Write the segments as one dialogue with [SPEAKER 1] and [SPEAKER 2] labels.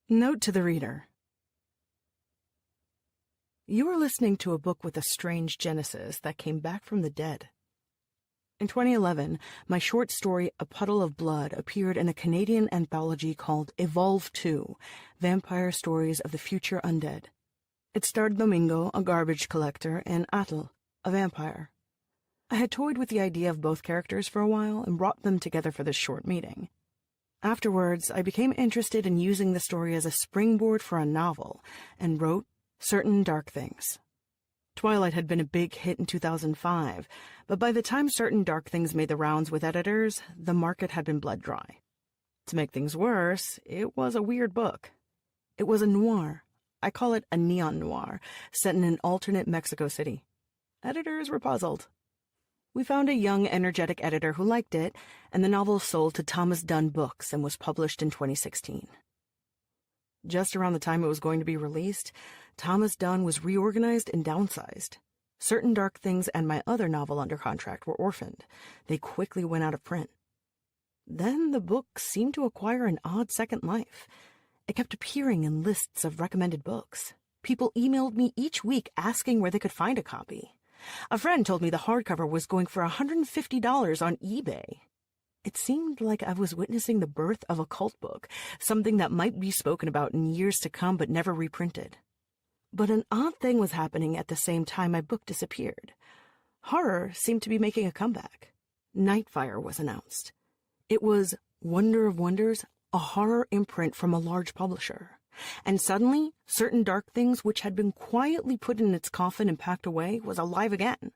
[SPEAKER 1] Note to the reader. You are listening to a book with a strange genesis that came back from the dead. In 2011, my short story A Puddle of Blood appeared in a Canadian anthology called Evolve 2, Vampire Stories of the Future Undead. It starred Domingo, a garbage collector, and Atle, a vampire. I had toyed with the idea of both characters for a while and brought them together for this short meeting. Afterwards, I became interested in using the story as a springboard for a novel and wrote Certain Dark Things. Twilight had been a big hit in 2005, but by the time Certain Dark Things made the rounds with editors, the market had been blood dry. To make things worse, it was a weird book. It was a noir. I call it a neon noir, set in an alternate Mexico City. Editors were puzzled. We found a young, energetic editor who liked it, and the novel sold to Thomas Dunn Books and was published in 2016. Just around the time it was going to be released, Thomas Dunn was reorganized and downsized. Certain Dark Things and my other novel under contract were orphaned. They quickly went out of print. Then the book seemed to acquire an odd second life. It kept appearing in lists of recommended books. People emailed me each week asking where they could find a copy. A friend told me the hardcover was going for $150 on eBay. It seemed like I was witnessing the birth of a cult book, something that might be spoken about in years to come but never reprinted. But an odd thing was happening at the same time my book disappeared. Horror seemed to be making a comeback. Nightfire was announced. It was, wonder of wonders, a horror imprint from a large publisher. And suddenly, Certain Dark Things, which had been quietly put in its coffin and packed away, was alive again.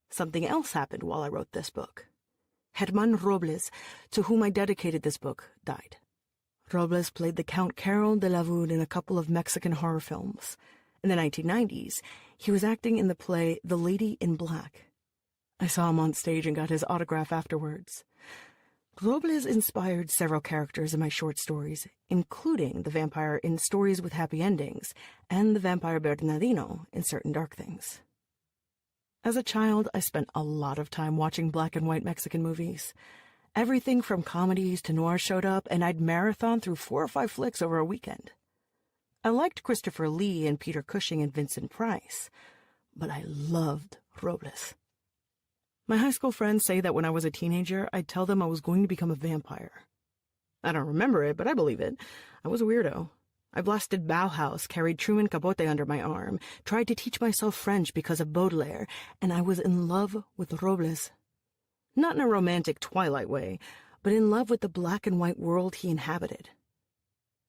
[SPEAKER 1] Something else happened while I wrote this book. Herman Robles, to whom I dedicated this book, died. Robles played the Count Carol de la Vood in a couple of Mexican horror films. In the 1990s, he was acting in the play The Lady in Black. I saw him on stage and got his autograph afterwards. Robles inspired several characters in my short stories, including the vampire in Stories with Happy Endings and the vampire Bernardino in Certain Dark Things. As a child, I spent a lot of time watching black and white Mexican movies. Everything from comedies to noir showed up, and I'd marathon through 4 or 5 flicks over a weekend. I liked Christopher Lee and Peter Cushing and Vincent Price, but I loved Robles. My high school friends say that when I was a teenager, I'd tell them I was going to become a vampire. I don't remember it, but I believe it. I was a weirdo. I blasted Bauhaus, carried Truman Capote under my arm, tried to teach myself French because of Baudelaire, and I was in love with Robles. Not in a romantic Twilight way, but in love with the black and white world he inhabited.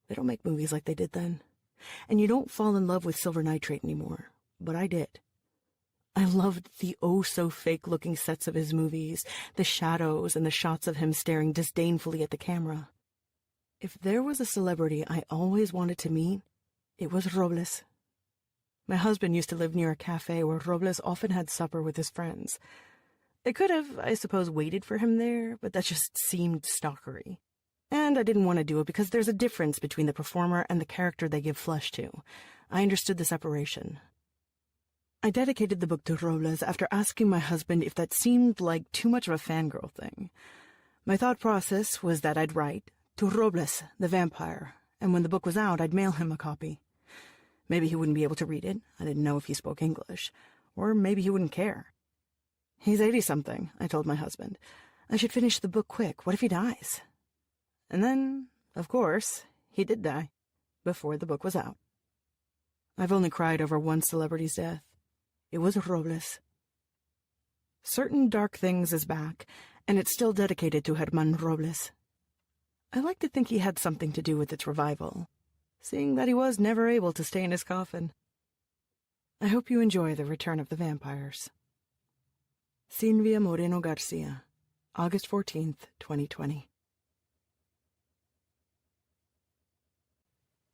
[SPEAKER 1] They don't make movies like they did then. And you don't fall in love with silver nitrate anymore, but I did. I loved the oh-so-fake-looking sets of his movies, the shadows and the shots of him staring disdainfully at the camera. If there was a celebrity I always wanted to meet, it was Robles. My husband used to live near a cafe where Robles often had supper with his friends. I could have, I suppose, waited for him there, but that just seemed stalkery. And I didn't want to do it because there's a difference between the performer and the character they give flesh to. I understood the separation. I dedicated the book to Robles after asking my husband if that seemed like too much of a fangirl thing. My thought process was that I'd write, to Robles, the vampire, and when the book was out, I'd mail him a copy. Maybe he wouldn't be able to read it. I didn't know if he spoke English. Or maybe he wouldn't care. He's 80-something, I told my husband. I should finish the book quick. What if he dies? And then, of course, he did die, before the book was out. I've only cried over one celebrity's death. It was Robles. Certain Dark Things is back, and it's still dedicated to Herman Robles. I like to think he had something to do with its revival, seeing that he was never able to stay in his coffin. I hope you enjoy the return of the vampires. Silvia Moreno-Garcia, August 14th, 2020.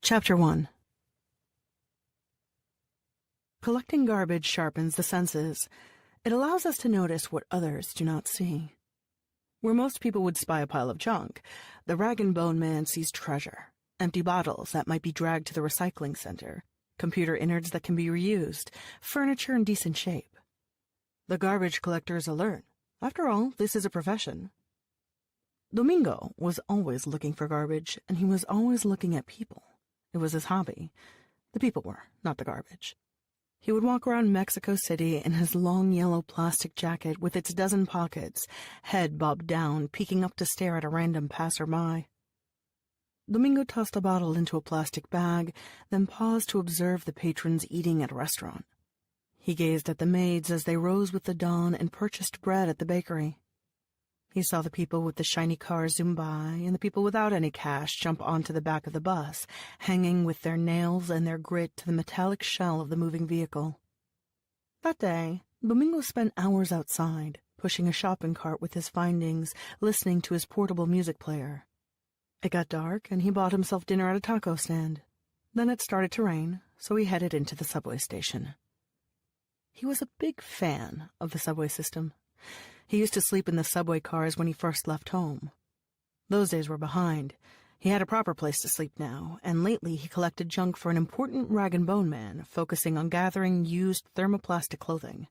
[SPEAKER 1] Chapter 1. Collecting garbage sharpens the senses. It allows us to notice what others do not see. Where most people would spy a pile of junk, the rag and bone man sees treasure, empty bottles that might be dragged to the recycling center, computer innards that can be reused, furniture in decent shape. The garbage collector is alert. After all, this is a profession. Domingo was always looking for garbage, and he was always looking at people. It was his hobby. The people were, not the garbage. He would walk around Mexico City in his long yellow plastic jacket with its dozen pockets, head bobbed down, peeking up to stare at a random passerby. Domingo tossed a bottle into a plastic bag, then paused to observe the patrons eating at a restaurant. He gazed at the maids as they rose with the dawn and purchased bread at the bakery. He saw the people with the shiny cars zoom by and the people without any cash jump onto the back of the bus, hanging with their nails and their grit to the metallic shell of the moving vehicle. That day, Domingo spent hours outside, pushing a shopping cart with his findings, listening to his portable music player. It got dark, and he bought himself dinner at a taco stand. Then it started to rain, so he headed into the subway station. He was a big fan of the subway system. He used to sleep in the subway cars when he first left home. Those days were behind. He had a proper place to sleep now, and lately he collected junk for an important rag-and-bone man, focusing on gathering used thermoplastic clothing.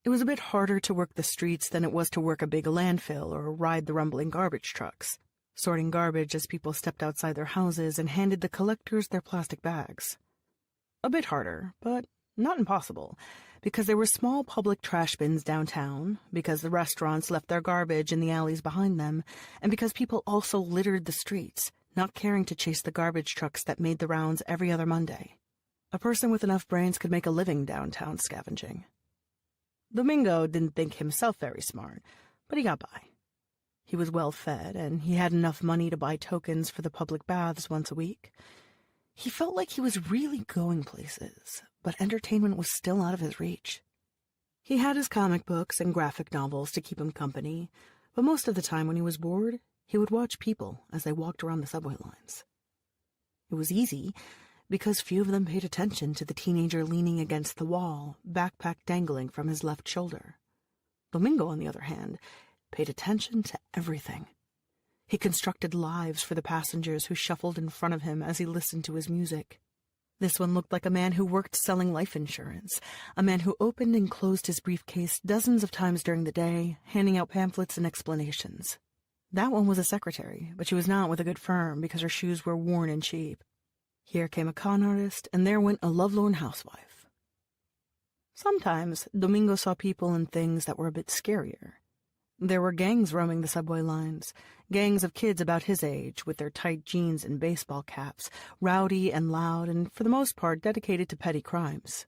[SPEAKER 1] It was a bit harder to work the streets than it was to work a big landfill or ride the rumbling garbage trucks, sorting garbage as people stepped outside their houses and handed the collectors their plastic bags. A bit harder, but not impossible, because there were small public trash bins downtown, because the restaurants left their garbage in the alleys behind them, and because people also littered the streets, not caring to chase the garbage trucks that made the rounds every other Monday. A person with enough brains could make a living downtown scavenging. Domingo didn't think himself very smart, but he got by. He was well fed, and he had enough money to buy tokens for the public baths once a week. He felt like he was really going places, but entertainment was still out of his reach. He had his comic books and graphic novels to keep him company, but most of the time when he was bored, he would watch people as they walked around the subway lines. It was easy, because few of them paid attention to the teenager leaning against the wall, backpack dangling from his left shoulder. Domingo, on the other hand, paid attention to everything. He constructed lives for the passengers who shuffled in front of him as he listened to his music. This one looked like a man who worked selling life insurance, a man who opened and closed his briefcase dozens of times during the day, handing out pamphlets and explanations. That one was a secretary, but she was not with a good firm because her shoes were worn and cheap. Here came a con artist, and there went a lovelorn housewife. Sometimes Domingo saw people and things that were a bit scarier. There were gangs roaming the subway lines, gangs of kids about his age with their tight jeans and baseball caps, rowdy and loud and for the most part dedicated to petty crimes.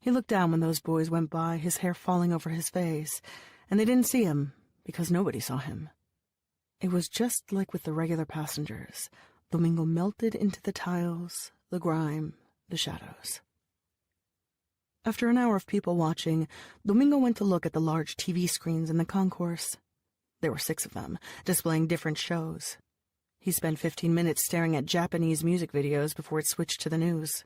[SPEAKER 1] He looked down when those boys went by, his hair falling over his face, and they didn't see him because nobody saw him. It was just like with the regular passengers. Domingo melted into the tiles, the grime, the shadows. After an hour of people watching, Domingo went to look at the large TV screens in the concourse. There were 6 of them, displaying different shows. He spent 15 minutes staring at Japanese music videos before it switched to the news.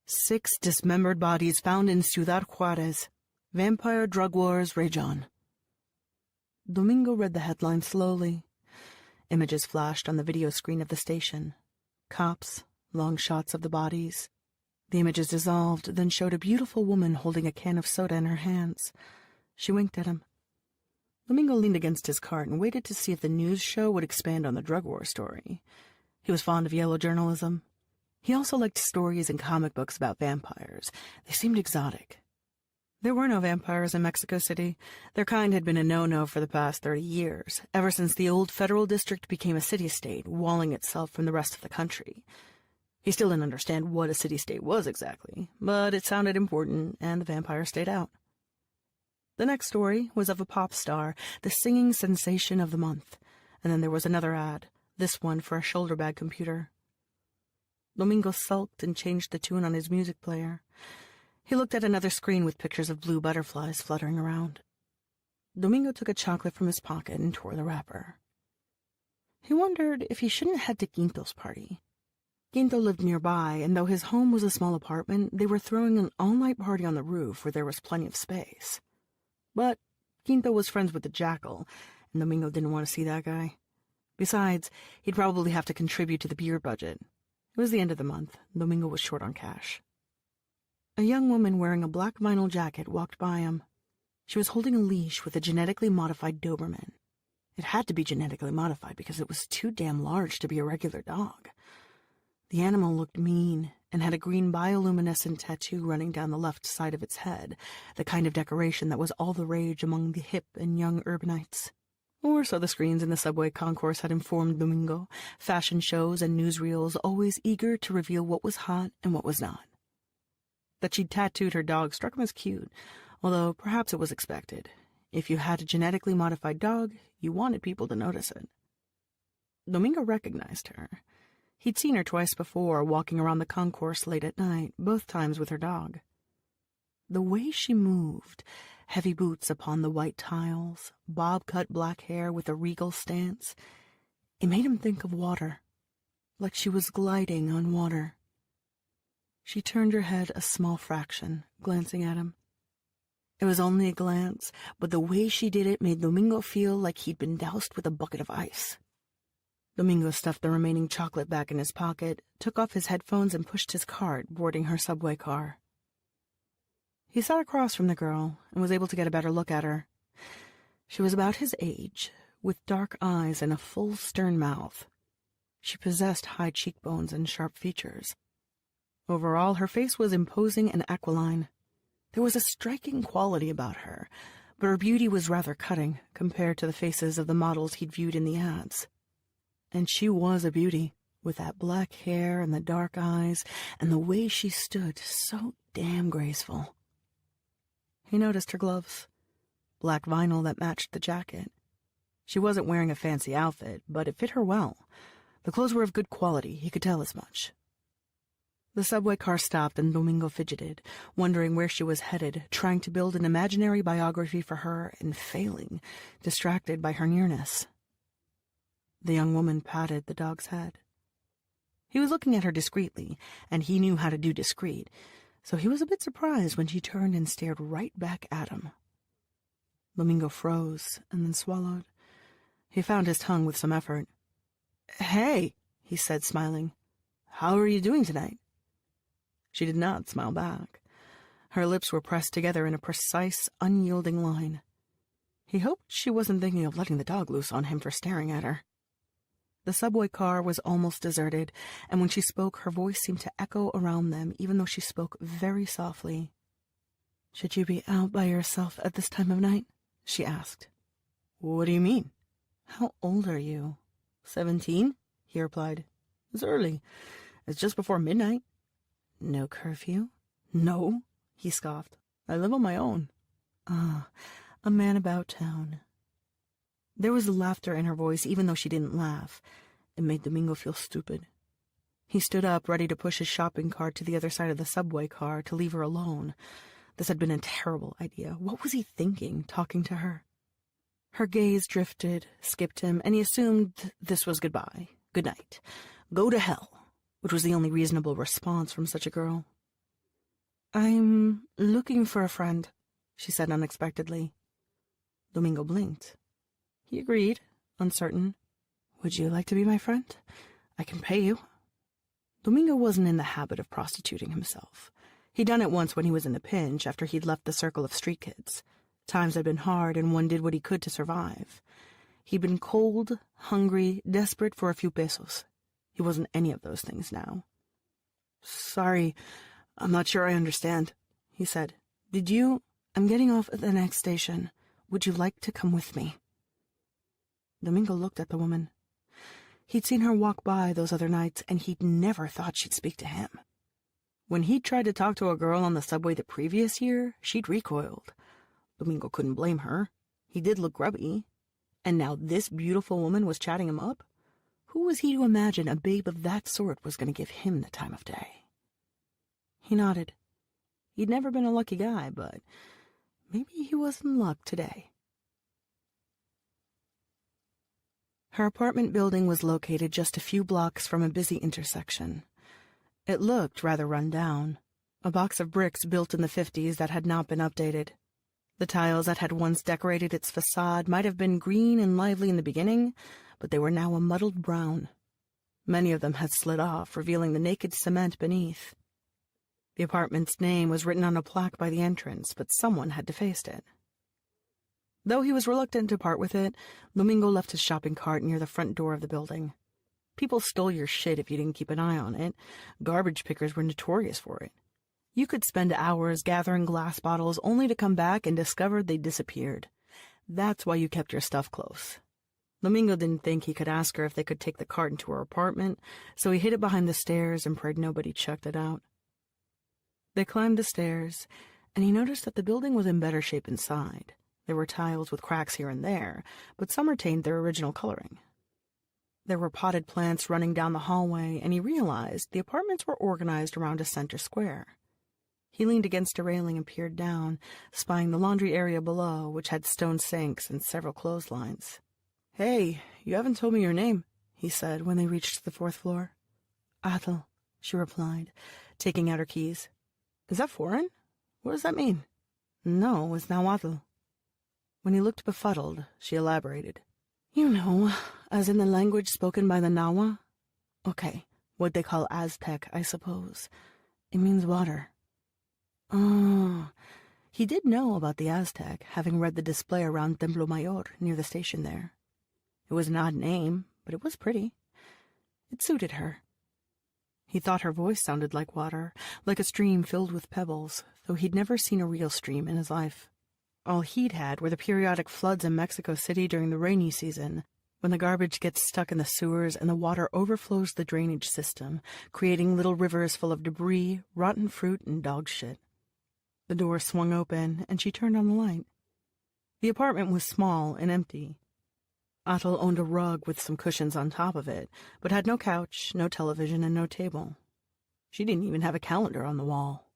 [SPEAKER 1] 6 dismembered bodies found in Ciudad Juarez. Vampire drug wars rage on. Domingo read the headline slowly. Images flashed on the video screen of the station. Cops, long shots of the bodies. The images dissolved, then showed a beautiful woman holding a can of soda in her hands. She winked at him. Domingo leaned against his cart and waited to see if the news show would expand on the drug war story. He was fond of yellow journalism. He also liked stories and comic books about vampires. They seemed exotic. There were no vampires in Mexico City. Their kind had been a no-no for the past 30 years, ever since the old federal district became a city-state, walling itself from the rest of the country. He still didn't understand what a city-state was exactly, but it sounded important, and the vampire stayed out. The next story was of a pop star, the singing sensation of the month, and then there was another ad, this one for a shoulder bag computer. Domingo sulked and changed the tune on his music player. He looked at another screen with pictures of blue butterflies fluttering around. Domingo took a chocolate from his pocket and tore the wrapper. He wondered if he shouldn't head to Quinto's party. Quinto lived nearby, and though his home was a small apartment, they were throwing an all-night party on the roof where there was plenty of space. But Quinto was friends with the Jackal, and Domingo didn't want to see that guy. Besides, he'd probably have to contribute to the beer budget. It was the end of the month. Domingo was short on cash. A young woman wearing a black vinyl jacket walked by him. She was holding a leash with a genetically modified Doberman. It had to be genetically modified because it was too damn large to be a regular dog. The animal looked mean and had a green bioluminescent tattoo running down the left side of its head, the kind of decoration that was all the rage among the hip and young urbanites. Or so the screens in the subway concourse had informed Domingo, fashion shows and newsreels always eager to reveal what was hot and what was not. That she'd tattooed her dog struck him as cute, although perhaps it was expected. If you had a genetically modified dog, you wanted people to notice it. Domingo recognized her. He'd seen her twice before, walking around the concourse late at night, both times with her dog. The way she moved, heavy boots upon the white tiles, bob-cut black hair with a regal stance, it made him think of water, like she was gliding on water. She turned her head a small fraction, glancing at him. It was only a glance, but the way she did it made Domingo feel like he'd been doused with a bucket of ice. Domingo stuffed the remaining chocolate back in his pocket, took off his headphones, and pushed his cart, boarding her subway car. He sat across from the girl and was able to get a better look at her. She was about his age, with dark eyes and a full, stern mouth. She possessed high cheekbones and sharp features. Overall, her face was imposing and aquiline. There was a striking quality about her, but her beauty was rather cutting compared to the faces of the models he'd viewed in the ads. And she was a beauty, with that black hair and the dark eyes, and the way she stood, so damn graceful. He noticed her gloves, black vinyl that matched the jacket. She wasn't wearing a fancy outfit, but it fit her well. The clothes were of good quality, he could tell as much. The subway car stopped and Domingo fidgeted, wondering where she was headed, trying to build an imaginary biography for her and failing, distracted by her nearness. The young woman patted the dog's head. He was looking at her discreetly, and he knew how to do discreet, so he was a bit surprised when she turned and stared right back at him. Domingo froze and then swallowed. He found his tongue with some effort. "Hey," he said, smiling. "How are you doing tonight?" She did not smile back. Her lips were pressed together in a precise, unyielding line. He hoped she wasn't thinking of letting the dog loose on him for staring at her. The subway car was almost deserted, and when she spoke, her voice seemed to echo around them, even though she spoke very softly. "Should you be out by yourself at this time of night?" she asked. "What do you mean?" "How old are you?" 17, he replied. "It's early. It's just before midnight." "No curfew?" "No," he scoffed. "I live on my own." "Ah, a man about town." There was laughter in her voice, even though she didn't laugh. It made Domingo feel stupid. He stood up, ready to push his shopping cart to the other side of the subway car to leave her alone. This had been a terrible idea. What was he thinking, talking to her? Her gaze drifted, skipped him, and he assumed this was goodbye, good night, go to hell, which was the only reasonable response from such a girl. "I'm looking for a friend," she said unexpectedly. Domingo blinked. He agreed, uncertain. "Would you like to be my friend? I can pay you." Domingo wasn't in the habit of prostituting himself. He'd done it once when he was in a pinch after he'd left the circle of street kids. Times had been hard, and one did what he could to survive. He'd been cold, hungry, desperate for a few pesos. He wasn't any of those things now. "Sorry, I'm not sure I understand," he said. I'm getting off at the next station. Would you like to come with me?" Domingo looked at the woman. He'd seen her walk by those other nights, and he'd never thought she'd speak to him. When he'd tried to talk to a girl on the subway the previous year, she'd recoiled. Domingo couldn't blame her. He did look grubby. And now this beautiful woman was chatting him up? Who was he to imagine a babe of that sort was going to give him the time of day? He nodded. He'd never been a lucky guy, but maybe he was in luck today. Her apartment building was located just a few blocks from a busy intersection. It looked rather run down, a box of bricks built in the 50s that had not been updated. The tiles that had once decorated its facade might have been green and lively in the beginning, but they were now a muddled brown. Many of them had slid off, revealing the naked cement beneath. The apartment's name was written on a plaque by the entrance, but someone had defaced it. Though he was reluctant to part with it, Domingo left his shopping cart near the front door of the building. People stole your shit if you didn't keep an eye on it. Garbage pickers were notorious for it. You could spend hours gathering glass bottles only to come back and discover they'd disappeared. That's why you kept your stuff close. Domingo didn't think he could ask her if they could take the cart into her apartment, so he hid it behind the stairs and prayed nobody chucked it out. They climbed the stairs, and he noticed that the building was in better shape inside. There were tiles with cracks here and there, but some retained their original coloring. There were potted plants running down the hallway, and he realized the apartments were organized around a center square. He leaned against a railing and peered down, spying the laundry area below, which had stone sinks and several clotheslines. "Hey, you haven't told me your name," he said when they reached the 4th floor. "Athel," she replied, taking out her keys. "Is that foreign? What does that mean?" "No, it's Nahuatl." When he looked befuddled, she elaborated. "You know, as in the language spoken by the Nahua? Okay, what they call Aztec, I suppose. It means water." Oh, he did know about the Aztec, having read the display around Templo Mayor near the station there. It was an odd name, but it was pretty. It suited her. He thought her voice sounded like water, like a stream filled with pebbles, though he'd never seen a real stream in his life. All he'd had were the periodic floods in Mexico City during the rainy season, when the garbage gets stuck in the sewers and the water overflows the drainage system, creating little rivers full of debris, rotten fruit, and dog shit. The door swung open, and she turned on the light. The apartment was small and empty. Athel owned a rug with some cushions on top of it, but had no couch, no television, and no table. She didn't even have a calendar on the wall.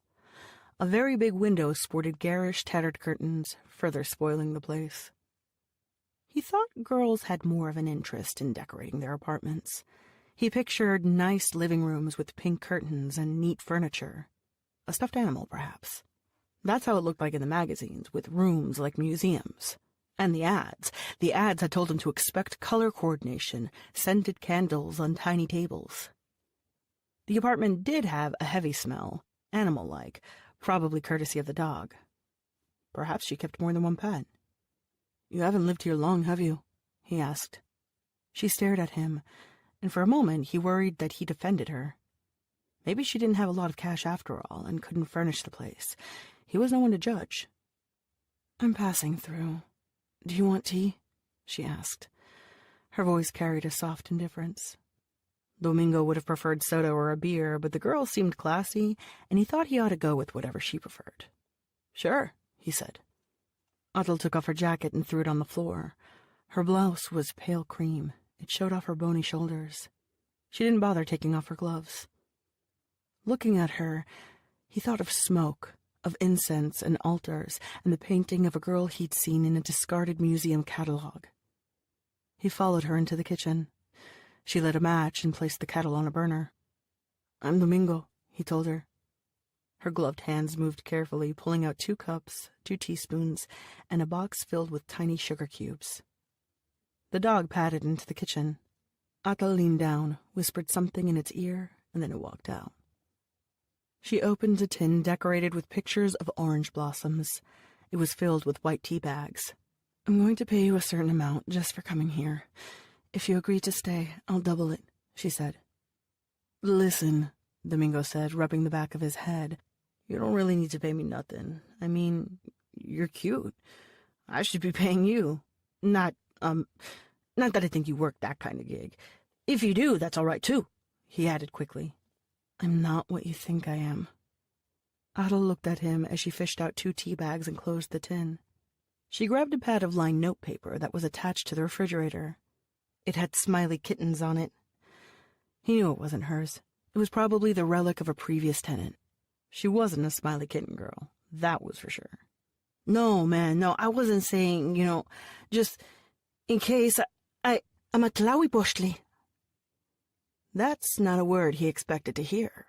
[SPEAKER 1] A very big window sported garish, tattered curtains, further spoiling the place. He thought girls had more of an interest in decorating their apartments. He pictured nice living rooms with pink curtains and neat furniture. A stuffed animal, perhaps. That's how it looked like in the magazines, with rooms like museums. And the ads. The ads had told him to expect color coordination, scented candles on tiny tables. The apartment did have a heavy smell, animal-like, probably courtesy of the dog. Perhaps she kept more than one pet. "You haven't lived here long, have you?" he asked. She stared at him, and for a moment he worried that he'd offended her. Maybe she didn't have a lot of cash after all, and couldn't furnish the place. He was no one to judge. "I'm passing through. Do you want tea?" she asked. Her voice carried a soft indifference. Domingo would have preferred soda or a beer, but the girl seemed classy, and he thought he ought to go with whatever she preferred. "Sure," he said. Athel took off her jacket and threw it on the floor. Her blouse was pale cream. It showed off her bony shoulders. She didn't bother taking off her gloves. Looking at her, he thought of smoke, of incense and altars, and the painting of a girl he'd seen in a discarded museum catalog. He followed her into the kitchen. She lit a match and placed the kettle on a burner. "I'm Domingo," he told her. Her gloved hands moved carefully, pulling out 2 cups, 2 teaspoons, and a box filled with tiny sugar cubes. The dog padded into the kitchen. Athel leaned down, whispered something in its ear, and then it walked out. She opened a tin decorated with pictures of orange blossoms. It was filled with white tea bags. "I'm going to pay you a certain amount just for coming here. If you agree to stay, I'll double it," she said. "Listen," Domingo said, rubbing the back of his head. "You don't really need to pay me nothing. I mean, you're cute. I should be paying you. Not that I think you work that kind of gig. If you do, that's all right, too," he added quickly. "I'm not what you think I am." Athel looked at him as she fished out 2 tea bags and closed the tin. She grabbed a pad of lined notepaper that was attached to the refrigerator. It had smiley kittens on it. He knew it wasn't hers. It was probably the relic of a previous tenant. She wasn't a smiley kitten girl, that was for sure. "No, man, no, I wasn't saying, just in case I'm a tlawi postli." That's not a word he expected to hear.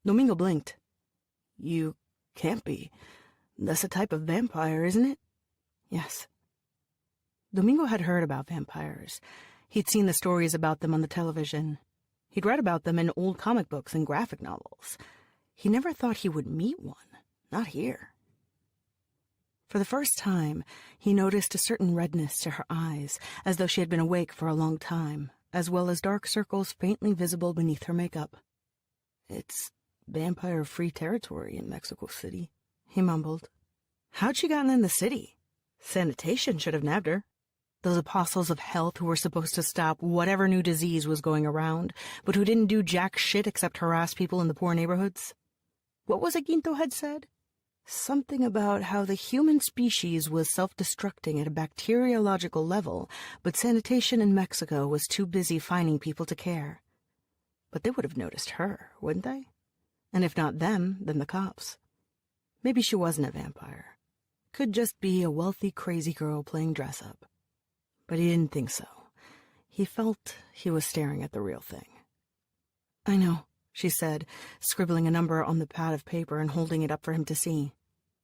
[SPEAKER 1] Domingo blinked. "You can't be. That's a type of vampire, isn't it?" "Yes." Domingo had heard about vampires. He'd seen the stories about them on the television. He'd read about them in old comic books and graphic novels. He never thought he would meet one, not here. For the first time, he noticed a certain redness to her eyes, as though she had been awake for a long time, as well as dark circles faintly visible beneath her makeup. "It's vampire-free territory in Mexico City," he mumbled. "How'd she gotten in the city? Sanitation should have nabbed her. Those apostles of health who were supposed to stop whatever new disease was going around, but who didn't do jack shit except harass people in the poor neighborhoods. What was it Ginto had said? Something about how the human species was self-destructing at a bacteriological level, but sanitation in Mexico was too busy finding people to care. But they would have noticed her, wouldn't they? And if not them, then the cops. Maybe she wasn't a vampire. Could just be a wealthy, crazy girl playing dress-up. But he didn't think so. He felt he was staring at the real thing. "I know," she said, scribbling a number on the pad of paper and holding it up for him to see.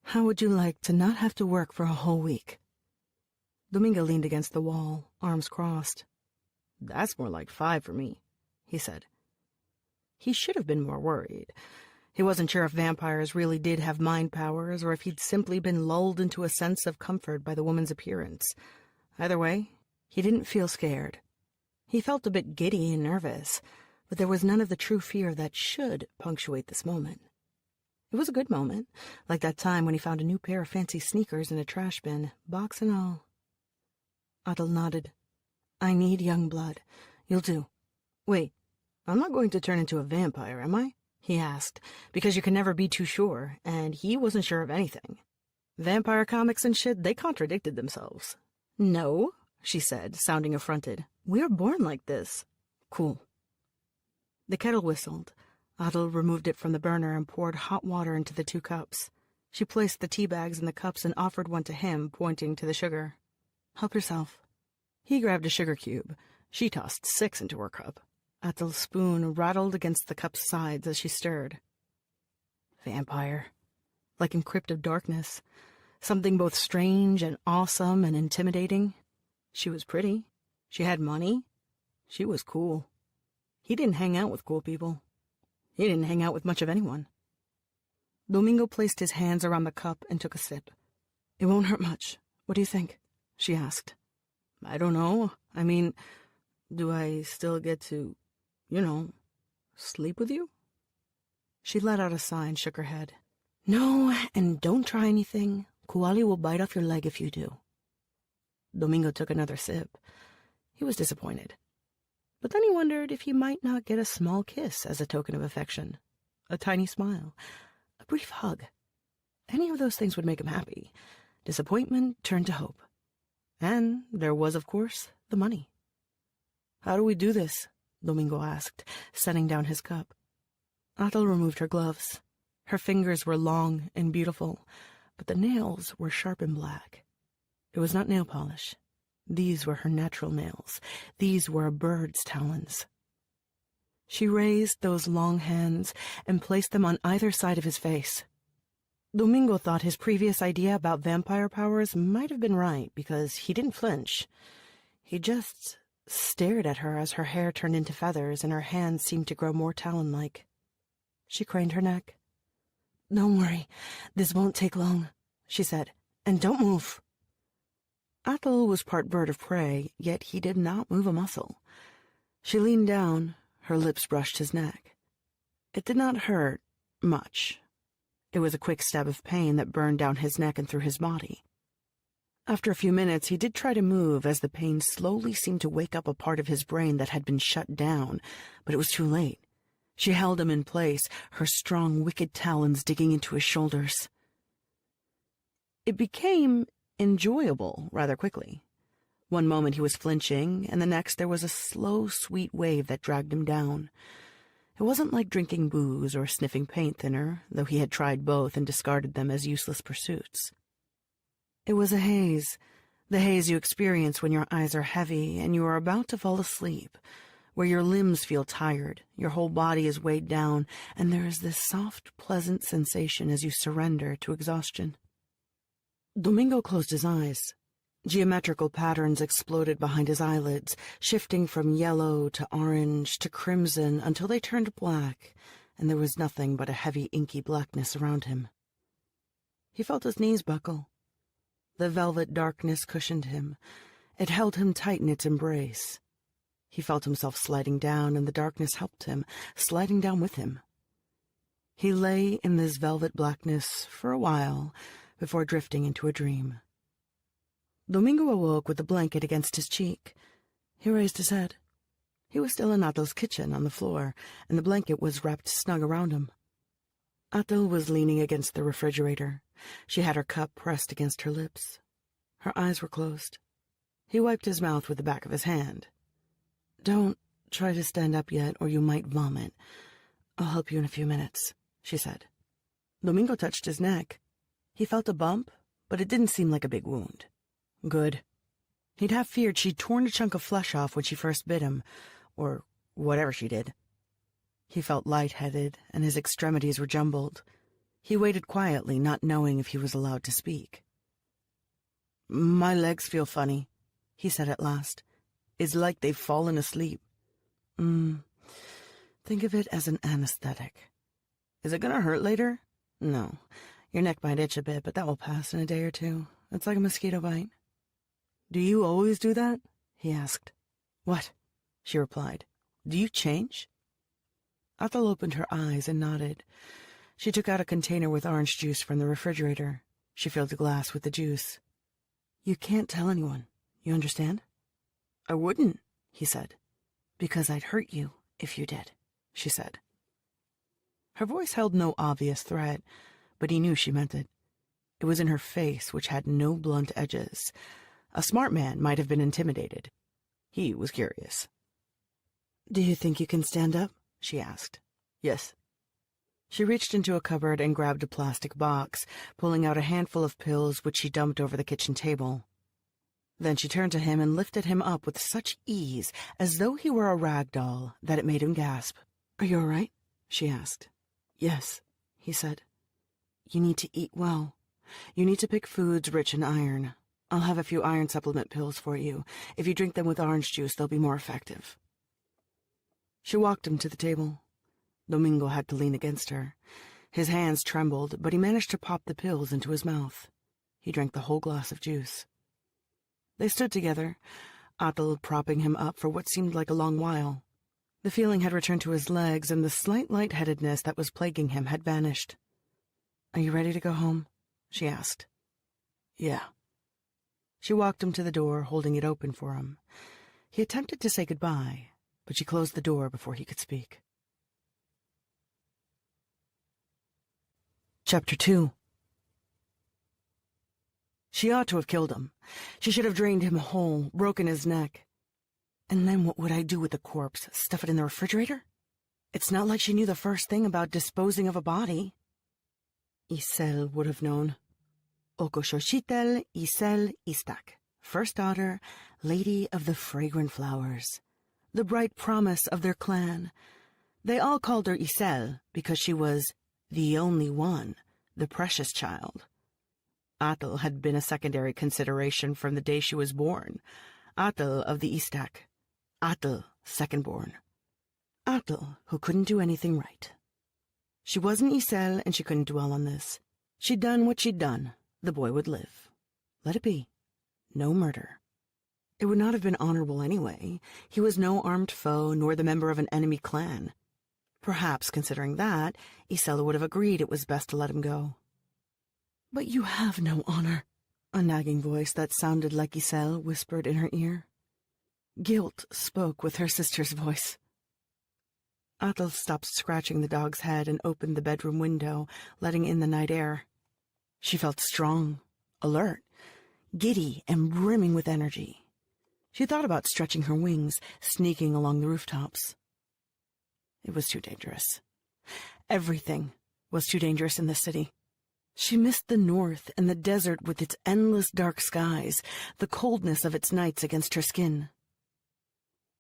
[SPEAKER 1] "How would you like to not have to work for a whole week?" Domingo leaned against the wall, arms crossed. "That's more like 5 for me," he said. He should have been more worried. He wasn't sure if vampires really did have mind powers or if he'd simply been lulled into a sense of comfort by the woman's appearance. Either way, he didn't feel scared. He felt a bit giddy and nervous, but there was none of the true fear that should punctuate this moment. It was a good moment, like that time when he found a new pair of fancy sneakers in a trash bin, box and all. Adel nodded. "I need young blood. You'll do." "Wait, I'm not going to turn into a vampire, am I?" he asked, because you can never be too sure, and he wasn't sure of anything. Vampire comics and shit, they contradicted themselves. "No," she said, sounding affronted. "We are born like this." "Cool." The kettle whistled. Adel removed it from the burner and poured hot water into the 2 cups. She placed the tea bags in the cups and offered one to him, pointing to the sugar. "Help yourself." He grabbed a sugar cube. She tossed 6 into her cup. Adel's spoon rattled against the cup's sides as she stirred. Vampire. Like in Crypt of Darkness. Something both strange and awesome and intimidating. She was pretty. She had money. She was cool. He didn't hang out with cool people. He didn't hang out with much of anyone. Domingo placed his hands around the cup and took a sip. "It won't hurt much. What do you think?" she asked. "I don't know. I mean, do I still get to, sleep with you?" She let out a sigh and shook her head. "No, and don't try anything. Kuali will bite off your leg if you do." Domingo took another sip. He was disappointed. But then he wondered if he might not get a small kiss as a token of affection. A tiny smile. A brief hug. Any of those things would make him happy. Disappointment turned to hope. And there was, of course, the money. "How do we do this?" Domingo asked, setting down his cup. Adel removed her gloves. Her fingers were long and beautiful, but the nails were sharp and black. It was not nail polish. These were her natural nails. These were a bird's talons. She raised those long hands and placed them on either side of his face. Domingo thought his previous idea about vampire powers might have been right, because he didn't flinch. He just stared at her as her hair turned into feathers and her hands seemed to grow more talon-like. She craned her neck. "Don't worry, this won't take long," she said, "and don't move." Athel was part bird of prey, yet he did not move a muscle. She leaned down, her lips brushed his neck. It did not hurt much. It was a quick stab of pain that burned down his neck and through his body. After a few minutes, he did try to move as the pain slowly seemed to wake up a part of his brain that had been shut down, but it was too late. She held him in place, her strong, wicked talons digging into his shoulders. It became enjoyable rather quickly. One moment he was flinching, and the next there was a slow, sweet wave that dragged him down. It wasn't like drinking booze or sniffing paint thinner, though he had tried both and discarded them as useless pursuits. It was a haze, the haze you experience when your eyes are heavy and you are about to fall asleep, where your limbs feel tired, your whole body is weighed down, and there is this soft, pleasant sensation as you surrender to exhaustion. Domingo closed his eyes. Geometrical patterns exploded behind his eyelids, shifting from yellow to orange to crimson until they turned black, and there was nothing but a heavy inky blackness around him. He felt his knees buckle. The velvet darkness cushioned him. It held him tight in its embrace. He felt himself sliding down, and the darkness helped him, sliding down with him. He lay in this velvet blackness for a while before drifting into a dream. Domingo awoke with a blanket against his cheek. He raised his head. He was still in Atel's kitchen on the floor, and the blanket was wrapped snug around him. Atel was leaning against the refrigerator. She had her cup pressed against her lips. Her eyes were closed. He wiped his mouth with the back of his hand. "Don't try to stand up yet, or you might vomit. I'll help you in a few minutes," she said. Domingo touched his neck. He felt a bump, but it didn't seem like a big wound. Good. He'd half feared she'd torn a chunk of flesh off when she first bit him, or whatever she did. He felt lightheaded, and his extremities were jumbled. He waited quietly, not knowing if he was allowed to speak. "My legs feel funny," he said at last. "It's like they've fallen asleep." Think of it as an anesthetic. "Is it gonna hurt later?" "No. Your neck might itch a bit, but that will pass in a day or two. It's like a mosquito bite." "Do you always do that?" he asked. "What?" she replied. "Do you change?" Atal opened her eyes and nodded. She took out a container with orange juice from the refrigerator. She filled the glass with the juice. "You can't tell anyone, you understand?" "I wouldn't," he said. "Because I'd hurt you if you did," she said. Her voice held no obvious threat, but he knew she meant it. It was in her face, which had no blunt edges. A smart man might have been intimidated. He was curious. "Do you think you can stand up?" she asked. "Yes." She reached into a cupboard and grabbed a plastic box, pulling out a handful of pills which she dumped over the kitchen table. Then she turned to him and lifted him up with such ease, as though he were a rag doll, that it made him gasp. "Are you all right?" she asked. "Yes," he said. "You need to eat well. You need to pick foods rich in iron. I'll have a few iron supplement pills for you. If you drink them with orange juice, they'll be more effective." She walked him to the table. Domingo had to lean against her. His hands trembled, but he managed to pop the pills into his mouth. He drank the whole glass of juice. They stood together, Atal propping him up for what seemed like a long while. The feeling had returned to his legs, and the slight lightheadedness that was plaguing him had vanished. "Are you ready to go home?" she asked. "Yeah." She walked him to the door, holding it open for him. He attempted to say goodbye, but she closed the door before he could speak. Chapter 2. She ought to have killed him. She should have drained him whole, broken his neck. And then what would I do with the corpse? Stuff it in the refrigerator? It's not like she knew the first thing about disposing of a body. Isel would have known. Okoshochitel Isel Istak, first daughter, lady of the fragrant flowers, the bright promise of their clan. They all called her Isel because she was the only one, the precious child. Atal had been a secondary consideration from the day she was born. Atal of the Istak. Atal, second-born. Atal, who couldn't do anything right. She wasn't Isel, and she couldn't dwell on this. She'd done what she'd done. The boy would live. Let it be. No murder. It would not have been honorable anyway. He was no armed foe, nor the member of an enemy clan. Perhaps, considering that, Isel would have agreed it was best to let him go. "But you have no honor," a nagging voice that sounded like Isel whispered in her ear. Guilt spoke with her sister's voice. Atal stopped scratching the dog's head and opened the bedroom window, letting in the night air. She felt strong, alert, giddy, and brimming with energy. She thought about stretching her wings, sneaking along the rooftops. It was too dangerous. Everything was too dangerous in the city. She missed the north and the desert with its endless dark skies, the coldness of its nights against her skin.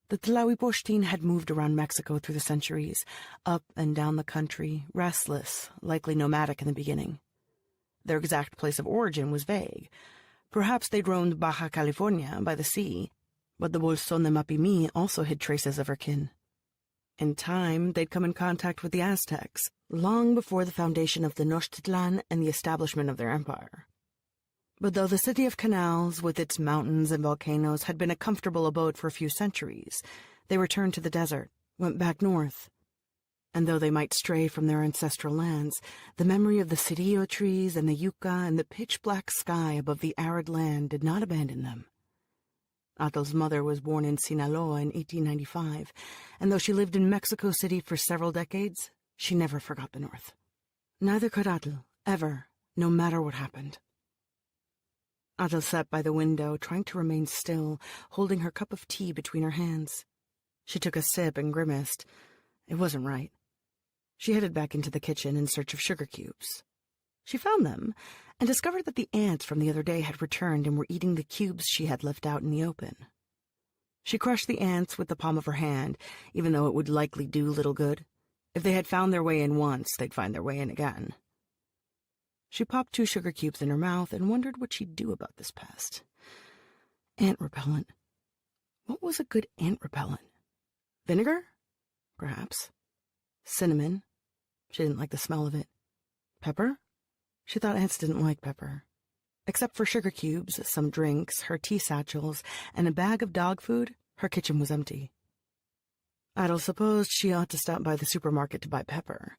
[SPEAKER 1] The Tlahuipochtli had moved around Mexico through the centuries, up and down the country, restless, likely nomadic in the beginning. Their exact place of origin was vague. Perhaps they'd roamed Baja California by the sea, but the Bolson de Mapimí also hid traces of her kin. In time, they'd come in contact with the Aztecs, long before the foundation of Tenochtitlan and the establishment of their empire. But though the city of canals, with its mountains and volcanoes, had been a comfortable abode for a few centuries, They returned to the desert, went back north. And though they might stray from their ancestral lands, the memory of the cirillo trees and the yucca and the pitch-black sky above the arid land did not abandon them. Atel's mother was born in Sinaloa in 1895, and though she lived in Mexico City for several decades, she never forgot the North. Neither could Atel, ever, no matter what happened. Atel sat by the window, trying to remain still, holding her cup of tea between her hands. She took a sip and grimaced. It wasn't right. She headed back into the kitchen in search of sugar cubes. She found them and discovered that the ants from the other day had returned and were eating the cubes she had left out in the open. She crushed the ants with the palm of her hand, even though it would likely do little good. If they had found their way in once, they'd find their way in again. She popped 2 sugar cubes in her mouth and wondered what she'd do about this pest. Ant repellent. What was a good ant repellent? Vinegar? Perhaps. Cinnamon. She didn't like the smell of it. Pepper? She thought ants didn't like pepper. Except for sugar cubes, some drinks, her tea satchels, and a bag of dog food, her kitchen was empty. Atel supposed she ought to stop by the supermarket to buy pepper.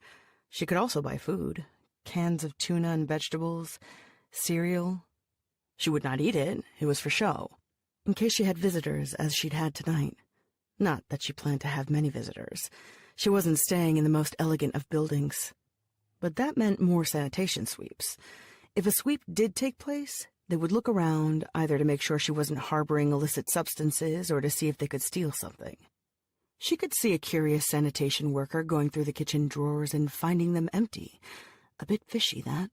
[SPEAKER 1] She could also buy food, cans of tuna and vegetables, cereal. She would not eat it, it was for show, in case she had visitors as she'd had tonight. Not that she planned to have many visitors. She wasn't staying in the most elegant of buildings. But that meant more sanitation sweeps. If a sweep did take place, they would look around, either to make sure she wasn't harboring illicit substances or to see if they could steal something. She could see a curious sanitation worker going through the kitchen drawers and finding them empty. A bit fishy, that.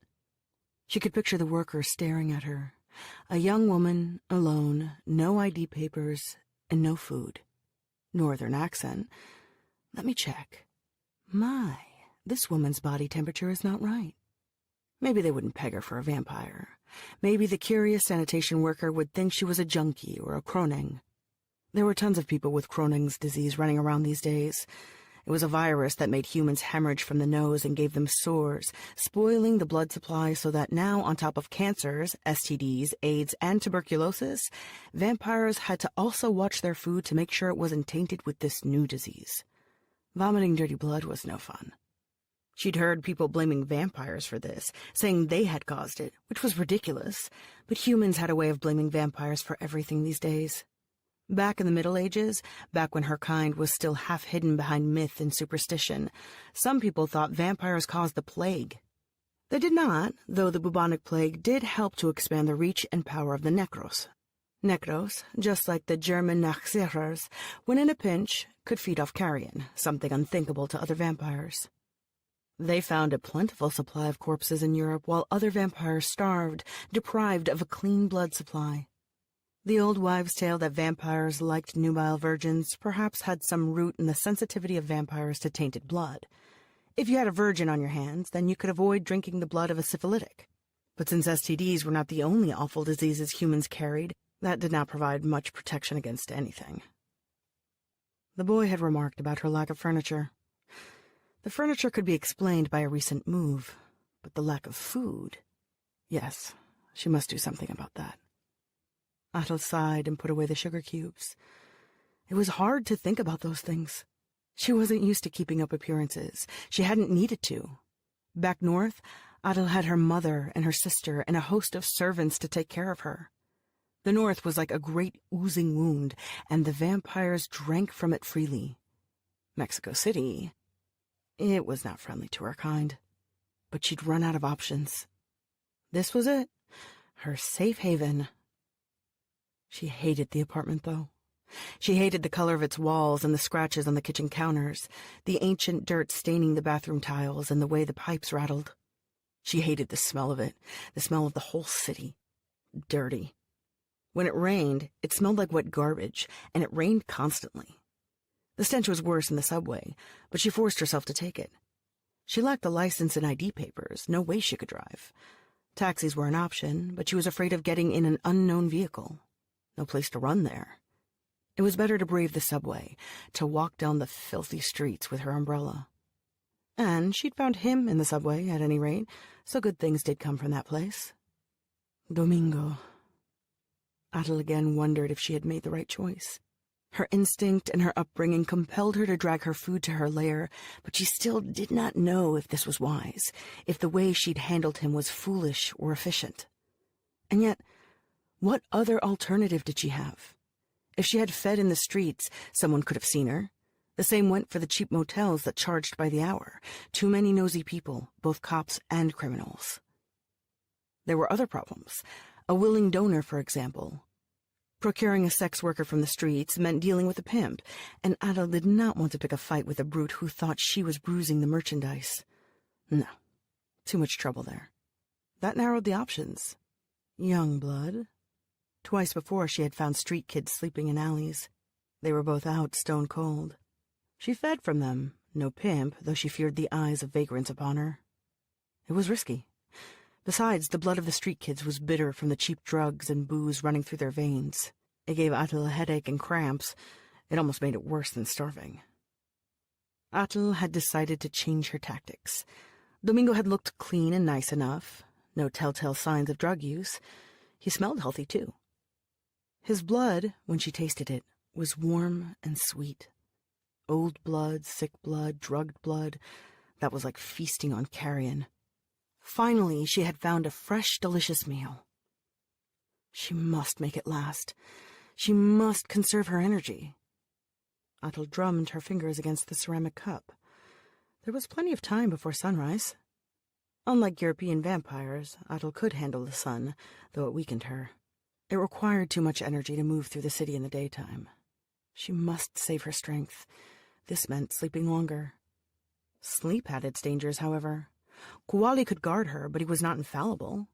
[SPEAKER 1] She could picture the worker staring at her. A young woman, alone, no ID papers, and no food. Northern accent. Let me check. My, this woman's body temperature is not right. Maybe they wouldn't peg her for a vampire. Maybe the curious sanitation worker would think she was a junkie or a Croning. There were tons of people with Crohning's disease running around these days. It was a virus that made humans hemorrhage from the nose and gave them sores, spoiling the blood supply so that now, on top of cancers, STDs, AIDS, and tuberculosis, vampires had to also watch their food to make sure it wasn't tainted with this new disease. Vomiting dirty blood was no fun. She'd heard people blaming vampires for this, saying they had caused it, which was ridiculous, but humans had a way of blaming vampires for everything these days. Back in the Middle Ages, back when her kind was still half hidden behind myth and superstition, some people thought vampires caused the plague. They did not, though the bubonic plague did help to expand the reach and power of the necros. Necros, just like the German Nachzehers, when in a pinch, could feed off carrion, something unthinkable to other vampires. They found a plentiful supply of corpses in Europe while other vampires starved, deprived of a clean blood supply. The old wives' tale that vampires liked nubile virgins perhaps had some root in the sensitivity of vampires to tainted blood. If you had a virgin on your hands, then you could avoid drinking the blood of a syphilitic. But since STDs were not the only awful diseases humans carried, that did not provide much protection against anything. The boy had remarked about her lack of furniture. The furniture could be explained by a recent move, but the lack of food... Yes, she must do something about that. Atel sighed and put away the sugar cubes. It was hard to think about those things. She wasn't used to keeping up appearances. She hadn't needed to. Back north, Atel had her mother and her sister and a host of servants to take care of her. The north was like a great oozing wound, and the vampires drank from it freely. Mexico City, it was not friendly to her kind. But she'd run out of options. This was it, her safe haven. She hated the apartment, though. She hated the color of its walls and the scratches on the kitchen counters, the ancient dirt staining the bathroom tiles and the way the pipes rattled. She hated the smell of it, the smell of the whole city. Dirty. When it rained, it smelled like wet garbage, and it rained constantly. The stench was worse in the subway, but she forced herself to take it. She lacked a license and ID papers, no way she could drive. Taxis were an option, but she was afraid of getting in an unknown vehicle. No place to run there. It was better to brave the subway, to walk down the filthy streets with her umbrella. And she'd found him in the subway, at any rate, so good things did come from that place. Domingo. Atel again wondered if she had made the right choice. Her instinct and her upbringing compelled her to drag her food to her lair, but she still did not know if this was wise, if the way she'd handled him was foolish or efficient. And yet, what other alternative did she have? If she had fed in the streets, someone could have seen her. The same went for the cheap motels that charged by the hour. Too many nosy people, both cops and criminals. There were other problems. A willing donor, for example. Procuring a sex worker from the streets meant dealing with a pimp, and Adel did not want to pick a fight with a brute who thought she was bruising the merchandise. No, too much trouble there. That narrowed the options. Young blood. Twice before she had found street kids sleeping in alleys. They were both out stone cold. She fed from them, no pimp, though she feared the eyes of vagrants upon her. It was risky. Besides, the blood of the street kids was bitter from the cheap drugs and booze running through their veins. It gave Atel a headache and cramps. It almost made it worse than starving. Atel had decided to change her tactics. Domingo had looked clean and nice enough. No telltale signs of drug use. He smelled healthy, too. His blood, when she tasted it, was warm and sweet. Old blood, sick blood, drugged blood. That was like feasting on carrion. Finally, she had found a fresh, delicious meal. She must make it last. She must conserve her energy. Atel drummed her fingers against the ceramic cup. There was plenty of time before sunrise. Unlike European vampires, Atel could handle the sun, though it weakened her. It required too much energy to move through the city in the daytime. She must save her strength. This meant sleeping longer. Sleep had its dangers, however. Kuali could guard her, but he was not infallible.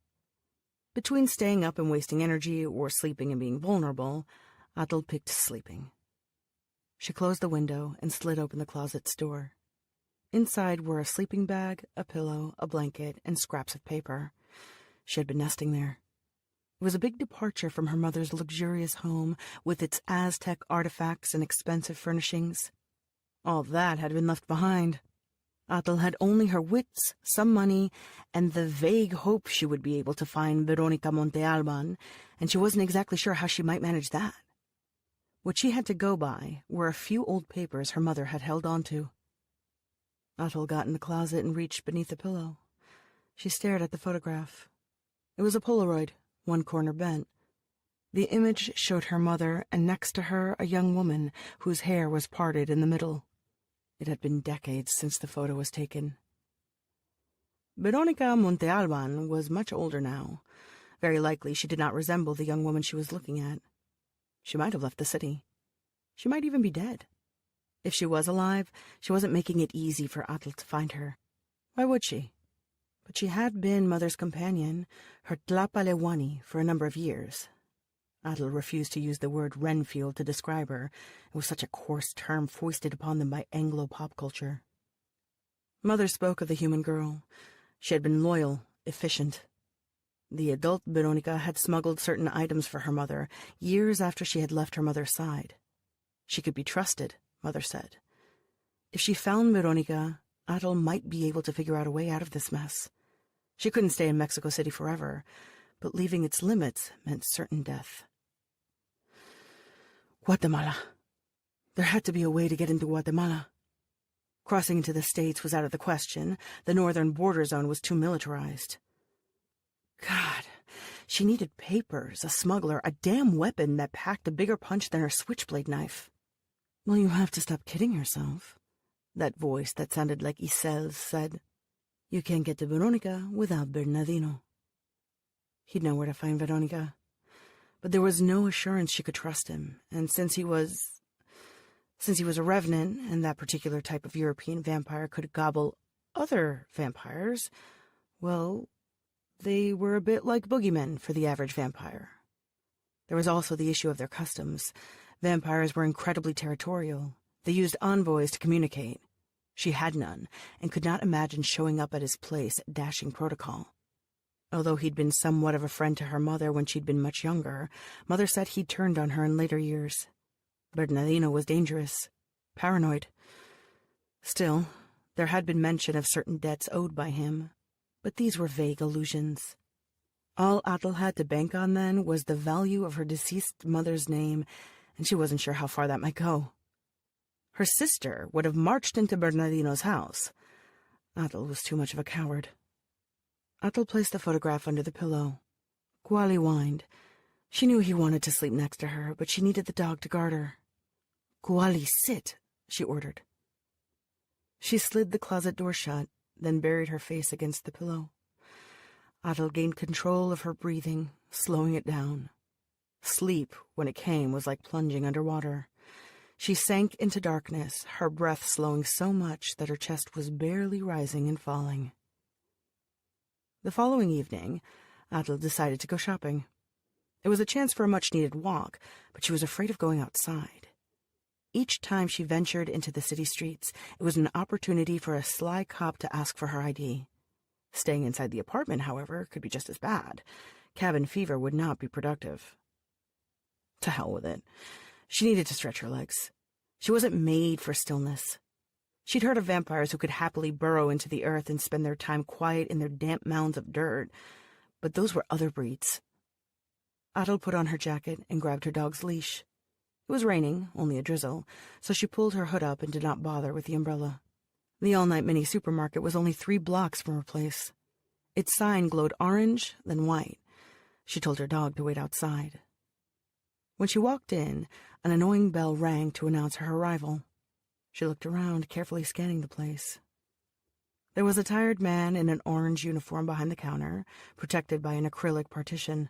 [SPEAKER 1] Between staying up and wasting energy, or sleeping and being vulnerable, Atel picked sleeping. She closed the window and slid open the closet's door. Inside were a sleeping bag, a pillow, a blanket, and scraps of paper. She had been nesting there. It was a big departure from her mother's luxurious home, with its Aztec artifacts and expensive furnishings. All that had been left behind. Atel had only her wits, some money, and the vague hope she would be able to find Veronica Montealban, and she wasn't exactly sure how she might manage that. What she had to go by were a few old papers her mother had held on to. Atel got in the closet and reached beneath the pillow. She stared at the photograph. It was a Polaroid, one corner bent. The image showed her mother, and next to her a young woman whose hair was parted in the middle. It had been decades since the photo was taken. Veronica Montealban was much older now. Very likely she did not resemble the young woman she was looking at. She might have left the city. She might even be dead. If she was alive, she wasn't making it easy for Atel to find her. Why would she? But she had been Mother's companion, her tlapalewani, for a number of years. Atel refused to use the word Renfield to describe her. It was such a coarse term foisted upon them by Anglo pop culture. Mother spoke of the human girl. She had been loyal, efficient. The adult Veronica had smuggled certain items for her mother years after she had left her mother's side. She could be trusted, Mother said. If she found Veronica, Atel might be able to figure out a way out of this mess. She couldn't stay in Mexico City forever, but leaving its limits meant certain death. Guatemala. There had to be a way to get into Guatemala. Crossing into the States was out of the question. The northern border zone was too militarized. God, she needed papers, a smuggler, a damn weapon that packed a bigger punch than her switchblade knife. Well, you have to stop kidding yourself. That voice that sounded like Isel's said, You can't get to Veronica without Bernardino. He'd know where to find Veronica. But there was no assurance she could trust him, and since he was a revenant, and that particular type of European vampire could gobble other vampires, well, they were a bit like boogeymen for the average vampire. There was also the issue of their customs. Vampires were incredibly territorial. They used envoys to communicate. She had none, and could not imagine showing up at his place, dashing protocol. Although he'd been somewhat of a friend to her mother when she'd been much younger, Mother said he'd turned on her in later years. Bernardino was dangerous, paranoid. Still, there had been mention of certain debts owed by him, but these were vague illusions. All Atel had to bank on then was the value of her deceased mother's name and she wasn't sure how far that might go. Her sister would have marched into Bernardino's house. Atal was too much of a coward. Atal placed the photograph under the pillow. Gwali whined. She knew he wanted to sleep next to her, but she needed the dog to guard her. "Gwali, sit," she ordered. She slid the closet door shut, then buried her face against the pillow. Atal gained control of her breathing, slowing it down. Sleep, when it came, was like plunging underwater. She sank into darkness, her breath slowing so much that her chest was barely rising and falling. The following evening, Atal decided to go shopping. It was a chance for a much-needed walk, but she was afraid of going outside. Each time she ventured into the city streets, it was an opportunity for a sly cop to ask for her ID. Staying inside the apartment, however, could be just as bad. Cabin fever would not be productive. To hell with it. She needed to stretch her legs. She wasn't made for stillness. She'd heard of vampires who could happily burrow into the earth and spend their time quiet in their damp mounds of dirt, but those were other breeds. Atal put on her jacket and grabbed her dog's leash. It was raining, only a drizzle, so she pulled her hood up and did not bother with the umbrella. The all-night mini-supermarket was only 3 blocks from her place. Its sign glowed orange, then white. She told her dog to wait outside. When she walked in, an annoying bell rang to announce her arrival. She looked around, carefully scanning the place. There was a tired man in an orange uniform behind the counter, protected by an acrylic partition.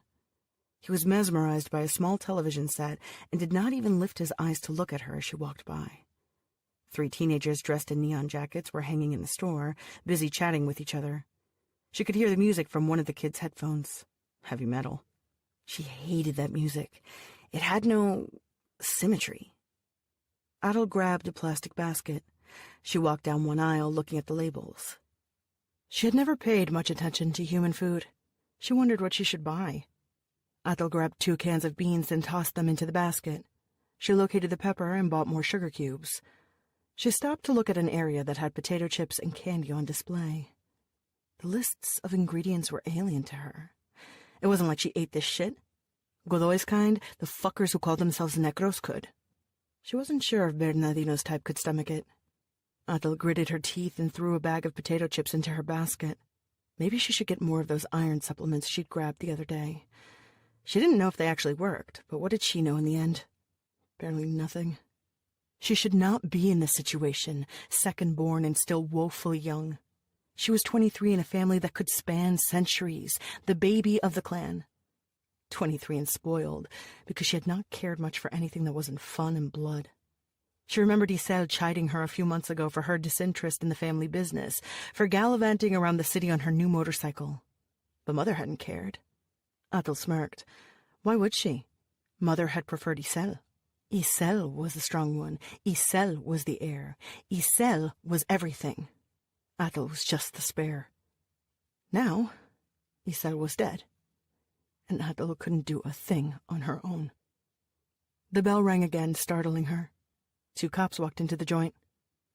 [SPEAKER 1] He was mesmerized by a small television set and did not even lift his eyes to look at her as she walked by. 3 teenagers dressed in neon jackets were hanging in the store, busy chatting with each other. She could hear the music from one of the kids' headphones. Heavy metal. She hated that music. It had no symmetry. Atal grabbed a plastic basket. She walked down one aisle, looking at the labels. She had never paid much attention to human food. She wondered what she should buy. Atal grabbed 2 cans of beans and tossed them into the basket. She located the pepper and bought more sugar cubes. She stopped to look at an area that had potato chips and candy on display. The lists of ingredients were alien to her. It wasn't like she ate this shit. Godoy's kind, the fuckers who called themselves necros could. She wasn't sure if Bernardino's type could stomach it. Atal gritted her teeth and threw a bag of potato chips into her basket. Maybe she should get more of those iron supplements she'd grabbed the other day. She didn't know if they actually worked, but what did she know in the end? Barely nothing. She should not be in this situation, second-born and still woefully young. She was 23 in a family that could span centuries, the baby of the clan. 23 and spoiled, because she had not cared much for anything that wasn't fun and blood. She remembered Isel chiding her a few months ago for her disinterest in the family business, for gallivanting around the city on her new motorcycle. But Mother hadn't cared. Atal smirked. Why would she? Mother had preferred Isel. Isel was the strong one. Isel was the heir. Isel was everything. Atal was just the spare. Now, Isel was dead, and Atal couldn't do a thing on her own. The bell rang again, startling her. 2 cops walked into the joint.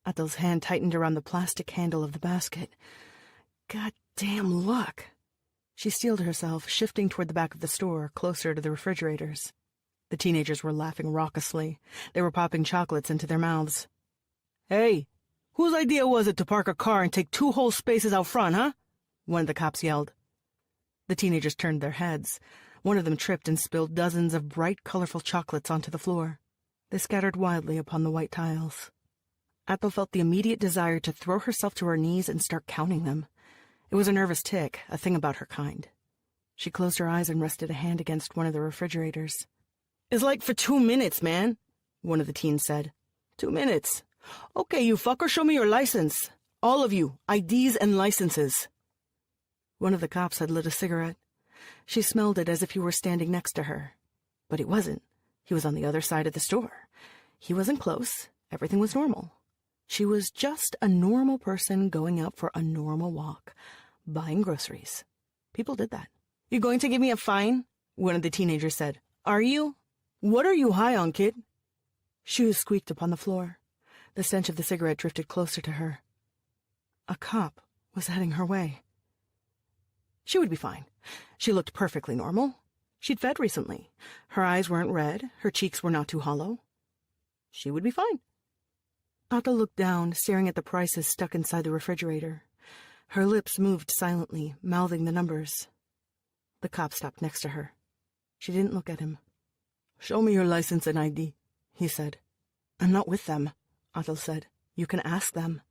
[SPEAKER 1] Atal's hand tightened around the plastic handle of the basket. Goddamn luck! She steeled herself, shifting toward the back of the store, closer to the refrigerators. The teenagers were laughing raucously. They were popping chocolates into their mouths. "Hey, whose idea was it to park a car and take 2 whole spaces out front, huh?" one of the cops yelled. The teenagers turned their heads. One of them tripped and spilled dozens of bright, colorful chocolates onto the floor. They scattered wildly upon the white tiles. Atal felt the immediate desire to throw herself to her knees and start counting them. It was a nervous tic, a thing about her kind. She closed her eyes and rested a hand against one of the refrigerators. "It's like for 2 minutes, man," one of the teens said. 2 minutes. Okay, you fucker, show me your license. All of you, IDs and licenses. One of the cops had lit a cigarette. She smelled it as if he were standing next to her. But he wasn't. He was on the other side of the store. He wasn't close. Everything was normal. She was just a normal person going out for a normal walk, buying groceries. People did that. "You going to give me a fine?" one of the teenagers said. "Are you? What are you high on, kid?" Shoes squeaked upon the floor. The stench of the cigarette drifted closer to her. A cop was heading her way. She would be fine. She looked perfectly normal. She'd fed recently. Her eyes weren't red, her cheeks were not too hollow. She would be fine. Atal looked down, staring at the prices stuck inside the refrigerator. Her lips moved silently, mouthing the numbers. The cop stopped next to her. She didn't look at him. "Show me your license and ID," he said. "I'm not with them," Atal said. "You can ask them."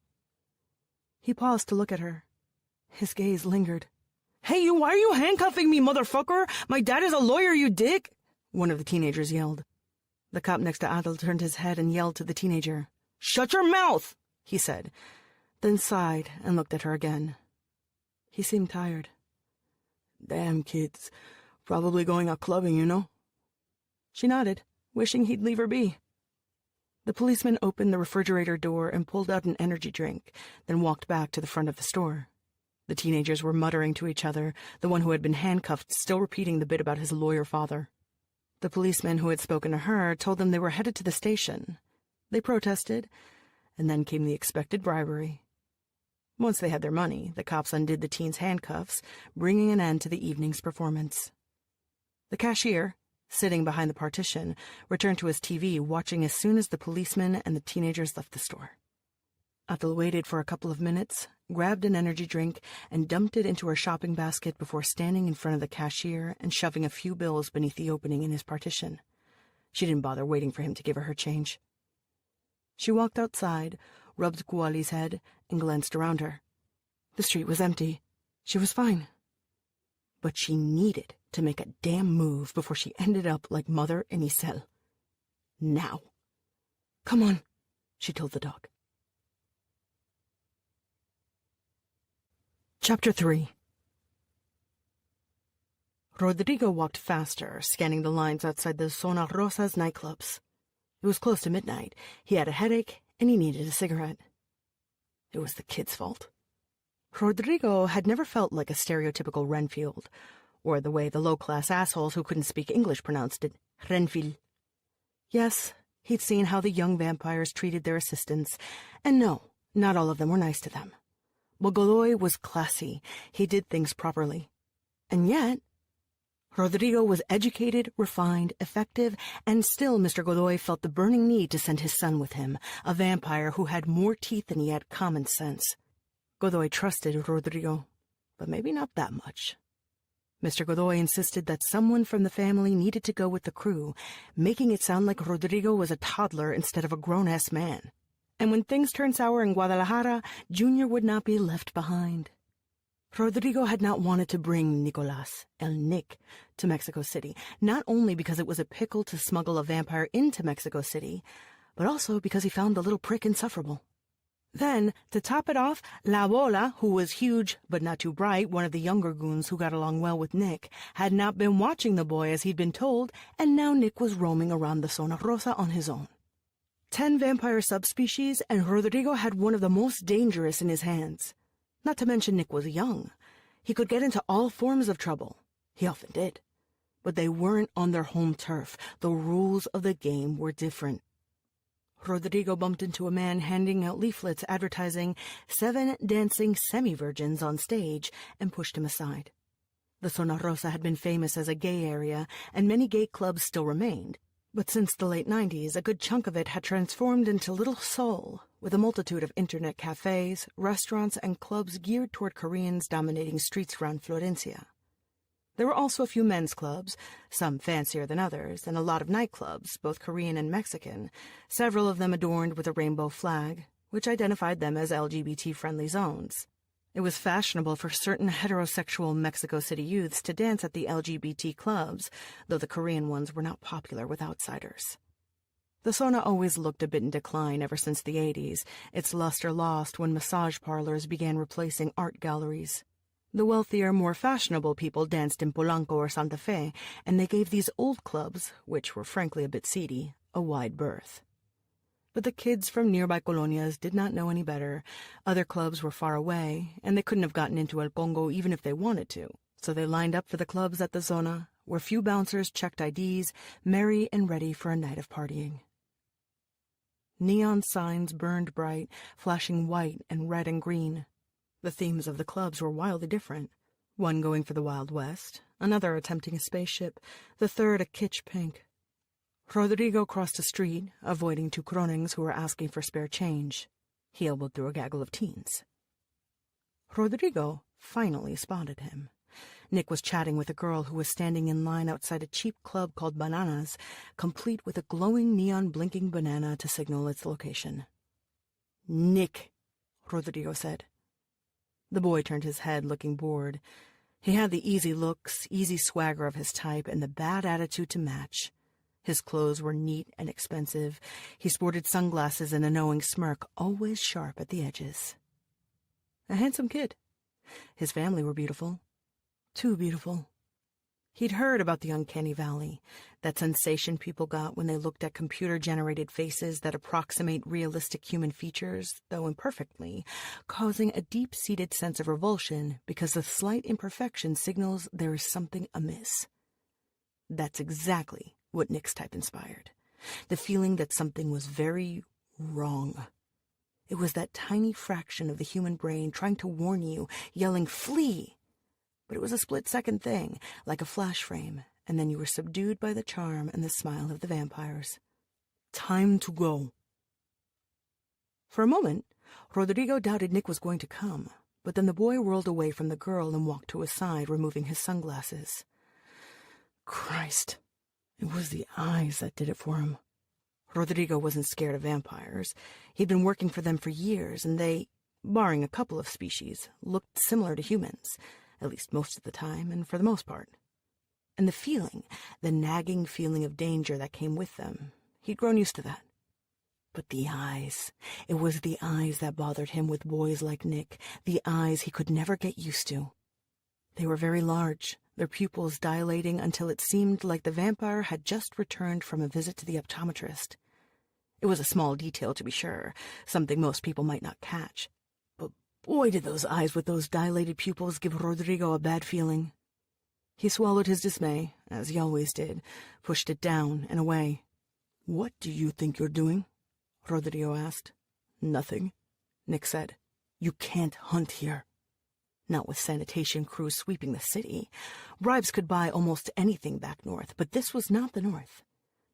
[SPEAKER 1] He paused to look at her. His gaze lingered. "Hey, you, why are you handcuffing me, motherfucker? My dad is a lawyer, you dick!" one of the teenagers yelled. The cop next to Atal turned his head and yelled to the teenager. "Shut your mouth!" he said, then sighed and looked at her again. He seemed tired. "Damn kids. Probably going out clubbing, you know?" She nodded, wishing he'd leave her be. The policeman opened the refrigerator door and pulled out an energy drink, then walked back to the front of the store. The teenagers were muttering to each other, the one who had been handcuffed still repeating the bit about his lawyer father. The policeman who had spoken to her told them they were headed to the station. They protested, and then came the expected bribery. Once they had their money, the cops undid the teens' handcuffs, bringing an end to the evening's performance. The cashier, sitting behind the partition, returned to his TV, watching as soon as the policeman and the teenagers left the store. Atal waited for a couple of minutes, grabbed an energy drink, and dumped it into her shopping basket before standing in front of the cashier and shoving a few bills beneath the opening in his partition. She didn't bother waiting for him to give her change. She walked outside, rubbed Kuali's head, and glanced around her. The street was empty. She was fine. But she needed to make a damn move before she ended up like Mother in Isel. Now. "Come on," she told the dog. Chapter 3. Rodrigo walked faster, scanning the lines outside the Zona Rosa's nightclubs. It was close to midnight. He had a headache, and he needed a cigarette. It was the kid's fault. Rodrigo had never felt like a stereotypical Renfield, or the way the low-class assholes who couldn't speak English pronounced it, Renfield. Yes, he'd seen how the young vampires treated their assistants, and no, not all of them were nice to them. But Godoy was classy. He did things properly. And yet, Rodrigo was educated, refined, effective, and still Mr. Godoy felt the burning need to send his son with him, a vampire who had more teeth than he had common sense. Godoy trusted Rodrigo, but maybe not that much. Mr. Godoy insisted that someone from the family needed to go with the crew, making it sound like Rodrigo was a toddler instead of a grown-ass man. And when things turned sour in Guadalajara, Junior would not be left behind. Rodrigo had not wanted to bring Nicolas, El Nick, to Mexico City, not only because it was a pickle to smuggle a vampire into Mexico City, but also because he found the little prick insufferable. Then, to top it off, La Bola, who was huge but not too bright, one of the younger goons who got along well with Nick, had not been watching the boy as he'd been told, and now Nick was roaming around the Zona Rosa on his own. 10 vampire subspecies, and Rodrigo had one of the most dangerous in his hands. Not to mention Nick was young. He could get into all forms of trouble. He often did. But they weren't on their home turf. The rules of the game were different. Rodrigo bumped into a man handing out leaflets advertising 7 dancing semi-virgins on stage and pushed him aside. The Zona Rosa had been famous as a gay area, and many gay clubs still remained. But since the late 90s, a good chunk of it had transformed into Little Seoul, with a multitude of internet cafes, restaurants, and clubs geared toward Koreans dominating streets around Florencia. There were also a few men's clubs, some fancier than others, and a lot of nightclubs, both Korean and Mexican, several of them adorned with a rainbow flag, which identified them as LGBT-friendly zones. It was fashionable for certain heterosexual Mexico City youths to dance at the LGBT clubs, though the Korean ones were not popular with outsiders. The Zona always looked a bit in decline ever since the 80s, its luster lost when massage parlors began replacing art galleries. The wealthier, more fashionable people danced in Polanco or Santa Fe, and they gave these old clubs, which were frankly a bit seedy, a wide berth. But the kids from nearby colonias did not know any better. Other clubs were far away, and they couldn't have gotten into El Congo even if they wanted to. So they lined up for the clubs at the Zona, where few bouncers checked IDs, merry and ready for a night of partying. Neon signs burned bright, flashing white and red and green. The themes of the clubs were wildly different. One going for the Wild West, another attempting a spaceship, the third a kitsch pink. Rodrigo crossed the street, avoiding two Kronings who were asking for spare change. He elbowed through a gaggle of teens. Rodrigo finally spotted him. Nick was chatting with a girl who was standing in line outside a cheap club called Bananas, complete with a glowing neon blinking banana to signal its location. "Nick," Rodrigo said. The boy turned his head, looking bored. He had the easy looks, easy swagger of his type, and the bad attitude to match. His clothes were neat and expensive. He sported sunglasses and a knowing smirk, always sharp at the edges. A handsome kid. His family were beautiful. Too beautiful. He'd heard about the uncanny valley, that sensation people got when they looked at computer-generated faces that approximate realistic human features, though imperfectly, causing a deep-seated sense of revulsion because the slight imperfection signals there is something amiss. That's exactly what Nick's type inspired. The feeling that something was very wrong. It was that tiny fraction of the human brain trying to warn you, yelling, "Flee!" But it was a split-second thing, like a flash frame, and then you were subdued by the charm and the smile of the vampires. Time to go. For a moment, Rodrigo doubted Nick was going to come, but then the boy whirled away from the girl and walked to his side, removing his sunglasses. Christ, it was the eyes that did it for him. Rodrigo wasn't scared of vampires. He'd been working for them for years, and they, barring a couple of species, looked similar to humans, at least most of the time, and for the most part. And the feeling, the nagging feeling of danger that came with them, he'd grown used to that. But the eyes, it was the eyes that bothered him with boys like Nick, the eyes he could never get used to. They were very large, their pupils dilating until it seemed like the vampire had just returned from a visit to the optometrist. It was a small detail, to be sure, something most people might not catch. But boy, did those eyes with those dilated pupils give Rodrigo a bad feeling. He swallowed his dismay, as he always did, pushed it down and away. "What do you think you're doing?" Rodrigo asked. "Nothing," Nick said. "You can't hunt here." Not with sanitation crews sweeping the city. Bribes could buy almost anything back north, but this was not the north.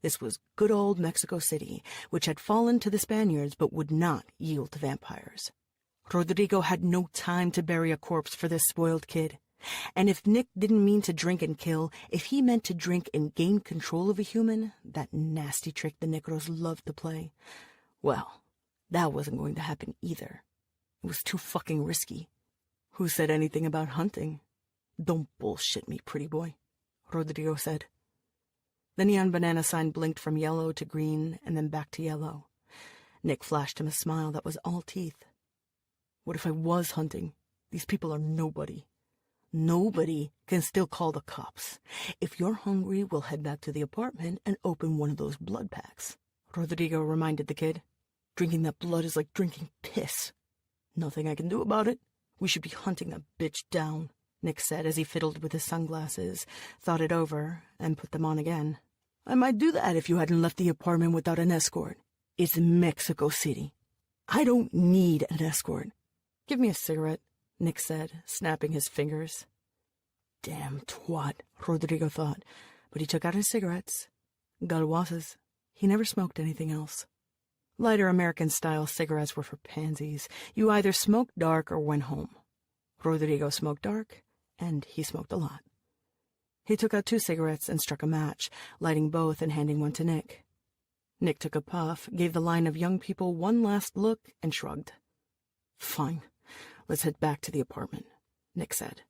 [SPEAKER 1] This was good old Mexico City, which had fallen to the Spaniards but would not yield to vampires. Rodrigo had no time to bury a corpse for this spoiled kid. And if Nick didn't mean to drink and kill, if he meant to drink and gain control of a human, that nasty trick the Negros loved to play, well, that wasn't going to happen either. It was too fucking risky. Who said anything about hunting? "Don't bullshit me, pretty boy," Rodrigo said. The neon banana sign blinked from yellow to green and then back to yellow. Nick flashed him a smile that was all teeth. "What if I was hunting? These people are nobody. Nobody can still call the cops. If you're hungry, we'll head back to the apartment and open one of those blood packs," Rodrigo reminded the kid. "Drinking that blood is like drinking piss. Nothing I can do about it. We should be hunting that bitch down," Nick said as he fiddled with his sunglasses, thought it over, and put them on again. "I might do that if you hadn't left the apartment without an escort. It's Mexico City. I don't need an escort." "Give me a cigarette," Nick said, snapping his fingers. Damn twat, Rodrigo thought, but he took out his cigarettes. Galoisas. He never smoked anything else. Lighter American-style cigarettes were for pansies. You either smoked dark or went home. Rodrigo smoked dark, and he smoked a lot. He took out 2 cigarettes and struck a match, lighting both and handing one to Nick. Nick took a puff, gave the line of young people one last look, and shrugged. "Fine, let's head back to the apartment," Nick said.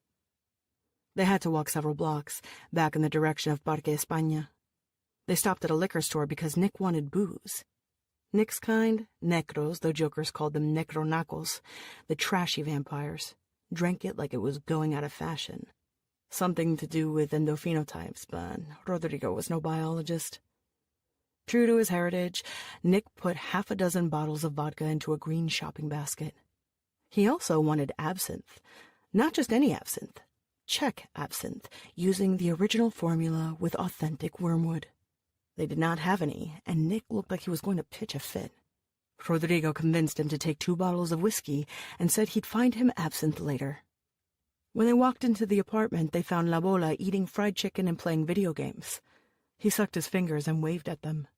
[SPEAKER 1] They had to walk several blocks, back in the direction of Parque España. They stopped at a liquor store because Nick wanted booze. Nick's kind, necros, though jokers called them necronacos, the trashy vampires, drank it like it was going out of fashion. Something to do with endophenotypes, but Rodrigo was no biologist. True to his heritage, Nick put 6 bottles of vodka into a green shopping basket. He also wanted absinthe. Not just any absinthe. Czech absinthe, using the original formula with authentic wormwood. They did not have any, and Nick looked like he was going to pitch a fit. Rodrigo convinced him to take 2 bottles of whiskey and said he'd find him absinthe later. When they walked into the apartment, they found La Bola eating fried chicken and playing video games. He sucked his fingers and waved at them.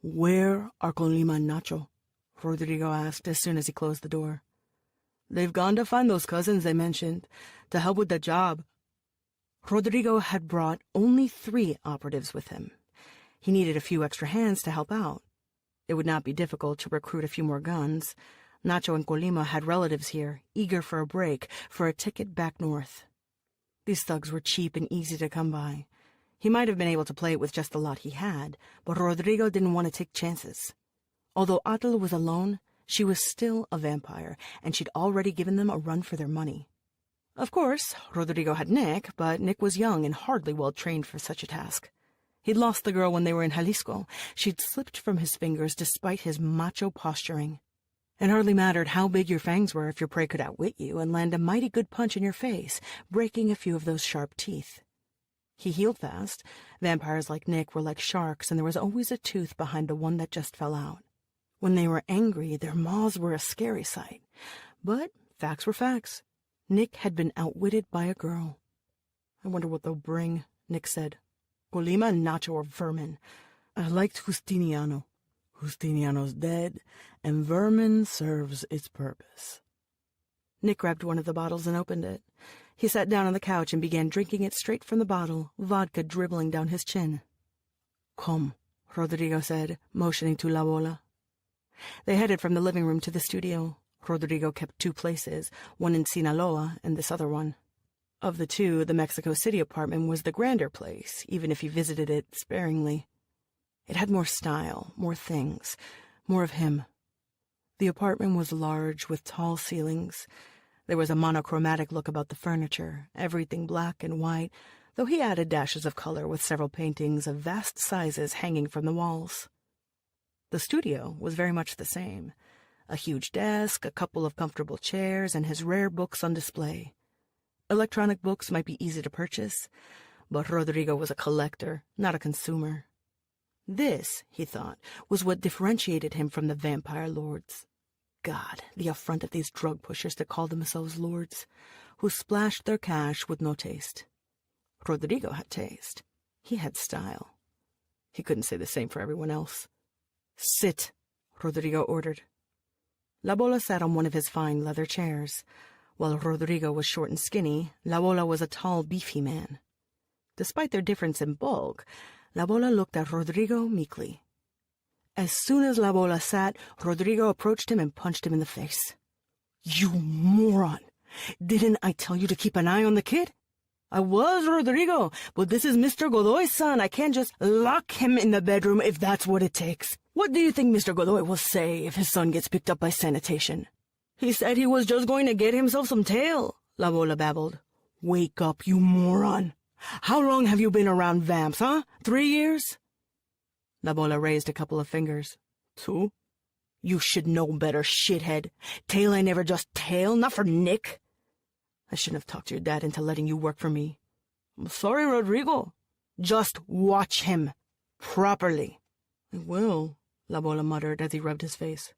[SPEAKER 1] "Where are Colima and Nacho?" Rodrigo asked as soon as he closed the door. "They've gone to find those cousins they mentioned, to help with the job." Rodrigo had brought only 3 operatives with him. He needed a few extra hands to help out. It would not be difficult to recruit a few more guns. Nacho and Colima had relatives here, eager for a break, for a ticket back north. These thugs were cheap and easy to come by. He might have been able to play it with just the lot he had, but Rodrigo didn't want to take chances. Although Atal was alone, she was still a vampire, and she'd already given them a run for their money. Of course, Rodrigo had Nick, but Nick was young and hardly well trained for such a task. He'd lost the girl when they were in Jalisco. She'd slipped from his fingers despite his macho posturing. It hardly mattered how big your fangs were if your prey could outwit you and land a mighty good punch in your face, breaking a few of those sharp teeth. He healed fast. Vampires like Nick were like sharks, and there was always a tooth behind the one that just fell out. When they were angry, their maws were a scary sight. But facts were facts. Nick had been outwitted by a girl. "I wonder what they'll bring," Nick said. "Colima and Nacho are vermin. I liked Justiniano. Justiniano's dead, and vermin serves its purpose." Nick grabbed one of the bottles and opened it. He sat down on the couch and began drinking it straight from the bottle, vodka dribbling down his chin. "Come," Rodrigo said, motioning to La Bola. They headed from the living room to the studio. Rodrigo kept 2 places, one in Sinaloa and this other one. Of the 2, the Mexico City apartment was the grander place, even if he visited it sparingly. It had more style, more things, more of him. The apartment was large, with tall ceilings. There was a monochromatic look about the furniture, everything black and white, though he added dashes of color with several paintings of vast sizes hanging from the walls. The studio was very much the same. A huge desk, a couple of comfortable chairs, and his rare books on display. Electronic books might be easy to purchase, but Rodrigo was a collector, not a consumer. This, he thought, was what differentiated him from the vampire lords. God, the affront of these drug pushers to call themselves lords, who splashed their cash with no taste. Rodrigo had taste. He had style. He couldn't say the same for everyone else. "Sit," Rodrigo ordered. La Bola sat on one of his fine leather chairs. While Rodrigo was short and skinny, La Bola was a tall, beefy man. Despite their difference in bulk, La Bola looked at Rodrigo meekly. As soon as La Bola sat, Rodrigo approached him and punched him in the face. "You moron! Didn't I tell you to keep an eye on the kid?" "I was, Rodrigo, but this is Mr. Godoy's son. I can't just lock him in the bedroom if that's what it takes. What do you think Mr. Godoy will say if his son gets picked up by sanitation?" "He said he was just going to get himself some tail," La Bola babbled. "Wake up, you moron! How long have you been around vamps, huh? 3 years?" La Bola raised a couple of fingers. 2? "You should know better, shithead. Tail ain't never just tail, not for Nick. I shouldn't have talked your dad into letting you work for me." "I'm sorry, Rodrigo." "Just watch him. Properly." "I will," La Bola muttered as he rubbed his face.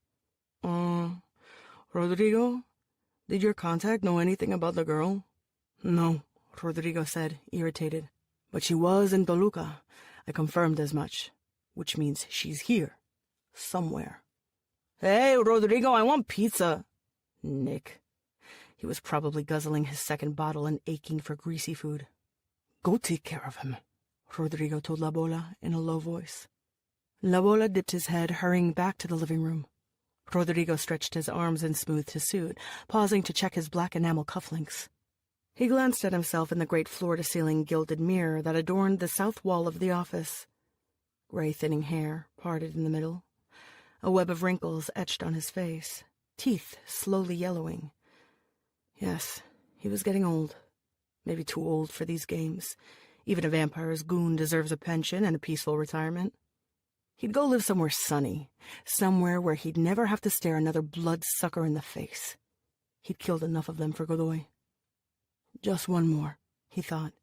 [SPEAKER 1] Rodrigo, did your contact know anything about the girl?" "No," Rodrigo said, irritated. "But she was in Toluca. I confirmed as much. Which means she's here. Somewhere." "Hey, Rodrigo, I want pizza." Nick. He was probably guzzling his second bottle and aching for greasy food. "Go take care of him," Rodrigo told La Bola in a low voice. La Bola dipped his head, hurrying back to the living room. Rodrigo stretched his arms and smoothed his suit, pausing to check his black enamel cufflinks. He glanced at himself in the great floor-to-ceiling gilded mirror that adorned the south wall of the office. Gray thinning hair, parted in the middle. A web of wrinkles etched on his face, teeth slowly yellowing. Yes, he was getting old. Maybe too old for these games. Even a vampire's goon deserves a pension and a peaceful retirement. He'd go live somewhere sunny, somewhere where he'd never have to stare another bloodsucker in the face. He'd killed enough of them for Godoy. Just one more, he thought.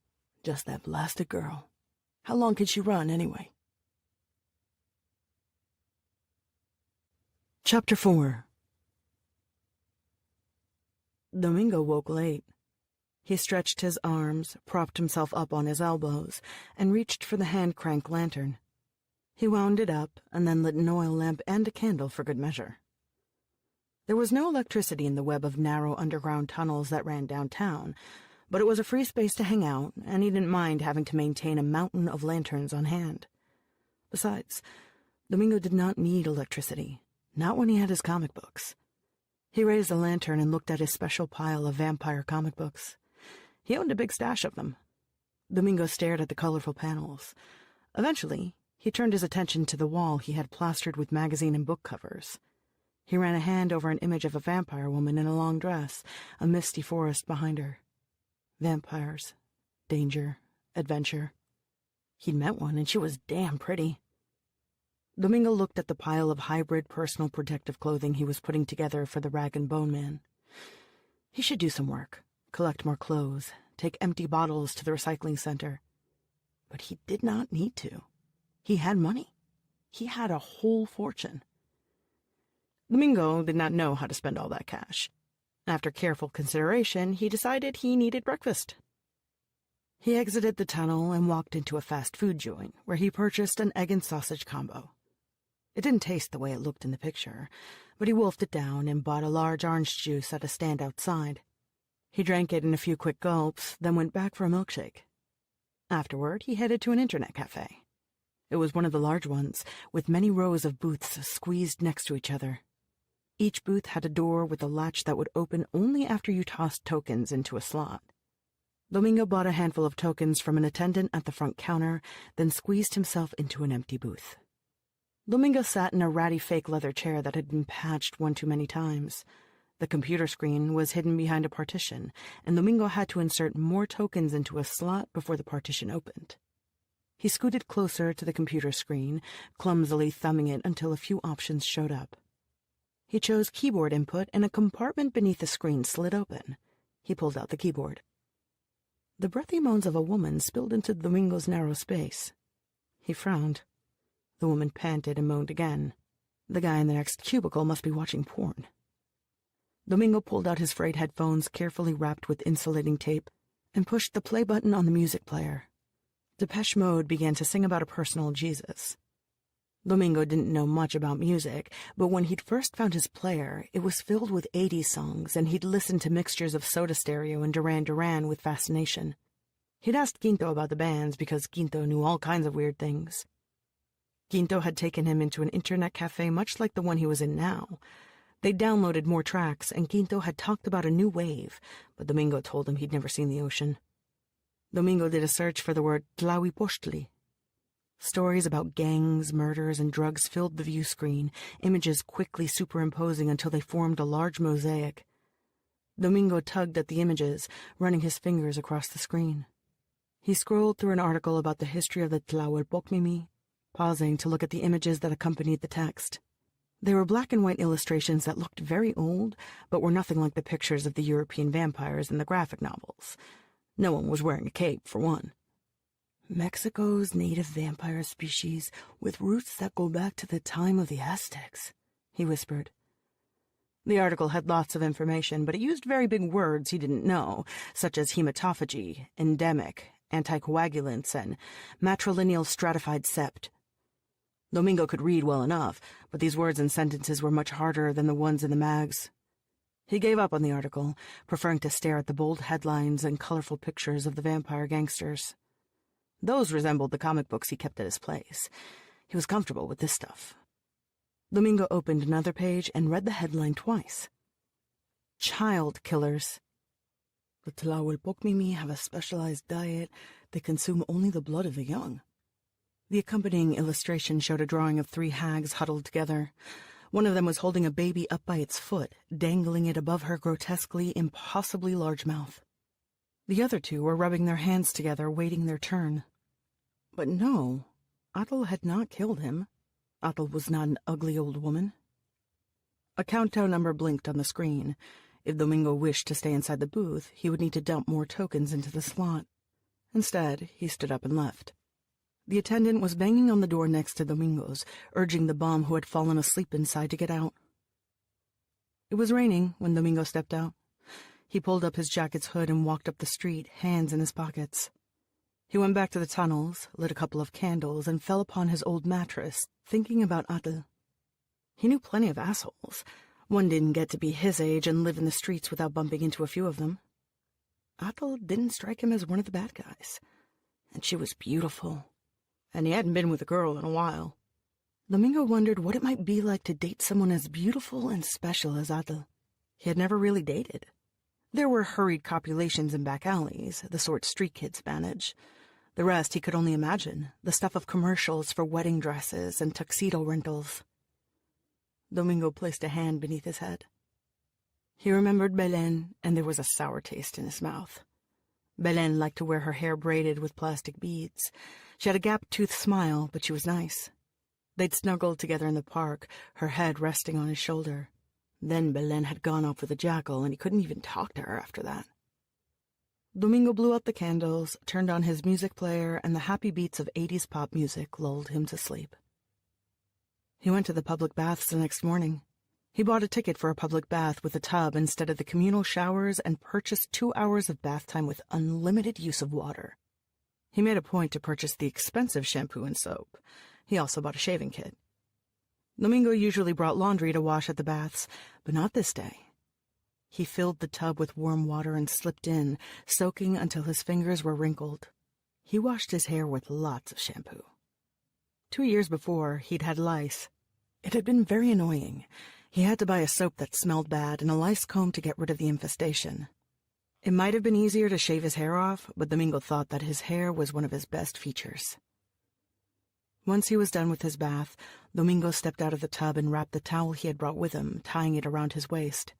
[SPEAKER 1] Just that blasted girl. How long could she run, anyway? Chapter 4. Domingo woke late. He stretched his arms, propped himself up on his elbows, and reached for the hand-crank lantern. He wound it up and then lit an oil lamp and a candle for good measure. There was no electricity in the web of narrow underground tunnels that ran downtown, but it was a free space to hang out, and he didn't mind having to maintain a mountain of lanterns on hand. Besides, Domingo did not need electricity, not when he had his comic books. He raised the lantern and looked at his special pile of vampire comic books. He owned a big stash of them. Domingo stared at the colorful panels. Eventually, he turned his attention to the wall he had plastered with magazine and book covers. He ran a hand over an image of a vampire woman in a long dress, a misty forest behind her. Vampires, danger, adventure. He'd met one, and she was damn pretty. Domingo looked at the pile of hybrid personal protective clothing he was putting together for the Rag and Bone Man. He should do some work, collect more clothes, take empty bottles to the recycling center. But he did not need to. He had money. He had a whole fortune. Domingo did not know how to spend all that cash. After careful consideration, he decided he needed breakfast. He exited the tunnel and walked into a fast food joint, where he purchased an egg and sausage combo. It didn't taste the way it looked in the picture, but he wolfed it down and bought a large orange juice at a stand outside. He drank it in a few quick gulps, then went back for a milkshake. Afterward, he headed to an internet cafe. It was one of the large ones, with many rows of booths squeezed next to each other. Each booth had a door with a latch that would open only after you tossed tokens into a slot. Domingo bought a handful of tokens from an attendant at the front counter, then squeezed himself into an empty booth. Domingo sat in a ratty fake leather chair that had been patched one too many times. The computer screen was hidden behind a partition, and Domingo had to insert more tokens into a slot before the partition opened. He scooted closer to the computer screen, clumsily thumbing it until a few options showed up. He chose keyboard input, and a compartment beneath the screen slid open. He pulled out the keyboard. The breathy moans of a woman spilled into Domingo's narrow space. He frowned. The woman panted and moaned again. The guy in the next cubicle must be watching porn. Domingo pulled out his frayed headphones, carefully wrapped with insulating tape, and pushed the play button on the music player. Depeche Mode began to sing about a personal Jesus. Domingo didn't know much about music, but when he'd first found his player, it was filled with 80s songs, and he'd listened to mixtures of Soda Stereo and Duran Duran with fascination. He'd asked Quinto about the bands because Quinto knew all kinds of weird things. Quinto had taken him into an internet cafe much like the one he was in now. They'd downloaded more tracks, and Quinto had talked about a new wave, but Domingo told him he'd never seen the ocean. Domingo did a search for the word Tlahuipostli. Stories about gangs, murders, and drugs filled the view screen, images quickly superimposing until they formed a large mosaic. Domingo tugged at the images, running his fingers across the screen. He scrolled through an article about the history of the Tlahuelpocmimi, pausing to look at the images that accompanied the text. They were black and white illustrations that looked very old, but were nothing like the pictures of the European vampires in the graphic novels. No one was wearing a cape, for one. Mexico's native vampire species with roots that go back to the time of the Aztecs, he whispered. The article had lots of information, but it used very big words he didn't know, such as hematophagy, endemic, anticoagulants, and matrilineal stratified sept. Domingo could read well enough, but these words and sentences were much harder than the ones in the mags. He gave up on the article, preferring to stare at the bold headlines and colorful pictures of the vampire gangsters. Those resembled the comic books he kept at his place. He was comfortable with this stuff. Domingo opened another page and read the headline twice. Child killers. The Tlahuelpocmimi have a specialized diet. They consume only the blood of the young. The accompanying illustration showed a drawing of 3 hags huddled together. One of them was holding a baby up by its foot, dangling it above her grotesquely, impossibly large mouth. The other 2 were rubbing their hands together, waiting their turn. But no, Atl had not killed him. Atl was not an ugly old woman. A countdown number blinked on the screen. If Domingo wished to stay inside the booth, he would need to dump more tokens into the slot. Instead, he stood up and left. The attendant was banging on the door next to Domingo's, urging the bum who had fallen asleep inside to get out. It was raining when Domingo stepped out. He pulled up his jacket's hood and walked up the street, hands in his pockets. He went back to the tunnels, lit a couple of candles, and fell upon his old mattress, thinking about Atle. He knew plenty of assholes. One didn't get to be his age and live in the streets without bumping into a few of them. Atle didn't strike him as one of the bad guys. And she was beautiful. And he hadn't been with a girl in a while. Domingo wondered what it might be like to date someone as beautiful and special as Atle. He had never really dated. There were hurried copulations in back alleys, the sort street kids manage. The rest he could only imagine, the stuff of commercials for wedding dresses and tuxedo rentals. Domingo placed a hand beneath his head. He remembered Belen, and there was a sour taste in his mouth. Belen liked to wear her hair braided with plastic beads. She had a gap-toothed smile, but she was nice. They'd snuggled together in the park, her head resting on his shoulder. Then Belen had gone off with a jackal, and he couldn't even talk to her after that. Domingo blew out the candles, turned on his music player, and the happy beats of 80s pop music lulled him to sleep. He went to the public baths the next morning. He bought a ticket for a public bath with a tub instead of the communal showers and purchased 2 hours of bath time with unlimited use of water. He made a point to purchase the expensive shampoo and soap. He also bought a shaving kit. Domingo usually brought laundry to wash at the baths, but not this day. He filled the tub with warm water and slipped in, soaking until his fingers were wrinkled. He washed his hair with lots of shampoo. 2 years before, he'd had lice. It had been very annoying. He had to buy a soap that smelled bad and a lice comb to get rid of the infestation. It might have been easier to shave his hair off, but Domingo thought that his hair was one of his best features. Once he was done with his bath, Domingo stepped out of the tub and wrapped the towel he had brought with him, tying it around his waist.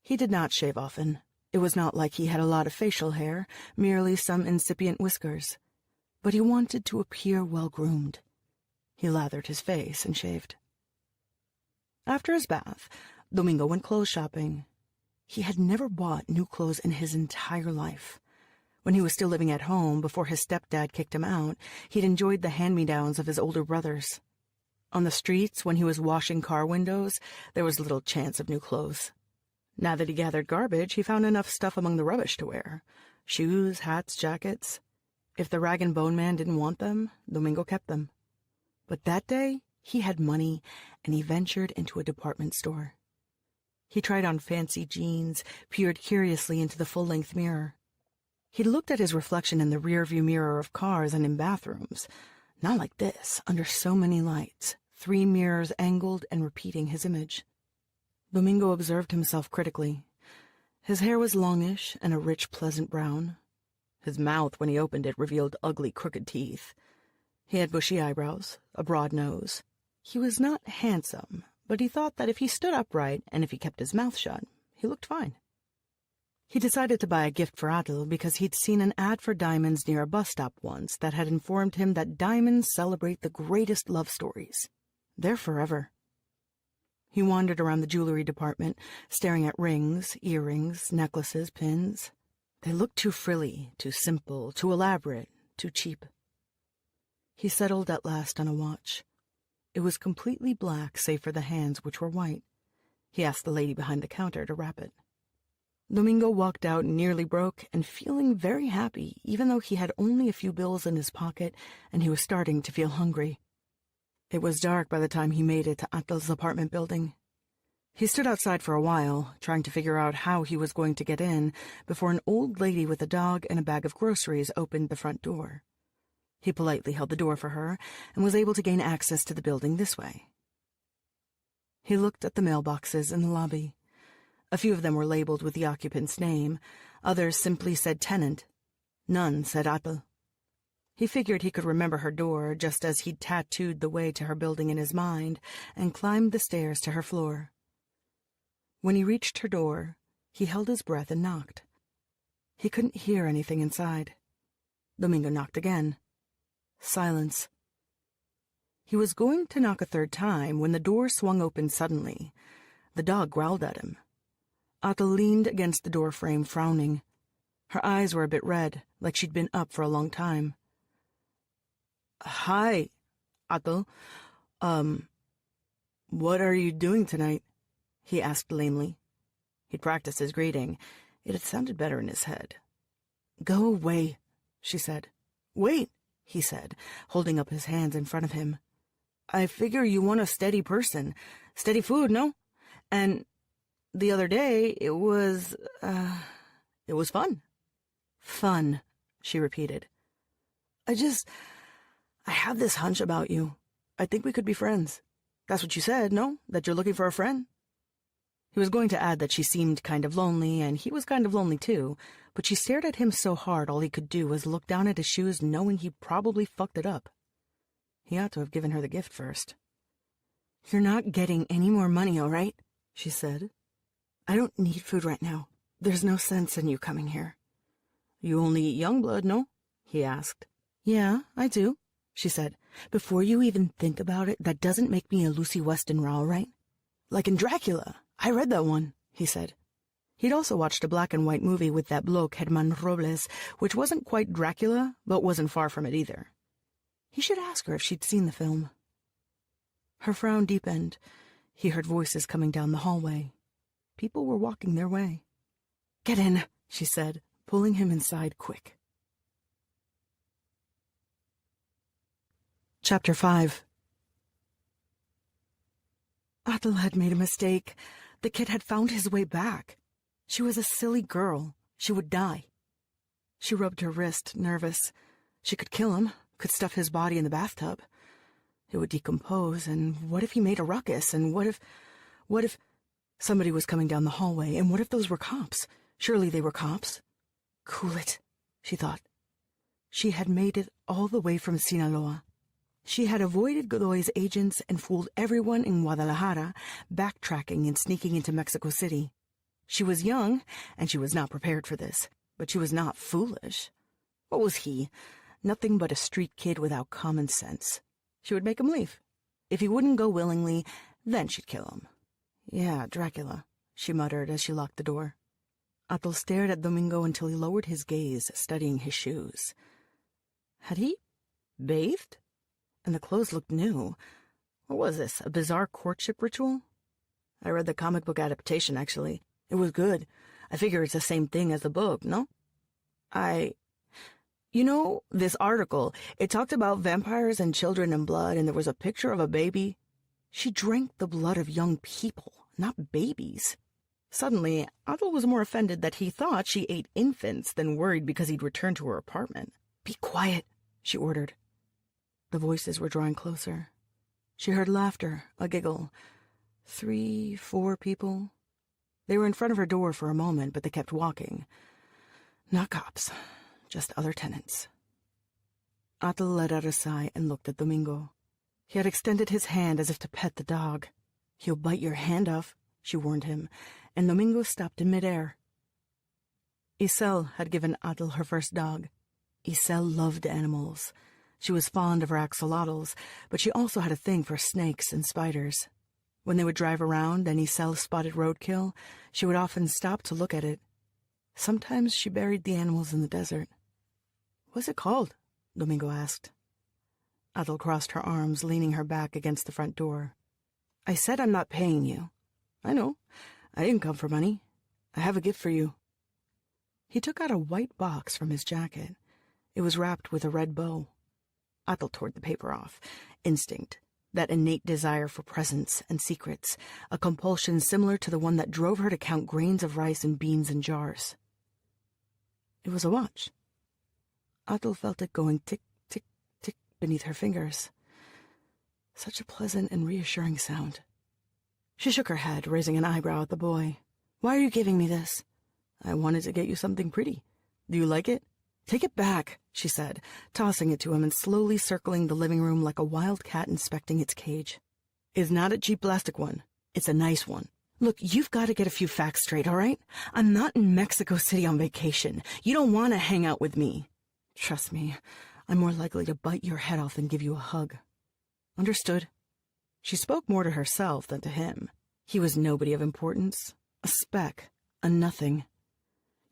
[SPEAKER 1] He did not shave often. It was not like he had a lot of facial hair, merely some incipient whiskers. But he wanted to appear well-groomed. He lathered his face and shaved. After his bath, Domingo went clothes shopping. He had never bought new clothes in his entire life. When he was still living at home, before his stepdad kicked him out, he'd enjoyed the hand-me-downs of his older brothers. On the streets, when he was washing car windows, there was little chance of new clothes. Now that he gathered garbage, he found enough stuff among the rubbish to wear. Shoes, hats, jackets. If the rag and bone man didn't want them, Domingo kept them. But that day, he had money, and he ventured into a department store. He tried on fancy jeans, peered curiously into the full-length mirror. He looked at his reflection in the rear-view mirror of cars and in bathrooms. Not like this, under so many lights, 3 mirrors angled and repeating his image. Domingo observed himself critically. His hair was longish and a rich, pleasant brown. His mouth, when he opened it, revealed ugly, crooked teeth. He had bushy eyebrows, a broad nose. He was not handsome, but he thought that if he stood upright and if he kept his mouth shut, he looked fine. He decided to buy a gift for Atle because he'd seen an ad for diamonds near a bus stop once that had informed him that diamonds celebrate the greatest love stories. They're forever. He wandered around the jewelry department, staring at rings, earrings, necklaces, pins. They looked too frilly, too simple, too elaborate, too cheap. He settled at last on a watch. It was completely black save for the hands, which were white. He asked the lady behind the counter to wrap it. Domingo walked out nearly broke and feeling very happy, even though he had only a few bills in his pocket and he was starting to feel hungry. It was dark by the time he made it to Atle's apartment building. He stood outside for a while, trying to figure out how he was going to get in, before an old lady with a dog and a bag of groceries opened the front door. He politely held the door for her and was able to gain access to the building this way. He looked at the mailboxes in the lobby. A few of them were labeled with the occupant's name. Others simply said tenant. None said Atle. He figured he could remember her door, just as he'd tattooed the way to her building in his mind, and climbed the stairs to her floor. When he reached her door, he held his breath and knocked. He couldn't hear anything inside. Domingo knocked again. Silence. He was going to knock a third time when the door swung open suddenly. The dog growled at him. Atle leaned against the door frame, frowning. Her eyes were a bit red, like she'd been up for a long time. "Hi, Atle. What are you doing tonight?" he asked lamely. He'd practiced his greeting. It had sounded better in his head. "Go away," she said. "Wait," he said, holding up his hands in front of him. "I figure you want a steady person. Steady food, no? And the other day, it was fun." "Fun," she repeated. I have this hunch about you. I think we could be friends. That's what you said, no? That you're looking for a friend?" He was going to add that she seemed kind of lonely, and he was kind of lonely too, but she stared at him so hard all he could do was look down at his shoes, knowing he probably fucked it up. He ought to have given her the gift first. "You're not getting any more money, all right?" she said. "I don't need food right now. There's no sense in you coming here." "You only eat young blood, no?" he asked. "Yeah, I do," she said. "Before you even think about it, that doesn't make me a Lucy Weston Rao, right? Like in Dracula. I read that one," he said. He'd also watched a black-and-white movie with that bloke, Herman Robles, which wasn't quite Dracula, but wasn't far from it either. He should ask her if she'd seen the film. Her frown deepened. He heard voices coming down the hallway. People were walking their way. "Get in," she said, pulling him inside quick. Chapter 5. Atal had made a mistake. The kid had found his way back. She was a silly girl. She would die. She rubbed her wrist, nervous. She could kill him, could stuff his body in the bathtub. It would decompose, and what if he made a ruckus, and what if somebody was coming down the hallway, and what if those were cops? Surely they were cops. Cool it, she thought. She had made it all the way from Sinaloa. She had avoided Godoy's agents and fooled everyone in Guadalajara, backtracking and sneaking into Mexico City. She was young, and she was not prepared for this, but she was not foolish. What was he? Nothing but a street kid without common sense. She would make him leave. If he wouldn't go willingly, then she'd kill him. "Yeah, Dracula," she muttered as she locked the door. Atal stared at Domingo until he lowered his gaze, studying his shoes. Had he bathed? And the clothes looked new. What was this, a bizarre courtship ritual? I read the comic book adaptation, actually. It was good. I figure it's the same thing as the book, no? You know, this article, it talked about vampires and children and blood, and there was a picture of a baby. She drank the blood of young people, not babies. Suddenly, Atal was more offended that he thought she ate infants than worried because he'd returned to her apartment. "Be quiet," she ordered. The voices were drawing closer. She heard laughter, a giggle. 3, 4 people. They were in front of her door for a moment, but they kept walking. Not cops, just other tenants. Atal let out a sigh and looked at Domingo. He had extended his hand as if to pet the dog. "He'll bite your hand off," she warned him, and Domingo stopped in midair. Isel had given Atal her first dog. Isel loved animals. She was fond of her axolotls, but she also had a thing for snakes and spiders. When they would drive around and Isel spotted roadkill, she would often stop to look at it. Sometimes she buried the animals in the desert. "What's it called?" Domingo asked. Atal crossed her arms, leaning her back against the front door. "I said I'm not paying you." "I know. I didn't come for money. I have a gift for you." He took out a white box from his jacket. It was wrapped with a red bow. Atal tore the paper off. Instinct, that innate desire for presents and secrets, a compulsion similar to the one that drove her to count grains of rice and beans in jars. It was a watch. Atal felt it going tick, tick, tick beneath her fingers. Such a pleasant and reassuring sound. She shook her head, raising an eyebrow at the boy. "Why are you giving me this?" "I wanted to get you something pretty. Do you like it?" "Take it back," she said, tossing it to him and slowly circling the living room like a wild cat inspecting its cage. "It's not a cheap plastic one. It's a nice one. Look, you've got to get a few facts straight, all right? I'm not in Mexico City on vacation. You don't want to hang out with me. Trust me, I'm more likely to bite your head off than give you a hug." "Understood." She spoke more to herself than to him. He was nobody of importance. A speck. A nothing.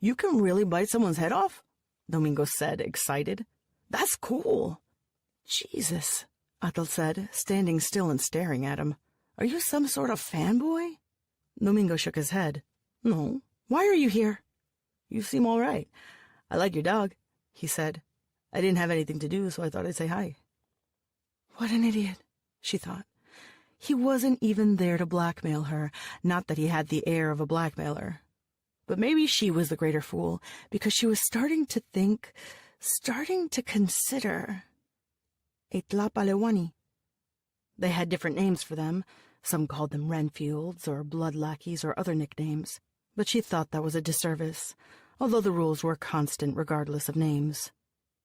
[SPEAKER 1] "You can really bite someone's head off?" Domingo said, excited. "That's cool." "Jesus," Atal said, standing still and staring at him. "Are you some sort of fanboy?" Domingo shook his head. "No. Why are you here?" "You seem all right. I like your dog," he said. "I didn't have anything to do, so I thought I'd say hi." What an idiot, she thought. He wasn't even there to blackmail her, not that he had the air of a blackmailer. But maybe she was the greater fool, because she was starting to consider a Tlapalewani. They had different names for them. Some called them Renfields or blood lackeys or other nicknames, but she thought that was a disservice, although the rules were constant regardless of names.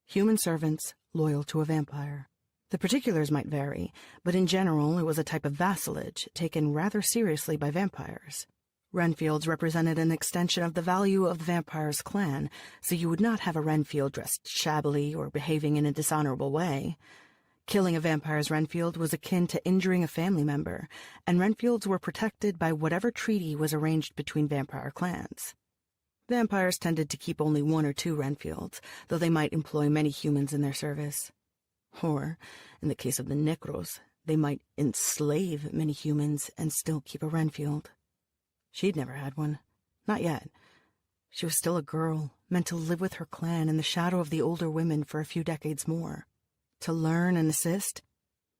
[SPEAKER 1] Human servants loyal to a vampire. The particulars might vary, but in general it was a type of vassalage taken rather seriously by vampires. Renfields represented an extension of the value of the vampire's clan, so you would not have a Renfield dressed shabbily or behaving in a dishonorable way. Killing a vampire's Renfield was akin to injuring a family member, and Renfields were protected by whatever treaty was arranged between vampire clans. Vampires tended to keep only one or two Renfields, though they might employ many humans in their service. Or, in the case of the Necros, they might enslave many humans and still keep a Renfield. She'd never had one. Not yet. She was still a girl, meant to live with her clan in the shadow of the older women for a few decades more. To learn and assist.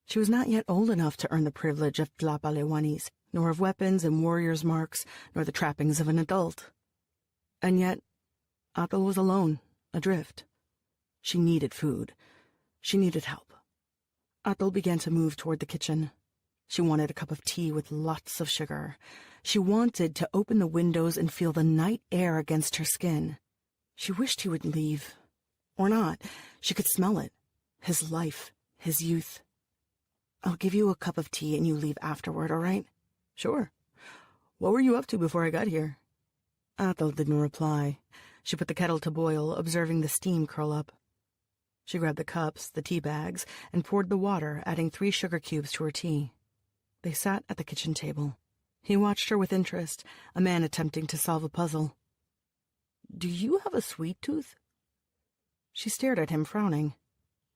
[SPEAKER 1] She was not yet old enough to earn the privilege of Tlapalewanis, nor of weapons and warriors' marks, nor the trappings of an adult. And yet, Atal was alone, adrift. She needed food. She needed help. Atal began to move toward the kitchen. She wanted a cup of tea with lots of sugar. She wanted to open the windows and feel the night air against her skin. She wished he would leave. Or not. She could smell it. His life, his youth. "I'll give you a cup of tea and you leave afterward, all right?" "Sure. What were you up to before I got here?" Atal didn't reply. She put the kettle to boil, observing the steam curl up. She grabbed the cups, the tea bags, and poured the water, adding 3 sugar cubes to her tea. They sat at the kitchen table. He watched her with interest, a man attempting to solve a puzzle. "Do you have a sweet tooth?" She stared at him, frowning.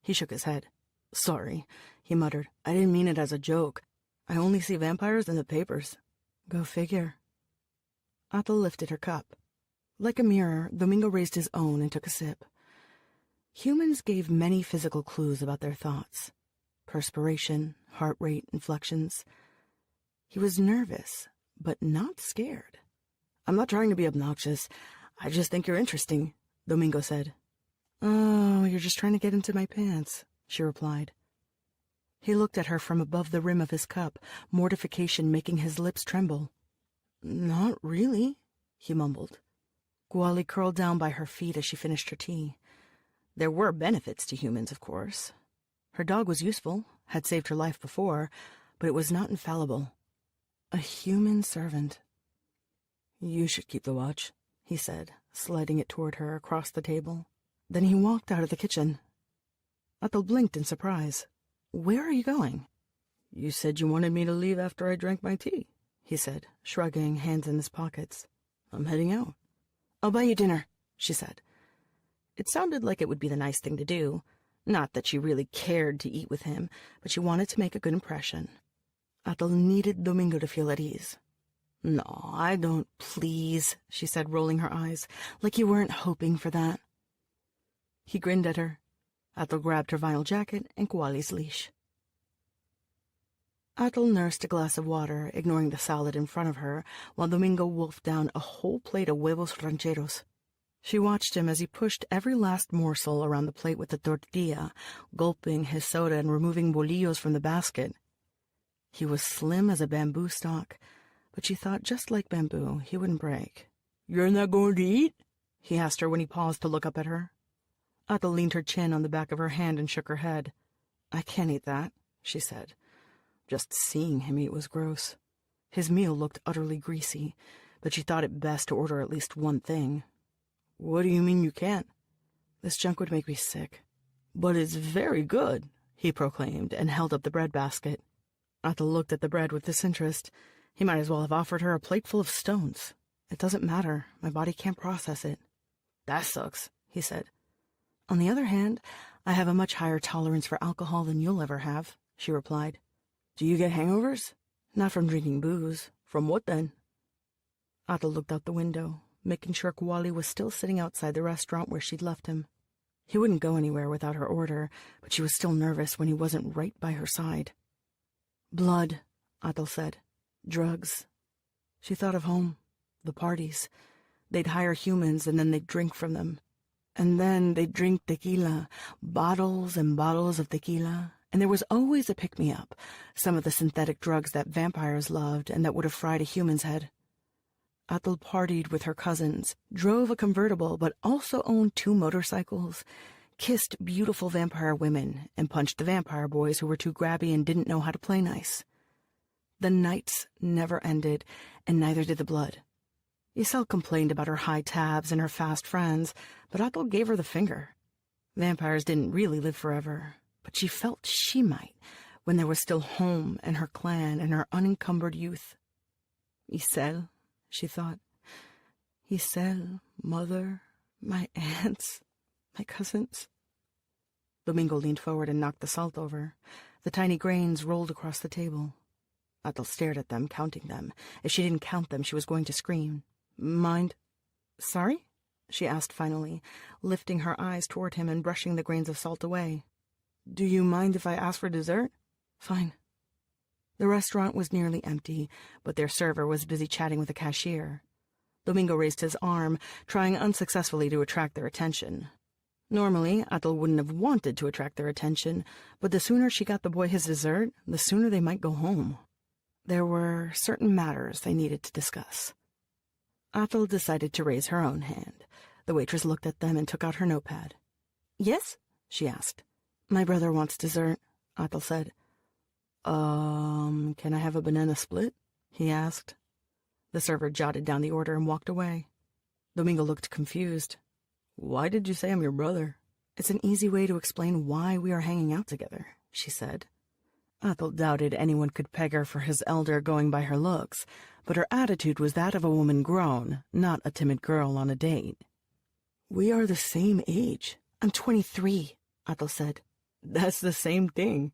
[SPEAKER 1] He shook his head. "Sorry," he muttered. "I didn't mean it as a joke. I only see vampires in the papers." "Go figure." Atal lifted her cup. Like a mirror, Domingo raised his own and took a sip. Humans gave many physical clues about their thoughts. Perspiration, heart rate, inflections. He was nervous, but not scared. "I'm not trying to be obnoxious. I just think you're interesting," Domingo said. "Oh, you're just trying to get into my pants," she replied. He looked at her from above the rim of his cup, mortification making his lips tremble. "Not really," he mumbled. Gwali curled down by her feet as she finished her tea. There were benefits to humans, of course. Her dog was useful, had saved her life before, but it was not infallible. A human servant. "You should keep the watch," he said, sliding it toward her across the table. Then he walked out of the kitchen. Atal blinked in surprise. "Where are you going?" "You said you wanted me to leave after I drank my tea," he said, shrugging, hands in his pockets. "I'm heading out." "I'll buy you dinner," she said. It sounded like it would be the nice thing to do. Not that she really cared to eat with him, but she wanted to make a good impression. Atal needed Domingo to feel at ease. "No, I don't, please," she said, rolling her eyes, like you weren't hoping for that. He grinned at her. Atal grabbed her vinyl jacket and Gwali's leash. Atal nursed a glass of water, ignoring the salad in front of her, while Domingo wolfed down a whole plate of huevos rancheros. She watched him as he pushed every last morsel around the plate with the tortilla, gulping his soda and removing bolillos from the basket. He was slim as a bamboo stalk, but she thought just like bamboo, he wouldn't break. "You're not going to eat?" he asked her when he paused to look up at her. Atal leaned her chin on the back of her hand and shook her head. "I can't eat that," she said. Just seeing him eat was gross. His meal looked utterly greasy, but she thought it best to order at least one thing. "What do you mean you can't?" "This junk would make me sick." "But it's very good," he proclaimed, and held up the bread basket. Atal looked at the bread with disinterest. He might as well have offered her a plate full of stones. "It doesn't matter. My body can't process it." "That sucks," he said. "On the other hand, I have a much higher tolerance for alcohol than you'll ever have," she replied. "Do you get hangovers?" "Not from drinking booze." "From what then?" Atal looked out the window. making sure Kuali was still sitting outside the restaurant where she'd left him. He wouldn't go anywhere without her order, but she was still nervous when he wasn't right by her side. Blood, Atal said. Drugs. She thought of home, the parties. They'd hire humans and then they'd drink from them. And then they'd drink tequila, bottles and bottles of tequila, and there was always a pick-me-up, some of the synthetic drugs that vampires loved and that would have fried a human's head. Atal partied with her cousins, drove a convertible but also owned 2 motorcycles, kissed beautiful vampire women, and punched the vampire boys who were too grabby and didn't know how to play nice. The nights never ended, and neither did the blood. Isel complained about her high tabs and her fast friends, but Atal gave her the finger. Vampires didn't really live forever, but she felt she might, when there was still home and her clan and her unencumbered youth. Isel, she thought. Isel, mother, my aunts, my cousins. Domingo leaned forward and knocked the salt over. The tiny grains rolled across the table. Atal stared at them, counting them. If she didn't count them, she was going to scream. Mind? Sorry? She asked finally, lifting her eyes toward him and brushing the grains of salt away. Do you mind if I ask for dessert? Fine. The restaurant was nearly empty, but their server was busy chatting with the cashier. Domingo raised his arm, trying unsuccessfully to attract their attention. Normally, Atal wouldn't have wanted to attract their attention, but the sooner she got the boy his dessert, the sooner they might go home. There were certain matters they needed to discuss. Atal decided to raise her own hand. The waitress looked at them and took out her notepad. Yes? She asked. My brother wants dessert, Atal said. Can I have a banana split? He asked. The server jotted down the order and walked away. Domingo looked confused. Why did you say I'm your brother? It's an easy way to explain why we are hanging out together, she said. Atal doubted anyone could peg her for his elder going by her looks, but her attitude was that of a woman grown, not a timid girl on a date. We are the same age. I'm 23, Atal said. That's the same thing.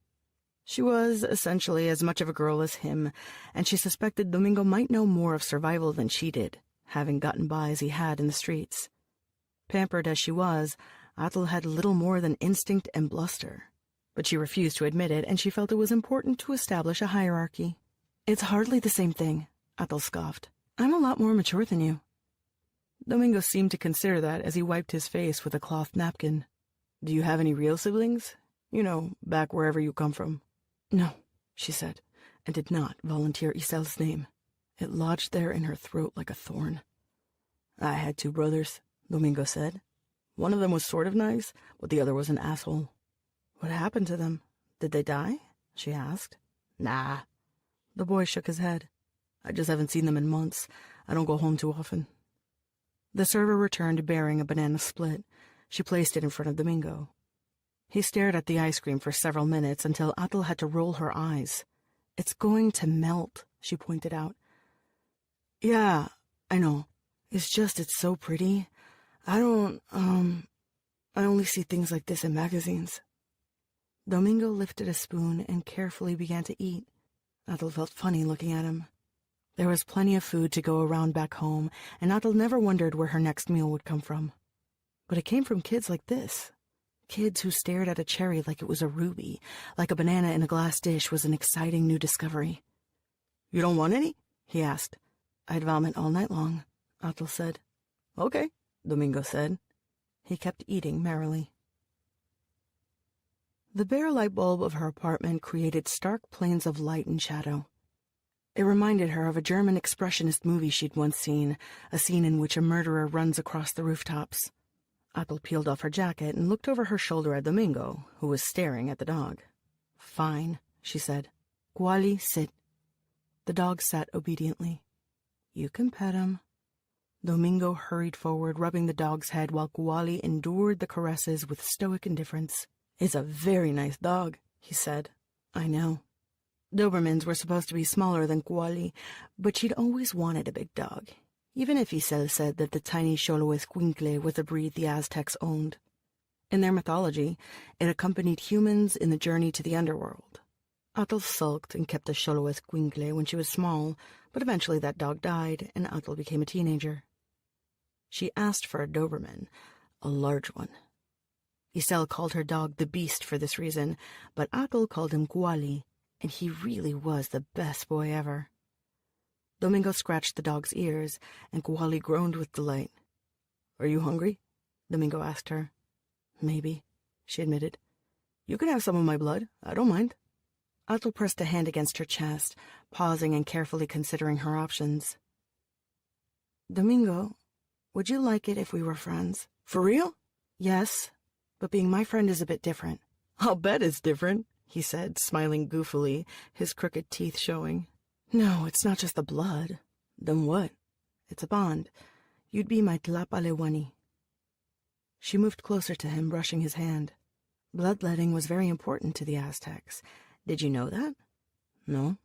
[SPEAKER 1] She was essentially as much of a girl as him, and she suspected Domingo might know more of survival than she did, having gotten by as he had in the streets. Pampered as she was, Atal had little more than instinct and bluster. But she refused to admit it, and she felt it was important to establish a hierarchy. It's hardly the same thing, Atal scoffed. I'm a lot more mature than you. Domingo seemed to consider that as he wiped his face with a cloth napkin. Do you have any real siblings? You know, back wherever you come from. No, she said, and did not volunteer Isel's name. It lodged there in her throat like a thorn. I had 2 brothers, Domingo said. One of them was sort of nice, but the other was an asshole. What happened to them? Did they die? She asked. Nah. The boy shook his head. I just haven't seen them in months. I don't go home too often. The server returned bearing a banana split. She placed it in front of Domingo. He stared at the ice cream for several minutes until Atal had to roll her eyes. It's going to melt, she pointed out. Yeah, I know. It's just it's so pretty. I only see things like this in magazines. Domingo lifted a spoon and carefully began to eat. Atal felt funny looking at him. There was plenty of food to go around back home, and Atal never wondered where her next meal would come from. But it came from kids like this. Kids who stared at a cherry like it was a ruby, like a banana in a glass dish was an exciting new discovery. You don't want any? He asked. I'd vomit all night long, Atal said. Okay, Domingo said. He kept eating merrily. The bare light bulb of her apartment created stark plains of light and shadow. It reminded her of a German expressionist movie she'd once seen, a scene in which a murderer runs across the rooftops. Atal peeled off her jacket and looked over her shoulder at Domingo, who was staring at the dog. Fine, she said. Kuali, sit. The dog sat obediently. You can pet him. Domingo hurried forward, rubbing the dog's head while Kuali endured the caresses with stoic indifference. It's a very nice dog, he said. I know. Dobermans were supposed to be smaller than Kuali, but she'd always wanted a big dog, even if Isel said that the tiny Xoloescuincle was a breed the Aztecs owned. In their mythology, it accompanied humans in the journey to the underworld. Atal sulked and kept a Xoloescuincle when she was small, but eventually that dog died, and Atal became a teenager. She asked for a Doberman, a large one. Isel called her dog the Beast for this reason, but Atul called him Kuali, and he really was the best boy ever. Domingo scratched the dog's ears, and Kuali groaned with delight. "Are you hungry?" Domingo asked her. "Maybe," she admitted. "You can have some of my blood. I don't mind." Atul pressed a hand against her chest, pausing and carefully considering her options. "Domingo, would you like it if we were friends?" "For real?" "Yes, but being my friend is a bit different." "I'll bet it's different," he said, smiling goofily, his crooked teeth showing. "No, it's not just the blood." "Then what?" "It's a bond. You'd be my Tlapalewani." She moved closer to him, brushing his hand. Bloodletting was very important to the Aztecs. Did you know that? No.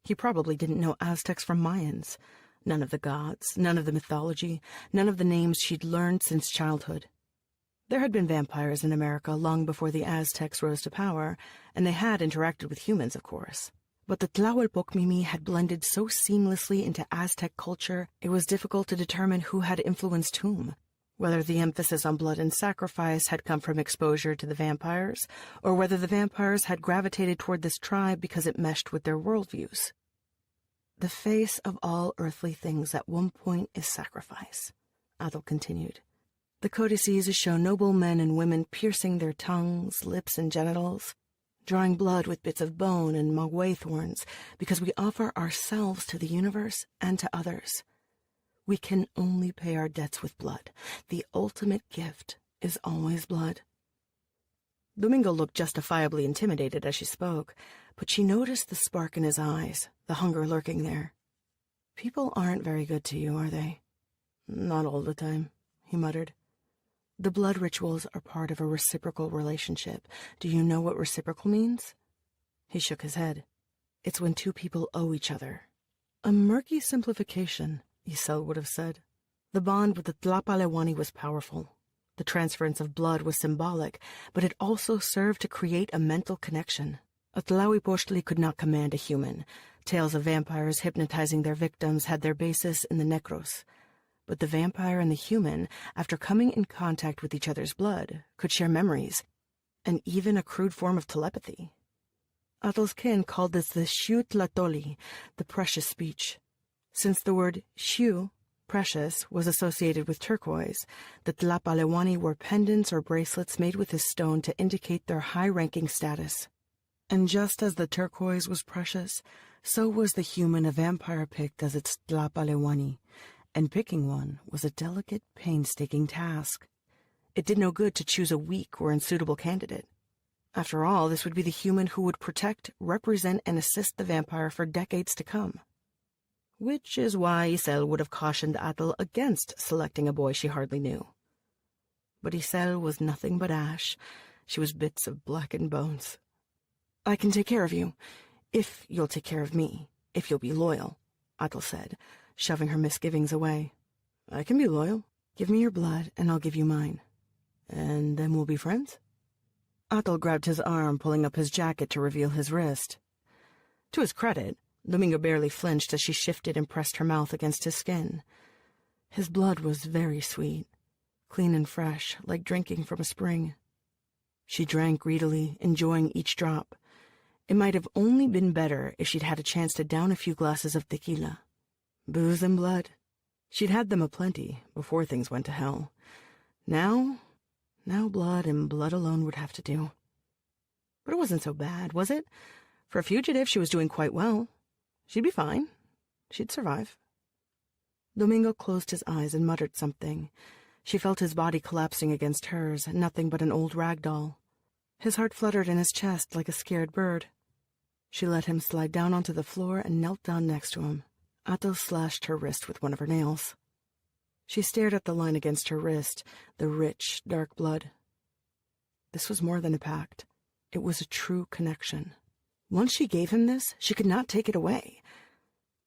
[SPEAKER 1] He probably didn't know Aztecs from Mayans. None of the gods, none of the mythology, none of the names she'd learned since childhood. There had been vampires in America long before the Aztecs rose to power, and they had interacted with humans, of course. But the Tlahuelpocmimi had blended so seamlessly into Aztec culture, it was difficult to determine who had influenced whom, whether the emphasis on blood and sacrifice had come from exposure to the vampires, or whether the vampires had gravitated toward this tribe because it meshed with their worldviews. The face of all earthly things at one point is sacrifice, Atul continued. The codices show noble men and women piercing their tongues, lips, and genitals, drawing blood with bits of bone and maguey thorns, because we offer ourselves to the universe and to others. We can only pay our debts with blood. The ultimate gift is always blood. Domingo looked justifiably intimidated as she spoke, but she noticed the spark in his eyes, the hunger lurking there. "People aren't very good to you, are they?" "Not all the time," he muttered. "The blood rituals are part of a reciprocal relationship. Do you know what reciprocal means?" He shook his head. "It's when two people owe each other." A murky simplification, Isel would have said. The bond with the Tlapalewani was powerful. The transference of blood was symbolic, but it also served to create a mental connection. A Tlahuipochtli could not command a human. Tales of vampires hypnotizing their victims had their basis in the necros. But the vampire and the human, after coming in contact with each other's blood, could share memories, and even a crude form of telepathy. Atul's kin called this the Xiu Tlatoli, the precious speech. Since the word Xiu, precious, was associated with turquoise, the Tlapalewani wore pendants or bracelets made with this stone to indicate their high-ranking status. And just as the turquoise was precious, so was the human a vampire picked as its Tlapalewani, and picking one was a delicate, painstaking task. It did no good to choose a weak or unsuitable candidate. After all, this would be the human who would protect, represent, and assist the vampire for decades to come. Which is why Isel would have cautioned Atul against selecting a boy she hardly knew. But Isel was nothing but ash. She was bits of blackened bones. "I can take care of you, if you'll take care of me, if you'll be loyal," Atul said, shoving her misgivings away. "I can be loyal. Give me your blood, and I'll give you mine. And then we'll be friends?" Atul grabbed his arm, pulling up his jacket to reveal his wrist. To his credit, Domingo barely flinched as she shifted and pressed her mouth against his skin. His blood was very sweet, clean and fresh, like drinking from a spring. She drank greedily, enjoying each drop. It might have only been better if she'd had a chance to down a few glasses of tequila. Booze and blood. She'd had them aplenty before things went to hell. Now blood and blood alone would have to do. But it wasn't so bad, was it? For a fugitive, she was doing quite well. She'd be fine. She'd survive. Domingo closed his eyes and muttered something. She felt his body collapsing against hers, nothing but an old rag doll. His heart fluttered in his chest like a scared bird. She let him slide down onto the floor and knelt down next to him. Atul slashed her wrist with one of her nails. She stared at the line against her wrist, the rich, dark blood. This was more than a pact. It was a true connection. Once she gave him this, she could not take it away.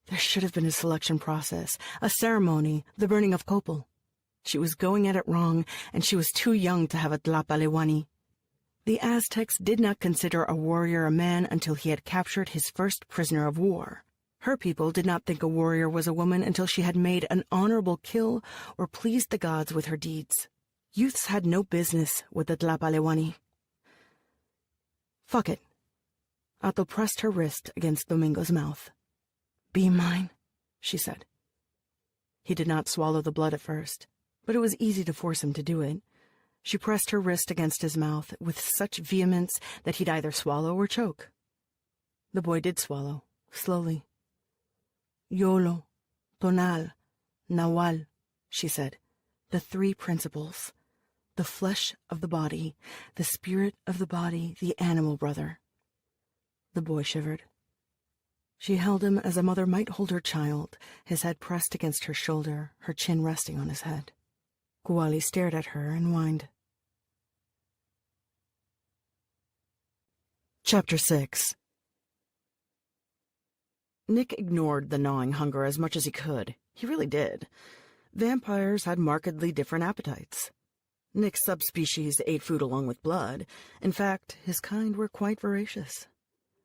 [SPEAKER 1] There should have been a selection process, a ceremony, the burning of copal. She was going at it wrong, and she was too young to have a Tlapalewani. The Aztecs did not consider a warrior a man until he had captured his first prisoner of war. Her people did not think a warrior was a woman until she had made an honorable kill or pleased the gods with her deeds. Youths had no business with the Tlapalewani. Fuck it. Ato pressed her wrist against Domingo's mouth. Be mine, she said. He did not swallow the blood at first, but it was easy to force him to do it. She pressed her wrist against his mouth with such vehemence that he'd either swallow or choke. The boy did swallow, slowly. Yolo, Tonal, Nawal, she said, the three principles. The flesh of the body, the spirit of the body, the animal brother. The boy shivered. She held him as a mother might hold her child, his head pressed against her shoulder, her chin resting on his head. Kuali stared at her and whined. Chapter 6. Nick ignored the gnawing hunger as much as he could. He really did. Vampires had markedly different appetites. Nick's subspecies ate food along with blood. In fact, his kind were quite voracious.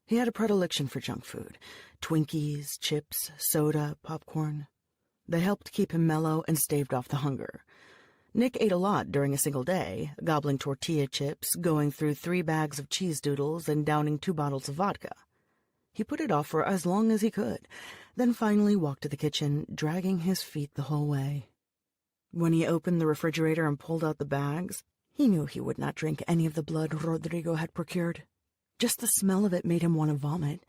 [SPEAKER 1] He had a predilection for junk food. Twinkies, chips, soda, popcorn. They helped keep him mellow and staved off the hunger. Nick ate a lot during a single day, gobbling tortilla chips, going through 3 bags of cheese doodles, and downing 2 bottles of vodka. He put it off for as long as he could, then finally walked to the kitchen, dragging his feet the whole way. When he opened the refrigerator and pulled out the bags, he knew he would not drink any of the blood Rodrigo had procured. Just the smell of it made him want to vomit.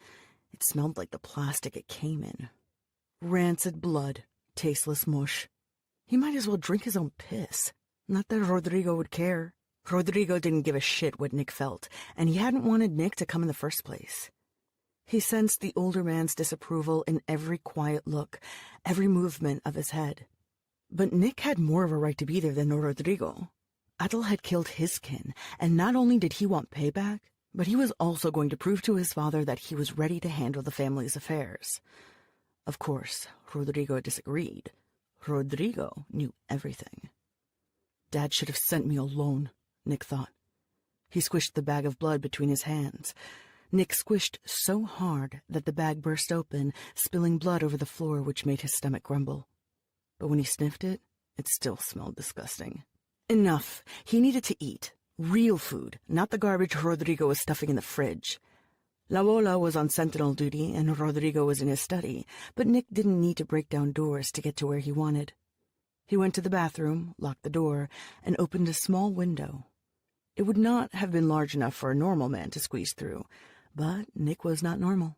[SPEAKER 1] It smelled like the plastic it came in. Rancid blood, tasteless mush. He might as well drink his own piss. Not that Rodrigo would care. Rodrigo didn't give a shit what Nick felt, and he hadn't wanted Nick to come in the first place. He sensed the older man's disapproval in every quiet look, every movement of his head. But Nick had more of a right to be there than Rodrigo. Atal had killed his kin, and not only did he want payback, but he was also going to prove to his father that he was ready to handle the family's affairs. Of course, Rodrigo disagreed. Rodrigo knew everything. Dad should have sent me alone, Nick thought. He squished the bag of blood between his hands. Nick squished so hard that the bag burst open, spilling blood over the floor, which made his stomach grumble. But when he sniffed it, it still smelled disgusting. Enough. He needed to eat. Real food, not the garbage Rodrigo was stuffing in the fridge. La Bola was on sentinel duty and Rodrigo was in his study, but Nick didn't need to break down doors to get to where he wanted. He went to the bathroom, locked the door, and opened a small window. It would not have been large enough for a normal man to squeeze through, but Nick was not normal.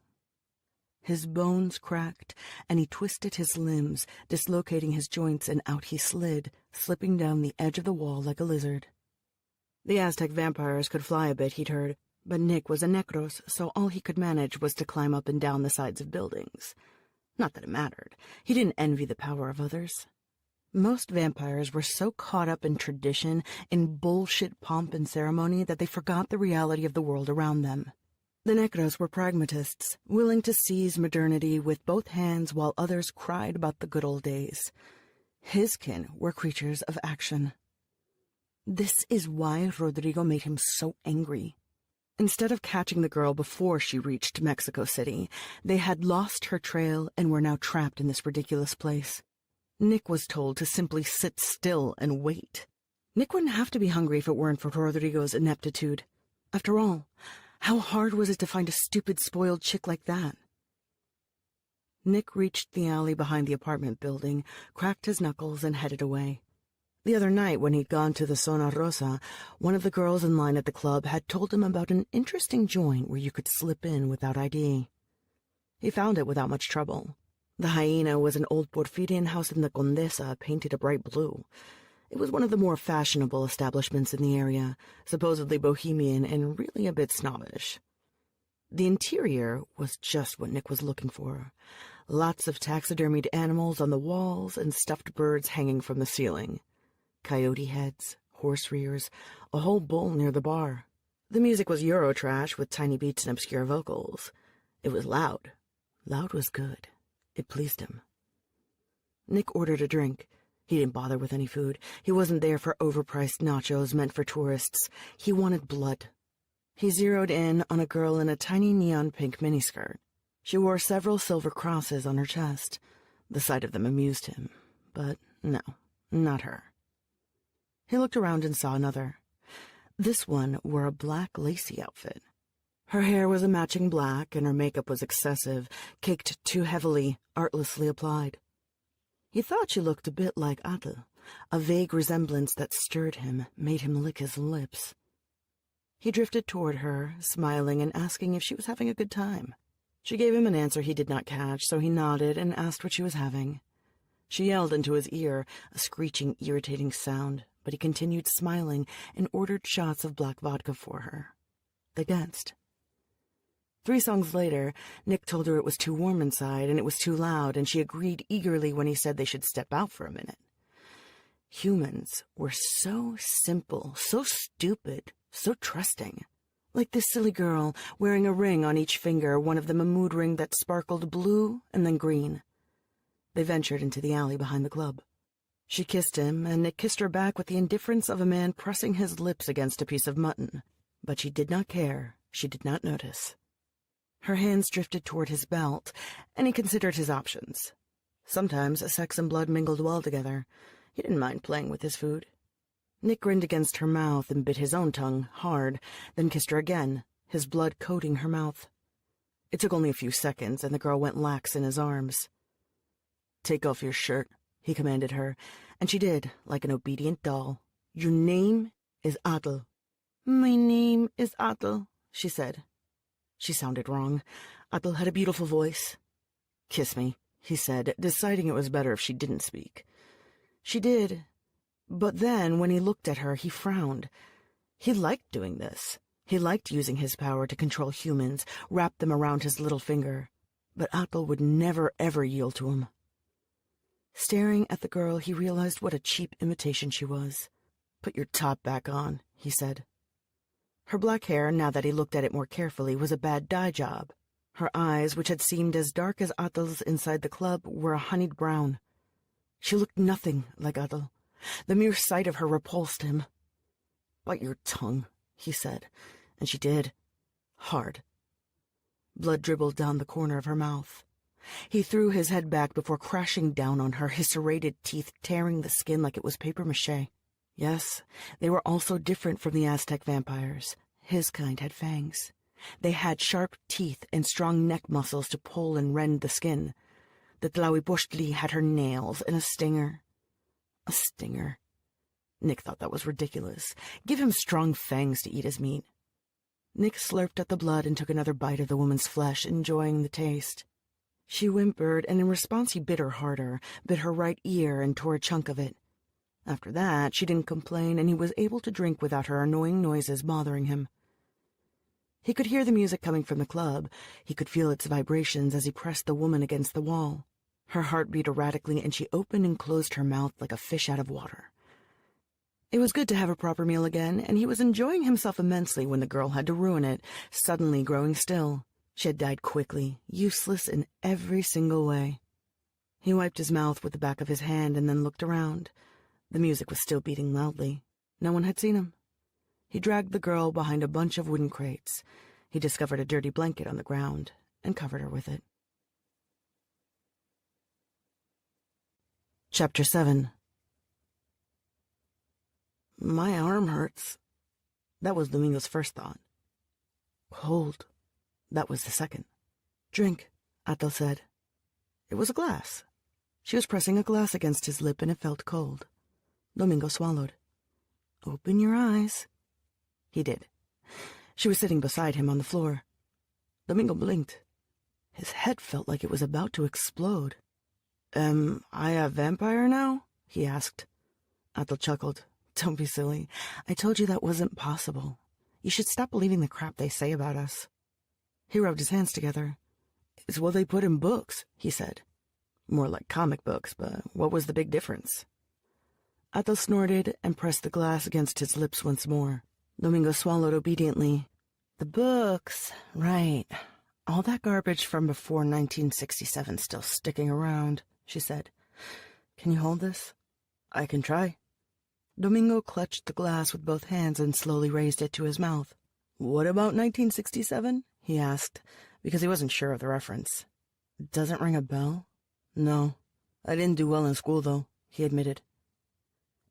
[SPEAKER 1] His bones cracked, and he twisted his limbs, dislocating his joints, and out he slid, slipping down the edge of the wall like a lizard. The Aztec vampires could fly a bit, he'd heard, but Nick was a necros, so all he could manage was to climb up and down the sides of buildings. Not that it mattered. He didn't envy the power of others. Most vampires were so caught up in tradition, in bullshit pomp and ceremony, that they forgot the reality of the world around them. The necros were pragmatists, willing to seize modernity with both hands while others cried about the good old days. His kin were creatures of action. This is why Rodrigo made him so angry. Instead of catching the girl before she reached Mexico City, they had lost her trail and were now trapped in this ridiculous place. Nick was told to simply sit still and wait. Nick wouldn't have to be hungry if it weren't for Rodrigo's ineptitude. After all, how hard was it to find a stupid, spoiled chick like that? Nick reached the alley behind the apartment building, cracked his knuckles, and headed away. The other night, when he'd gone to the Zona Rosa, one of the girls in line at the club had told him about an interesting joint where you could slip in without ID. He found it without much trouble. The Hyena was an old Porfirian house in the Condesa, painted a bright blue. It was one of the more fashionable establishments in the area, supposedly bohemian and really a bit snobbish. The interior was just what Nick was looking for. Lots of taxidermied animals on the walls and stuffed birds hanging from the ceiling. Coyote heads, horse rears, a whole bull near the bar. The music was Eurotrash with tiny beats and obscure vocals. It was loud. Loud was good. It pleased him. Nick ordered a drink. He didn't bother with any food. He wasn't there for overpriced nachos meant for tourists. He wanted blood. He zeroed in on a girl in a tiny neon pink miniskirt. She wore several silver crosses on her chest. The sight of them amused him, but no, not her. He looked around and saw another. This one wore a black lacy outfit. Her hair was a matching black, and her makeup was excessive, caked too heavily, artlessly applied. He thought she looked a bit like Adel, a vague resemblance that stirred him, made him lick his lips. He drifted toward her, smiling and asking if she was having a good time. She gave him an answer he did not catch, so he nodded and asked what she was having. She yelled into his ear, a screeching, irritating sound, but he continued smiling and ordered shots of black vodka for her. They danced. 3 songs later, Nick told her it was too warm inside and it was too loud, and she agreed eagerly when he said they should step out for a minute. Humans were so simple, so stupid, so trusting. Like this silly girl, wearing a ring on each finger, one of them a mood ring that sparkled blue and then green. They ventured into the alley behind the club. She kissed him, and Nick kissed her back with the indifference of a man pressing his lips against a piece of mutton. But she did not care. She did not notice. Her hands drifted toward his belt, and he considered his options. Sometimes sex and blood mingled well together. He didn't mind playing with his food. Nick grinned against her mouth and bit his own tongue hard, then kissed her again, his blood coating her mouth. It took only a few seconds, and the girl went lax in his arms. "Take off your shirt," he commanded her, and she did, like an obedient doll. "Your name is Adel." "My name is Adel," she said. She sounded wrong. Adel had a beautiful voice. "Kiss me," he said, deciding it was better if she didn't speak. She did. But then, when he looked at her, he frowned. He liked doing this. He liked using his power to control humans, wrap them around his little finger. But Adel would never, ever yield to him. Staring at the girl, he realized what a cheap imitation she was. "Put your top back on," he said. Her black hair, now that he looked at it more carefully, was a bad dye job. Her eyes, which had seemed as dark as Adel's inside the club, were a honeyed brown. She looked nothing like Adel. The mere sight of her repulsed him. "Bite your tongue," he said, and she did. Hard. Blood dribbled down the corner of her mouth. He threw his head back before crashing down on her, his serrated teeth tearing the skin like it was papier-mâché. Yes, they were also different from the Aztec vampires. His kind had fangs. They had sharp teeth and strong neck muscles to pull and rend the skin. The Tlahuipochtli had her nails and a stinger. A stinger. Nick thought that was ridiculous. Give him strong fangs to eat his meat. Nick slurped at the blood and took another bite of the woman's flesh, enjoying the taste. She whimpered, and in response he bit her harder, bit her right ear and tore a chunk of it. After that, she didn't complain, and he was able to drink without her annoying noises bothering him. He could hear the music coming from the club. He could feel its vibrations as he pressed the woman against the wall. Her heart beat erratically, and she opened and closed her mouth like a fish out of water. It was good to have a proper meal again, and he was enjoying himself immensely when the girl had to ruin it, suddenly growing still. She had died quickly, useless in every single way. He wiped his mouth with the back of his hand and then looked around. The music was still beating loudly. No one had seen him. He dragged the girl behind a bunch of wooden crates. He discovered a dirty blanket on the ground and covered her with it. Chapter 7. My arm hurts. That was Domingo's first thought. Cold. That was the second. Drink, Adel said. It was a glass. She was pressing a glass against his lip, and it felt cold. Domingo swallowed. Open your eyes. He did. She was sitting beside him on the floor. Domingo blinked. His head felt like it was about to explode. Am I a vampire now? He asked. Adel chuckled. Don't be silly. I told you that wasn't possible. You should stop believing the crap they say about us. He rubbed his hands together. It's what they put in books, he said. More like comic books, but what was the big difference? Adel snorted and pressed the glass against his lips once more. Domingo swallowed obediently. The books, right. All that garbage from before 1967 still sticking around, she said. Can you hold this? I can try. Domingo clutched the glass with both hands and slowly raised it to his mouth. What about 1967? He asked, because he wasn't sure of the reference. Doesn't ring a bell? No. I didn't do well in school, though, he admitted.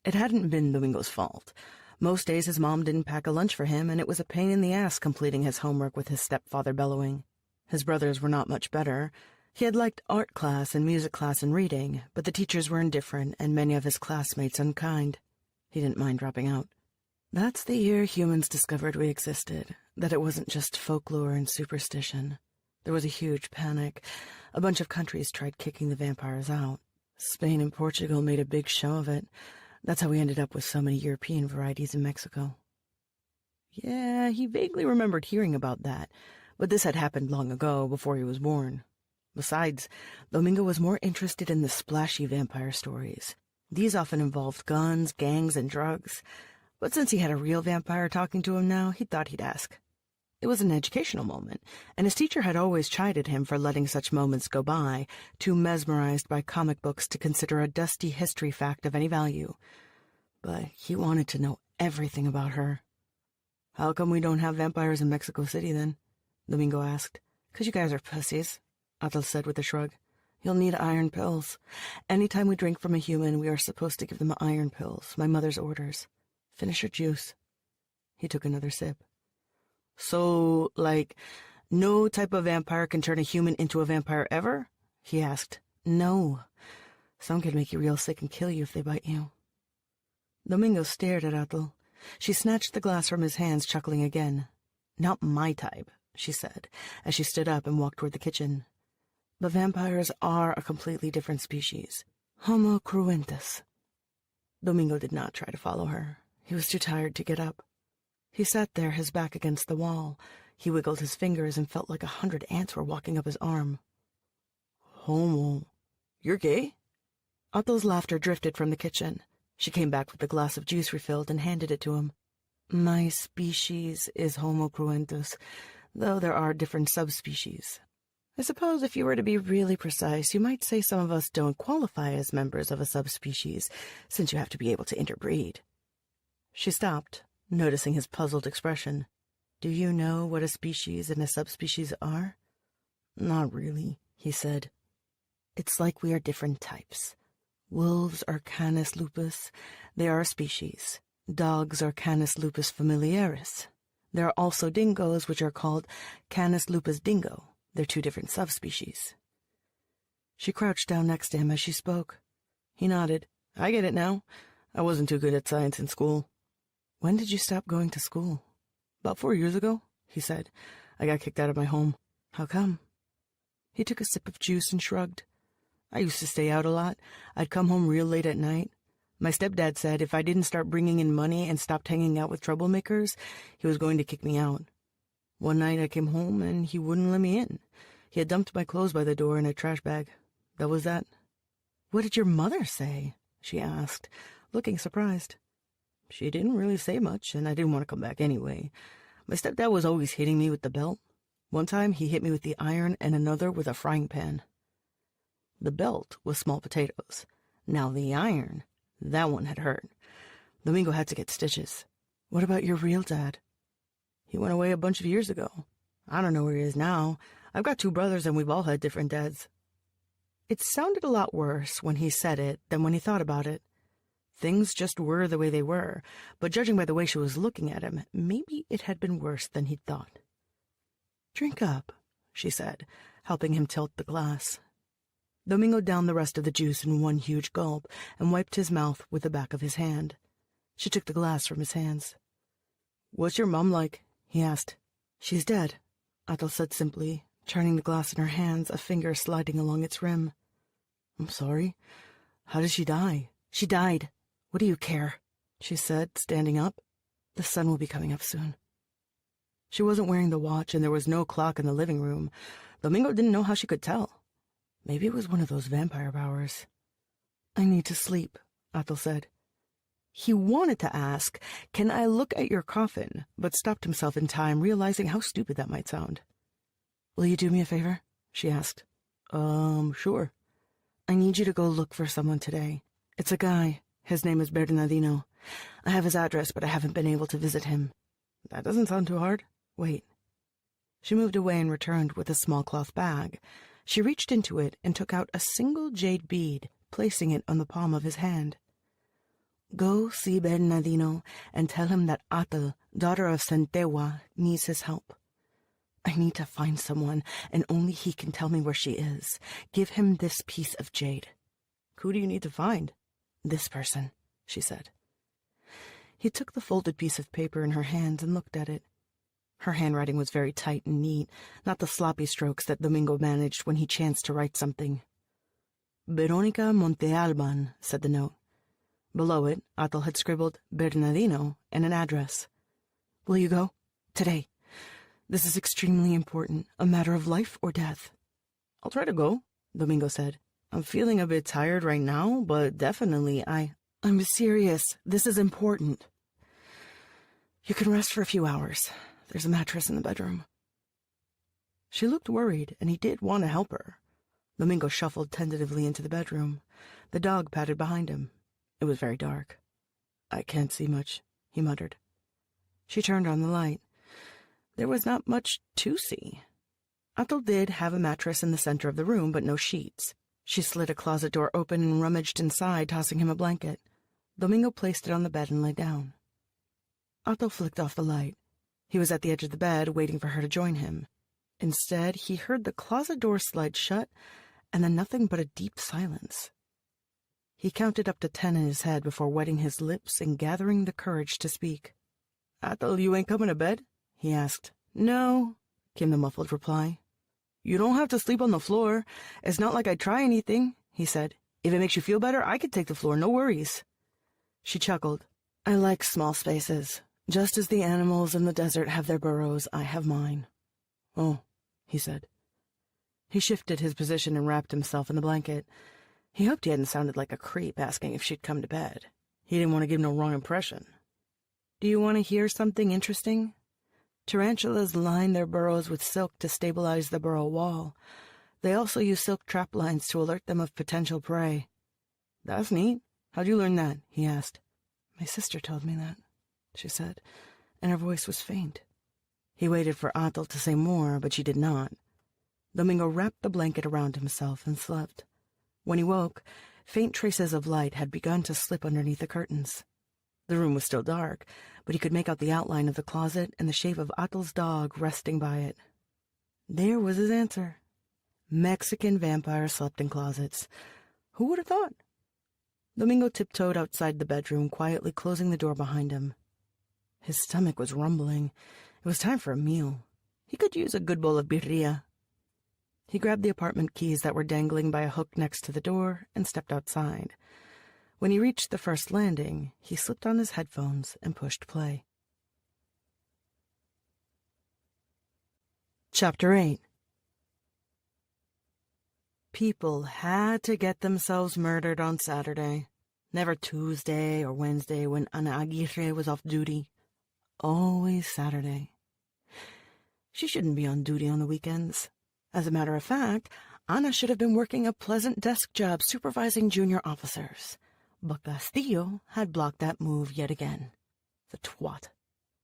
[SPEAKER 1] It hadn't been Domingo's fault. Most days his mom didn't pack a lunch for him, and it was a pain in the ass completing his homework with his stepfather bellowing. His brothers were not much better. He had liked art class and music class and reading, but the teachers were indifferent and many of his classmates unkind. He didn't mind dropping out. That's the year humans discovered we existed, that it wasn't just folklore and superstition. There was a huge panic. A bunch of countries tried kicking the vampires out. Spain and Portugal made a big show of it. That's how we ended up with so many European varieties in Mexico. Yeah, he vaguely remembered hearing about that, but this had happened long ago, before he was born. Besides, Domingo was more interested in the splashy vampire stories. These often involved guns, gangs, and drugs. But since he had a real vampire talking to him now, he thought he'd ask. It was an educational moment, and his teacher had always chided him for letting such moments go by, too mesmerized by comic books to consider a dusty history fact of any value. But he wanted to know everything about her. "How come we don't have vampires in Mexico City, then?" Domingo asked. "'Cause you guys are pussies," Atal said with a shrug. "You'll need iron pills. Anytime we drink from a human, we are supposed to give them iron pills, my mother's orders. Finish your juice." He took another sip. "So, like, no type of vampire can turn a human into a vampire ever?" he asked. "No. Some can make you real sick and kill you if they bite you." Domingo stared at Atal. She snatched the glass from his hands, chuckling again. "Not my type," she said, as she stood up and walked toward the kitchen. "But vampires are a completely different species. Homo cruentus." Domingo did not try to follow her. He was too tired to get up. He sat there, his back against the wall. He wiggled his fingers and felt like 100 ants were walking up his arm. "Homo? You're gay?" Atal's laughter drifted from the kitchen. She came back with the glass of juice refilled and handed it to him. "My species is Homo cruentus, though there are different subspecies. I suppose if you were to be really precise, you might say some of us don't qualify as members of a subspecies, since you have to be able to interbreed." She stopped, noticing his puzzled expression. "Do you know what a species and a subspecies are?" "Not really," he said. "It's like we are different types. Wolves are Canis lupus. They are a species. Dogs are Canis lupus familiaris. There are also dingoes, which are called Canis lupus dingo. They're two different subspecies." She crouched down next to him as she spoke. He nodded. "I get it now. I wasn't too good at science in school." "When did you stop going to school?" "About 4 years ago," he said. "I got kicked out of my home." "How come?" He took a sip of juice and shrugged. "I used to stay out a lot. I'd come home real late at night. My stepdad said if I didn't start bringing in money and stopped hanging out with troublemakers, he was going to kick me out. One night I came home and he wouldn't let me in. He had dumped my clothes by the door in a trash bag. That was that." "What did your mother say?" she asked, looking surprised. "She didn't really say much, and I didn't want to come back anyway. My stepdad was always hitting me with the belt. One time he hit me with the iron and another with a frying pan. The belt was small potatoes. Now the iron, that one had hurt. Domingo had to get stitches." "What about your real dad?" "He went away a bunch of years ago. I don't know where he is now. I've got 2 brothers and we've all had different dads." It sounded a lot worse when he said it than when he thought about it. Things just were the way they were, but judging by the way she was looking at him, maybe it had been worse than he'd thought. "Drink up," she said, helping him tilt the glass. Domingo downed the rest of the juice in one huge gulp and wiped his mouth with the back of his hand. She took the glass from his hands. "What's your mom like?" he asked. "She's dead," Atal said simply, turning the glass in her hands, a finger sliding along its rim. "I'm sorry. How did she die?" "She died. What do you care?" she said, standing up. "The sun will be coming up soon." She wasn't wearing the watch, and there was no clock in the living room. Domingo didn't know how she could tell. Maybe it was one of those vampire powers. "I need to sleep," Atal said. He wanted to ask, "Can I look at your coffin?" but stopped himself in time, realizing how stupid that might sound. "Will you do me a favor?" she asked. Sure. I need you to go look for someone today. It's a guy. His name is Bernardino. I have his address, but I haven't been able to visit him." "That doesn't sound too hard." "Wait." She moved away and returned with a small cloth bag. She reached into it and took out a single jade bead, placing it on the palm of his hand. Go see Bernardino and tell him that Atal, daughter of Centewa, needs his help. I need to find someone, and only he can tell me where she is. Give him this piece of jade. Who do you need to find? This person, she said. He took the folded piece of paper in her hands and looked at it. Her handwriting was very tight and neat, not the sloppy strokes that Domingo managed when he chanced to write something. Veronica Montealban, said the note. Below it, Atal had scribbled Bernardino and an address. Will you go? Today. This is extremely important, a matter of life or death. I'll try to go, Domingo said. I'm feeling a bit tired right now, but definitely I'm serious. This is important. You can rest for a few hours. There's a mattress in the bedroom. She looked worried, and he did want to help her. Domingo shuffled tentatively into the bedroom. The dog padded behind him. It was very dark. I can't see much, he muttered. She turned on the light. There was not much to see. Atal did have a mattress in the center of the room, but no sheets. She slid a closet door open and rummaged inside, tossing him a blanket. Domingo placed it on the bed and lay down. Atal flicked off the light. He was at the edge of the bed, waiting for her to join him. Instead, he heard the closet door slide shut, and then nothing but a deep silence. He counted up to 10 in his head before wetting his lips and gathering the courage to speak. Atal, you ain't coming to bed? He asked. No, came the muffled reply. You don't have to sleep on the floor. It's not like I'd try anything, he said. If it makes you feel better, I could take the floor, no worries. She chuckled. I like small spaces. Just as the animals in the desert have their burrows, I have mine. Oh, he said. He shifted his position and wrapped himself in the blanket. He hoped he hadn't sounded like a creep asking if she'd come to bed. He didn't want to give no wrong impression. Do you want to hear something interesting? Tarantulas line their burrows with silk to stabilize the burrow wall. They also use silk trap lines to alert them of potential prey. That's neat. How'd you learn that? He asked. My sister told me that, she said, and her voice was faint. He waited for Atal to say more, but she did not. Domingo wrapped the blanket around himself and slept. When he woke, faint traces of light had begun to slip underneath the curtains. The room was still dark, but he could make out the outline of the closet and the shape of Atal's dog resting by it. There was his answer. Mexican vampires slept in closets. Who would have thought? Domingo tiptoed outside the bedroom, quietly closing the door behind him. His stomach was rumbling. It was time for a meal. He could use a good bowl of birria. He grabbed the apartment keys that were dangling by a hook next to the door and stepped outside. When he reached the first landing, he slipped on his headphones and pushed play. Chapter 8. People had to get themselves murdered on Saturday. Never Tuesday or Wednesday when Ana Aguirre was off duty. Always Saturday. She shouldn't be on duty on the weekends. As a matter of fact, Ana should have been working a pleasant desk job supervising junior officers. But Castillo had blocked that move yet again. The twat.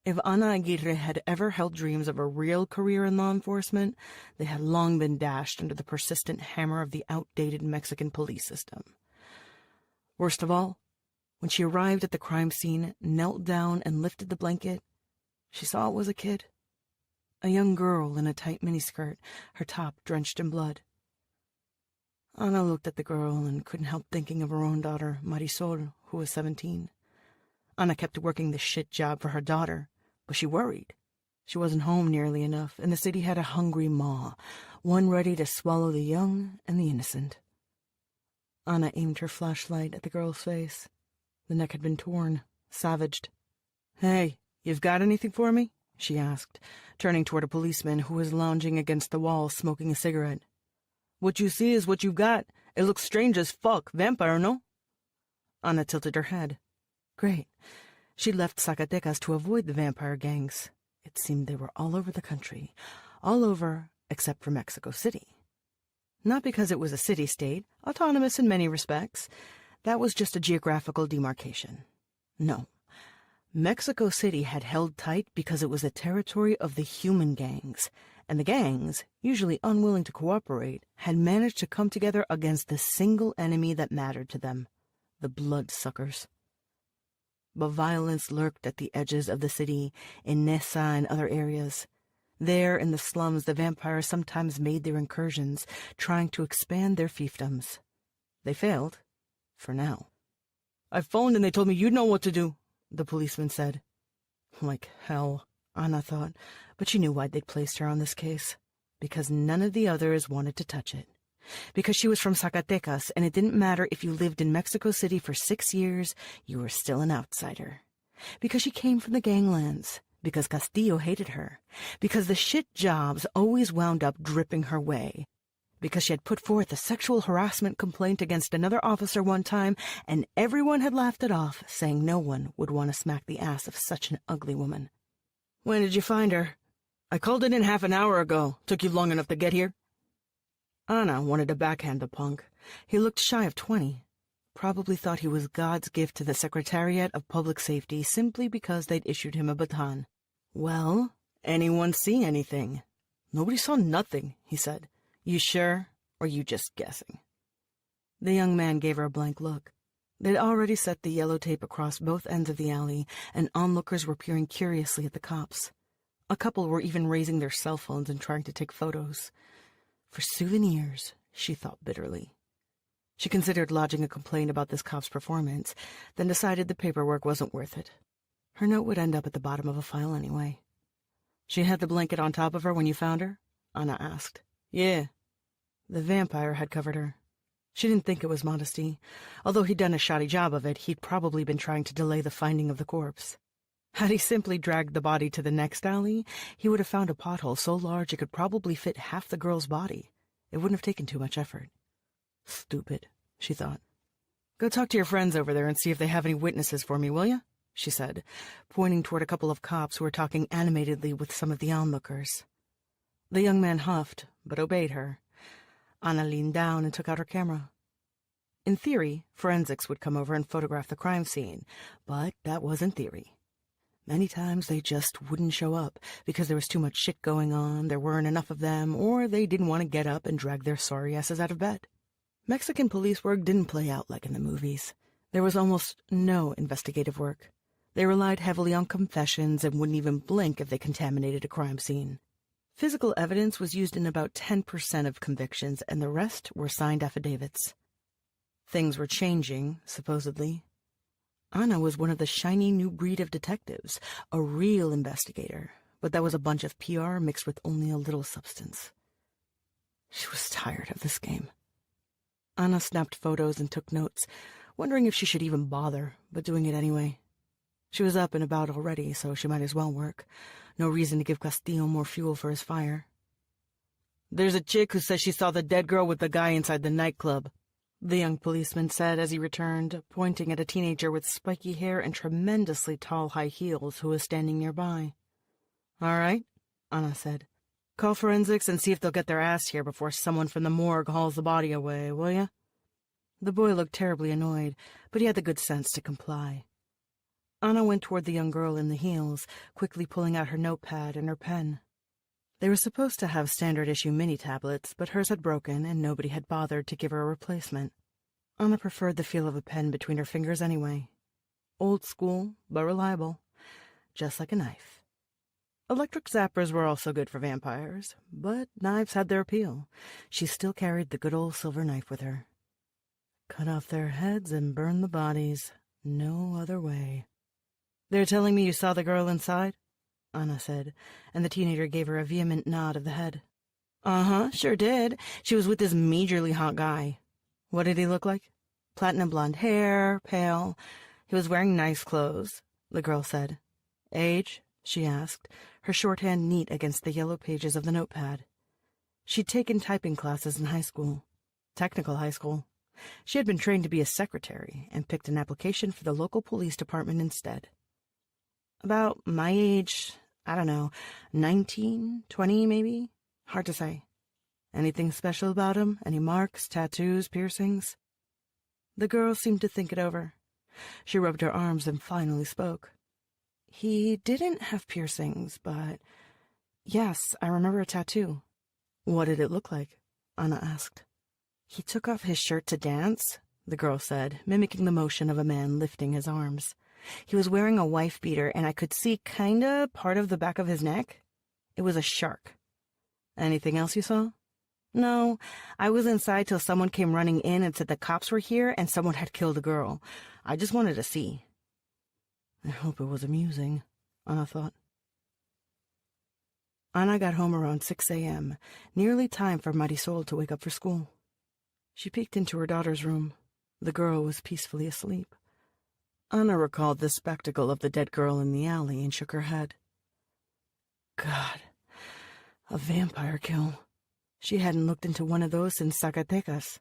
[SPEAKER 1] If Ana Aguirre had ever held dreams of a real career in law enforcement, they had long been dashed under the persistent hammer of the outdated Mexican police system. Worst of all, when she arrived at the crime scene, knelt down and lifted the blanket, she saw it was a kid. A young girl in a tight miniskirt, her top drenched in blood. Ana looked at the girl and couldn't help thinking of her own daughter, Marisol, who was 17. Ana kept working the shit job for her daughter, but she worried. She wasn't home nearly enough, and the city had a hungry maw, one ready to swallow the young and the innocent. Ana aimed her flashlight at the girl's face. The neck had been torn, savaged. Hey, you've got anything for me? She asked, turning toward a policeman who was lounging against the wall smoking a cigarette. What you see is what you got. It looks strange as fuck. Vampire, no? Ana tilted her head. Great. She'd left Zacatecas to avoid the vampire gangs. It seemed they were all over the country. All over except for Mexico City. Not because it was a city-state, autonomous in many respects. That was just a geographical demarcation. No. Mexico City had held tight because it was a territory of the human gangs, and the gangs, usually unwilling to cooperate, had managed to come together against the single enemy that mattered to them, the bloodsuckers. But violence lurked at the edges of the city, in Nessa and other areas. There, in the slums, the vampires sometimes made their incursions, trying to expand their fiefdoms. They failed, for now. "I phoned and they told me you'd know what to do," the policeman said. Like hell, Anna thought, but she knew why they'd placed her on this case. Because none of the others wanted to touch it. Because she was from Zacatecas, and it didn't matter if you lived in Mexico City for 6 years, you were still an outsider. Because she came from the ganglands. Because Castillo hated her. Because the shit jobs always wound up dripping her way. Because she had put forth a sexual harassment complaint against another officer one time, and everyone had laughed it off, saying no one would want to smack the ass of such an ugly woman. "When did you find her?" "I called it in half an hour ago. Took you long enough to get here?" Anna wanted to backhand the punk. He looked shy of 20. Probably thought he was God's gift to the Secretariat of Public Safety simply because they'd issued him a baton. "Well, anyone see anything?" "Nobody saw nothing," he said. "You sure, or you just guessing?" The young man gave her a blank look. They'd already set the yellow tape across both ends of the alley, and onlookers were peering curiously at the cops. A couple were even raising their cell phones and trying to take photos. For souvenirs, she thought bitterly. She considered lodging a complaint about this cop's performance, then decided the paperwork wasn't worth it. Her note would end up at the bottom of a file anyway. "She had the blanket on top of her when you found her?" Anna asked. "Yeah." The vampire had covered her. She didn't think it was modesty. Although he'd done a shoddy job of it, he'd probably been trying to delay the finding of the corpse. Had he simply dragged the body to the next alley, he would have found a pothole so large it could probably fit half the girl's body. It wouldn't have taken too much effort. Stupid, she thought. "Go talk to your friends over there and see if they have any witnesses for me, will you?" she said, pointing toward a couple of cops who were talking animatedly with some of the onlookers. The young man huffed, but obeyed her. Anna leaned down and took out her camera. In theory, forensics would come over and photograph the crime scene, but that wasn't theory. Many times they just wouldn't show up because there was too much shit going on, there weren't enough of them, or they didn't want to get up and drag their sorry asses out of bed. Mexican police work didn't play out like in the movies. There was almost no investigative work. They relied heavily on confessions and wouldn't even blink if they contaminated a crime scene. Physical evidence was used in about 10% of convictions, and the rest were signed affidavits. Things were changing, supposedly. Anna was one of the shiny new breed of detectives, a real investigator, but that was a bunch of PR mixed with only a little substance. She was tired of this game. Anna snapped photos and took notes, wondering if she should even bother, but doing it anyway. She was up and about already, so she might as well work. No reason to give Castillo more fuel for his fire. "There's a chick who says she saw the dead girl with the guy inside the nightclub," the young policeman said as he returned, pointing at a teenager with spiky hair and tremendously tall high heels who was standing nearby. "All right," Anna said. "Call forensics and see if they'll get their ass here before someone from the morgue hauls the body away, will ya?" The boy looked terribly annoyed, but he had the good sense to comply. Anna went toward the young girl in the heels, quickly pulling out her notepad and her pen. They were supposed to have standard-issue mini-tablets, but hers had broken and nobody had bothered to give her a replacement. Anna preferred the feel of a pen between her fingers anyway. Old school, but reliable. Just like a knife. Electric zappers were also good for vampires, but knives had their appeal. She still carried the good old silver knife with her. Cut off their heads and burn the bodies. No other way. "They're telling me you saw the girl inside?" Anna said, and the teenager gave her a vehement nod of the head. "Uh-huh, sure did. She was with this majorly hot guy." "What did he look like?" "Platinum blonde hair, pale. He was wearing nice clothes," the girl said. "Age?" she asked, her shorthand neat against the yellow pages of the notepad. She'd taken typing classes in high school. Technical high school. She had been trained to be a secretary and picked an application for the local police department instead. "About my age, I don't know, 19, 20 maybe? Hard to say." "Anything special about him? Any marks, tattoos, piercings?" The girl seemed to think it over. She rubbed her arms and finally spoke. "He didn't have piercings, but Yes, I remember a tattoo. What did it look like? Anna asked. He took off his shirt to dance, the girl said, mimicking the motion of a man lifting his arms. He was wearing a wife-beater, and I could see kinda part of the back of his neck. It was a shark. Anything else you saw? No, I was inside till someone came running in and said the cops were here and someone had killed a girl. I just wanted to see. I hope it was amusing, Anna thought. Anna got home around 6 a.m., nearly time for Marisol to wake up for school. She peeked into her daughter's room. The girl was peacefully asleep. Anna recalled the spectacle of the dead girl in the alley and shook her head. God, a vampire kill. She hadn't looked into one of those since Zacatecas.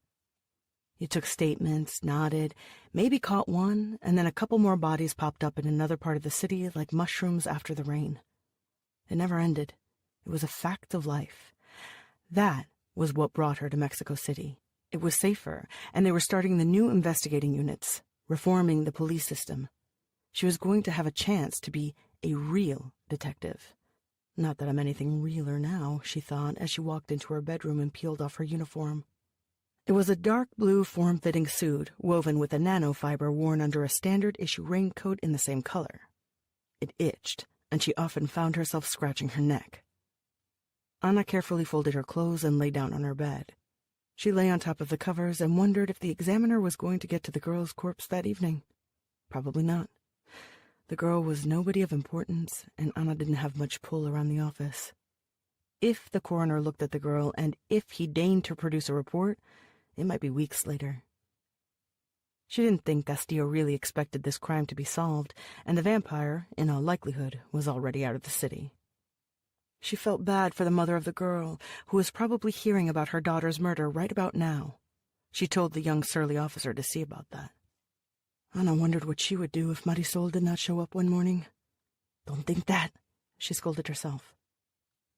[SPEAKER 1] He took statements, nodded, maybe caught one, and then a couple more bodies popped up in another part of the city like mushrooms after the rain. It never ended. It was a fact of life. That was what brought her to Mexico City. It was safer, and they were starting the new investigating units, reforming the police system. She was going to have a chance to be a real detective. Not that I'm anything realer now, she thought as she walked into her bedroom and peeled off her uniform. It was a dark blue form-fitting suit woven with a nanofiber worn under a standard-issue raincoat in the same color. It itched, and she often found herself scratching her neck. Anna carefully folded her clothes and lay down on her bed. She lay on top of the covers and wondered if the examiner was going to get to the girl's corpse that evening. Probably not. The girl was nobody of importance, and Anna didn't have much pull around the office. If the coroner looked at the girl, and if he deigned to produce a report, it might be weeks later. She didn't think Castillo really expected this crime to be solved, and the vampire, in all likelihood, was already out of the city. She felt bad for the mother of the girl, who was probably hearing about her daughter's murder right about now. She told the young surly officer to see about that. Anna wondered what she would do if Marisol did not show up one morning. Don't think that, she scolded herself.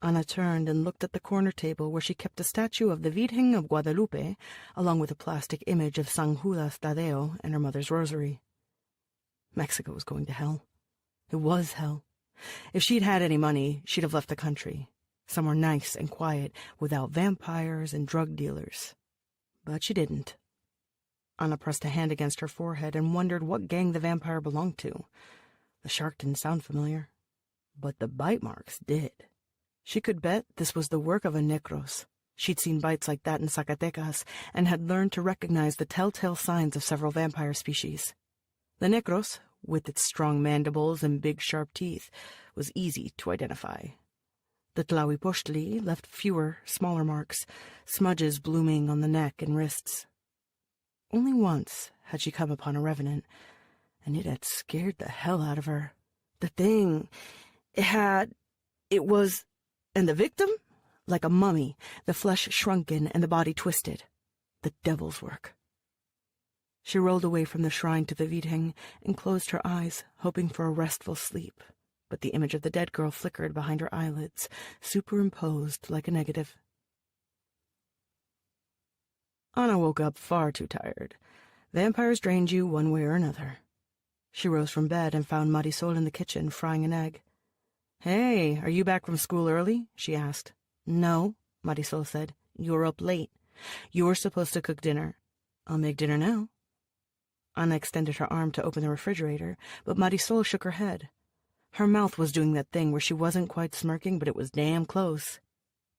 [SPEAKER 1] Anna turned and looked at the corner table where she kept a statue of the Virgen of Guadalupe, along with a plastic image of San Judas Tadeo and her mother's rosary. Mexico was going to hell. It was hell. If she'd had any money, she'd have left the country, somewhere nice and quiet, without vampires and drug dealers. But she didn't. Anna pressed a hand against her forehead and wondered what gang the vampire belonged to. The shark didn't sound familiar, but the bite marks did. She could bet this was the work of a necros. She'd seen bites like that in Zacatecas and had learned to recognize the telltale signs of several vampire species. The necros, with its strong mandibles and big sharp teeth, was easy to identify. The tlahuipochtli left fewer, smaller marks, smudges blooming on the neck and wrists. Only once had she come upon a revenant, and it had scared the hell out of her. The thing, and the victim? Like a mummy, the flesh shrunken and the body twisted. The devil's work. She rolled away from the shrine to the Virgen and closed her eyes, hoping for a restful sleep. But the image of the dead girl flickered behind her eyelids, superimposed like a negative. Anna woke up far too tired. Vampires drained you one way or another. She rose from bed and found Marisol in the kitchen frying an egg. "Hey, are you back from school early?" she asked. "No," Marisol said. "You're up late. You're supposed to cook dinner." "I'll make dinner now." Anna extended her arm to open the refrigerator, but Marisol shook her head. Her mouth was doing that thing where she wasn't quite smirking, but it was damn close.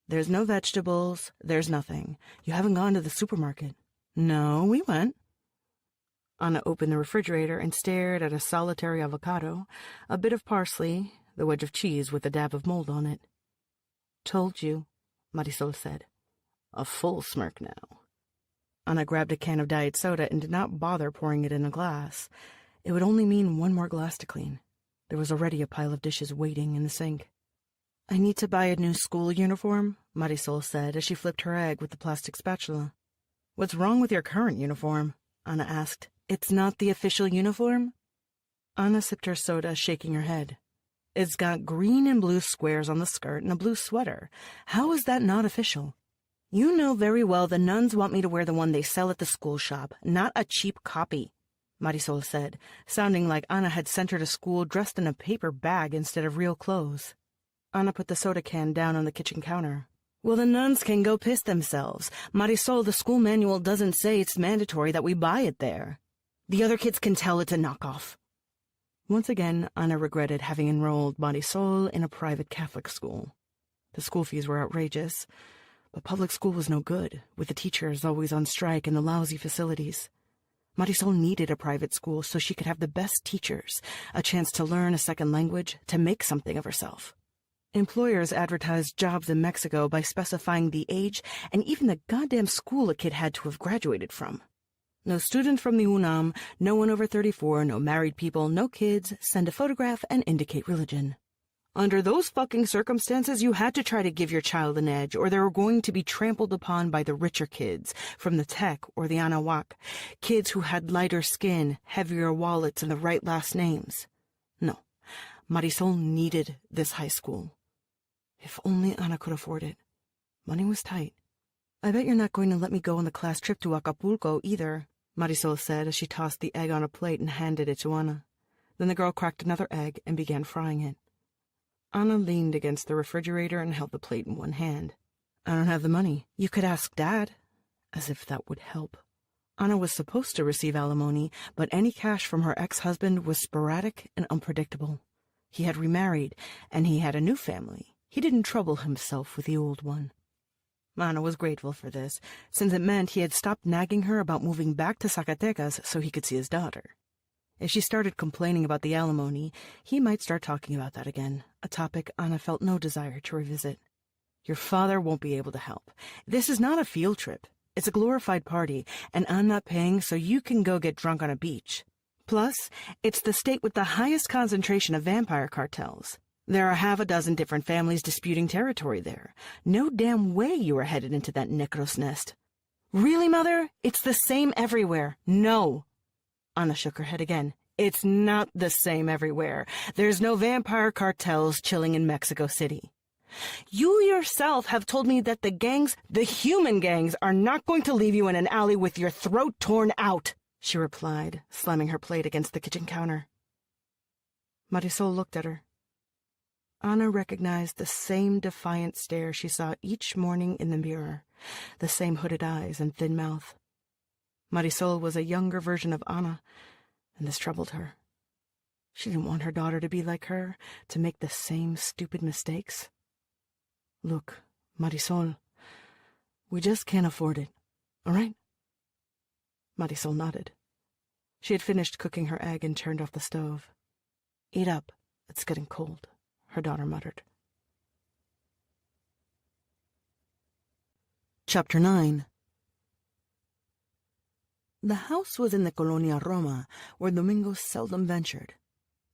[SPEAKER 1] "There's no vegetables. There's nothing. You haven't gone to the supermarket." "No, we went." Anna opened the refrigerator and stared at a solitary avocado, a bit of parsley, the wedge of cheese with a dab of mold on it. "Told you," Marisol said. A full smirk now. Anna grabbed a can of diet soda and did not bother pouring it in a glass. It would only mean one more glass to clean. There was already a pile of dishes waiting in the sink. "I need to buy a new school uniform," Marisol said as she flipped her egg with the plastic spatula. "What's wrong with your current uniform?" Anna asked. "It's not the official uniform?" Anna sipped her soda, shaking her head. "It's got green and blue squares on the skirt and a blue sweater. How is that not official?" "You know very well the nuns want me to wear the one they sell at the school shop, not a cheap copy," Marisol said, sounding like Anna had sent her to school dressed in a paper bag instead of real clothes. Ana put the soda can down on the kitchen counter. Well, the nuns can go piss themselves. Marisol, the school manual doesn't say it's mandatory that we buy it there. The other kids can tell it's a knockoff. Once again, Ana regretted having enrolled Marisol in a private Catholic school. The school fees were outrageous, but public school was no good, with the teachers always on strike and the lousy facilities. Marisol needed a private school so she could have the best teachers, a chance to learn a second language, to make something of herself. Employers advertised jobs in Mexico by specifying the age and even the goddamn school a kid had to have graduated from. No student from the UNAM, no one over 34, no married people, no kids, send a photograph and indicate religion. Under those fucking circumstances, you had to try to give your child an edge, or they were going to be trampled upon by the richer kids from the Tech or the Anahuac, kids who had lighter skin, heavier wallets, and the right last names. No, Marisol needed this high school. If only Ana could afford it. Money was tight. I bet you're not going to let me go on the class trip to Acapulco either, Marisol said as she tossed the egg on a plate and handed it to Ana. Then the girl cracked another egg and began frying it. Ana leaned against the refrigerator and held the plate in one hand. I don't have the money. You could ask Dad. As if that would help. Ana was supposed to receive alimony, but any cash from her ex-husband was sporadic and unpredictable. He had remarried, and he had a new family. He didn't trouble himself with the old one. Ana was grateful for this, since it meant he had stopped nagging her about moving back to Zacatecas so he could see his daughter. If she started complaining about the alimony, he might start talking about that again, a topic Ana felt no desire to revisit. Your father won't be able to help. This is not a field trip. It's a glorified party, and I'm not paying so you can go get drunk on a beach. Plus, it's the state with the highest concentration of vampire cartels. There are half a dozen different families disputing territory there. No damn way you are headed into that necro's nest. Really, Mother? It's the same everywhere. No. Ana shook her head again. It's not the same everywhere. There's no vampire cartels chilling in Mexico City. You yourself have told me that the gangs, the human gangs, are not going to leave you in an alley with your throat torn out, she replied, slamming her plate against the kitchen counter. Marisol looked at her. Ana recognized the same defiant stare she saw each morning in the mirror, the same hooded eyes and thin mouth. Marisol was a younger version of Ana, and this troubled her. She didn't want her daughter to be like her, to make the same stupid mistakes. Look, Marisol, we just can't afford it, all right? Marisol nodded. She had finished cooking her egg and turned off the stove. Eat up, it's getting cold, her daughter muttered. Chapter 9. The house was in the Colonia Roma, where Domingo seldom ventured.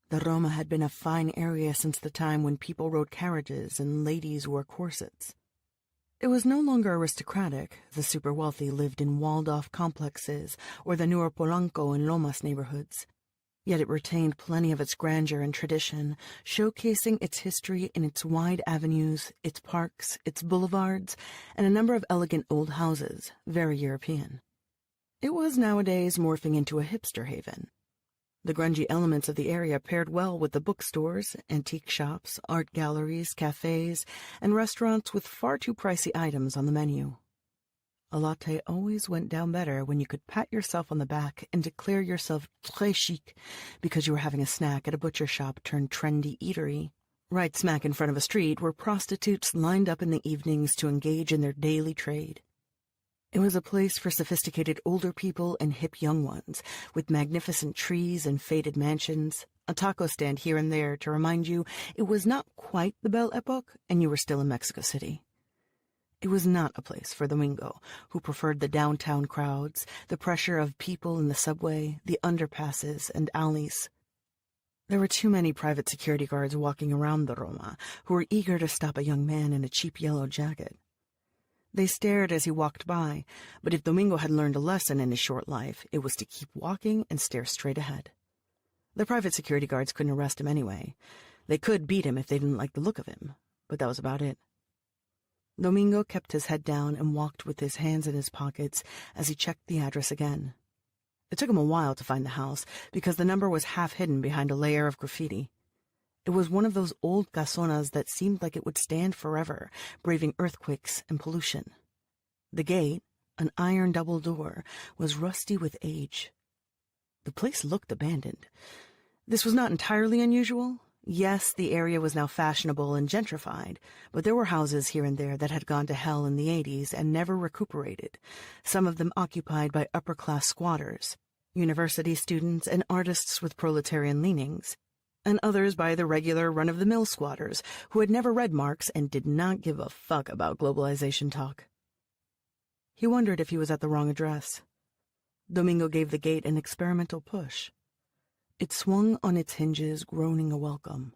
[SPEAKER 1] The Roma had been a fine area since the time when people rode carriages and ladies wore corsets. It was no longer aristocratic. The super-wealthy lived in walled-off complexes or the newer Polanco and Lomas neighborhoods. Yet it retained plenty of its grandeur and tradition, showcasing its history in its wide avenues, its parks, its boulevards, and a number of elegant old houses, very European. It was nowadays morphing into a hipster haven. The grungy elements of the area paired well with the bookstores, antique shops, art galleries, cafes, and restaurants with far too pricey items on the menu. A latte always went down better when you could pat yourself on the back and declare yourself très chic because you were having a snack at a butcher shop turned trendy eatery, right smack in front of a street where prostitutes lined up in the evenings to engage in their daily trade. It was a place for sophisticated older people and hip young ones, with magnificent trees and faded mansions, a taco stand here and there to remind you it was not quite the Belle Epoque and you were still in Mexico City. It was not a place for Domingo, who preferred the downtown crowds, the pressure of people in the subway, the underpasses and alleys. There were too many private security guards walking around the Roma, who were eager to stop a young man in a cheap yellow jacket. They stared as he walked by, but if Domingo had learned a lesson in his short life, it was to keep walking and stare straight ahead. The private security guards couldn't arrest him anyway. They could beat him if they didn't like the look of him, but that was about it. Domingo kept his head down and walked with his hands in his pockets as he checked the address again. It took him a while to find the house, because the number was half hidden behind a layer of graffiti. It was one of those old casonas that seemed like it would stand forever, braving earthquakes and pollution. The gate, an iron double door, was rusty with age. The place looked abandoned. This was not entirely unusual. Yes, the area was now fashionable and gentrified, but there were houses here and there that had gone to hell in the 80s and never recuperated, some of them occupied by upper-class squatters, university students and artists with proletarian leanings, and others by the regular run-of-the-mill squatters who had never read Marx and did not give a fuck about globalization talk. He wondered if he was at the wrong address. Domingo gave the gate an experimental push. It swung on its hinges, groaning a welcome.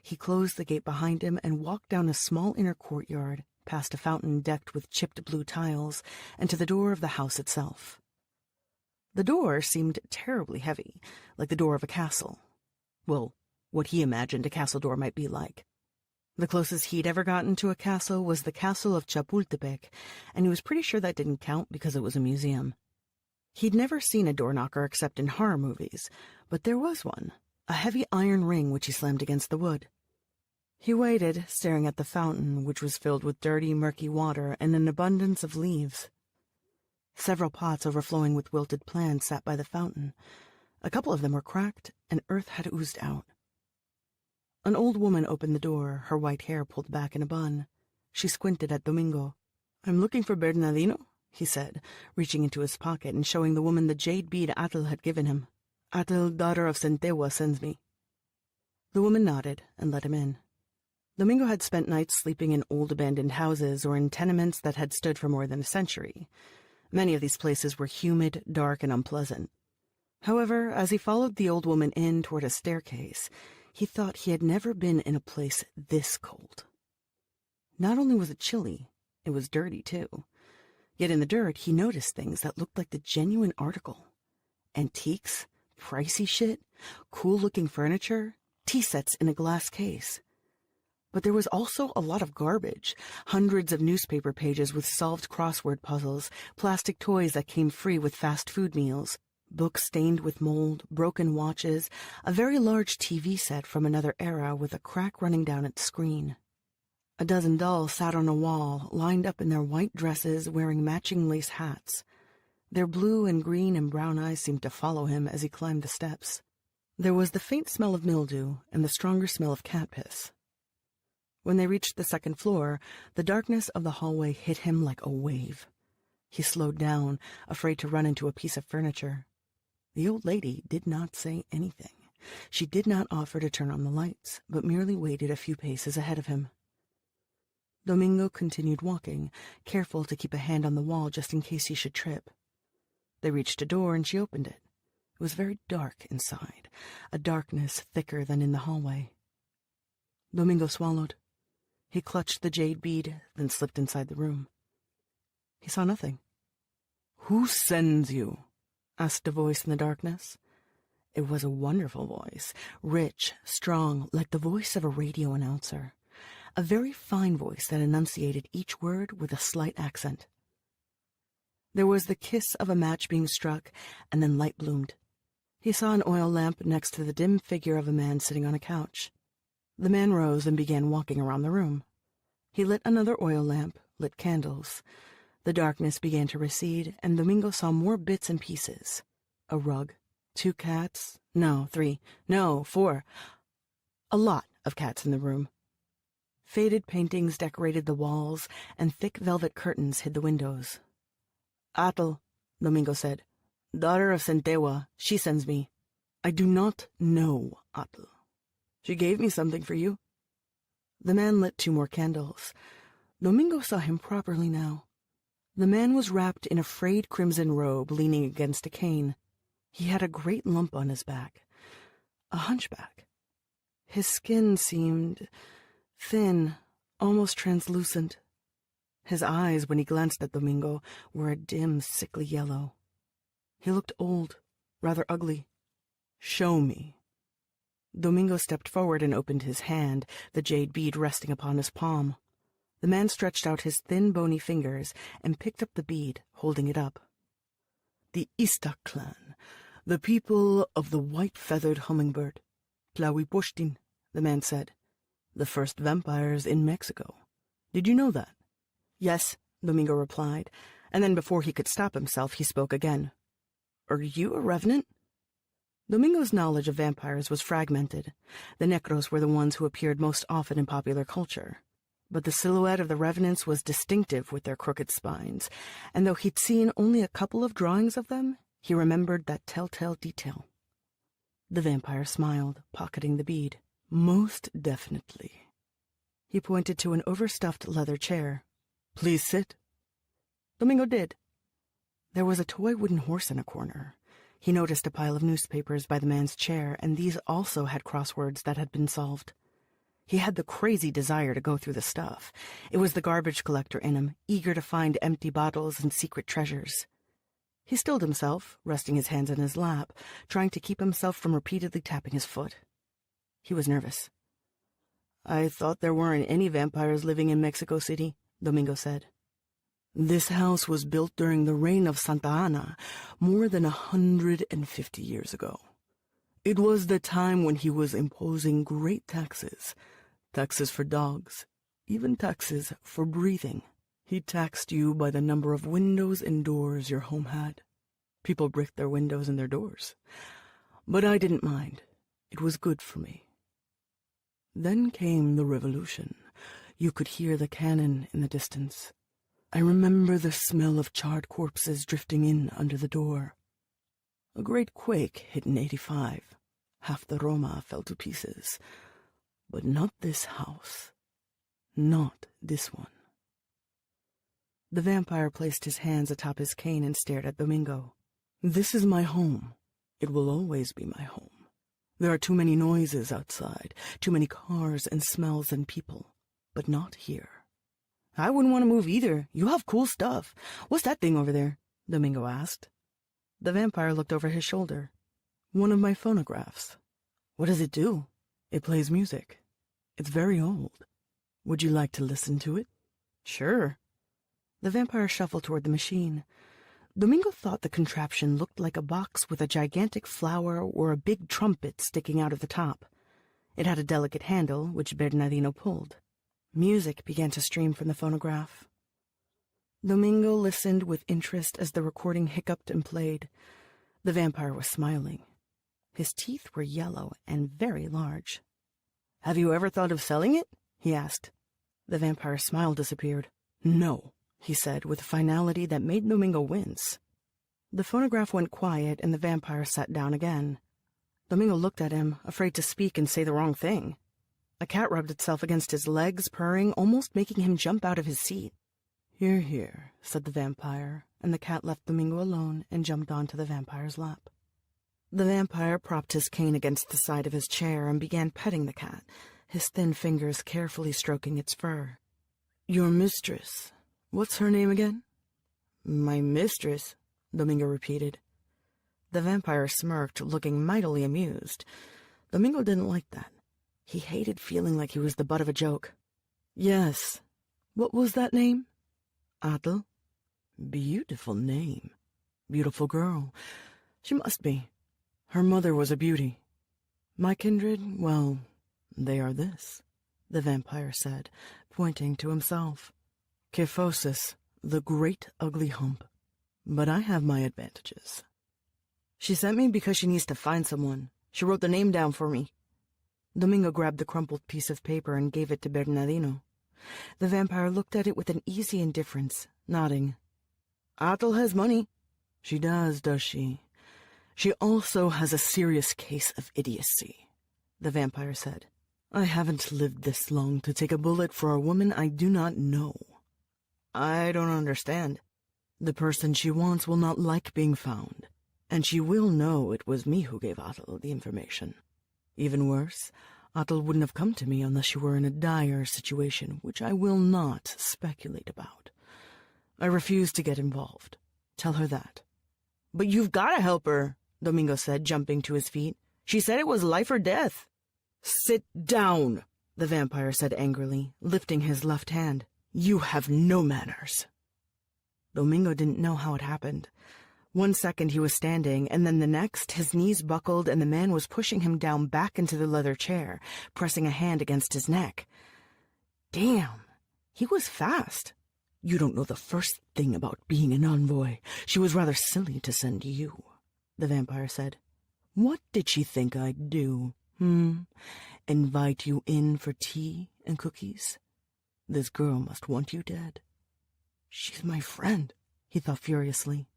[SPEAKER 1] He closed the gate behind him and walked down a small inner courtyard, past a fountain decked with chipped blue tiles, and to the door of the house itself. The door seemed terribly heavy, like the door of a castle. Well, what he imagined a castle door might be like. The closest he'd ever gotten to a castle was the castle of Chapultepec, and he was pretty sure that didn't count because it was a museum. He'd never seen a door knocker except in horror movies, but there was one, a heavy iron ring which he slammed against the wood. He waited, staring at the fountain, which was filled with dirty, murky water and an abundance of leaves. Several pots overflowing with wilted plants sat by the fountain. A couple of them were cracked, and earth had oozed out. An old woman opened the door, her white hair pulled back in a bun. She squinted at Domingo. "I'm looking for Bernardino," he said, reaching into his pocket and showing the woman the jade bead Atel had given him. "Atel, daughter of Centewa, sends me." The woman nodded and let him in. Domingo had spent nights sleeping in old abandoned houses or in tenements that had stood for more than a century. Many of these places were humid, dark, and unpleasant. However, as he followed the old woman in toward a staircase, he thought he had never been in a place this cold. Not only was it chilly, it was dirty, too. Yet in the dirt, he noticed things that looked like the genuine article. Antiques, pricey shit, cool-looking furniture, tea sets in a glass case. But there was also a lot of garbage, hundreds of newspaper pages with solved crossword puzzles, plastic toys that came free with fast food meals, books stained with mold, broken watches, a very large TV set from another era with a crack running down its screen. A dozen dolls sat on a wall, lined up in their white dresses, wearing matching lace hats. Their blue and green and brown eyes seemed to follow him as he climbed the steps. There was the faint smell of mildew and the stronger smell of cat piss. When they reached the second floor, the darkness of the hallway hit him like a wave. He slowed down, afraid to run into a piece of furniture. The old lady did not say anything. She did not offer to turn on the lights, but merely waited a few paces ahead of him. Domingo continued walking, careful to keep a hand on the wall just in case he should trip. They reached a door and she opened it. It was very dark inside, a darkness thicker than in the hallway. Domingo swallowed. He clutched the jade bead, then slipped inside the room. He saw nothing. "Who sends you?" asked a voice in the darkness. It was a wonderful voice, rich, strong, like the voice of a radio announcer. A very fine voice that enunciated each word with a slight accent. There was the kiss of a match being struck, and then light bloomed. He saw an oil lamp next to the dim figure of a man sitting on a couch. The man rose and began walking around the room. He lit another oil lamp, lit candles. The darkness began to recede, and Domingo saw more bits and pieces. A rug, 2 cats, no, 3, no, 4. A lot of cats in the room. Faded paintings decorated the walls, and thick velvet curtains hid the windows. "Atel," Domingo said. "Daughter of Centewa, she sends me." "I do not know Atel. She gave me something for you." The man lit 2 more candles. Domingo saw him properly now. The man was wrapped in a frayed crimson robe, leaning against a cane. He had a great lump on his back, a hunchback. His skin seemed thin, almost translucent. His eyes, when he glanced at Domingo, were a dim, sickly yellow. He looked old, rather ugly. "Show me." Domingo stepped forward and opened his hand, the jade bead resting upon his palm. The man stretched out his thin, bony fingers and picked up the bead, holding it up. "The Istak clan, the people of the white-feathered hummingbird, Tlahuipochtin, the man said. "The first vampires in Mexico. Did you know that?" "Yes," Domingo replied, and then before he could stop himself, he spoke again. "Are you a revenant?" Domingo's knowledge of vampires was fragmented. The Necros were the ones who appeared most often in popular culture. But the silhouette of the revenants was distinctive with their crooked spines, and though he'd seen only a couple of drawings of them, he remembered that telltale detail. The vampire smiled, pocketing the bead. "Most definitely." He pointed to an overstuffed leather chair. "Please sit." Domingo did. There was a toy wooden horse in a corner. He noticed a pile of newspapers by the man's chair, and these also had crosswords that had been solved. He had the crazy desire to go through the stuff. It was the garbage collector in him, eager to find empty bottles and secret treasures. He stilled himself, resting his hands in his lap, trying to keep himself from repeatedly tapping his foot. He was nervous. "I thought there weren't any vampires living in Mexico City," Domingo said. "This house was built during the reign of Santa Anna, more than 150 years ago. It was the time when he was imposing great taxes for dogs, even taxes for breathing. He taxed you by the number of windows and doors your home had. People bricked their windows and their doors. But I didn't mind. It was good for me. Then came the revolution. You could hear the cannon in the distance. I remember the smell of charred corpses drifting in under the door. A great quake hit in '85. Half the Roma fell to pieces. But not this house. Not this one." The vampire placed his hands atop his cane and stared at Domingo. "This is my home. It will always be my home. There are too many noises outside, too many cars and smells and people, but not here." "I wouldn't want to move either. You have cool stuff. What's that thing over there?" Domingo asked. The vampire looked over his shoulder. "One of my phonographs." "What does it do?" "It plays music. It's very old. Would you like to listen to it?" "Sure." The vampire shuffled toward the machine. Domingo thought the contraption looked like a box with a gigantic flower or a big trumpet sticking out of the top. It had a delicate handle, which Bernardino pulled. Music began to stream from the phonograph. Domingo listened with interest as the recording hiccuped and played. The vampire was smiling. His teeth were yellow and very large. "Have you ever thought of selling it?" he asked. The vampire's smile disappeared. "No," he said with a finality that made Domingo wince. The phonograph went quiet and the vampire sat down again. Domingo looked at him, afraid to speak and say the wrong thing. A cat rubbed itself against his legs, purring, almost making him jump out of his seat. "Here, here," said the vampire, and the cat left Domingo alone and jumped onto the vampire's lap. The vampire propped his cane against the side of his chair and began petting the cat, his thin fingers carefully stroking its fur. "Your mistress. What's her name again?" "My mistress," Domingo repeated. The vampire smirked, looking mightily amused. Domingo didn't like that. He hated feeling like he was the butt of a joke. "Yes. What was that name?" "Adel." "Beautiful name. Beautiful girl. She must be. Her mother was a beauty. My kindred, well, they are this," the vampire said, pointing to himself. "Kyphosis, the great ugly hump. But I have my advantages." "She sent me because she needs to find someone. She wrote the name down for me." Domingo grabbed the crumpled piece of paper and gave it to Bernardino. The vampire looked at it with an easy indifference, nodding. "Adel has money." "She does she? She also has a serious case of idiocy," the vampire said. "I haven't lived this long to take a bullet for a woman I do not know." "I don't understand." "The person she wants will not like being found, and she will know it was me who gave Adel the information. Even worse, Adel wouldn't have come to me unless she were in a dire situation, which I will not speculate about. I refuse to get involved. Tell her that." "But you've got to help her," Domingo said, jumping to his feet. "She said it was life or death." "Sit down," the vampire said angrily, lifting his left hand. "You have no manners." Domingo didn't know how it happened. 1 second he was standing, and then the next his knees buckled and the man was pushing him down back into the leather chair, pressing a hand against his neck. Damn, he was fast. You don't know the first thing about being an envoy. She was rather silly to send you, the vampire said. What did she think I'd do? Invite you in for tea and cookies? This girl must want you dead. She's my friend, he thought furiously.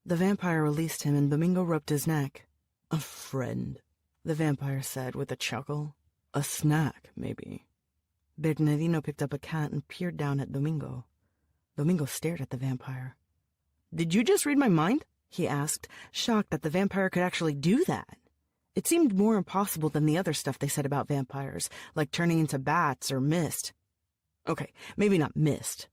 [SPEAKER 1] The vampire released him and Domingo rubbed his neck. A friend, the vampire said with a chuckle. A snack, maybe. Bernardino picked up a cat and peered down at Domingo. Domingo stared at the vampire. Did you just read my mind? He asked, shocked that the vampire could actually do that. It seemed more impossible than the other stuff they said about vampires, like turning into bats or mist. Okay, maybe not mist.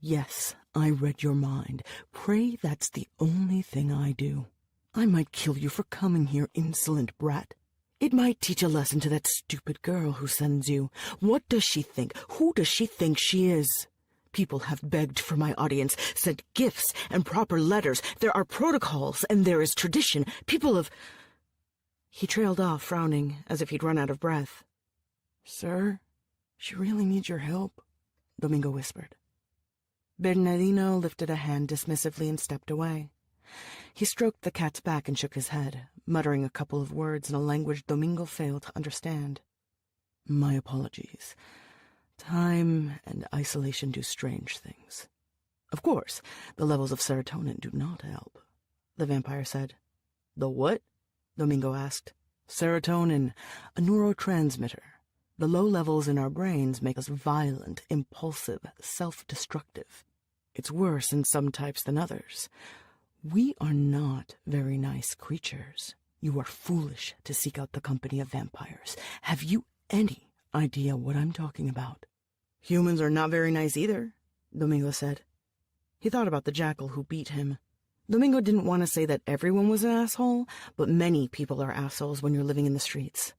[SPEAKER 1] Yes, I read your mind. Pray that's the only thing I do. I might kill you for coming here, insolent brat. It might teach a lesson to that stupid girl who sends you. What does she think? Who does she think she is? People have begged for my audience, sent gifts and proper letters. There are protocols and there is tradition. People have... He trailed off, frowning, as if he'd run out of breath. Sir, she really needs your help, Domingo whispered. Bernardino lifted a hand dismissively and stepped away. He stroked the cat's back and shook his head, muttering a couple of words in a language Domingo failed to understand. My apologies. Time and isolation do strange things. Of course, the levels of serotonin do not help, the vampire said. The what? Domingo asked. Serotonin, a neurotransmitter. The low levels in our brains make us violent, impulsive, self-destructive. It's worse in some types than others. We are not very nice creatures. You are foolish to seek out the company of vampires. Have you any idea what I'm talking about? Humans are not very nice either, Domingo said. He thought about the jackal who beat him. Domingo didn't want to say that everyone was an asshole, but many people are assholes when you're living in the streets.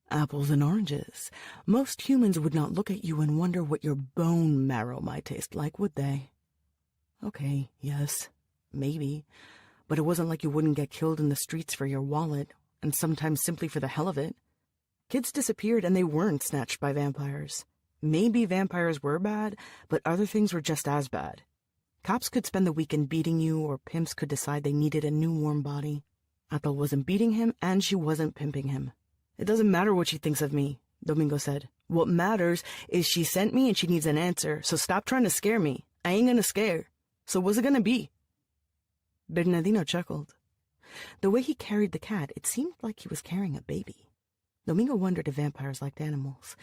[SPEAKER 1] Apples and oranges. Most humans would not look at you and wonder what your bone marrow might taste like, would they? Okay, yes, maybe. But it wasn't like you wouldn't get killed in the streets for your wallet, and sometimes simply for the hell of it. Kids disappeared and they weren't snatched by vampires. Maybe vampires were bad, but other things were just as bad. Cops could spend the weekend beating you, or pimps could decide they needed a new warm body. Athel wasn't beating him, and she wasn't pimping him. It doesn't matter what she thinks of me, Domingo said. What matters is she sent me and she needs an answer, so stop trying to scare me. I ain't gonna scare. So what's it gonna be? Bernardino chuckled. The way he carried the cat, it seemed like he was carrying a baby. Domingo wondered if vampires liked animals.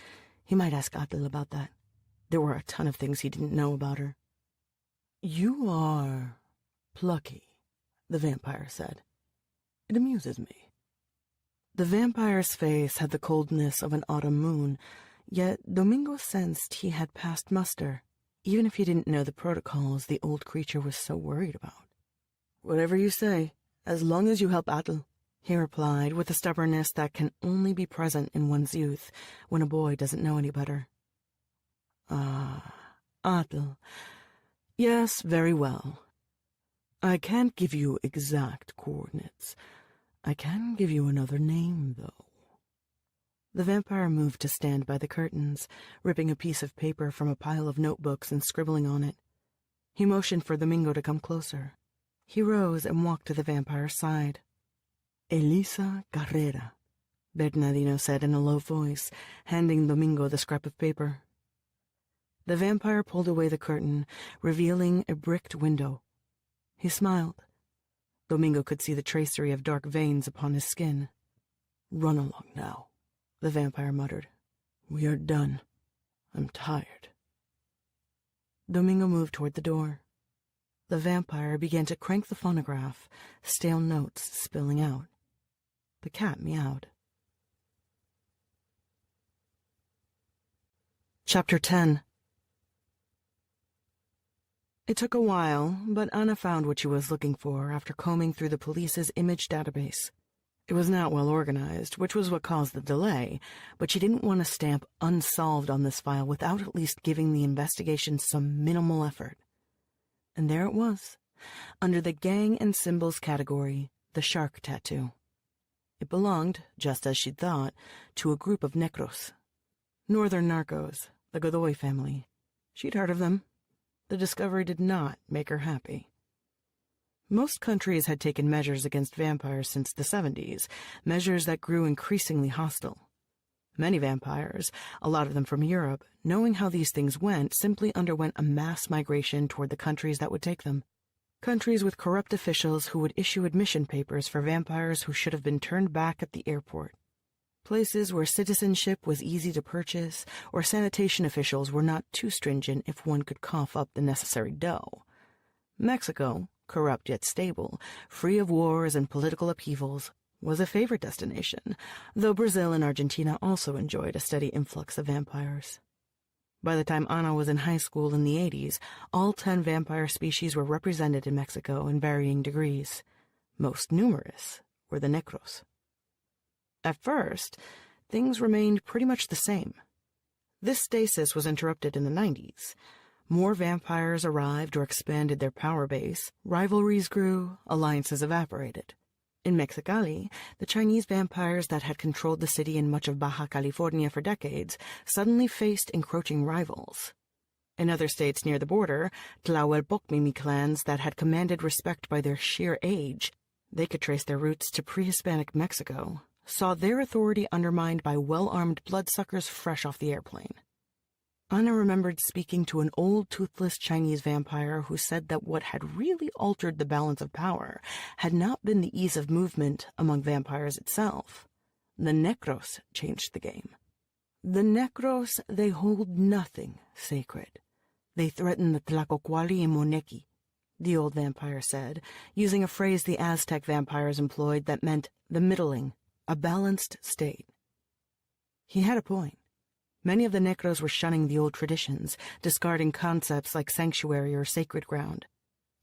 [SPEAKER 1] He might ask Athel about that. There were a ton of things he didn't know about her. You are plucky, the vampire said. It amuses me. The vampire's face had the coldness of an autumn moon, yet Domingo sensed he had passed muster, even if he didn't know the protocols the old creature was so worried about. Whatever you say, as long as you help Athel, he replied with a stubbornness that can only be present in one's youth when a boy doesn't know any better. Athel. Yes, very well. I can't give you exact coordinates. I can give you another name, though. The vampire moved to stand by the curtains, ripping a piece of paper from a pile of notebooks and scribbling on it. He motioned for Domingo to come closer. He rose and walked to the vampire's side. Elisa Carrera, Bernardino said in a low voice, handing Domingo the scrap of paper. The vampire pulled away the curtain, revealing a bricked window. He smiled. Domingo could see the tracery of dark veins upon his skin. Run along now, the vampire muttered. We are done. I'm tired. Domingo moved toward the door. The vampire began to crank the phonograph, stale notes spilling out. The cat meowed. Chapter 10. It took a while, but Anna found what she was looking for after combing through the police's image database. It was not well organized, which was what caused the delay, but she didn't want to stamp unsolved on this file without at least giving the investigation some minimal effort. And there it was, under the gang and symbols category, the shark tattoo. It belonged, just as she'd thought, to a group of necros. Northern narcos, the Godoy family. She'd heard of them. The discovery did not make her happy. Most countries had taken measures against vampires since the 70s, measures that grew increasingly hostile. Many vampires, a lot of them from Europe, knowing how these things went, simply underwent a mass migration toward the countries that would take them. Countries with corrupt officials who would issue admission papers for vampires who should have been turned back at the airport. Places where citizenship was easy to purchase, or sanitation officials were not too stringent if one could cough up the necessary dough. Mexico, corrupt yet stable, free of wars and political upheavals, was a favorite destination, though Brazil and Argentina also enjoyed a steady influx of vampires. By the time Ana was in high school in the 80s, all 10 vampire species were represented in Mexico in varying degrees. Most numerous were the necros. At first, things remained pretty much the same. This stasis was interrupted in the 90s. More vampires arrived or expanded their power base, rivalries grew, alliances evaporated. In Mexicali, the Chinese vampires that had controlled the city and much of Baja California for decades suddenly faced encroaching rivals. In other states near the border, Tlahuelpocmimi clans that had commanded respect by their sheer age, they could trace their roots to pre-Hispanic Mexico, saw their authority undermined by well-armed bloodsuckers fresh off the airplane. Ana remembered speaking to an old toothless Chinese vampire who said that what had really altered the balance of power had not been the ease of movement among vampires itself. The necros changed the game. The necros, they hold nothing sacred. They threaten the Tlacocuali and Moneki, the old vampire said, using a phrase the Aztec vampires employed that meant the middling, a balanced state. He had a point. Many of the necros were shunning the old traditions, discarding concepts like sanctuary or sacred ground.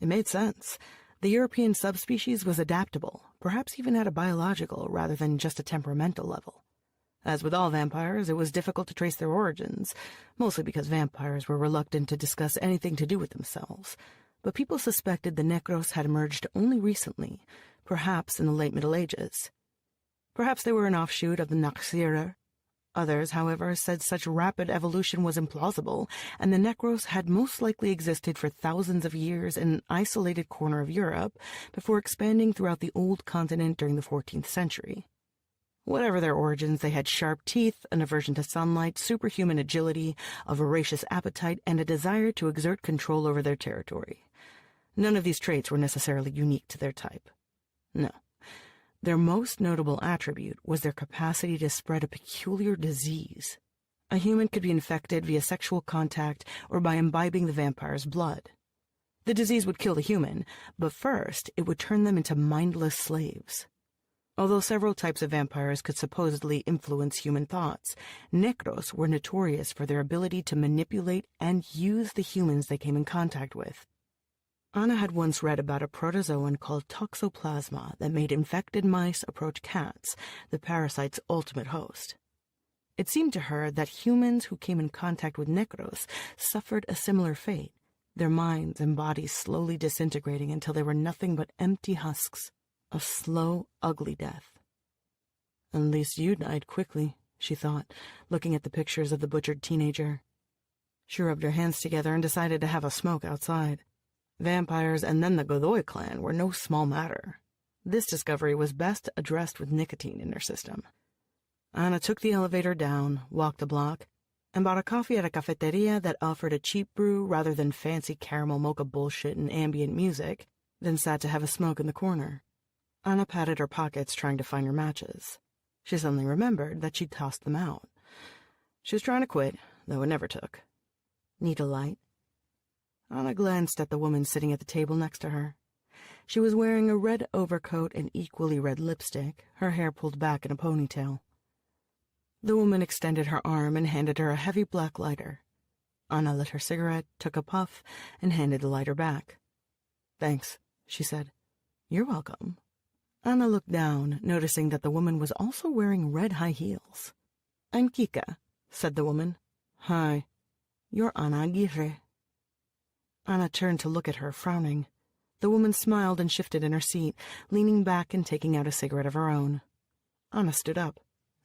[SPEAKER 1] It made sense. The European subspecies was adaptable, perhaps even at a biological rather than just a temperamental level. As with all vampires, it was difficult to trace their origins, mostly because vampires were reluctant to discuss anything to do with themselves. But people suspected the necros had emerged only recently, perhaps in the late Middle Ages. Perhaps they were an offshoot of the Naxira. Others, however, said such rapid evolution was implausible, and the necros had most likely existed for thousands of years in an isolated corner of Europe before expanding throughout the old continent during the 14th century. Whatever their origins, they had sharp teeth, an aversion to sunlight, superhuman agility, a voracious appetite, and a desire to exert control over their territory. None of these traits were necessarily unique to their type. No. Their most notable attribute was their capacity to spread a peculiar disease. A human could be infected via sexual contact or by imbibing the vampire's blood. The disease would kill the human, but first it would turn them into mindless slaves. Although several types of vampires could supposedly influence human thoughts, necros were notorious for their ability to manipulate and use the humans they came in contact with. Ana had once read about a protozoan called toxoplasma that made infected mice approach cats, the parasite's ultimate host. It seemed to her that humans who came in contact with necros suffered a similar fate, their minds and bodies slowly disintegrating until they were nothing but empty husks, a slow, ugly death. At least you died quickly, she thought, looking at the pictures of the butchered teenager. She rubbed her hands together and decided to have a smoke outside. Vampires and then the Godoy clan were no small matter. This discovery was best addressed with nicotine in her system. Ana took the elevator down, walked a block, and bought a coffee at a cafeteria that offered a cheap brew rather than fancy caramel mocha bullshit and ambient music, then sat to have a smoke in the corner. Ana patted her pockets trying to find her matches. She suddenly remembered that she'd tossed them out. She was trying to quit, though it never took. Need a light? Ana glanced at the woman sitting at the table next to her. She was wearing a red overcoat and equally red lipstick, her hair pulled back in a ponytail. The woman extended her arm and handed her a heavy black lighter. Ana lit her cigarette, took a puff, and handed the lighter back. "Thanks," she said. "You're welcome." Ana looked down, noticing that the woman was also wearing red high heels. "I'm Kika," said the woman. "Hi. You're Ana Aguirre." Ana turned to look at her, frowning. The woman smiled and shifted in her seat, leaning back and taking out a cigarette of her own. Anna stood up.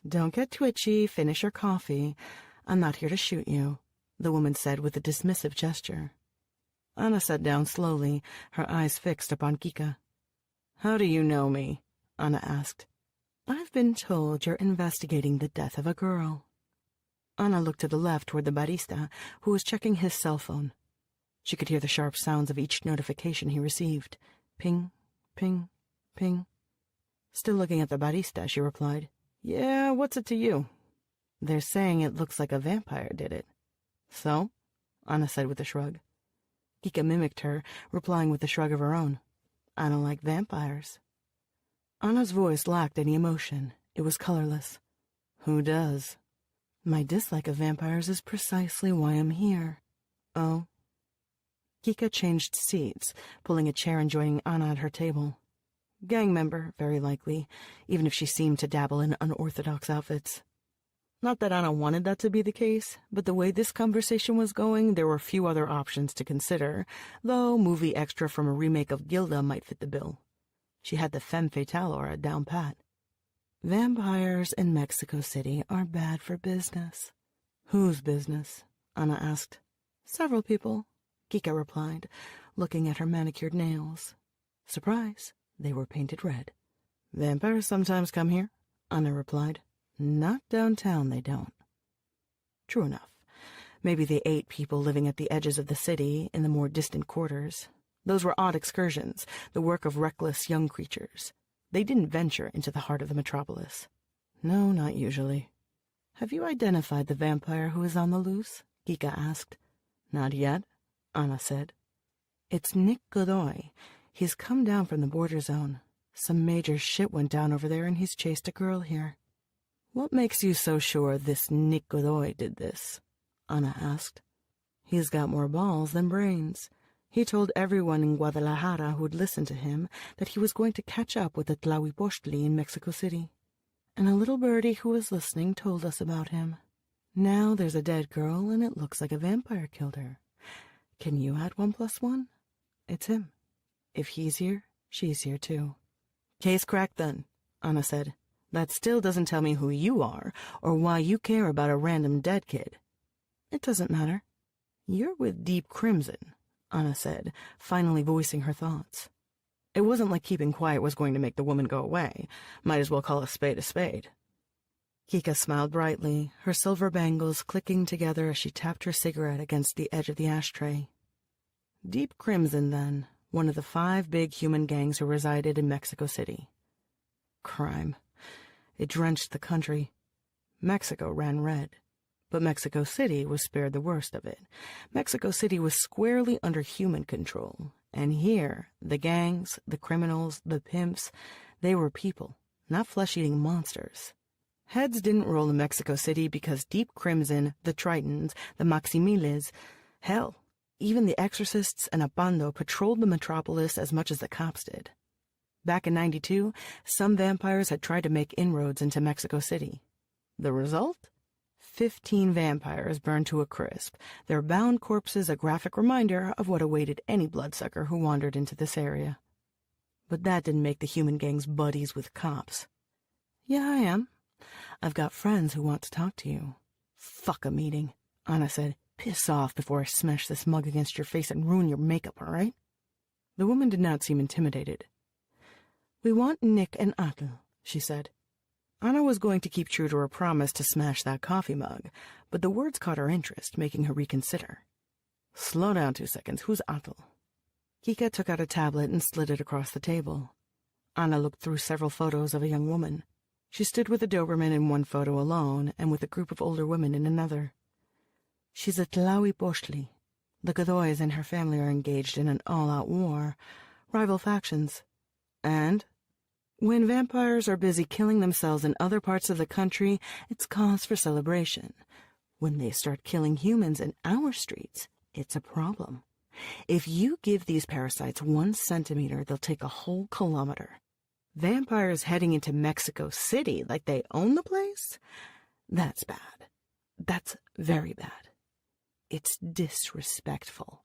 [SPEAKER 1] "Don't get twitchy, finish your coffee. I'm not here to shoot you," the woman said with a dismissive gesture. Anna sat down slowly, her eyes fixed upon Kika. "How do you know me?" Anna asked. "I've been told you're investigating the death of a girl." Anna looked to the left toward the barista, who was checking his cell phone. She could hear the sharp sounds of each notification he received. Ping, ping, ping. Still looking at the barista, she replied, "Yeah, what's it to you?" "They're saying it looks like a vampire did it." "So?" Anna said with a shrug. Kika mimicked her, replying with a shrug of her own. "I don't like vampires." Anna's voice lacked any emotion. It was colorless. "Who does?" "My dislike of vampires is precisely why I'm here." "Oh?" Kika changed seats, pulling a chair and joining Anna at her table. Gang member, very likely, even if she seemed to dabble in unorthodox outfits. Not that Anna wanted that to be the case, but the way this conversation was going, there were few other options to consider, though movie extra from a remake of Gilda might fit the bill. She had the femme fatale aura down pat. "Vampires in Mexico City are bad for business." "Whose business?" Anna asked. "Several people," Kika replied, looking at her manicured nails. Surprise, they were painted red. "Vampires sometimes come here," Anna replied. "Not downtown, they don't." True enough. Maybe they ate people living at the edges of the city in the more distant quarters. Those were odd excursions, the work of reckless young creatures. They didn't venture into the heart of the metropolis. "No, not usually." "Have you identified the vampire who is on the loose?" Kika asked. "Not yet," Anna said. "It's Nick Godoy. He's come down from the border zone. Some major shit went down over there and he's chased a girl here." "What makes you so sure this Nick Godoy did this?" Anna asked. "He's got more balls than brains. He told everyone in Guadalajara who'd listen to him that he was going to catch up with the Tlahuipostli in Mexico City. And a little birdie who was listening told us about him. Now there's a dead girl and it looks like a vampire killed her. Can you add 1 + 1? It's him. If he's here, she's here too." "Case cracked then," Anna said. "That still doesn't tell me who you are or why you care about a random dead kid." "It doesn't matter." "You're with Deep Crimson," Anna said, finally voicing her thoughts. It wasn't like keeping quiet was going to make the woman go away. Might as well call a spade a spade. Kika smiled brightly, her silver bangles clicking together as she tapped her cigarette against the edge of the ashtray. Deep Crimson, then, one of the 5 big human gangs who resided in Mexico City. Crime. It drenched the country. Mexico ran red. But Mexico City was spared the worst of it. Mexico City was squarely under human control. And here, the gangs, the criminals, the pimps, they were people, not flesh-eating monsters. Heads didn't roll in Mexico City because Deep Crimson, the Tritons, the Maximiles, hell, even the Exorcists and Apando patrolled the metropolis as much as the cops did. Back in '92, some vampires had tried to make inroads into Mexico City. The result? 15 vampires burned to a crisp, their bound corpses a graphic reminder of what awaited any bloodsucker who wandered into this area. But that didn't make the human gangs buddies with cops. "Yeah, I am. I've got friends who want to talk to you." "Fuck a meeting," Anna said. "Piss off before I smash this mug against your face and ruin your makeup, all right?" The woman did not seem intimidated. "We want Nick and Atle," she said. Anna was going to keep true to her promise to smash that coffee mug, but the words caught her interest, making her reconsider. "Slow down 2 seconds. Who's Atle?" Kika took out a tablet and slid it across the table. Anna looked through several photos of a young woman. She stood with a Doberman in one photo alone and with a group of older women in another. "She's a Tlahuipostli. The Godoys and her family are engaged in an all-out war, rival factions. And when vampires are busy killing themselves in other parts of the country, it's cause for celebration. When they start killing humans in our streets, it's a problem. If you give these parasites 1 centimeter, they'll take a whole kilometer. Vampires heading into Mexico City like they own the place? That's bad. That's very bad. It's disrespectful.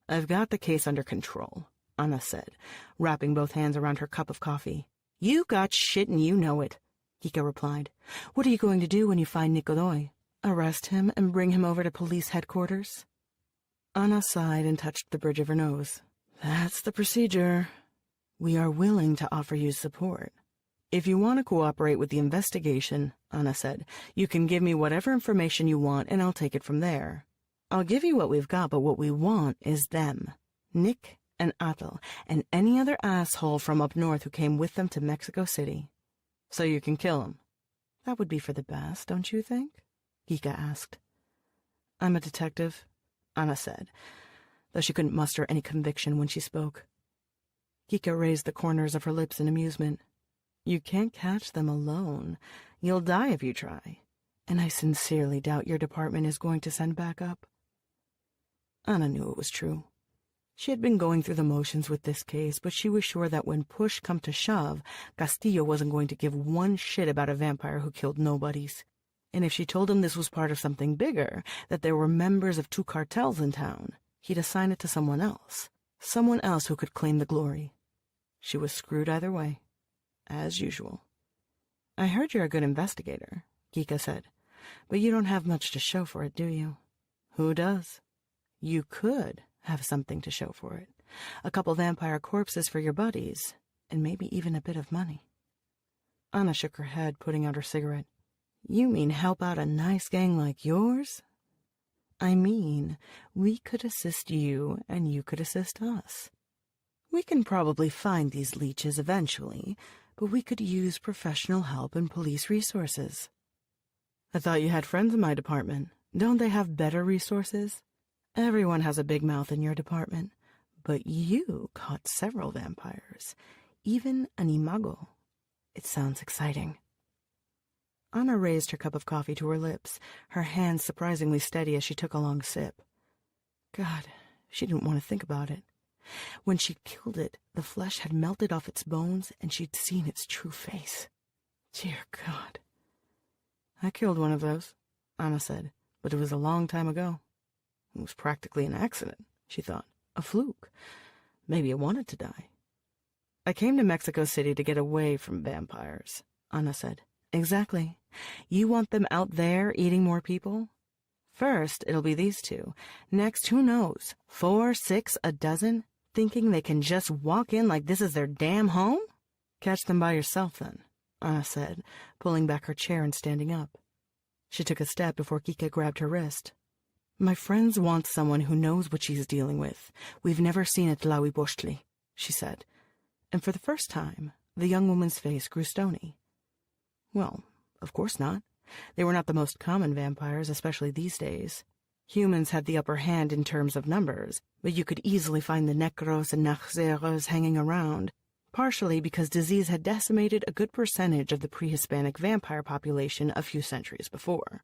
[SPEAKER 1] I've got the case under control," Anna said, wrapping both hands around her cup of coffee. You got shit and you know it, Kika replied. What are you going to do when you find Nikolai? Arrest him and bring him over to police headquarters? Anna sighed and touched the bridge of her nose. That's the procedure. We are willing to offer you support. If you want to cooperate with the investigation, Anna said, you can give me whatever information you want and I'll take it from there. I'll give you what we've got, but what we want is them. Nick and Atal, and any other asshole from up north who came with them to Mexico City. So you can kill him. That would be for the best, don't you think? Kika asked. I'm a detective, Anna said, though she couldn't muster any conviction when she spoke. Kika raised the corners of her lips in amusement. You can't catch them alone. You'll die if you try. And I sincerely doubt your department is going to send backup. Anna knew it was true. She had been going through the motions with this case, but she was sure that when push come to shove, Castillo wasn't going to give one shit about a vampire who killed nobodies. And if she told him this was part of something bigger, that there were members of 2 cartels in town, he'd assign it to someone else who could claim the glory. She was screwed either way, as usual. I heard you're a good investigator, Kika said, but you don't have much to show for it, do you? Who does? You could have something to show for it. A couple vampire corpses for your buddies, and maybe even a bit of money. Anna shook her head, putting out her cigarette. You mean help out a nice gang like yours? I mean, we could assist you, and you could assist us. We can probably find these leeches eventually, but we could use professional help and police resources. I thought you had friends in my department. Don't they have better resources? Everyone has a big mouth in your department, but you caught several vampires, even an imago. It sounds exciting. Anna raised her cup of coffee to her lips, her hands surprisingly steady as she took a long sip. God, she didn't want to think about it. When she killed it, the flesh had melted off its bones, and she'd seen its true face. Dear God. I killed one of those, Anna said, but it was a long time ago. It was practically an accident, she thought. A fluke. Maybe it wanted to die. I came to Mexico City to get away from vampires, Anna said. Exactly. You want them out there eating more people? First, it'll be these 2. Next, who knows? 4, 6, a dozen? Thinking they can just walk in like this is their damn home? Catch them by yourself, then, Anna said, pulling back her chair and standing up. She took a step before Kika grabbed her wrist. My friends want someone who knows what she's dealing with. We've never seen a Tlahuipostli, she said, and for the first time, the young woman's face grew stony. Well, of course not. They were not the most common vampires, especially these days. Humans had the upper hand in terms of numbers, but you could easily find the necros and naxeros hanging around, partially because disease had decimated a good percentage of the pre-Hispanic vampire population a few centuries before.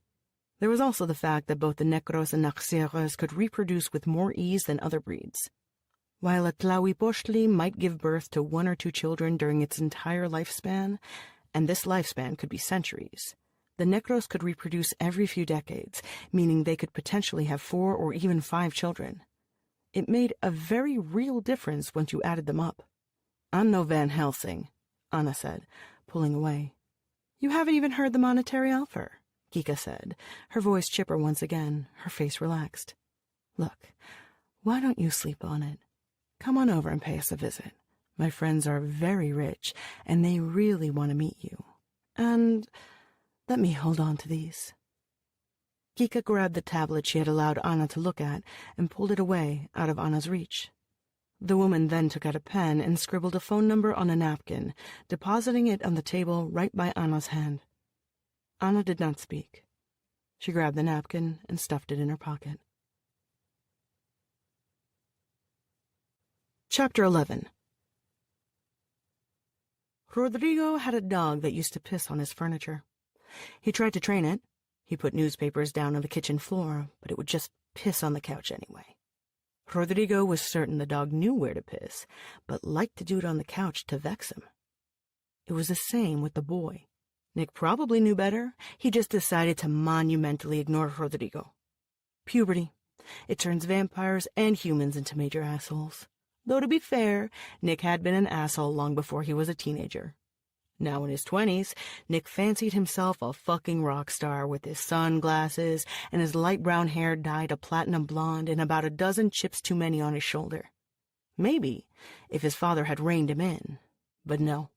[SPEAKER 1] There was also the fact that both the necros and naxeros could reproduce with more ease than other breeds. While a Tlahuipostli might give birth to 1 or 2 children during its entire lifespan, and this lifespan could be centuries, the necros could reproduce every few decades, meaning they could potentially have 4 or even 5 children. It made a very real difference once you added them up. I'm no Van Helsing, Anna said, pulling away. You haven't even heard the monetary offer, Kika said, her voice chipper once again, her face relaxed. Look, why don't you sleep on it? Come on over and pay us a visit. My friends are very rich, and they really want to meet you. And let me hold on to these. Kika grabbed the tablet she had allowed Anna to look at and pulled it away out of Anna's reach. The woman then took out a pen and scribbled a phone number on a napkin, depositing it on the table right by Anna's hand. Anna did not speak. She grabbed the napkin and stuffed it in her pocket. Chapter 11. Rodrigo had a dog that used to piss on his furniture. He tried to train it. He put newspapers down on the kitchen floor, but it would just piss on the couch anyway. Rodrigo was certain the dog knew where to piss, but liked to do it on the couch to vex him. It was the same with the boy. Nick probably knew better. He just decided to monumentally ignore Rodrigo. Puberty. It turns vampires and humans into major assholes. Though to be fair, Nick had been an asshole long before he was a teenager. Now in his 20s, Nick fancied himself a fucking rock star with his sunglasses and his light brown hair dyed a platinum blonde and about a dozen chips too many on his shoulder. Maybe, if his father had reined him in. But no.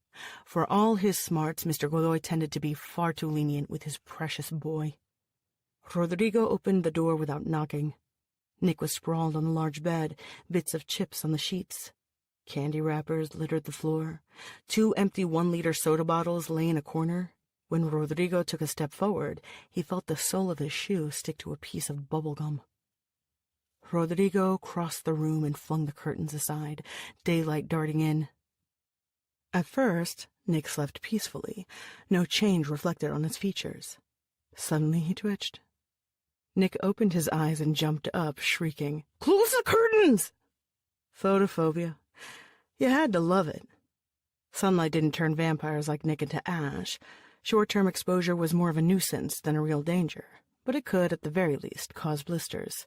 [SPEAKER 1] For all his smarts, Mr. Godoy tended to be far too lenient with his precious boy. Rodrigo opened the door without knocking. Nick was sprawled on a large bed, bits of chips on the sheets. Candy wrappers littered the floor. 2 empty 1-liter soda bottles lay in a corner. When Rodrigo took a step forward, he felt the sole of his shoe stick to a piece of bubble gum. Rodrigo crossed the room and flung the curtains aside, daylight darting in. At first, Nick slept peacefully, no change reflected on his features. Suddenly he twitched. Nick opened his eyes and jumped up, shrieking, "Close the curtains!" Photophobia. You had to love it. Sunlight didn't turn vampires like Nick into ash. Short-term exposure was more of a nuisance than a real danger, but it could, at the very least, cause blisters.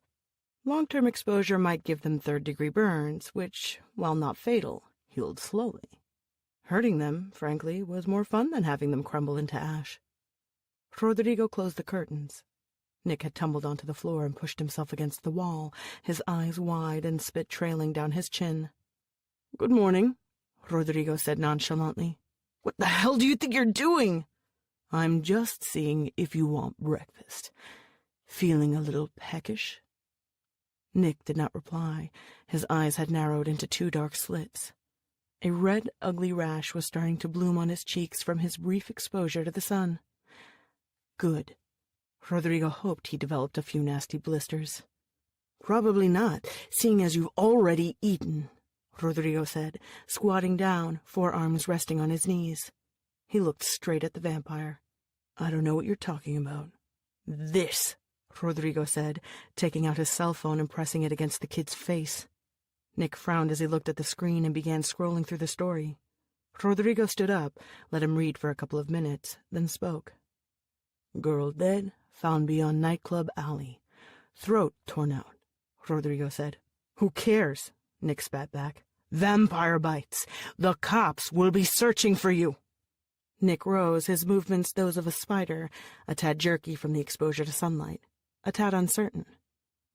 [SPEAKER 1] Long-term exposure might give them third-degree burns, which, while not fatal, healed slowly. Hurting them, frankly, was more fun than having them crumble into ash. Rodrigo closed the curtains. Nick had tumbled onto the floor and pushed himself against the wall, his eyes wide and spit trailing down his chin. "Good morning," Rodrigo said nonchalantly. "What the hell do you think you're doing?" "I'm just seeing if you want breakfast. Feeling a little peckish?" Nick did not reply. His eyes had narrowed into 2 dark slits. A red, ugly rash was starting to bloom on his cheeks from his brief exposure to the sun. Good. Rodrigo hoped he developed a few nasty blisters. "Probably not, seeing as you've already eaten," Rodrigo said, squatting down, forearms resting on his knees. He looked straight at the vampire. "I don't know what you're talking about." "This," Rodrigo said, taking out his cell phone and pressing it against the kid's face. Nick frowned as he looked at the screen and began scrolling through the story. Rodrigo stood up, let him read for a couple of minutes, then spoke. "Girl dead, found beyond nightclub alley. Throat torn out," Rodrigo said. "Who cares?" Nick spat back. "Vampire bites. The cops will be searching for you." Nick rose, his movements those of a spider, a tad jerky from the exposure to sunlight, a tad uncertain.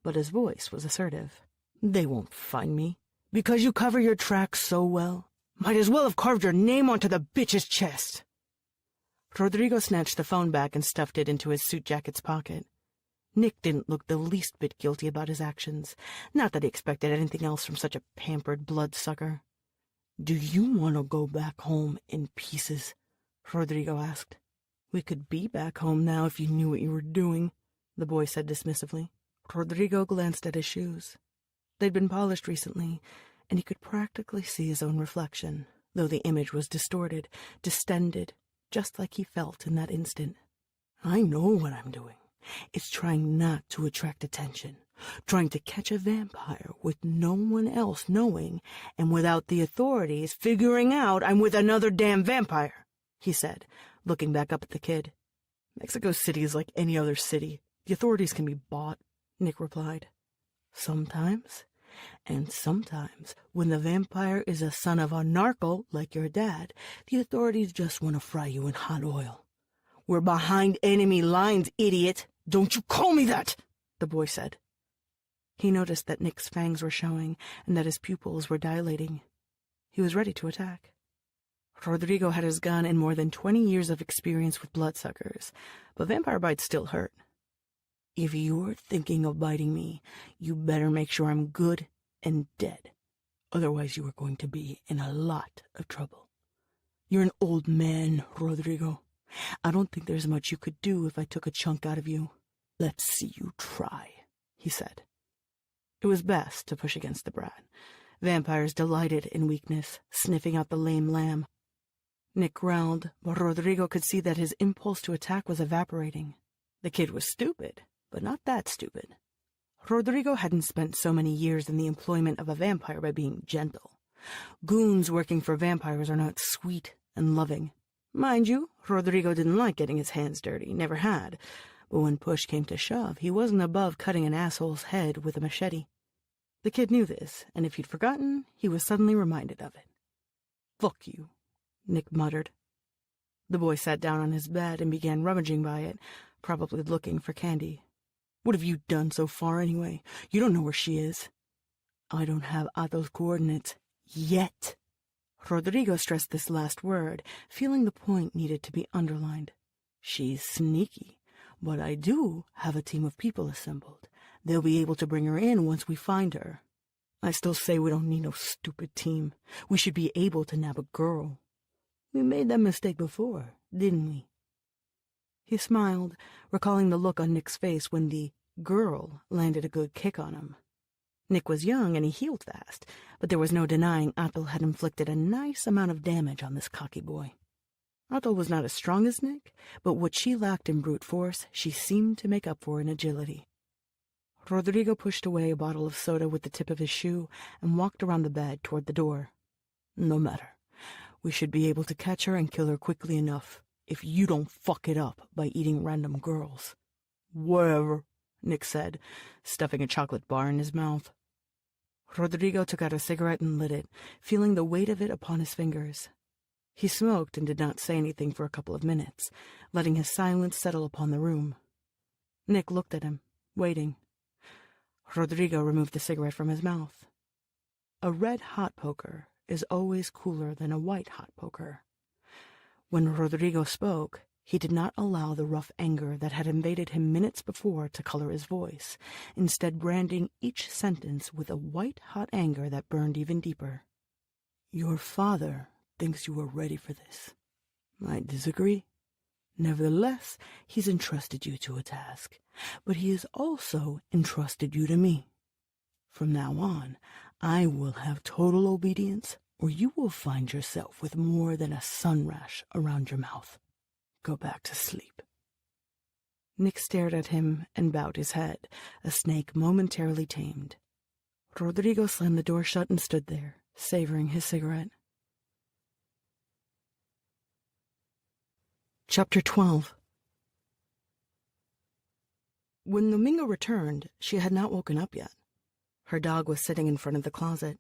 [SPEAKER 1] But his voice was assertive. "They won't find me. Because you cover your tracks so well. Might as well have carved your name onto the bitch's chest." Rodrigo snatched the phone back and stuffed it into his suit jacket's pocket. Nick didn't look the least bit guilty about his actions. Not that he expected anything else from such a pampered bloodsucker. "Do you want to go back home in pieces?" Rodrigo asked. "We could be back home now if you knew what you were doing," the boy said dismissively. Rodrigo glanced at his shoes. They'd been polished recently, and he could practically see his own reflection, though the image was distorted, distended, just like he felt in that instant. "I know what I'm doing. It's trying not to attract attention, trying to catch a vampire with no one else knowing, and without the authorities figuring out I'm with another damn vampire," he said, looking back up at the kid. "Mexico City is like any other city. The authorities can be bought," Nick replied. "Sometimes. And sometimes, when the vampire is a son of a narco like your dad, the authorities just want to fry you in hot oil. We're behind enemy lines, idiot! Don't you call me that!" the boy said. He noticed that Nick's fangs were showing and that his pupils were dilating. He was ready to attack. Rodrigo had his gun and more than 20 years of experience with bloodsuckers, but vampire bites still hurt. "If you're thinking of biting me, you better make sure I'm good and dead. Otherwise you are going to be in a lot of trouble. You're an old man, Rodrigo. I don't think there's much you could do if I took a chunk out of you. Let's see you try," he said. It was best to push against the brat. Vampires delighted in weakness, sniffing out the lame lamb. Nick growled, but Rodrigo could see that his impulse to attack was evaporating. The kid was stupid, but not that stupid. Rodrigo hadn't spent so many years in the employment of a vampire by being gentle. Goons working for vampires are not sweet and loving. Mind you, Rodrigo didn't like getting his hands dirty, never had, but when push came to shove, he wasn't above cutting an asshole's head with a machete. The kid knew this, and if he'd forgotten, he was suddenly reminded of it. "Fuck you," Nick muttered. The boy sat down on his bed and began rummaging by it, probably looking for candy. "What have you done so far, anyway? You don't know where she is." "I don't have Ato's coordinates. Yet." Rodrigo stressed this last word, feeling the point needed to be underlined. "She's sneaky, but I do have a team of people assembled. They'll be able to bring her in once we find her. I still say we don't need no stupid team. We should be able to nab a girl. We made that mistake before, didn't we?" He smiled, recalling the look on Nick's face when the girl landed a good kick on him. Nick was young and he healed fast, but there was no denying Atul had inflicted a nice amount of damage on this cocky boy. Atul was not as strong as Nick, but what she lacked in brute force, she seemed to make up for in agility. Rodrigo pushed away a bottle of soda with the tip of his shoe and walked around the bed toward the door. "No matter. We should be able to catch her and kill her quickly enough, if you don't fuck it up by eating random girls." "Whatever," Nick said, stuffing a chocolate bar in his mouth. Rodrigo took out a cigarette and lit it, feeling the weight of it upon his fingers. He smoked and did not say anything for a couple of minutes, letting his silence settle upon the room. Nick looked at him, waiting. Rodrigo removed the cigarette from his mouth. A red hot poker is always cooler than a white hot poker. When Rodrigo spoke, he did not allow the rough anger that had invaded him minutes before to color his voice, instead branding each sentence with a white-hot anger that burned even deeper. "Your father thinks you are ready for this. I disagree. Nevertheless, he's entrusted you to a task, but he has also entrusted you to me. From now on, I will have total obedience, or you will find yourself with more than a sun rash around your mouth. Go back to sleep." Nick stared at him and bowed his head, a snake momentarily tamed. Rodrigo slammed the door shut and stood there, savoring his cigarette. Chapter 12. When Domingo returned, she had not woken up yet. Her dog was sitting in front of the closet.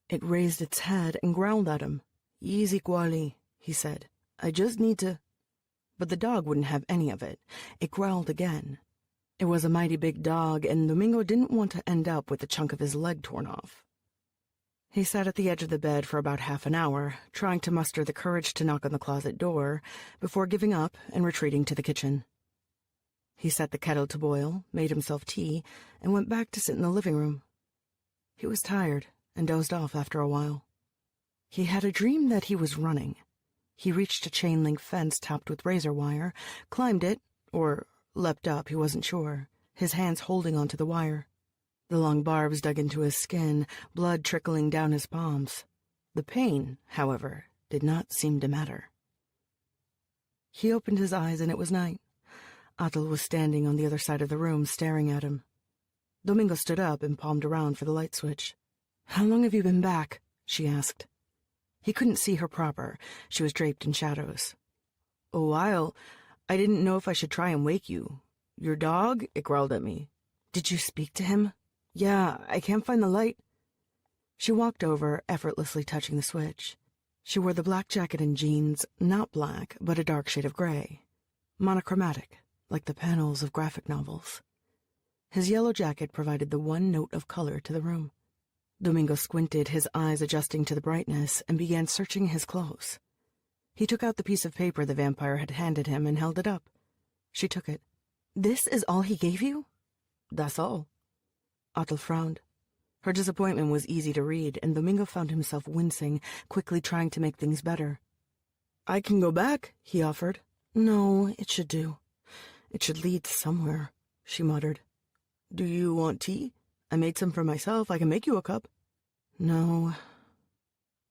[SPEAKER 1] It raised its head and growled at him. "Easy, Quali," he said. "I just need to—" But the dog wouldn't have any of it. It growled again. It was a mighty big dog, and Domingo didn't want to end up with a chunk of his leg torn off. He sat at the edge of the bed for about half an hour, trying to muster the courage to knock on the closet door, before giving up and retreating to the kitchen. He set the kettle to boil, made himself tea, and went back to sit in the living room. He was tired and dozed off after a while. He had a dream that he was running. He reached a chain-link fence topped with razor wire, climbed it, or leapt up, he wasn't sure, his hands holding onto the wire. The long barbs dug into his skin, blood trickling down his palms. The pain, however, did not seem to matter. He opened his eyes and it was night. Atul was standing on the other side of the room, staring at him. Domingo stood up and palmed around for the light switch. "How long have you been back?" she asked. He couldn't see her proper. She was draped in shadows. "A while. I didn't know if I should try and wake you. Your dog?" It growled at me. "Did you speak to him?" "Yeah, I can't find the light." She walked over, effortlessly touching the switch. She wore the black jacket and jeans, not black, but a dark shade of gray. Monochromatic, like the panels of graphic novels. His yellow jacket provided the one note of color to the room. Domingo squinted, his eyes adjusting to the brightness, and began searching his clothes. He took out the piece of paper the vampire had handed him and held it up. She took it. "This is all he gave you?" "That's all." Atul frowned. Her disappointment was easy to read, and Domingo found himself wincing, quickly trying to make things better. "I can go back," he offered. "No, it should do. It should lead somewhere," she muttered. "Do you want tea? I made some for myself. I can make you a cup." "No."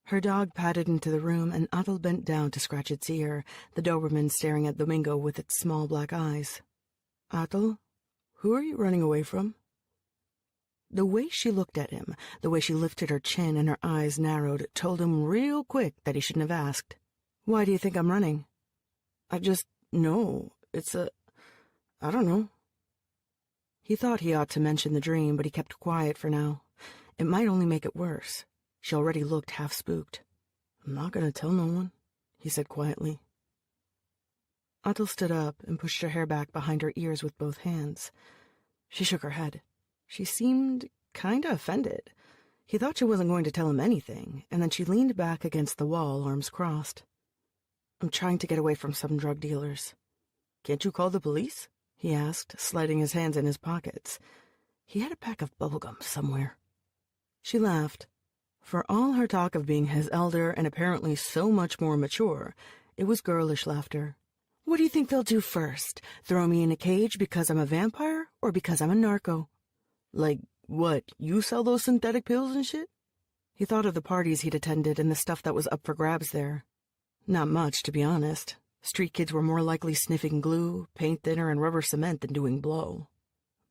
[SPEAKER 1] Her dog padded into the room, and Atul bent down to scratch its ear, the Doberman staring at Domingo with its small black eyes. "Atul, who are you running away from?" The way she looked at him, the way she lifted her chin and her eyes narrowed, told him real quick that he shouldn't have asked. "Why do you think I'm running?" "I just know. I don't know." He thought he ought to mention the dream, but he kept quiet for now. It might only make it worse. She already looked half spooked. "I'm not going to tell no one," he said quietly. Atul stood up and pushed her hair back behind her ears with both hands. She shook her head. She seemed kinda offended. He thought she wasn't going to tell him anything, and then she leaned back against the wall, arms crossed. "I'm trying to get away from some drug dealers." "Can't you call the police?" he asked, sliding his hands in his pockets. He had a pack of bubblegum somewhere. She laughed. For all her talk of being his elder and apparently so much more mature, it was girlish laughter. "What do you think they'll do first? Throw me in a cage because I'm a vampire or because I'm a narco?" "Like, what, you sell those synthetic pills and shit?" He thought of the parties he'd attended and the stuff that was up for grabs there. Not much, to be honest. Street kids were more likely sniffing glue, paint thinner, and rubber cement than doing blow.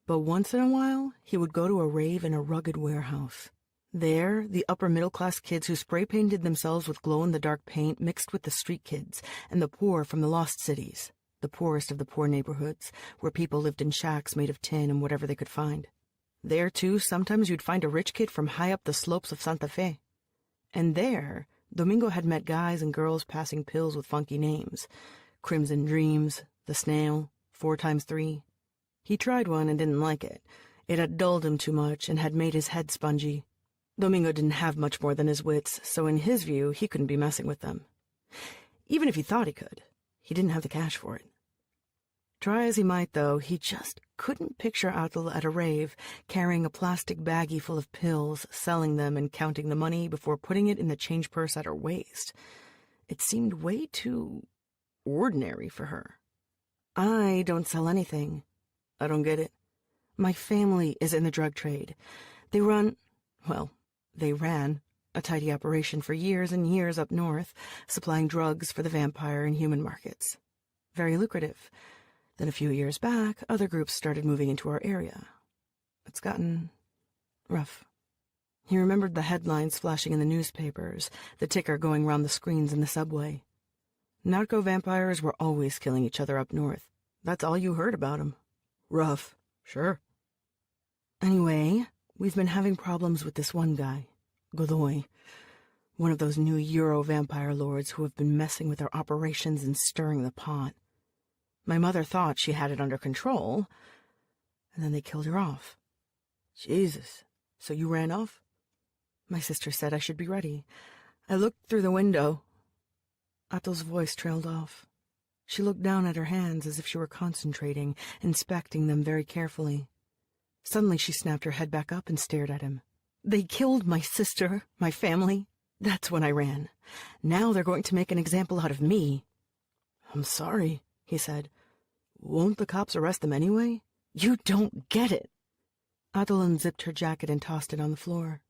[SPEAKER 1] But once in a while, he would go to a rave in a rugged warehouse. There, the upper-middle-class kids who spray-painted themselves with glow-in-the-dark paint mixed with the street kids and the poor from the lost cities, the poorest of the poor neighborhoods, where people lived in shacks made of tin and whatever they could find. There, too, sometimes you'd find a rich kid from high up the slopes of Santa Fe. And there, Domingo had met guys and girls passing pills with funky names. Crimson Dreams, The Snail, 4x3. He tried one and didn't like it. It had dulled him too much and had made his head spongy. Domingo didn't have much more than his wits, so in his view, he couldn't be messing with them. Even if he thought he could, he didn't have the cash for it. Try as he might, though, he just couldn't picture Atul at a rave, carrying a plastic baggie full of pills, selling them and counting the money before putting it in the change purse at her waist. It seemed way too ordinary for her. "I don't sell anything." "I don't get it." "My family is in the drug trade. They ran a tidy operation for years and years up north, supplying drugs for the vampire and human markets. Very lucrative. Then a few years back, other groups started moving into our area. It's gotten rough." He remembered the headlines flashing in the newspapers, the ticker going round the screens in the subway. Narco-vampires were always killing each other up north. That's all you heard about them. Rough, sure. Anyway, we've been having problems with this one guy, Godoy, one of those new Euro-vampire lords who have been messing with our operations and stirring the pot. My mother thought she had it under control, and then they killed her off. Jesus, so you ran off? My sister said I should be ready. I looked through the window. Atul's voice trailed off. She looked down at her hands as if she were concentrating, inspecting them very carefully. Suddenly she snapped her head back up and stared at him. "They killed my sister, my family. That's when I ran. Now they're going to make an example out of me." "I'm sorry," he said. "Won't the cops arrest them anyway?" "You don't get it." Atul unzipped her jacket and tossed it on the floor.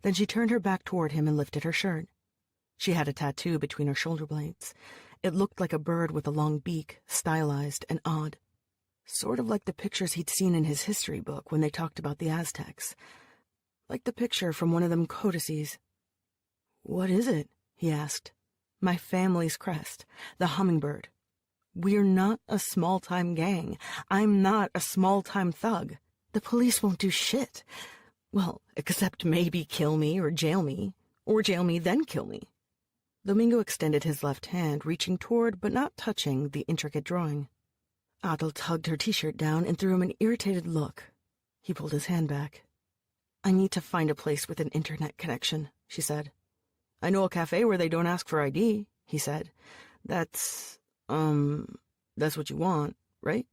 [SPEAKER 1] Then she turned her back toward him and lifted her shirt. She had a tattoo between her shoulder blades. It looked like a bird with a long beak, stylized and odd. Sort of like the pictures he'd seen in his history book when they talked about the Aztecs. Like the picture from one of them codices. "What is it?" he asked. "My family's crest, the hummingbird. We're not a small-time gang. I'm not a small-time thug. The police won't do shit. Well, except maybe kill me or jail me then kill me." Domingo extended his left hand, reaching toward but not touching the intricate drawing. Atul tugged her t-shirt down and threw him an irritated look. He pulled his hand back. "I need to find a place with an internet connection," she said. "I know a cafe where they don't ask for ID," he said. That's what you want, right?"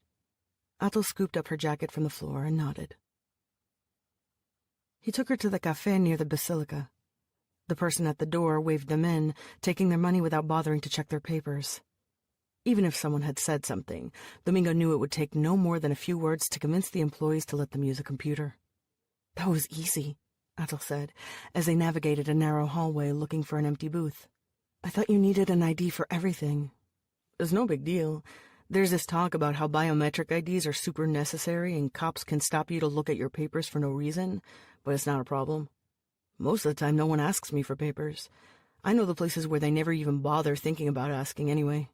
[SPEAKER 1] Atul scooped up her jacket from the floor and nodded. He took her to the cafe near the basilica. The person at the door waved them in, taking their money without bothering to check their papers. Even if someone had said something, Domingo knew it would take no more than a few words to convince the employees to let them use a computer. "That was easy," Atul said, as they navigated a narrow hallway looking for an empty booth. "I thought you needed an ID for everything." "It's no big deal. There's this talk about how biometric IDs are super necessary and cops can stop you to look at your papers for no reason, but it's not a problem. Most of the time, no one asks me for papers. I know the places where they never even bother thinking about asking anyway."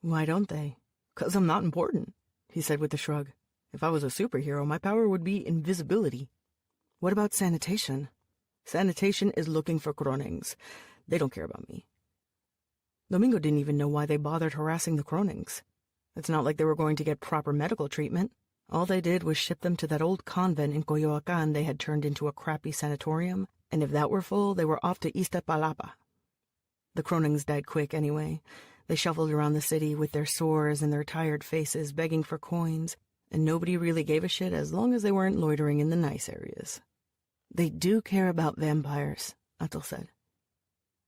[SPEAKER 1] "Why don't they?" "'Cause I'm not important," he said with a shrug. "If I was a superhero, my power would be invisibility." "What about sanitation?" Sanitation is looking for Kronings. They don't care about me. Domingo didn't even know why they bothered harassing the Kronings. It's not like they were going to get proper medical treatment. All they did was ship them to that old convent in Coyoacan they had turned into a crappy sanatorium, and if that were full, they were off to Iztapalapa. The Kronings died quick anyway. They shuffled around the city with their sores and their tired faces begging for coins, and nobody really gave a shit as long as they weren't loitering in the nice areas. They do care about vampires, Atul said.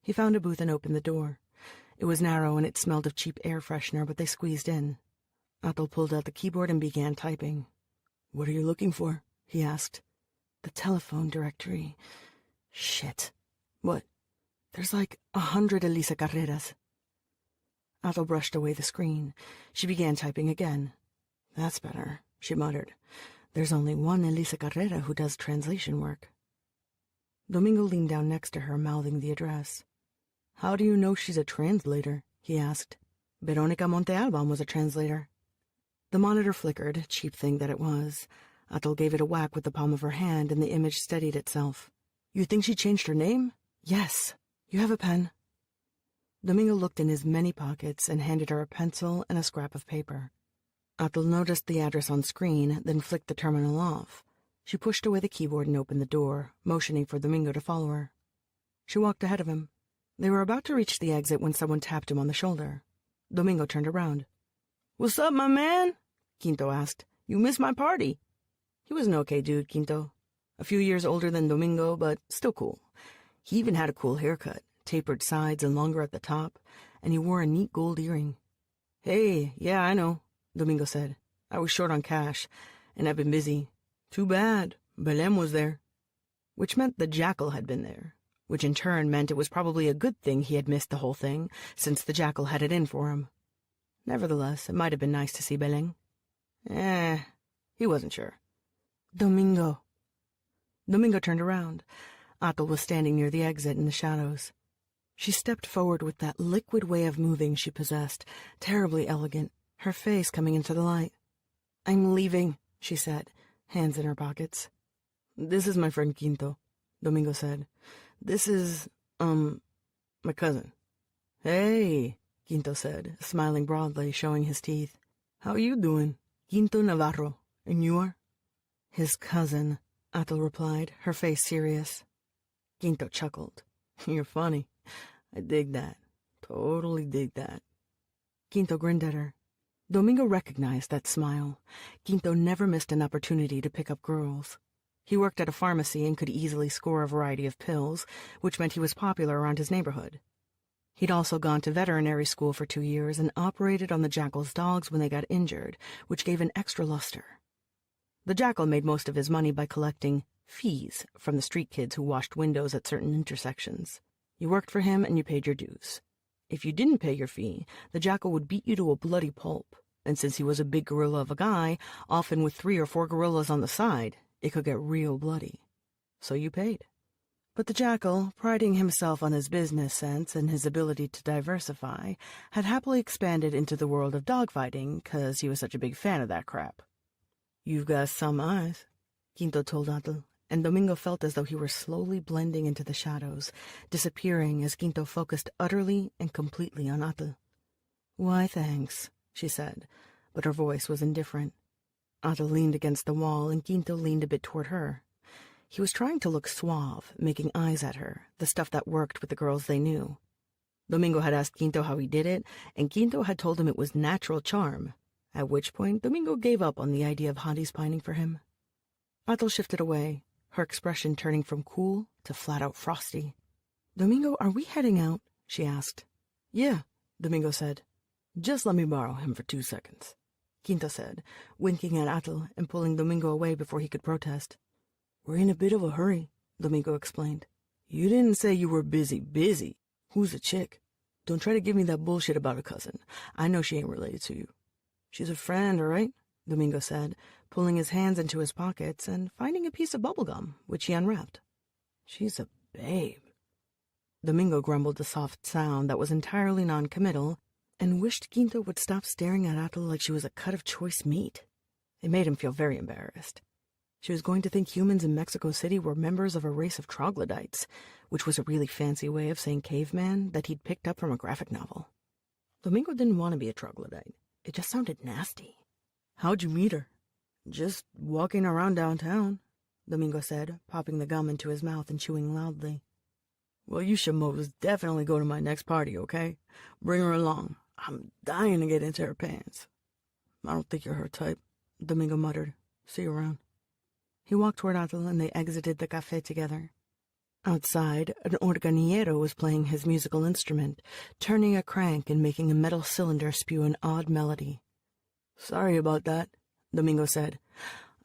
[SPEAKER 1] He found a booth and opened the door. It was narrow and it smelled of cheap air freshener, but they squeezed in. Atul pulled out the keyboard and began typing. "What are you looking for?" he asked. "The telephone directory. Shit. What? There's like 100 Elisa Carreras." Atul brushed away the screen. She began typing again. "That's better," she muttered. "There's only one Elisa Carrera who does translation work." Domingo leaned down next to her, mouthing the address. "How do you know she's a translator?" he asked. "Veronica Montealban was a translator." The monitor flickered, cheap thing that it was. Atul gave it a whack with the palm of her hand, and the image steadied itself. "You think she changed her name?" "Yes. You have a pen?" Domingo looked in his many pockets and handed her a pencil and a scrap of paper. Atul noticed the address on screen, then flicked the terminal off. She pushed away the keyboard and opened the door, motioning for Domingo to follow her. She walked ahead of him. They were about to reach the exit when someone tapped him on the shoulder. Domingo turned around. "What's up, my man?" Quinto asked. "You missed my party." He was an okay dude, Quinto. A few years older than Domingo, but still cool. He even had a cool haircut, tapered sides and longer at the top, and he wore a neat gold earring. "Hey, yeah, I know," Domingo said. "I was short on cash, and I've been busy. Too bad. Belém was there." Which meant the jackal had been there, which in turn meant it was probably a good thing he had missed the whole thing, since the jackal had it in for him. Nevertheless, it might have been nice to see Belém. He wasn't sure. "Domingo." Domingo turned around. Atul was standing near the exit in the shadows. She stepped forward with that liquid way of moving she possessed, terribly elegant, her face coming into the light. "I'm leaving," she said, hands in her pockets. "This is my friend Quinto," Domingo said. "This is, my cousin." "Hey," Quinto said, smiling broadly, showing his teeth. "How you doing? Quinto Navarro. And you are?" "His cousin," Atul replied, her face serious. Quinto chuckled. "You're funny. I dig that. Totally dig that." Quinto grinned at her. Domingo recognized that smile. Quinto never missed an opportunity to pick up girls. He worked at a pharmacy and could easily score a variety of pills, which meant he was popular around his neighborhood. He'd also gone to veterinary school for 2 years and operated on the jackal's dogs when they got injured, which gave an extra luster. The jackal made most of his money by collecting fees from the street kids who washed windows at certain intersections. You worked for him and you paid your dues. If you didn't pay your fee, the jackal would beat you to a bloody pulp, and since he was a big gorilla of a guy, often with 3 or 4 gorillas on the side, it could get real bloody. So you paid. But the jackal, priding himself on his business sense and his ability to diversify, had happily expanded into the world of dogfighting because he was such a big fan of that crap. "You've got some eyes," Quinto told Atul, and Domingo felt as though he were slowly blending into the shadows, disappearing as Quinto focused utterly and completely on Atul. "Why, thanks," she said, but her voice was indifferent. Atul leaned against the wall, and Quinto leaned a bit toward her. He was trying to look suave, making eyes at her, the stuff that worked with the girls they knew. Domingo had asked Quinto how he did it, and Quinto had told him it was natural charm, at which point Domingo gave up on the idea of hotties pining for him. Atul shifted away, her expression turning from cool to flat-out frosty. "Domingo, are we heading out?" she asked. "Yeah," Domingo said. "Just let me borrow him for 2 seconds," Quinto said, winking at Atul and pulling Domingo away before he could protest. "We're in a bit of a hurry," Domingo explained. "You didn't say you were busy. Who's the chick? Don't try to give me that bullshit about a cousin. I know she ain't related to you." "She's a friend, all right?" Domingo said, pulling his hands into his pockets and finding a piece of bubblegum, which he unwrapped. "She's a babe." Domingo grumbled a soft sound that was entirely non-committal and wished Quinto would stop staring at Atul like she was a cut of choice meat. It made him feel very embarrassed. She was going to think humans in Mexico City were members of a race of troglodytes, which was a really fancy way of saying caveman that he'd picked up from a graphic novel. Domingo didn't want to be a troglodyte. It just sounded nasty. How'd you meet her? Just walking around downtown, Domingo said, popping the gum into his mouth and chewing loudly. Well, you should most definitely go to my next party, okay? Bring her along. I'm dying to get into her pants. I don't think you're her type, Domingo muttered. See you around. He walked toward Atul and they exited the café together. Outside, an organillero was playing his musical instrument, turning a crank and making a metal cylinder spew an odd melody. Sorry about that, Domingo said.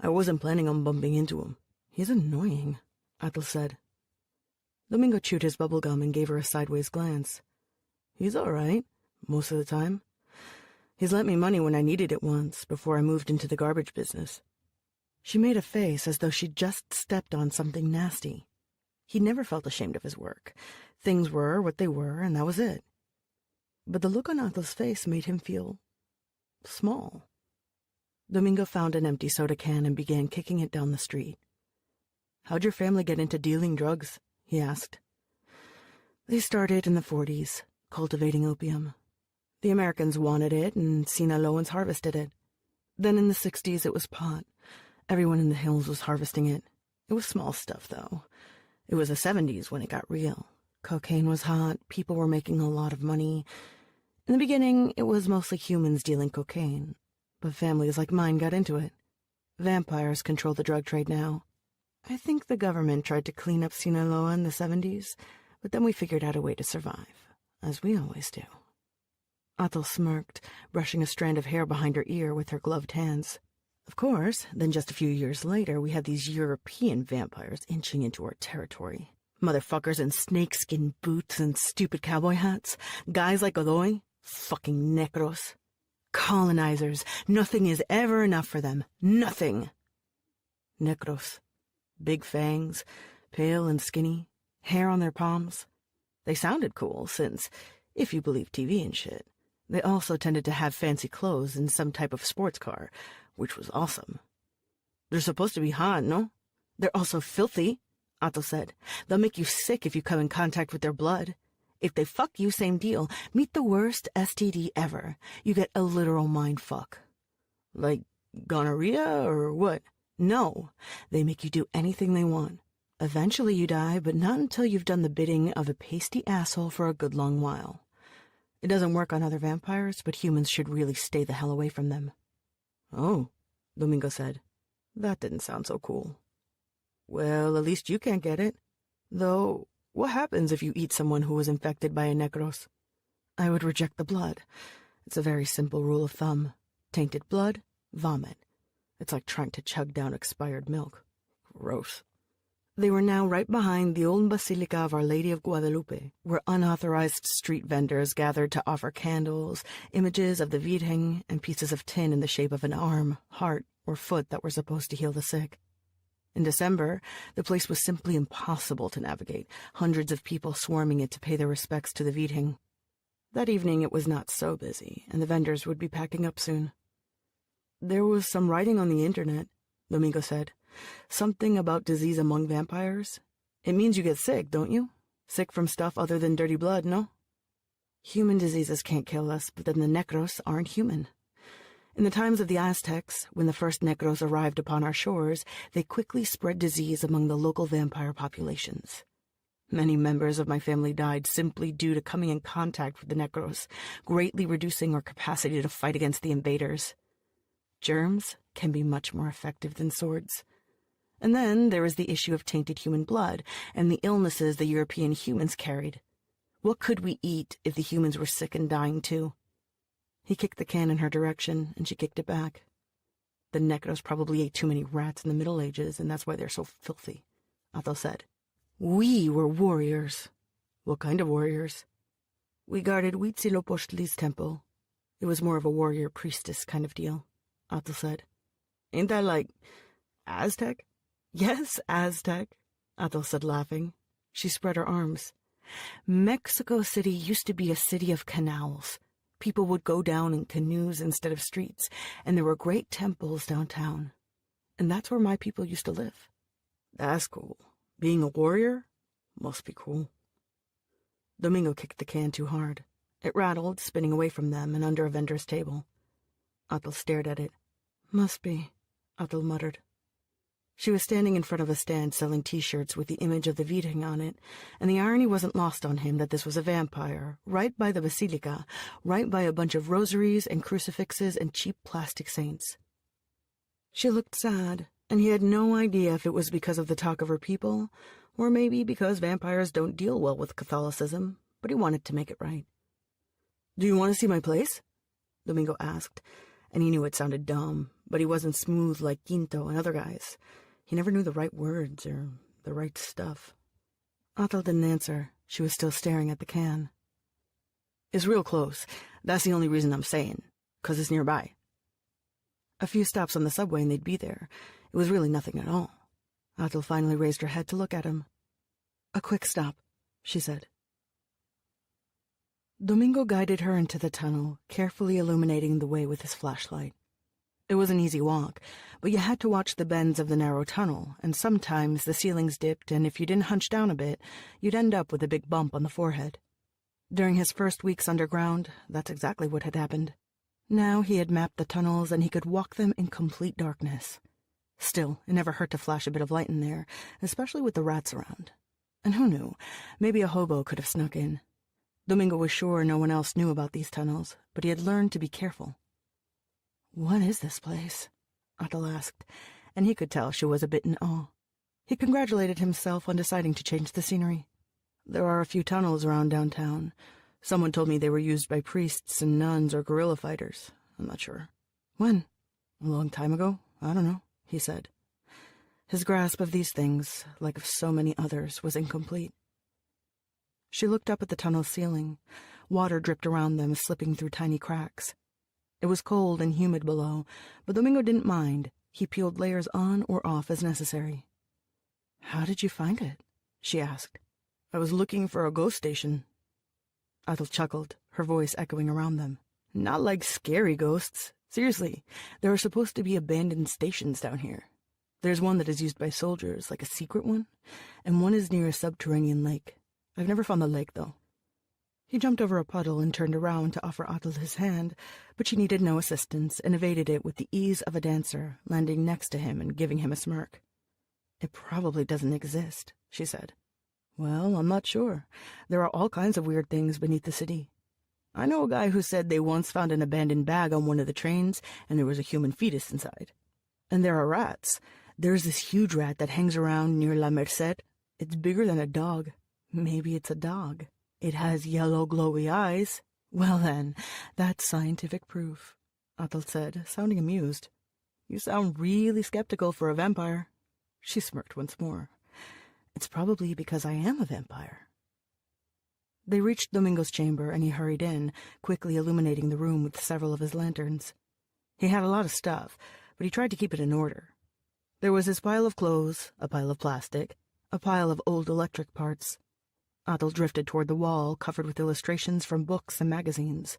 [SPEAKER 1] I wasn't planning on bumping into him. He's annoying, Atul said. Domingo chewed his bubble gum and gave her a sideways glance. He's all right, most of the time. He's lent me money when I needed it once, before I moved into the garbage business. She made a face as though she'd just stepped on something nasty. He never felt ashamed of his work. Things were what they were, and that was it. But the look on Atul's face made him feel small. Domingo found an empty soda can and began kicking it down the street. How'd your family get into dealing drugs? He asked. They started in the 40s, cultivating opium. The Americans wanted it, and Sinaloans harvested it. Then in the 60s it was pot. Everyone in the hills was harvesting it. It was small stuff, though. It was the 70s when it got real. Cocaine was hot, people were making a lot of money. In the beginning, it was mostly humans dealing cocaine, but families like mine got into it. Vampires control the drug trade now. I think the government tried to clean up Sinaloa in the 70s, but then we figured out a way to survive, as we always do. Atul smirked, brushing a strand of hair behind her ear with her gloved hands. Of course, then just a few years later, we had these European vampires inching into our territory. Motherfuckers in snakeskin boots and stupid cowboy hats. Guys like Godoy. Fucking necros. Colonizers. Nothing is ever enough for them. Nothing. Necros. Big fangs, pale and skinny, hair on their palms. They sounded cool, since, if you believe TV and shit, they also tended to have fancy clothes and some type of sports car, which was awesome. They're supposed to be hot, no? They're also filthy, Atul said. They'll make you sick if you come in contact with their blood. If they fuck you, same deal. Meet the worst STD ever. You get a literal mind fuck. Like gonorrhea or what? No, they make you do anything they want. Eventually you die, but not until you've done the bidding of a pasty asshole for a good long while. It doesn't work on other vampires, but humans should really stay the hell away from them. Oh, Domingo said. That didn't sound so cool. Well, at least you can't get it. Though, what happens if you eat someone who was infected by a necros? I would reject the blood. It's a very simple rule of thumb. Tainted blood, vomit. It's like trying to chug down expired milk. Gross. They were now right behind the old Basilica of Our Lady of Guadalupe, where unauthorized street vendors gathered to offer candles, images of the Virgen, and pieces of tin in the shape of an arm, heart, or foot that were supposed to heal the sick. In December, the place was simply impossible to navigate, hundreds of people swarming it to pay their respects to the Virgen. That evening it was not so busy, and the vendors would be packing up soon. There was some writing on the internet, Domingo said. Something about disease among vampires. It means you get sick, don't you? Sick from stuff other than dirty blood, no? Human diseases can't kill us, but then the necros aren't human. In the times of the Aztecs, when the first necros arrived upon our shores, they quickly spread disease among the local vampire populations. Many members of my family died simply due to coming in contact with the necros, greatly reducing our capacity to fight against the invaders. Germs can be much more effective than swords. And then there is the issue of tainted human blood and the illnesses the European humans carried. What could we eat if the humans were sick and dying too? He kicked the can in her direction, and she kicked it back. The necros probably ate too many rats in the Middle Ages, and that's why they're so filthy, Athel said. We were warriors. What kind of warriors? We guarded Huitzilopochtli's temple. It was more of a warrior priestess kind of deal, Athel said. Ain't that like Aztec? Yes, Aztec, Athel said, laughing. She spread her arms. Mexico City used to be a city of canals. People would go down in canoes instead of streets, and there were great temples downtown. And that's where my people used to live. That's cool. Being a warrior must be cool. Domingo kicked the can too hard. It rattled, spinning away from them and under a vendor's table. Atal stared at it. Must be, Atal muttered. She was standing in front of a stand selling T-shirts with the image of the Virgen on it, and the irony wasn't lost on him that this was a vampire, right by the basilica, right by a bunch of rosaries and crucifixes and cheap plastic saints. She looked sad, and he had no idea if it was because of the talk of her people, or maybe because vampires don't deal well with Catholicism, but he wanted to make it right. "Do you want to see my place?" Domingo asked, and he knew it sounded dumb, but he wasn't smooth like Quinto and other guys. He never knew the right words or the right stuff. Atal didn't answer. She was still staring at the can. "It's real close. That's the only reason I'm saying, 'cause it's nearby." A few stops on the subway and they'd be there. It was really nothing at all. Atal finally raised her head to look at him. "A quick stop," she said. Domingo guided her into the tunnel, carefully illuminating the way with his flashlight. It was an easy walk, but you had to watch the bends of the narrow tunnel, and sometimes the ceilings dipped, and if you didn't hunch down a bit, you'd end up with a big bump on the forehead. During his first weeks underground, that's exactly what had happened. Now he had mapped the tunnels, and he could walk them in complete darkness. Still, it never hurt to flash a bit of light in there, especially with the rats around. And who knew, maybe a hobo could have snuck in. Domingo was sure no one else knew about these tunnels, but he had learned to be careful. "What is this place?" Atal asked, and he could tell she was a bit in awe. He congratulated himself on deciding to change the scenery. "There are a few tunnels around downtown. Someone told me they were used by priests and nuns or guerrilla fighters. I'm not sure." "When?" "A long time ago. I don't know," he said. His grasp of these things, like of so many others, was incomplete. She looked up at the tunnel ceiling. Water dripped around them, slipping through tiny cracks. It was cold and humid below, but Domingo didn't mind. He peeled layers on or off as necessary. "How did you find it?" she asked. "I was looking for a ghost station." Atal chuckled, her voice echoing around them. "Not like scary ghosts. Seriously, there are supposed to be abandoned stations down here. There's one that is used by soldiers, like a secret one, and one is near a subterranean lake. I've never found the lake, though." He jumped over a puddle and turned around to offer Atal his hand, but she needed no assistance and evaded it with the ease of a dancer, landing next to him and giving him a smirk. "It probably doesn't exist," she said. "Well, I'm not sure. There are all kinds of weird things beneath the city. I know a guy who said they once found an abandoned bag on one of the trains, and there was a human fetus inside. And there are rats. There's this huge rat that hangs around near La Merced. It's bigger than a dog. Maybe it's a dog. It has yellow, glowy eyes." "Well then, that's scientific proof," Atal said, sounding amused. "You sound really skeptical for a vampire." She smirked once more. "It's probably because I am a vampire." They reached Domingo's chamber, and he hurried in, quickly illuminating the room with several of his lanterns. He had a lot of stuff, but he tried to keep it in order. There was his pile of clothes, a pile of plastic, a pile of old electric parts. Atal drifted toward the wall, covered with illustrations from books and magazines.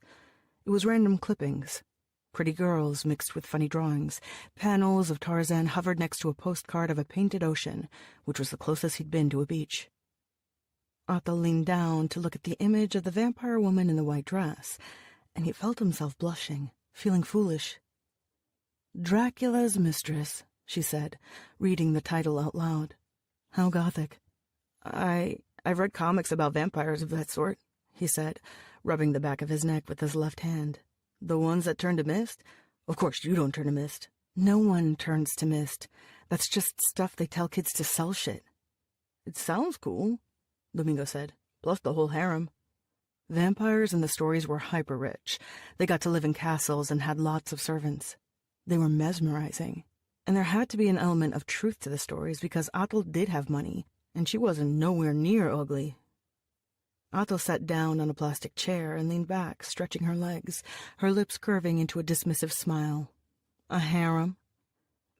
[SPEAKER 1] It was random clippings. Pretty girls mixed with funny drawings. Panels of Tarzan hovered next to a postcard of a painted ocean, which was the closest he'd been to a beach. Atal leaned down to look at the image of the vampire woman in the white dress, and he felt himself blushing, feeling foolish. "Dracula's Mistress," she said, reading the title out loud. "How gothic." I've read comics about vampires of that sort," he said, rubbing the back of his neck with his left hand. "The ones that turn to mist? Of course you don't turn to mist." "No one turns to mist. That's just stuff they tell kids to sell shit." "It sounds cool," Domingo said, "plus the whole harem." Vampires in the stories were hyper-rich. They got to live in castles and had lots of servants. They were mesmerizing. And there had to be an element of truth to the stories because Atal did have money, and she wasn't nowhere near ugly. Atal sat down on a plastic chair and leaned back, stretching her legs, her lips curving into a dismissive smile. "A harem?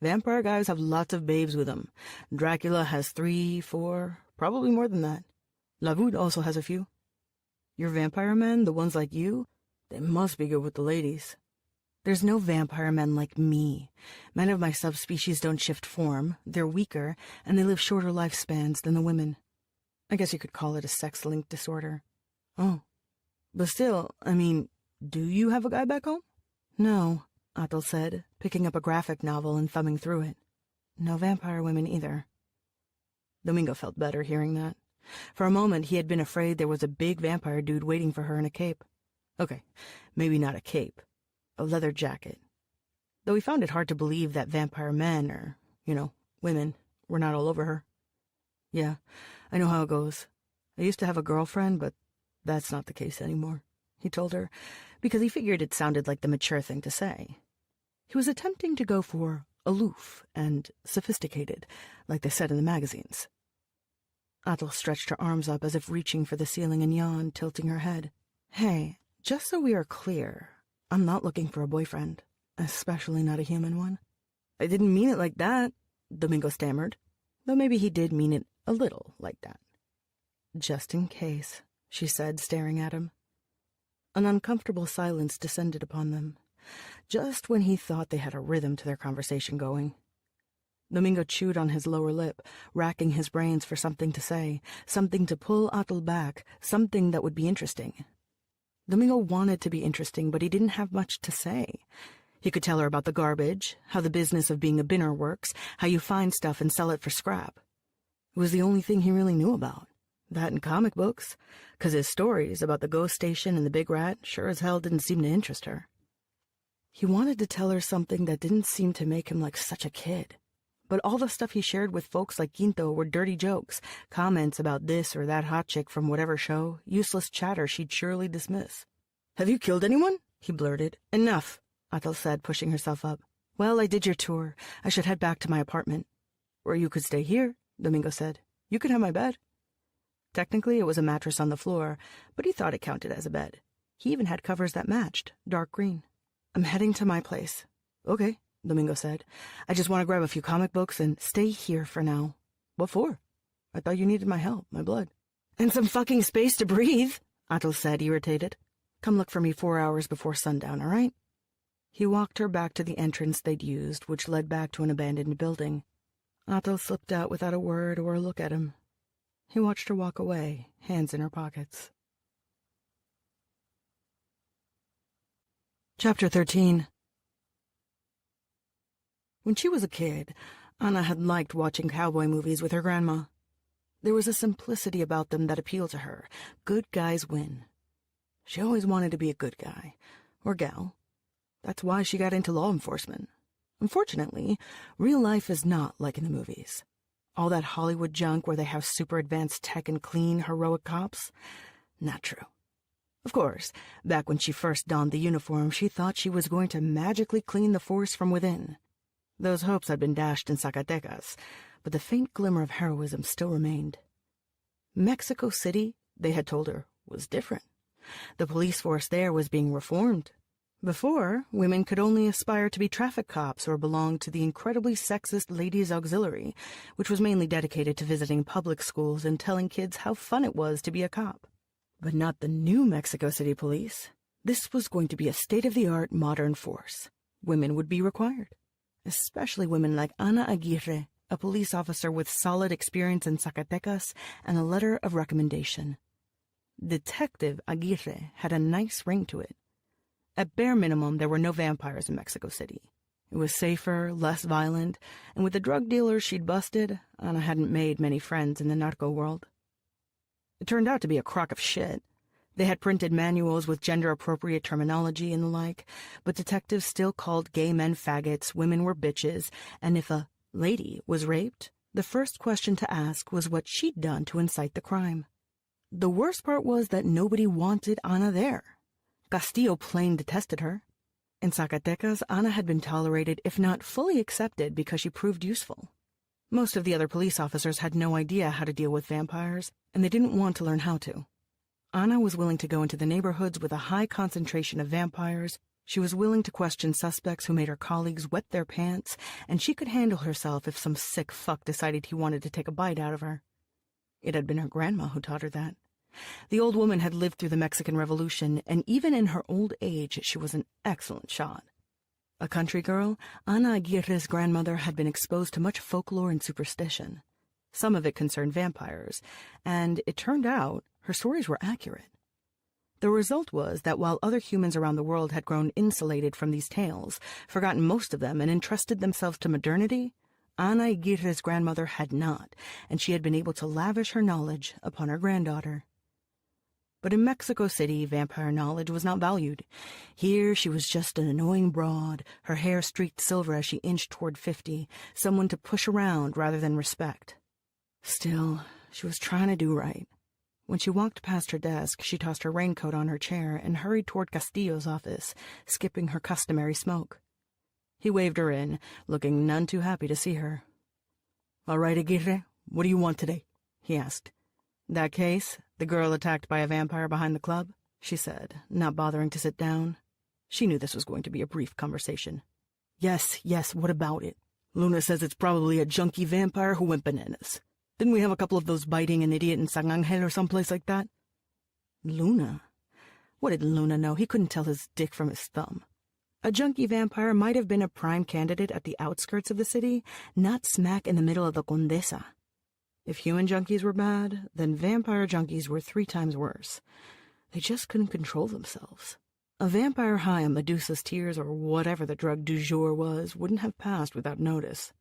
[SPEAKER 1] Vampire guys have lots of babes with them. Dracula has 3, 4, probably more than that. Lavud also has a few. Your vampire men, the ones like you, they must be good with the ladies." There's no vampire men like me. Men of my subspecies don't shift form, they're weaker, and they live shorter lifespans than the women. I guess you could call it a sex-linked disorder. Oh. But still, I mean, do you have a guy back home? No, Atul said, picking up a graphic novel and thumbing through it. No vampire women either. Domingo felt better hearing that. For a moment, he had been afraid there was a big vampire dude waiting for her in a cape. Okay, maybe not a cape. A leather jacket. Though he found it hard to believe that vampire men, or, women, were not all over her. Yeah, I know how it goes. I used to have a girlfriend, but that's not the case anymore, he told her, because he figured it sounded like the mature thing to say. He was attempting to go for aloof and sophisticated, like they said in the magazines. Atul stretched her arms up as if reaching for the ceiling and yawned, tilting her head. Hey, just so we are clear, I'm not looking for a boyfriend, especially not a human one. I didn't mean it like that, Domingo stammered, though maybe he did mean it a little like that. Just in case, she said, staring at him. An uncomfortable silence descended upon them, just when he thought they had a rhythm to their conversation going. Domingo chewed on his lower lip, racking his brains for something to say, something to pull Atul back, something that would be interesting. Domingo wanted to be interesting, but he didn't have much to say. He could tell her about the garbage, how the business of being a binner works, how you find stuff and sell it for scrap. It was the only thing he really knew about. That and comic books, 'cause his stories about the ghost station and the big rat sure as hell didn't seem to interest her. He wanted to tell her something that didn't seem to make him like such a kid. But all the stuff he shared with folks like Quinto were dirty jokes, comments about this or that hot chick from whatever show, useless chatter she'd surely dismiss. "Have you killed anyone?" he blurted. "Enough," Atul said, pushing herself up. "Well, I did your tour. I should head back to my apartment." "Or you could stay here," Domingo said. "You could have my bed." Technically, it was a mattress on the floor, but he thought it counted as a bed. He even had covers that matched, dark green. "I'm heading to my place." "Okay," Domingo said. "I just want to grab a few comic books and stay here for now." "What for?" "I thought you needed my help, my blood." "And some fucking space to breathe," Atul said, irritated. "Come look for me 4 hours before sundown, all right?" He walked her back to the entrance they'd used, which led back to an abandoned building. Atul slipped out without a word or a look at him. He watched her walk away, hands in her pockets. Chapter 13. When she was a kid, Anna had liked watching cowboy movies with her grandma. There was a simplicity about them that appealed to her. Good guys win. She always wanted to be a good guy, or gal. That's why she got into law enforcement. Unfortunately, real life is not like in the movies. All that Hollywood junk where they have super advanced tech and clean, heroic cops? Not true. Of course, back when she first donned the uniform, she thought she was going to magically clean the force from within. Those hopes had been dashed in Zacatecas, but the faint glimmer of heroism still remained. Mexico City, they had told her, was different. The police force there was being reformed. Before, women could only aspire to be traffic cops or belong to the incredibly sexist Ladies' Auxiliary, which was mainly dedicated to visiting public schools and telling kids how fun it was to be a cop. But not the new Mexico City police. This was going to be a state-of-the-art modern force. Women would be required. Especially women like Ana Aguirre, a police officer with solid experience in Zacatecas and a letter of recommendation. Detective Aguirre had a nice ring to it. At bare minimum, there were no vampires in Mexico City. It was safer, less violent, and with the drug dealers she'd busted, Ana hadn't made many friends in the narco world. It turned out to be a crock of shit. They had printed manuals with gender-appropriate terminology and the like, but detectives still called gay men faggots, women were bitches, and if a lady was raped, the first question to ask was what she'd done to incite the crime. The worst part was that nobody wanted Ana there. Castillo plain detested her. In Zacatecas, Ana had been tolerated, if not fully accepted, because she proved useful. Most of the other police officers had no idea how to deal with vampires, and they didn't want to learn how to. Ana was willing to go into the neighborhoods with a high concentration of vampires. She was willing to question suspects who made her colleagues wet their pants, and she could handle herself if some sick fuck decided he wanted to take a bite out of her. It had been her grandma who taught her that. The old woman had lived through the Mexican Revolution, and even in her old age she was an excellent shot. A country girl, Ana Aguirre's grandmother had been exposed to much folklore and superstition. Some of it concerned vampires, and it turned out her stories were accurate. The result was that while other humans around the world had grown insulated from these tales, forgotten most of them, and entrusted themselves to modernity, Ana Aguirre's grandmother had not, and she had been able to lavish her knowledge upon her granddaughter. But in Mexico City, vampire knowledge was not valued. Here she was just an annoying broad, her hair streaked silver as she inched toward 50, someone to push around rather than respect. Still, she was trying to do right. When she walked past her desk, she tossed her raincoat on her chair and hurried toward Castillo's office, skipping her customary smoke. He waved her in, looking none too happy to see her. "All right, Aguirre, what do you want today?" he asked. "That case, the girl attacked by a vampire behind the club?" she said, not bothering to sit down. She knew this was going to be a brief conversation. Yes, what about it? Luna says it's probably a junkie vampire who went bananas. Didn't we have a couple of those biting an idiot in San Angel or someplace like that?" Luna? What did Luna know? He couldn't tell his dick from his thumb. A junkie vampire might have been a prime candidate at the outskirts of the city, not smack in the middle of the Condesa. If human junkies were bad, then vampire junkies were 3 times worse. They just couldn't control themselves. A vampire high on Medusa's tears or whatever the drug du jour was wouldn't have passed without notice.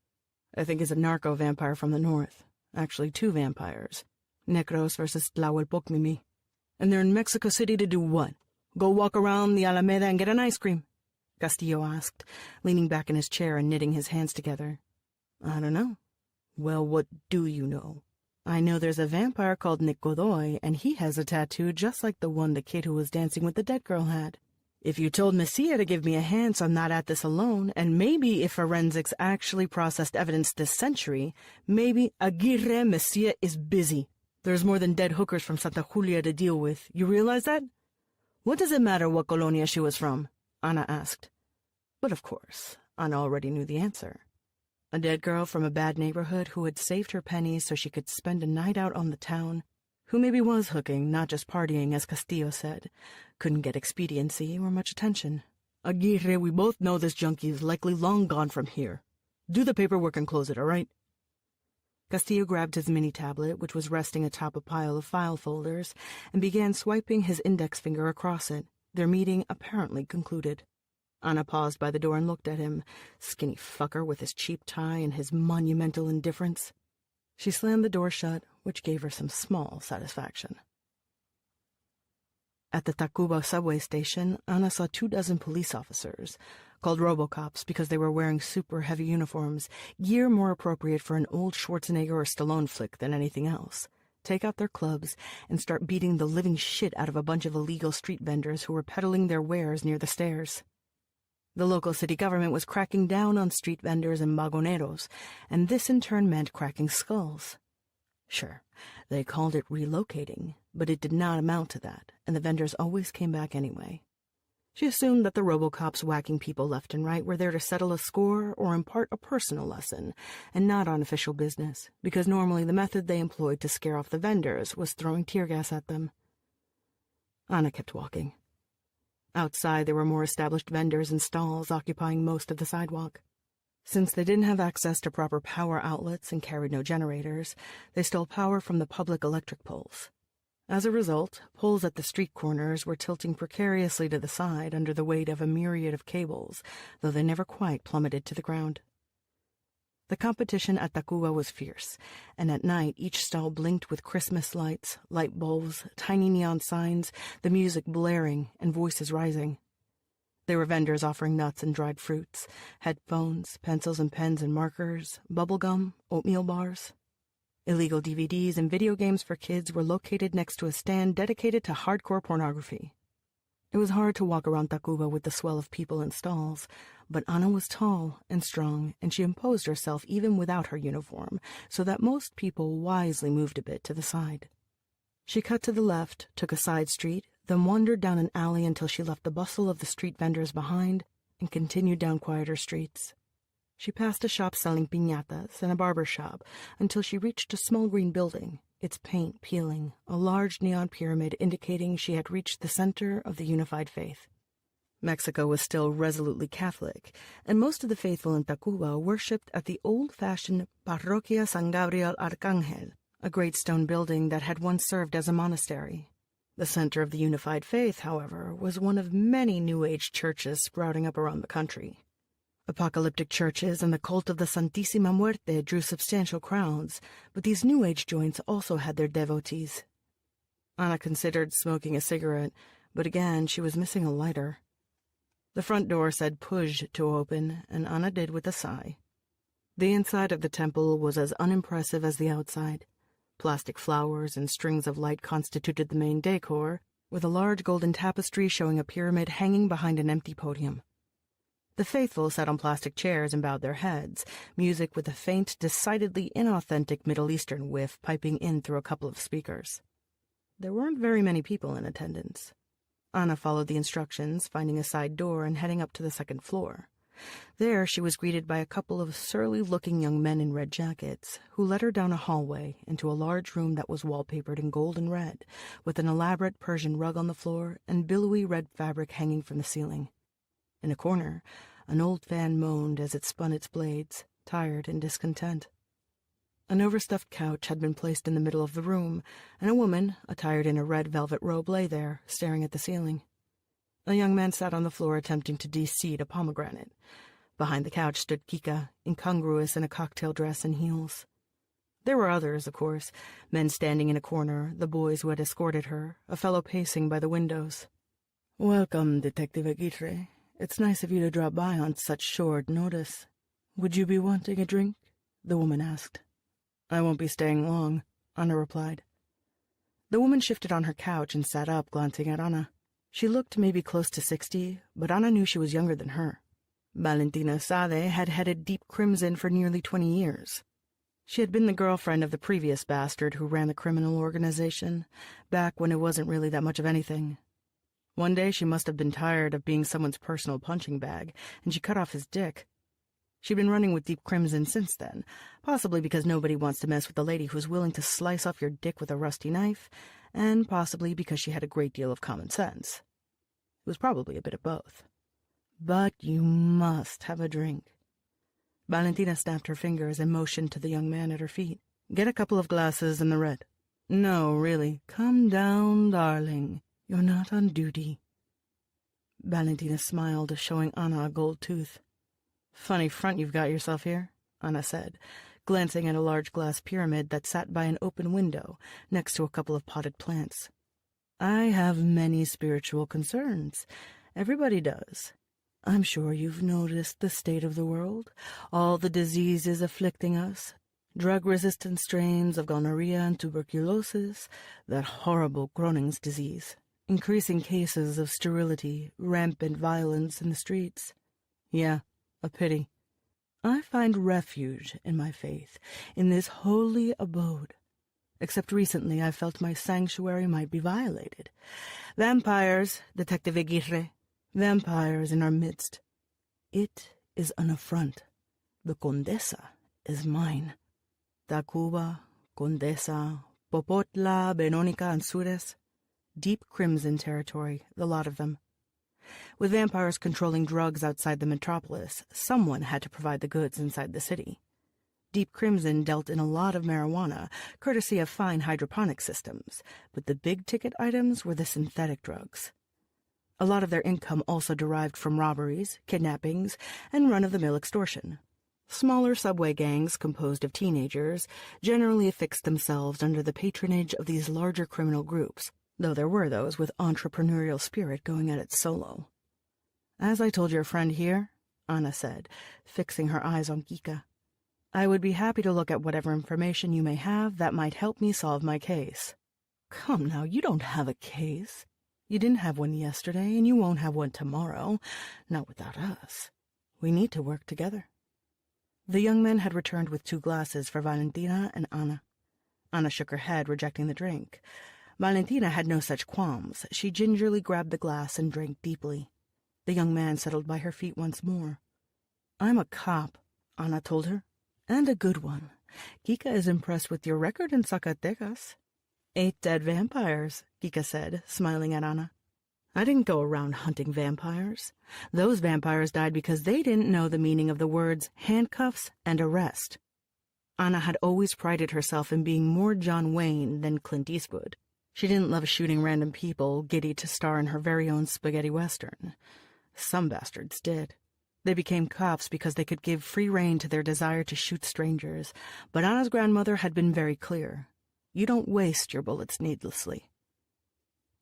[SPEAKER 1] I think it's a narco-vampire from the north. Actually, 2 vampires. Necros versus Tlahuelpocmimi. And they're in Mexico City to do what? Go walk around the Alameda and get an ice cream? Castillo asked, leaning back in his chair and knitting his hands together. I don't know. Well, what do you know? I know there's a vampire called Nick Godoy, and he has a tattoo just like the one the kid who was dancing with the dead girl had. If you told Messia to give me a hand so I'm not at this alone, and maybe if forensics actually processed evidence this century, maybe Aguirre Messia is busy. There's more than dead hookers from Santa Julia to deal with. You realize that? What does it matter what colonia she was from? Ana asked. But of course, Ana already knew the answer. A dead girl from a bad neighborhood who had saved her pennies so she could spend a night out on the town, who maybe was hooking, not just partying, as Castillo said, couldn't get expediency or much attention. Aguirre, we both know this junkie is likely long gone from here. Do the paperwork and close it, all right? Castillo grabbed his mini-tablet, which was resting atop a pile of file folders, and began swiping his index finger across it, their meeting apparently concluded. Ana paused by the door and looked at him, skinny fucker with his cheap tie and his monumental indifference. She slammed the door shut, which gave her some small satisfaction. At the Tacuba subway station, Ana saw 24 police officers, called Robocops because they were wearing super heavy uniforms, gear more appropriate for an old Schwarzenegger or Stallone flick than anything else, take out their clubs and start beating the living shit out of a bunch of illegal street vendors who were peddling their wares near the stairs. The local city government was cracking down on street vendors and vagoneros, and this in turn meant cracking skulls. Sure, they called it relocating, but it did not amount to that, and the vendors always came back anyway. She assumed that the Robocops whacking people left and right were there to settle a score or impart a personal lesson, and not on official business, because normally the method they employed to scare off the vendors was throwing tear gas at them. Ana kept walking. Outside, there were more established vendors and stalls occupying most of the sidewalk. Since they didn't have access to proper power outlets and carried no generators, they stole power from the public electric poles. As a result, poles at the street corners were tilting precariously to the side under the weight of a myriad of cables, though they never quite plummeted to the ground. The competition at Tacuba was fierce, and at night each stall blinked with Christmas lights, light bulbs, tiny neon signs, the music blaring, and voices rising. There were vendors offering nuts and dried fruits, headphones, pencils and pens and markers, bubble gum, oatmeal bars. Illegal DVDs and video games for kids were located next to a stand dedicated to hardcore pornography. It was hard to walk around Tacuba with the swell of people and stalls, but Ana was tall and strong, and she imposed herself even without her uniform, so that most people wisely moved a bit to the side. She cut to the left, took a side street, then wandered down an alley until she left the bustle of the street vendors behind and continued down quieter streets. She passed a shop selling piñatas and a barber shop until she reached a small green building, its paint peeling, a large neon pyramid indicating she had reached the center of the unified faith. Mexico was still resolutely Catholic, and most of the faithful in Tacuba worshipped at the old-fashioned Parroquia San Gabriel Arcangel, a great stone building that had once served as a monastery. The center of the unified faith, however, was one of many New Age churches sprouting up around the country. Apocalyptic churches and the cult of the Santísima Muerte drew substantial crowds, but these New Age joints also had their devotees. Ana considered smoking a cigarette, but again she was missing a lighter. The front door said "Puj" to open, and Ana did with a sigh. The inside of the temple was as unimpressive as the outside. Plastic flowers and strings of light constituted the main decor, with a large golden tapestry showing a pyramid hanging behind an empty podium. The faithful sat on plastic chairs and bowed their heads, music with a faint, decidedly inauthentic Middle Eastern whiff piping in through a couple of speakers. There weren't very many people in attendance. Ana followed the instructions, finding a side door and heading up to the second floor. There she was greeted by a couple of surly-looking young men in red jackets, who led her down a hallway into a large room that was wallpapered in gold and red, with an elaborate Persian rug on the floor and billowy red fabric hanging from the ceiling. In a corner, an old fan moaned as it spun its blades, tired and discontent. An overstuffed couch had been placed in the middle of the room, and a woman, attired in a red velvet robe, lay there, staring at the ceiling. A young man sat on the floor attempting to de-seed a pomegranate. Behind the couch stood Kika, incongruous in a cocktail dress and heels. There were others, of course, men standing in a corner, the boys who had escorted her, a fellow pacing by the windows. "Welcome, Detective Aguirre. It's nice of you to drop by on such short notice. Would you be wanting a drink?" the woman asked. "I won't be staying long," Ana replied. The woman shifted on her couch and sat up, glancing at Ana. She looked maybe close to 60, but Ana knew she was younger than her. Valentina Sade had headed Deep Crimson for nearly 20 years. She had been the girlfriend of the previous bastard who ran the criminal organization, back when it wasn't really that much of anything. One day she must have been tired of being someone's personal punching bag, and she cut off his dick. She'd been running with Deep Crimson since then, possibly because nobody wants to mess with a lady who's willing to slice off your dick with a rusty knife, and possibly because she had a great deal of common sense. It was probably a bit of both. "But you must have a drink." Valentina snapped her fingers and motioned to the young man at her feet. "Get a couple of glasses in the red." "No, really. Come down, darling. You're not on duty." Valentina smiled, showing Ana a gold tooth. "Funny front you've got yourself here," Ana said, glancing at a large glass pyramid that sat by an open window next to a couple of potted plants. "I have many spiritual concerns. Everybody does. I'm sure you've noticed the state of the world, all the diseases afflicting us, drug-resistant strains of gonorrhea and tuberculosis, that horrible Crohn's disease, increasing cases of sterility, rampant violence in the streets. Yeah, a pity. I find refuge in my faith, in this holy abode. Except recently I felt my sanctuary might be violated. Vampires, Detective Aguirre, vampires in our midst. It is an affront. The Condesa is mine. Tacuba, Condesa, Popotla, Benónica, and Sures. Deep Crimson territory, the lot of them. With vampires controlling drugs outside the metropolis, someone had to provide the goods inside the city. Deep Crimson dealt in a lot of marijuana, courtesy of fine hydroponic systems, but the big-ticket items were the synthetic drugs. A lot of their income also derived from robberies, kidnappings, and run-of-the-mill extortion. Smaller subway gangs composed of teenagers generally affixed themselves under the patronage of these larger criminal groups, though there were those with entrepreneurial spirit going at it solo. "As I told your friend here," Ana said, fixing her eyes on Kika, "I would be happy to look at whatever information you may have that might help me solve my case." "Come now, you don't have a case. You didn't have one yesterday, and you won't have one tomorrow, not without us. We need to work together." The young man had returned with 2 glasses for Valentina and Ana. Ana shook her head, rejecting the drink. Valentina had no such qualms. She gingerly grabbed the glass and drank deeply. The young man settled by her feet once more. "I'm a cop," Ana told her, "and a good one. Kika is impressed with your record in Zacatecas." "8 dead vampires," Kika said, smiling at Ana. I didn't go around hunting vampires. Those vampires died because they didn't know the meaning of the words handcuffs and arrest. Anna had always prided herself in being more John Wayne than Clint Eastwood. She didn't love shooting random people giddy to star in her very own spaghetti western. Some bastards did. They became cops because they could give free rein to their desire to shoot strangers, but Anna's grandmother had been very clear. You don't waste your bullets needlessly.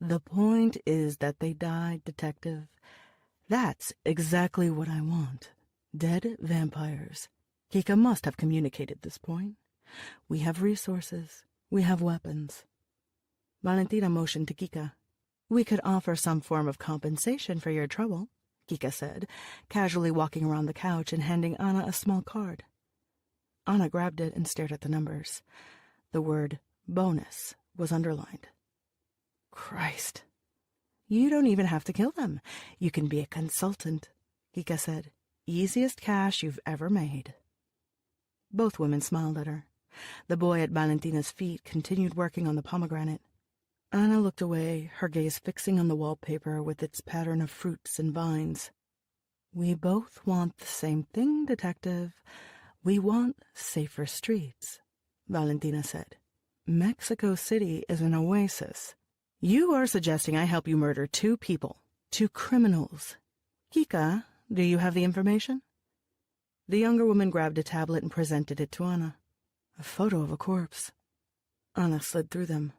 [SPEAKER 1] The point is that they died, Detective. That's exactly what I want. Dead vampires. Kika must have communicated this point. We have resources. We have weapons. Valentina motioned to Kika. We could offer some form of compensation for your trouble, Kika said, casually walking around the couch and handing Anna a small card. Anna grabbed it and stared at the numbers. The word bonus was underlined. Christ. You don't even have to kill them. You can be a consultant, Kika said. Easiest cash you've ever made. Both women smiled at her. The boy at Valentina's feet continued working on the pomegranate. Anna looked away, her gaze fixing on the wallpaper with its pattern of fruits and vines. We both want the same thing, Detective. We want safer streets, Valentina said. Mexico City is an oasis. You are suggesting I help you murder 2 people, 2 criminals. Kika, do you have the information? The younger woman grabbed a tablet and presented it to Anna. A photo of a corpse. Anna slid through them.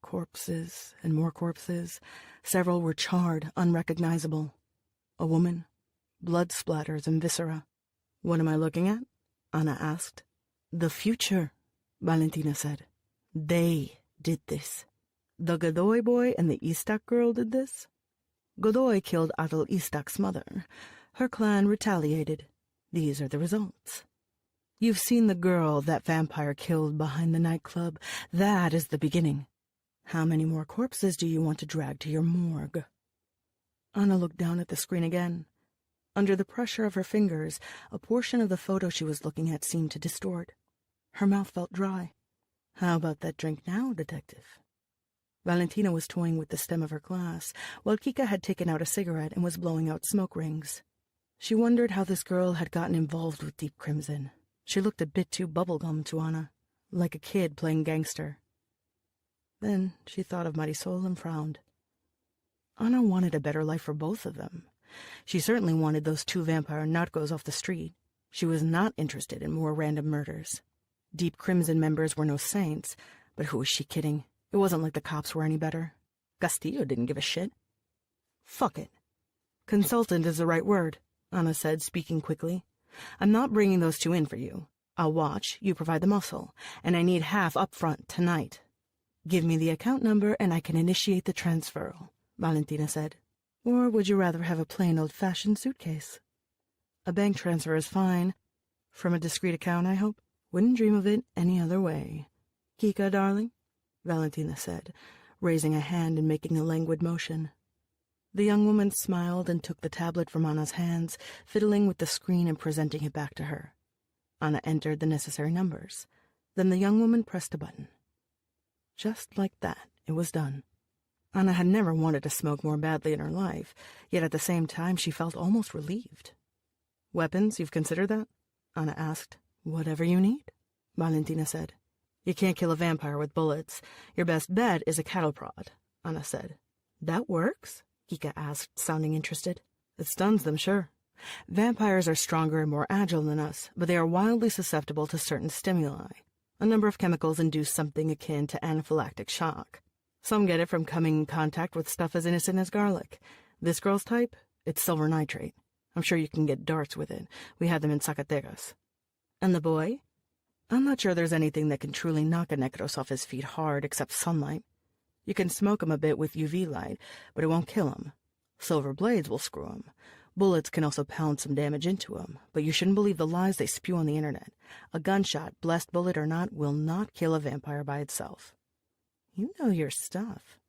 [SPEAKER 1] Corpses and more corpses. Several were charred, unrecognizable. A woman, blood splatters and viscera. What am I looking at? Anna asked. The future, Valentina said. They did this. The Godoy boy and the Istak girl did this. Godoy killed Adel Istak's mother. Her clan retaliated. These are the results. You've seen the girl that vampire killed behind the nightclub. That is the beginning. How many more corpses do you want to drag to your morgue? Anna looked down at the screen again. Under the pressure of her fingers, a portion of the photo she was looking at seemed to distort. Her mouth felt dry. How about that drink now, Detective? Valentina was toying with the stem of her glass, while Kika had taken out a cigarette and was blowing out smoke rings. She wondered how this girl had gotten involved with Deep Crimson. She looked a bit too bubblegum to Anna, like a kid playing gangster. Then she thought of Marisol and frowned. Anna wanted a better life for both of them. She certainly wanted those 2 vampire narcos off the street. She was not interested in more random murders. Deep Crimson members were no saints, but who was she kidding? It wasn't like the cops were any better. Castillo didn't give a shit. Fuck it. Consultant is the right word, Anna said, speaking quickly. I'm not bringing those 2 in for you. I'll watch, you provide the muscle, and I need half up front tonight. Give me the account number and I can initiate the transfer, Valentina said. Or would you rather have a plain old-fashioned suitcase? A bank transfer is fine. From a discreet account, I hope. Wouldn't dream of it any other way. Kika, darling, Valentina said, raising a hand and making a languid motion. The young woman smiled and took the tablet from Anna's hands, fiddling with the screen and presenting it back to her. Anna entered the necessary numbers. Then the young woman pressed a button. Just like that, it was done. Anna had never wanted to smoke more badly in her life, yet at the same time she felt almost relieved. Weapons, you've considered that? Anna asked. Whatever you need, Valentina said. You can't kill a vampire with bullets. Your best bet is a cattle prod, Anna said. That works? Kika asked, sounding interested. It stuns them, sure. Vampires are stronger and more agile than us, but they are wildly susceptible to certain stimuli. A number of chemicals induce something akin to anaphylactic shock. Some get it from coming in contact with stuff as innocent as garlic. This girl's type? It's silver nitrate. I'm sure you can get darts with it. We had them in Zacatecas. And the boy? I'm not sure there's anything that can truly knock a necros off his feet hard except sunlight. You can smoke him a bit with UV light, but it won't kill him. Silver blades will screw him. Bullets can also pound some damage into him, but you shouldn't believe the lies they spew on the internet. A gunshot, blessed bullet or not, will not kill a vampire by itself. You know your stuff.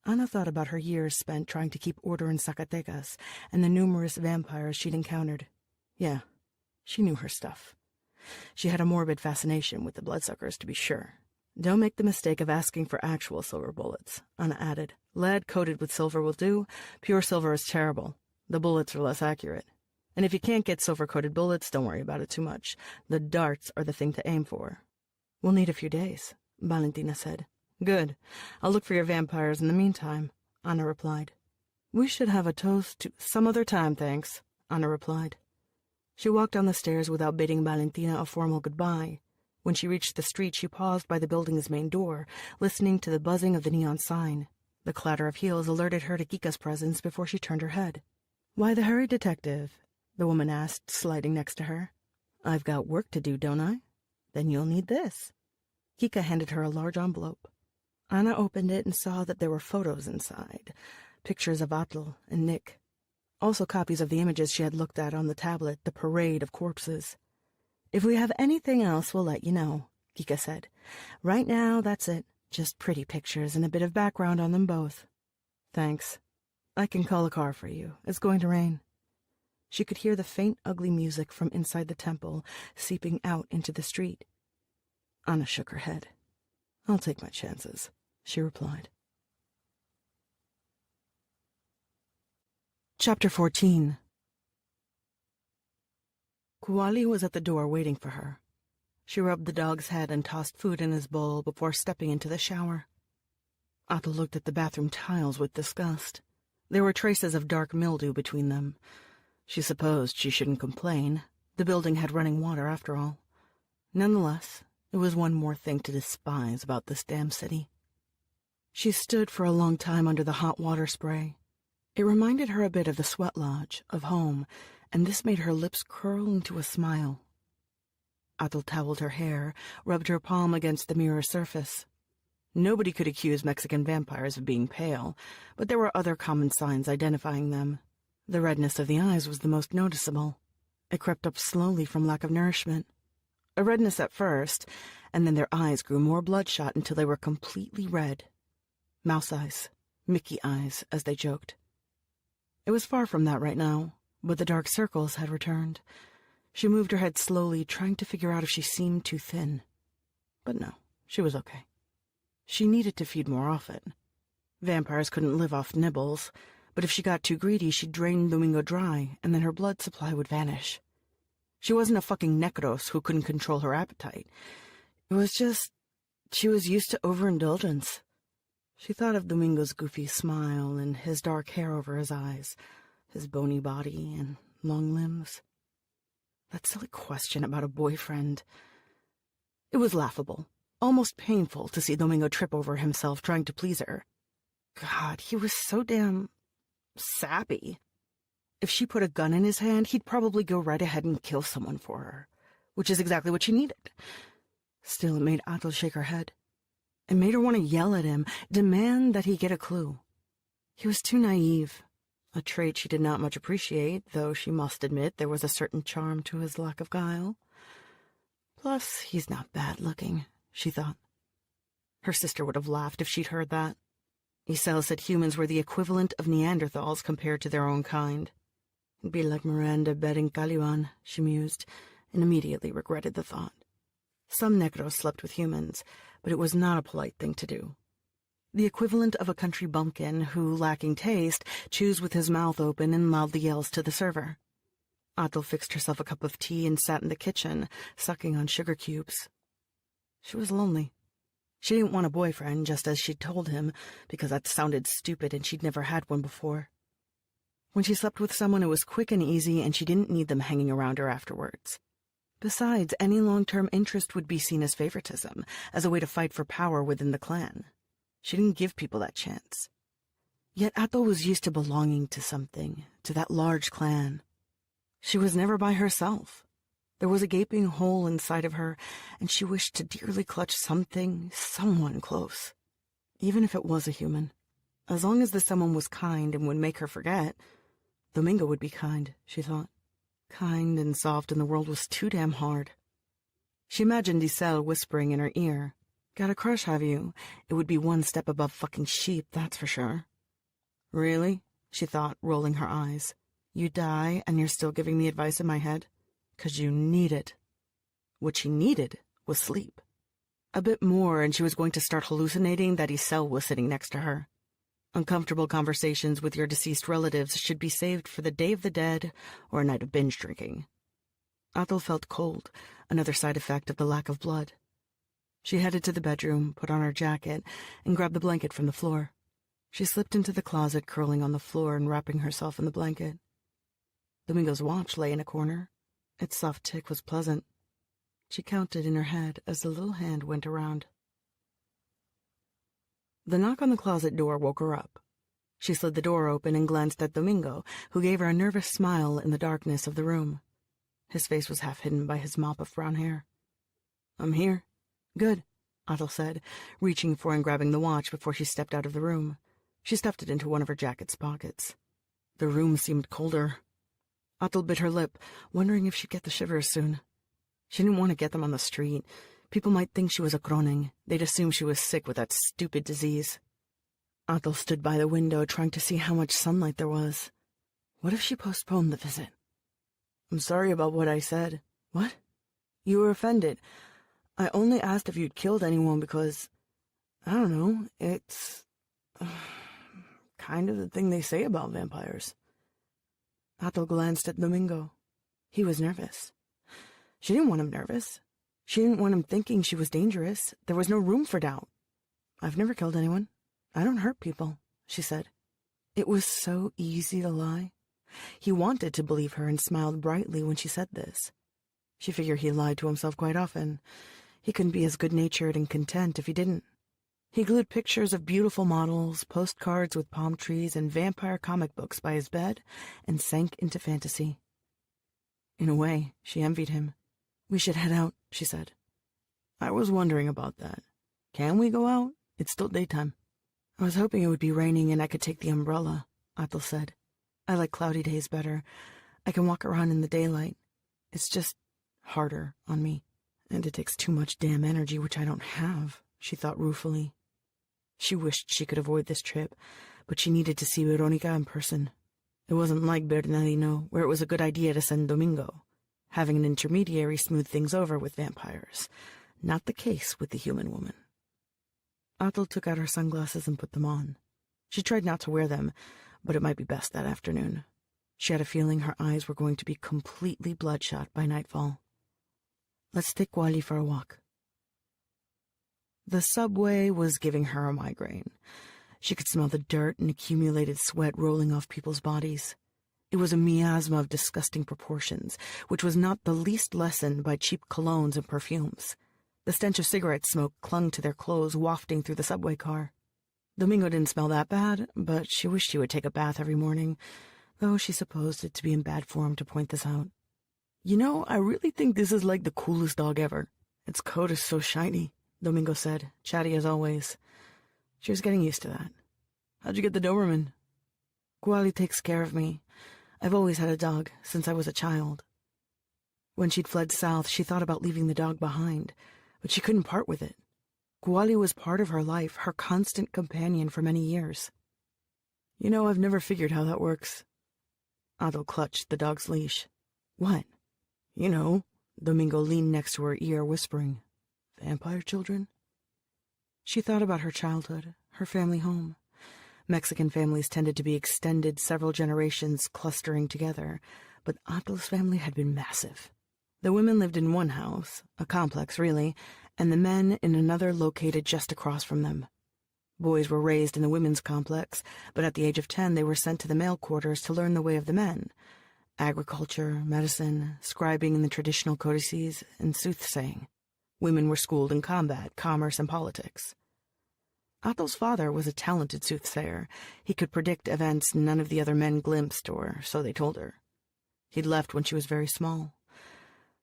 [SPEAKER 1] Anna thought about her years spent trying to keep order in Zacatecas and the numerous vampires she'd encountered. Yeah, she knew her stuff. She had a morbid fascination with the bloodsuckers, to be sure. Don't make the mistake of asking for actual silver bullets, Anna added. Lead coated with silver will do. Pure silver is terrible. The bullets are less accurate. And if you can't get silver-coated bullets, don't worry about it too much. The darts are the thing to aim for. We'll need a few days, Valentina said. Good. I'll look for your vampires in the meantime, Anna replied. We should have a toast to some other time, thanks, Anna replied. She walked down the stairs without bidding Valentina a formal goodbye. When she reached the street, she paused by the building's main door, listening to the buzzing of the neon sign. The clatter of heels alerted her to Kika's presence before she turned her head. Why the hurry, detective? The woman asked, sliding next to her. I've got work to do, don't I? Then you'll need this. Kika handed her a large envelope. Anna opened it and saw that there were photos inside, pictures of Atle and Nick. Also copies of the images she had looked at on the tablet, the parade of corpses. If we have anything else, we'll let you know, Kika said. Right now, that's it. Just pretty pictures and a bit of background on them both. Thanks. I can call a car for you. It's going to rain. She could hear the faint, ugly music from inside the temple seeping out into the street. Anna shook her head. I'll take my chances, she replied. Chapter 14. Kuali was at the door waiting for her. She rubbed the dog's head and tossed food in his bowl before stepping into the shower. Atle looked at the bathroom tiles with disgust. There were traces of dark mildew between them. She supposed she shouldn't complain. The building had running water, after all. Nonetheless, it was one more thing to despise about this damn city. She stood for a long time under the hot water spray. It reminded her a bit of the sweat lodge, of home, and this made her lips curl into a smile. Atle toweled her hair, rubbed her palm against the mirror surface. Nobody could accuse Mexican vampires of being pale, but there were other common signs identifying them. The redness of the eyes was the most noticeable. It crept up slowly from lack of nourishment. A redness at first, and then their eyes grew more bloodshot until they were completely red. Mouse eyes, Mickey eyes, as they joked. It was far from that right now, but the dark circles had returned. She moved her head slowly, trying to figure out if she seemed too thin. But no, she was okay. She needed to feed more often. Vampires couldn't live off nibbles, but if she got too greedy, she'd drain Domingo dry, and then her blood supply would vanish. She wasn't a fucking necros who couldn't control her appetite. It was just, she was used to overindulgence. She thought of Domingo's goofy smile and his dark hair over his eyes, his bony body and long limbs. That silly question about a boyfriend. It was laughable, almost painful to see Domingo trip over himself trying to please her. God, he was so damn sappy. If she put a gun in his hand, he'd probably go right ahead and kill someone for her, which is exactly what she needed. Still, it made Atle shake her head. It made her want to yell at him, demand that he get a clue. He was too naive, a trait she did not much appreciate, though she must admit there was a certain charm to his lack of guile. Plus, he's not bad-looking, she thought. Her sister would have laughed if she'd heard that. Isel said humans were the equivalent of Neanderthals compared to their own kind. It'd be like Miranda betting Caliban, she mused, and immediately regretted the thought. Some necros slept with humans, but it was not a polite thing to do. The equivalent of a country bumpkin who, lacking taste, chews with his mouth open and loudly yells to the server. Atle fixed herself a cup of tea and sat in the kitchen, sucking on sugar cubes. She was lonely. She didn't want a boyfriend, just as she'd told him, because that sounded stupid and she'd never had one before. When she slept with someone, it was quick and easy, and she didn't need them hanging around her afterwards. Besides, any long-term interest would be seen as favoritism, as a way to fight for power within the clan. She didn't give people that chance. Yet Atle was used to belonging to something, to that large clan. She was never by herself. There was a gaping hole inside of her, and she wished to dearly clutch something, someone close. Even if it was a human. As long as the someone was kind and would make her forget, Domingo would be kind, she thought. Kind and soft, and the world was too damn hard. She imagined Isel whispering in her ear, "Got a crush, have you? It would be one step above fucking sheep, that's for sure." Really? She thought, rolling her eyes. You die, and you're still giving me advice in my head? 'Cause you need it. What she needed was sleep. A bit more and she was going to start hallucinating that Isel was sitting next to her. Uncomfortable conversations with your deceased relatives should be saved for the Day of the Dead or a night of binge drinking. Athel felt cold, another side effect of the lack of blood. She headed to the bedroom, put on her jacket, and grabbed the blanket from the floor. She slipped into the closet, curling on the floor and wrapping herself in the blanket. Domingo's watch lay in a corner. Its soft tick was pleasant. She counted in her head as the little hand went around. The knock on the closet door woke her up. She slid the door open and glanced at Domingo, who gave her a nervous smile in the darkness of the room. His face was half hidden by his mop of brown hair. "I'm here." "Good," Athel said, reaching for and grabbing the watch before she stepped out of the room. She stuffed it into one of her jacket's pockets. The room seemed colder. Athel bit her lip, wondering if she'd get the shivers soon. She didn't want to get them on the street. People might think she was a Croning. They'd assume she was sick with that stupid disease. Athel stood by the window, trying to see how much sunlight there was. What if she postponed the visit? "I'm sorry about what I said." "What?" "You were offended. I only asked if you'd killed anyone because, I don't know, it's kind of the thing they say about vampires." Athel glanced at Domingo. He was nervous. She didn't want him nervous. She didn't want him thinking she was dangerous. There was no room for doubt. "I've never killed anyone. I don't hurt people," she said. It was so easy to lie. He wanted to believe her and smiled brightly when she said this. She figured he lied to himself quite often. He couldn't be as good-natured and content if he didn't. He glued pictures of beautiful models, postcards with palm trees, and vampire comic books by his bed and sank into fantasy. In a way, she envied him. "We should head out," she said. "I was wondering about that. Can we go out? It's still daytime." "I was hoping it would be raining and I could take the umbrella," Athel said. "I like cloudy days better. I can walk around in the daylight. It's just harder on me. And it takes too much damn energy, which I don't have," she thought ruefully. She wished she could avoid this trip, but she needed to see Veronica in person. It wasn't like Bernardino, where it was a good idea to send Domingo. Having an intermediary smoothed things over with vampires. Not the case with the human woman. Athel took out her sunglasses and put them on. She tried not to wear them, but it might be best that afternoon. She had a feeling her eyes were going to be completely bloodshot by nightfall. "Let's take Wally for a walk." The subway was giving her a migraine. She could smell the dirt and accumulated sweat rolling off people's bodies. It was a miasma of disgusting proportions, which was not the least lessened by cheap colognes and perfumes. The stench of cigarette smoke clung to their clothes, wafting through the subway car. Domingo didn't smell that bad, but she wished she would take a bath every morning, though she supposed it to be in bad form to point this out. "You know, I really think this is like the coolest dog ever. Its coat is so shiny," Domingo said, chatty as always. She was getting used to that. "How'd you get the Doberman?" "Guali takes care of me. I've always had a dog, since I was a child." When she'd fled south, she thought about leaving the dog behind, but she couldn't part with it. Guali was part of her life, her constant companion for many years. "You know, I've never figured how that works." Athel clutched the dog's leash. "What?" "You know," Domingo leaned next to her ear, whispering, "Vampire children?" She thought about her childhood, her family home. Mexican families tended to be extended, several generations clustering together, but Athel's family had been massive. The women lived in one house, a complex really, and the men in another located just across from them. Boys were raised in the women's complex, but at the age of 10 they were sent to the male quarters to learn the way of the men: agriculture, medicine, scribing in the traditional codices, and soothsaying. Women were schooled in combat, commerce, and politics. Athel's father was a talented soothsayer. He could predict events none of the other men glimpsed, or so they told her. He'd left when she was very small.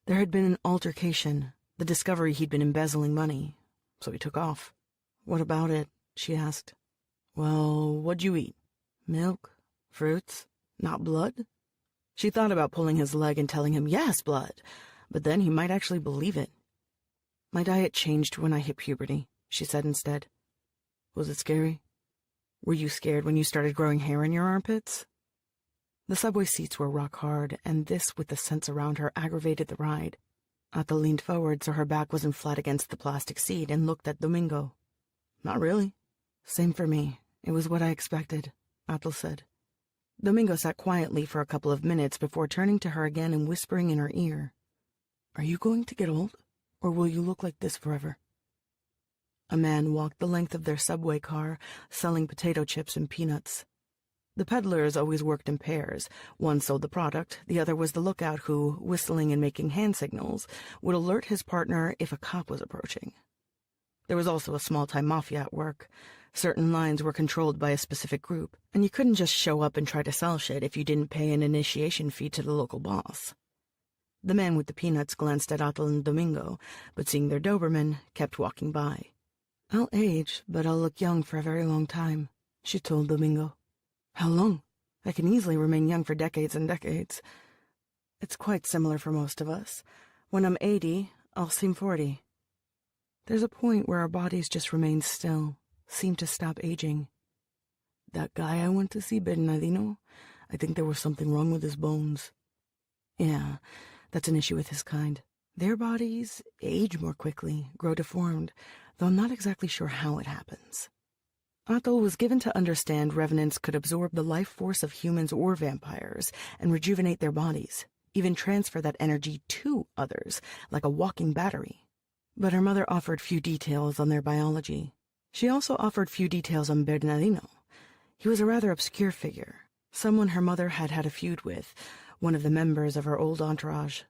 [SPEAKER 1] There had been an altercation, the discovery he'd been embezzling money, so he took off. "What about it?" she asked. "Well, what'd you eat? Milk? Fruits? Not blood?" She thought about pulling his leg and telling him, "Yes, blood," but then he might actually believe it. "My diet changed when I hit puberty," she said instead. "Was it scary? Were you scared when you started growing hair in your armpits?" The subway seats were rock hard, and this with the scents around her aggravated the ride. Atal leaned forward so her back wasn't flat against the plastic seat and looked at Domingo. Not really. Same for me. It was what I expected, Atal said. Domingo sat quietly for a couple of minutes before turning to her again and whispering in her ear, Are you going to get old, or will you look like this forever? A man walked the length of their subway car, selling potato chips and peanuts. The peddlers always worked in pairs. One sold the product, the other was the lookout who, whistling and making hand signals, would alert his partner if a cop was approaching. There was also a small-time mafia at work. Certain lines were controlled by a specific group, and you couldn't just show up and try to sell shit if you didn't pay an initiation fee to the local boss. The man with the peanuts glanced at Atal and Domingo, but seeing their Doberman, kept walking by. I'll age, but I'll look young for a very long time, she told Domingo. How long? I can easily remain young for decades and decades. It's quite similar for most of us. When I'm 80, I'll seem 40. There's a point where our bodies just remain still, seem to stop aging. That guy I went to see, Bernardino, I think there was something wrong with his bones. Yeah, that's an issue with his kind. Their bodies age more quickly, grow deformed, though I'm not exactly sure how it happens. Atal was given to understand revenants could absorb the life force of humans or vampires and rejuvenate their bodies, even transfer that energy to others, like a walking battery. But her mother offered few details on their biology. She also offered few details on Bernardino. He was a rather obscure figure, someone her mother had had a feud with, one of the members of her old entourage.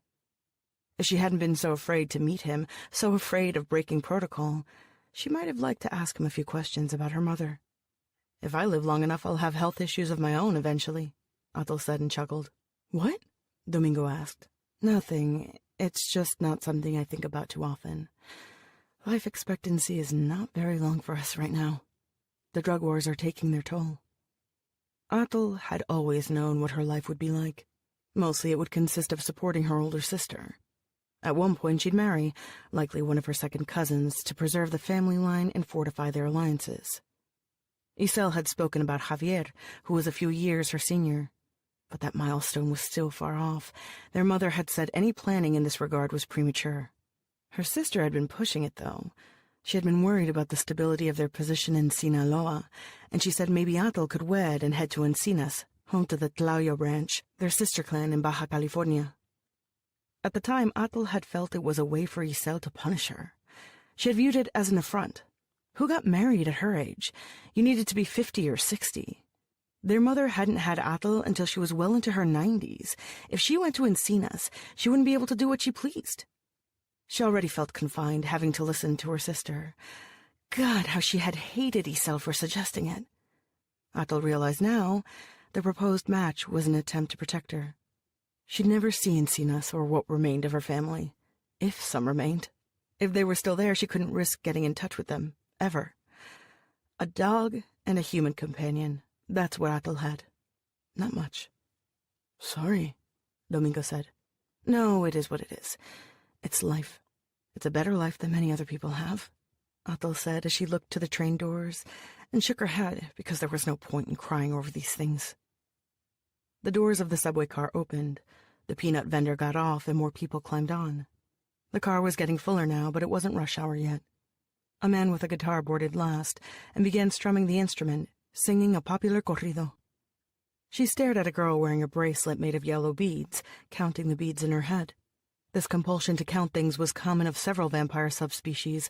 [SPEAKER 1] If she hadn't been so afraid to meet him, so afraid of breaking protocol, she might have liked to ask him a few questions about her mother. If I live long enough, I'll have health issues of my own eventually, Atal said and chuckled. What? Domingo asked. Nothing. It's just not something I think about too often. Life expectancy is not very long for us right now. The drug wars are taking their toll. Atal had always known what her life would be like. Mostly it would consist of supporting her older sister. At one point she'd marry, likely one of her second cousins, to preserve the family line and fortify their alliances. Isel had spoken about Javier, who was a few years her senior. But that milestone was still far off. Their mother had said any planning in this regard was premature. Her sister had been pushing it, though. She had been worried about the stability of their position in Sinaloa, and she said maybe Atal could wed and head to Encinas, home to the Tlayo branch, their sister clan in Baja California. At the time, Atal had felt it was a way for Isel to punish her. She had viewed it as an affront. Who got married at her age? You needed to be 50 or 60. Their mother hadn't had Atal until she was well into her 90s. If she went to Encinas, she wouldn't be able to do what she pleased. She already felt confined, having to listen to her sister. God, how she had hated Isel for suggesting it. Atal realized now the proposed match was an attempt to protect her. She'd never seen Encinas or what remained of her family, if some remained. If they were still there, she couldn't risk getting in touch with them, ever. A dog and a human companion, that's what Atal had. Not much. Sorry, Domingo said. No, it is what it is. It's life. It's a better life than many other people have, Atal said as she looked to the train doors and shook her head because there was no point in crying over these things. The doors of the subway car opened. The peanut vendor got off and more people climbed on. The car was getting fuller now, but it wasn't rush hour yet. A man with a guitar boarded last and began strumming the instrument, singing a popular corrido. She stared at a girl wearing a bracelet made of yellow beads, counting the beads in her head. This compulsion to count things was common of several vampire subspecies,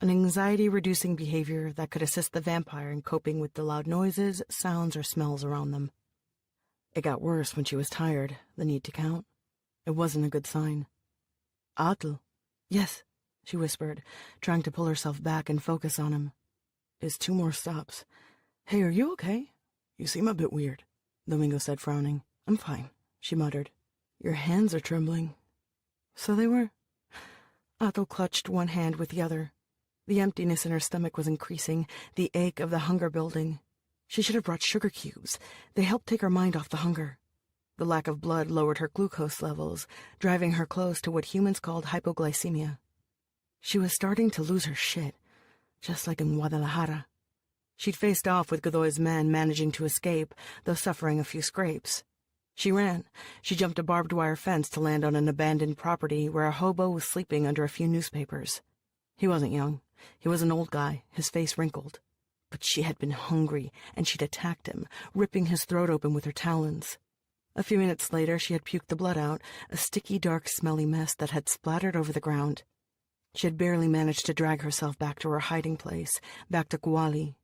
[SPEAKER 1] an anxiety-reducing behavior that could assist the vampire in coping with the loud noises, sounds, or smells around them. It got worse when she was tired, the need to count. It wasn't a good sign. Atal. Yes, she whispered, trying to pull herself back and focus on him. It's 2 more stops. Hey, are you okay? You seem a bit weird, Domingo said, frowning. I'm fine, she muttered. Your hands are trembling. So they were. Atal clutched one hand with the other. The emptiness in her stomach was increasing, the ache of the hunger building. She should have brought sugar cubes. They helped take her mind off the hunger. The lack of blood lowered her glucose levels, driving her close to what humans called hypoglycemia. She was starting to lose her shit, just like in Guadalajara. She'd faced off with Godoy's men, managing to escape, though suffering a few scrapes. She ran. She jumped a barbed wire fence to land on an abandoned property where a hobo was sleeping under a few newspapers. He wasn't young. He was an old guy, his face wrinkled. But she had been hungry, and she'd attacked him, ripping his throat open with her talons. A few minutes later, she had puked the blood out, a sticky, dark, smelly mess that had splattered over the ground. She had barely managed to drag herself back to her hiding place, back to Kuali.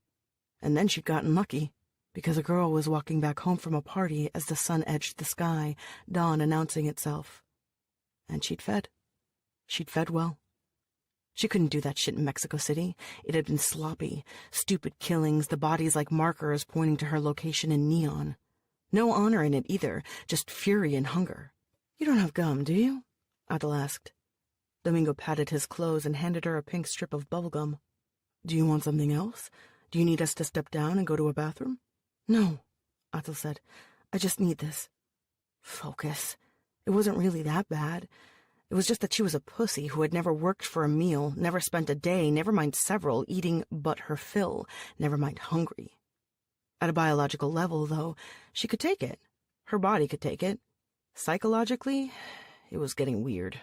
[SPEAKER 1] And then she'd gotten lucky, because a girl was walking back home from a party as the sun edged the sky, dawn announcing itself. And she'd fed. She'd fed well. She couldn't do that shit in Mexico City. It had been sloppy, stupid killings, the bodies like markers pointing to her location in neon. No honor in it either, just fury and hunger. "You don't have gum, do you?" Adel asked. Domingo patted his clothes and handed her a pink strip of bubblegum. "Do you want something else? Do you need us to step down and go to a bathroom?" "No," Adel said. "I just need this." Focus. It wasn't really that bad. It was just that she was a pussy who had never worked for a meal, never spent a day, never mind several, eating but her fill, never mind hungry. At a biological level, though, she could take it. Her body could take it. Psychologically, it was getting weird.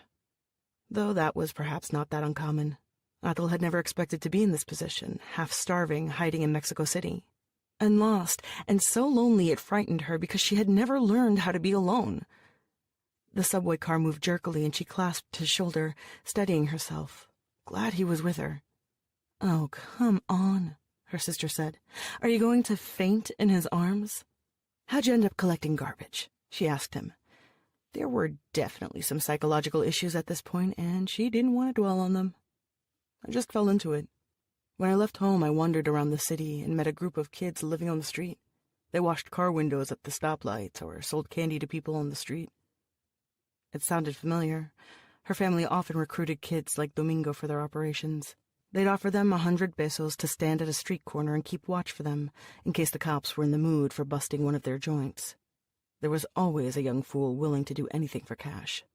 [SPEAKER 1] Though that was perhaps not that uncommon. Adel had never expected to be in this position, half-starving, hiding in Mexico City. And lost, and so lonely it frightened her because she had never learned how to be alone. The subway car moved jerkily and she clasped his shoulder, steadying herself, glad he was with her. "Oh, come on," her sister said. "Are you going to faint in his arms?" "How'd you end up collecting garbage?" she asked him. There were definitely some psychological issues at this point, and she didn't want to dwell on them. "I just fell into it. When I left home, I wandered around the city and met a group of kids living on the street. They washed car windows at the stoplights or sold candy to people on the street." It sounded familiar. Her family often recruited kids like Domingo for their operations. They'd offer them 100 pesos to stand at a street corner and keep watch for them, in case the cops were in the mood for busting one of their joints. There was always a young fool willing to do anything for cash.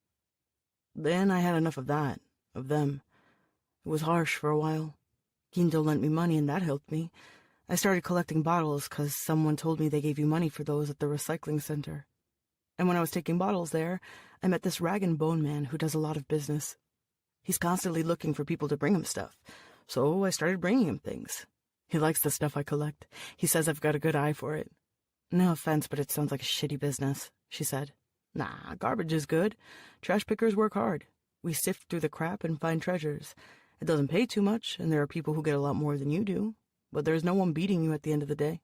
[SPEAKER 1] Then I had enough of that, of them. It was harsh for a while. Guindo lent me money and that helped me. I started collecting bottles because someone told me they gave you money for those at the recycling center. And when I was taking bottles there, I met this rag and bone man who does a lot of business. He's constantly looking for people to bring him stuff, so I started bringing him things. He likes the stuff I collect. He says I've got a good eye for it. "No offense, but it sounds like a shitty business," she said. "Nah, garbage is good. Trash pickers work hard. We sift through the crap and find treasures. It doesn't pay too much, and there are people who get a lot more than you do, but there's no one beating you at the end of the day."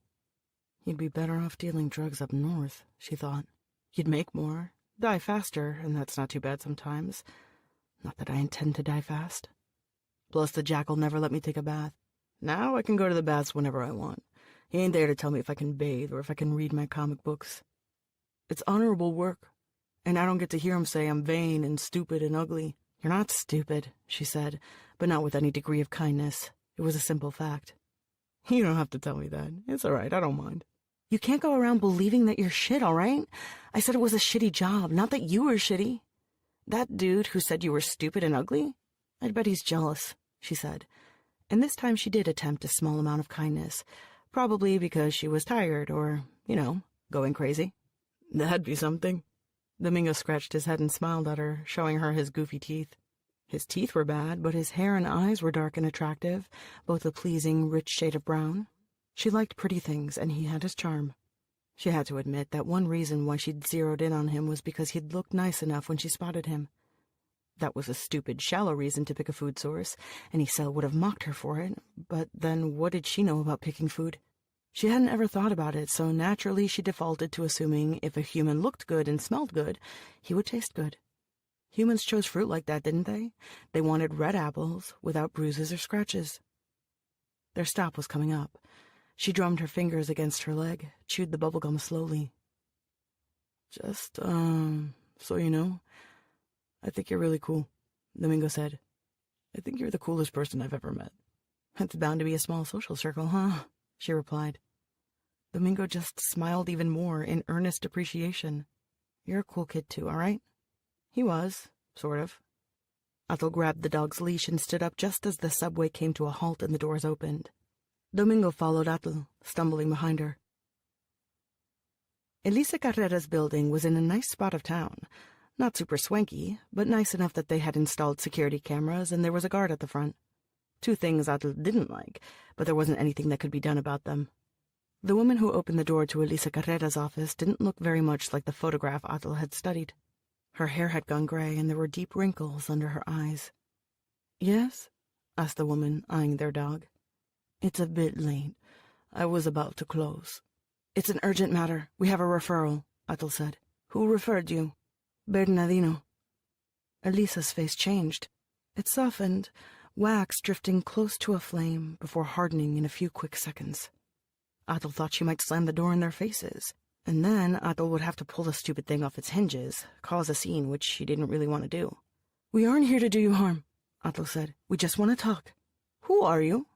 [SPEAKER 1] "You'd be better off dealing drugs up north," she thought. "You'd make more, die faster, and that's not too bad sometimes. Not that I intend to die fast. Plus the jackal never let me take a bath. Now I can go to the baths whenever I want. He ain't there to tell me if I can bathe or if I can read my comic books. It's honorable work, and I don't get to hear him say I'm vain and stupid and ugly." "You're not stupid," she said, but not with any degree of kindness. It was a simple fact. "You don't have to tell me that. It's all right, I don't mind." "You can't go around believing that you're shit, all right? I said it was a shitty job, not that you were shitty. That dude who said you were stupid and ugly? I'd bet he's jealous," she said. And this time she did attempt a small amount of kindness, probably because she was tired or, going crazy. "That'd be something." Domingo scratched his head and smiled at her, showing her his goofy teeth. His teeth were bad, but his hair and eyes were dark and attractive, both a pleasing, rich shade of brown. She liked pretty things, and he had his charm. She had to admit that one reason why she'd zeroed in on him was because he'd looked nice enough when she spotted him. That was a stupid, shallow reason to pick a food source, and Isel would have mocked her for it, but then what did she know about picking food? She hadn't ever thought about it, so naturally she defaulted to assuming if a human looked good and smelled good, he would taste good. Humans chose fruit like that, didn't they? They wanted red apples without bruises or scratches. Their stop was coming up. She drummed her fingers against her leg, chewed the bubblegum slowly. "Just, so you know, I think you're really cool," Domingo said. "I think you're the coolest person I've ever met." "It's bound to be a small social circle, huh?" she replied. Domingo just smiled even more in earnest appreciation. "You're a cool kid too, all right?" He was, sort of. Atul grabbed the dog's leash and stood up just as the subway came to a halt and the doors opened. Domingo followed Atul, stumbling behind her. Elisa Carrera's building was in a nice spot of town. Not super swanky, but nice enough that they had installed security cameras and there was a guard at the front. Two things Atul didn't like, but there wasn't anything that could be done about them. The woman who opened the door to Elisa Carrera's office didn't look very much like the photograph Atul had studied. Her hair had gone gray and there were deep wrinkles under her eyes. "Yes?" asked the woman, eyeing their dog. "It's a bit late. I was about to close." "It's an urgent matter. We have a referral," Atul said. "Who referred you?" "Bernardino." Elisa's face changed. It softened, wax drifting close to a flame before hardening in a few quick seconds. Atul thought she might slam the door in their faces, and then Atul would have to pull the stupid thing off its hinges, cause a scene which she didn't really want to do. "We aren't here to do you harm," Atul said. "We just want to talk." "Who are you?"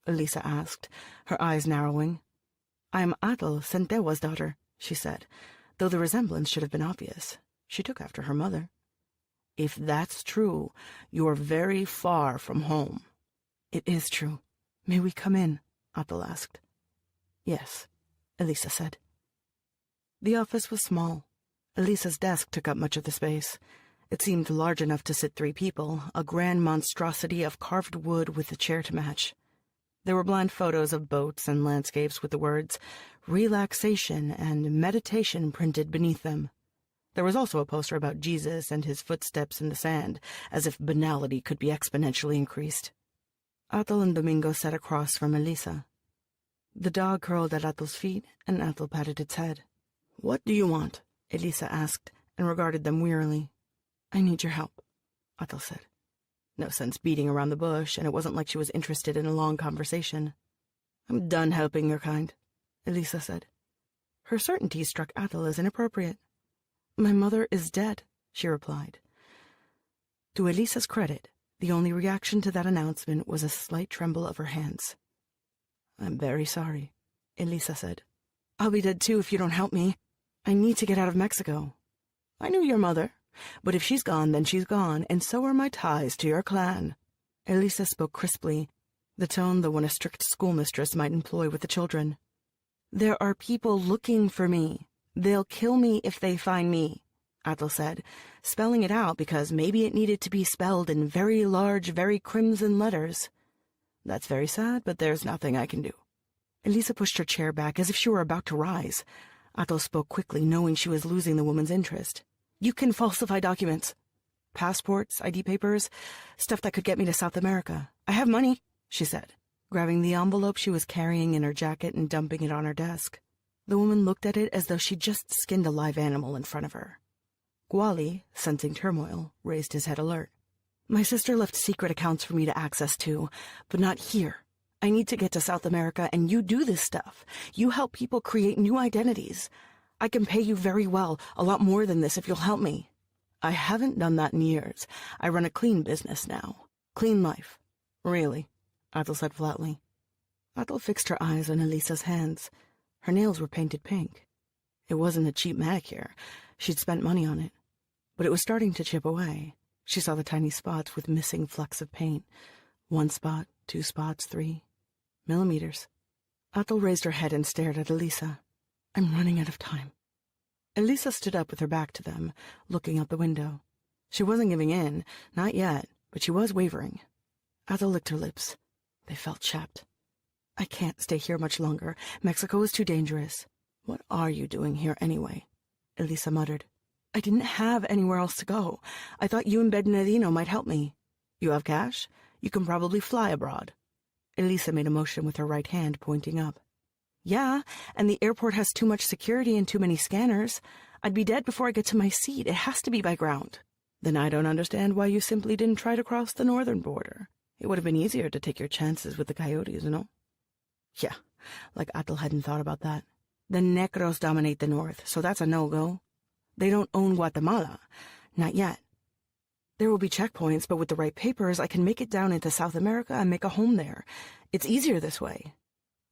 [SPEAKER 1] Elisa asked, her eyes narrowing. "I'm Atul Centewa's daughter," she said, though the resemblance should have been obvious. She took after her mother. "If that's true, you're very far from home." "It is true. May we come in?" Atul asked. "Yes," Elisa said. The office was small. Elisa's desk took up much of the space. It seemed large enough to sit 3 people, a grand monstrosity of carved wood with a chair to match. There were bland photos of boats and landscapes with the words relaxation and meditation printed beneath them. There was also a poster about Jesus and his footsteps in the sand, as if banality could be exponentially increased. Atul and Domingo sat across from Elisa. The dog curled at Atul's feet, and Atul patted its head. "What do you want?" Elisa asked, and regarded them wearily. "I need your help," Atul said. No sense beating around the bush, and it wasn't like she was interested in a long conversation. "I'm done helping your kind," Elisa said. Her certainty struck Atul as inappropriate. "My mother is dead," she replied. To Elisa's credit, the only reaction to that announcement was a slight tremble of her hands. "I'm very sorry," Elisa said. "I'll be dead too if you don't help me. I need to get out of Mexico." "I knew your mother, but if she's gone, then she's gone, and so are my ties to your clan." Elisa spoke crisply, the tone the one a strict schoolmistress might employ with the children. "There are people looking for me. They'll kill me if they find me," Atul said, spelling it out because maybe it needed to be spelled in very large, very crimson letters. "That's very sad, but there's nothing I can do." Elisa pushed her chair back as if she were about to rise. Atul spoke quickly, knowing she was losing the woman's interest. "You can falsify documents. Passports, ID papers, stuff that could get me to South America. I have money," she said, grabbing the envelope she was carrying in her jacket and dumping it on her desk. The woman looked at it as though she'd just skinned a live animal in front of her. Gwali, sensing turmoil, raised his head alert. "My sister left secret accounts for me to access to, but not here. I need to get to South America, and you do this stuff. You help people create new identities. I can pay you very well, a lot more than this if you'll help me." "I haven't done that in years. I run a clean business now. Clean life." "Really?" Atul said flatly. Atul fixed her eyes on Elisa's hands. Her nails were painted pink. It wasn't a cheap manicure. She'd spent money on it. But it was starting to chip away. She saw the tiny spots with missing flecks of paint. 1 spot, 2 spots, 3 millimeters. Atul raised her head and stared at Elisa. "I'm running out of time." Elisa stood up with her back to them, looking out the window. She wasn't giving in, not yet, but she was wavering. Atul licked her lips. They felt chapped. "I can't stay here much longer. Mexico is too dangerous." "What are you doing here anyway?" Elisa muttered. "I didn't have anywhere else to go. I thought you and Bernardino might help me." "You have cash? You can probably fly abroad." Elisa made a motion with her right hand, pointing up. "Yeah, and the airport has too much security and too many scanners. I'd be dead before I get to my seat. It has to be by ground." "Then I don't understand why you simply didn't try to cross the northern border. It would have been easier to take your chances with the coyotes, no?" Yeah, like Atul hadn't thought about that. The Negros dominate the north, so that's a no-go. They don't own Guatemala. Not yet. There will be checkpoints, but with the right papers, I can make it down into South America and make a home there. It's easier this way.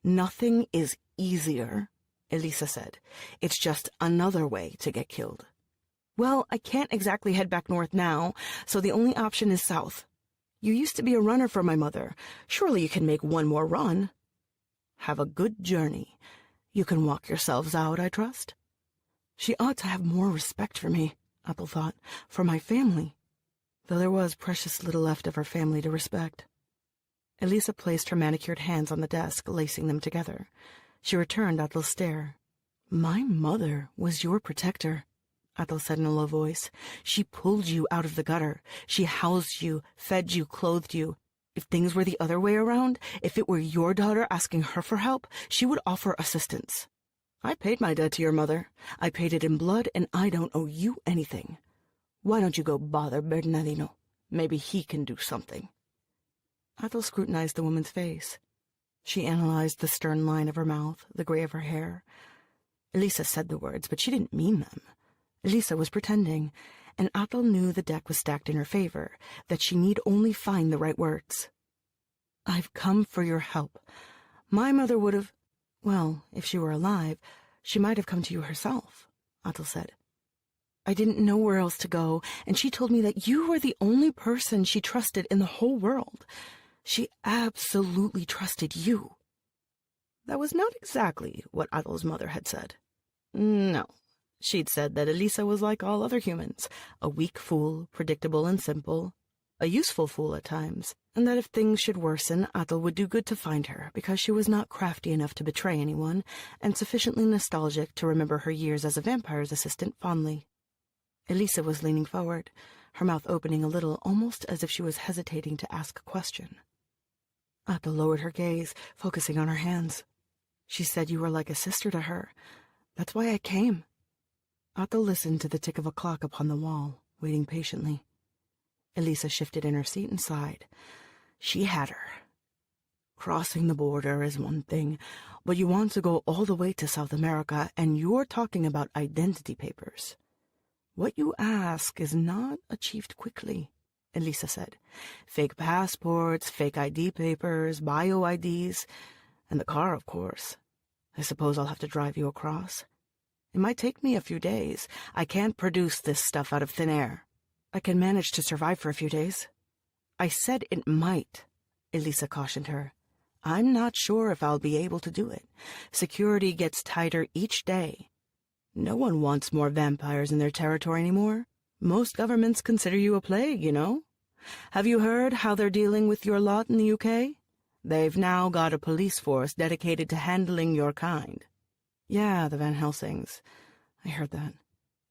[SPEAKER 1] "Nothing is easier," Elisa said. "It's just another way to get killed." "Well, I can't exactly head back north now, so the only option is south. You used to be a runner for my mother. Surely you can make one more run." "Have a good journey. You can walk yourselves out, I trust?" She ought to have more respect for me, Ethel thought, for my family. Though there was precious little left of her family to respect. Elisa placed her manicured hands on the desk, lacing them together. She returned Ethel's stare. "My mother was your protector," Ethel said in a low voice. "She pulled you out of the gutter. She housed you, fed you, clothed you. If things were the other way around, if it were your daughter asking her for help, she would offer assistance. I paid my debt to your mother. I paid it in blood, and I don't owe you anything. Why don't you go bother Bernardino? Maybe he can do something." Ethel scrutinized the woman's face. She analyzed the stern line of her mouth, the gray of her hair. Elisa said the words, but she didn't mean them. Elisa was pretending, and Ethel knew the deck was stacked in her favor, that she need only find the right words. "I've come for your help. My mother would have... Well, if she were alive, she might have come to you herself," Ethel said. "I didn't know where else to go, and she told me that you were the only person she trusted in the whole world. She absolutely trusted you." That was not exactly what Ethel's mother had said. No, she'd said that Elisa was like all other humans, a weak fool, predictable and simple, a useful fool at times, and that if things should worsen, Ethel would do good to find her, because she was not crafty enough to betray anyone, and sufficiently nostalgic to remember her years as a vampire's assistant fondly. Elisa was leaning forward, her mouth opening a little, almost as if she was hesitating to ask a question. Ethel lowered her gaze, focusing on her hands. "She said you were like a sister to her. That's why I came." Ethel listened to the tick of a clock upon the wall, waiting patiently. Elisa shifted in her seat and sighed. She had her. "Crossing the border is one thing, but you want to go all the way to South America, and you're talking about identity papers. What you ask is not achieved quickly," Elisa said. "Fake passports, fake ID papers, bio-IDs, and the car, of course. I suppose I'll have to drive you across. It might take me a few days. I can't produce this stuff out of thin air. I can manage to survive for a few days." "I said it might," Elisa cautioned her. "I'm not sure if I'll be able to do it. Security gets tighter each day. No one wants more vampires in their territory anymore. Most governments consider you a plague, you know. Have you heard how they're dealing with your lot in the UK? They've now got a police force dedicated to handling your kind." "Yeah, the Van Helsings. I heard that.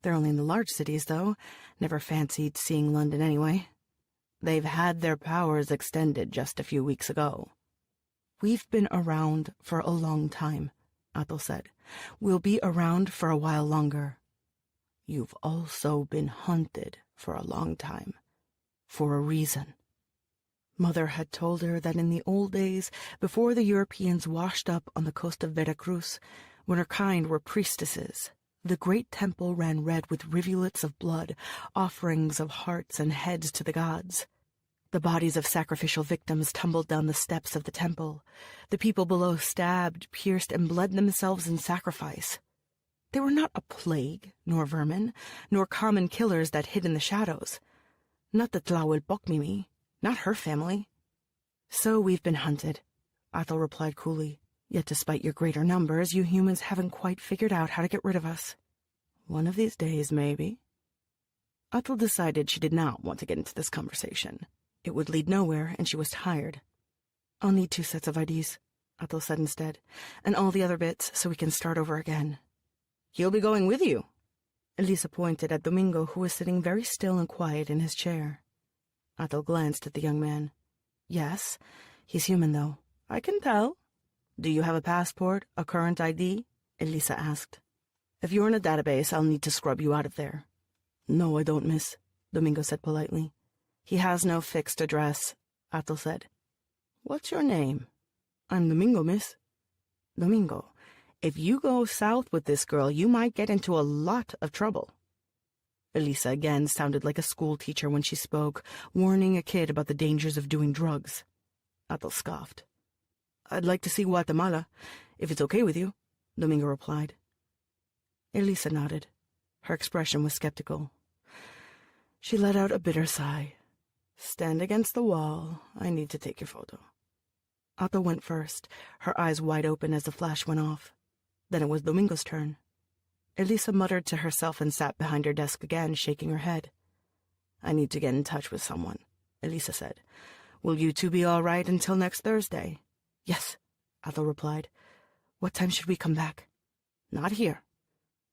[SPEAKER 1] They're only in the large cities, though. Never fancied seeing London anyway." "They've had their powers extended just a few weeks ago." "We've been around for a long time," Ethel said. "We'll be around for a while longer." "You've also been hunted for a long time. For a reason." Mother had told her that in the old days, before the Europeans washed up on the coast of Veracruz, when her kind were priestesses, the great temple ran red with rivulets of blood, offerings of hearts and heads to the gods. The bodies of sacrificial victims tumbled down the steps of the temple. The people below stabbed, pierced, and bled themselves in sacrifice. They were not a plague, nor vermin, nor common killers that hid in the shadows. Not the Tlahuelpocmimi, not her family. "So we've been hunted," Ethel replied coolly. "Yet despite your greater numbers, you humans haven't quite figured out how to get rid of us." "One of these days, maybe." Ethel decided she did not want to get into this conversation. It would lead nowhere, and she was tired. "I'll need 2 sets of IDs, Ethel said instead, "and all the other bits so we can start over again." "He'll be going with you." Elisa pointed at Domingo, who was sitting very still and quiet in his chair. Ethel glanced at the young man. "Yes, he's human, though." "I can tell." "Do you have a passport, a current ID?" Elisa asked. "If you're in a database, I'll need to scrub you out of there." "No, I don't, miss," Domingo said politely. "He has no fixed address," Ethel said. "What's your name?" "I'm Domingo, miss." "Domingo, if you go south with this girl, you might get into a lot of trouble." Elisa again sounded like a school teacher when she spoke, warning a kid about the dangers of doing drugs. Ethel scoffed. "I'd like to see Guatemala, if it's okay with you," Domingo replied. Elisa nodded. Her expression was skeptical. She let out a bitter sigh. "Stand against the wall. I need to take your photo." Ethel went first, her eyes wide open as the flash went off. Then it was Domingo's turn. Elisa muttered to herself and sat behind her desk again, shaking her head. "I need to get in touch with someone," Elisa said. "Will you two be all right until next Thursday?" "Yes," Athel replied. "What time should we come back?" "Not here.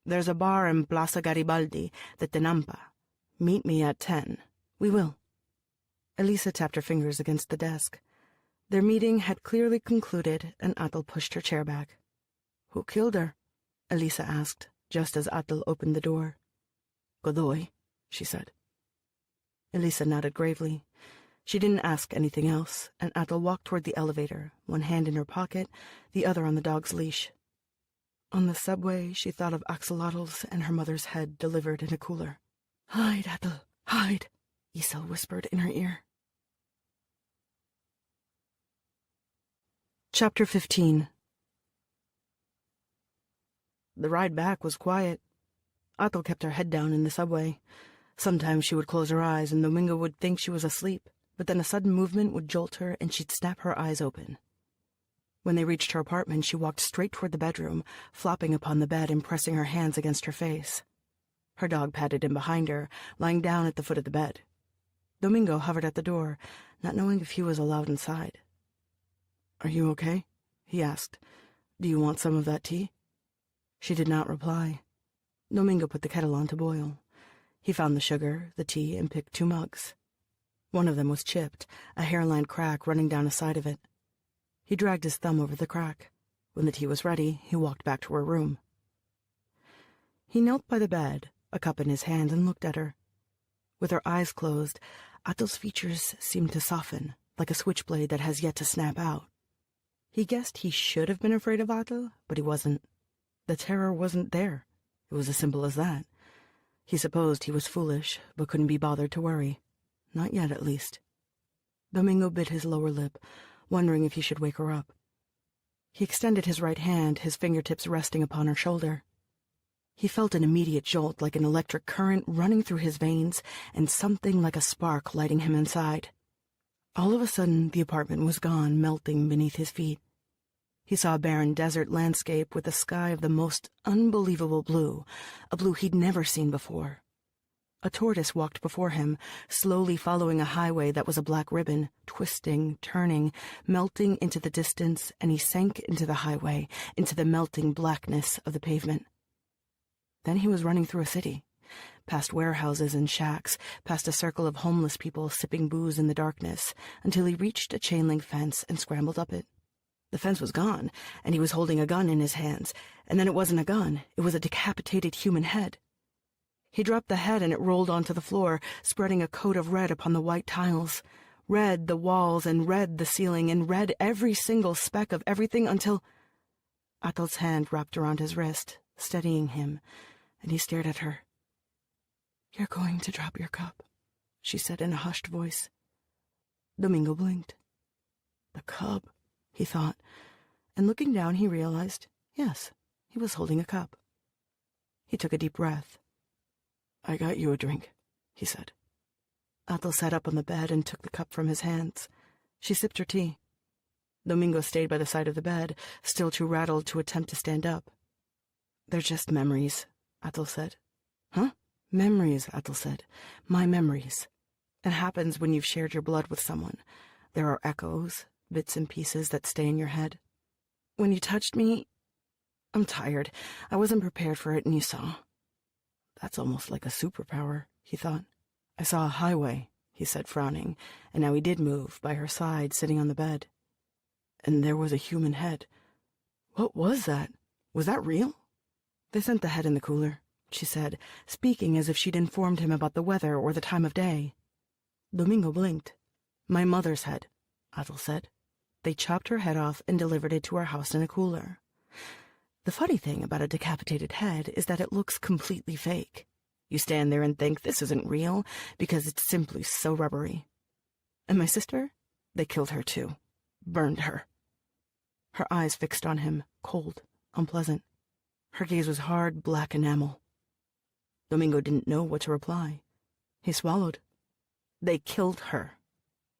[SPEAKER 1] There's a bar in Plaza Garibaldi, the Tenampa. Meet me at 10. "We will." Elisa tapped her fingers against the desk. Their meeting had clearly concluded, and Athel pushed her chair back. "Who killed her?" Elisa asked, just as Athel opened the door. "Godoy," she said. Elisa nodded gravely. She didn't ask anything else, and Athel walked toward the elevator, one hand in her pocket, the other on the dog's leash. On the subway, she thought of axolotls and her mother's head delivered in a cooler. "Hide, Athel, hide," Isel whispered in her ear. Chapter 15. The ride back was quiet. Athel kept her head down in the subway. Sometimes she would close her eyes and Domingo would think she was asleep, but then a sudden movement would jolt her and she'd snap her eyes open. When they reached her apartment, she walked straight toward the bedroom, flopping upon the bed and pressing her hands against her face. Her dog padded in behind her, lying down at the foot of the bed. Domingo hovered at the door, not knowing if he was allowed inside. "Are you okay?" he asked. "Do you want some of that tea?" She did not reply. Domingo put the kettle on to boil. He found the sugar, the tea, and picked 2 mugs. One of them was chipped, a hairline crack running down a side of it. He dragged his thumb over the crack. When the tea was ready, he walked back to her room. He knelt by the bed, a cup in his hand, and looked at her. With her eyes closed, Athel's features seemed to soften, like a switchblade that has yet to snap out. He guessed he should have been afraid of Athel, but he wasn't. The terror wasn't there. It was as simple as that. He supposed he was foolish, but couldn't be bothered to worry. Not yet, at least. Domingo bit his lower lip, wondering if he should wake her up. He extended his right hand, his fingertips resting upon her shoulder. He felt an immediate jolt like an electric current running through his veins and something like a spark lighting him inside. All of a sudden, the apartment was gone, melting beneath his feet. He saw a barren desert landscape with a sky of the most unbelievable blue, a blue he'd never seen before. A tortoise walked before him, slowly following a highway that was a black ribbon, twisting, turning, melting into the distance, and he sank into the highway, into the melting blackness of the pavement. Then he was running through a city, past warehouses and shacks, past a circle of homeless people sipping booze in the darkness, until he reached a chain-link fence and scrambled up it. The fence was gone, and he was holding a gun in his hands, and then it wasn't a gun, it was a decapitated human head. He dropped the head and it rolled onto the floor, spreading a coat of red upon the white tiles. Red the walls and red the ceiling and red every single speck of everything until... Athel's hand wrapped around his wrist, steadying him, and he stared at her. "You're going to drop your cup," she said in a hushed voice. Domingo blinked. The cub, he thought, and looking down he realized, yes, he was holding a cup. He took a deep breath. "I got you a drink," he said. Athel sat up on the bed and took the cup from his hands. She sipped her tea. Domingo stayed by the side of the bed, still too rattled to attempt to stand up. "They're just memories," Athel said. "Huh? Memories," Athel said. "My memories. It happens when you've shared your blood with someone. There are echoes, bits and pieces that stay in your head. When you touched me... I'm tired. I wasn't prepared for it, and you saw." "That's almost like a superpower," he thought. "I saw a highway," he said, frowning, and now he did move, by her side, sitting on the bed. "And there was a human head. What was that? Was that real?" "They sent the head in the cooler," she said, speaking as if she'd informed him about the weather or the time of day. Domingo blinked. "My mother's head," Athel said. "They chopped her head off and delivered it to our house in a cooler. The funny thing about a decapitated head is that it looks completely fake. You stand there and think this isn't real because it's simply so rubbery. And my sister? They killed her too. Burned her." Her eyes fixed on him, cold, unpleasant. Her gaze was hard, black enamel. Domingo didn't know what to reply. He swallowed. "They killed her.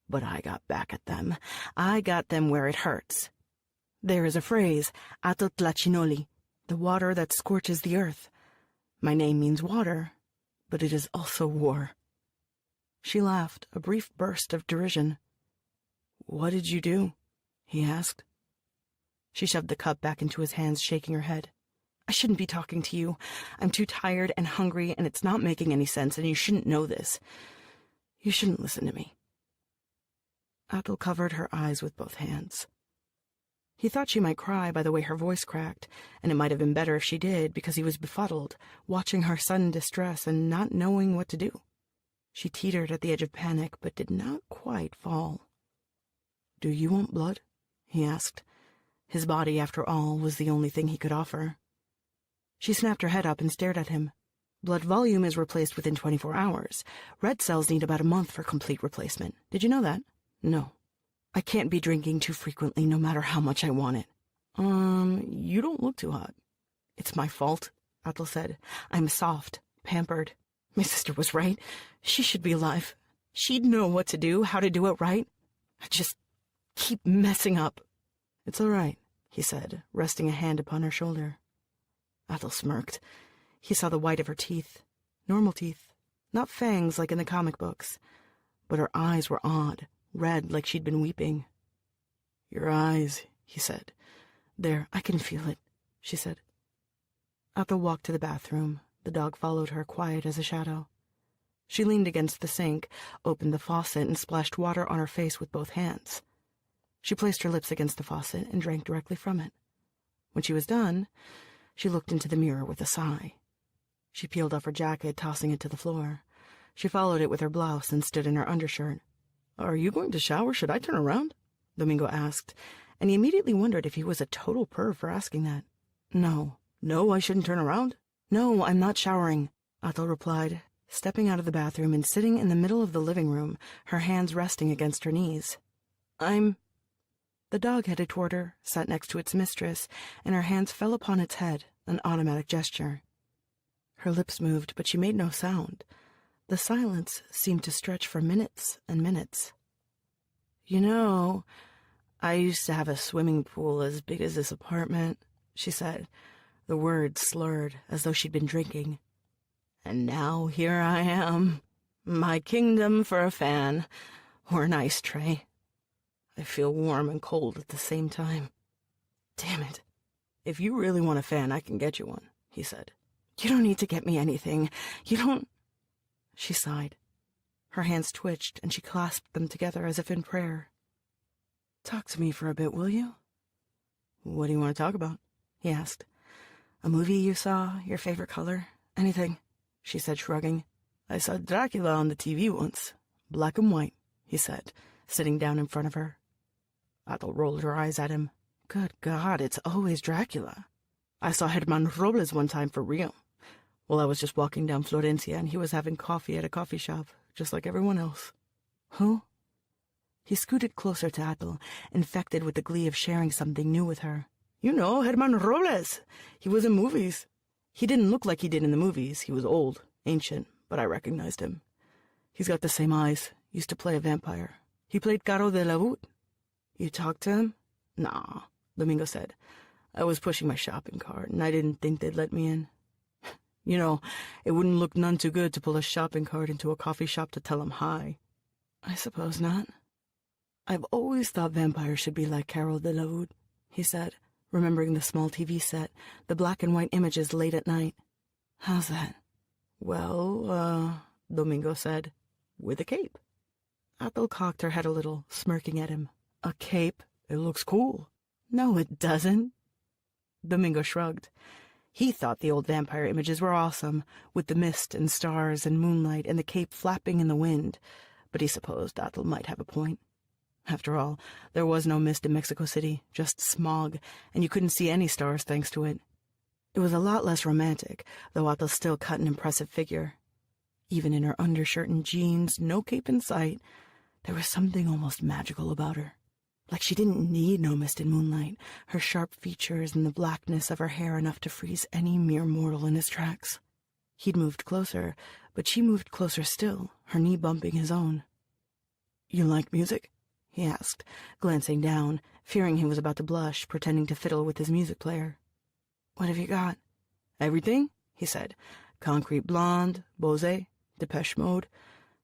[SPEAKER 1] But I got back at them. I got them where it hurts. There is a phrase, atotlacinoli, the water that scorches the earth. My name means water, but it is also war. She laughed, a brief burst of derision. What did you do? He asked. She shoved the cup back into his hands, shaking her head. I shouldn't be talking to you. I'm too tired and hungry, and it's not making any sense, and you shouldn't know this. You shouldn't listen to me. Athel covered her eyes with both hands. He thought she might cry by the way her voice cracked, and it might have been better if she did, because he was befuddled, watching her sudden distress and not knowing what to do. She teetered at the edge of panic, but did not quite fall. Do you want blood? He asked. His body, after all, was the only thing he could offer. She snapped her head up and stared at him. Blood volume is replaced within 24 hours. Red cells need about a month for complete replacement. Did you know that? No. I can't be drinking too frequently, no matter how much I want it. You don't look too hot. It's my fault, Athel said. I'm soft, pampered. My sister was right. She should be alive. She'd know what to do, how to do it right. I just keep messing up. It's all right, he said, resting a hand upon her shoulder. Athel smirked. He saw the white of her teeth. Normal teeth. Not fangs like in the comic books. But her eyes were odd, red like she'd been weeping. Your eyes, he said. There, I can feel it, she said. Athel walked to the bathroom. The dog followed her, quiet as a shadow. She leaned against the sink, opened the faucet, and splashed water on her face with both hands. She placed her lips against the faucet and drank directly from it. When she was done, she looked into the mirror with a sigh. She peeled off her jacket, tossing it to the floor. She followed it with her blouse and stood in her undershirt. Are you going to shower? Should I turn around? Domingo asked, and he immediately wondered if he was a total perv for asking that. No, I shouldn't turn around. No, I'm not showering, Athel replied, stepping out of the bathroom and sitting in the middle of the living room, her hands resting against her knees. The dog headed toward her, sat next to its mistress, and her hands fell upon its head, an automatic gesture. Her lips moved, but she made no sound. The silence seemed to stretch for minutes and minutes. You know, I used to have a swimming pool as big as this apartment, she said, the words slurred as though she'd been drinking. And now here I am, my kingdom for a fan, or an ice tray. I feel warm and cold at the same time. Damn it. If you really want a fan, I can get you one, he said. You don't need to get me anything. You don't... She sighed. Her hands twitched, and she clasped them together as if in prayer. Talk to me for a bit, will you? What do you want to talk about? He asked. A movie you saw, your favorite color, anything, she said, shrugging. I saw Dracula on the TV once. Black and white, he said, sitting down in front of her. Athel rolled her eyes at him. Good God, it's always Dracula. I saw Herman Robles one time for real. Well, I was just walking down Florencia, and he was having coffee at a coffee shop, just like everyone else. Who? He scooted closer to Athel, infected with the glee of sharing something new with her. You know, Herman Robles. He was in movies. He didn't look like he did in the movies. He was old, ancient, but I recognized him. He's got the same eyes. Used to play a vampire. He played Caro de la Voûte. You talked to him? Nah, Domingo said. I was pushing my shopping cart, and I didn't think they'd let me in. You know, it wouldn't look none too good to pull a shopping cart into a coffee shop to tell him hi. I suppose not. I've always thought vampires should be like Caro de la Voûte, he said, remembering the small TV set, the black and white images late at night. How's that? Well, Domingo said, with a cape. Athel cocked her head a little, smirking at him. A cape? It looks cool. No, it doesn't. Domingo shrugged. He thought the old vampire images were awesome, with the mist and stars and moonlight and the cape flapping in the wind, but he supposed Athel might have a point. After all, there was no mist in Mexico City, just smog, and you couldn't see any stars thanks to it. It was a lot less romantic, though Athel still cut an impressive figure. Even in her undershirt and jeans, no cape in sight, there was something almost magical about her. Like she didn't need no mist and moonlight, her sharp features and the blackness of her hair enough to freeze any mere mortal in his tracks. He'd moved closer, but she moved closer still, her knee bumping his own. You like music? He asked, glancing down, fearing he was about to blush, pretending to fiddle with his music player. What have you got? Everything, he said, Concrete Blonde, Bose, Depeche Mode.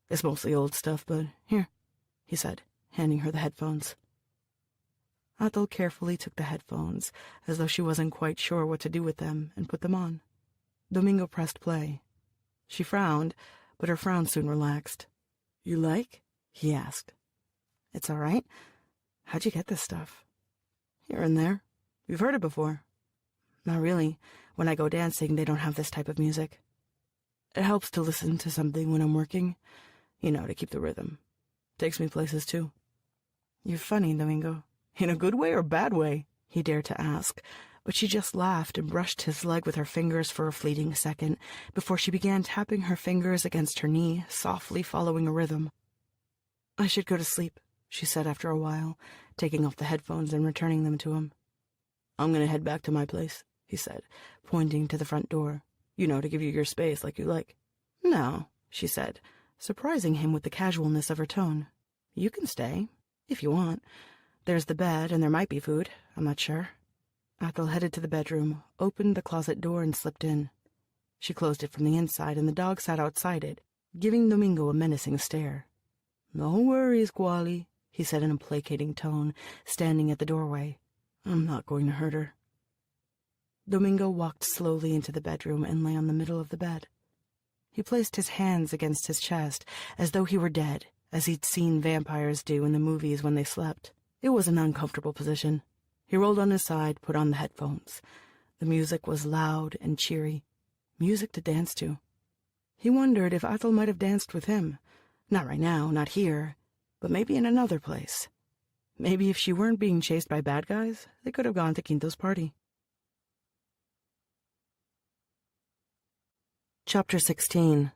[SPEAKER 1] It's mostly old stuff, but here, he said, handing her the headphones. Athol carefully took the headphones, as though she wasn't quite sure what to do with them, and put them on. Domingo pressed play. She frowned, but her frown soon relaxed. "You like?" he asked. "It's all right. How'd you get this stuff?" "Here and there. You've heard it before." "Not really. When I go dancing, they don't have this type of music. It helps to listen to something when I'm working, to keep the rhythm. Takes me places, too." "You're funny, Domingo." "In a good way or bad way?" he dared to ask, but she just laughed and brushed his leg with her fingers for a fleeting second before she began tapping her fingers against her knee, softly following a rhythm. "I should go to sleep," she said after a while, taking off the headphones and returning them to him. "I'm going to head back to my place," he said, pointing to the front door. To give you your space like you like." "No," she said, surprising him with the casualness of her tone. "You can stay, if you want. There's the bed, and there might be food. I'm not sure." Athol headed to the bedroom, opened the closet door, and slipped in. She closed it from the inside, and the dog sat outside it, giving Domingo a menacing stare. "No worries, Quali," he said in a placating tone, standing at the doorway. "I'm not going to hurt her." Domingo walked slowly into the bedroom and lay on the middle of the bed. He placed his hands against his chest, as though he were dead, as he'd seen vampires do in the movies when they slept. It was an uncomfortable position. He rolled on his side, put on the headphones. The music was loud and cheery. Music to dance to. He wondered if Athol might have danced with him. Not right now, not here, but maybe in another place. Maybe if she weren't being chased by bad guys, they could have gone to Quinto's party. Chapter 16.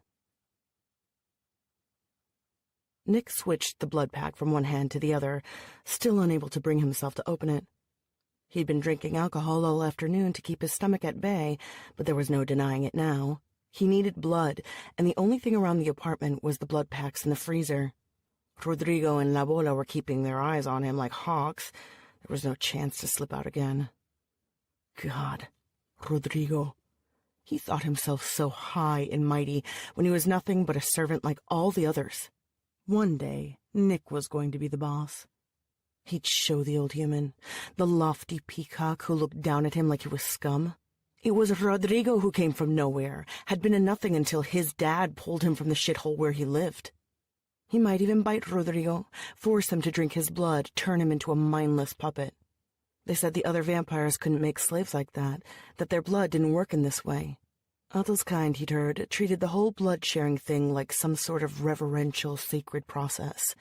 [SPEAKER 1] Nick switched the blood pack from one hand to the other, still unable to bring himself to open it. He'd been drinking alcohol all afternoon to keep his stomach at bay, but there was no denying it now. He needed blood, and the only thing around the apartment was the blood packs in the freezer. Rodrigo and La Bola were keeping their eyes on him like hawks. There was no chance to slip out again. God, Rodrigo. He thought himself so high and mighty when he was nothing but a servant like all the others. One day, Nick was going to be the boss. He'd show the old human, the lofty peacock who looked down at him like he was scum. It was Rodrigo who came from nowhere, had been a nothing until his dad pulled him from the shithole where he lived. He might even bite Rodrigo, force him to drink his blood, turn him into a mindless puppet. They said the other vampires couldn't make slaves like that their blood didn't work in this way. Athel's kind, he'd heard, treated the whole blood-sharing thing like some sort of reverential, sacred process.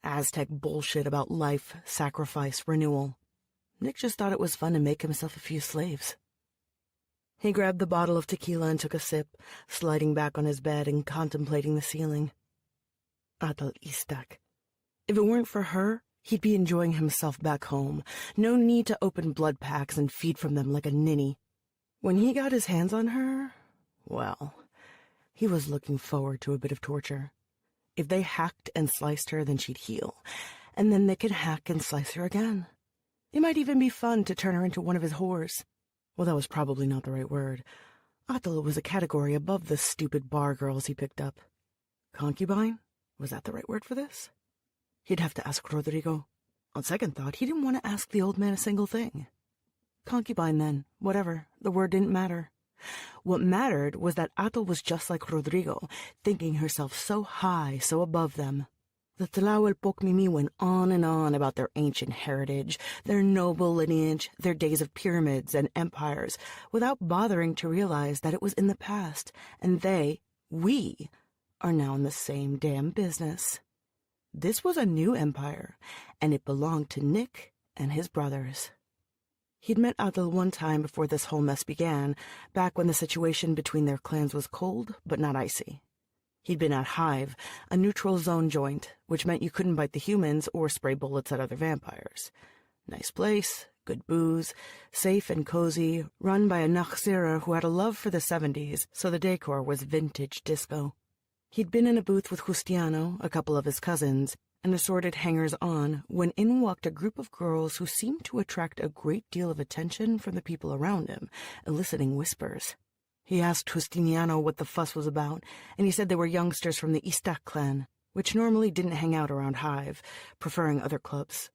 [SPEAKER 1] Aztec bullshit about life, sacrifice, renewal. Nick just thought it was fun to make himself a few slaves. He grabbed the bottle of tequila and took a sip, sliding back on his bed and contemplating the ceiling. Athel Istak. If it weren't for her, he'd be enjoying himself back home. No need to open blood packs and feed from them like a ninny. When he got his hands on her, well, he was looking forward to a bit of torture. If they hacked and sliced her, then she'd heal, and then they could hack and slice her again. It might even be fun to turn her into one of his whores. Well, that was probably not the right word. Athel was a category above the stupid bar girls he picked up. Concubine? Was that the right word for this? He'd have to ask Rodrigo. On second thought, he didn't want to ask the old man a single thing. Concubine, then. Whatever. The word didn't matter. What mattered was that Athel was just like Rodrigo, thinking herself so high, so above them. The Tlahuelpocmimi went on and on about their ancient heritage, their noble lineage, their days of pyramids and empires, without bothering to realize that it was in the past, and we, are now in the same damn business. This was a new empire, and it belonged to Nick and his brothers. He'd met Athel one time before this whole mess began, back when the situation between their clans was cold but not icy. He'd been at Hive, a neutral zone joint, which meant you couldn't bite the humans or spray bullets at other vampires. Nice place, good booze, safe and cozy, run by a Nachzira who had a love for the 70s, so the decor was vintage disco. He'd been in a booth with Justiano, a couple of his cousins, and assorted hangers-on when in walked a group of girls who seemed to attract a great deal of attention from the people around him, eliciting whispers. He asked Justiniano what the fuss was about, and he said they were youngsters from the Istak clan, which normally didn't hang out around Hive, preferring other clubs.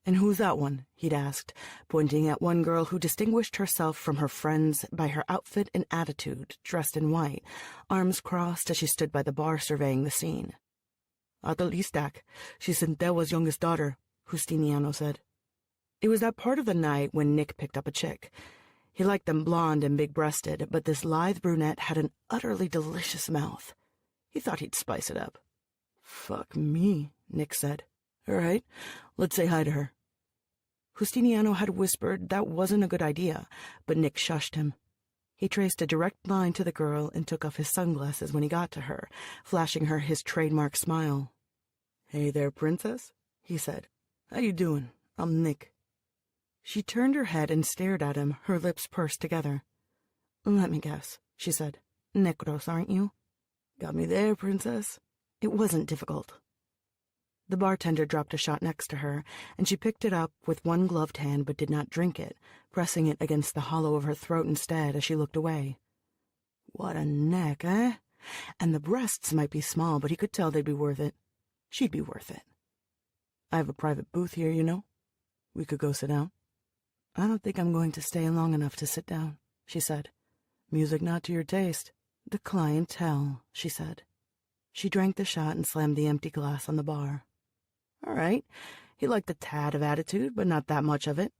[SPEAKER 1] "And who's that one?" he'd asked, pointing at one girl who distinguished herself from her friends by her outfit and attitude, dressed in white, arms crossed as she stood by the bar surveying the scene. "Atal Istak. She's Centella's youngest daughter," Justiniano said. It was that part of the night when Nick picked up a chick. He liked them blonde and big-breasted, but this lithe brunette had an utterly delicious mouth. He thought he'd spice it up. "Fuck me," Nick said. "All right, let's say hi to her." Justiniano had whispered that wasn't a good idea, but Nick shushed him. He traced a direct line to the girl and took off his sunglasses when he got to her, flashing her his trademark smile. "Hey there, princess," he said. "How you doing? I'm Nick." She turned her head and stared at him, her lips pursed together. "Let me guess," she said. "Necros, aren't you?" "Got me there, princess." It wasn't difficult. The bartender dropped a shot next to her, and she picked it up with one gloved hand but did not drink it, pressing it against the hollow of her throat instead as she looked away. What a neck, eh? And the breasts might be small, but he could tell they'd be worth it. She'd be worth it. "I have a private booth here, you know. We could go sit down." "I don't think I'm going to stay long enough to sit down," she said. "Music not to your taste." "The clientele," she said. She drank the shot and slammed the empty glass on the bar. All right. He liked a tad of attitude, but not that much of it.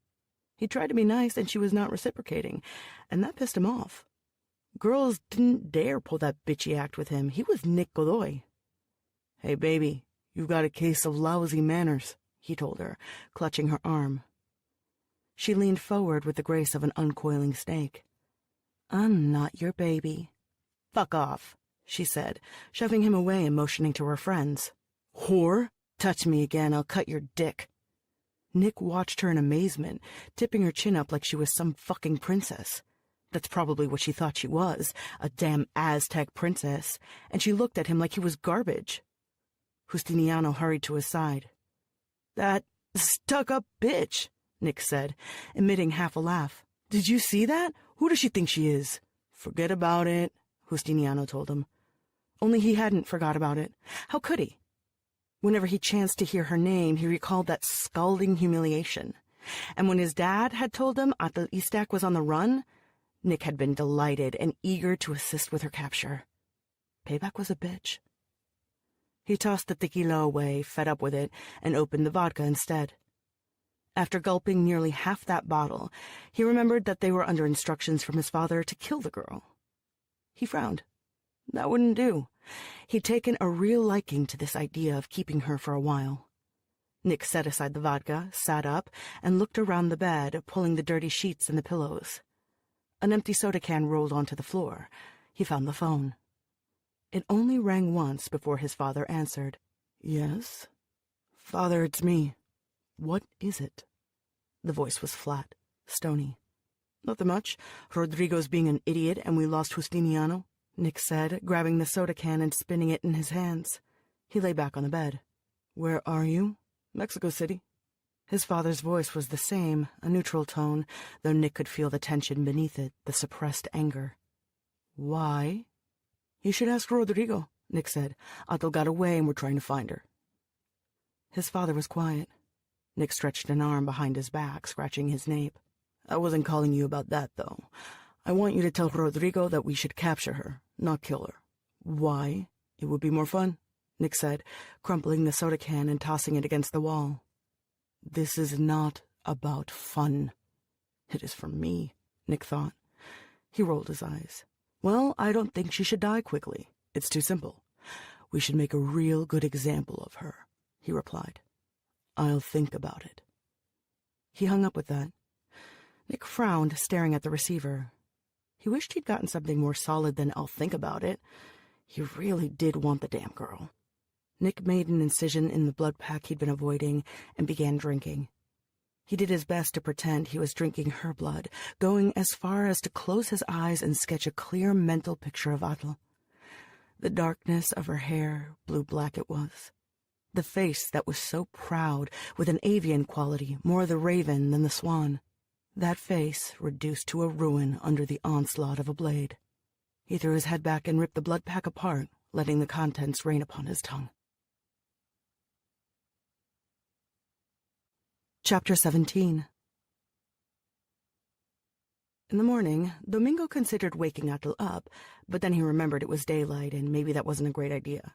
[SPEAKER 1] He tried to be nice, and she was not reciprocating, and that pissed him off. Girls didn't dare pull that bitchy act with him. He was Nick Godoy. "Hey, baby, you've got a case of lousy manners," he told her, clutching her arm. She leaned forward with the grace of an uncoiling snake. "I'm not your baby." "Fuck off," she said, shoving him away and motioning to her friends. "Whore! Touch me again, I'll cut your dick." Nick watched her in amazement, tipping her chin up like she was some fucking princess. That's probably what she thought she was, a damn Aztec princess, and she looked at him like he was garbage. Justiniano hurried to his side. "That stuck-up bitch," Nick said, emitting half a laugh. "Did you see that? Who does she think she is?" "Forget about it," Justiniano told him. Only he hadn't forgot about it. How could he? Whenever he chanced to hear her name, he recalled that scalding humiliation. And when his dad had told him Atal Istak was on the run, Nick had been delighted and eager to assist with her capture. Payback was a bitch. He tossed the tequila away, fed up with it, and opened the vodka instead. After gulping nearly half that bottle, he remembered that they were under instructions from his father to kill the girl. He frowned. That wouldn't do. He'd taken a real liking to this idea of keeping her for a while. Nick set aside the vodka, sat up, and looked around the bed, pulling the dirty sheets and the pillows. An empty soda can rolled onto the floor. He found the phone. It only rang once before his father answered. "Yes?" "Father, it's me." "What is it?" The voice was flat, stony. "Nothing much. Rodrigo's being an idiot, and we lost Justiniano," Nick said, grabbing the soda can and spinning it in his hands. He lay back on the bed. "Where are you?" "Mexico City." His father's voice was the same, a neutral tone, though Nick could feel the tension beneath it, the suppressed anger. "Why?" "You should ask Rodrigo," Nick said. "Atal got away, and we're trying to find her." His father was quiet. Nick stretched an arm behind his back, scratching his nape. "I wasn't calling you about that, though. I want you to tell Rodrigo that we should capture her, not kill her." "Why?" "It would be more fun," Nick said, crumpling the soda can and tossing it against the wall. "This is not about fun." "It is for me," Nick thought. He rolled his eyes. "Well, I don't think she should die quickly. It's too simple. We should make a real good example of her," he replied. "I'll think about it." He hung up with that. Nick frowned, staring at the receiver. He wished he'd gotten something more solid than "I'll think about it." He really did want the damn girl. Nick made an incision in the blood pack he'd been avoiding and began drinking. He did his best to pretend he was drinking her blood, going as far as to close his eyes and sketch a clear mental picture of Atal. The darkness of her hair, blue-black it was. The face that was so proud, with an avian quality, more the raven than the swan. That face reduced to a ruin under the onslaught of a blade. He threw his head back and ripped the blood pack apart, letting the contents rain upon his tongue. Chapter 17. In the morning, Domingo considered waking Atul up, but then he remembered it was daylight and maybe that wasn't a great idea.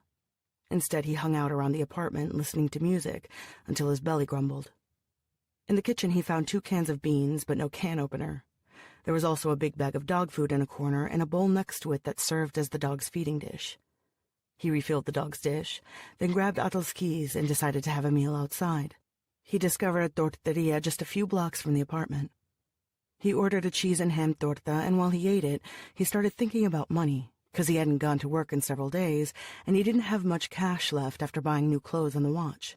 [SPEAKER 1] Instead, he hung out around the apartment listening to music until his belly grumbled. In the kitchen, he found 2 cans of beans, but no can opener. There was also a big bag of dog food in a corner and a bowl next to it that served as the dog's feeding dish. He refilled the dog's dish, then grabbed Atul's keys and decided to have a meal outside. He discovered a torteria just a few blocks from the apartment. He ordered a cheese and ham torta, and while he ate it, he started thinking about money, because he hadn't gone to work in several days, and he didn't have much cash left after buying new clothes on the watch.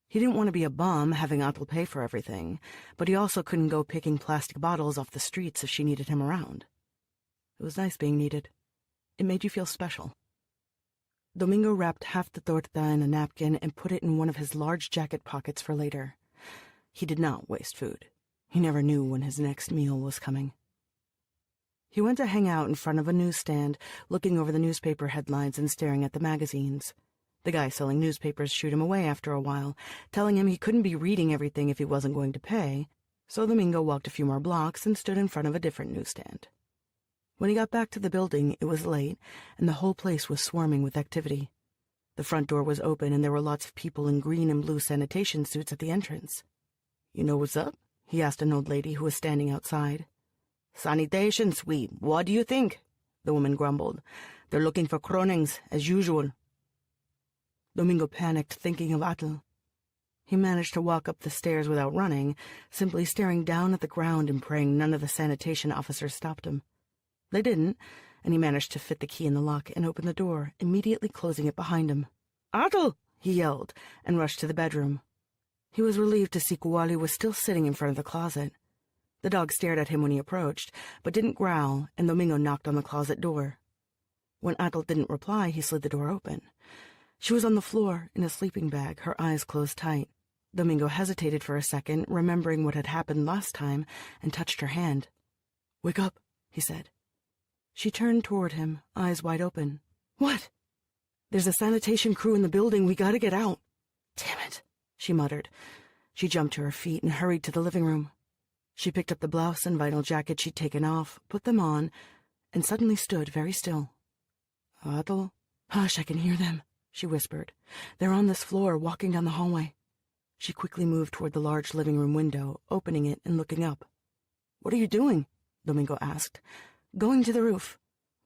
[SPEAKER 1] He didn't want to be a bum, having Atul pay for everything, but he also couldn't go picking plastic bottles off the streets if she needed him around. It was nice being needed. It made you feel special. Domingo wrapped half the torta in a napkin and put it in one of his large jacket pockets for later. He did not waste food. He never knew when his next meal was coming. He went to hang out in front of a newsstand, looking over the newspaper headlines and staring at the magazines. The guy selling newspapers shooed him away after a while, telling him he couldn't be reading everything if he wasn't going to pay, so Domingo walked a few more blocks and stood in front of a different newsstand. When he got back to the building, it was late, and the whole place was swarming with activity. The front door was open, and there were lots of people in green and blue sanitation suits at the entrance. "You know what's up?" he asked an old lady who was standing outside. "Sanitation sweep, what do you think?" the woman grumbled. "They're looking for Kronings, as usual." Domingo panicked, thinking of Atul. He managed to walk up the stairs without running, simply staring down at the ground and praying none of the sanitation officers stopped him. They didn't, and he managed to fit the key in the lock and open the door, immediately closing it behind him. "Atul!" he yelled, and rushed to the bedroom. He was relieved to see Kuali was still sitting in front of the closet. The dog stared at him when he approached, but didn't growl, and Domingo knocked on the closet door. When Atul didn't reply, he slid the door open. She was on the floor, in a sleeping bag, her eyes closed tight. Domingo hesitated for a second, remembering what had happened last time, and touched her hand. "Wake up," he said. She turned toward him, eyes wide open. "What?" "There's a sanitation crew in the building. We gotta get out." "Damn it," she muttered. She jumped to her feet and hurried to the living room. She picked up the blouse and vinyl jacket she'd taken off, put them on, and suddenly stood very still. "Atul?" "Hush, I can hear them," she whispered. "They're on this floor, walking down the hallway." She quickly moved toward the large living room window, opening it and looking up. "What are you doing?" Domingo asked. "Going to the roof.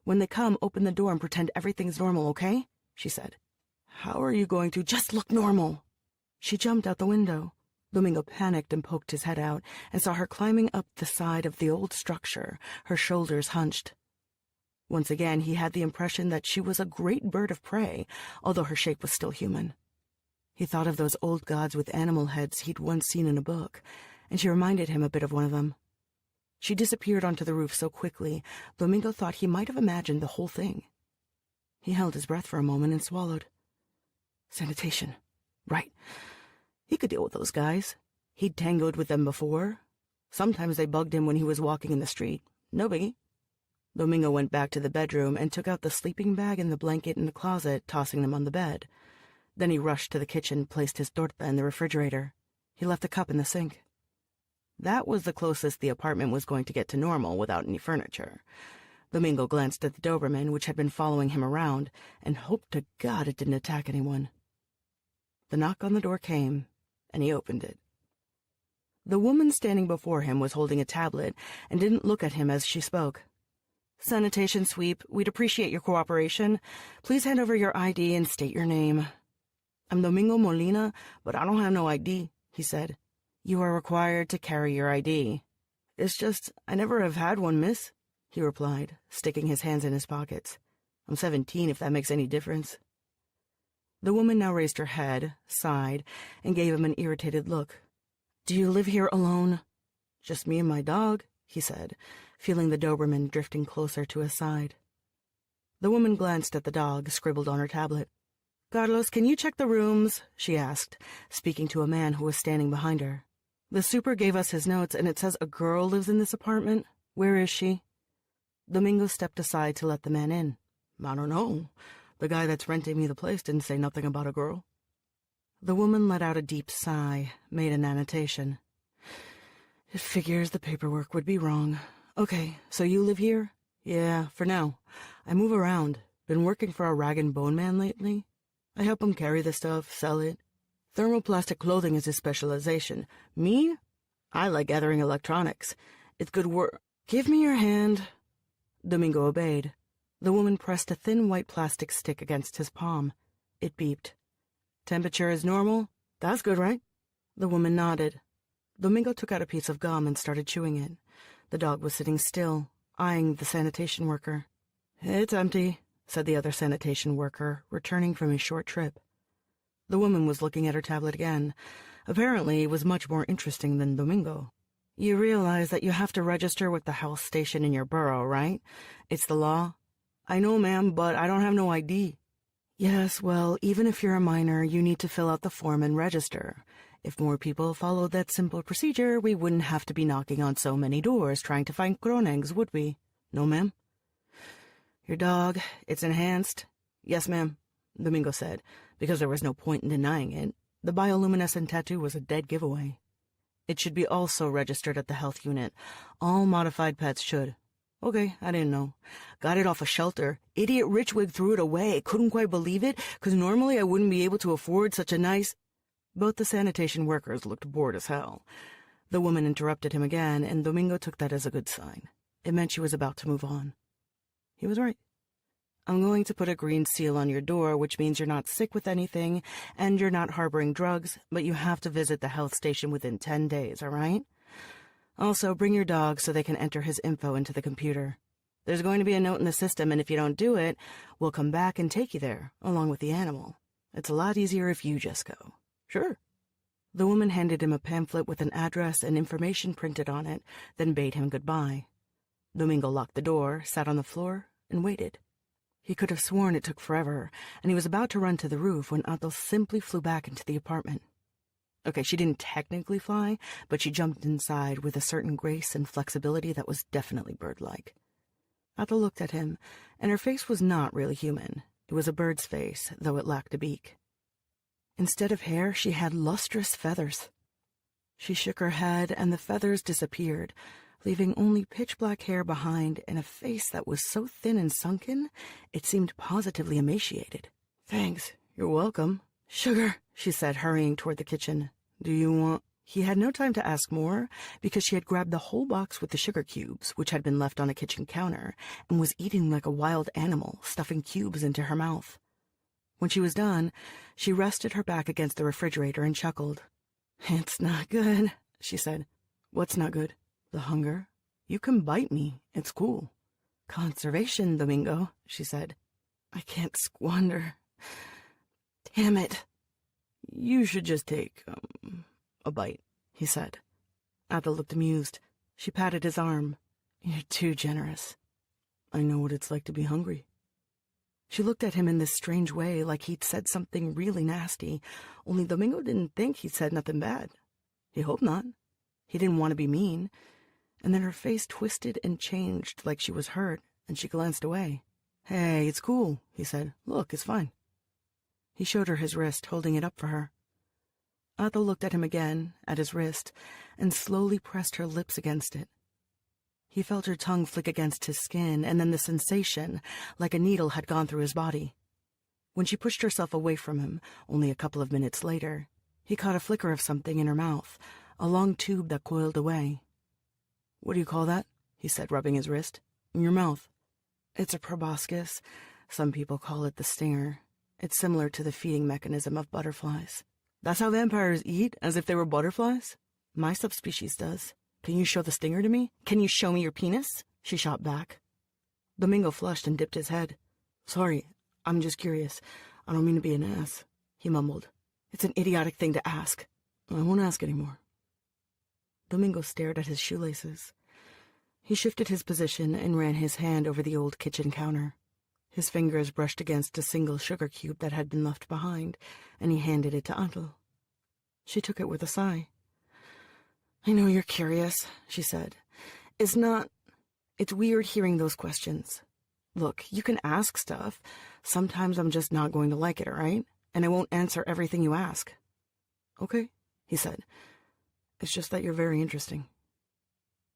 [SPEAKER 1] When they come, open the door and pretend everything's normal, okay?" she said. "How are you going to just look normal?" She jumped out the window. Domingo panicked and poked his head out and saw her climbing up the side of the old structure, her shoulders hunched. Once again, he had the impression that she was a great bird of prey, although her shape was still human. He thought of those old gods with animal heads he'd once seen in a book, and she reminded him a bit of one of them. She disappeared onto the roof so quickly, Domingo thought he might have imagined the whole thing. He held his breath for a moment and swallowed. Sanitation. Right. He could deal with those guys. He'd tangoed with them before. Sometimes they bugged him when he was walking in the street. No biggie. Domingo went back to the bedroom and took out the sleeping bag and the blanket in the closet, tossing them on the bed. Then he rushed to the kitchen and placed his torta in the refrigerator. He left the cup in the sink. That was the closest the apartment was going to get to normal without any furniture. Domingo glanced at the Doberman, which had been following him around, and hoped to God it didn't attack anyone. The knock on the door came, and he opened it. The woman standing before him was holding a tablet and didn't look at him as she spoke. "Sanitation sweep, we'd appreciate your cooperation. Please hand over your ID and state your name." "I'm Domingo Molina, but I don't have no ID," he said. "You are required to carry your ID." "It's just, I never have had one, miss," he replied, sticking his hands in his pockets. "I'm 17, if that makes any difference." The woman now raised her head, sighed, and gave him an irritated look. "Do you live here alone?" "Just me and my dog," he said, feeling the Doberman drifting closer to his side. The woman glanced at the dog, scribbled on her tablet. "Carlos, can you check the rooms?" she asked, speaking to a man who was standing behind her. The super gave us his notes, and it says a girl lives in this apartment. Where is she? Domingo stepped aside to let the man in. I don't know. The guy that's renting me the place didn't say nothing about a girl. The woman let out a deep sigh, made an annotation. It figures the paperwork would be wrong. Okay, so you live here? Yeah, for now. I move around. Been working for a rag and bone man lately. I help him carry the stuff, sell it. Thermoplastic clothing is his specialization. Me? I like gathering electronics. It's good work. Give me your hand. Domingo obeyed. The woman pressed a thin white plastic stick against his palm. It beeped. Temperature is normal? That's good, right? The woman nodded. Domingo took out a piece of gum and started chewing it. The dog was sitting still, eyeing the sanitation worker. It's empty, said the other sanitation worker, returning from his short trip. The woman was looking at her tablet again. Apparently, it was much more interesting than Domingo. You realize that you have to register with the health station in your borough, right? It's the law. I know, ma'am, but I don't have no ID. Yes, well, even if you're a minor, you need to fill out the form and register. If more people followed that simple procedure, we wouldn't have to be knocking on so many doors trying to find Kronengs, would we? No, ma'am? Your dog, it's enhanced? Yes, ma'am, Domingo said, because there was no point in denying it. The bioluminescent tattoo was a dead giveaway. It should be also registered at the health unit. All modified pets should. Okay, I didn't know. Got it off a shelter. Idiot Richwig threw it away. Couldn't quite believe it, because normally I wouldn't be able to afford such a nice... Both the sanitation workers looked bored as hell. The woman interrupted him again, and Domingo took that as a good sign. It meant she was about to move on. He was right. I'm going to put a green seal on your door, which means you're not sick with anything, and you're not harboring drugs, but you have to visit the health station within 10 days, all right? Also, bring your dog so they can enter his info into the computer. There's going to be a note in the system, and if you don't do it, we'll come back and take you there, along with the animal. It's a lot easier if you just go. Sure. The woman handed him a pamphlet with an address and information printed on it, then bade him goodbye. Domingo locked the door, sat on the floor, and waited. He could have sworn it took forever, and he was about to run to the roof when Athel simply flew back into the apartment. Okay, she didn't technically fly, but she jumped inside with a certain grace and flexibility that was definitely bird-like. Athel looked at him, and her face was not really human. It was a bird's face, though it lacked a beak. Instead of hair, she had lustrous feathers. She shook her head, and the feathers disappeared, leaving only pitch-black hair behind and a face that was so thin and sunken, it seemed positively emaciated. Thanks, you're welcome. Sugar, she said, hurrying toward the kitchen. Do you want... He had no time to ask more, because she had grabbed the whole box with the sugar cubes, which had been left on a kitchen counter, and was eating like a wild animal, stuffing cubes into her mouth. When she was done, she rested her back against the refrigerator and chuckled. It's not good, she said. What's not good? The hunger. You can bite me. It's cool. Conservation, Domingo, she said. I can't squander. Damn it. You should just take, a bite, he said. Athel looked amused. She patted his arm. You're too generous. I know what it's like to be hungry. She looked at him in this strange way, like he'd said something really nasty, only Domingo didn't think he'd said nothing bad. He hoped not. He didn't want to be mean. And then her face twisted and changed like she was hurt, and she glanced away. Hey, it's cool, he said. Look, it's fine. He showed her his wrist, holding it up for her. Athel looked at him again, at his wrist, and slowly pressed her lips against it. He felt her tongue flick against his skin, and then the sensation, like a needle, had gone through his body. When she pushed herself away from him, only a couple of minutes later, he caught a flicker of something in her mouth, a long tube that coiled away. What do you call that? He said, rubbing his wrist. In your mouth. It's a proboscis. Some people call it the stinger. It's similar to the feeding mechanism of butterflies. That's how vampires eat, as if they were butterflies? My subspecies does. Can you show the stinger to me? Can you show me your penis? She shot back. Domingo flushed and dipped his head. Sorry, I'm just curious. I don't mean to be an ass, he mumbled. It's an idiotic thing to ask. I won't ask anymore. Domingo stared at his shoelaces. He shifted his position and ran his hand over the old kitchen counter. His fingers brushed against a single sugar cube that had been left behind, and he handed it to Athel. She took it with a sigh. I know you're curious, she said. It's weird hearing those questions. Look, you can ask stuff. Sometimes I'm just not going to like it, all right? And I won't answer everything you ask. Okay, he said. It's just that you're very interesting.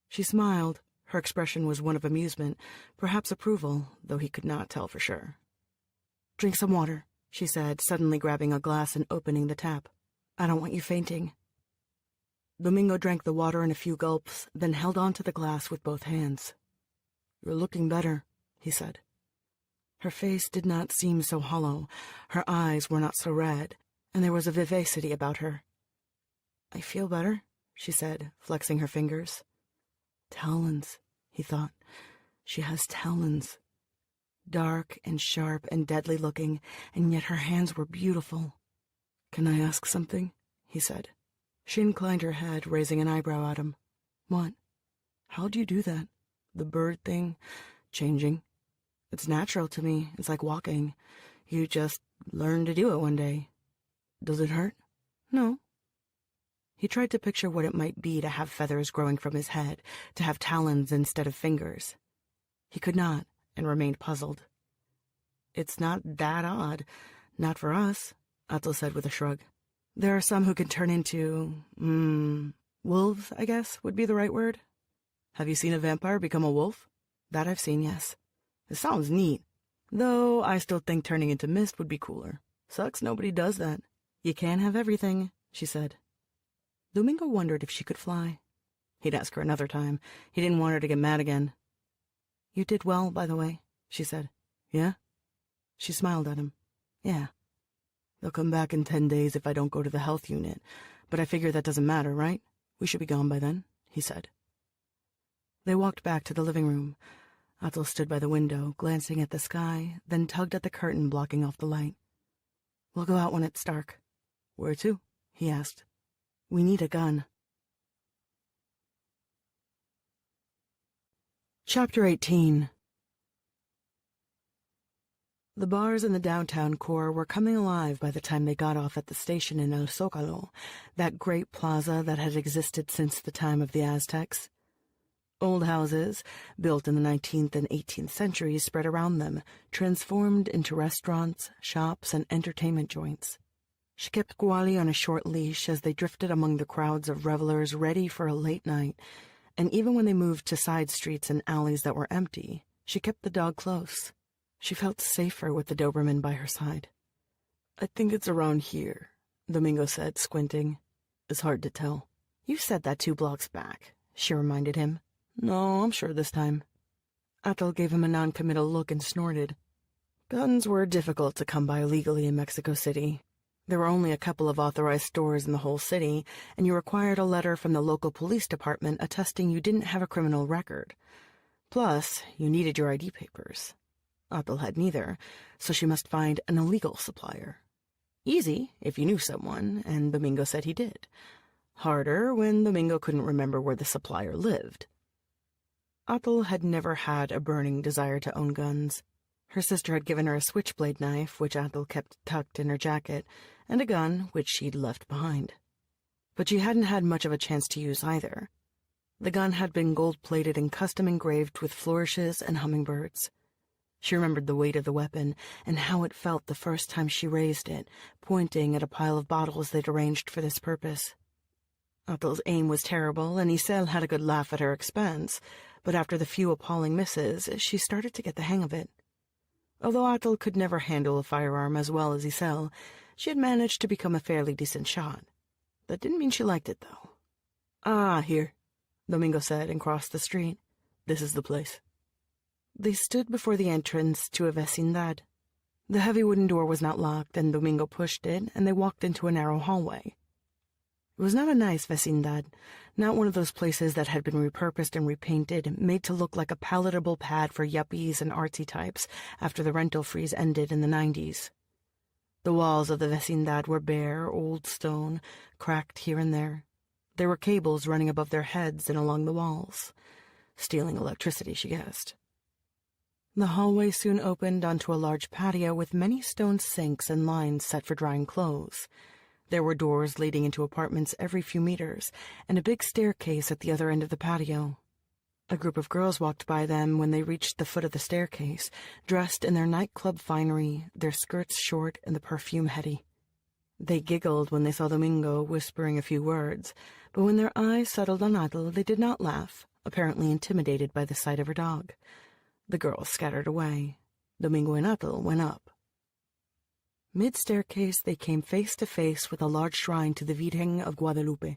[SPEAKER 1] She smiled. Her expression was one of amusement, perhaps approval, though he could not tell for sure. Drink some water, she said, suddenly grabbing a glass and opening the tap. I don't want you fainting. Domingo drank the water in a few gulps, then held onto the glass with both hands. You're looking better, he said. Her face did not seem so hollow, her eyes were not so red, and there was a vivacity about her. I feel better, she said, flexing her fingers. Talons, he thought. She has talons. Dark and sharp and deadly looking, and yet her hands were beautiful. Can I ask something? He said. She inclined her head, raising an eyebrow at him. What? How'd you do that? The bird thing? Changing? It's natural to me. It's like walking. You just learn to do it one day. Does it hurt? No. He tried to picture what it might be to have feathers growing from his head, to have talons instead of fingers. He could not, and remained puzzled. It's not that odd. Not for us, Atul said with a shrug. There are some who can turn into, wolves, I guess, would be the right word. Have you seen a vampire become a wolf? That I've seen, yes. It sounds neat, though I still think turning into mist would be cooler. Sucks nobody does that. You can't have everything, she said. Domingo wondered if she could fly. He'd ask her another time. He didn't want her to get mad again. You did well, by the way, she said. Yeah? She smiled at him. Yeah. They'll come back in 10 days if I don't go to the health unit, but I figure that doesn't matter, right? We should be gone by then, he said. They walked back to the living room. Atul stood by the window, glancing at the sky, then tugged at the curtain blocking off the light. We'll go out when it's dark. Where to? He asked. We need a gun. Chapter 18. The bars in the downtown core were coming alive by the time they got off at the station in El Zócalo, that great plaza that had existed since the time of the Aztecs. Old houses, built in the 19th and 18th centuries, spread around them, transformed into restaurants, shops, and entertainment joints. She kept Guali on a short leash as they drifted among the crowds of revelers ready for a late night, and even when they moved to side streets and alleys that were empty, she kept the dog close. She felt safer with the Doberman by her side. I think it's around here, Domingo said, squinting. It's hard to tell. You said that 2 blocks back, she reminded him. No, I'm sure this time. Atul gave him a non-committal look and snorted. Guns were difficult to come by legally in Mexico City. There were only a couple of authorized stores in the whole city, and you required a letter from the local police department attesting you didn't have a criminal record. Plus, you needed your ID papers. Atul had neither, so she must find an illegal supplier. Easy, if you knew someone, and Domingo said he did. Harder when Domingo couldn't remember where the supplier lived. Atul had never had a burning desire to own guns. Her sister had given her a switchblade knife, which Atul kept tucked in her jacket, and a gun, which she'd left behind. But she hadn't had much of a chance to use either. The gun had been gold-plated and custom-engraved with flourishes and hummingbirds. She remembered the weight of the weapon and how it felt the first time she raised it, pointing at a pile of bottles they'd arranged for this purpose. Atul's aim was terrible, and Isel had a good laugh at her expense, but after the few appalling misses, she started to get the hang of it. Although Atul could never handle a firearm as well as Isel, she had managed to become a fairly decent shot. That didn't mean she liked it, though. Ah, here, Domingo said and crossed the street. This is the place. They stood before the entrance to a vecindad. The heavy wooden door was not locked, and Domingo pushed it, and they walked into a narrow hallway. It was not a nice vecindad, not one of those places that had been repurposed and repainted, made to look like a palatable pad for yuppies and artsy types after the rental freeze ended in the 90s. The walls of the vecindad were bare, old stone, cracked here and there. There were cables running above their heads and along the walls. Stealing electricity, she guessed. The hallway soon opened onto a large patio with many stone sinks and lines set for drying clothes. There were doors leading into apartments every few meters, and a big staircase at the other end of the patio. A group of girls walked by them when they reached the foot of the staircase, dressed in their nightclub finery, their skirts short and the perfume heady. They giggled when they saw Domingo whispering a few words, but when their eyes settled on Atel, they did not laugh, apparently intimidated by the sight of her dog. The girls scattered away. Domingo and Atel went up. Mid-staircase, they came face to face with a large shrine to the Virgen of Guadalupe.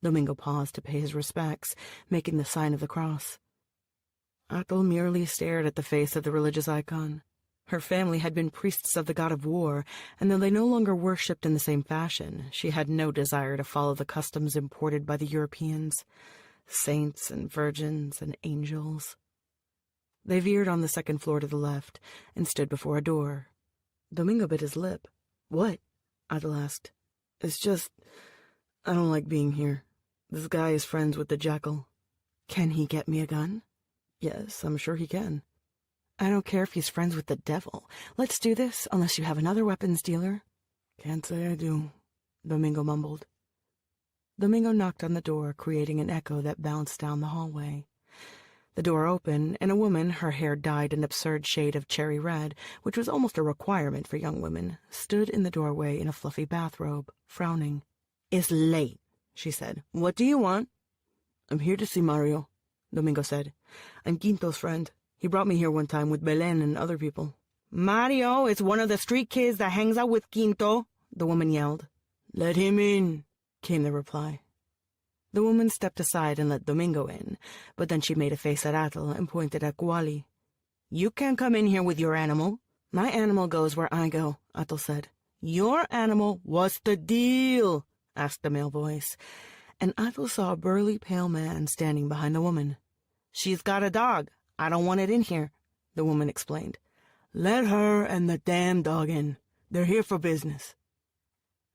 [SPEAKER 1] Domingo paused to pay his respects, making the sign of the cross. Atel merely stared at the face of the religious icon. Her family had been priests of the god of war, and though they no longer worshipped in the same fashion, she had no desire to follow the customs imported by the Europeans, saints and virgins and angels. They veered on the second floor to the left and stood before a door. Domingo bit his lip. "What?" Atel asked. "It's just, I don't like being here. This guy is friends with the jackal." "Can he get me a gun?" "Yes, I'm sure he can." "I don't care if he's friends with the devil. Let's do this, unless you have another weapons dealer." "Can't say I do," Domingo mumbled. Domingo knocked on the door, creating an echo that bounced down the hallway. The door opened, and a woman, her hair dyed an absurd shade of cherry red, which was almost a requirement for young women, stood in the doorway in a fluffy bathrobe, frowning. "It's late," she said. "What do you want?" "I'm here to see Mario," Domingo said. "I'm Quinto's friend. He brought me here one time with Belen and other people." "Mario is one of the street kids that hangs out with Quinto," the woman yelled. "Let him in," came the reply. The woman stepped aside and let Domingo in, but then she made a face at Atel and pointed at Guali. "You can't come in here with your animal." "My animal goes where I go," Atel said. "Your animal? What's the deal?" asked a male voice, and Atel saw a burly, pale man standing behind the woman. "She's got a dog. I don't want it in here," the woman explained. "Let her and the damn dog in. They're here for business."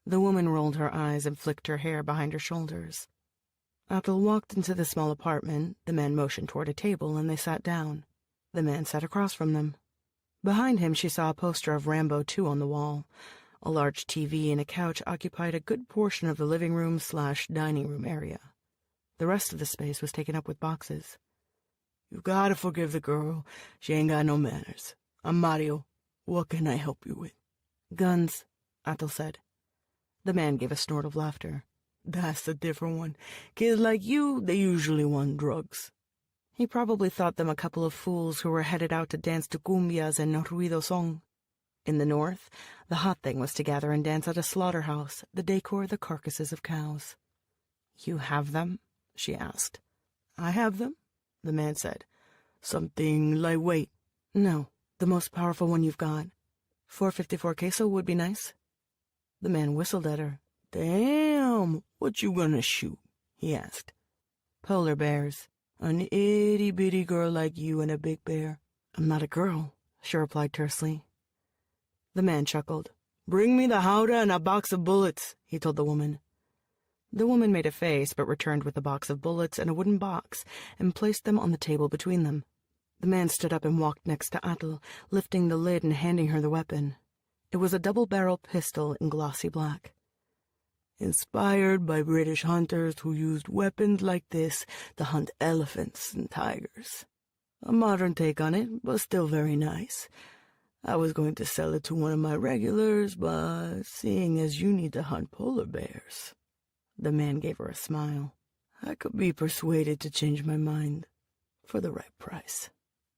[SPEAKER 1] The woman rolled her eyes and flicked her hair behind her shoulders. Atel walked into the small apartment. The man motioned toward a table, and they sat down. The man sat across from them. Behind him, she saw a poster of Rambo 2 on the wall. A large TV and a couch occupied a good portion of the living room/dining room area. The rest of the space was taken up with boxes. "You gotta forgive the girl. She ain't got no manners. I'm Mario. What can I help you with?" "Guns," Atel said. The man gave a snort of laughter. "That's a different one. Kids like you, they usually want drugs." He probably thought them a couple of fools who were headed out to dance to cumbias and ruido song. In the north, the hot thing was to gather and dance at a slaughterhouse, the decor the carcasses of cows. "You have them?" she asked. "I have them," the man said. "Something lightweight." "No, the most powerful one you've got. 454 queso would be nice." The man whistled at her. "Damn, what you gonna shoot?" he asked. "Polar bears. An itty-bitty girl like you and a big bear." "I'm not a girl," she replied tersely. The man chuckled. "Bring me the howdah and a box of bullets," he told the woman. The woman made a face, but returned with a box of bullets and a wooden box, and placed them on the table between them. The man stood up and walked next to Atel, lifting the lid and handing her the weapon. It was a double-barrel pistol in glossy black. "Inspired by British hunters who used weapons like this to hunt elephants and tigers. A modern take on it, but still very nice. I was going to sell it to one of my regulars, but seeing as you need to hunt polar bears..." The man gave her a smile. "I could be persuaded to change my mind for the right price."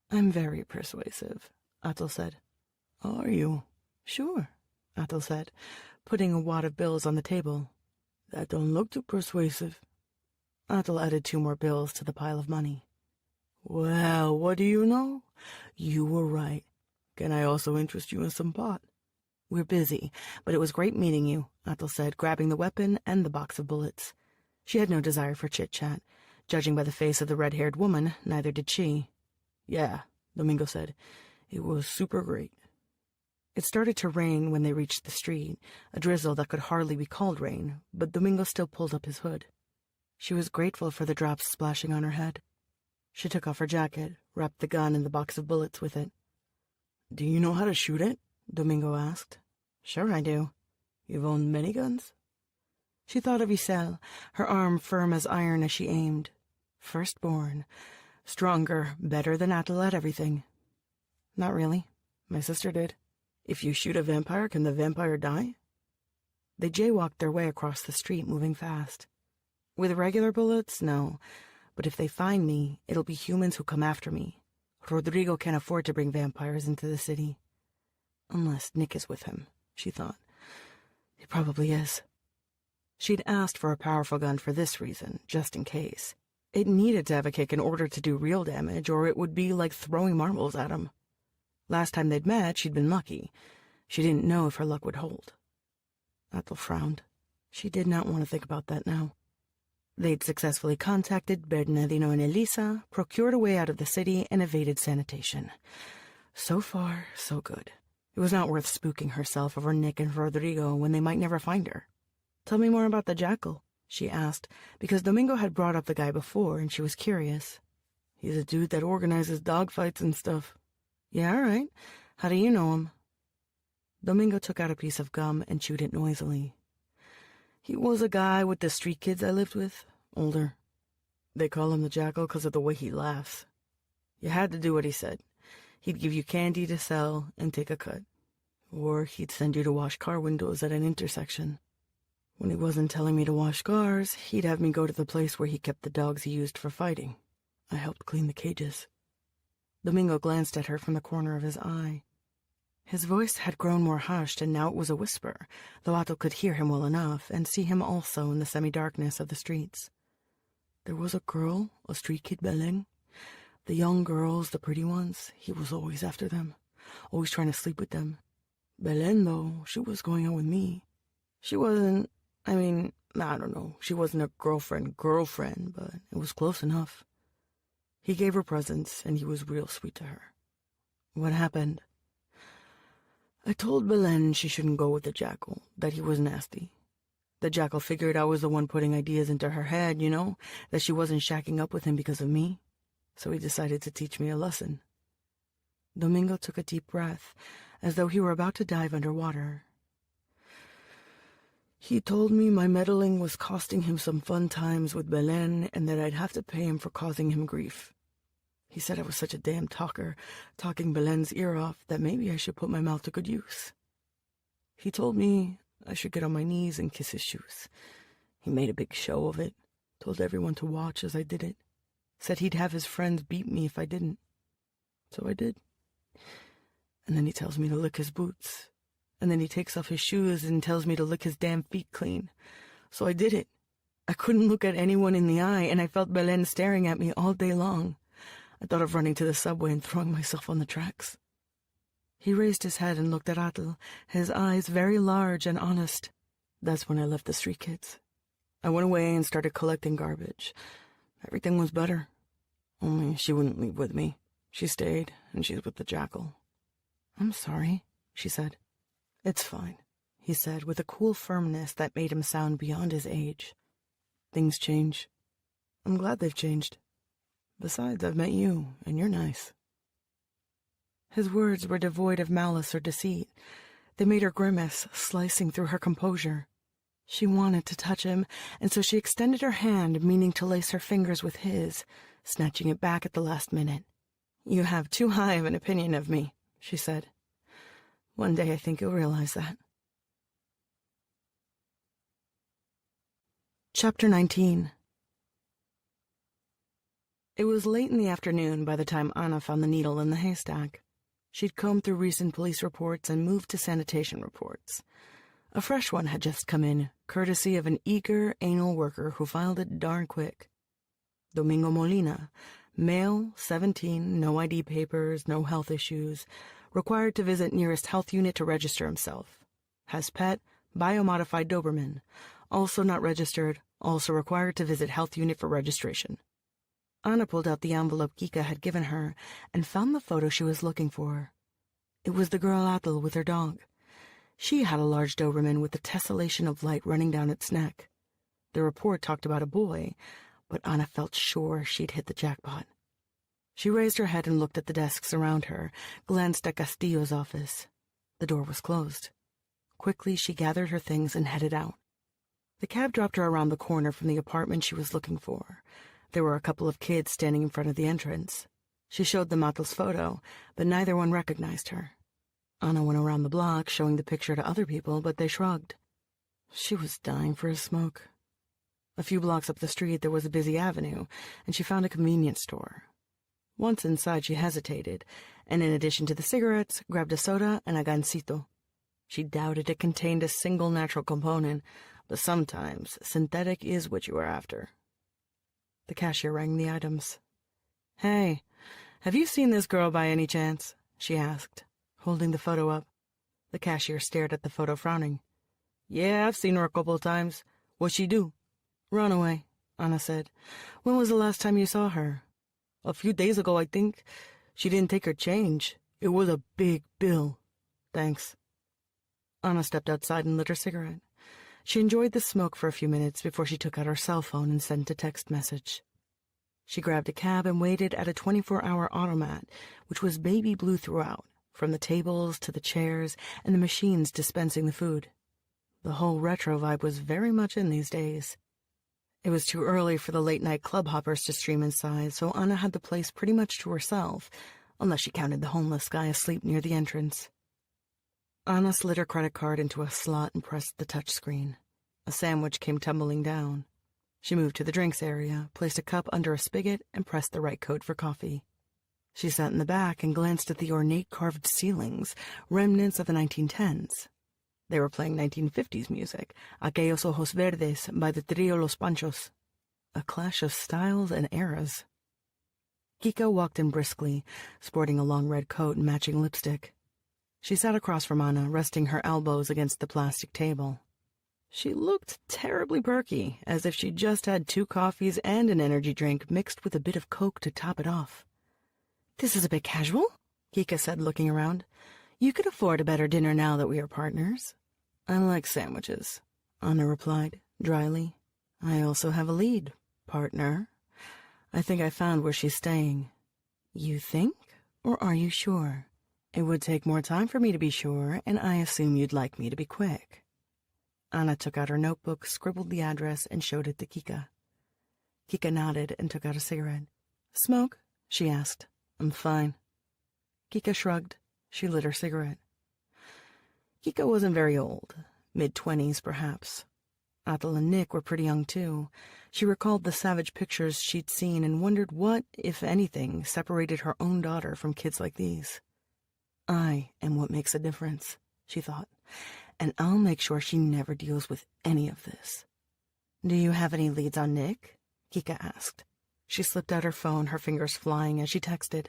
[SPEAKER 1] "I'm very persuasive," Atel said. "Are you?" "Sure," Atel said, putting a wad of bills on the table. "That don't look too persuasive." Atel added 2 more bills to the pile of money. "Well, what do you know? You were right. Can I also interest you in some pot?" "We're busy, but it was great meeting you," Atel said, grabbing the weapon and the box of bullets. She had no desire for chit-chat. Judging by the face of the red-haired woman, neither did she. "Yeah," Domingo said. "It was super great." It started to rain when they reached the street, a drizzle that could hardly be called rain, but Domingo still pulled up his hood. She was grateful for the drops splashing on her head. She took off her jacket, wrapped the gun and the box of bullets with it. "Do you know how to shoot it?" Domingo asked. "Sure I do." You've owned many guns? She thought of Isel, her arm firm as iron as she aimed. Firstborn. Stronger, better than Atel at everything. Not really. My sister did. If you shoot a vampire, can the vampire die? They jaywalked their way across the street, moving fast. With regular bullets, no. But if they find me, it'll be humans who come after me. Rodrigo can't afford to bring vampires into the city. Unless Nick is with him, she thought. He probably is. She'd asked for a powerful gun for this reason, just in case. It needed to have a kick in order to do real damage, or it would be like throwing marbles at him. Last time they'd met, she'd been lucky. She didn't know if her luck would hold. Atel frowned. She did not want to think about that now. They'd successfully contacted Bernardino and Elisa, procured a way out of the city, and evaded sanitation. So far, so good. It was not worth spooking herself over Nick and Rodrigo when they might never find her. Tell me more about the jackal, she asked, because Domingo had brought up the guy before and she was curious. He's a dude that organizes dogfights and stuff. Yeah, all right. How do you know him? Domingo took out a piece of gum and chewed it noisily. He was a guy with the street kids I lived with, older. They call him the jackal because of the way he laughs. You had to do what he said. He'd give you candy to sell and take a cut. Or he'd send you to wash car windows at an intersection. When he wasn't telling me to wash cars, he'd have me go to the place where he kept the dogs he used for fighting. I helped clean the cages. Domingo glanced at her from the corner of his eye. His voice had grown more hushed, and now it was a whisper, though Atel could hear him well enough and see him also in the semi-darkness of the streets. There was a girl, a street kid, Belen. The young girls, the pretty ones, he was always after them, always trying to sleep with them. Belen, though, she was going out with me. She wasn't, I don't know, she wasn't a girlfriend, but it was close enough. He gave her presents, and he was real sweet to her. What happened? I told Belen she shouldn't go with the jackal, that he was nasty. The jackal figured I was the one putting ideas into her head, that she wasn't shacking up with him because of me. So he decided to teach me a lesson. Domingo took a deep breath, as though he were about to dive underwater. He told me my meddling was costing him some fun times with Belen and that I'd have to pay him for causing him grief. He said I was such a damn talker, talking Belen's ear off, that maybe I should put my mouth to good use. He told me I should get on my knees and kiss his shoes. He made a big show of it, told everyone to watch as I did it, said he'd have his friends beat me if I didn't. So I did. And then he tells me to lick his boots. And then he takes off his shoes and tells me to lick his damn feet clean. So I did it. I couldn't look at anyone in the eye, and I felt Belen staring at me all day long. I thought of running to the subway and throwing myself on the tracks. He raised his head and looked at Atel, his eyes very large and honest. That's when I left the street kids. I went away and started collecting garbage. Everything was better. Only she wouldn't leave with me. She stayed, and she's with the jackal. I'm sorry, she said. It's fine, he said with a cool firmness that made him sound beyond his age. Things change. I'm glad they've changed. Besides, I've met you, and you're nice. His words were devoid of malice or deceit. They made her grimace, slicing through her composure. She wanted to touch him, and so she extended her hand, meaning to lace her fingers with his, snatching it back at the last minute. You have too high of an opinion of me, she said. One day I think you'll realize that. Chapter 19. It was late in the afternoon by the time Anna found the needle in the haystack. She'd combed through recent police reports and moved to sanitation reports. A fresh one had just come in, courtesy of an eager, anal worker who filed it darn quick. Domingo Molina, male, 17, no ID papers, no health issues, required to visit nearest health unit to register himself. Has pet, biomodified Doberman, also not registered, also required to visit health unit for registration. Anna pulled out the envelope Kika had given her and found the photo she was looking for. It was the girl Atel with her dog. She had a large Doberman with a tessellation of light running down its neck. The report talked about a boy, but Anna felt sure she'd hit the jackpot. She raised her head and looked at the desks around her, glanced at Castillo's office. The door was closed. Quickly, she gathered her things and headed out. The cab dropped her around the corner from the apartment she was looking for. There were a couple of kids standing in front of the entrance. She showed them Mato's photo, but neither one recognized her. Anna went around the block, showing the picture to other people, but they shrugged. She was dying for a smoke. A few blocks up the street, there was a busy avenue, and she found a convenience store. Once inside, she hesitated, and in addition to the cigarettes, grabbed a soda and a gansito. She doubted it contained a single natural component, but sometimes synthetic is what you are after. The cashier rang the items. "Hey, have you seen this girl by any chance?" she asked, holding the photo up. The cashier stared at the photo, frowning. "Yeah, I've seen her a couple of times. What'd she do?" "Run away," Anna said. "When was the last time you saw her?" "A few days ago, I think. She didn't take her change. It was a big bill." "Thanks." Anna stepped outside and lit her cigarette. She enjoyed the smoke for a few minutes before she took out her cell phone and sent a text message. She grabbed a cab and waited at a 24-hour automat, which was baby blue throughout, from the tables to the chairs and the machines dispensing the food. The whole retro vibe was very much in these days. It was too early for the late-night club hoppers to stream inside, so Anna had the place pretty much to herself, unless she counted the homeless guy asleep near the entrance. Anna slid her credit card into a slot and pressed the touch screen. A sandwich came tumbling down. She moved to the drinks area, placed a cup under a spigot, and pressed the right code for coffee. She sat in the back and glanced at the ornate carved ceilings, remnants of the 1910s. They were playing 1950s music, Aquellos Ojos Verdes by the trio Los Panchos. A clash of styles and eras. Kika walked in briskly, sporting a long red coat and matching lipstick. She sat across from Anna, resting her elbows against the plastic table. She looked terribly perky, as if she'd just had 2 coffees and an energy drink mixed with a bit of Coke to top it off. "This is a bit casual," Kika said, looking around. "You could afford a better dinner now that we are partners." "I like sandwiches," Anna replied, dryly. "I also have a lead, partner. I think I found where she's staying." "You think? Or are you sure?" "It would take more time for me to be sure, and I assume you'd like me to be quick." Anna took out her notebook, scribbled the address, and showed it to Kika. Kika nodded and took out a cigarette. "Smoke?" she asked. "I'm fine." Kika shrugged. She lit her cigarette. Kika wasn't very old, mid-20s perhaps. Atul and Nick were pretty young too. She recalled the savage pictures she'd seen and wondered what, if anything, separated her own daughter from kids like these. "I am what makes a difference," she thought, "and I'll make sure she never deals with any of this." "Do you have any leads on Nick?" Kika asked. She slipped out her phone, her fingers flying as she texted.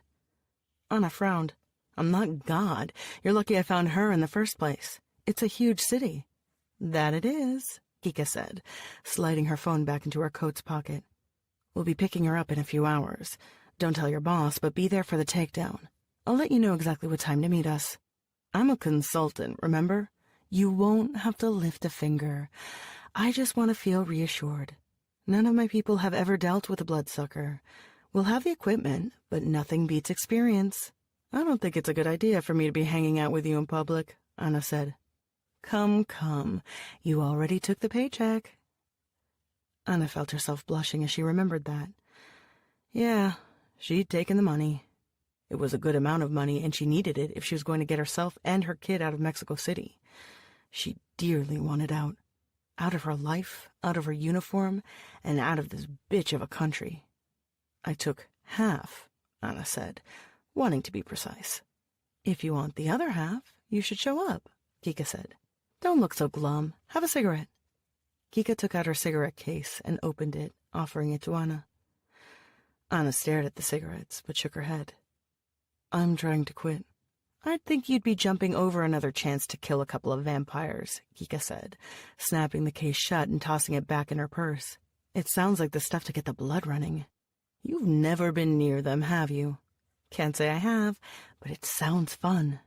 [SPEAKER 1] Anna frowned. "I'm not God. You're lucky I found her in the first place. It's a huge city." "That it is," Kika said, sliding her phone back into her coat's pocket. "We'll be picking her up in a few hours. Don't tell your boss, but be there for the takedown. I'll let you know exactly what time to meet us. I'm a consultant, remember? You won't have to lift a finger. I just want to feel reassured. None of my people have ever dealt with a bloodsucker. We'll have the equipment, but nothing beats experience." "I don't think it's a good idea for me to be hanging out with you in public," Anna said. Come. You already took the paycheck." Anna felt herself blushing as she remembered that. Yeah, she'd taken the money. It was a good amount of money, and she needed it if she was going to get herself and her kid out of Mexico City. She dearly wanted out. Out of her life, out of her uniform, and out of this bitch of a country. "I took half," Anna said, wanting to be precise. "If you want the other half, you should show up," Kika said. "Don't look so glum. Have a cigarette." Kika took out her cigarette case and opened it, offering it to Anna. Anna stared at the cigarettes, but shook her head. "I'm trying to quit." "I'd think you'd be jumping over another chance to kill a couple of vampires," Kika said, snapping the case shut and tossing it back in her purse. "It sounds like the stuff to get the blood running. You've never been near them, have you?" "Can't say I have, but it sounds fun."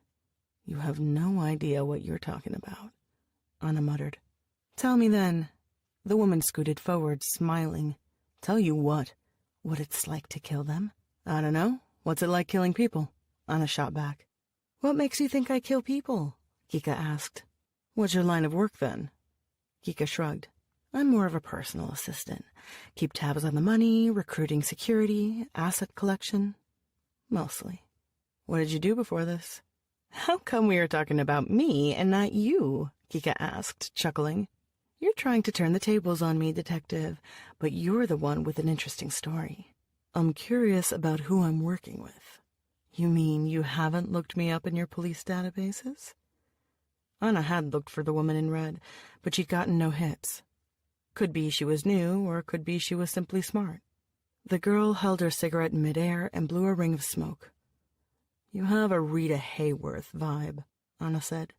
[SPEAKER 1] "You have no idea what you're talking about," Anna muttered. "Tell me then." The woman scooted forward, smiling. "Tell you what? What it's like to kill them?" "I don't know. What's it like killing people?" Anna shot back. "What makes you think I kill people?" Kika asked. What's your line of work, then? Kika shrugged. I'm more of a personal assistant. Keep tabs on the money, recruiting security, asset collection. Mostly. What did you do before this? How come we are talking about me and not you? Kika asked, chuckling. You're trying to turn the tables on me, detective, but you're the one with an interesting story. I'm curious about who I'm working with. You mean you haven't looked me up in your police databases? Anna had looked for the woman in red, but she'd gotten no hits. Could be she was new, or could be she was simply smart. The girl held her cigarette in midair and blew a ring of smoke. You have a Rita Hayworth vibe, Anna said.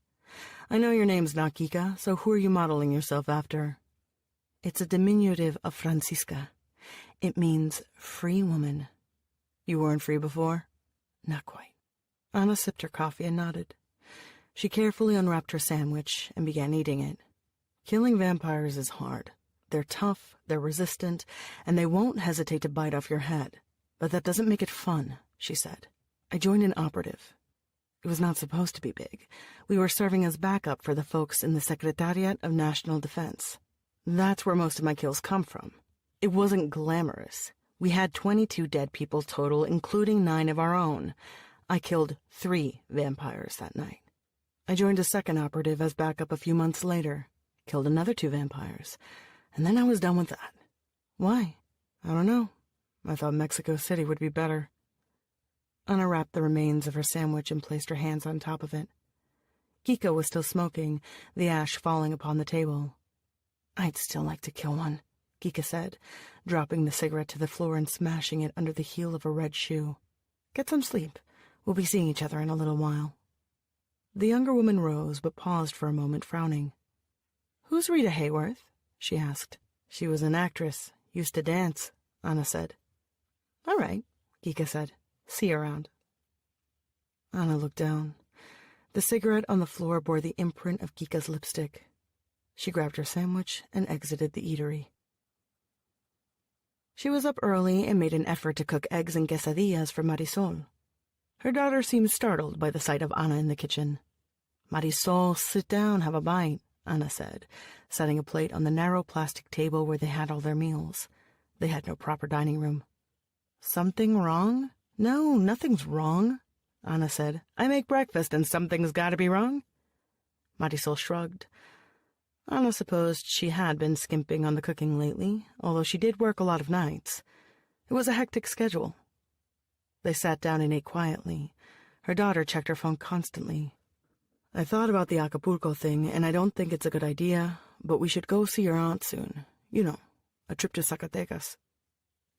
[SPEAKER 1] I know your name's not Kika, so who are you modeling yourself after? It's a diminutive of Francisca. It means free woman. You weren't free before? Not quite. Anna sipped her coffee and nodded. She carefully unwrapped her sandwich and began eating it. Killing vampires is hard. They're tough, they're resistant, and they won't hesitate to bite off your head. But that doesn't make it fun, she said. I joined an operative. It was not supposed to be big. We were serving as backup for the folks in the Secretariat of National Defense. That's where most of my kills come from. It wasn't glamorous. We had 22 dead people total, including 9 of our own. I killed 3 vampires that night. I joined a second operative as backup a few months later, killed another 2 vampires, and then I was done with that. Why? I don't know. I thought Mexico City would be better. Anna wrapped the remains of her sandwich and placed her hands on top of it. Kika was still smoking, the ash falling upon the table. I'd still like to kill one, Kika said, dropping the cigarette to the floor and smashing it under the heel of a red shoe. Get some sleep. We'll be seeing each other in a little while. The younger woman rose, but paused for a moment, frowning. Who's Rita Hayworth? She asked. She was an actress, used to dance, Anna said. All right, Kika said. See you around. Anna looked down. The cigarette on the floor bore the imprint of Kika's lipstick. She grabbed her sandwich and exited the eatery. She was up early and made an effort to cook eggs and quesadillas for Marisol. Her daughter seemed startled by the sight of Anna in the kitchen. Marisol, sit down, have a bite, Anna said, setting a plate on the narrow plastic table where they had all their meals. They had no proper dining room. Something wrong? No, nothing's wrong, Anna said. I make breakfast and something's got to be wrong. Marisol shrugged. Anna supposed she had been skimping on the cooking lately, although she did work a lot of nights. It was a hectic schedule. They sat down and ate quietly. Her daughter checked her phone constantly. I thought about the Acapulco thing, and I don't think it's a good idea, but we should go see your aunt soon. You know, a trip to Zacatecas.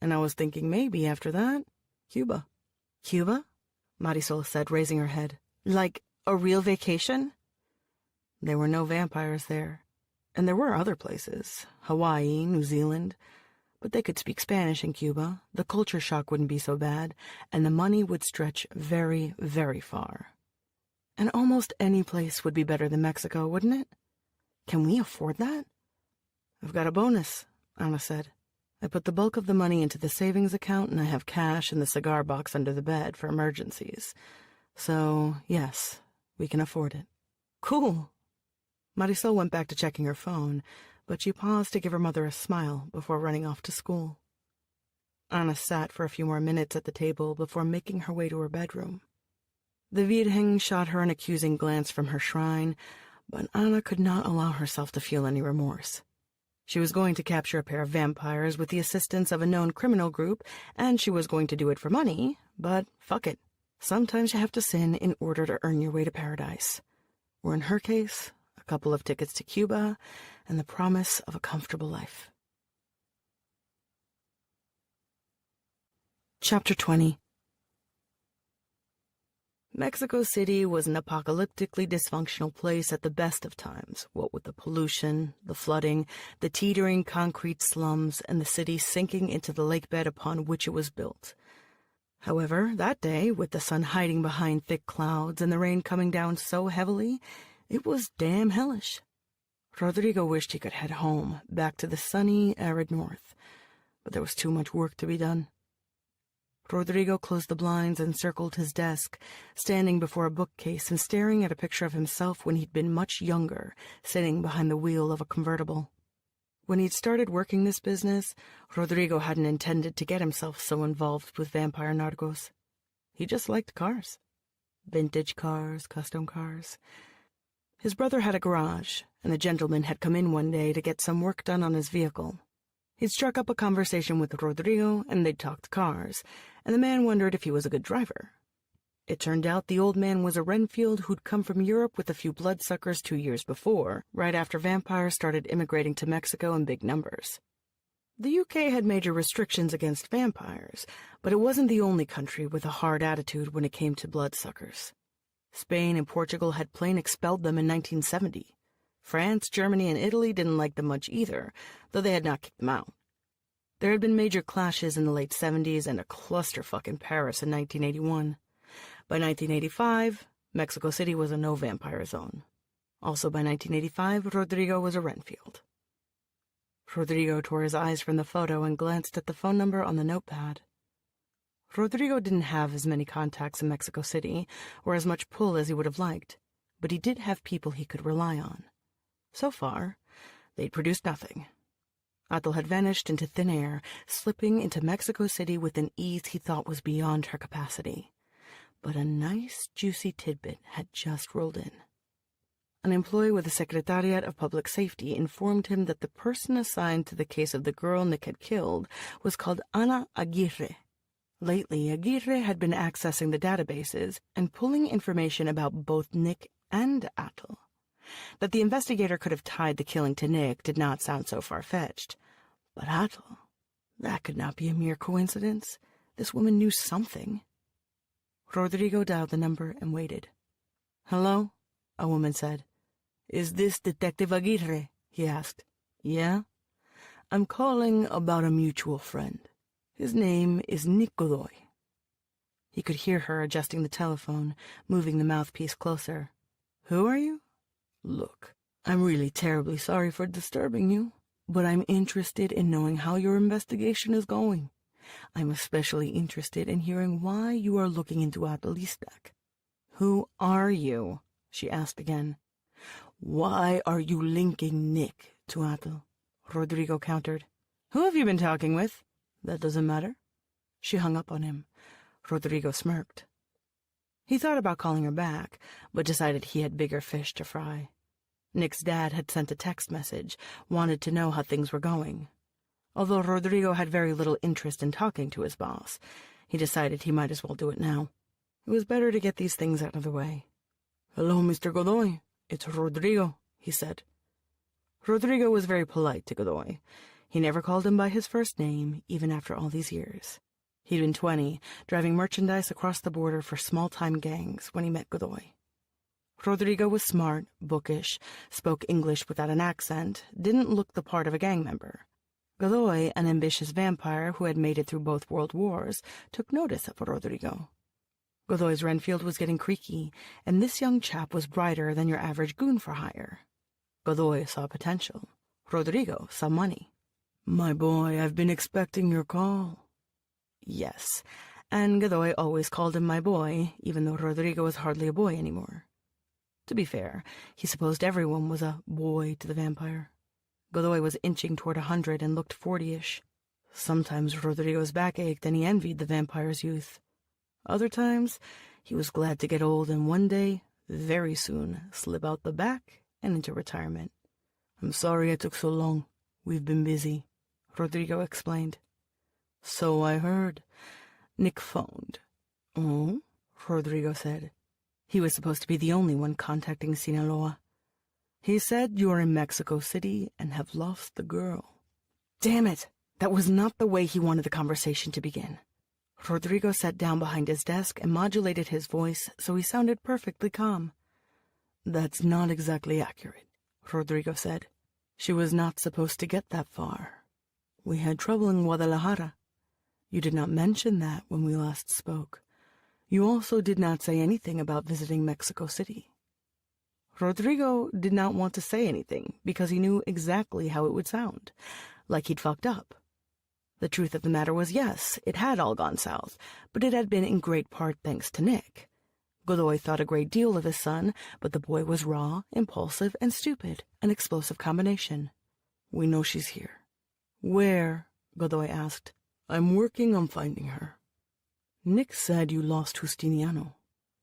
[SPEAKER 1] And I was thinking maybe after that, Cuba. Cuba? Marisol said, raising her head. Like a real vacation? There were no vampires there. And there were other places, Hawaii, New Zealand. But they could speak Spanish in Cuba, the culture shock wouldn't be so bad, and the money would stretch very, very far. And almost any place would be better than Mexico, wouldn't it? Can we afford that? I've got a bonus, Anna said. I put the bulk of the money into the savings account, and I have cash in the cigar box under the bed for emergencies. So, yes, we can afford it. Cool. Marisol went back to checking her phone, but she paused to give her mother a smile before running off to school. Anna sat for a few more minutes at the table before making her way to her bedroom. The Virgen shot her an accusing glance from her shrine, but Anna could not allow herself to feel any remorse. She was going to capture a pair of vampires with the assistance of a known criminal group, and she was going to do it for money, but fuck it. Sometimes you have to sin in order to earn your way to paradise. Or in her case, a couple of tickets to Cuba and the promise of a comfortable life. Chapter 20. Mexico City was an apocalyptically dysfunctional place at the best of times, what with the pollution, the flooding, the teetering concrete slums, and the city sinking into the lake bed upon which it was built. However, that day, with the sun hiding behind thick clouds and the rain coming down so heavily, it was damn hellish. Rodrigo wished he could head home, back to the sunny, arid north, but there was too much work to be done. Rodrigo closed the blinds and circled his desk, standing before a bookcase and staring at a picture of himself when he'd been much younger, sitting behind the wheel of a convertible. When he'd started working this business, Rodrigo hadn't intended to get himself so involved with vampire narcos. He just liked cars. Vintage cars, custom cars. His brother had a garage, and a gentleman had come in one day to get some work done on his vehicle. He'd struck up a conversation with Rodrigo, and they'd talked cars, and the man wondered if he was a good driver. It turned out the old man was a Renfield who'd come from Europe with a few bloodsuckers 2 years before, right after vampires started immigrating to Mexico in big numbers. The UK had major restrictions against vampires, but it wasn't the only country with a hard attitude when it came to bloodsuckers. Spain and Portugal had plain expelled them in 1970. France, Germany, and Italy didn't like them much either, though they had not kicked them out. There had been major clashes in the late 70s and a clusterfuck in Paris in 1981. By 1985, Mexico City was a no-vampire zone. Also by 1985, Rodrigo was a Renfield. Rodrigo tore his eyes from the photo and glanced at the phone number on the notepad. Rodrigo didn't have as many contacts in Mexico City, or as much pull as he would have liked, but he did have people he could rely on. So far, they'd produced nothing. Atal had vanished into thin air, slipping into Mexico City with an ease he thought was beyond her capacity. But a nice, juicy tidbit had just rolled in. An employee with the Secretariat of Public Safety informed him that the person assigned to the case of the girl Nick had killed was called Ana Aguirre. Lately, Aguirre had been accessing the databases and pulling information about both Nick and Atal. That the investigator could have tied the killing to Nick did not sound so far-fetched. But Atal, that could not be a mere coincidence. This woman knew something. Rodrigo dialed the number and waited. "Hello?" a woman said. "Is this Detective Aguirre?" he asked. "Yeah? I'm calling about a mutual friend. His name is Nick Godoy." He could hear her adjusting the telephone, moving the mouthpiece closer. "Who are you? Look, I'm really terribly sorry for disturbing you, but I'm interested in knowing how your investigation is going. I'm especially interested in hearing why you are looking into Atalistak." "Who are you?" she asked again. "Why are you linking Nick to Atal?" Rodrigo countered. "Who have you been talking with?" "That doesn't matter." She hung up on him. Rodrigo smirked. He thought about calling her back, but decided he had bigger fish to fry. Nick's dad had sent a text message, wanted to know how things were going. Although Rodrigo had very little interest in talking to his boss, he decided he might as well do it now. It was better to get these things out of the way. "Hello, Mr. Godoy. It's Rodrigo," he said. Rodrigo was very polite to Godoy. He never called him by his first name, even after all these years. He'd been 20, driving merchandise across the border for small-time gangs when he met Godoy. Rodrigo was smart, bookish, spoke English without an accent, didn't look the part of a gang member. Godoy, an ambitious vampire who had made it through both world wars, took notice of Rodrigo. Godoy's Renfield was getting creaky, and this young chap was brighter than your average goon for hire. Godoy saw potential. Rodrigo saw money. "My boy, I've been expecting your call." Yes, and Godoy always called him my boy, even though Rodrigo was hardly a boy anymore. To be fair, he supposed everyone was a boy to the vampire. Godoy was inching toward 100 and looked 40-ish. Sometimes Rodrigo's back ached and he envied the vampire's youth. Other times, he was glad to get old and one day, very soon, slip out the back and into retirement. "I'm sorry it took so long. We've been busy," Rodrigo explained. "So I heard. Nick phoned." "Oh?" Rodrigo said. He was supposed to be the only one contacting Sinaloa. "He said you are in Mexico City and have lost the girl." Damn it! That was not the way he wanted the conversation to begin. Rodrigo sat down behind his desk and modulated his voice so he sounded perfectly calm. "That's not exactly accurate," Rodrigo said. "She was not supposed to get that far. We had trouble in Guadalajara. You did not mention that when we last spoke. You also did not say anything about visiting Mexico City." Rodrigo did not want to say anything because he knew exactly how it would sound, like he'd fucked up. The truth of the matter was, yes, it had all gone south, but it had been in great part thanks to Nick. Godoy thought a great deal of his son, but the boy was raw, impulsive, and stupid, an explosive combination. "We know she's here." "Where?" Godoy asked. "I'm working on finding her." "Nick said you lost Justiniano."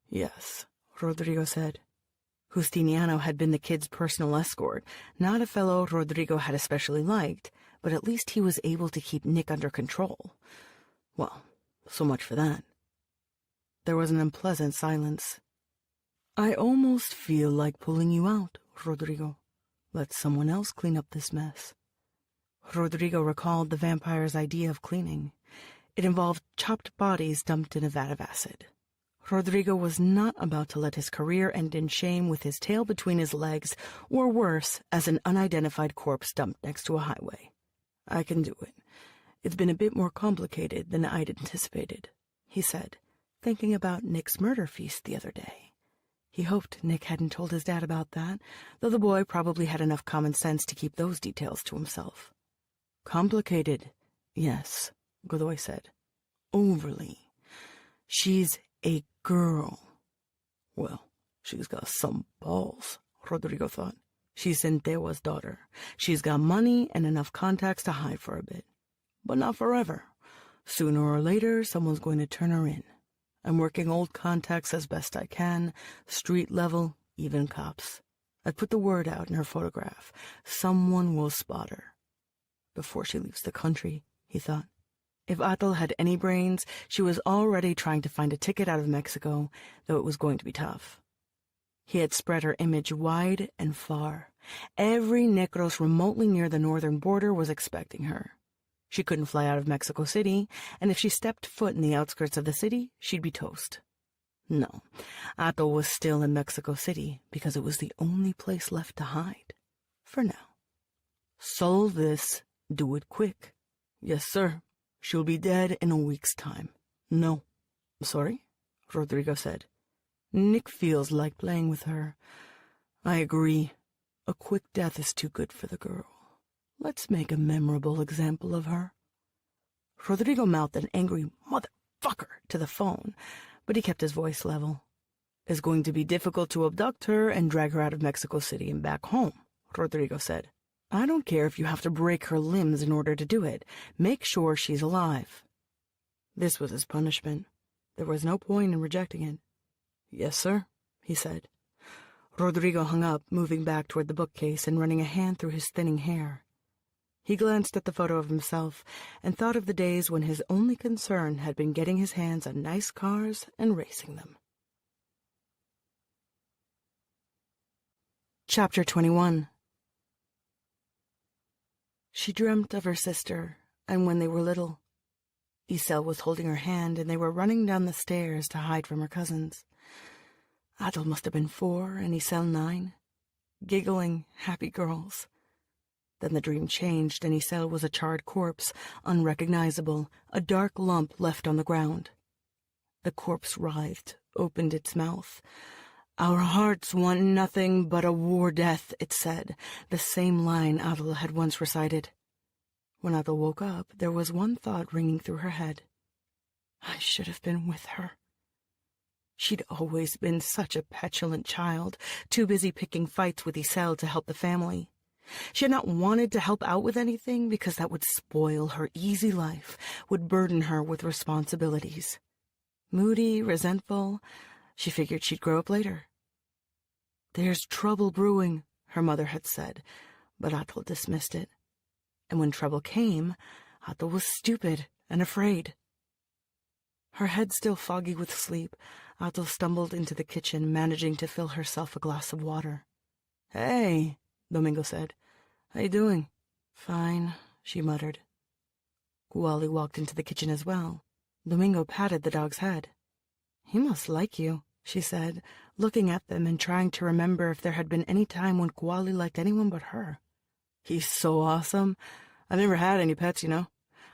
[SPEAKER 1] "Yes," Rodrigo said. Justiniano had been the kid's personal escort, not a fellow Rodrigo had especially liked, but at least he was able to keep Nick under control. Well, so much for that. There was an unpleasant silence. "I almost feel like pulling you out, Rodrigo. Let someone else clean up this mess." Rodrigo recalled the vampire's idea of cleaning. It involved chopped bodies dumped in a vat of acid. Rodrigo was not about to let his career end in shame with his tail between his legs, or worse, as an unidentified corpse dumped next to a highway. "I can do it. It's been a bit more complicated than I'd anticipated," he said, thinking about Nick's murder feast the other day. He hoped Nick hadn't told his dad about that, though the boy probably had enough common sense to keep those details to himself. "Complicated, yes," Godoy said. "Overly. She's a girl." "Well, she's got some balls," Rodrigo thought. "She's Centewa's daughter. She's got money and enough contacts to hide for a bit. But not forever. Sooner or later, someone's going to turn her in. I'm working old contacts as best I can, street level, even cops. I've put the word out in her photograph. Someone will spot her. Before she leaves the country," he thought. If Atal had any brains, she was already trying to find a ticket out of Mexico, though it was going to be tough. He had spread her image wide and far. Every Necros remotely near the northern border was expecting her. She couldn't fly out of Mexico City, and if she stepped foot in the outskirts of the city, she'd be toast. No, Atal was still in Mexico City because it was the only place left to hide. For now. Solve this. Do it quick. "Yes, sir. She'll be dead in a week's time." "No." "Sorry?" Rodrigo said. "Nick feels like playing with her." "I agree. A quick death is too good for the girl. Let's make a memorable example of her." Rodrigo mouthed an angry "motherfucker" to the phone, but he kept his voice level. "It's going to be difficult to abduct her and drag her out of Mexico City and back home," Rodrigo said. "I don't care if you have to break her limbs in order to do it. Make sure she's alive." This was his punishment. There was no point in rejecting it. "Yes, sir," he said. Rodrigo hung up, moving back toward the bookcase and running a hand through his thinning hair. He glanced at the photo of himself and thought of the days when his only concern had been getting his hands on nice cars and racing them. Chapter 21. She dreamt of her sister, and when they were little. Isel was holding her hand, and they were running down the stairs to hide from her cousins. Atal must have been 4 and Isel 9. Giggling, happy girls. Then the dream changed, and Isel was a charred corpse, unrecognizable, a dark lump left on the ground. The corpse writhed, opened its mouth. "Our hearts want nothing but a war death," it said, the same line Atal had once recited. When Atal woke up, there was one thought ringing through her head. I should have been with her. She'd always been such a petulant child, too busy picking fights with Isel to help the family. She had not wanted to help out with anything because that would spoil her easy life, would burden her with responsibilities. Moody, resentful, she figured she'd grow up later. "There's trouble brewing," her mother had said, but Atal dismissed it. And when trouble came, Atal was stupid and afraid. Her head still foggy with sleep, Atal stumbled into the kitchen, managing to fill herself a glass of water. "Hey," Domingo said. "How you doing?" "Fine," she muttered. Kuali walked into the kitchen as well. Domingo patted the dog's head. "He must like you," she said, looking at them and trying to remember if there had been any time when Kuali liked anyone but her. "He's so awesome. I've never had any pets, you know.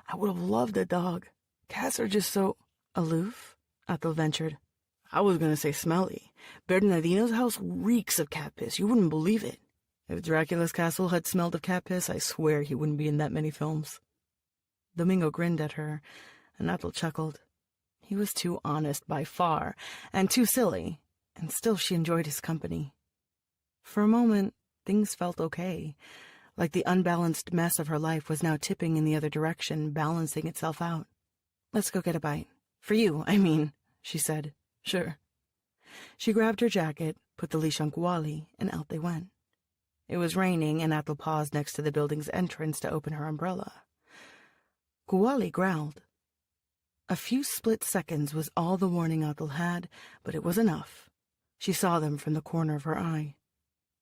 [SPEAKER 1] I would have loved a dog. Cats are just so aloof," Atal ventured. "I was going to say smelly. Bernardino's house reeks of cat piss. You wouldn't believe it. If Dracula's castle had smelled of cat piss, I swear he wouldn't be in that many films." Domingo grinned at her, and Atul chuckled. He was too honest by far, and too silly, and still she enjoyed his company. For a moment, things felt okay, like the unbalanced mess of her life was now tipping in the other direction, balancing itself out. "Let's go get a bite. For you, I mean," she said. "Sure." She grabbed her jacket, put the leash on Kuali, and out they went. It was raining, and Atul paused next to the building's entrance to open her umbrella. Kuali growled. A few split seconds was all the warning Atul had, but it was enough. She saw them from the corner of her eye.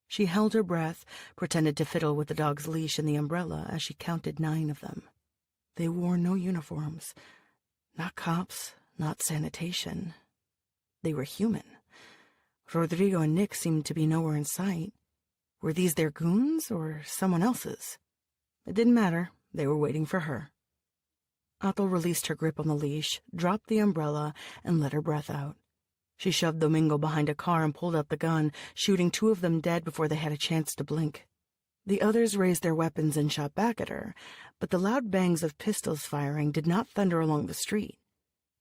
[SPEAKER 1] She held her breath, pretended to fiddle with the dog's leash and the umbrella as she counted 9 of them. They wore no uniforms. Not cops, not sanitation. They were human. Rodrigo and Nick seemed to be nowhere in sight. Were these their goons or someone else's? It didn't matter. They were waiting for her. Atul released her grip on the leash, dropped the umbrella, and let her breath out. She shoved Domingo behind a car and pulled out the gun, shooting 2 of them dead before they had a chance to blink. The others raised their weapons and shot back at her, but the loud bangs of pistols firing did not thunder along the street.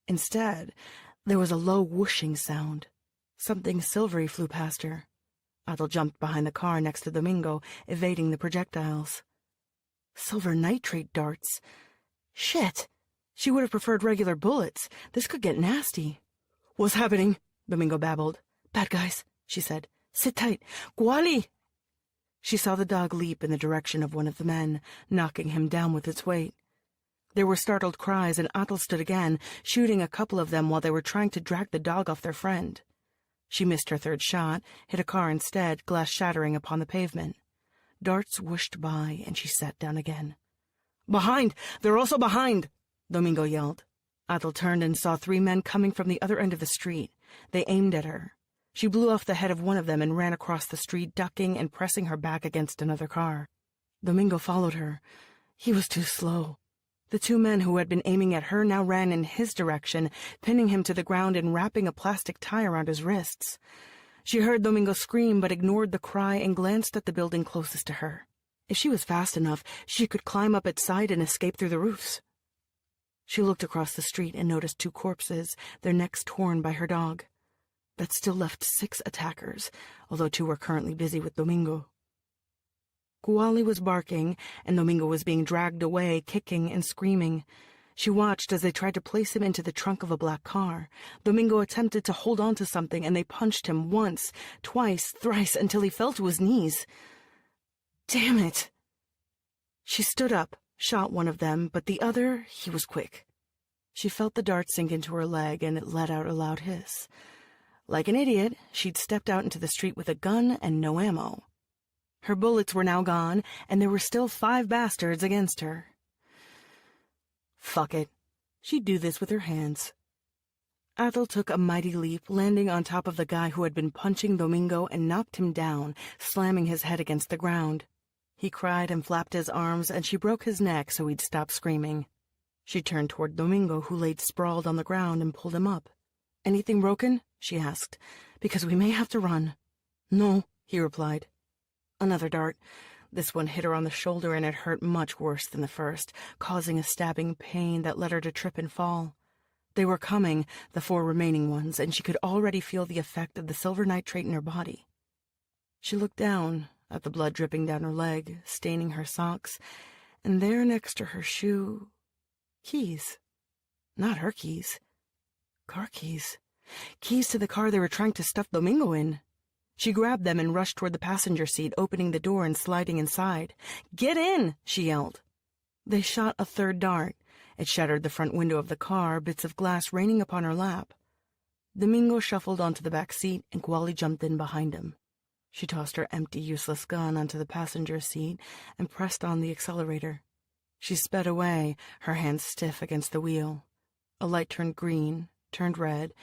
[SPEAKER 1] Instead, there was a low whooshing sound. Something silvery flew past her. Atul jumped behind the car next to Domingo, evading the projectiles. Silver nitrate darts. Shit! She would have preferred regular bullets. This could get nasty. "What's happening?" Domingo babbled. "Bad guys," she said. "Sit tight. Kuali!" She saw the dog leap in the direction of one of the men, knocking him down with its weight. There were startled cries, and Atul stood again, shooting a couple of them while they were trying to drag the dog off their friend. She missed her 3rd shot, hit a car instead, glass shattering upon the pavement. Darts whooshed by, and she sat down again. "Behind! They're also behind!" Domingo yelled. Atul turned and saw 3 men coming from the other end of the street. They aimed at her. She blew off the head of one of them and ran across the street, ducking and pressing her back against another car. Domingo followed her. He was too slow. The 2 men who had been aiming at her now ran in his direction, pinning him to the ground and wrapping a plastic tie around his wrists. She heard Domingo scream but ignored the cry and glanced at the building closest to her. If she was fast enough, she could climb up its side and escape through the roofs. She looked across the street and noticed 2 corpses, their necks torn by her dog. That still left 6 attackers, although 2 were currently busy with Domingo. Kuali was barking, and Domingo was being dragged away, kicking and screaming. She watched as they tried to place him into the trunk of a black car. Domingo attempted to hold on to something, and they punched him once, twice, thrice, until he fell to his knees. Damn it! She stood up, shot one of them, but the other, he was quick. She felt the dart sink into her leg, and it let out a loud hiss. Like an idiot, she'd stepped out into the street with a gun and no ammo. Her bullets were now gone, and there were still 5 bastards against her. Fuck it. She'd do this with her hands. Atul took a mighty leap, landing on top of the guy who had been punching Domingo and knocked him down, slamming his head against the ground. He cried and flapped his arms, and she broke his neck so he'd stop screaming. She turned toward Domingo, who laid sprawled on the ground, and pulled him up. "Anything broken?" she asked. "Because we may have to run." "No," he replied. Another dart. This one hit her on the shoulder, and it hurt much worse than the first, causing a stabbing pain that led her to trip and fall. They were coming, the 4 remaining ones, and she could already feel the effect of the silver nitrate in her body. She looked down at the blood dripping down her leg, staining her socks, and there next to her shoe, keys. Not her keys. Car keys. Keys to the car they were trying to stuff Domingo in. She grabbed them and rushed toward the passenger seat, opening the door and sliding inside. "Get in!" she yelled. They shot a 3rd dart. It shattered the front window of the car, bits of glass raining upon her lap. Domingo shuffled onto the back seat, and Kuali jumped in behind him. She tossed her empty, useless gun onto the passenger seat and pressed on the accelerator. She sped away, her hands stiff against the wheel. A light turned green, turned red,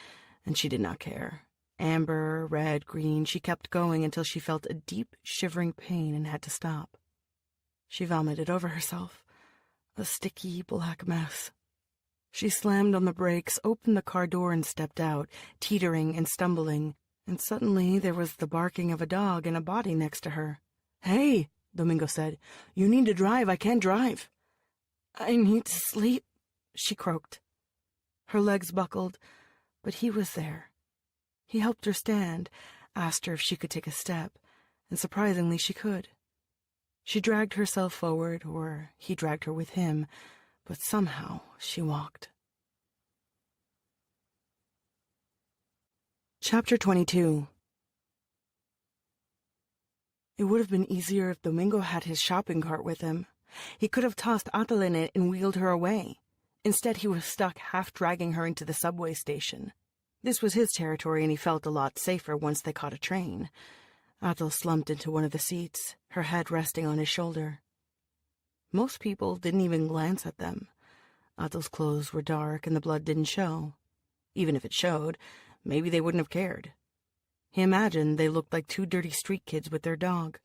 [SPEAKER 1] and she did not care. Amber, red, green, she kept going until she felt a deep, shivering pain and had to stop. She vomited over herself, a sticky, black mess. She slammed on the brakes, opened the car door, and stepped out, teetering and stumbling, and suddenly there was the barking of a dog and a body next to her. "Hey," Domingo said, "you need to drive. I can't drive." I need to sleep, she croaked. Her legs buckled, but he was there. He helped her stand, asked her if she could take a step, and surprisingly she could. She dragged herself forward, or he dragged her with him, but somehow she walked. Chapter 22. It would have been easier if Domingo had his shopping cart with him. He could have tossed Atal in it and wheeled her away. Instead, he was stuck half dragging her into the subway station. This was his territory, and he felt a lot safer once they caught a train. Atal slumped into one of the seats, her head resting on his shoulder. Most people didn't even glance at them. Atal's clothes were dark and the blood didn't show. Even if it showed, maybe they wouldn't have cared. He imagined they looked like two dirty street kids with their dog.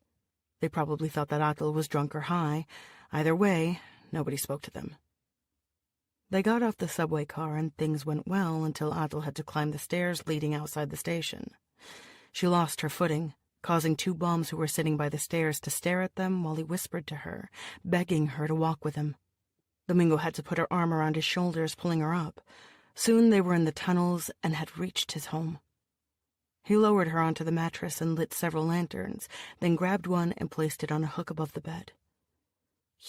[SPEAKER 1] They probably thought that Atal was drunk or high. Either way, nobody spoke to them. They got off the subway car and things went well until Atal had to climb the stairs leading outside the station. She lost her footing, causing two bums who were sitting by the stairs to stare at them while he whispered to her, begging her to walk with him. Domingo had to put her arm around his shoulders, pulling her up. Soon they were in the tunnels and had reached his home. He lowered her onto the mattress and lit several lanterns, then grabbed one and placed it on a hook above the bed.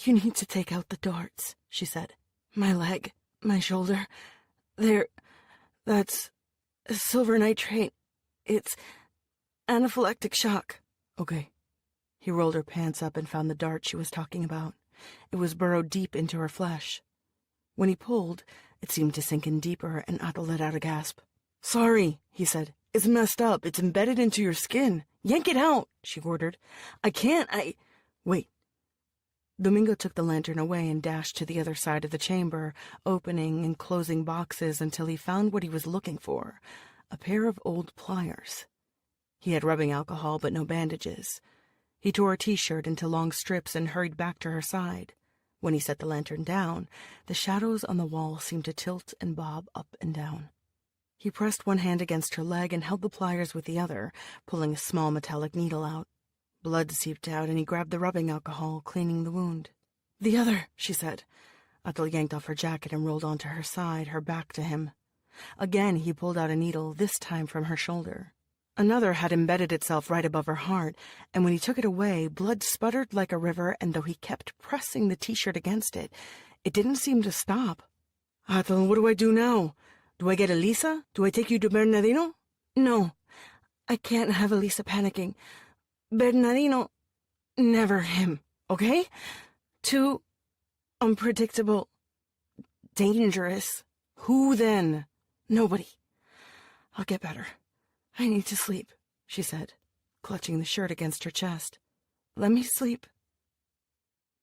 [SPEAKER 1] "You need to take out the darts," she said. "My leg, my shoulder, that's silver nitrate. It's anaphylactic shock." "Okay." He rolled her pants up and found the dart she was talking about. It was burrowed deep into her flesh. When he pulled, it seemed to sink in deeper, and Atal let out a gasp. "Sorry," he said. "It's messed up. It's embedded into your skin. Yank it out," she ordered. "I can't, Wait." Domingo took the lantern away and dashed to the other side of the chamber, opening and closing boxes until he found what he was looking for, a pair of old pliers. He had rubbing alcohol but no bandages. He tore a t-shirt into long strips and hurried back to her side. When he set the lantern down, the shadows on the wall seemed to tilt and bob up and down. He pressed one hand against her leg and held the pliers with the other, pulling a small metallic needle out. Blood seeped out, and he grabbed the rubbing alcohol, cleaning the wound. "The other," she said. Atal yanked off her jacket and rolled onto her side, her back to him. Again he pulled out a needle, this time from her shoulder. Another had embedded itself right above her heart, and when he took it away, blood sputtered like a river, and though he kept pressing the t-shirt against it, it didn't seem to stop. "Atal, what do I do now? Do I get Elisa? Do I take you to Bernardino?" "No, I can't have Elisa panicking. Bernardino, never him, okay? Too unpredictable, dangerous." "Who then?" "Nobody. I'll get better. I need to sleep," she said, clutching the shirt against her chest. "Let me sleep."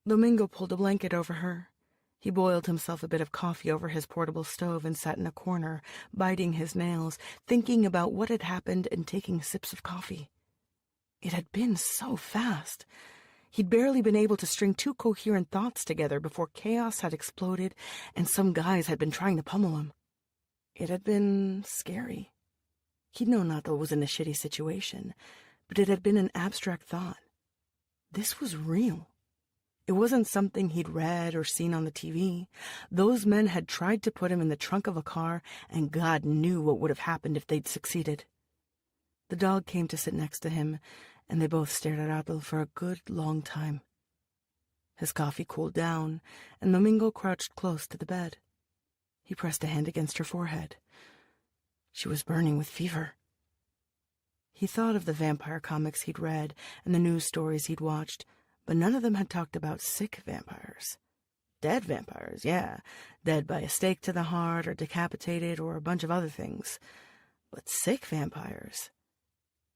[SPEAKER 1] Domingo pulled a blanket over her. He boiled himself a bit of coffee over his portable stove and sat in a corner, biting his nails, thinking about what had happened and taking sips of coffee. It had been so fast. He'd barely been able to string two coherent thoughts together before chaos had exploded and some guys had been trying to pummel him. It had been scary. He'd known Atal was in a shitty situation, but it had been an abstract thought. This was real. It wasn't something he'd read or seen on the TV. Those men had tried to put him in the trunk of a car, and God knew what would have happened if they'd succeeded. The dog came to sit next to him, and they both stared at Atal for a good long time. His coffee cooled down, and Domingo crouched close to the bed. He pressed a hand against her forehead. She was burning with fever. He thought of the vampire comics he'd read and the news stories he'd watched, but none of them had talked about sick vampires. Dead vampires, yeah, dead by a stake to the heart or decapitated or a bunch of other things. But sick vampires?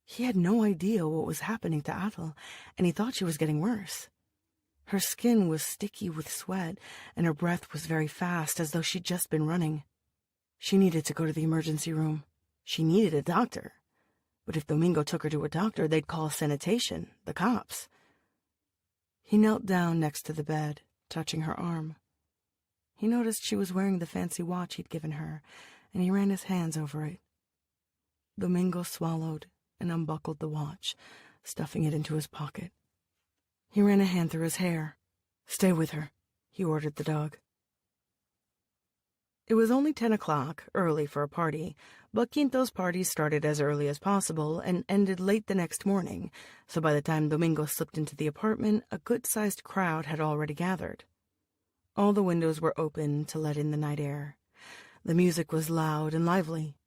[SPEAKER 1] He had no idea what was happening to Atal, and he thought she was getting worse. Her skin was sticky with sweat, and her breath was very fast, as though she'd just been running. She needed to go to the emergency room. She needed a doctor. But if Domingo took her to a doctor, they'd call sanitation, the cops. He knelt down next to the bed, touching her arm. He noticed she was wearing the fancy watch he'd given her, and he ran his hands over it. Domingo swallowed and unbuckled the watch, stuffing it into his pocket. He ran a hand through his hair. "Stay with her," he ordered the dog. It was only 10 o'clock, early for a party, but Quinto's parties started as early as possible and ended late the next morning, so by the time Domingo slipped into the apartment, a good-sized crowd had already gathered. All the windows were open to let in the night air. The music was loud and lively.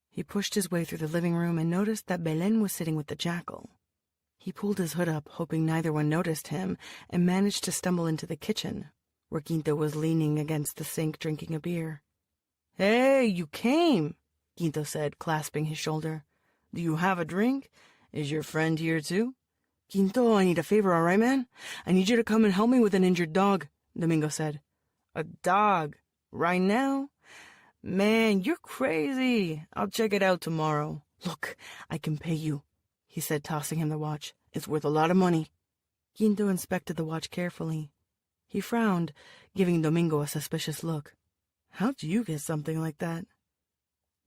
[SPEAKER 1] He pushed his way through the living room and noticed that Belén was sitting with the jackal. He pulled his hood up, hoping neither one noticed him, and managed to stumble into the kitchen, where Quinto was leaning against the sink drinking a beer. "Hey, you came," Quinto said, clasping his shoulder. "Do you have a drink? Is your friend here too?" "Quinto, I need a favor, all right, man? I need you to come and help me with an injured dog," Domingo said. "A dog? Right now? Man, you're crazy. I'll check it out tomorrow." "Look, I can pay you," he said, tossing him the watch. "It's worth a lot of money." Quinto inspected the watch carefully. He frowned, giving Domingo a suspicious look. "How'd you get something like that?"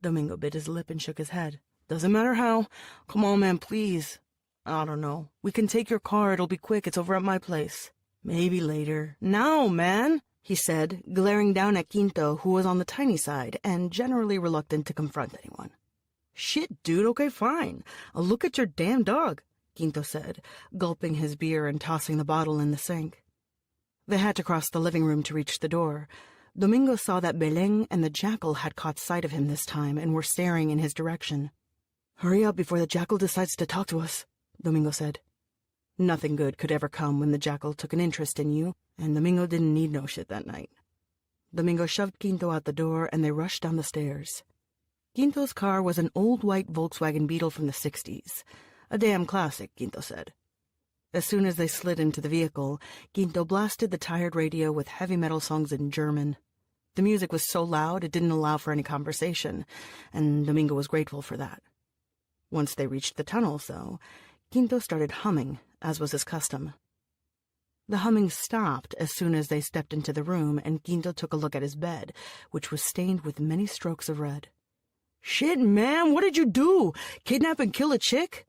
[SPEAKER 1] Domingo bit his lip and shook his head. "Doesn't matter how. Come on, man, please." "I don't know. We can take your car. It'll be quick. It's over at my place." "Maybe later." "Now, man," he said, glaring down at Quinto, who was on the tiny side and generally reluctant to confront anyone. "Shit, dude, okay, fine. I'll look at your damn dog," Quinto said, gulping his beer and tossing the bottle in the sink. They had to cross the living room to reach the door. Domingo saw that Belén and the jackal had caught sight of him this time and were staring in his direction. "Hurry up before the jackal decides to talk to us," Domingo said. Nothing good could ever come when the jackal took an interest in you, and Domingo didn't need no shit that night. Domingo shoved Quinto out the door, and they rushed down the stairs. Quinto's car was an old white Volkswagen Beetle from the 60s. A damn classic, Quinto said. As soon as they slid into the vehicle, Quinto blasted the tired radio with heavy metal songs in German. The music was so loud it didn't allow for any conversation, and Domingo was grateful for that. Once they reached the tunnels, though, Quinto started humming, as was his custom. The humming stopped as soon as they stepped into the room, and Quinto took a look at his bed, which was stained with many strokes of red. "Shit, man, what did you do? Kidnap and kill a chick?"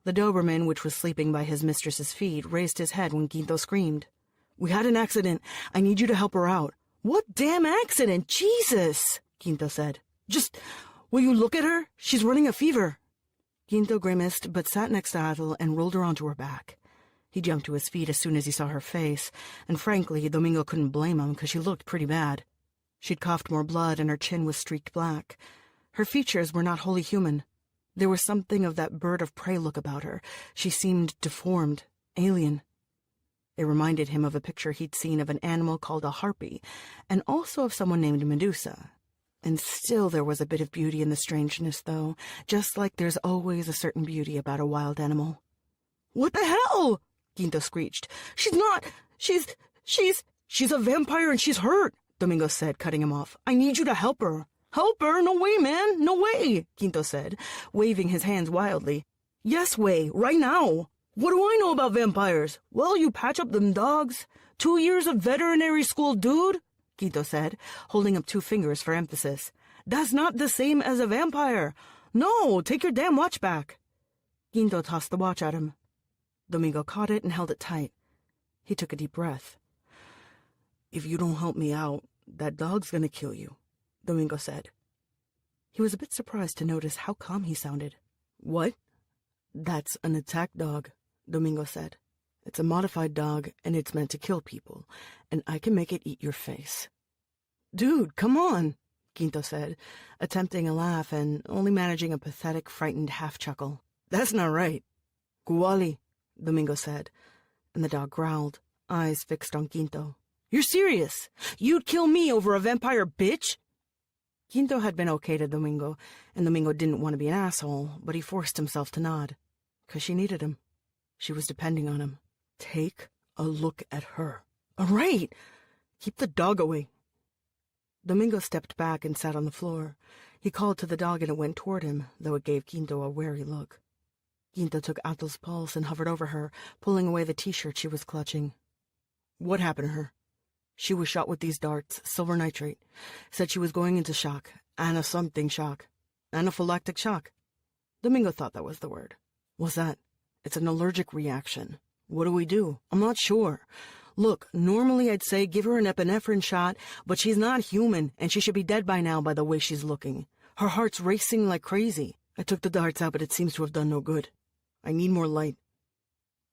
[SPEAKER 1] The Doberman, which was sleeping by his mistress's feet, raised his head when Quinto screamed. "We had an accident. I need you to help her out." "What damn accident? Jesus!" Quinto said. Will you look at her? She's running a fever." Quinto grimaced, but sat next to Adel and rolled her onto her back. He jumped to his feet as soon as he saw her face, and frankly, Domingo couldn't blame him because she looked pretty bad. She'd coughed more blood and her chin was streaked black. Her features were not wholly human. There was something of that bird of prey look about her. She seemed deformed, alien. It reminded him of a picture he'd seen of an animal called a harpy, and also of someone named Medusa. And still there was a bit of beauty in the strangeness, though, just like there's always a certain beauty about a wild animal. "What the hell?" Quinto screeched. She's a vampire and she's hurt," Domingo said, cutting him off. "I need you to help her." "Help her? No way, man, no way," Quinto said, waving his hands wildly. "Yes way, right now. What do I know about vampires?" "Well, you patch up them dogs. 2 years of veterinary school, dude," Quinto said, holding up 2 fingers for emphasis. "That's not the same as a vampire. No, take your damn watch back." Quinto tossed the watch at him. Domingo caught it and held it tight. He took a deep breath. "If you don't help me out, that dog's gonna kill you," Domingo said. He was a bit surprised to notice how calm he sounded. "What?" "That's an attack dog," Domingo said. "It's a modified dog, and it's meant to kill people, and I can make it eat your face." "Dude, come on," Quinto said, attempting a laugh and only managing a pathetic, frightened half-chuckle. "That's not right." "Guali," Domingo said, and the dog growled, eyes fixed on Quinto. "You're serious? You'd kill me over a vampire bitch?" Quinto had been okay to Domingo, and Domingo didn't want to be an asshole, but he forced himself to nod, 'cause she needed him. She was depending on him. "Take a look at her." "All right. Keep the dog away." Domingo stepped back and sat on the floor. He called to the dog and it went toward him, though it gave Quinto a wary look. Quinto took Adel's pulse and hovered over her, pulling away the T-shirt she was clutching. "What happened to her?" "She was shot with these darts, silver nitrate. Said she was going into shock. Something shock. Anaphylactic shock." Domingo thought that was the word. "What's that?" "It's an allergic reaction." "What do we do?" "I'm not sure. Look, normally I'd say give her an epinephrine shot, but she's not human, and she should be dead by now by the way she's looking. Her heart's racing like crazy. I took the darts out, but it seems to have done no good. I need more light.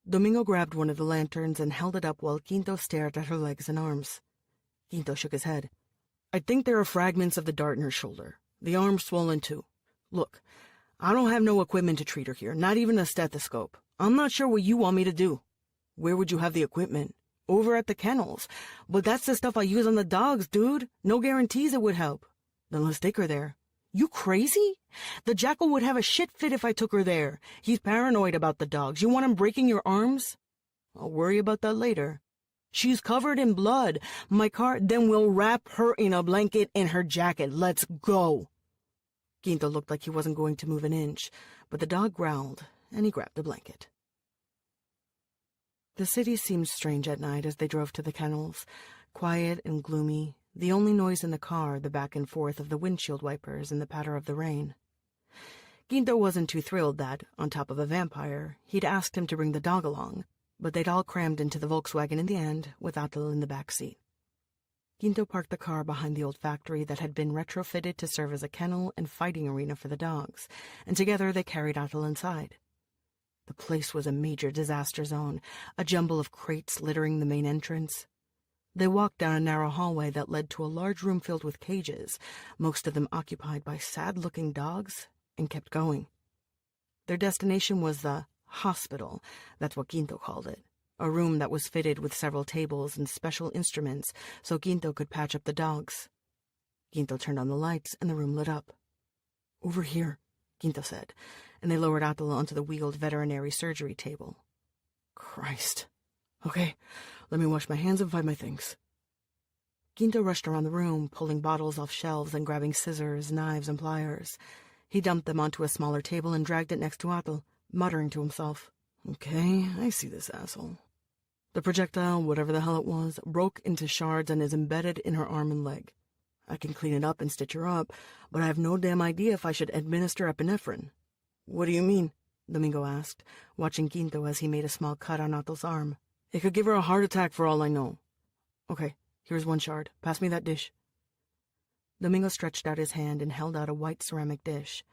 [SPEAKER 1] Domingo grabbed one of the lanterns and held it up while Quinto stared at her legs and arms. Quinto shook his head. I think there are fragments of the dart in her shoulder. The arm's swollen too. Look, I don't have no equipment to treat her here, not even a stethoscope. I'm not sure what you want me to do. Where would you have the equipment? Over at the kennels. But that's the stuff I use on the dogs, dude. No guarantees it would help. Then let's take her there. You crazy? The jackal would have a shit fit if I took her there. He's paranoid about the dogs. You want him breaking your arms? I'll worry about that later. She's covered in blood. My car, then we'll wrap her in a blanket in her jacket. Let's go. Quinto looked like he wasn't going to move an inch, but the dog growled, and he grabbed the blanket. The city seemed strange at night as they drove to the kennels, quiet and gloomy, the only noise in the car the back and forth of the windshield wipers and the patter of the rain. Quinto wasn't too thrilled that, on top of a vampire, he'd asked him to bring the dog along, but they'd all crammed into the Volkswagen in the end, with Atul in the back seat. Quinto parked the car behind the old factory that had been retrofitted to serve as a kennel and fighting arena for the dogs, and together they carried Atul inside. The place was a major disaster zone, a jumble of crates littering the main entrance. They walked down a narrow hallway that led to a large room filled with cages, most of them occupied by sad-looking dogs, and kept going. Their destination was the hospital, that's what Quinto called it, a room that was fitted with several tables and special instruments so Quinto could patch up the dogs. Quinto turned on the lights and the room lit up. Over here, Quinto said, and they lowered Atul onto the wheeled veterinary surgery table. Christ. Okay, let me wash my hands and find my things. Quinto rushed around the room, pulling bottles off shelves and grabbing scissors, knives, and pliers. He dumped them onto a smaller table and dragged it next to Atul, muttering to himself. Okay, I see this asshole. The projectile, whatever the hell it was, broke into shards and is embedded in her arm and leg. I can clean it up and stitch her up, but I have no damn idea if I should administer epinephrine. What do you mean? Domingo asked, watching Quinto as he made a small cut on Atul's arm. It could give her a heart attack for all I know. Okay, here's one shard. Pass me that dish. Domingo stretched out his hand and held out a white ceramic dish.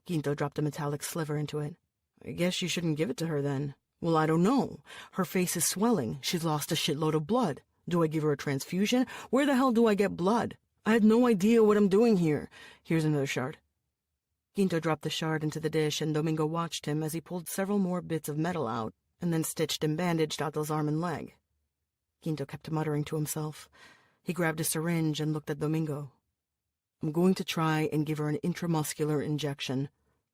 [SPEAKER 1] Quinto dropped a metallic sliver into it. I guess you shouldn't give it to her then. Well, I don't know. Her face is swelling. She's lost a shitload of blood. Do I give her a transfusion? Where the hell do I get blood? I had no idea what I'm doing here. Here's another shard. Quinto dropped the shard into the dish, and Domingo watched him as he pulled several more bits of metal out, and then stitched and bandaged Atul's arm and leg. Quinto kept muttering to himself. He grabbed a syringe and looked at Domingo. I'm going to try and give her an intramuscular injection.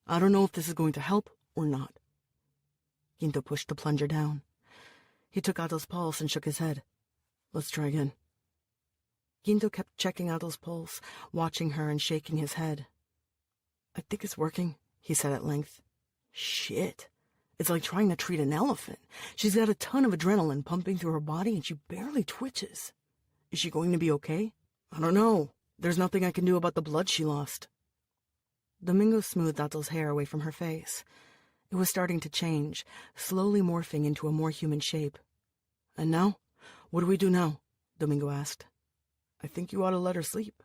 [SPEAKER 1] I don't know if this is going to help or not. Quinto pushed the plunger down. He took Atul's pulse and shook his head. Let's try again. Quinto kept checking Atul's pulse, watching her and shaking his head. I think it's working, he said at length. Shit. It's like trying to treat an elephant. She's got a ton of adrenaline pumping through her body and she barely twitches. Is she going to be okay? I don't know. There's nothing I can do about the blood she lost. Domingo smoothed Atul's hair away from her face. It was starting to change, slowly morphing into a more human shape. And now? What do we do now? Domingo asked. I think you ought to let her sleep.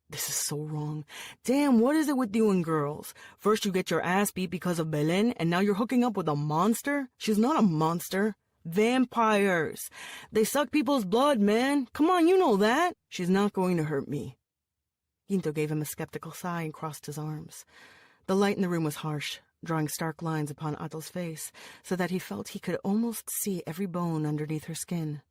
[SPEAKER 1] This is so wrong. Damn, what is it with you and girls? First you get your ass beat because of Belen, and now you're hooking up with a monster? She's not a monster. Vampires. They suck people's blood, man. Come on, you know that. She's not going to hurt me. Quinto gave him a skeptical sigh and crossed his arms. The light in the room was harsh, drawing stark lines upon Atul's face, so that he felt he could almost see every bone underneath her skin.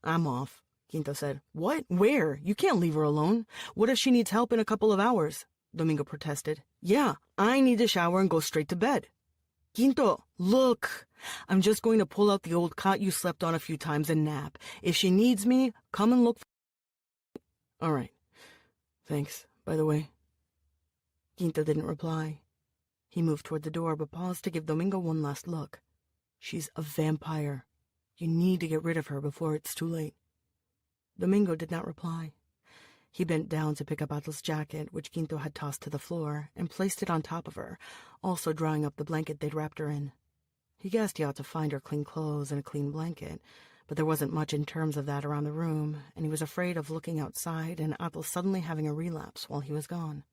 [SPEAKER 1] I'm off, Quinto said. What? Where? You can't leave her alone. What if she needs help in a couple of hours? Domingo protested. Yeah, I need to shower and go straight to bed. Quinto, look. I'm just going to pull out the old cot you slept on a few times and nap. If she needs me, come and look for me. All right. Thanks, by the way. Quinto didn't reply. He moved toward the door, but paused to give Domingo one last look. She's a vampire. You need to get rid of her before it's too late. Domingo did not reply. He bent down to pick up Atul's jacket, which Quinto had tossed to the floor, and placed it on top of her, also drawing up the blanket they'd wrapped her in. He guessed he ought to find her clean clothes and a clean blanket, but there wasn't much in terms of that around the room, and he was afraid of looking outside and Athel suddenly having a relapse while he was gone.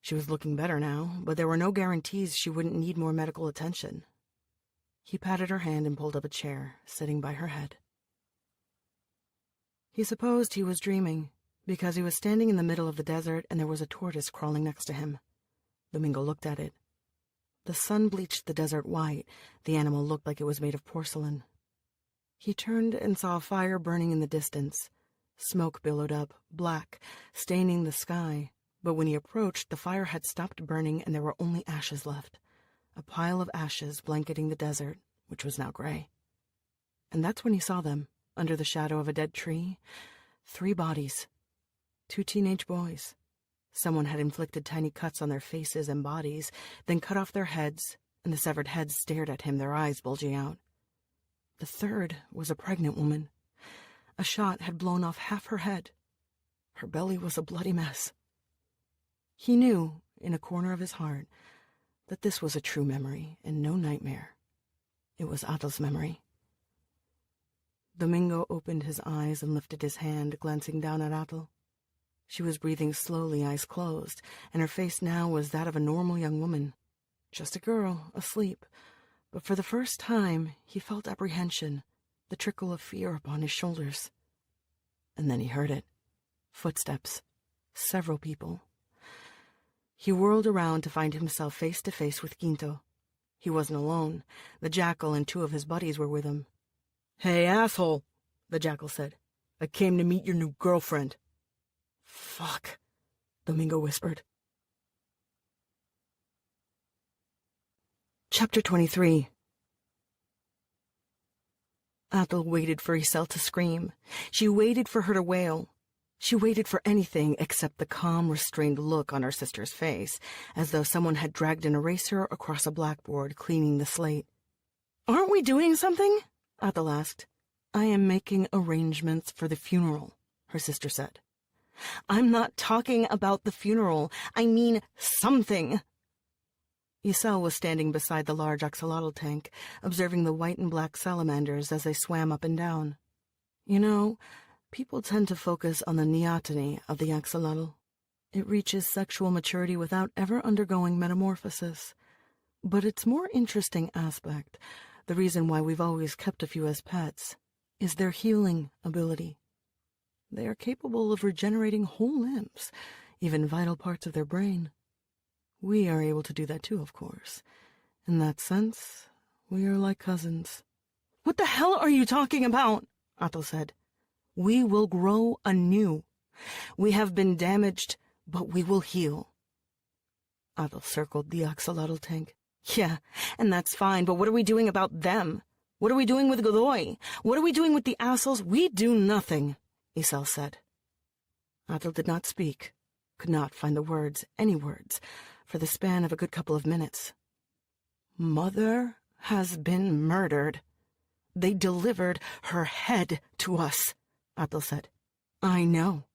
[SPEAKER 1] She was looking better now, but there were no guarantees she wouldn't need more medical attention. He patted her hand and pulled up a chair, sitting by her head. He supposed he was dreaming, because he was standing in the middle of the desert and there was a tortoise crawling next to him. Domingo looked at it. The sun bleached the desert white. The animal looked like it was made of porcelain. He turned and saw a fire burning in the distance. Smoke billowed up, black, staining the sky, but when he approached, the fire had stopped burning and there were only ashes left. A pile of ashes blanketing the desert, which was now gray. And that's when he saw them, under the shadow of a dead tree. 3 bodies. 2 teenage boys. Someone had inflicted tiny cuts on their faces and bodies, then cut off their heads, and the severed heads stared at him, their eyes bulging out. The third was a pregnant woman. A shot had blown off half her head. Her belly was a bloody mess. He knew, in a corner of his heart, that this was a true memory and no nightmare. It was Athel's memory. Domingo opened his eyes and lifted his hand, glancing down at Athel. She was breathing slowly, eyes closed, and her face now was that of a normal young woman. Just a girl, asleep. But for the first time, he felt apprehension, the trickle of fear upon his shoulders. And then he heard it. Footsteps. Several people. He whirled around to find himself face to face with Quinto. He wasn't alone. The jackal and 2 of his buddies were with him. "Hey, asshole," the jackal said. "I came to meet your new girlfriend." "Fuck," Domingo whispered. Chapter 23. Athel waited for Isel to scream. She waited for her to wail. She waited for anything except the calm, restrained look on her sister's face, as though someone had dragged an eraser across a blackboard, cleaning the slate. "Aren't we doing something?" Athel asked. "I am making arrangements for the funeral," her sister said. "I'm not talking about the funeral. I mean something." Isel was standing beside the large axolotl tank, observing the white and black salamanders as they swam up and down. You know, people tend to focus on the neoteny of the axolotl. It reaches sexual maturity without ever undergoing metamorphosis. But its more interesting aspect, the reason why we've always kept a few as pets, is their healing ability. They are capable of regenerating whole limbs, even vital parts of their brain. We are able to do that too, of course. In that sense, we are like cousins. "What the hell are you talking about?" Athel said. "We will grow anew. We have been damaged, but we will heal." Athel circled the axolotl tank. "Yeah, and that's fine, but what are we doing about them? What are we doing with Godoy? What are we doing with the assholes? We do nothing," Isel said. Athel did not speak, could not find the words, any words, for the span of a good couple of minutes. "Mother has been murdered. They delivered her head to us," Athel said. "I know.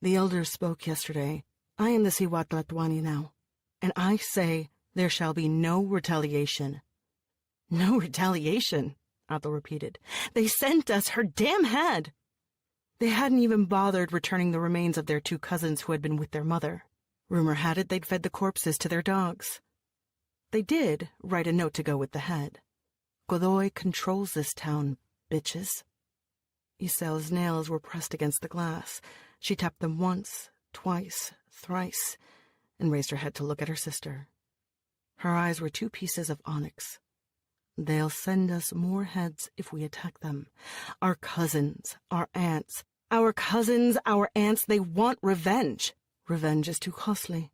[SPEAKER 1] The elders spoke yesterday. I am the Siwatlatwani now, and I say there shall be no retaliation." "No retaliation," Athel repeated. "They sent us her damn head." They hadn't even bothered returning the remains of their 2 cousins who had been with their mother. Rumor had it they'd fed the corpses to their dogs. They did write a note to go with the head. "Godoy controls this town, bitches." Isel's nails were pressed against the glass. She tapped them once, twice, thrice, and raised her head to look at her sister. Her eyes were 2 pieces of onyx. "They'll send us more heads if we attack them. Our cousins, our aunts. Our cousins, our aunts, they want revenge. Revenge is too costly."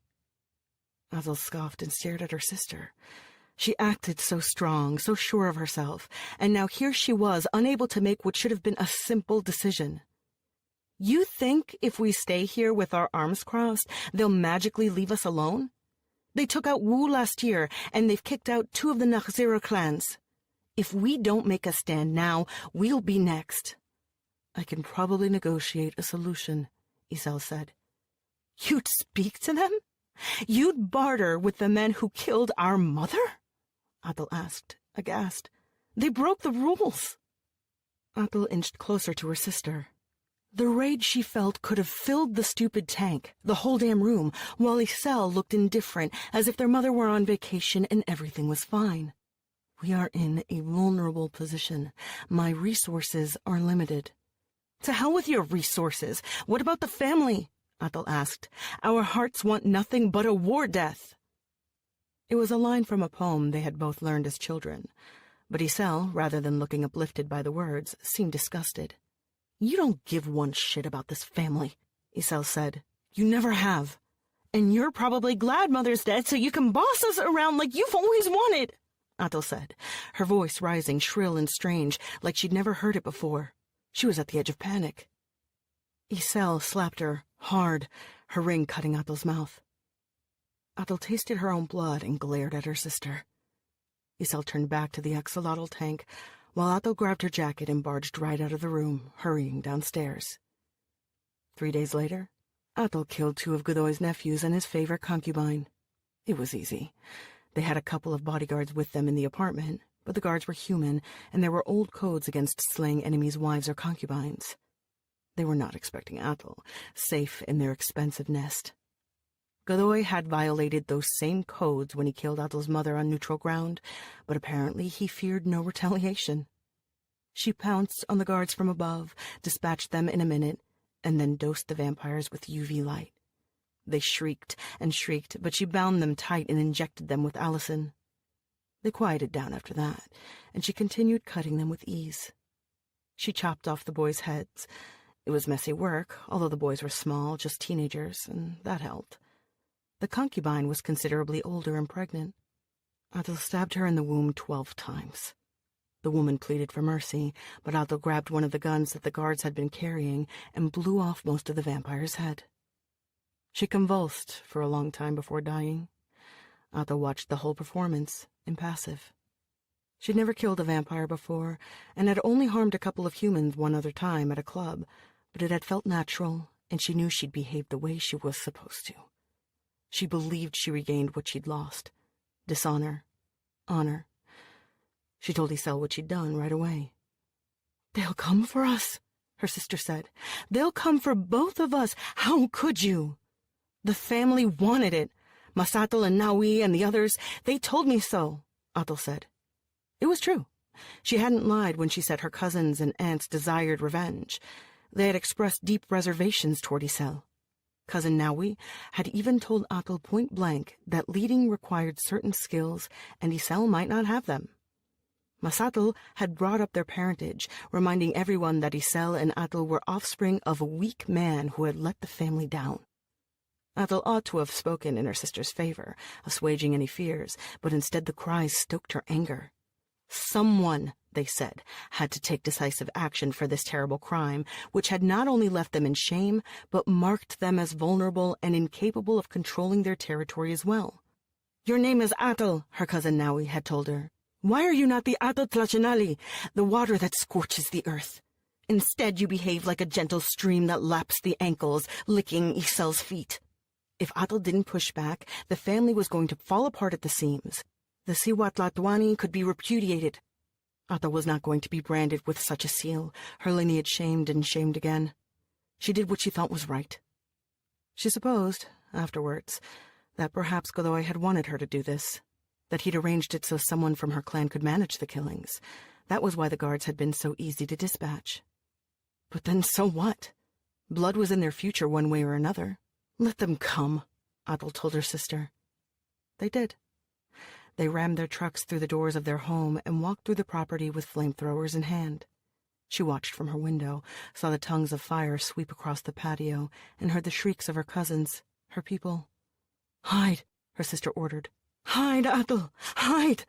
[SPEAKER 1] Athel scoffed and stared at her sister. She acted so strong, so sure of herself, and now here she was, unable to make what should have been a simple decision. "You think if we stay here with our arms crossed, they'll magically leave us alone? They took out Wu last year, and they've kicked out 2 of the Naxira clans. If we don't make a stand now, we'll be next." "I can probably negotiate a solution," Isel said. "You'd speak to them? You'd barter with the men who killed our mother?" Athel asked, aghast. "They broke the rules." Athel inched closer to her sister. The rage she felt could have filled the stupid tank, the whole damn room, while Isel looked indifferent, as if their mother were on vacation and everything was fine. We are in a vulnerable position. My resources are limited. To hell with your resources. What about the family? Athel asked. Our hearts want nothing but a war death. It was a line from a poem they had both learned as children. But Isel, rather than looking uplifted by the words, seemed disgusted. You don't give one shit about this family, Isel said. You never have. And you're probably glad Mother's dead so you can boss us around like you've always wanted, Athel said, her voice rising shrill and strange, like she'd never heard it before. She was at the edge of panic. Isel slapped her, hard, her ring cutting Athel's mouth. Athel tasted her own blood and glared at her sister. Isel turned back to the axolotl tank, while Athel grabbed her jacket and barged right out of the room, hurrying downstairs. 3 days later, Athel killed 2 of Godoy's nephews and his favorite concubine. It was easy. They had a couple of bodyguards with them in the apartment, but the guards were human, and there were old codes against slaying enemies' wives or concubines. They were not expecting Athel, safe in their expensive nest. Godoy had violated those same codes when he killed Athel's mother on neutral ground, but apparently he feared no retaliation. She pounced on the guards from above, dispatched them in a minute, and then dosed the vampires with UV light. They shrieked and shrieked, but she bound them tight and injected them with allicin. They quieted down after that, and she continued cutting them with ease. She chopped off the boys' heads. It was messy work, although the boys were small, just teenagers, and that helped. The concubine was considerably older and pregnant. Athel stabbed her in the womb 12 times. The woman pleaded for mercy, but Athel grabbed one of the guns that the guards had been carrying and blew off most of the vampire's head. She convulsed for a long time before dying. Athel watched the whole performance, impassive. She'd never killed a vampire before, and had only harmed a couple of humans one other time at a club, but it had felt natural, and she knew she'd behaved the way she was supposed to. She believed she regained what she'd lost. Dishonor. Honor. She told Isel what she'd done right away. They'll come for us, her sister said. They'll come for both of us. How could you? The family wanted it. Masatel and Naui and the others, they told me so, Athel said. It was true. She hadn't lied when she said her cousins and aunts desired revenge. They had expressed deep reservations toward Isel. Cousin Naui had even told Athel point-blank that leading required certain skills, and Isel might not have them. Masatel had brought up their parentage, reminding everyone that Isel and Athel were offspring of a weak man who had let the family down. Athel ought to have spoken in her sister's favor, assuaging any fears, but instead the cries stoked her anger. Someone, they said, had to take decisive action for this terrible crime, which had not only left them in shame, but marked them as vulnerable and incapable of controlling their territory as well. Your name is Athel, her cousin Naui had told her. Why are you not the Athel Tlachinali, the water that scorches the earth? Instead, you behave like a gentle stream that laps the ankles, licking Isel's feet. If Athel didn't push back, the family was going to fall apart at the seams. The Siwatlatuani could be repudiated. Athel was not going to be branded with such a seal, her lineage shamed and shamed again. She did what she thought was right. She supposed, afterwards, that perhaps Godoy had wanted her to do this, that he'd arranged it so someone from her clan could manage the killings. That was why the guards had been so easy to dispatch. But then so what? Blood was in their future one way or another. Let them come, Athel told her sister. They did. They rammed their trucks through the doors of their home and walked through the property with flamethrowers in hand. She watched from her window, saw the tongues of fire sweep across the patio, and heard the shrieks of her cousins, her people. Hide, her sister ordered. Hide, Athel, hide!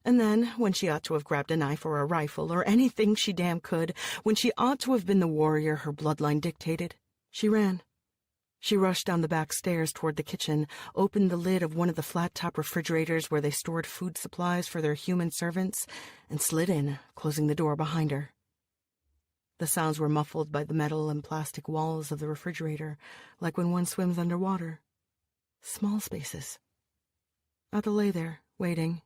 [SPEAKER 1] And then, when she ought to have grabbed a knife or a rifle or anything she damn could, when she ought to have been the warrior her bloodline dictated, she ran. She rushed down the back stairs toward the kitchen, opened the lid of one of the flat-top refrigerators where they stored food supplies for their human servants, and slid in, closing the door behind her. The sounds were muffled by the metal and plastic walls of the refrigerator, like when one swims underwater. Small spaces. Athel lay there, waiting.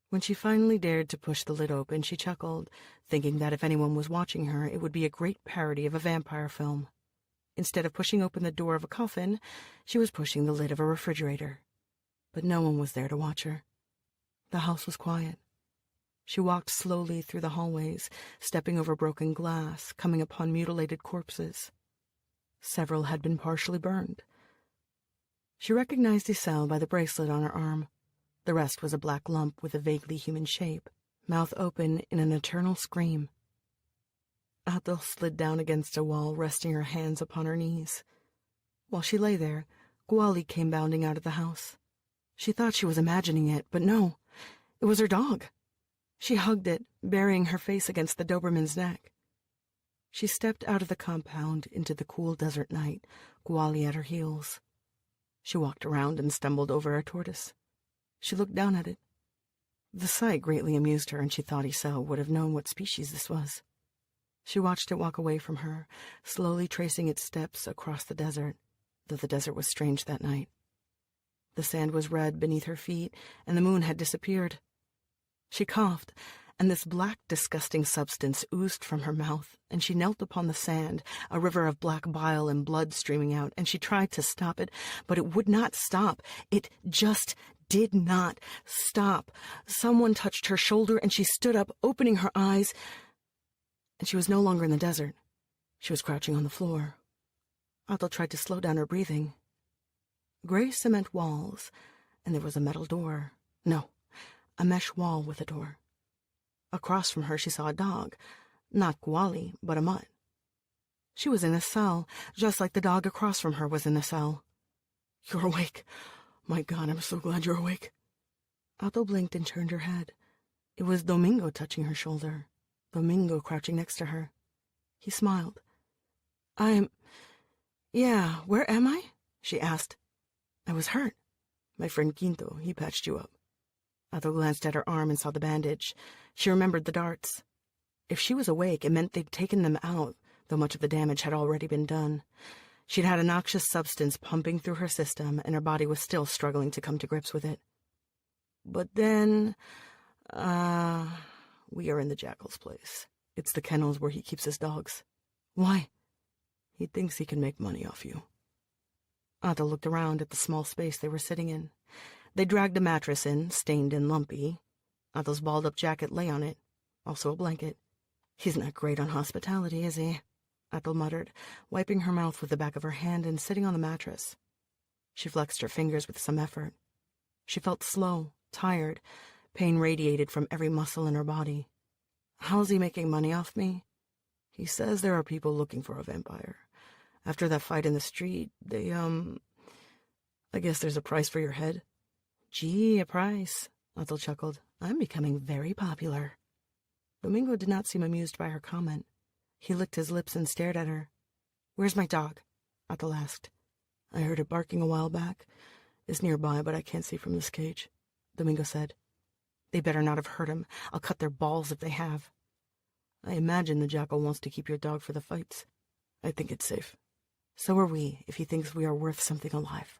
[SPEAKER 1] When she finally dared to push the lid open, she chuckled, thinking that if anyone was watching her, it would be a great parody of a vampire film. Instead of pushing open the door of a coffin, she was pushing the lid of a refrigerator. But no one was there to watch her. The house was quiet. She walked slowly through the hallways, stepping over broken glass, coming upon mutilated corpses. Several had been partially burned. She recognized Iselle by the bracelet on her arm. The rest was a black lump with a vaguely human shape, mouth open in an eternal scream. Athel slid down against a wall, resting her hands upon her knees. While she lay there, Gwali came bounding out of the house. She thought she was imagining it, but no, it was her dog. She hugged it, burying her face against the Doberman's neck. She stepped out of the compound into the cool desert night, Gwali at her heels. She walked around and stumbled over a tortoise. She looked down at it. The sight greatly amused her, and she thought Iselle would have known what species this was. She watched it walk away from her, slowly tracing its steps across the desert, though the desert was strange that night. The sand was red beneath her feet, and the moon had disappeared. She coughed, and this black, disgusting substance oozed from her mouth, and she knelt upon the sand, a river of black bile and blood streaming out, and she tried to stop it, but it would not stop. It just did not stop. Someone touched her shoulder, and she stood up, opening her eyes, and she was no longer in the desert. She was crouching on the floor. Athel tried to slow down her breathing. Gray cement walls, and there was a metal door. No, a mesh wall with a door. Across from her she saw a dog, not Gwali, but a mutt. She was in a cell, just like the dog across from her was in a cell. "You're awake. My God, I'm so glad you're awake." Athel blinked and turned her head. It was Domingo touching her shoulder, Domingo crouching next to her. He smiled. Yeah, where am I?" she asked. "I was hurt. My friend Quinto, he patched you up." Athel glanced at her arm and saw the bandage. She remembered the darts. If she was awake, it meant they'd taken them out, though much of the damage had already been done. She'd had a noxious substance pumping through her system, and her body was still struggling to come to grips with it. "But then, we are in the Jackal's place. It's the kennels where he keeps his dogs." "Why?" "He thinks he can make money off you." Athel looked around at the small space they were sitting in. They dragged a mattress in, stained and lumpy. Athel's balled-up jacket lay on it, also a blanket. "He's not great on hospitality, is he?" Athel muttered, wiping her mouth with the back of her hand and sitting on the mattress. She flexed her fingers with some effort. She felt slow, tired. Pain radiated from every muscle in her body. "How's he making money off me?" "He says there are people looking for a vampire. After that fight in the street, they, I guess there's a price for your head." "Gee, a price," Athel chuckled. "I'm becoming very popular." Domingo did not seem amused by her comment. He licked his lips and stared at her. "Where's my dog?" Athel asked. "I heard it barking a while back. It's nearby, but I can't see from this cage," Domingo said. "They better not have hurt him. I'll cut their balls if they have." "I imagine the jackal wants to keep your dog for the fights. I think it's safe." "So are we, if he thinks we are worth something alive."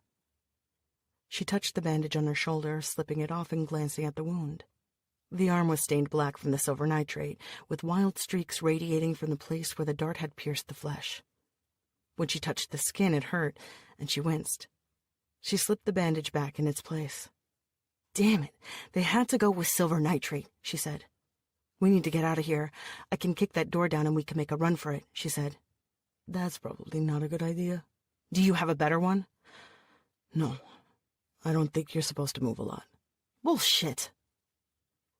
[SPEAKER 1] She touched the bandage on her shoulder, slipping it off and glancing at the wound. The arm was stained black from the silver nitrate, with wild streaks radiating from the place where the dart had pierced the flesh. When she touched the skin, it hurt, and she winced. She slipped the bandage back in its place. "Damn it, they had to go with silver nitrate," she said. "We need to get out of here. I can kick that door down and we can make a run for it," she said. "That's probably not a good idea." "Do you have a better one?" "No. I don't think you're supposed to move a lot." "Bullshit."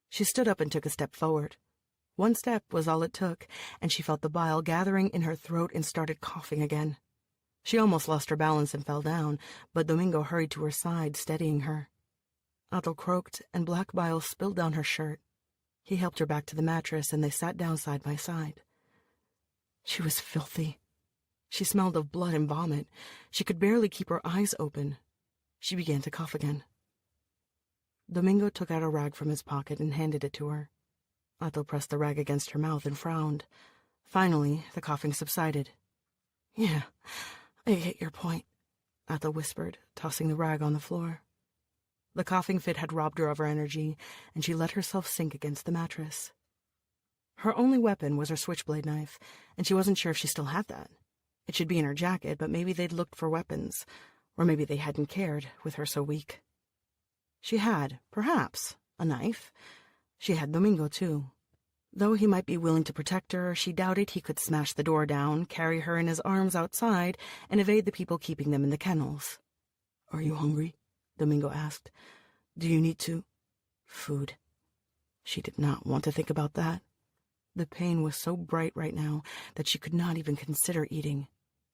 [SPEAKER 1] She stood up and took a step forward. One step was all it took, and she felt the bile gathering in her throat and started coughing again. She almost lost her balance and fell down, but Domingo hurried to her side, steadying her. Athel croaked, and black bile spilled down her shirt. He helped her back to the mattress, and they sat down side by side. She was filthy. She smelled of blood and vomit. She could barely keep her eyes open. She began to cough again. Domingo took out a rag from his pocket and handed it to her. Athel pressed the rag against her mouth and frowned. Finally, the coughing subsided. "Yeah, I get your point," Athel whispered, tossing the rag on the floor. The coughing fit had robbed her of her energy, and she let herself sink against the mattress. Her only weapon was her switchblade knife, and she wasn't sure if she still had that. It should be in her jacket, but maybe they'd looked for weapons, or maybe they hadn't cared, with her so weak. She had, perhaps, a knife. She had Domingo, too. Though he might be willing to protect her, she doubted he could smash the door down, carry her in his arms outside, and evade the people keeping them in the kennels. "Are you hungry?" Domingo asked. "Do you need to?" Food. She did not want to think about that. The pain was so bright right now that she could not even consider eating.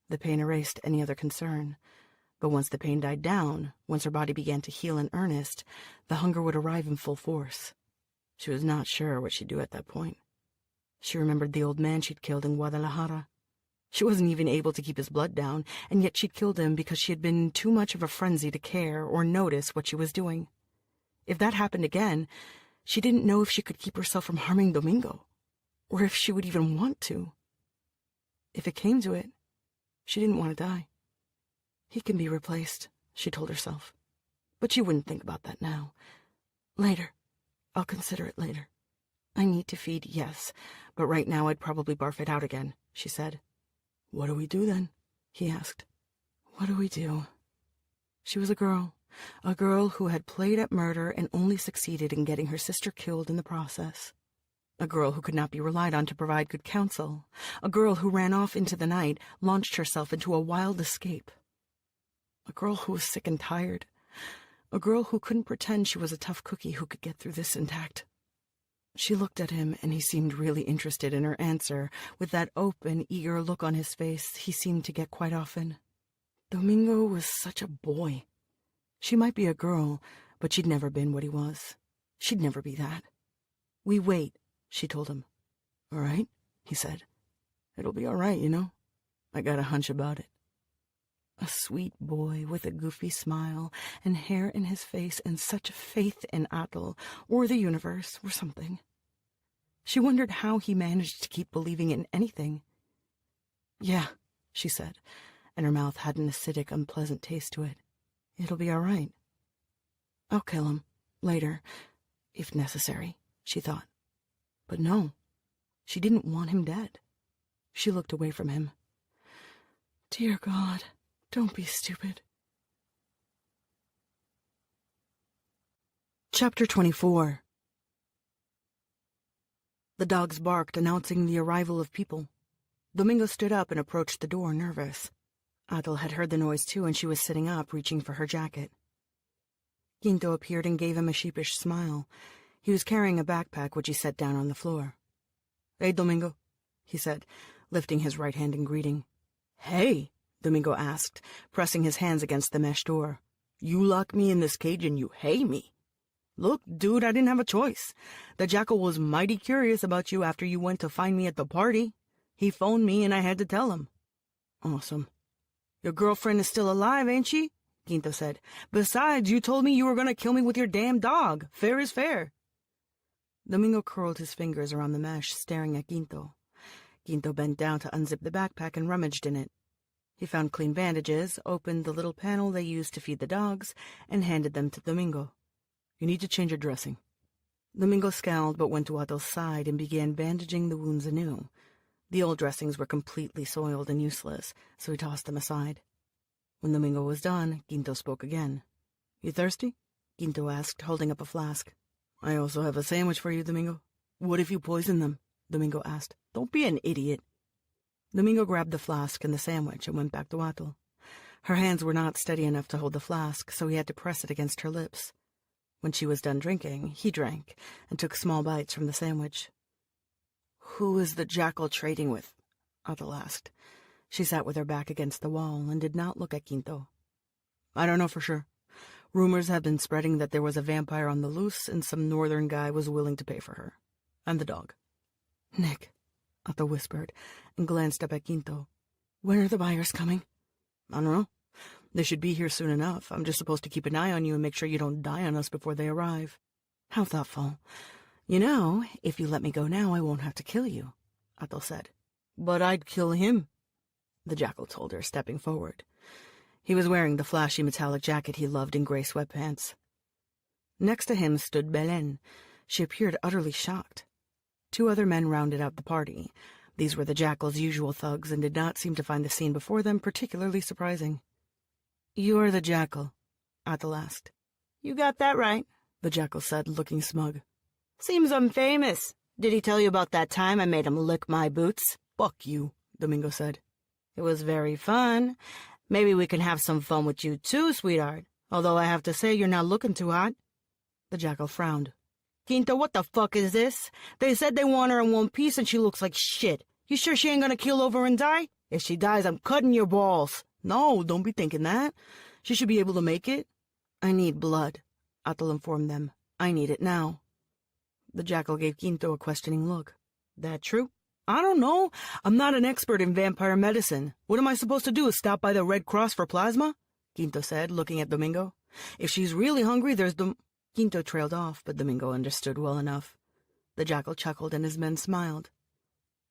[SPEAKER 1] The pain erased any other concern. But once the pain died down, once her body began to heal in earnest, the hunger would arrive in full force. She was not sure what she'd do at that point. She remembered the old man she'd killed in Guadalajara. She wasn't even able to keep his blood down, and yet she'd killed him because she had been in too much of a frenzy to care or notice what she was doing. If that happened again, she didn't know if she could keep herself from harming Domingo, or if she would even want to. If it came to it, she didn't want to die. He can be replaced, she told herself. But she wouldn't think about that now. Later. I'll consider it later. I need to feed, yes, but right now I'd probably barf it out again, she said. "What do we do then?" he asked. What do we do? She was a girl who had played at murder and only succeeded in getting her sister killed in the process. A girl who could not be relied on to provide good counsel. A girl who ran off into the night, launched herself into a wild escape. A girl who was sick and tired. A girl who couldn't pretend she was a tough cookie who could get through this intact. She looked at him, and he seemed really interested in her answer, with that open, eager look on his face he seemed to get quite often. Domingo was such a boy. She might be a girl, but she'd never been what he was. She'd never be that. "We wait," she told him. "All right," he said. "It'll be all right, you know. I got a hunch about it." A sweet boy with a goofy smile and hair in his face and such faith in Atul, or the universe, or something. She wondered how he managed to keep believing in anything. "Yeah," she said, and her mouth had an acidic, unpleasant taste to it. "It'll be all right. I'll kill him, later, if necessary," she thought. But no, she didn't want him dead. She looked away from him. "Dear God, don't be stupid." Chapter 24. The dogs barked, announcing the arrival of people. Domingo stood up and approached the door, nervous. Atul had heard the noise too, and she was sitting up, reaching for her jacket. Quinto appeared and gave him a sheepish smile. He was carrying a backpack, which he set down on the floor. "Hey, Domingo," he said, lifting his right hand in greeting. "Hey?" Domingo asked, pressing his hands against the mesh door. "You lock me in this cage and you hate me. Look, dude, I didn't have a choice. The jackal was mighty curious about you after you went to find me at the party. He phoned me and I had to tell him." "Awesome. Your girlfriend is still alive, ain't she?" Quinto said. "Besides, you told me you were going to kill me with your damn dog. Fair is fair." Domingo curled his fingers around the mesh, staring at Quinto. Quinto bent down to unzip the backpack and rummaged in it. He found clean bandages, opened the little panel they used to feed the dogs, and handed them to Domingo. "You need to change your dressing." Domingo scowled but went to Atul's side and began bandaging the wounds anew. The old dressings were completely soiled and useless, so he tossed them aside. When Domingo was done, Quinto spoke again. "You thirsty?" Quinto asked, holding up a flask. "I also have a sandwich for you, Domingo." "What if you poison them?" Domingo asked. "Don't be an idiot." Domingo grabbed the flask and the sandwich and went back to Atul. Her hands were not steady enough to hold the flask, so he had to press it against her lips. When she was done drinking, he drank and took small bites from the sandwich. "Who is the jackal trading with?" Atul asked. She sat with her back against the wall and did not look at Quinto. "I don't know for sure. Rumors have been spreading that there was a vampire on the loose and some northern guy was willing to pay for her. And the dog." "Nick," Atul whispered and glanced up at Quinto. "When are the buyers coming?" "I don't know. They should be here soon enough. I'm just supposed to keep an eye on you and make sure you don't die on us before they arrive." "How thoughtful. You know, if you let me go now, I won't have to kill you," Atul said. "But I'd kill him," the jackal told her, stepping forward. He was wearing the flashy metallic jacket he loved in gray sweatpants. Next to him stood Belen. She appeared utterly shocked. 2 other men rounded out the party. These were the Jackal's usual thugs and did not seem to find the scene before them particularly surprising. "You're the Jackal?" Athel asked.
[SPEAKER 2] "You got that right,"
[SPEAKER 1] the Jackal said, looking smug.
[SPEAKER 2] "Seems I'm famous. Did he tell you about that time I made him lick my boots?"
[SPEAKER 1] "Fuck you," Domingo said.
[SPEAKER 2] "It was very fun. Maybe we can have some fun with you too, sweetheart. Although I have to say you're not looking too hot."
[SPEAKER 1] The Jackal frowned.
[SPEAKER 2] "Quinto, what the fuck is this? They said they want her in one piece and she looks like shit. You sure she ain't gonna keel over and die? If she dies, I'm cutting your balls."
[SPEAKER 1] "No, don't be thinking that. She should be able to make it." "I need blood," Athel informed them. "I need it now." The Jackal gave Quinto a questioning look.
[SPEAKER 2] "That true?"
[SPEAKER 1] "I don't know. I'm not an expert in vampire medicine. What am I supposed to do, stop by the Red Cross for plasma?" Quinto said, looking at Domingo. "If she's really hungry, there's the—" Quinto trailed off, but Domingo understood well enough. The Jackal chuckled and his men smiled.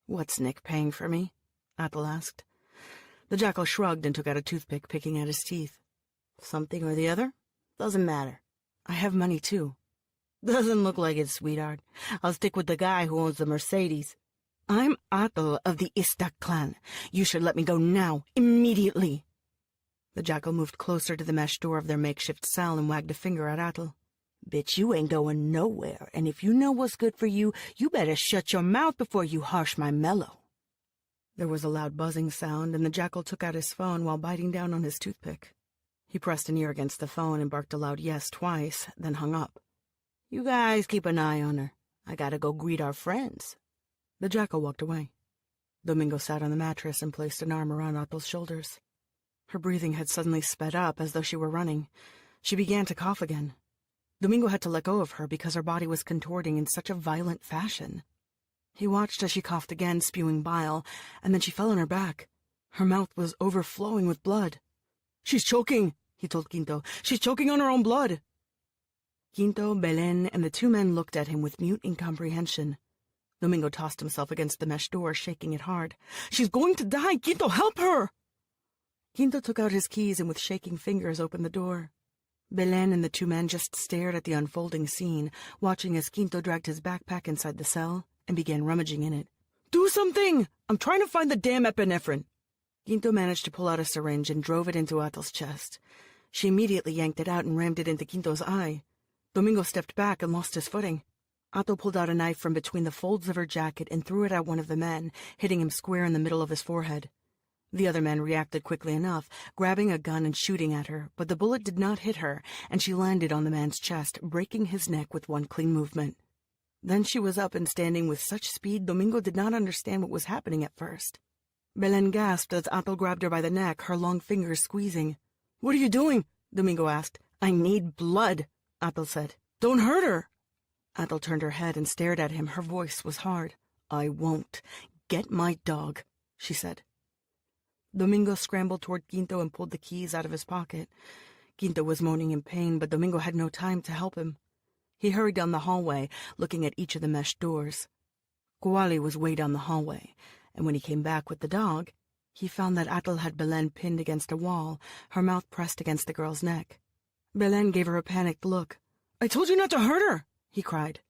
[SPEAKER 1] "What's Nick paying for me?" Athel asked. The Jackal shrugged and took out a toothpick, picking at his teeth.
[SPEAKER 2] "Something or the other? Doesn't matter."
[SPEAKER 1] "I have money, too."
[SPEAKER 2] "Doesn't look like it, sweetheart. I'll stick with the guy who owns the Mercedes."
[SPEAKER 1] "I'm Athel of the Istak clan. You should let me go now, immediately." The Jackal moved closer to the mesh door of their makeshift cell and wagged a finger at Athel.
[SPEAKER 2] "Bitch, you ain't going nowhere, and if you know what's good for you, you better shut your mouth before you harsh my mellow."
[SPEAKER 1] There was a loud buzzing sound, and the Jackal took out his phone while biting down on his toothpick. He pressed an ear against the phone and barked a loud yes twice, then hung up.
[SPEAKER 2] "You guys keep an eye on her. I gotta go greet our friends."
[SPEAKER 1] The Jackal walked away. Domingo sat on the mattress and placed an arm around Athel's shoulders. Her breathing had suddenly sped up as though she were running. She began to cough again. Domingo had to let go of her because her body was contorting in such a violent fashion. He watched as she coughed again, spewing bile, and then she fell on her back. Her mouth was overflowing with blood. "She's choking," he told Quinto. "She's choking on her own blood." Quinto, Belen, and the 2 men looked at him with mute incomprehension. Domingo tossed himself against the mesh door, shaking it hard. "She's going to die! Quinto, help her!" Quinto took out his keys and with shaking fingers opened the door. Belen and the 2 men just stared at the unfolding scene, watching as Quinto dragged his backpack inside the cell and began rummaging in it. "Do something! I'm trying to find the damn epinephrine!" Quinto managed to pull out a syringe and drove it into Athel's chest. She immediately yanked it out and rammed it into Quinto's eye. Domingo stepped back and lost his footing. Athel pulled out a knife from between the folds of her jacket and threw it at one of the men, hitting him square in the middle of his forehead. The other men reacted quickly enough, grabbing a gun and shooting at her, but the bullet did not hit her, and she landed on the man's chest, breaking his neck with one clean movement. Then she was up and standing with such speed Domingo did not understand what was happening at first. Belen gasped as Athel grabbed her by the neck, her long fingers squeezing. "What are you doing?" Domingo asked. "I need blood," Athel said. "Don't hurt her." Athel turned her head and stared at him. Her voice was hard. "I won't. Get my dog," she said. Domingo scrambled toward Quinto and pulled the keys out of his pocket. Quinto was moaning in pain, but Domingo had no time to help him. He hurried down the hallway, looking at each of the mesh doors. Kowali was way down the hallway, and when he came back with the dog, he found that Athel had Belen pinned against a wall, her mouth pressed against the girl's neck. Belen gave her a panicked look. "I told you not to hurt her!" he cried.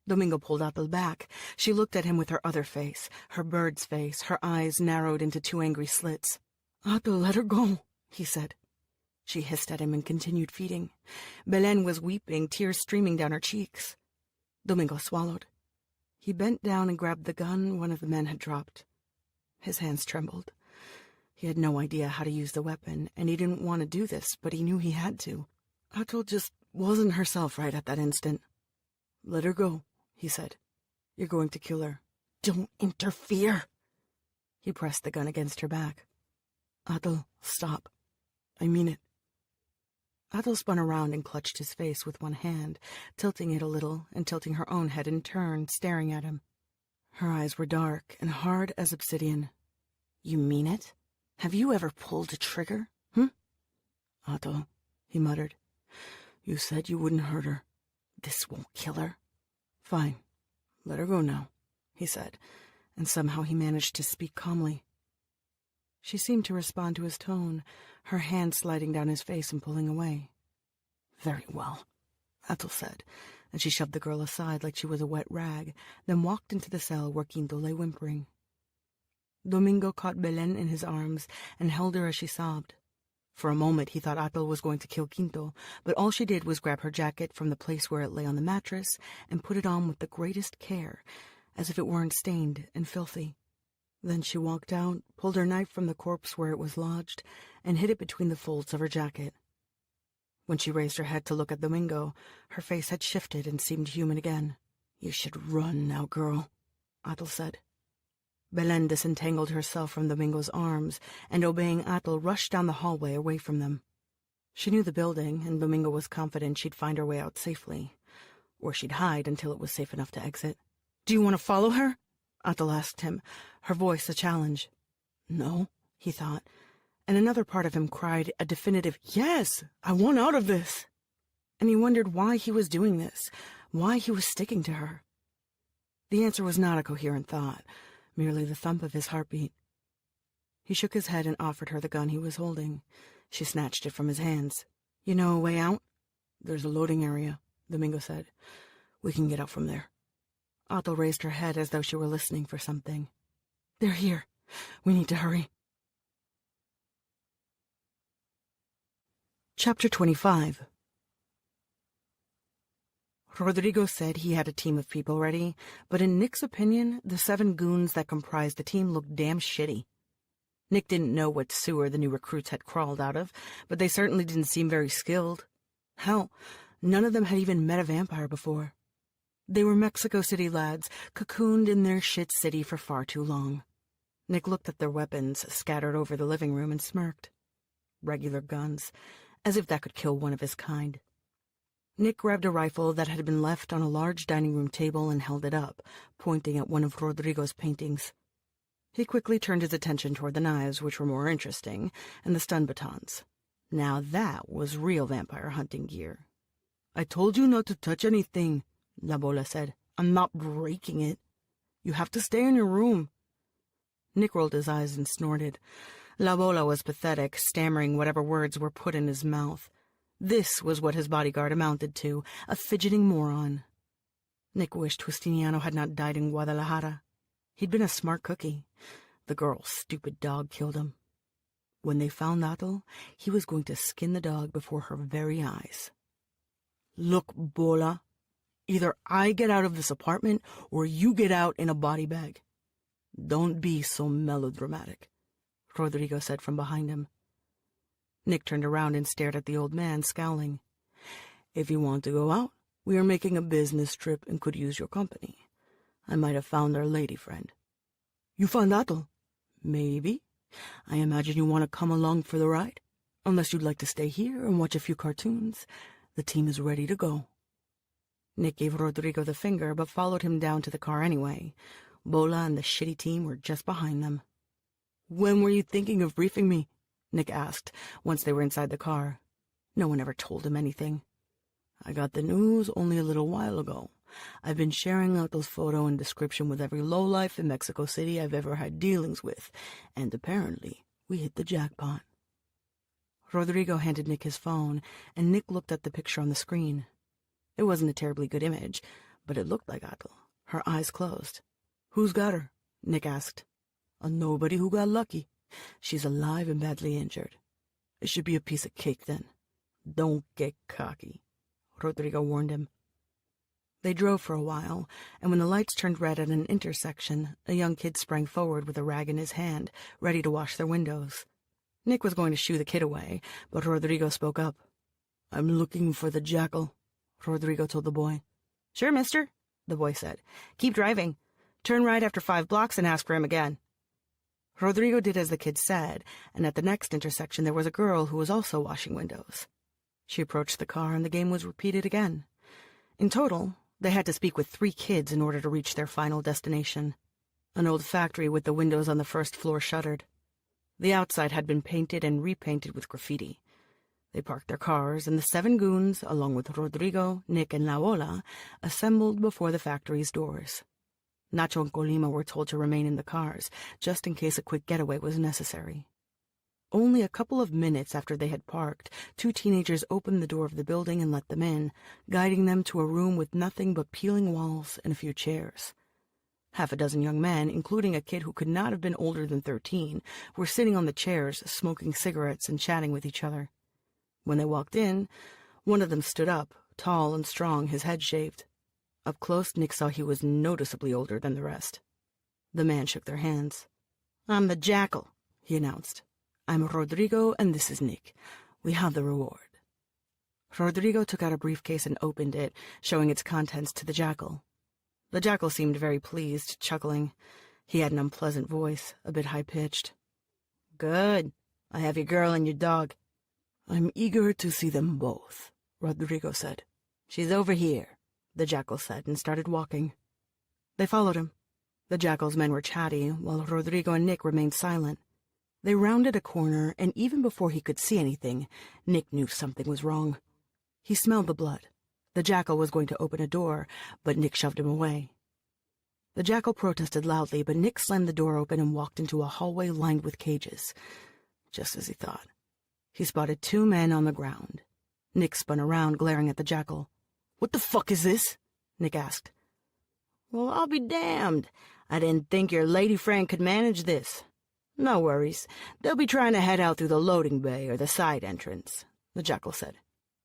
[SPEAKER 1] Domingo pulled Athel back. She looked at him with her other face, her bird's face, her eyes narrowed into 2 angry slits. "Athel, let her go," he said. She hissed at him and continued feeding. Belen was weeping, tears streaming down her cheeks. Domingo swallowed. He bent down and grabbed the gun one of the men had dropped. His hands trembled. He had no idea how to use the weapon, and he didn't want to do this, but he knew he had to. Athel just wasn't herself right at that instant. "Let her go," he said. "You're going to kill her." "Don't interfere." He pressed the gun against her back. "Athel, stop. I mean it." Athel spun around and clutched his face with one hand, tilting it a little and tilting her own head in turn, staring at him. Her eyes were dark and hard as obsidian. "You mean it? Have you ever pulled a trigger, "Athel," he muttered. "You said you wouldn't hurt her. This won't kill her." "Fine. Let her go now," he said, and somehow he managed to speak calmly. She seemed to respond to his tone, her hand sliding down his face and pulling away. "Very well. Atul said, and she shoved the girl aside like she was a wet rag, then walked into the cell where Quinto lay whimpering. Domingo caught Belen in his arms and held her as she sobbed. For a moment he thought Atul was going to kill Quinto, but all she did was grab her jacket from the place where it lay on the mattress and put it on with the greatest care, as if it weren't stained and filthy. Then she walked out, pulled her knife from the corpse where it was lodged, and hid it between the folds of her jacket. When she raised her head to look at Domingo, her face had shifted and seemed human again. "You should run now, girl," Atul said. Belen disentangled herself from Domingo's arms, and obeying Atul, rushed down the hallway away from them. She knew the building, and Domingo was confident she'd find her way out safely. Or she'd hide until it was safe enough to exit. "Do you want to follow her?" Atul asked him, her voice a challenge. "No," he thought, and another part of him cried a definitive, "Yes, I want out of this." And he wondered why he was doing this, why he was sticking to her. The answer was not a coherent thought, merely the thump of his heartbeat. He shook his head and offered her the gun he was holding. She snatched it from his hands. "You know a way out?" "There's a loading area," Domingo said. "We can get out from there." Atul raised her head as though she were listening for something. "They're here. We need to hurry." Chapter 25. Rodrigo said he had a team of people ready, but in Nick's opinion, the 7 goons that comprised the team looked damn shitty. Nick didn't know what sewer the new recruits had crawled out of, but they certainly didn't seem very skilled. Hell, none of them had even met a vampire before. They were Mexico City lads, cocooned in their shit city for far too long. Nick looked at their weapons scattered over the living room and smirked. Regular guns, as if that could kill one of his kind. Nick grabbed a rifle that had been left on a large dining room table and held it up, pointing at one of Rodrigo's paintings. He quickly turned his attention toward the knives, which were more interesting, and the stun batons. Now that was real vampire hunting gear. "I told you not to touch anything," La Bola said. "I'm not breaking it. You have to stay in your room." Nick rolled his eyes and snorted. La Bola was pathetic, stammering whatever words were put in his mouth. This was what his bodyguard amounted to, a fidgeting moron. Nick wished Justiniano had not died in Guadalajara. He'd been a smart cookie. The girl's stupid dog killed him. When they found Atul, he was going to skin the dog before her very eyes. "Look, Bola, either I get out of this apartment or you get out in a body bag. Don't be so melodramatic," Rodrigo said from behind him. Nick turned around and stared at the old man, scowling. "If you want to go out, we are making a business trip and could use your company. I might have found our lady friend." "You found Atul?" "Maybe. I imagine you want to come along for the ride. Unless you'd like to stay here and watch a few cartoons, the team is ready to go." Nick gave Rodrigo the finger, but followed him down to the car anyway. Bola and the shitty team were just behind them. "When were you thinking of briefing me?" Nick asked, once they were inside the car. No one ever told him anything. "I got the news only a little while ago. I've been sharing Atul's photo and description with every lowlife in Mexico City I've ever had dealings with, and apparently we hit the jackpot." Rodrigo handed Nick his phone, and Nick looked at the picture on the screen. It wasn't a terribly good image, but it looked like Atul, her eyes closed. "Who's got her?" Nick asked. "A nobody who got lucky. She's alive and badly injured. It should be a piece of cake then." "Don't get cocky," Rodrigo warned him. They drove for a while, and when the lights turned red at an intersection, a young kid sprang forward with a rag in his hand, ready to wash their windows. Nick was going to shoo the kid away, but Rodrigo spoke up. "I'm looking for the jackal," Rodrigo told the boy. "Sure, mister," the boy said. "Keep driving. Turn right after 5 blocks and ask for him again." Rodrigo did as the kid said, and at the next intersection there was a girl who was also washing windows. She approached the car, and the game was repeated again. In total, they had to speak with 3 kids in order to reach their final destination, an old factory with the windows on the first floor shuttered. The outside had been painted and repainted with graffiti. They parked their cars, and the 7 goons, along with Rodrigo, Nick, and La Ola, assembled before the factory's doors. Nacho and Colima were told to remain in the cars, just in case a quick getaway was necessary. Only a couple of minutes after they had parked, two teenagers opened the door of the building and let them in, guiding them to a room with nothing but peeling walls and a few chairs. Half a dozen young men, including a kid who could not have been older than 13, were sitting on the chairs, smoking cigarettes and chatting with each other. When they walked in, one of them stood up, tall and strong, his head shaved. Up close, Nick saw he was noticeably older than the rest. The man shook their hands.
[SPEAKER 2] "I'm the Jackal,"
[SPEAKER 1] he announced. "I'm Rodrigo, and this is Nick. We have the reward." Rodrigo took out a briefcase and opened it, showing its contents to the Jackal. The Jackal seemed very pleased, chuckling. He had an unpleasant voice, a bit high-pitched.
[SPEAKER 2] "Good. I have your girl and your dog."
[SPEAKER 1] "I'm eager to see them both," Rodrigo said.
[SPEAKER 2] "She's over here,"
[SPEAKER 1] the Jackal said, and started walking. They followed him. The Jackal's men were chatty, while Rodrigo and Nick remained silent. They rounded a corner, and even before he could see anything, Nick knew something was wrong. He smelled the blood. The Jackal was going to open a door, but Nick shoved him away. The Jackal protested loudly, but Nick slammed the door open and walked into a hallway lined with cages. Just as he thought. He spotted two men on the ground. Nick spun around, glaring at the Jackal. "What the fuck is this?" Nick asked.
[SPEAKER 2] "Well, I'll be damned. I didn't think your lady friend could manage this. No worries. They'll be trying to head out through the loading bay or the side entrance," the Jackal said.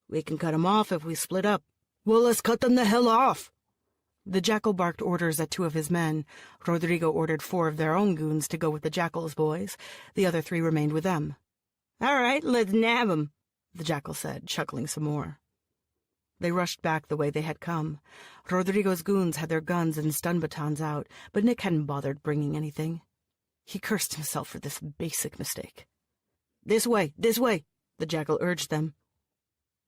[SPEAKER 2] "We can cut them off if we split up."
[SPEAKER 1] "Well, let's cut them the hell off!" The Jackal barked orders at two of his men. Rodrigo ordered 4 of their own goons to go with the Jackal's boys. The other 3 remained with them.
[SPEAKER 2] "All right, let's nab 'em,"
[SPEAKER 1] the Jackal said, chuckling some more. They rushed back the way they had come. Rodrigo's goons had their guns and stun batons out, but Nick hadn't bothered bringing anything. He cursed himself for this basic mistake.
[SPEAKER 2] This way,
[SPEAKER 1] the Jackal urged them.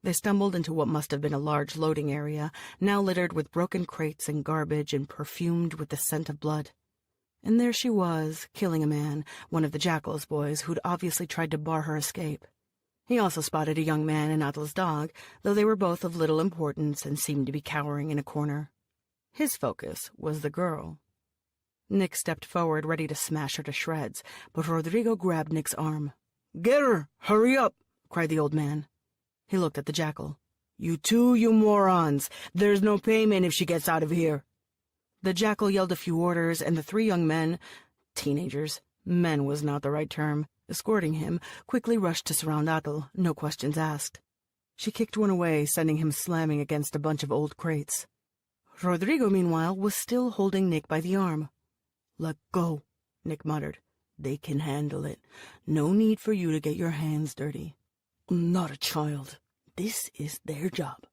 [SPEAKER 1] They stumbled into what must have been a large loading area, now littered with broken crates and garbage and perfumed with the scent of blood. And there she was, killing a man, one of the Jackal's boys, who'd obviously tried to bar her escape. He also spotted a young man and Adol's dog, though they were both of little importance and seemed to be cowering in a corner. His focus was the girl. Nick stepped forward, ready to smash her to shreds, but Rodrigo grabbed Nick's arm. "Get her! Hurry up!" cried the old man. He looked at the Jackal. "You two, you morons! There's no payment if she gets out of here!" The Jackal yelled a few orders, and the 3 young men, teenagers, men was not the right term, escorting him, quickly rushed to surround Adol, no questions asked. She kicked one away, sending him slamming against a bunch of old crates. Rodrigo, meanwhile, was still holding Nick by the arm. "Let go," Nick muttered. "They can handle it. No need for you to get your hands dirty. I'm not a child. This is their job."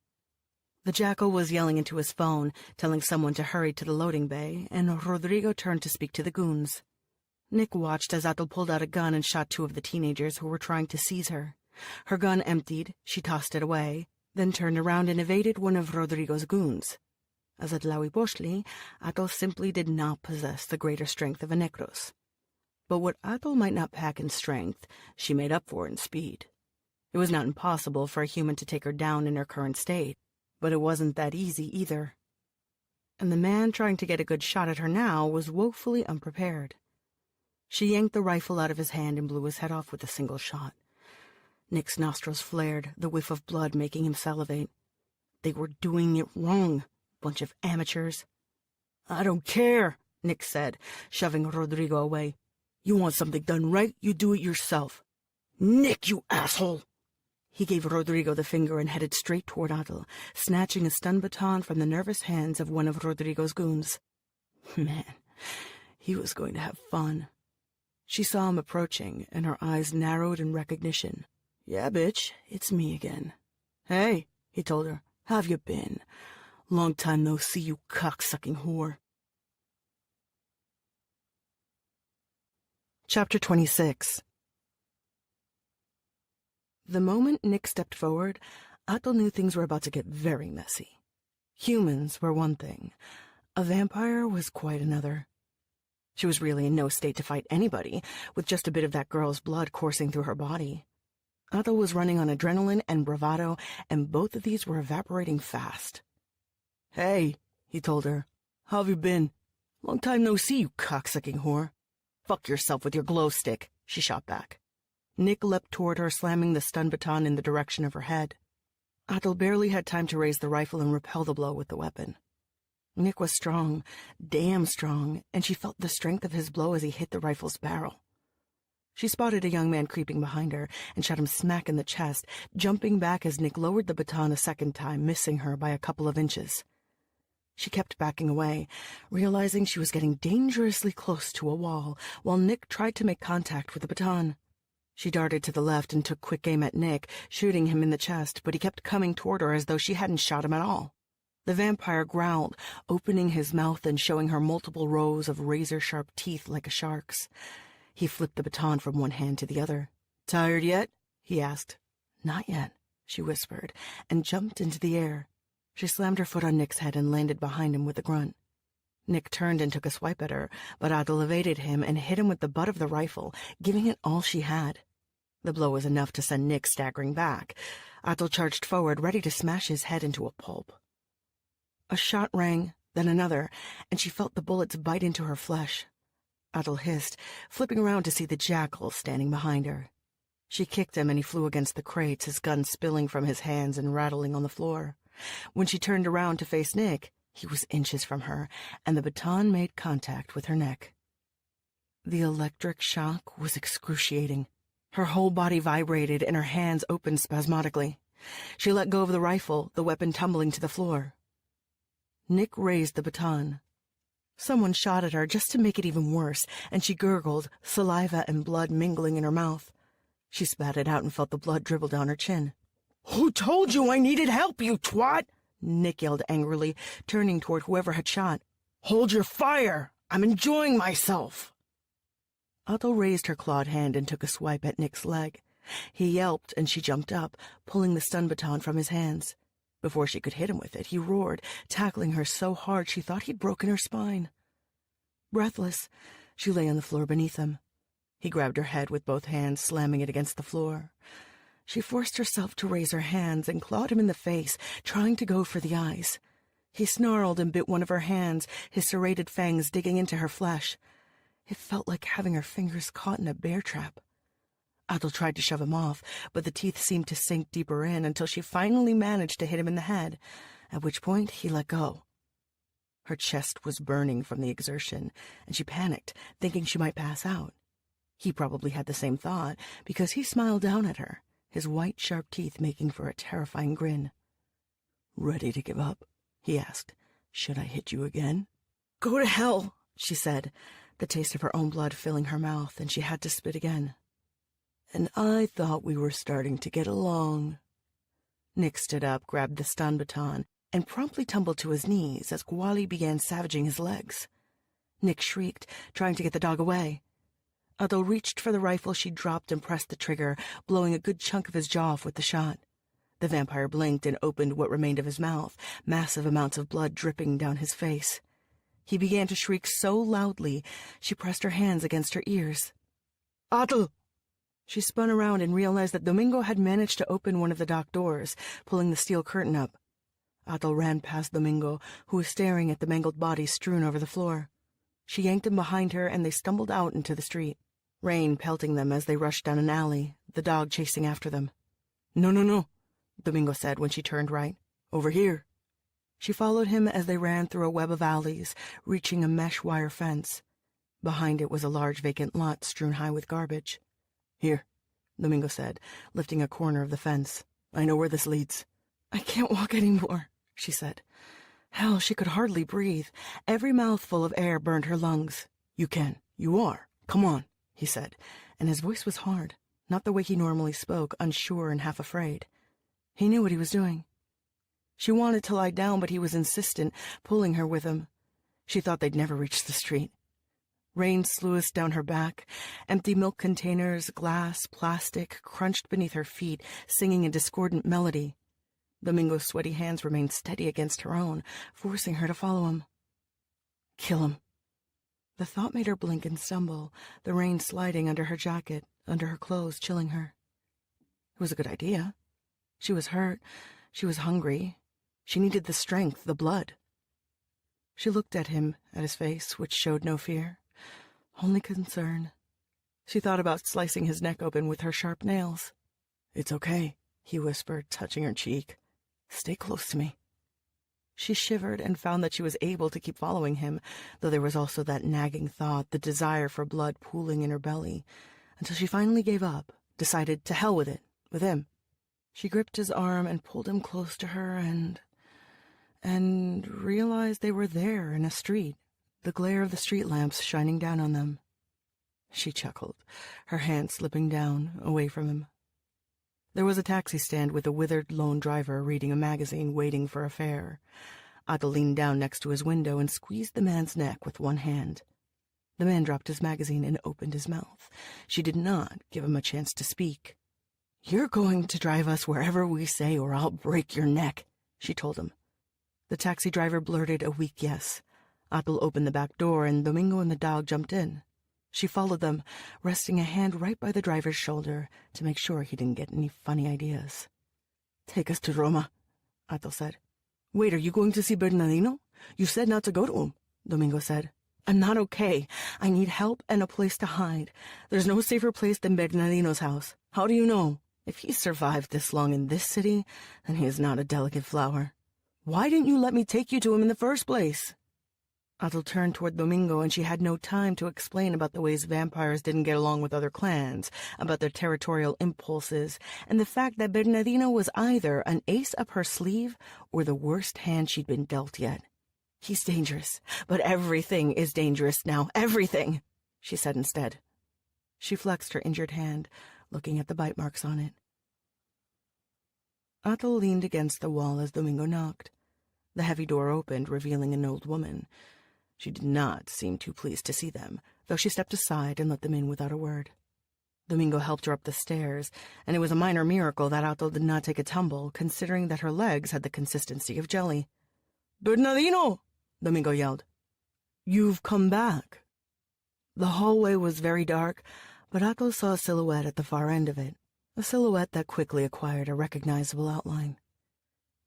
[SPEAKER 1] The Jackal was yelling into his phone, telling someone to hurry to the loading bay, and Rodrigo turned to speak to the goons. Nick watched as Adol pulled out a gun and shot 2 of the teenagers who were trying to seize her. Her gun emptied, she tossed it away, then turned around and evaded one of Rodrigo's goons. As a Tlahuipochtli, Adol simply did not possess the greater strength of a Necros. But what Adol might not pack in strength, she made up for in speed. It was not impossible for a human to take her down in her current state, but it wasn't that easy either. And the man trying to get a good shot at her now was woefully unprepared. She yanked the rifle out of his hand and blew his head off with a single shot. Nick's nostrils flared, the whiff of blood making him salivate. They were doing it wrong, bunch of amateurs. "I don't care," Nick said, shoving Rodrigo away. "You want something done right, you do it yourself." "Nick, you asshole!" He gave Rodrigo the finger and headed straight toward Adol, snatching a stun baton from the nervous hands of one of Rodrigo's goons. Man, he was going to have fun. She saw him approaching, and her eyes narrowed in recognition. "Yeah, bitch, it's me again." "Hey," he told her, "how've you been? Long time no see, you cocksucking whore." Chapter 26. The moment Nick stepped forward, Adol knew things were about to get very messy. Humans were one thing. A vampire was quite another. She was really in no state to fight anybody, with just a bit of that girl's blood coursing through her body. Adol was running on adrenaline and bravado, and both of these were evaporating fast. "Hey," he told her, "how have you been? Long time no see, you cocksucking whore." "Fuck yourself with your glow stick," she shot back. Nick leapt toward her, slamming the stun baton in the direction of her head. Adel barely had time to raise the rifle and repel the blow with the weapon. Nick was strong, damn strong, and she felt the strength of his blow as he hit the rifle's barrel. She spotted a young man creeping behind her and shot him smack in the chest, jumping back as Nick lowered the baton a second time, missing her by a couple of inches. She kept backing away, realizing she was getting dangerously close to a wall, while Nick tried to make contact with the baton. She darted to the left and took quick aim at Nick, shooting him in the chest, but he kept coming toward her as though she hadn't shot him at all. The vampire growled, opening his mouth and showing her multiple rows of razor-sharp teeth like a shark's. He flipped the baton from one hand to the other. "Tired yet?" he asked. "Not yet," she whispered, and jumped into the air. She slammed her foot on Nick's head and landed behind him with a grunt. Nick turned and took a swipe at her, but Adel evaded him and hit him with the butt of the rifle, giving it all she had. The blow was enough to send Nick staggering back. Adel charged forward, ready to smash his head into a pulp. A shot rang, then another, and she felt the bullets bite into her flesh. Adel hissed, flipping around to see the jackal standing behind her. She kicked him and he flew against the crates, his gun spilling from his hands and rattling on the floor. When she turned around to face Nick, he was inches from her, and the baton made contact with her neck. The electric shock was excruciating. Her whole body vibrated and her hands opened spasmodically. She let go of the rifle, the weapon tumbling to the floor. Nick raised the baton. Someone shot at her just to make it even worse, and she gurgled, saliva and blood mingling in her mouth. She spat it out and felt the blood dribble down her chin. "Who told you I needed help, you twat?" Nick yelled angrily, turning toward whoever had shot. "Hold your fire! I'm enjoying myself!" Adel raised her clawed hand and took a swipe at Nick's leg. He yelped, and she jumped up, pulling the stun baton from his hands. Before she could hit him with it, he roared, tackling her so hard she thought he'd broken her spine. Breathless, she lay on the floor beneath him. He grabbed her head with both hands, slamming it against the floor. She forced herself to raise her hands and clawed him in the face, trying to go for the eyes. He snarled and bit one of her hands, his serrated fangs digging into her flesh. It felt like having her fingers caught in a bear trap. Adel tried to shove him off, but the teeth seemed to sink deeper in until she finally managed to hit him in the head, at which point he let go. Her chest was burning from the exertion, and she panicked, thinking she might pass out. He probably had the same thought, because he smiled down at her, his white, sharp teeth making for a terrifying grin. "Ready to give up?" he asked. "Should I hit you again?" "Go to hell," she said, the taste of her own blood filling her mouth, and she had to spit again. "And I thought we were starting to get along." Nick stood up, grabbed the stun baton, and promptly tumbled to his knees as Gwali began savaging his legs. Nick shrieked, trying to get the dog away. Adel reached for the rifle she dropped and pressed the trigger, blowing a good chunk of his jaw off with the shot. The vampire blinked and opened what remained of his mouth, massive amounts of blood dripping down his face. He began to shriek so loudly, she pressed her hands against her ears. "Adel!" She spun around and realized that Domingo had managed to open one of the dock doors, pulling the steel curtain up. Adel ran past Domingo, who was staring at the mangled body strewn over the floor. She yanked him behind her, and they stumbled out into the street, rain pelting them as they rushed down an alley, the dog chasing after them. "No, no, no," Domingo said when she turned right. "Over here." She followed him as they ran through a web of alleys, reaching a mesh wire fence. Behind it was a large vacant lot strewn high with garbage. "Here," Domingo said, lifting a corner of the fence. "I know where this leads." "I can't walk anymore," she said. Hell, she could hardly breathe. Every mouthful of air burned her lungs. "You can. You are. Come on," he said, and his voice was hard, not the way he normally spoke, unsure and half afraid. He knew what he was doing. She wanted to lie down, but he was insistent, pulling her with him. She thought they'd never reach the street. Rain sluiced down her back. Empty milk containers, glass, plastic, crunched beneath her feet, singing a discordant melody. Domingo's sweaty hands remained steady against her own, forcing her to follow him. Kill him. The thought made her blink and stumble, the rain sliding under her jacket, under her clothes, chilling her. It was a good idea. She was hurt. She was hungry. She needed the strength, the blood. She looked at him, at his face, which showed no fear, only concern. She thought about slicing his neck open with her sharp nails. "It's okay," he whispered, touching her cheek. "Stay close to me." She shivered and found that she was able to keep following him, though there was also that nagging thought, the desire for blood pooling in her belly, until she finally gave up, decided to hell with it, with him. She gripped his arm and pulled him close to her and realized they were there in a street, the glare of the street lamps shining down on them. She chuckled, her hand slipping down, away from him. There was a taxi stand with a withered lone driver reading a magazine, waiting for a fare. Otto leaned down next to his window and squeezed the man's neck with one hand. The man dropped his magazine and opened his mouth. She did not give him a chance to speak. "You're going to drive us wherever we say, or I'll break your neck," she told him. The taxi driver blurted a weak yes. Otto opened the back door, and Domingo and the dog jumped in. She followed them, resting a hand right by the driver's shoulder to make sure he didn't get any funny ideas. "Take us to Roma," Otto said. "Wait, are you going to see Bernardino? You said not to go to him," Domingo said. "I'm not okay. I need help and a place to hide. There's no safer place than Bernardino's house. How do you know? If he survived this long in this city, then he is not a delicate flower. Why didn't you let me take you to him in the first place?" Otto turned toward Domingo, and she had no time to explain about the ways vampires didn't get along with other clans, about their territorial impulses, and the fact that Bernardino was either an ace up her sleeve or the worst hand she'd been dealt yet. "He's dangerous, but everything is dangerous now, everything," she said instead. She flexed her injured hand, looking at the bite marks on it. Otto leaned against the wall as Domingo knocked. The heavy door opened, revealing an old woman. She did not seem too pleased to see them, though she stepped aside and let them in without a word. Domingo helped her up the stairs, and it was a minor miracle that Otto did not take a tumble, considering that her legs had the consistency of jelly. "Bernardino!" Domingo yelled. "You've come back." The hallway was very dark, but Otto saw a silhouette at the far end of it, a silhouette that quickly acquired a recognizable outline.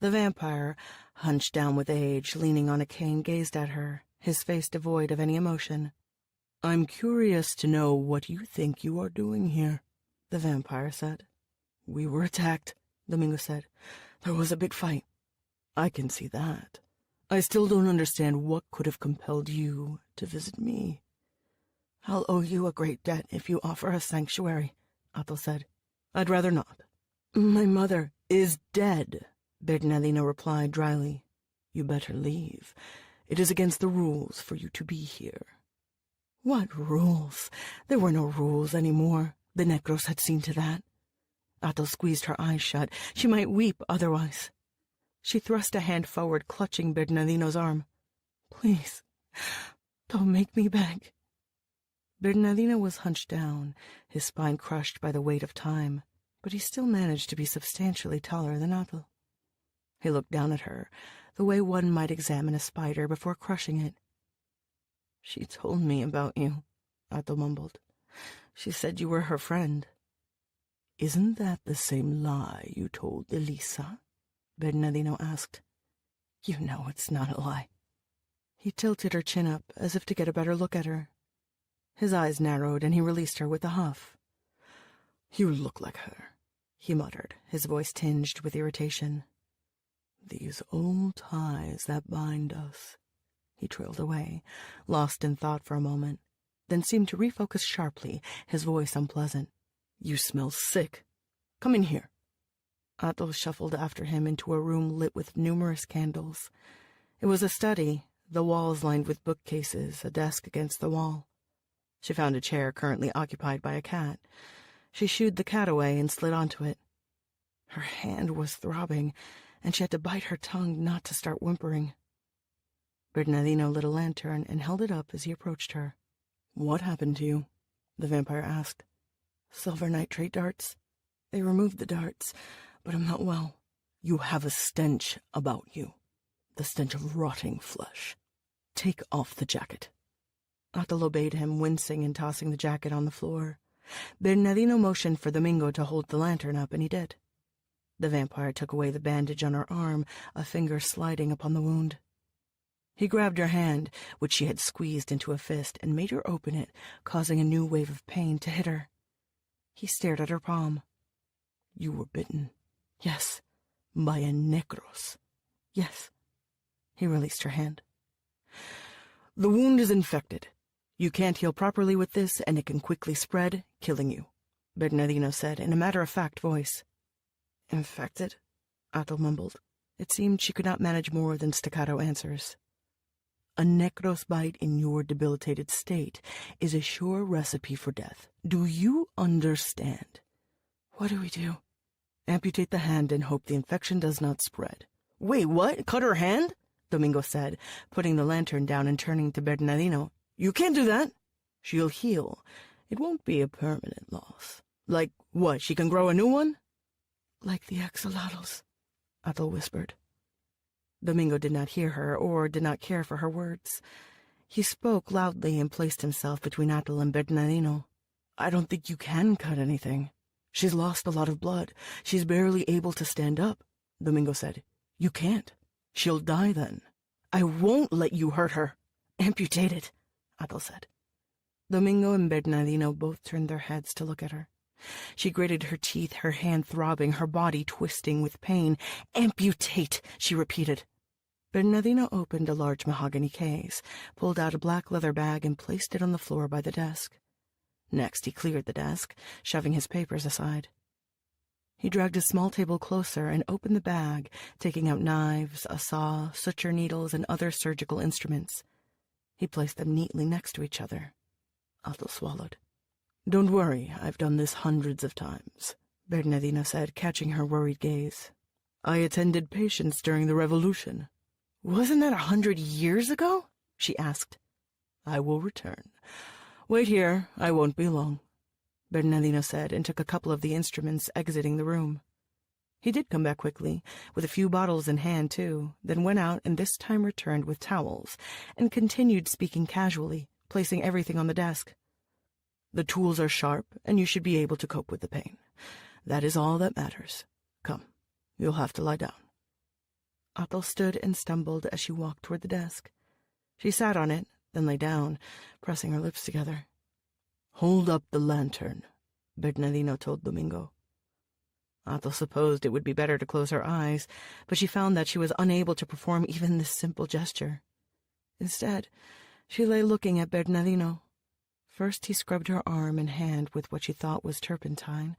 [SPEAKER 1] The vampire, hunched down with age, leaning on a cane, gazed at her, his face devoid of any emotion. "I'm curious to know what you think you are doing here," the vampire said. "We were attacked," Domingo said. "There was a big fight." "I can see that. I still don't understand what could have compelled you to visit me." "I'll owe you a great debt if you offer us sanctuary," Otto said. "I'd rather not." "My mother is dead," Bernardino replied dryly. "You better leave. It is against the rules for you to be here." "What rules? There were no rules anymore. The Necros had seen to that." Otto squeezed her eyes shut. She might weep otherwise. She thrust a hand forward, clutching Bernardino's arm. "Please, don't make me beg." Bernardino was hunched down, his spine crushed by the weight of time, but he still managed to be substantially taller than Otto. He looked down at her, the way one might examine a spider before crushing it. "She told me about you," Otto mumbled. "She said you were her friend." "Isn't that the same lie you told Elisa?" Bernardino asked. "You know it's not a lie." He tilted her chin up, as if to get a better look at her. His eyes narrowed, and he released her with a huff. "You look like her," he muttered, his voice tinged with irritation. "These old ties that bind us." He trailed away, lost in thought for a moment, then seemed to refocus sharply, his voice unpleasant. "You smell sick. Come in here." Otto shuffled after him into a room lit with numerous candles. It was a study, the walls lined with bookcases, a desk against the wall. She found a chair currently occupied by a cat. She shooed the cat away and slid onto it. Her hand was throbbing, and she had to bite her tongue not to start whimpering. Bernardino lit a lantern and held it up as he approached her. "What happened to you?" the vampire asked. "Silver nitrate darts. They removed the darts, but I'm not well." "You have a stench about you, the stench of rotting flesh. Take off the jacket." Otto obeyed him, wincing and tossing the jacket on the floor. Bernardino motioned for Domingo to hold the lantern up, and he did. The vampire took away the bandage on her arm, a finger sliding upon the wound. He grabbed her hand, which she had squeezed into a fist, and made her open it, causing a new wave of pain to hit her. He stared at her palm. You were bitten. Yes. By a necros. Yes. He released her hand. The wound is infected. You can't heal properly with this, and it can quickly spread, killing you, Bernardino said in a matter-of-fact voice. Infected? Athel mumbled. It seemed she could not manage more than staccato answers. A necros bite in your debilitated state is a sure recipe for death. Do you understand? What do we do? Amputate the hand and hope the infection does not spread. Wait, what? Cut her hand? Domingo said, putting the lantern down and turning to Bernardino. You can't do that. She'll heal. It won't be a permanent loss. Like what, she can grow a new one? Like the axolotls, Athel whispered. Domingo did not hear her or did not care for her words. He spoke loudly and placed himself between Athel and Bernardino. I don't think you can cut anything. She's lost a lot of blood. She's barely able to stand up, Domingo said. You can't. She'll die then. I won't let you hurt her. Amputate it, Athel said. Domingo and Bernardino both turned their heads to look at her. She gritted her teeth, her hand throbbing, her body twisting with pain. Amputate, she repeated. Bernardino opened a large mahogany case, pulled out a black leather bag, and placed it on the floor by the desk. Next, he cleared the desk, shoving his papers aside. He dragged a small table closer and opened the bag, taking out knives, a saw, suture needles, and other surgical instruments. He placed them neatly next to each other. Athel swallowed. Don't worry, I've done this hundreds of times, Bernardino said, catching her worried gaze. I attended patients during the Revolution. Wasn't that 100 years ago? She asked. I will return. Wait here, I won't be long, Bernardino said, and took a couple of the instruments, exiting the room. He did come back quickly, with a few bottles in hand, too, then went out and this time returned with towels, and continued speaking casually, placing everything on the desk. The tools are sharp, and you should be able to cope with the pain. That is all that matters. Come, you'll have to lie down. Athel stood and stumbled as she walked toward the desk. She sat on it, then lay down, pressing her lips together. Hold up the lantern, Bernardino told Domingo. Athel supposed it would be better to close her eyes, but she found that she was unable to perform even this simple gesture. Instead, she lay looking at Bernardino. First he scrubbed her arm and hand with what she thought was turpentine,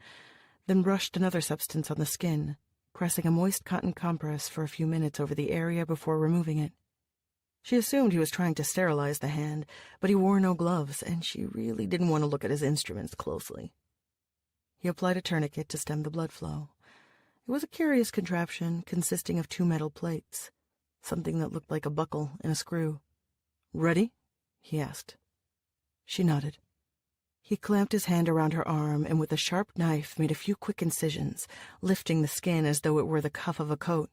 [SPEAKER 1] then brushed another substance on the skin, pressing a moist cotton compress for a few minutes over the area before removing it. She assumed he was trying to sterilize the hand, but he wore no gloves, and she really didn't want to look at his instruments closely. He applied a tourniquet to stem the blood flow. It was a curious contraption consisting of 2 metal plates, something that looked like a buckle and a screw. Ready? He asked. She nodded. He clamped his hand around her arm and with a sharp knife made a few quick incisions, lifting the skin as though it were the cuff of a coat.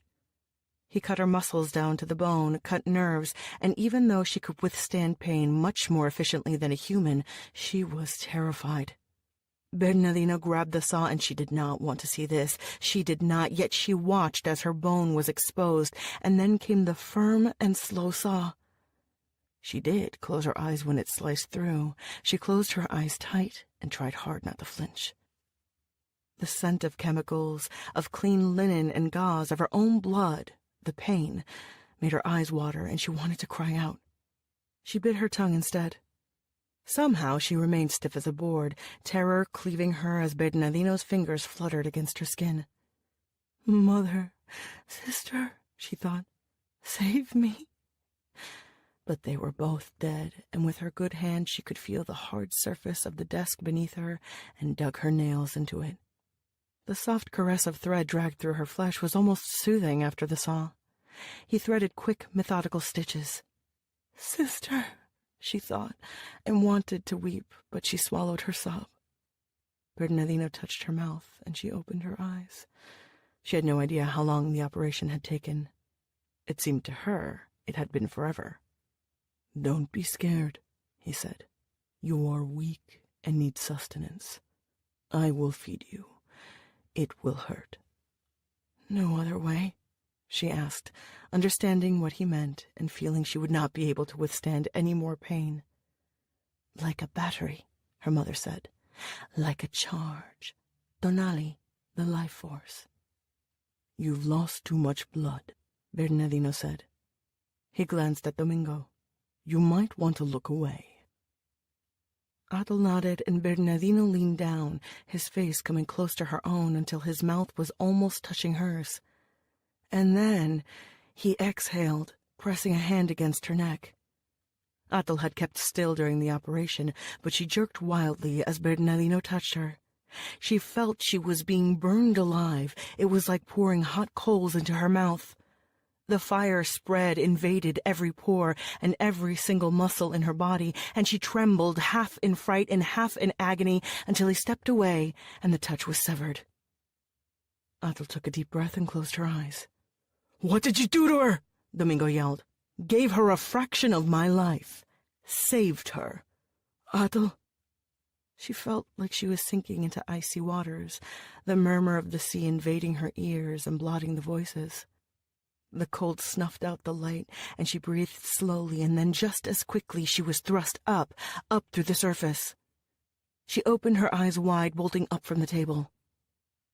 [SPEAKER 1] He cut her muscles down to the bone, cut nerves, and even though she could withstand pain much more efficiently than a human, she was terrified. Bernardino grabbed the saw, and she did not want to see this. She did not, yet she watched as her bone was exposed, and then came the firm and slow saw. She did close her eyes when it sliced through. She closed her eyes tight and tried hard not to flinch. The scent of chemicals, of clean linen and gauze, of her own blood, the pain, made her eyes water, and she wanted to cry out. She bit her tongue instead. Somehow she remained stiff as a board, terror cleaving her as Bernardino's fingers fluttered against her skin. Mother, sister, she thought, save me. But they were both dead, and with her good hand she could feel the hard surface of the desk beneath her and dug her nails into it. The soft caress of thread dragged through her flesh was almost soothing after the saw. He threaded quick, methodical stitches. Sister, she thought, and wanted to weep, but she swallowed her sob. Bernardino touched her mouth, and she opened her eyes. She had no idea how long the operation had taken. It seemed to her it had been forever. Don't be scared, he said. You are weak and need sustenance. I will feed you. It will hurt. No other way, she asked, understanding what he meant and feeling she would not be able to withstand any more pain. Like a battery, her mother said. Like a charge. Tonali, the life force. You've lost too much blood, Bernardino said. He glanced at Domingo. You might want to look away. Atal nodded, and Bernardino leaned down, his face coming close to her own until his mouth was almost touching hers. And then he exhaled, pressing a hand against her neck. Atal had kept still during the operation, but she jerked wildly as Bernardino touched her. She felt she was being burned alive. It was like pouring hot coals into her mouth. The fire spread, invaded every pore and every single muscle in her body, and she trembled, half in fright and half in agony, until he stepped away and the touch was severed. Atal took a deep breath and closed her eyes. "What did you do to her?" Domingo yelled. "Gave her a fraction of my life. Saved her. Atal." She felt like she was sinking into icy waters, the murmur of the sea invading her ears and blotting the voices. The cold snuffed out the light, and she breathed slowly, and then just as quickly she was thrust up through the surface. She opened her eyes wide, bolting up from the table.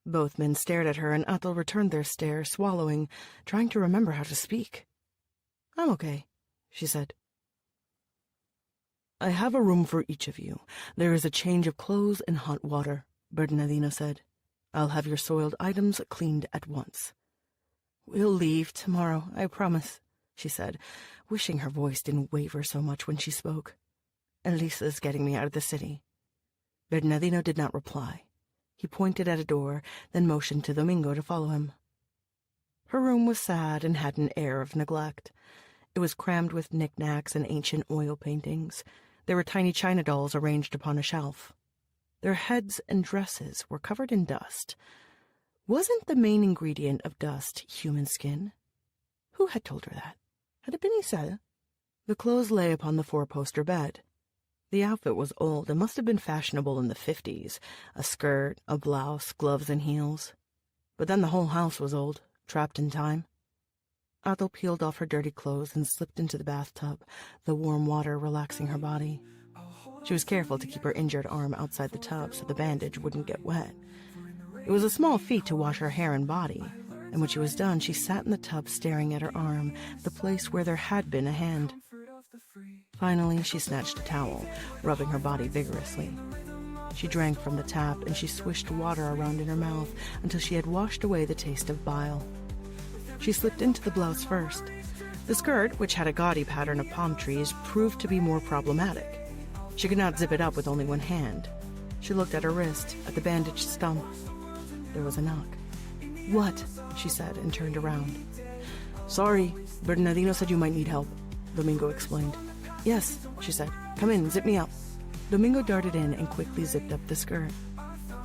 [SPEAKER 1] Both men stared at her, and Atal returned their stare, swallowing, trying to remember how to speak. "I'm okay," she said. "I have a room for each of you. There is a change of clothes and hot water," Bernardino said. "I'll have your soiled items cleaned at once." "We'll leave tomorrow, I promise," she said, wishing her voice didn't waver so much when she spoke. "Elisa's getting me out of the city." Bernardino did not reply. He pointed at a door, then motioned to Domingo to follow him. Her room was sad and had an air of neglect. It was crammed with knickknacks and ancient oil paintings. There were tiny china dolls arranged upon a shelf. Their heads and dresses were covered in dust. Wasn't the main ingredient of dust human skin? Who had told her that? Had it been Isel? The clothes lay upon the four-poster bed. The outfit was old and must have been fashionable in the 50s. A skirt, a blouse, gloves, and heels. But then the whole house was old, trapped in time. Atal peeled off her dirty clothes and slipped into the bathtub, the warm water relaxing her body. She was careful to keep her injured arm outside the tub so the bandage wouldn't get wet. It was a small feat to wash her hair and body, and when she was done, she sat in the tub staring at her arm, the place where there had been a hand. Finally, she snatched a towel, rubbing her body vigorously. She drank from the tap, and she swished water around in her mouth until she had washed away the taste of bile. She slipped into the blouse first. The skirt, which had a gaudy pattern of palm trees, proved to be more problematic. She could not zip it up with only one hand. She looked at her wrist, at the bandaged stump. There was a knock. "What?" she said, and turned around. "Sorry, Bernardino said you might need help," Domingo explained. "Yes," she said. "Come in, zip me up." Domingo darted in and quickly zipped up the skirt.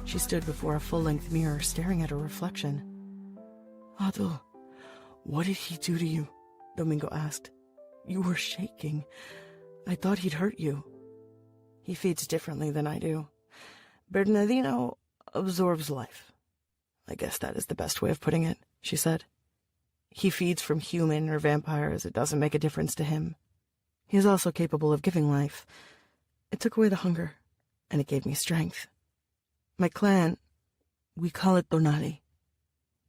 [SPEAKER 1] She stood before a full-length mirror, staring at her reflection. "Atal, what did he do to you?" Domingo asked. "You were shaking. I thought he'd hurt you." "He feeds differently than I do. Bernardino absorbs life. I guess that is the best way of putting it," she said. "He feeds from human or vampires. It doesn't make a difference to him. He is also capable of giving life. It took away the hunger, and it gave me strength. My clan, we call it Tonali.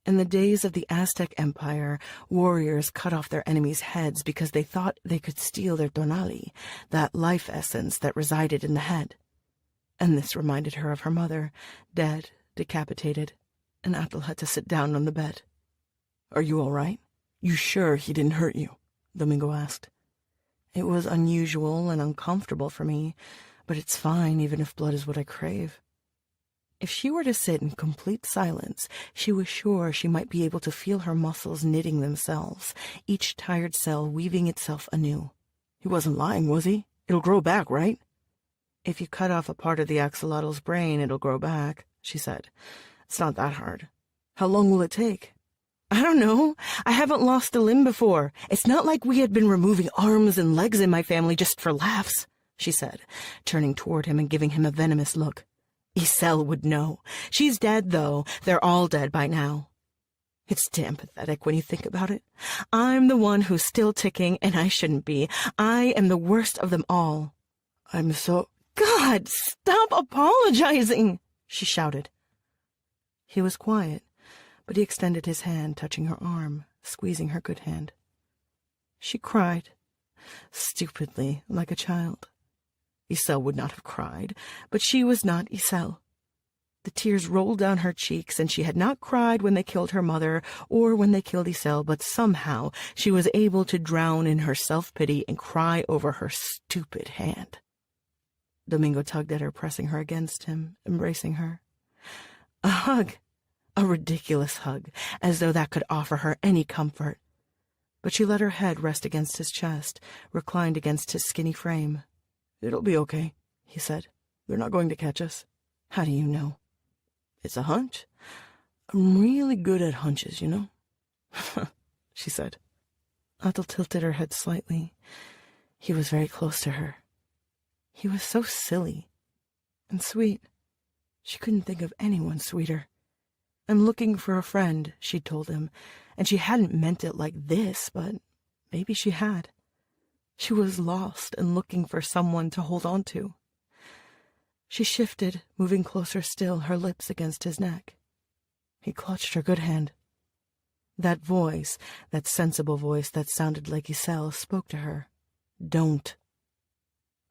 [SPEAKER 1] In the days of the Aztec Empire, warriors cut off their enemies' heads because they thought they could steal their Tonali, that life essence that resided in the head. And this reminded her of her mother, dead, decapitated, and Atal had to sit down on the bed. "Are you all right? You sure he didn't hurt you?" Domingo asked. "It was unusual and uncomfortable for me, but it's fine even if blood is what I crave." If she were to sit in complete silence, she was sure she might be able to feel her muscles knitting themselves, each tired cell weaving itself anew. He wasn't lying, was he? It'll grow back, right? "If you cut off a part of the axolotl's brain, it'll grow back," she said. "It's not that hard. How long will it take?" "I don't know. I haven't lost a limb before. It's not like we had been removing arms and legs in my family just for laughs," she said, turning toward him and giving him a venomous look. "Isel would know. She's dead, though. They're all dead by now." It's damn pathetic when you think about it. I'm the one who's still ticking, and I shouldn't be. I am the worst of them all. I'm so— God, stop apologizing, she shouted. He was quiet, but he extended his hand, touching her arm, squeezing her good hand. She cried, stupidly, like a child. Iselle would not have cried, but she was not Iselle. The tears rolled down her cheeks, and she had not cried when they killed her mother or when they killed Iselle, but somehow she was able to drown in her self-pity and cry over her stupid hand. Domingo tugged at her, pressing her against him, embracing her. A hug, a ridiculous hug, as though that could offer her any comfort. But she let her head rest against his chest, reclined against his skinny frame. "It'll be okay," he said. "They're not going to catch us." "How do you know?" "It's a hunch. I'm really good at hunches, you know." she said. Athel tilted her head slightly. He was very close to her. He was so silly and sweet. She couldn't think of anyone sweeter. "I'm looking for a friend," she'd told him, and she hadn't meant it like this, but maybe she had. She was lost and looking for someone to hold on to. She shifted, moving closer still, her lips against his neck. He clutched her good hand. That voice, that sensible voice that sounded like Iselle, spoke to her. "Don't."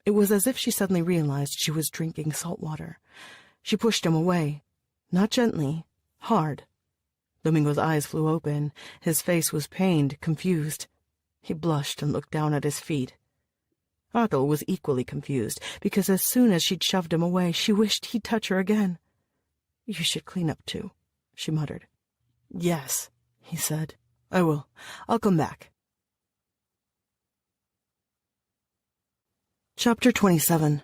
[SPEAKER 1] It was as if she suddenly realized she was drinking salt water. She pushed him away, not gently, hard. Domingo's eyes flew open. His face was pained, confused. He blushed and looked down at his feet. Athel was equally confused, because as soon as she'd shoved him away, she wished he'd touch her again. "You should clean up too," she muttered. "Yes," he said. "I will. I'll come back." Chapter 27.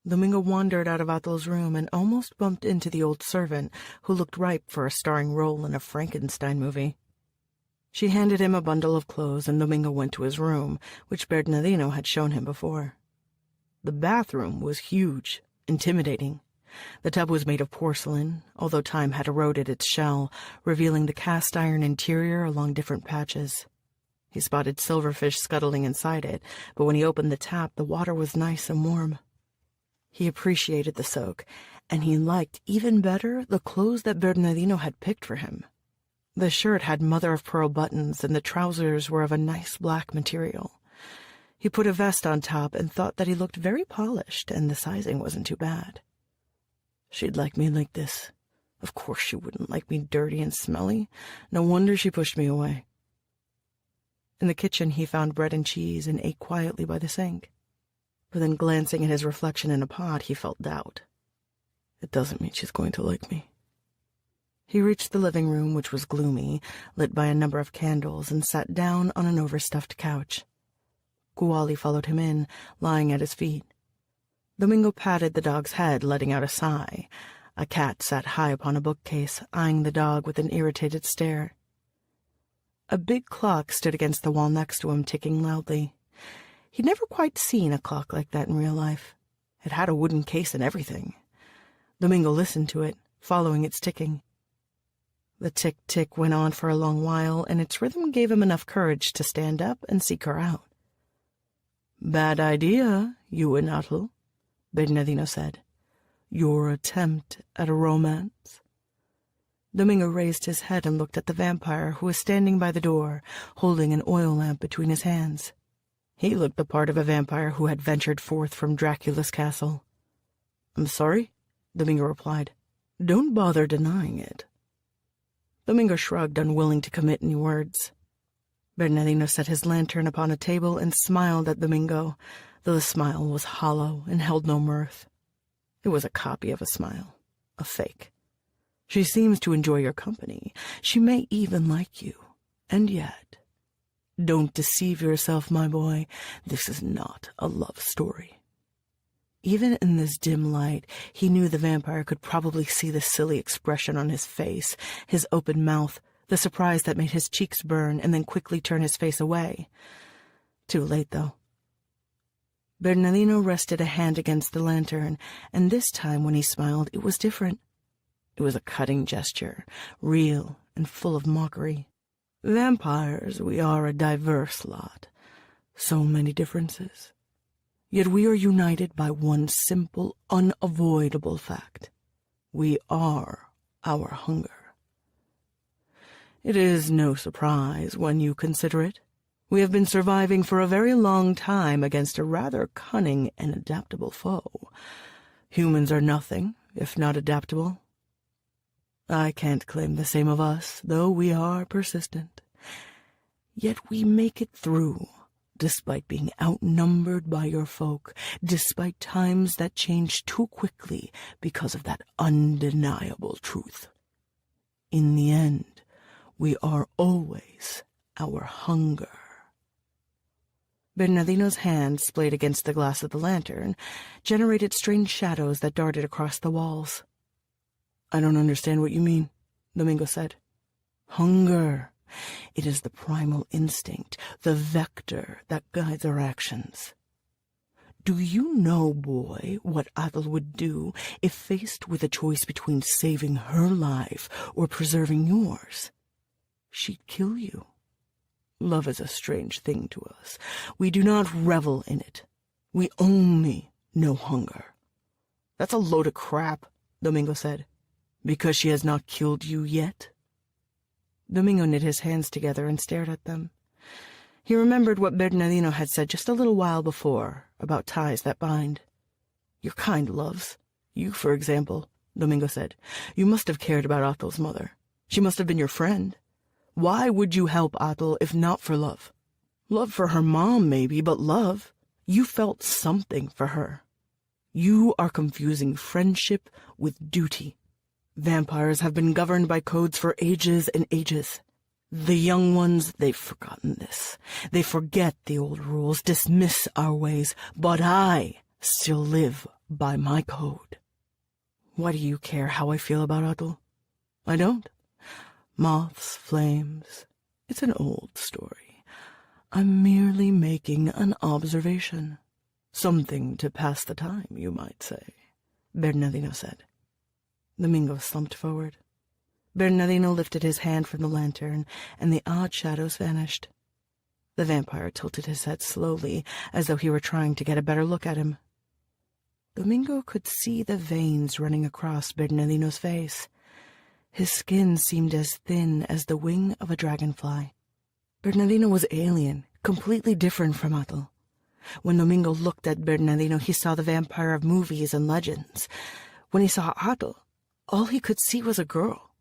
[SPEAKER 1] Domingo wandered out of Athel's room and almost bumped into the old servant, who looked ripe for a starring role in a Frankenstein movie. She handed him a bundle of clothes, and Domingo went to his room, which Bernardino had shown him before. The bathroom was huge, intimidating. The tub was made of porcelain, although time had eroded its shell, revealing the cast-iron interior along different patches. He spotted silverfish scuttling inside it, but when he opened the tap, the water was nice and warm. He appreciated the soak, and he liked even better the clothes that Bernardino had picked for him. The shirt had mother-of-pearl buttons, and the trousers were of a nice black material. He put a vest on top and thought that he looked very polished, and the sizing wasn't too bad. She'd like me like this. Of course she wouldn't like me dirty and smelly. No wonder she pushed me away. In the kitchen he found bread and cheese and ate quietly by the sink. But then, glancing at his reflection in a pot, he felt doubt. It doesn't mean she's going to like me. He reached the living room, which was gloomy, lit by a number of candles, and sat down on an overstuffed couch. Kuali followed him in, lying at his feet. Domingo patted the dog's head, letting out a sigh. A cat sat high upon a bookcase, eyeing the dog with an irritated stare. A big clock stood against the wall next to him, ticking loudly. He'd never quite seen a clock like that in real life. It had a wooden case and everything. Domingo listened to it, following its ticking. The tick-tick went on for a long while, and its rhythm gave him enough courage to stand up and seek her out. "Bad idea, you and Athel," Bernardino said. "Your attempt at a romance." Domingo raised his head and looked at the vampire, who was standing by the door, holding an oil lamp between his hands. He looked the part of a vampire who had ventured forth from Dracula's castle. "I'm sorry," Domingo replied. "Don't bother denying it." Domingo shrugged, unwilling to commit any words. Bernardino set his lantern upon a table and smiled at Domingo, though the smile was hollow and held no mirth. It was a copy of a smile, a fake. "She seems to enjoy your company. She may even like you. And yet, don't deceive yourself, my boy. This is not a love story." Even in this dim light, he knew the vampire could probably see the silly expression on his face, his open mouth, the surprise that made his cheeks burn and then quickly turn his face away. Too late, though. Bernardino rested a hand against the lantern, and this time when he smiled, it was different. It was a cutting gesture, real and full of mockery. Vampires, we are a diverse lot. So many differences. Yet we are united by one simple, unavoidable fact. We are our hunger. It is no surprise when you consider it. We have been surviving for a very long time against a rather cunning and adaptable foe. Humans are nothing if not adaptable. I can't claim the same of us, though we are persistent. Yet we make it through, despite being outnumbered by your folk, despite times that change too quickly because of that undeniable truth. In the end, we are always our hunger. Bernardino's hand, splayed against the glass of the lantern, generated strange shadows that darted across the walls. "I don't understand what you mean," Domingo said. "Hunger. It is the primal instinct, the vector that guides our actions. Do you know, boy, what Athel would do if faced with a choice between saving her life or preserving yours? She'd kill you. Love is a strange thing to us. We do not revel in it. We only know hunger." "That's a load of crap," Domingo said. "Because she has not killed you yet?" Domingo knit his hands together and stared at them. He remembered what Bernardino had said just a little while before about ties that bind. "Your kind loves. You, for example," Domingo said. "You must have cared about Athel's mother. She must have been your friend. Why would you help Athel if not for love? Love for her mom, maybe, but love. You felt something for her. You are confusing friendship with duty. Vampires have been governed by codes for ages and ages. The young ones, they've forgotten this. They forget the old rules, dismiss our ways, but I still live by my code. Why do you care how I feel about Athel? I don't. Moths, flames, it's an old story. I'm merely making an observation. Something to pass the time, you might say," Bernardino said. Domingo slumped forward. Bernardino lifted his hand from the lantern, and the odd shadows vanished. The vampire tilted his head slowly, as though he were trying to get a better look at him. Domingo could see the veins running across Bernardino's face. His skin seemed as thin as the wing of a dragonfly. Bernardino was alien, completely different from Athel. When Domingo looked at Bernardino, he saw the vampire of movies and legends. When he saw Athel, all he could see was a girl.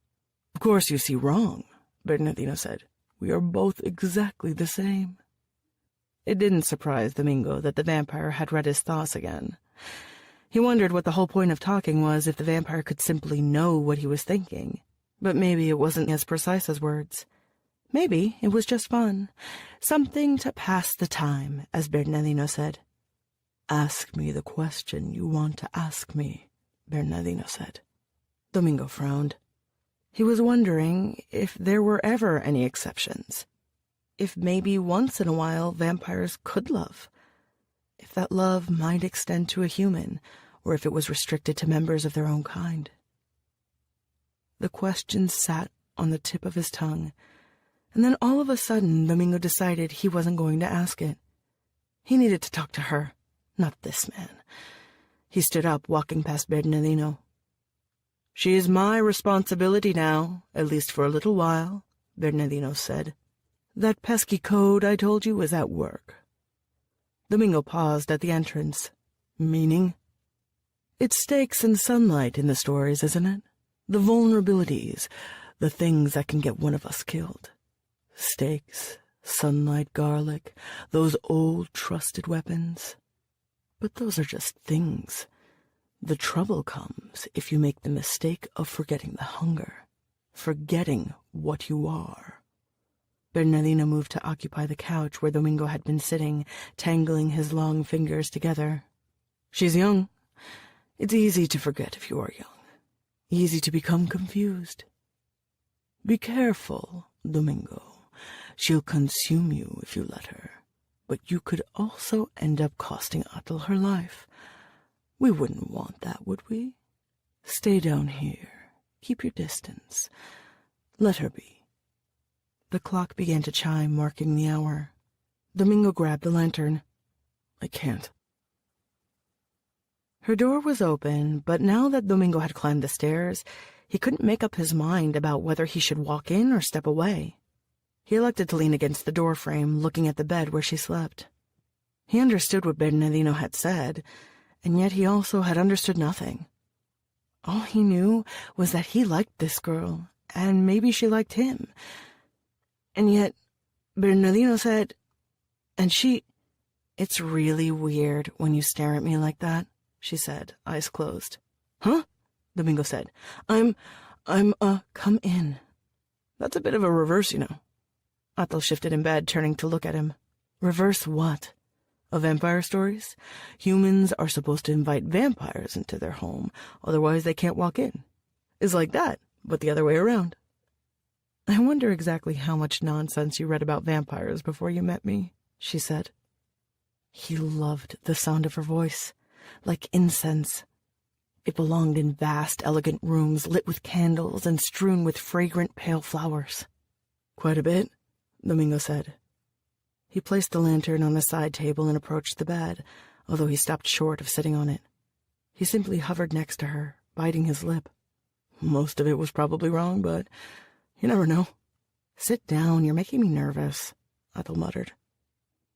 [SPEAKER 1] "Of course you see wrong," Bernardino said. "We are both exactly the same." It didn't surprise Domingo that the vampire had read his thoughts again. He wondered what the whole point of talking was if the vampire could simply know what he was thinking. But maybe it wasn't as precise as words. Maybe it was just fun. Something to pass the time, as Bernardino said. "Ask me the question you want to ask me," Bernardino said. Domingo frowned. He was wondering if there were ever any exceptions. If maybe once in a while vampires could love. If that love might extend to a human, or if it was restricted to members of their own kind. The question sat on the tip of his tongue, and then all of a sudden Domingo decided he wasn't going to ask it. He needed to talk to her, not this man. He stood up, walking past Bernardino. "She is my responsibility now, at least for a little while," Bernardino said. "That pesky code I told you is at work." Domingo paused at the entrance. "Meaning?" "It's stakes and sunlight in the stories, isn't it? The vulnerabilities, the things that can get one of us killed. Stakes, sunlight, garlic, those old trusted weapons. But those are just things. The trouble comes if you make the mistake of forgetting the hunger, forgetting what you are." Bernardino moved to occupy the couch where Domingo had been sitting, tangling his long fingers together. "She's young. It's easy to forget if you are young. Easy to become confused. Be careful, Domingo. She'll consume you if you let her. But you could also end up costing Athel her life. We wouldn't want that, would we? Stay down here. Keep your distance. Let her be. The clock began to chime, marking the hour. Domingo grabbed the lantern. I can't. Her door was open, but now that Domingo had climbed the stairs, he couldn't make up his mind about whether he should walk in or step away. He elected to lean against the doorframe, looking at the bed where she slept. He understood what Bernardino had said, and yet he also had understood nothing. All he knew was that he liked this girl, and maybe she liked him. And yet, Bernardino said, and she... It's really weird when you stare at me like that, she said, eyes closed. Huh? Domingo said. Come in. That's a bit of a reverse, you know. Athel shifted in bed, turning to look at him. Reverse what? Of vampire stories? Humans are supposed to invite vampires into their home, otherwise they can't walk in. It's like that, but the other way around. I wonder exactly how much nonsense you read about vampires before you met me, she said. He loved the sound of her voice, like incense. It belonged in vast, elegant rooms lit with candles and strewn with fragrant, pale flowers. Quite a bit, Domingo said. He placed the lantern on the side table and approached the bed, although he stopped short of sitting on it. He simply hovered next to her, biting his lip. Most of it was probably wrong, but you never know. Sit down, you're making me nervous, Athel muttered.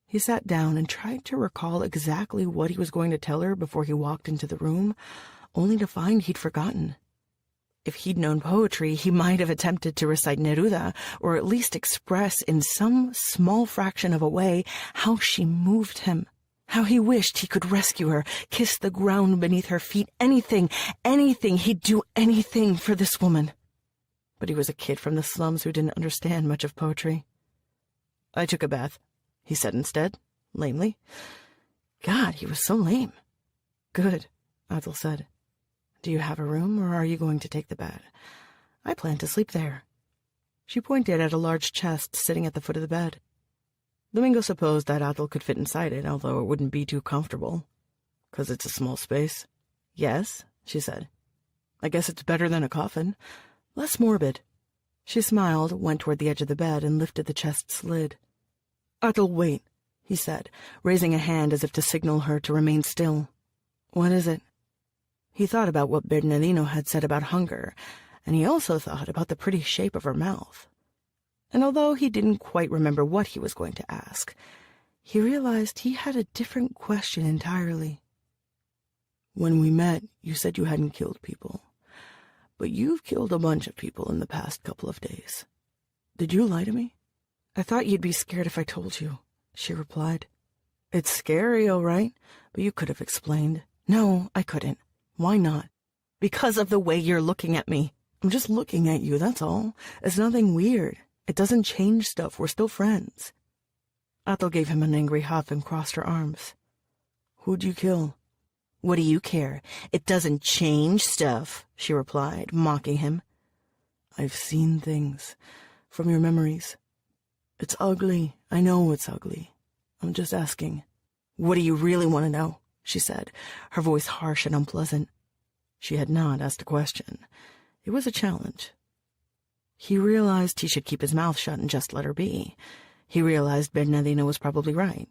[SPEAKER 1] He sat down and tried to recall exactly what he was going to tell her before he walked into the room, only to find he'd forgotten. If he'd known poetry, he might have attempted to recite Neruda, or at least express in some small fraction of a way how she moved him, how he wished he could rescue her, kiss the ground beneath her feet, anything, he'd do anything for this woman. But he was a kid from the slums who didn't understand much of poetry. I took a bath, he said instead, lamely. God, he was so lame. Good, Athel said. Do you have a room, or are you going to take the bed? I plan to sleep there. She pointed at a large chest sitting at the foot of the bed. Domingo supposed that Athel could fit inside it, although it wouldn't be too comfortable. 'Cause it's a small space. Yes, she said. I guess it's better than a coffin. Less morbid. She smiled, went toward the edge of the bed, and lifted the chest's lid. Athel, wait, he said, raising a hand as if to signal her to remain still. What is it? He thought about what Bernardino had said about hunger, and he also thought about the pretty shape of her mouth. And although he didn't quite remember what he was going to ask, he realized he had a different question entirely. When we met, you said you hadn't killed people, but you've killed a bunch of people in the past couple of days. Did you lie to me? I thought you'd be scared if I told you, she replied. It's scary, all right, but you could have explained. No, I couldn't. Why not? Because of the way you're looking at me. I'm just looking at you, that's all. It's nothing weird. It doesn't change stuff. We're still friends. Athel gave him an angry huff and crossed her arms. Who'd you kill? What do you care? It doesn't change stuff, she replied, mocking him. I've seen things from your memories. It's ugly. I know it's ugly. I'm just asking. What do you really want to know? She said, her voice harsh and unpleasant. She had not asked a question. It was a challenge. He realized he should keep his mouth shut and just let her be. He realized Bernardino was probably right.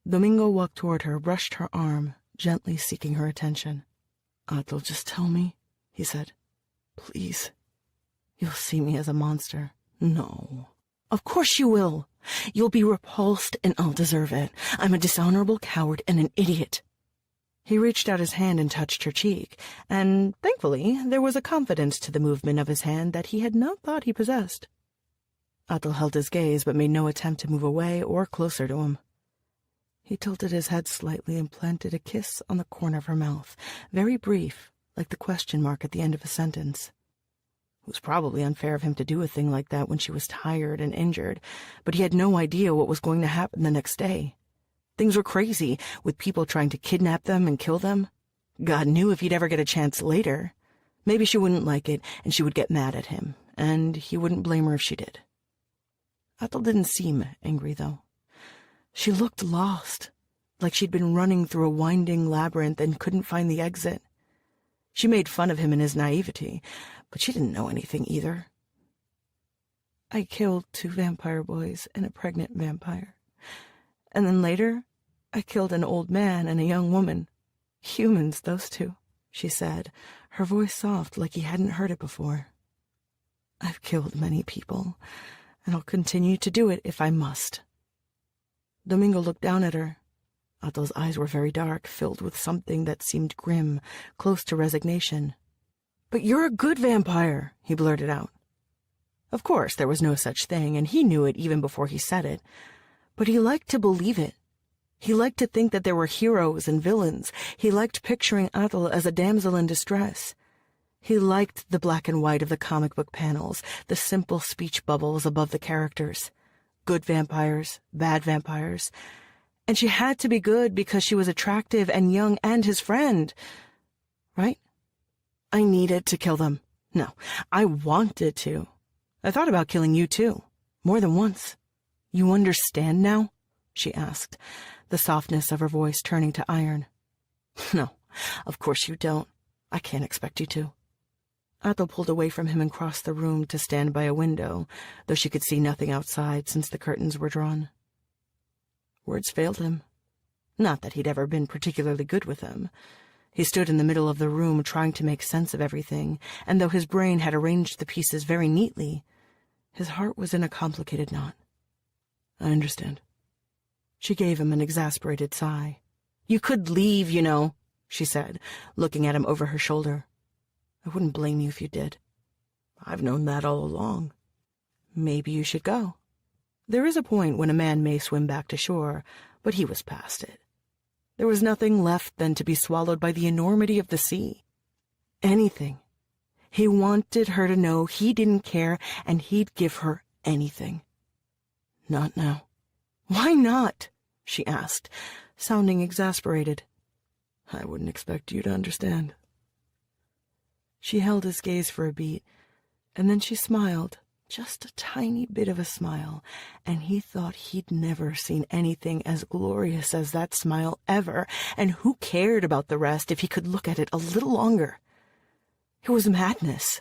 [SPEAKER 1] Domingo walked toward her, brushed her arm, gently seeking her attention. Athel, just tell me, he said. Please. You'll see me as a monster. No. Of course you will. You'll be repulsed, and I'll deserve it. I'm a dishonorable coward and an idiot. He reached out his hand and touched her cheek, and, thankfully, there was a confidence to the movement of his hand that he had not thought he possessed. Athel held his gaze, but made no attempt to move away or closer to him. He tilted his head slightly and planted a kiss on the corner of her mouth, very brief, like the question mark at the end of a sentence. It was probably unfair of him to do a thing like that when she was tired and injured, but he had no idea what was going to happen the next day. Things were crazy, with people trying to kidnap them and kill them. God knew if he'd ever get a chance later. Maybe she wouldn't like it, and she would get mad at him, and he wouldn't blame her if she did. Athel didn't seem angry, though. She looked lost, like she'd been running through a winding labyrinth and couldn't find the exit. She made fun of him in his naivety, but she didn't know anything either. I killed 2 vampire boys and a pregnant vampire. And then later, I killed an old man and a young woman. Humans, those 2, she said, her voice soft like he hadn't heard it before. I've killed many people, and I'll continue to do it if I must. Domingo looked down at her. Atol's eyes were very dark, filled with something that seemed grim, close to resignation. "But you're a good vampire," he blurted out. Of course, there was no such thing, and he knew it even before he said it. But he liked to believe it. He liked to think that there were heroes and villains. He liked picturing Atol as a damsel in distress. He liked the black and white of the comic book panels, the simple speech bubbles above the characters. Good vampires, bad vampires. And she had to be good because she was attractive and young and his friend. Right? I needed to kill them. No, I wanted to. I thought about killing you too, more than once. You understand now? She asked, the softness of her voice turning to iron. No, of course you don't. I can't expect you to. Atol pulled away from him and crossed the room to stand by a window, though she could see nothing outside since the curtains were drawn. Words failed him. Not that he'd ever been particularly good with them. He stood in the middle of the room trying to make sense of everything, and though his brain had arranged the pieces very neatly, his heart was in a complicated knot. I understand. She gave him an exasperated sigh. You could leave, you know, she said, looking at him over her shoulder. I wouldn't blame you if you did. I've known that all along. Maybe you should go. There is a point when a man may swim back to shore, but he was past it. There was nothing left than to be swallowed by the enormity of the sea. Anything. He wanted her to know he didn't care, and he'd give her anything. Not now. Why not? She asked, sounding exasperated. I wouldn't expect you to understand. She held his gaze for a beat, and then she smiled, just a tiny bit of a smile, and he thought he'd never seen anything as glorious as that smile ever, and who cared about the rest if he could look at it a little longer? It was madness.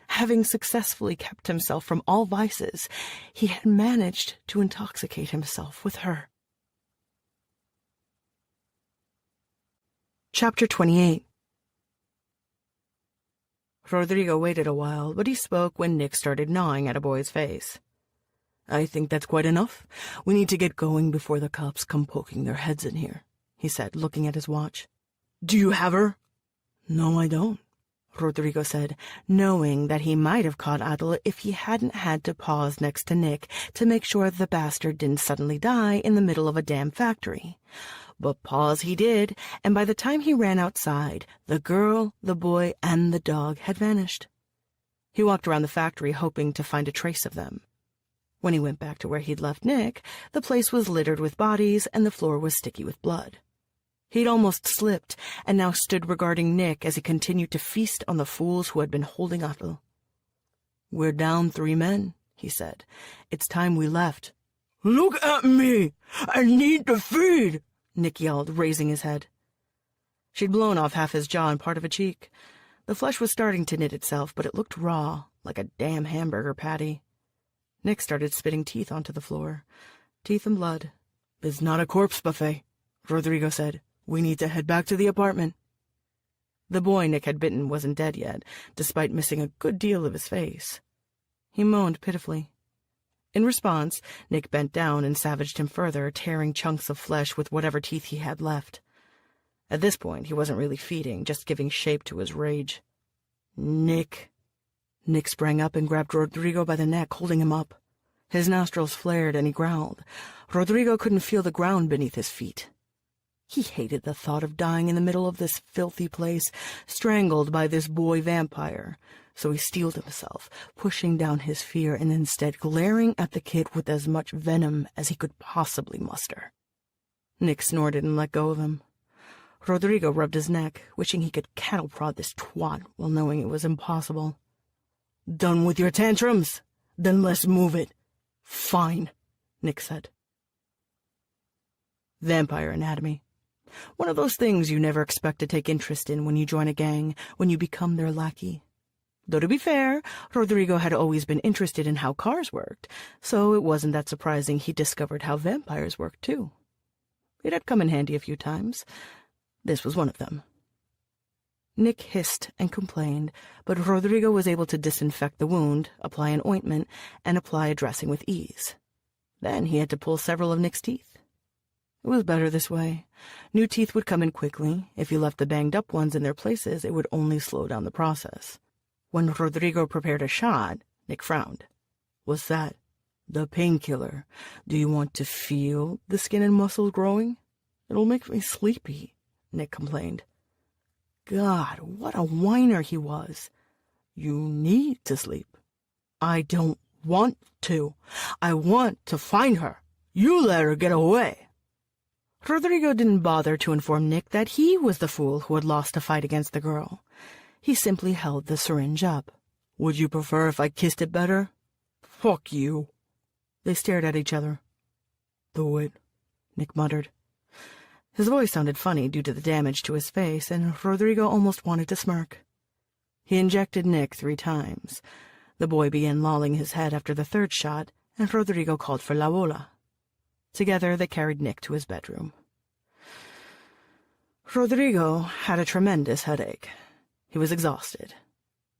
[SPEAKER 1] Having successfully kept himself from all vices, he had managed to intoxicate himself with her. Chapter 28. Rodrigo waited a while, but he spoke when Nick started gnawing at a boy's face. I think that's quite enough. We need to get going before the cops come poking their heads in here, he said, looking at his watch. Do you have her? No, I don't, Rodrigo said, knowing that he might have caught Atol if he hadn't had to pause next to Nick to make sure the bastard didn't suddenly die in the middle of a damn factory. But pause he did, and by the time he ran outside, the girl, the boy, and the dog had vanished. He walked around the factory hoping to find a trace of them. When he went back to where he'd left Nick, the place was littered with bodies and the floor was sticky with blood. He'd almost slipped, and now stood regarding Nick as he continued to feast on the fools who had been holding Atol. We're down 3 men, he said. It's time we left. Look at me! I need to feed! Nick yelled, raising his head. She'd blown off half his jaw and part of a cheek. The flesh was starting to knit itself, but it looked raw, like a damn hamburger patty. Nick started spitting teeth onto the floor. Teeth and blood. It's not a corpse buffet, Rodrigo said. We need to head back to the apartment. The boy Nick had bitten wasn't dead yet, despite missing a good deal of his face. He moaned pitifully. In response, Nick bent down and savaged him further, tearing chunks of flesh with whatever teeth he had left. At this point, he wasn't really feeding, just giving shape to his rage. Nick. Nick sprang up and grabbed Rodrigo by the neck, holding him up. His nostrils flared and he growled. Rodrigo couldn't feel the ground beneath his feet. He hated the thought of dying in the middle of this filthy place, strangled by this boy vampire. So he steeled himself, pushing down his fear and instead glaring at the kid with as much venom as he could possibly muster. Nick snorted and let go of him. Rodrigo rubbed his neck, wishing he could cattle prod this twat while knowing it was impossible. Done with your tantrums? Then let's move it. Fine, Nick said. Vampire anatomy. One of those things you never expect to take interest in when you join a gang, when you become their lackey. Though to be fair, Rodrigo had always been interested in how cars worked, so it wasn't that surprising he discovered how vampires worked too. It had come in handy a few times. This was one of them. Nick hissed and complained, but Rodrigo was able to disinfect the wound, apply an ointment, and apply a dressing with ease. Then he had to pull several of Nick's teeth. It was better this way. New teeth would come in quickly. If you left the banged-up ones in their places, it would only slow down the process. When Rodrigo prepared a shot, Nick frowned. "What's that?" "The painkiller. Do you want to feel the skin and muscles growing?" "It'll make me sleepy," Nick complained. God, what a whiner he was. "You need to sleep." "I don't want to. I want to find her. You let her get away." Rodrigo didn't bother to inform Nick that he was the fool who had lost a fight against the girl. He simply held the syringe up. "Would you prefer if I kissed it better?" "Fuck you." They stared at each other. "Do it," Nick muttered. His voice sounded funny due to the damage to his face, and Rodrigo almost wanted to smirk. He injected Nick 3 times. The boy began lolling his head after the 3rd shot, and Rodrigo called for La Bola. Together they carried Nick to his bedroom. Rodrigo had a tremendous headache. He was exhausted.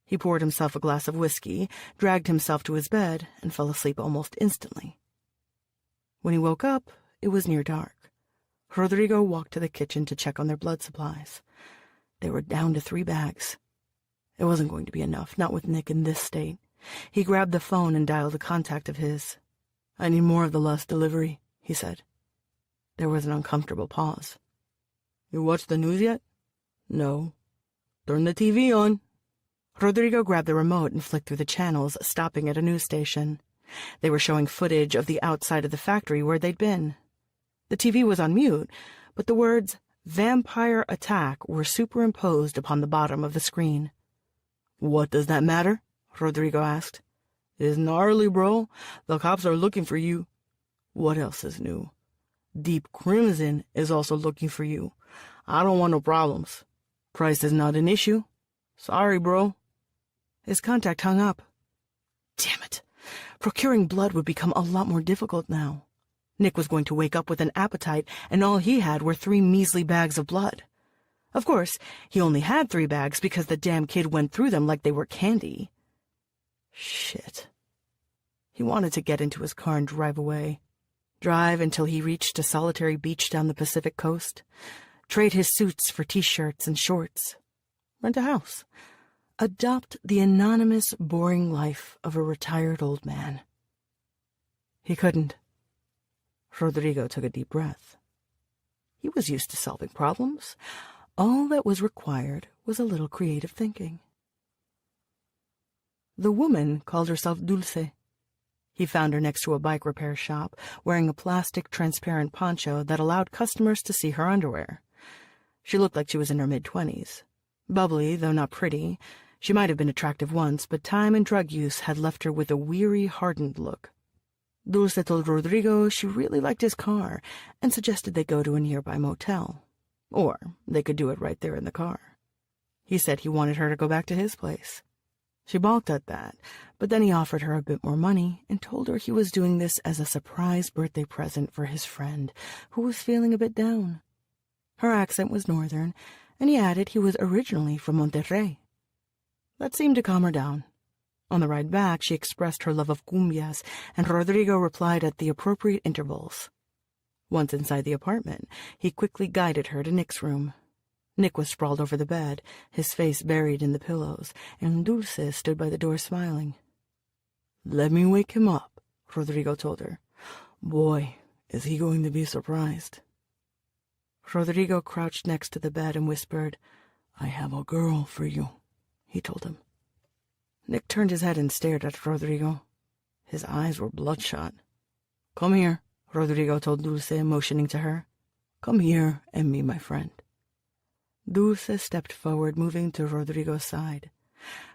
[SPEAKER 1] He poured himself a glass of whiskey, dragged himself to his bed, and fell asleep almost instantly. When he woke up, it was near dark. Rodrigo walked to the kitchen to check on their blood supplies. They were down to 3 bags. It wasn't going to be enough, not with Nick in this state. He grabbed the phone and dialed a contact of his. "I need more of the last delivery," he said. There was an uncomfortable pause. "You watched the news yet?" "No." "Turn the TV on." Rodrigo grabbed the remote and flicked through the channels, stopping at a news station. They were showing footage of the outside of the factory where they'd been. The TV was on mute, but the words "Vampire Attack" were superimposed upon the bottom of the screen. "What does that matter?" Rodrigo asked. "It's gnarly, bro. The cops are looking for you." "What else is new?" "Deep Crimson is also looking for you. I don't want no problems. Price is not an issue." "Sorry, bro." His contact hung up. Damn it. Procuring blood would become a lot more difficult now. Nick was going to wake up with an appetite, and all he had were 3 measly bags of blood. Of course, he only had 3 bags because the damn kid went through them like they were candy. Shit. He wanted to get into his car and drive away. Drive until he reached a solitary beach down the Pacific coast. Trade his suits for t-shirts and shorts. Rent a house. Adopt the anonymous, boring life of a retired old man. He couldn't. Rodrigo took a deep breath. He was used to solving problems. All that was required was a little creative thinking. The woman called herself Dulce. He found her next to a bike repair shop, wearing a plastic transparent poncho that allowed customers to see her underwear. She looked like she was in her mid-20s. Bubbly, though not pretty. She might have been attractive once, but time and drug use had left her with a weary, hardened look. Dulce told Rodrigo she really liked his car and suggested they go to a nearby motel. Or they could do it right there in the car. He said he wanted her to go back to his place. She balked at that, but then he offered her a bit more money and told her he was doing this as a surprise birthday present for his friend, who was feeling a bit down. Her accent was northern, and he added he was originally from Monterrey. That seemed to calm her down. On the ride back, she expressed her love of cumbias, and Rodrigo replied at the appropriate intervals. Once inside the apartment, he quickly guided her to Nick's room. Nick was sprawled over the bed, his face buried in the pillows, and Dulce stood by the door smiling. "Let me wake him up," Rodrigo told her. "Boy, is he going to be surprised." Rodrigo crouched next to the bed and whispered, "I have a girl for you," he told him. Nick turned his head and stared at Rodrigo. His eyes were bloodshot. "Come here," Rodrigo told Dulce, motioning to her. "Come here and meet my friend." Dulce stepped forward, moving to Rodrigo's side.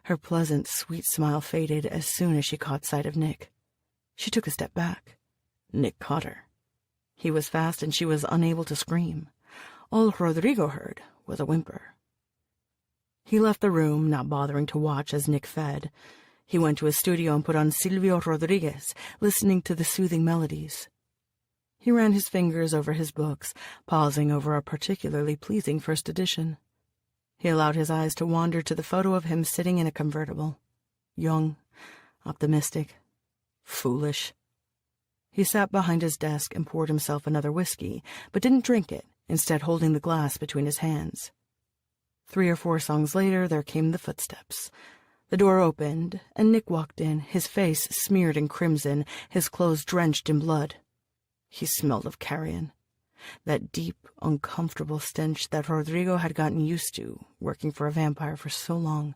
[SPEAKER 1] Her pleasant, sweet smile faded as soon as she caught sight of Nick. She took a step back. Nick caught her. He was fast and she was unable to scream. All Rodrigo heard was a whimper. He left the room, not bothering to watch as Nick fed. He went to his studio and put on Silvio Rodriguez, listening to the soothing melodies. He ran his fingers over his books, pausing over a particularly pleasing first edition. He allowed his eyes to wander to the photo of him sitting in a convertible. Young, optimistic, foolish. He sat behind his desk and poured himself another whiskey, but didn't drink it, instead holding the glass between his hands. 3 or 4 songs later, there came the footsteps. The door opened, and Nick walked in, his face smeared in crimson, his clothes drenched in blood. He smelled of carrion, that deep, uncomfortable stench that Rodrigo had gotten used to, working for a vampire for so long.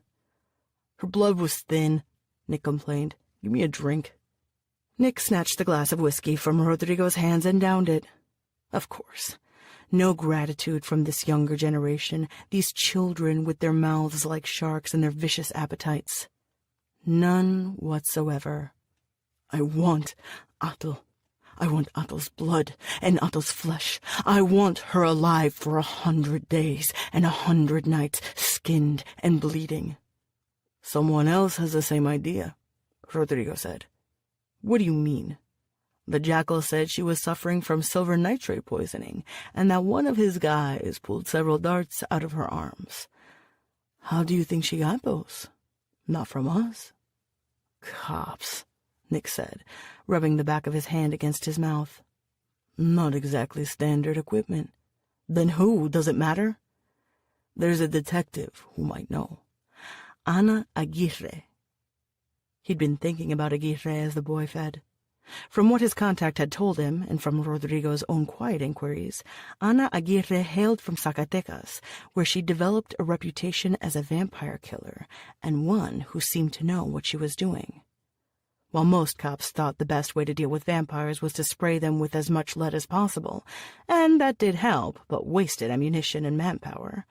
[SPEAKER 1] Her blood was thin, Nick complained. Give me a drink. Nick snatched the glass of whiskey from Rodrigo's hands and downed it. Of course. No gratitude from this younger generation, these children with their mouths like sharks and their vicious appetites. None whatsoever. I want Atul. I want Atul's blood and Atul's flesh. I want her alive for 100 days and 100 nights, skinned and bleeding. Someone else has the same idea, Rodrigo said. What do you mean? The jackal said she was suffering from silver nitrate poisoning, and that one of his guys pulled several darts out of her arms. How do you think she got those? Not from us. Cops, Nick said, rubbing the back of his hand against his mouth. Not exactly standard equipment. Then who? Does it matter? There's a detective who might know. Ana Aguirre. He'd been thinking about Aguirre as the boy fed. From what his contact had told him, and from Rodrigo's own quiet inquiries, Ana Aguirre hailed from Zacatecas, where she developed a reputation as a vampire killer, and one who seemed to know what she was doing. While most cops thought the best way to deal with vampires was to spray them with as much lead as possible, and that did help, but wasted ammunition and manpower,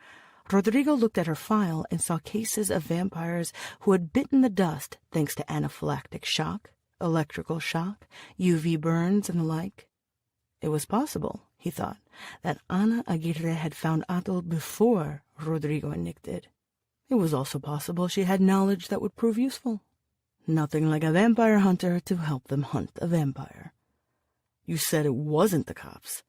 [SPEAKER 1] Rodrigo looked at her file and saw cases of vampires who had bitten the dust thanks to anaphylactic shock, electrical shock, UV burns, and the like. It was possible, he thought, that Ana Aguirre had found Atul before Rodrigo and Nick did. It was also possible she had knowledge that would prove useful. Nothing like a vampire hunter to help them hunt a vampire. You said it wasn't the cops.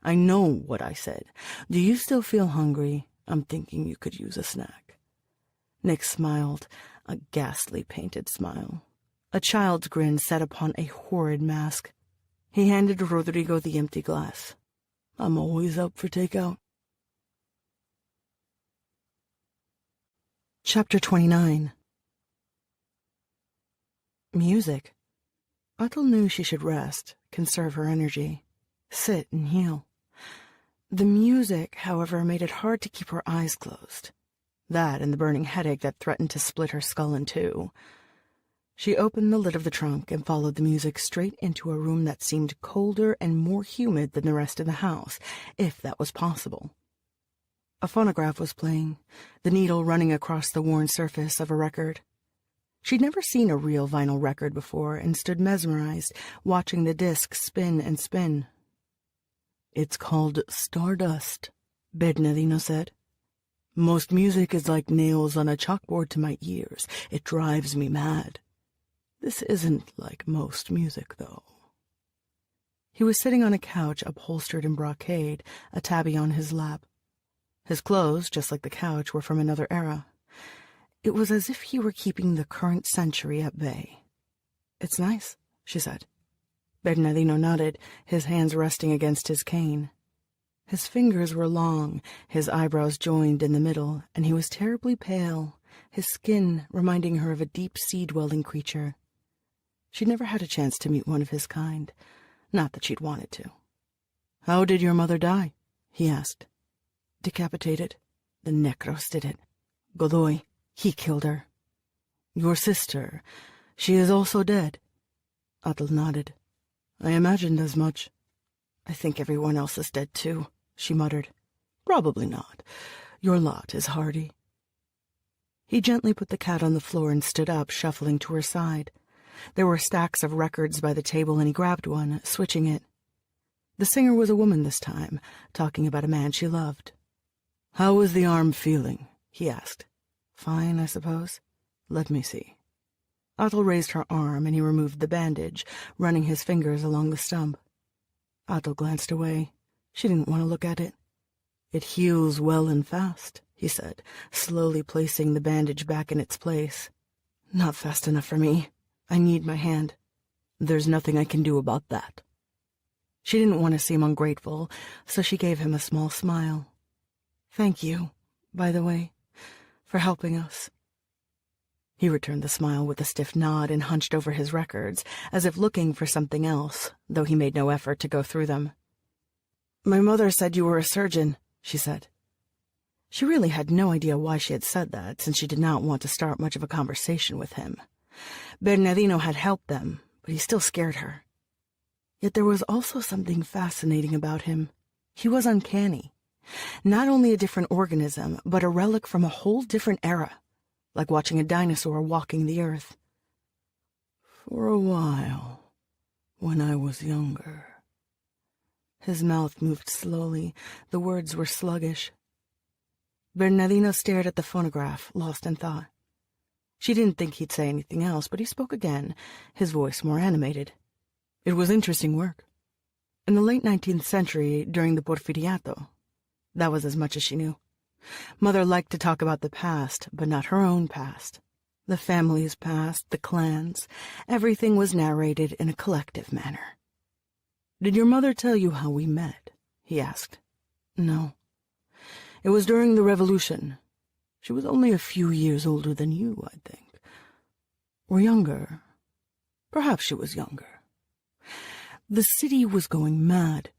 [SPEAKER 1] I know what I said. Do you still feel hungry? I'm thinking you could use a snack. Nick smiled, a ghastly painted smile. A child's grin set upon a horrid mask. He handed Rodrigo the empty glass. I'm always up for takeout. Chapter 29. Music. Atul knew she should rest, conserve her energy, sit and heal. The music, however, made it hard to keep her eyes closed. That and the burning headache that threatened to split her skull in two. She opened the lid of the trunk and followed the music straight into a room that seemed colder and more humid than the rest of the house, if that was possible. A phonograph was playing, the needle running across the worn surface of a record. She'd never seen a real vinyl record before and stood mesmerized, watching the disc spin and spin. It's called Stardust, Bernardino said. Most music is like nails on a chalkboard to my ears. It drives me mad. This isn't like most music, though. He was sitting on a couch upholstered in brocade, a tabby on his lap. His clothes, just like the couch, were from another era. It was as if he were keeping the current century at bay. It's nice, she said. Bernardino nodded, his hands resting against his cane. His fingers were long, his eyebrows joined in the middle, and he was terribly pale, his skin reminding her of a deep-sea-dwelling creature. She'd never had a chance to meet one of his kind, not that she'd wanted to. How did your mother die? He asked. Decapitated. The Necros did it. Godoy, he killed her. Your sister, she is also dead. Atul nodded. I imagined as much. I think everyone else is dead too, she muttered. Probably not. Your lot is hardy. He gently put the cat on the floor and stood up, shuffling to her side. There were stacks of records by the table, and he grabbed one, switching it. The singer was a woman this time, talking about a man she loved. How was the arm feeling? He asked. Fine, I suppose. Let me see. Otto raised her arm and he removed the bandage, running his fingers along the stump. Otto glanced away. She didn't want to look at it. It heals well and fast, he said, slowly placing the bandage back in its place. Not fast enough for me. I need my hand. There's nothing I can do about that. She didn't want to seem ungrateful, so she gave him a small smile. Thank you, by the way, for helping us. He returned the smile with a stiff nod and hunched over his records, as if looking for something else, though he made no effort to go through them. My mother said you were a surgeon, she said. She really had no idea why she had said that, since she did not want to start much of a conversation with him. Bernardino had helped them, but he still scared her. Yet there was also something fascinating about him. He was uncanny. Not only a different organism, but a relic from a whole different era, like watching a dinosaur walking the earth. For a while, when I was younger. His mouth moved slowly. The words were sluggish. Bernardino stared at the phonograph, lost in thought. She didn't think he'd say anything else, but he spoke again, his voice more animated. It was interesting work. In the late 19th century, during the Porfiriato. That was as much as she knew. Mother liked to talk about the past, but not her own past. The family's past, the clans, everything was narrated in a collective manner. Did your mother tell you how we met? He asked. No. It was during the Revolution. She was only a few years older than you, I think. Or younger. Perhaps she was younger. The city was going mad.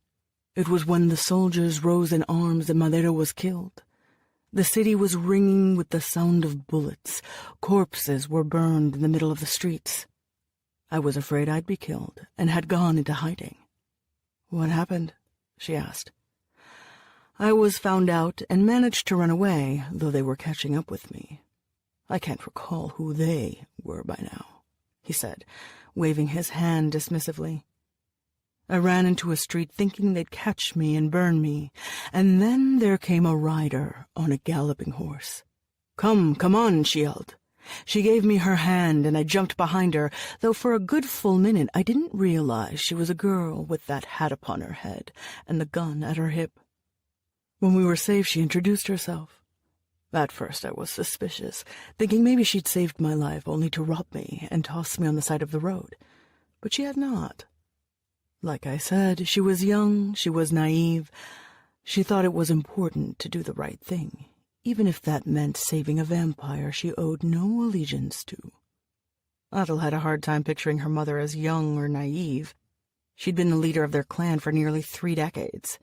[SPEAKER 1] It was when the soldiers rose in arms and Madero was killed. The city was ringing with the sound of bullets. Corpses were burned in the middle of the streets. I was afraid I'd be killed and had gone into hiding. What happened? She asked. I was found out and managed to run away, though they were catching up with me. I can't recall who they were by now, he said, waving his hand dismissively. I ran into a street thinking they'd catch me and burn me, and then there came a rider on a galloping horse. Come on, she yelled. She gave me her hand, and I jumped behind her, though for a good full minute I didn't realize she was a girl with that hat upon her head and the gun at her hip. When we were safe, she introduced herself. At first I was suspicious, thinking maybe she'd saved my life only to rob me and toss me on the side of the road. But she had not. Like I said, she was young, she was naive. She thought it was important to do the right thing, even if that meant saving a vampire she owed no allegiance to. Adel had a hard time picturing her mother as young or naive. She'd been the leader of their clan for nearly 3 decades.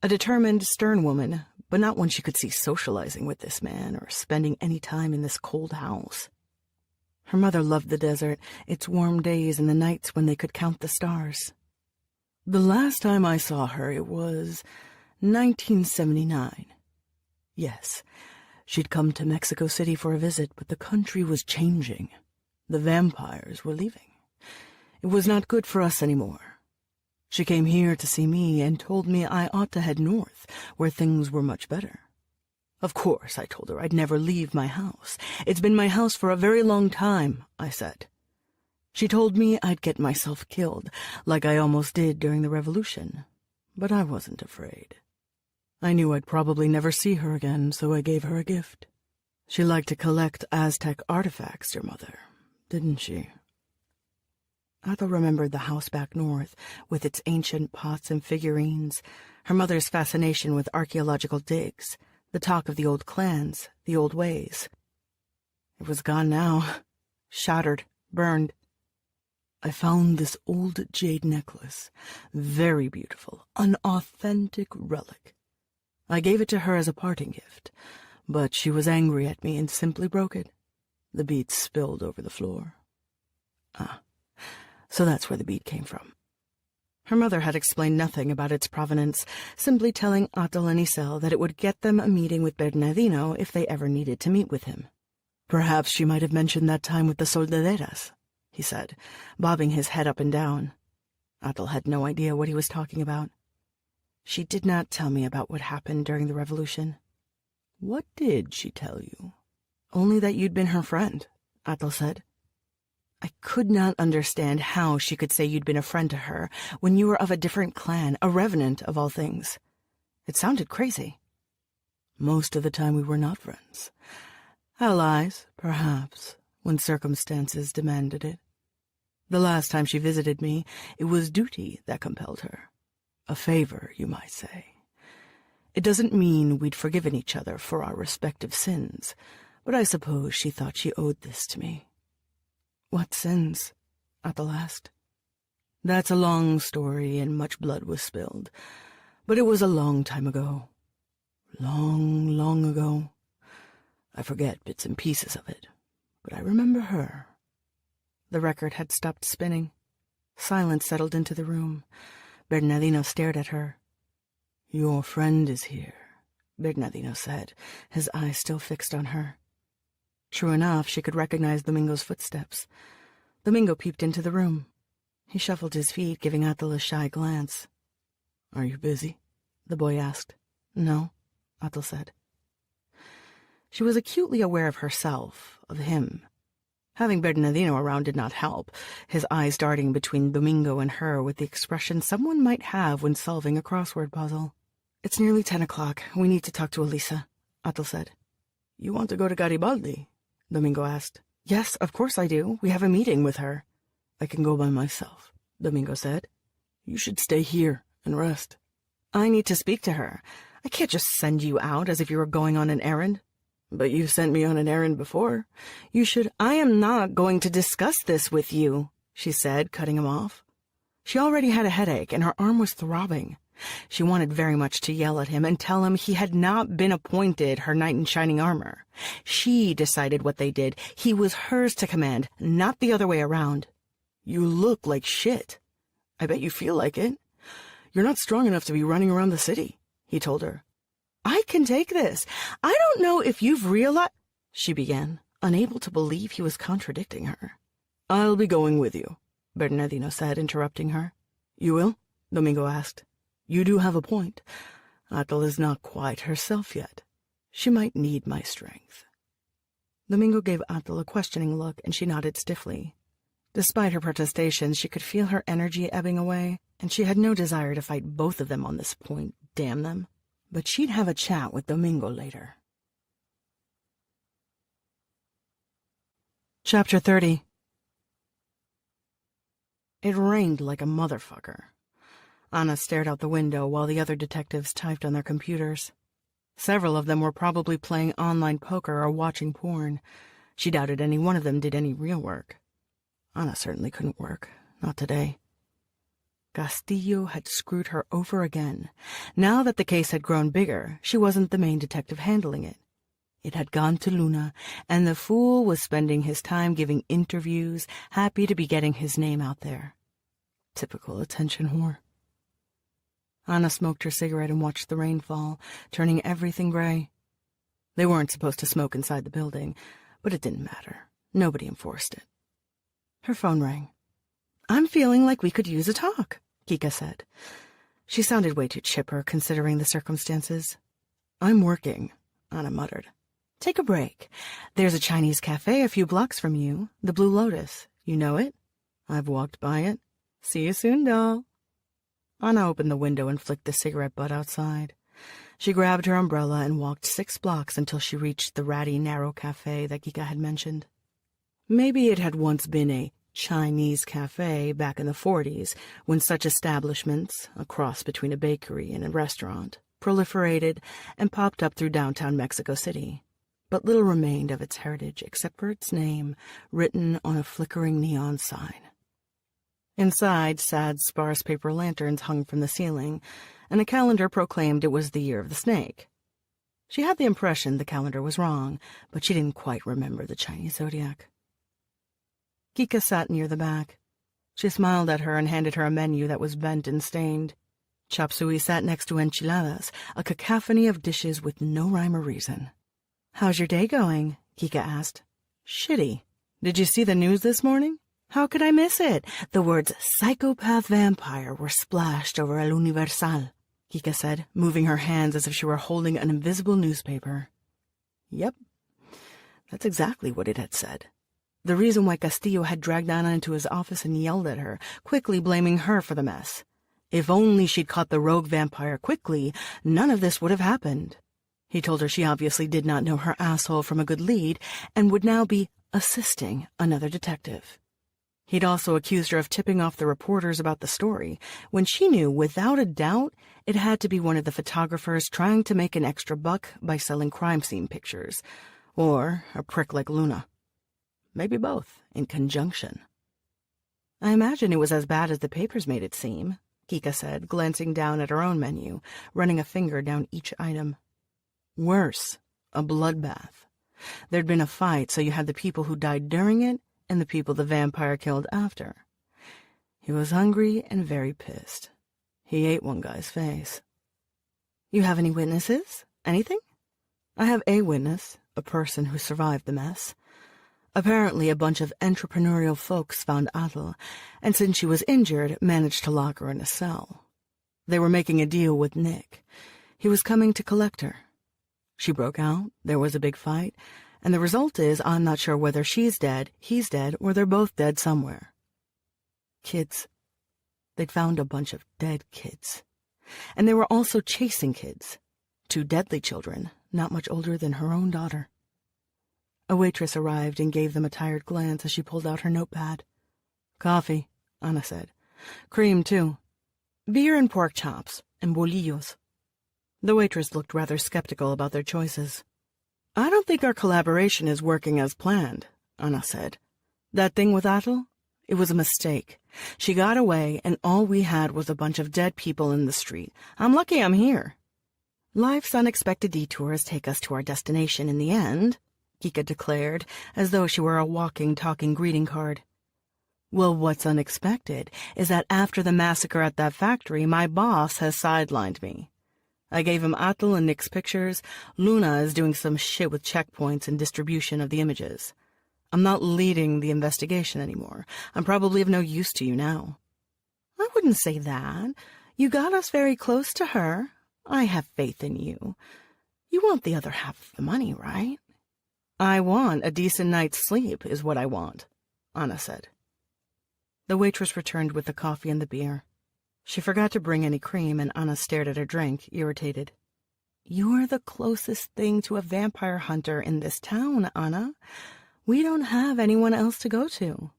[SPEAKER 1] A determined, stern woman, but not one she could see socializing with this man or spending any time in this cold house. Her mother loved the desert, its warm days and the nights when they could count the stars. The last time I saw her, it was 1979. Yes, she'd come to Mexico City for a visit, but the country was changing. The vampires were leaving. It was not good for us anymore. She came here to see me and told me I ought to head north, where things were much better. Of course, I told her I'd never leave my house. It's been my house for a very long time, I said. She told me I'd get myself killed, like I almost did during the Revolution, but I wasn't afraid. I knew I'd probably never see her again, so I gave her a gift. She liked to collect Aztec artifacts, your mother, didn't she? Ethel remembered the house back north, with its ancient pots and figurines, her mother's fascination with archaeological digs, the talk of the old clans, the old ways. It was gone now, shattered, burned. I found this old jade necklace, very beautiful, an authentic relic. I gave it to her as a parting gift, but she was angry at me and simply broke it. The beads spilled over the floor. So that's where the bead came from. Her mother had explained nothing about its provenance, simply telling Atal and Isel that it would get them a meeting with Bernardino if they ever needed to meet with him. Perhaps she might have mentioned that time with the soldaderas, he said, bobbing his head up and down. Atal had no idea what he was talking about. She did not tell me about what happened during the Revolution. What did she tell you? Only that you'd been her friend, Athel said. I could not understand how she could say you'd been a friend to her when you were of a different clan, a revenant of all things. It sounded crazy. Most of the time we were not friends. Allies, perhaps, when circumstances demanded it. The last time she visited me, it was duty that compelled her. A favor, you might say. It doesn't mean we'd forgiven each other for our respective sins, but I suppose she thought she owed this to me. What sins? Athel asked. That's a long story, and much blood was spilled. But it was a long time ago. Long, long ago. I forget bits and pieces of it, but I remember her. The record had stopped spinning. Silence settled into the room. Bernardino stared at her. Your friend is here, Bernardino said, his eyes still fixed on her. True enough, she could recognize Domingo's footsteps. Domingo peeped into the room. He shuffled his feet, giving Athel a shy glance. Are you busy? The boy asked. No, Athel said. She was acutely aware of herself, of him. Having Bernardino around did not help, his eyes darting between Domingo and her with the expression someone might have when solving a crossword puzzle. It's nearly 10 o'clock. We need to talk to Elisa, Athel said. You want to go to Garibaldi? Domingo asked. Yes, of course I do. We have a meeting with her. I can go by myself, Domingo said. You should stay here and rest. I need to speak to her. I can't just send you out as if you were going on an errand. But you sent me on an errand before. You should— I am not going to discuss this with you, she said, cutting him off. She already had a headache, and her arm was throbbing. She wanted very much to yell at him and tell him he had not been appointed her knight in shining armor. She decided what they did. He was hers to command, not the other way around. You look like shit. I bet you feel like it. You're not strong enough to be running around the city, he told her. I can take this. I don't know if you've realized— she began, unable to believe he was contradicting her. I'll be going with you, Bernardino said, interrupting her. You will? Domingo asked. You do have a point. Athel is not quite herself yet. She might need my strength. Domingo gave Athel a questioning look, and she nodded stiffly. Despite her protestations, she could feel her energy ebbing away, and she had no desire to fight both of them on this point, damn them. But she'd have a chat with Domingo later. Chapter 30. It rained like a motherfucker. Anna stared out the window while the other detectives typed on their computers. Several of them were probably playing online poker or watching porn. She doubted any one of them did any real work. Anna certainly couldn't work, not today. Castillo had screwed her over again. Now that the case had grown bigger, she wasn't the main detective handling it. It had gone to Luna, and the fool was spending his time giving interviews, happy to be getting his name out there. Typical attention whore. Anna smoked her cigarette and watched the rain fall, turning everything gray. They weren't supposed to smoke inside the building, but it didn't matter. Nobody enforced it. Her phone rang. I'm feeling like we could use a talk, Kika said. She sounded way too chipper, considering the circumstances. I'm working, Anna muttered. Take a break. There's a Chinese cafe a few blocks from you, the Blue Lotus. You know it? I've walked by it. See you soon, doll. Anna opened the window and flicked the cigarette butt outside. She grabbed her umbrella and walked 6 blocks until she reached the ratty, narrow cafe that Kika had mentioned. Maybe it had once been a Chinese cafe back in the 40s, when such establishments, a cross between a bakery and a restaurant, proliferated and popped up through downtown Mexico City. But little remained of its heritage except for its name, written on a flickering neon sign. Inside, sad, sparse paper lanterns hung from the ceiling, and a calendar proclaimed it was the year of the snake. She had the impression the calendar was wrong, but she didn't quite remember the Chinese zodiac. Kika sat near the back. She smiled at her and handed her a menu that was bent and stained. Chop suey sat next to enchiladas, a cacophony of dishes with no rhyme or reason. How's your day going? Kika asked. Shitty. Did you see the news this morning? How could I miss it? The words psychopath vampire were splashed over El Universal, Kika said, moving her hands as if she were holding an invisible newspaper. Yep. That's exactly what it had said. The reason why Castillo had dragged Ana into his office and yelled at her, quickly blaming her for the mess. If only she'd caught the rogue vampire quickly, none of this would have happened. He told her she obviously did not know her asshole from a good lead and would now be assisting another detective. He'd also accused her of tipping off the reporters about the story, when she knew without a doubt it had to be one of the photographers trying to make an extra buck by selling crime scene pictures, or a prick like Luna. Maybe both, in conjunction. I imagine it was as bad as the papers made it seem, Kika said, glancing down at her own menu, running a finger down each item. Worse, a bloodbath. There'd been a fight, so you had the people who died during it and the people the vampire killed after. He was hungry and very pissed. He ate one guy's face. You have any witnesses? Anything? I have a witness, a person who survived the mess. Apparently a bunch of entrepreneurial folks found Adel, and since she was injured, managed to lock her in a cell. They were making a deal with Nick. He was coming to collect her. She broke out, there was a big fight, and the result is I'm not sure whether she's dead, he's dead, or they're both dead somewhere. Kids. They'd found a bunch of dead kids. And they were also chasing kids. 2 deadly children, not much older than her own daughter. A waitress arrived and gave them a tired glance as she pulled out her notepad. Coffee, Ana said. Cream, too. Beer and pork chops, and bolillos. The waitress looked rather skeptical about their choices. I don't think our collaboration is working as planned, Ana said. That thing with Atul? It was a mistake. She got away, and all we had was a bunch of dead people in the street. I'm lucky I'm here. Life's unexpected detours take us to our destination in the end, Kika declared, as though she were a walking, talking greeting card. Well, what's unexpected is that after the massacre at that factory, my boss has sidelined me. I gave him Atul and Nick's pictures. Luna is doing some shit with checkpoints and distribution of the images. I'm not leading the investigation anymore. I'm probably of no use to you now. I wouldn't say that. You got us very close to her. I have faith in you. You want the other half of the money, right? I want a decent night's sleep, is what I want, Ana said. The waitress returned with the coffee and the beer. She forgot to bring any cream, and Ana stared at her drink, irritated. You're the closest thing to a vampire hunter in this town, Ana. We don't have anyone else to go to.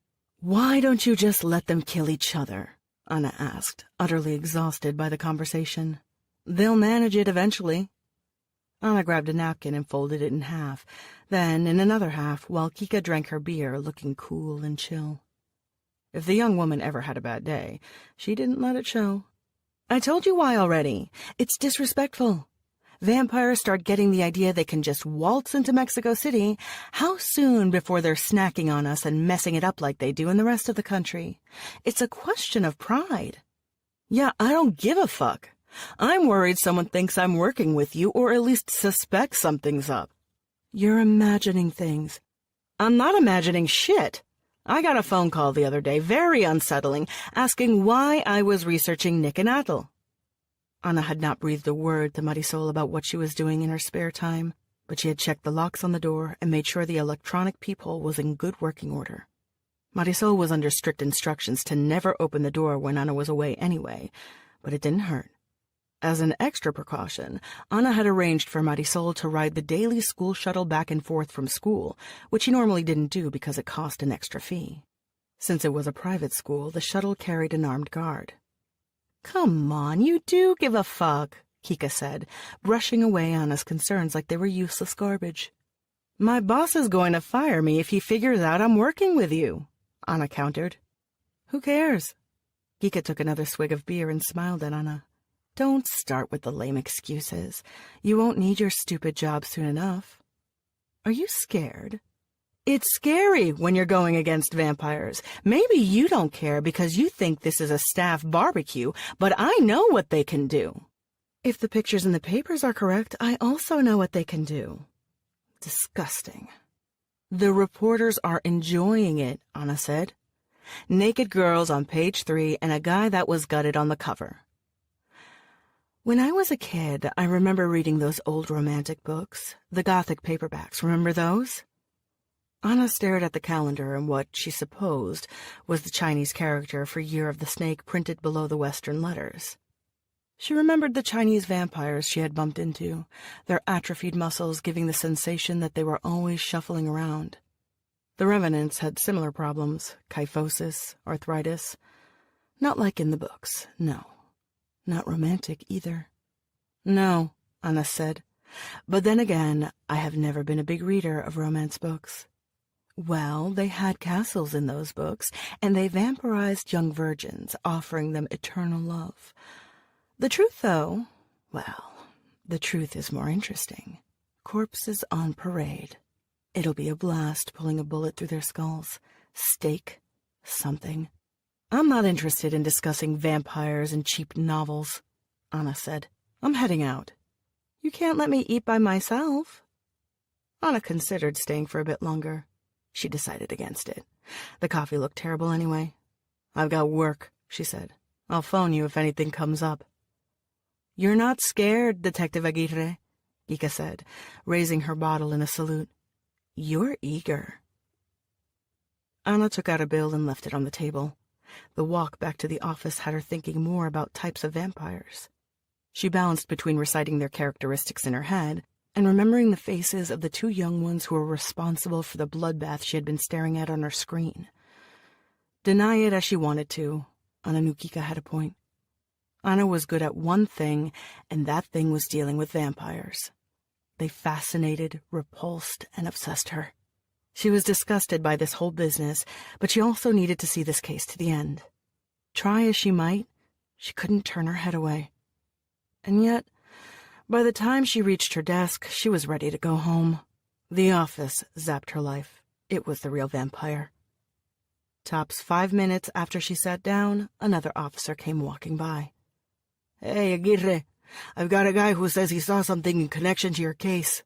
[SPEAKER 1] Why don't you just let them kill each other? Ana asked, utterly exhausted by the conversation. They'll manage it eventually. Ana grabbed a napkin and folded it in half, then in another half, while Kika drank her beer, looking cool and chill. If the young woman ever had a bad day, she didn't let it show. I told you why already. It's disrespectful. Vampires start getting the idea they can just waltz into Mexico City. How soon before they're snacking on us and messing it up like they do in the rest of the country? It's a question of pride. Yeah, I don't give a fuck. I'm worried someone thinks I'm working with you, or at least suspects something's up. You're imagining things. I'm not imagining shit. I got a phone call the other day, very unsettling, asking why I was researching Nick and Atul. Ana had not breathed a word to Marisol about what she was doing in her spare time, but she had checked the locks on the door and made sure the electronic peephole was in good working order. Marisol was under strict instructions to never open the door when Ana was away anyway, but it didn't hurt. As an extra precaution, Ana had arranged for Marisol to ride the daily school shuttle back and forth from school, which she normally didn't do because it cost an extra fee. Since it was a private school, the shuttle carried an armed guard. Come on, you do give a fuck, Kika said, brushing away Ana's concerns like they were useless garbage. My boss is going to fire me if he figures out I'm working with you, Ana countered. Who cares? Kika took another swig of beer and smiled at Ana. Don't start with the lame excuses. You won't need your stupid job soon enough. Are you scared? It's scary when you're going against vampires. Maybe you don't care because you think this is a staff barbecue, but I know what they can do. If the pictures in the papers are correct, I also know what they can do. Disgusting. The reporters are enjoying it, Ana said. Naked girls on page 3 and a guy that was gutted on the cover. When I was a kid, I remember reading those old romantic books, the Gothic paperbacks. Remember those? Anna stared at the calendar and what she supposed was the Chinese character for Year of the Snake printed below the Western letters. She remembered the Chinese vampires she had bumped into, their atrophied muscles giving the sensation that they were always shuffling around. The revenants had similar problems, kyphosis, arthritis. Not like in the books, no. Not romantic either. No, Anna said. But then again, I have never been a big reader of romance books. Well, they had castles in those books, and they vampirized young virgins, offering them eternal love. The truth, though, well, the truth is more interesting. Corpses on parade. It'll be a blast pulling a bullet through their skulls. Steak. Something. I'm not interested in discussing vampires and cheap novels, Anna said. I'm heading out. You can't let me eat by myself. Anna considered staying for a bit longer. She decided against it. The coffee looked terrible anyway. I've got work, she said. I'll phone you if anything comes up. You're not scared, Detective Aguirre, Ika said, raising her bottle in a salute. You're eager. Anna took out a bill and left it on the table. The walk back to the office had her thinking more about types of vampires. She balanced between reciting their characteristics in her head and remembering the faces of the two young ones who were responsible for the bloodbath she had been staring at on her screen. Deny it as she wanted to, Anna knew Kika had a point. Anna was good at one thing, and that thing was dealing with vampires. They fascinated, repulsed, and obsessed her. She was disgusted by this whole business, but she also needed to see this case to the end. Try as she might, she couldn't turn her head away. And yet, by the time she reached her desk, she was ready to go home. The office zapped her life. It was the real vampire. Tops 5 minutes after she sat down, another officer came walking by. Hey, Aguirre, I've got a guy who says he saw something in connection to your case.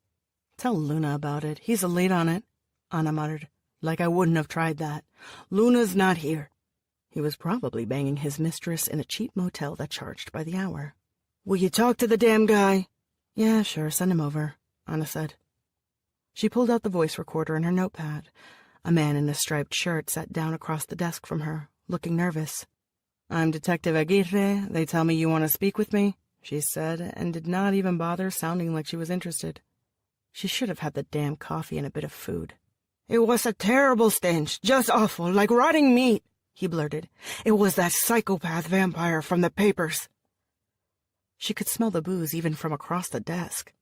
[SPEAKER 1] Tell Luna about it. He's a lead on it, Anna muttered. Like I wouldn't have tried that. Luna's not here. He was probably banging his mistress in a cheap motel that charged by the hour. Will you talk to the damn guy? Yeah, sure, send him over, Anna said. She pulled out the voice recorder and her notepad. A man in a striped shirt sat down across the desk from her, looking nervous. I'm Detective Aguirre. They tell me you want to speak with me, she said, and did not even bother sounding like she was interested. She should have had the damn coffee and a bit of food. It was a terrible stench, just awful, like rotting meat, he blurted. It was that psychopath vampire from the papers. She could smell the booze even from across the desk.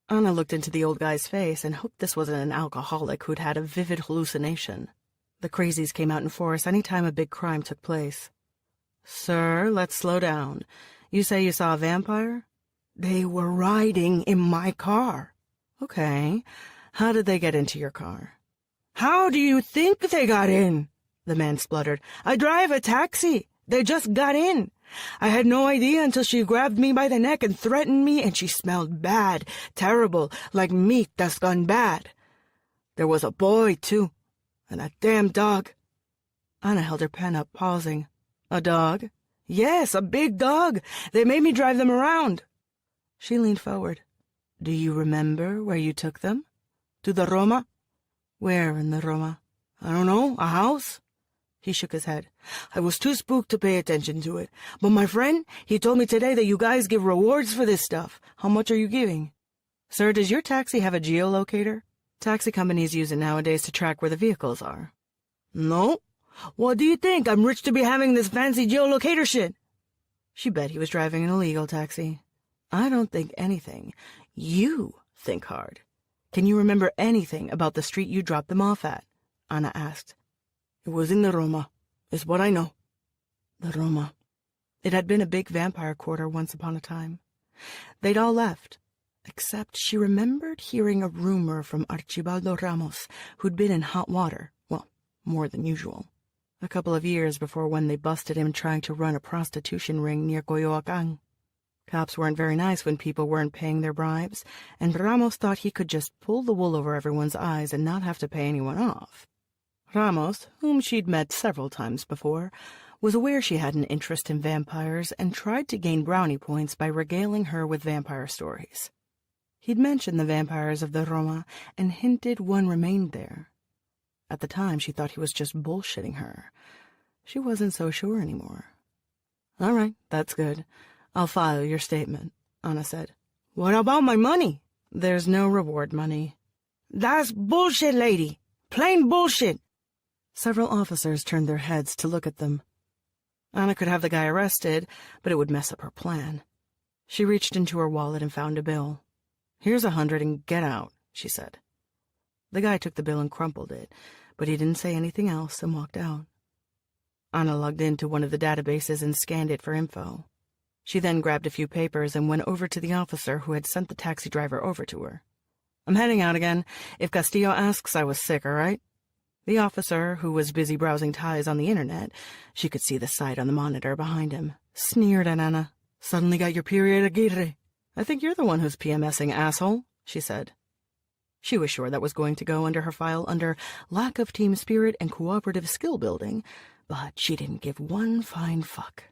[SPEAKER 1] Anna looked into the old guy's face and hoped this wasn't an alcoholic who'd had a vivid hallucination. The crazies came out in force any time a big crime took place. Sir, let's slow down. You say you saw a vampire? They were riding in my car. Okay. How did they get into your car? How do you think they got in? The man spluttered. I drive a taxi. They just got in. I had no idea until she grabbed me by the neck and threatened me, and she smelled bad, terrible, like meat that's gone bad. There was a boy, too, and a damn dog. Anna held her pen up, pausing. A dog? Yes, a big dog. They made me drive them around. She leaned forward. Do you remember where you took them? To the Roma? Where in the Roma? I don't know, a house? He shook his head. I was too spooked to pay attention to it. But my friend, he told me today that you guys give rewards for this stuff. How much are you giving? Sir, does your taxi have a geolocator? Taxi companies use it nowadays to track where the vehicles are. No. What do you think? I'm rich to be having this fancy geolocator shit. She bet he was driving an illegal taxi. I don't think anything. You think hard. Can you remember anything about the street you dropped them off at? Anna asked. It was in the Roma, is what I know. The Roma. It had been a big vampire quarter once upon a time. They'd all left, except she remembered hearing a rumor from Archibaldo Ramos, who'd been in hot water, well, more than usual, a couple of years before when they busted him trying to run a prostitution ring near Coyoacán. Cops weren't very nice when people weren't paying their bribes, and Ramos thought he could just pull the wool over everyone's eyes and not have to pay anyone off. Ramos, whom she'd met several times before, was aware she had an interest in vampires and tried to gain brownie points by regaling her with vampire stories. He'd mentioned the vampires of the Roma and hinted one remained there. At the time, she thought he was just bullshitting her. She wasn't so sure anymore. "All right, that's good. I'll file your statement," Anna said. "What about my money?" "There's no reward money."
[SPEAKER 2] "That's bullshit, lady. Plain bullshit."
[SPEAKER 1] Several officers turned their heads to look at them. Anna could have the guy arrested, but it would mess up her plan. She reached into her wallet and found a bill. "Here's 100 and get out," she said. The guy took the bill and crumpled it, but he didn't say anything else and walked out. Anna logged into one of the databases and scanned it for info. She then grabbed a few papers and went over to the officer who had sent the taxi driver over to her. "I'm heading out again. If Castillo asks, I was sick, all right?" The officer, who was busy browsing ties on the internet, she could see the site on the monitor behind him, sneered at Anna. "Suddenly got your period, Aguirre. I think you're the one who's PMSing, asshole," she said. She was sure that was going to go under her file under lack of team spirit and cooperative skill building, but she didn't give one fine fuck.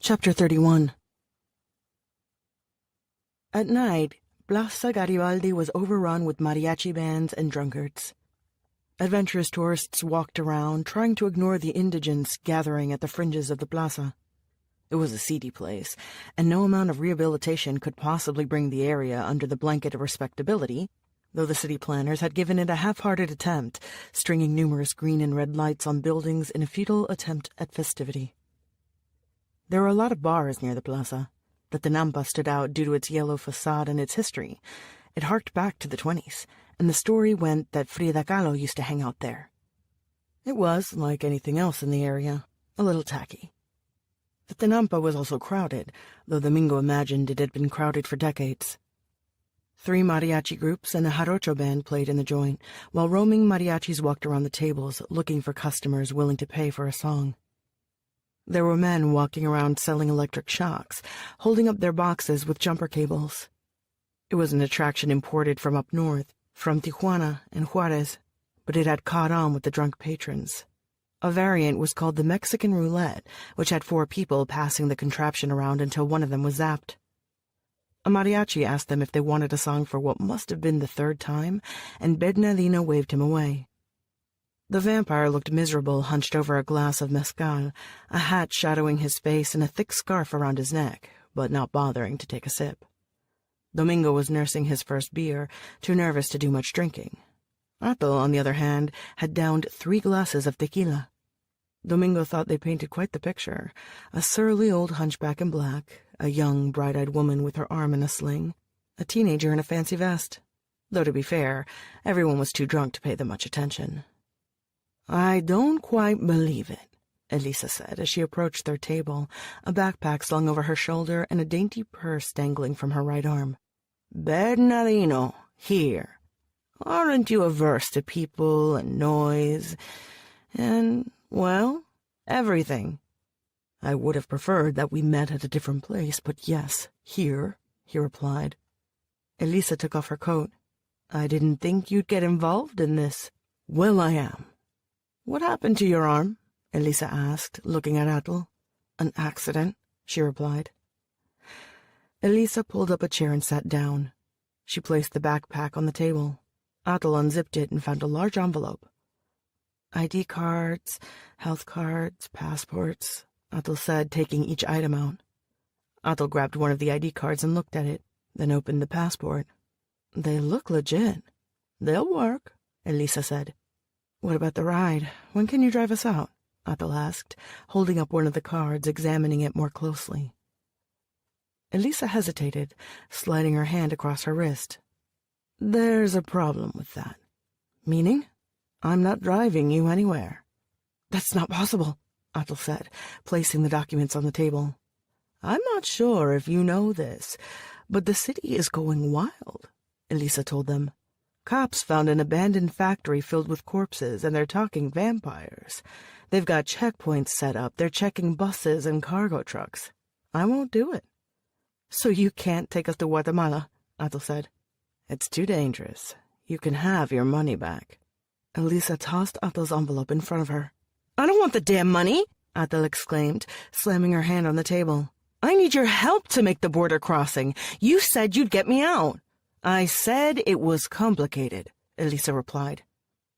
[SPEAKER 1] Chapter 31. At night, Plaza Garibaldi was overrun with mariachi bands and drunkards. Adventurous tourists walked around, trying to ignore the indigents gathering at the fringes of the plaza. It was a seedy place, and no amount of rehabilitation could possibly bring the area under the blanket of respectability, though the city planners had given it a half-hearted attempt, stringing numerous green and red lights on buildings in a futile attempt at festivity. There were a lot of bars near the plaza. The Tenampa stood out due to its yellow facade and its history. It harked back to the 20s, and the story went that Frida Kahlo used to hang out there. It was, like anything else in the area, a little tacky. The Tenampa was also crowded, though Domingo imagined it had been crowded for decades. 3 mariachi groups and a jarocho band played in the joint, while roaming mariachis walked around the tables looking for customers willing to pay for a song. There were men walking around selling electric shocks, holding up their boxes with jumper cables. It was an attraction imported from up north, from Tijuana and Juarez, but it had caught on with the drunk patrons. A variant was called the Mexican Roulette, which had 4 people passing the contraption around until one of them was zapped. A mariachi asked them if they wanted a song for what must have been the 3rd time, and Bernardino waved him away. The vampire looked miserable, hunched over a glass of mezcal, a hat shadowing his face and a thick scarf around his neck, but not bothering to take a sip. Domingo was nursing his first beer, too nervous to do much drinking. Athel, on the other hand, had downed 3 glasses of tequila. Domingo thought they painted quite the picture. A surly old hunchback in black, a young, bright-eyed woman with her arm in a sling, a teenager in a fancy vest. Though, to be fair, everyone was too drunk to pay them much attention. "I don't quite believe it," Elisa said as she approached their table, a backpack slung over her shoulder and a dainty purse dangling from her right arm. "Bernardino, here. Aren't you averse to people and noise and, well, everything?" "I would have preferred that we met at a different place, but yes, here," he replied. Elisa took off her coat. "I didn't think you'd get involved in this." "Well, I am." "What happened to your arm?" Elisa asked, looking at Athel. "An accident," she replied. Elisa pulled up a chair and sat down. She placed the backpack on the table. Athel unzipped it and found a large envelope. "ID cards, health cards, passports," Athel said, taking each item out. Athel grabbed one of the ID cards and looked at it, then opened the passport. "They look legit." "They'll work," Elisa said. "What about the ride? When can you drive us out?" Athel asked, holding up one of the cards, examining it more closely. Elisa hesitated, sliding her hand across her wrist. "There's a problem with that." "Meaning?" "I'm not driving you anywhere." "That's not possible," Athel said, placing the documents on the table. "I'm not sure if you know this, but the city is going wild," Elisa told them. "Cops found an abandoned factory filled with corpses, and they're talking vampires. They've got checkpoints set up. They're checking buses and cargo trucks. I won't do it." "So you can't take us to Guatemala," Athel said. "It's too dangerous. You can have your money back." Elisa tossed Athel's envelope in front of her. "I don't want the damn money," Athel exclaimed, slamming her hand on the table. "I need your help to make the border crossing. You said you'd get me out." I said it was complicated, Elisa replied.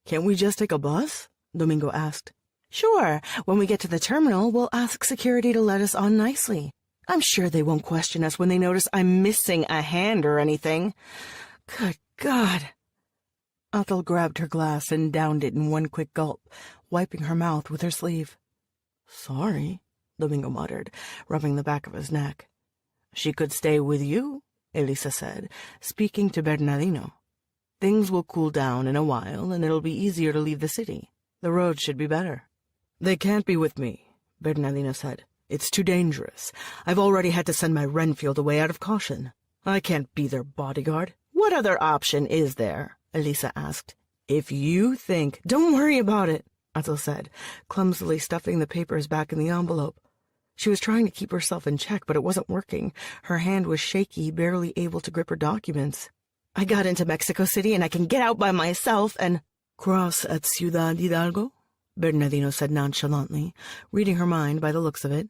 [SPEAKER 1] Can't we just take a bus? Domingo asked. Sure, when we get to the terminal, we'll ask security to let us on nicely. I'm sure they won't question us when they notice I'm missing a hand or anything. Good God. Athel grabbed her glass and downed it in one quick gulp, wiping her mouth with her sleeve. Sorry, Domingo muttered, rubbing the back of his neck. She could stay with you, Elisa said, speaking to Bernardino. Things will cool down in a while, and it'll be easier to leave the city. The road should be better. They can't be with me, Bernardino said. It's too dangerous. I've already had to send my Renfield away out of caution. I can't be their bodyguard. What other option is there? Elisa asked. If you think— Don't worry about it, Athel said, clumsily stuffing the papers back in the envelope. She was trying to keep herself in check, but it wasn't working. Her hand was shaky, barely able to grip her documents. I got into Mexico City, and I can get out by myself and— Cross at Ciudad Hidalgo? Bernardino said nonchalantly, reading her mind by the looks of it.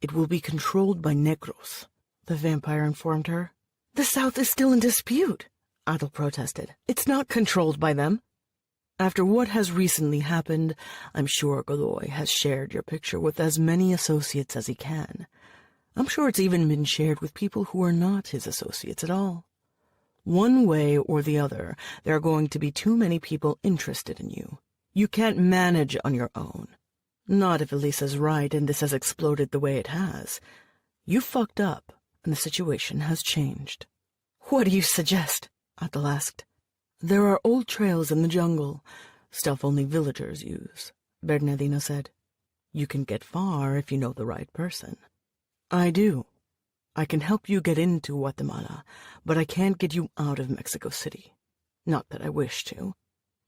[SPEAKER 1] It will be controlled by negros, the vampire informed her. The South is still in dispute, Athel protested. It's not controlled by them. After what has recently happened, I'm sure Godoy has shared your picture with as many associates as he can. I'm sure it's even been shared with people who are not his associates at all. One way or the other, there are going to be too many people interested in you. You can't manage on your own. Not if Elisa's right and this has exploded the way it has. You fucked up, and the situation has changed. What do you suggest? Athel asked. There are old trails in the jungle, stuff only villagers use, Bernardino said. You can get far if you know the right person. I do. I can help you get into Guatemala, but I can't get you out of Mexico City. Not that I wish to,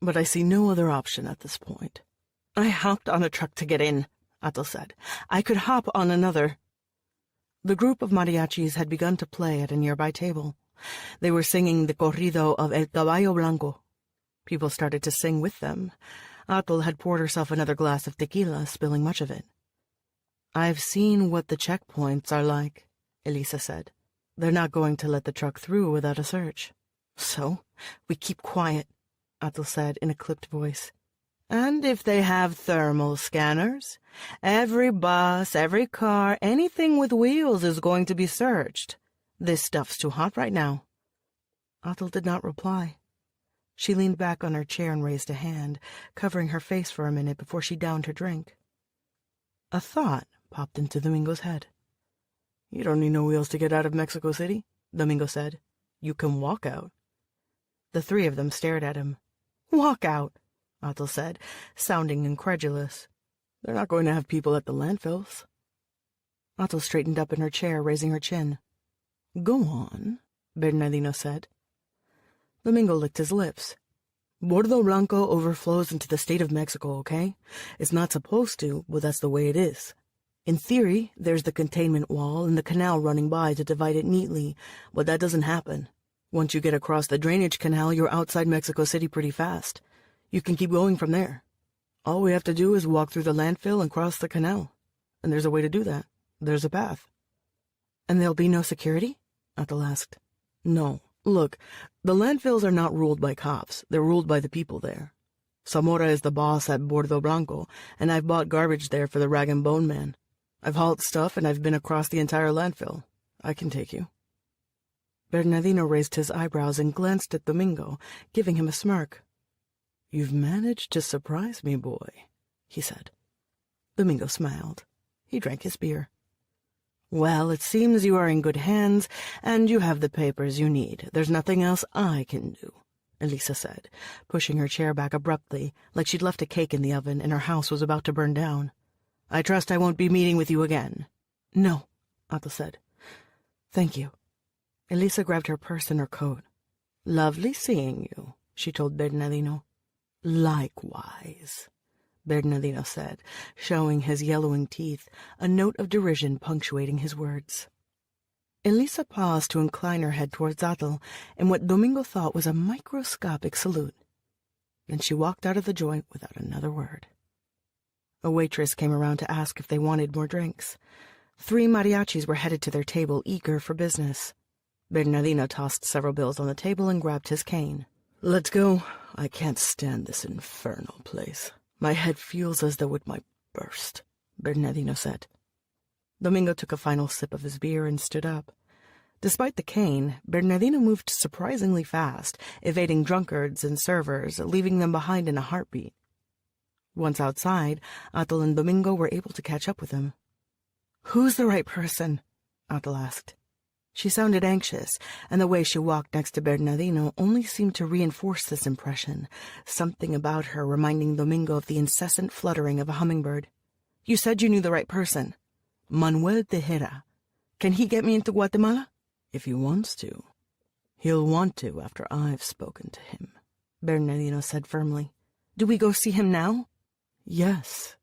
[SPEAKER 1] but I see no other option at this point. I hopped on a truck to get in, Athel said. I could hop on another. The group of mariachis had begun to play at a nearby table. They were singing the corrido of El Caballo Blanco. People started to sing with them. Athel had poured herself another glass of tequila, spilling much of it. I've seen what the checkpoints are like, Elisa said. They're not going to let the truck through without a search. So, we keep quiet, Athel said in a clipped voice. And if they have thermal scanners, every bus, every car, anything with wheels is going to be searched. This stuff's too hot right now. Athel did not reply. She leaned back on her chair and raised a hand, covering her face for a minute before she downed her drink. A thought popped into Domingo's head. You don't need no wheels to get out of Mexico City, Domingo said. You can walk out. The three of them stared at him. Walk out, Athel said, sounding incredulous. They're not going to have people at the landfills. Athel straightened up in her chair, raising her chin. Go on, Bernardino said. Domingo licked his lips. Bordo Blanco overflows into the state of Mexico, okay? It's not supposed to, but that's the way it is. In theory, there's the containment wall and the canal running by to divide it neatly, but that doesn't happen. Once you get across the drainage canal, you're outside Mexico City pretty fast. You can keep going from there. All we have to do is walk through the landfill and cross the canal. And there's a way to do that. There's a path. And there'll be no security? Athel asked. No. Look, the landfills are not ruled by cops. They're ruled by the people there. Zamora is the boss at Bordo Blanco, and I've bought garbage there for the Rag and Bone Man. I've hauled stuff, and I've been across the entire landfill. I can take you. Bernardino raised his eyebrows and glanced at Domingo, giving him a smirk. You've managed to surprise me, boy, he said. Domingo smiled. He drank his beer. Well, it seems you are in good hands, and you have the papers you need. There's nothing else I can do, Elisa said, pushing her chair back abruptly, like she'd left a cake in the oven and her house was about to burn down. I trust I won't be meeting with you again. No, Athel said. Thank you. Elisa grabbed her purse and her coat. Lovely seeing you, she told Bernardino. Likewise, Bernardino said, showing his yellowing teeth, a note of derision punctuating his words. Elisa paused to incline her head towards Athel in what Domingo thought was a microscopic salute. Then she walked out of the joint without another word. A waitress came around to ask if they wanted more drinks. 3 mariachis were headed to their table, eager for business. Bernardino tossed several bills on the table and grabbed his cane. "Let's go. I can't stand this infernal place. My head feels as though it might burst," Bernardino said. Domingo took a final sip of his beer and stood up. Despite the cane, Bernardino moved surprisingly fast, evading drunkards and servers, leaving them behind in a heartbeat. Once outside, Atul and Domingo were able to catch up with him. "Who's the right person?" Atul asked. She sounded anxious, and the way she walked next to Bernardino only seemed to reinforce this impression, something about her reminding Domingo of the incessant fluttering of a hummingbird. "You said you knew the right person." "Manuel Tejera. Can he get me into Guatemala?" "If he wants to. He'll want to after I've spoken to him," Bernardino said firmly. "Do we go see him now?" "Yes."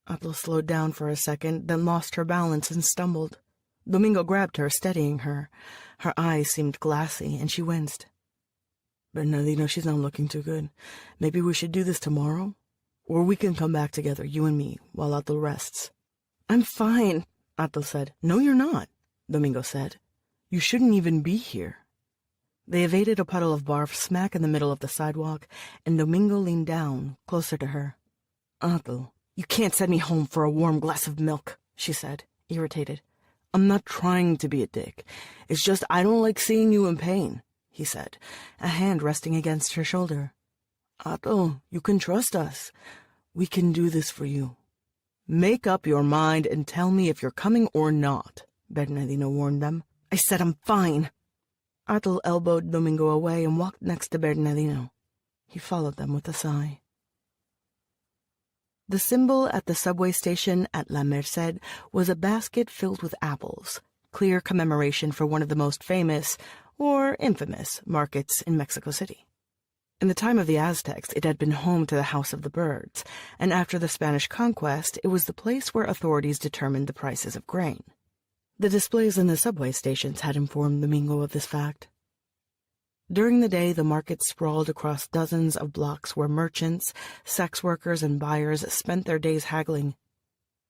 [SPEAKER 1] Atul slowed down for a second, then lost her balance and stumbled. Domingo grabbed her, steadying her. Her eyes seemed glassy, and she winced. "Bernardino, she's not looking too good. Maybe we should do this tomorrow? Or we can come back together, you and me, while Atul rests." "I'm fine," Atul said. "No, you're not," Domingo said. "You shouldn't even be here." They evaded a puddle of barf smack in the middle of the sidewalk, and Domingo leaned down, closer to her. "Atul, you can't send me home for a warm glass of milk," she said, irritated. "I'm not trying to be a dick. It's just I don't like seeing you in pain," he said, a hand resting against her shoulder. "Atul, you can trust us. We can do this for you." "Make up your mind and tell me if you're coming or not," Bernardino warned them. "I said I'm fine." Atul elbowed Domingo away and walked next to Bernardino. He followed them with a sigh. The symbol at the subway station at La Merced was a basket filled with apples, clear commemoration for one of the most famous, or infamous, markets in Mexico City. In the time of the Aztecs, it had been home to the House of the Birds, and after the Spanish conquest, it was the place where authorities determined the prices of grain. The displays in the subway stations had informed Domingo of this fact. During the day, the market sprawled across dozens of blocks where merchants, sex workers, and buyers spent their days haggling.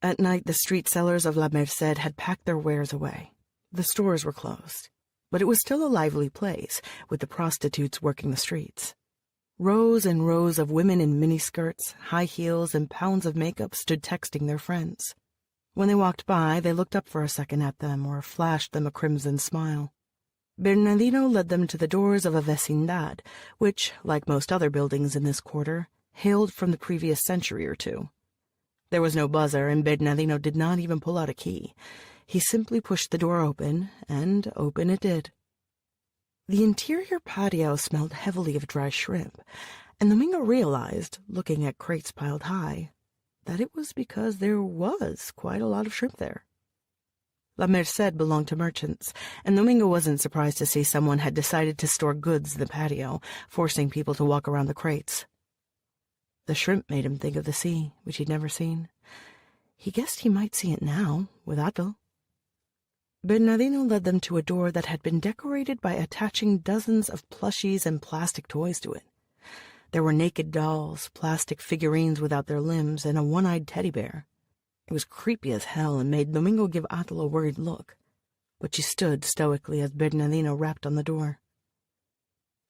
[SPEAKER 1] At night, the street sellers of La Merced had packed their wares away. The stores were closed, but it was still a lively place, with the prostitutes working the streets. Rows and rows of women in miniskirts, high heels, and pounds of makeup stood texting their friends. When they walked by, they looked up for a second at them or flashed them a crimson smile. Bernardino led them to the doors of a vecindad, which, like most other buildings in this quarter, hailed from the previous century or two. There was no buzzer, and Bernardino did not even pull out a key. He simply pushed the door open, and open it did. The interior patio smelled heavily of dry shrimp, and Domingo realized, looking at crates piled high, that it was because there was quite a lot of shrimp there. La Merced belonged to merchants, and Domingo wasn't surprised to see someone had decided to store goods in the patio, forcing people to walk around the crates. The shrimp made him think of the sea, which he'd never seen. He guessed he might see it now, with Atul. Bernardino led them to a door that had been decorated by attaching dozens of plushies and plastic toys to it. There were naked dolls, plastic figurines without their limbs, and a one-eyed teddy bear. It was creepy as hell and made Domingo give Atul a worried look, but she stood stoically as Bernardino rapped on the door.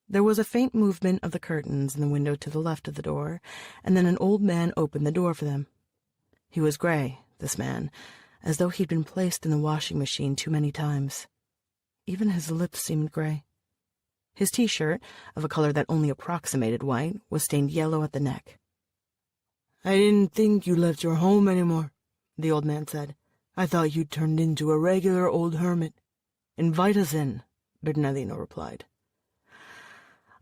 [SPEAKER 1] There was a faint movement of the curtains in the window to the left of the door, and then an old man opened the door for them. He was gray, this man, as though he'd been placed in the washing machine too many times. Even his lips seemed gray. His T-shirt, of a color that only approximated white, was stained yellow at the neck. "I didn't think you left your home anymore," the old man said. "I thought you turned into a regular old hermit." "Invite us in," Bernardino replied.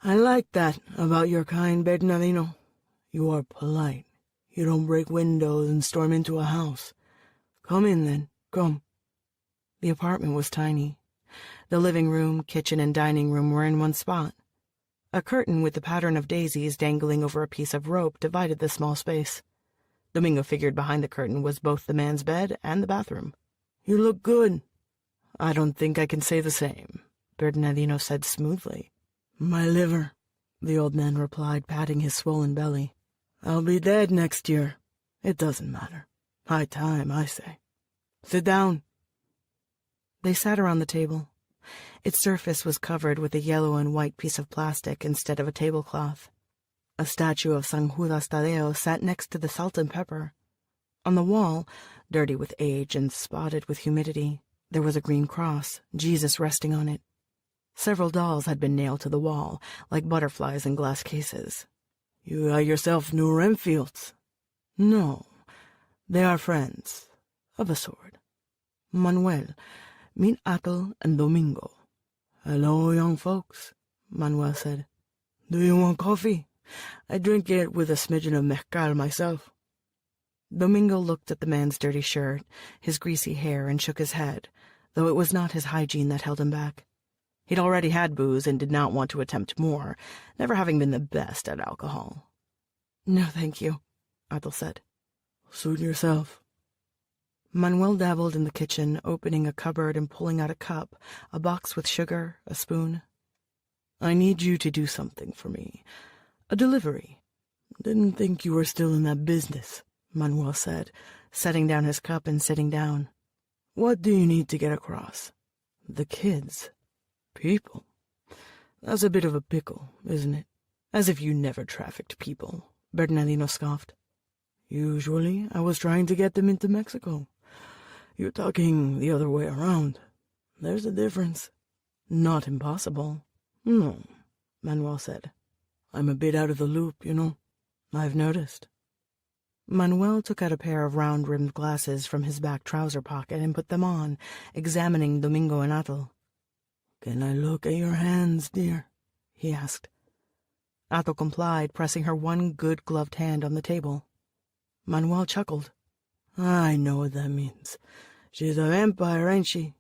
[SPEAKER 1] "I like that about your kind, Bernardino. You are polite. You don't break windows and storm into a house. Come in, then. Come." The apartment was tiny. The living room, kitchen, and dining room were in one spot. A curtain with the pattern of daisies dangling over a piece of rope divided the small space. Domingo figured behind the curtain was both the man's bed and the bathroom. "You look good." "I don't think I can say the same," Bernardino said smoothly. "My liver," the old man replied, patting his swollen belly. "I'll be dead next year. It doesn't matter. High time, I say. Sit down." They sat around the table. Its surface was covered with a yellow and white piece of plastic instead of a tablecloth. A statue of San Judas Tadeo sat next to the salt and pepper. On the wall, dirty with age and spotted with humidity, there was a green cross, Jesus resting on it. Several dolls had been nailed to the wall, like butterflies in glass cases. "You got yourself new Renfields." "No, they are friends, of a sort. Manuel, meet Atle and Domingo." "Hello, young folks," Manuel said. "Do you want coffee? I drink it with a smidgen of mezcal myself." Domingo looked at the man's dirty shirt, his greasy hair, and shook his head, though it was not his hygiene that held him back. He'd already had booze and did not want to attempt more, never having been the best at alcohol. "No, thank you," Atle said. "Suit yourself." Manuel dabbled in the kitchen, opening a cupboard and pulling out a cup, a box with sugar, a spoon. "I need you to do something for me. A delivery." "Didn't think you were still in that business," Manuel said, setting down his cup and sitting down. "What do you need to get across?" "The kids." "People? That's a bit of a pickle, isn't it? As if you never trafficked people," Bernardino scoffed. "Usually I was trying to get them into Mexico. You're talking the other way around. There's a difference." "Not impossible." "No," Manuel said. "I'm a bit out of the loop, you know. I've noticed." Manuel took out a pair of round-rimmed glasses from his back trouser pocket and put them on, examining Domingo and Atle. "Can I look at your hands, dear?" he asked. Atle complied, pressing her one good gloved hand on the table. Manuel chuckled. "I know what that means. She's a vampire, ain't she?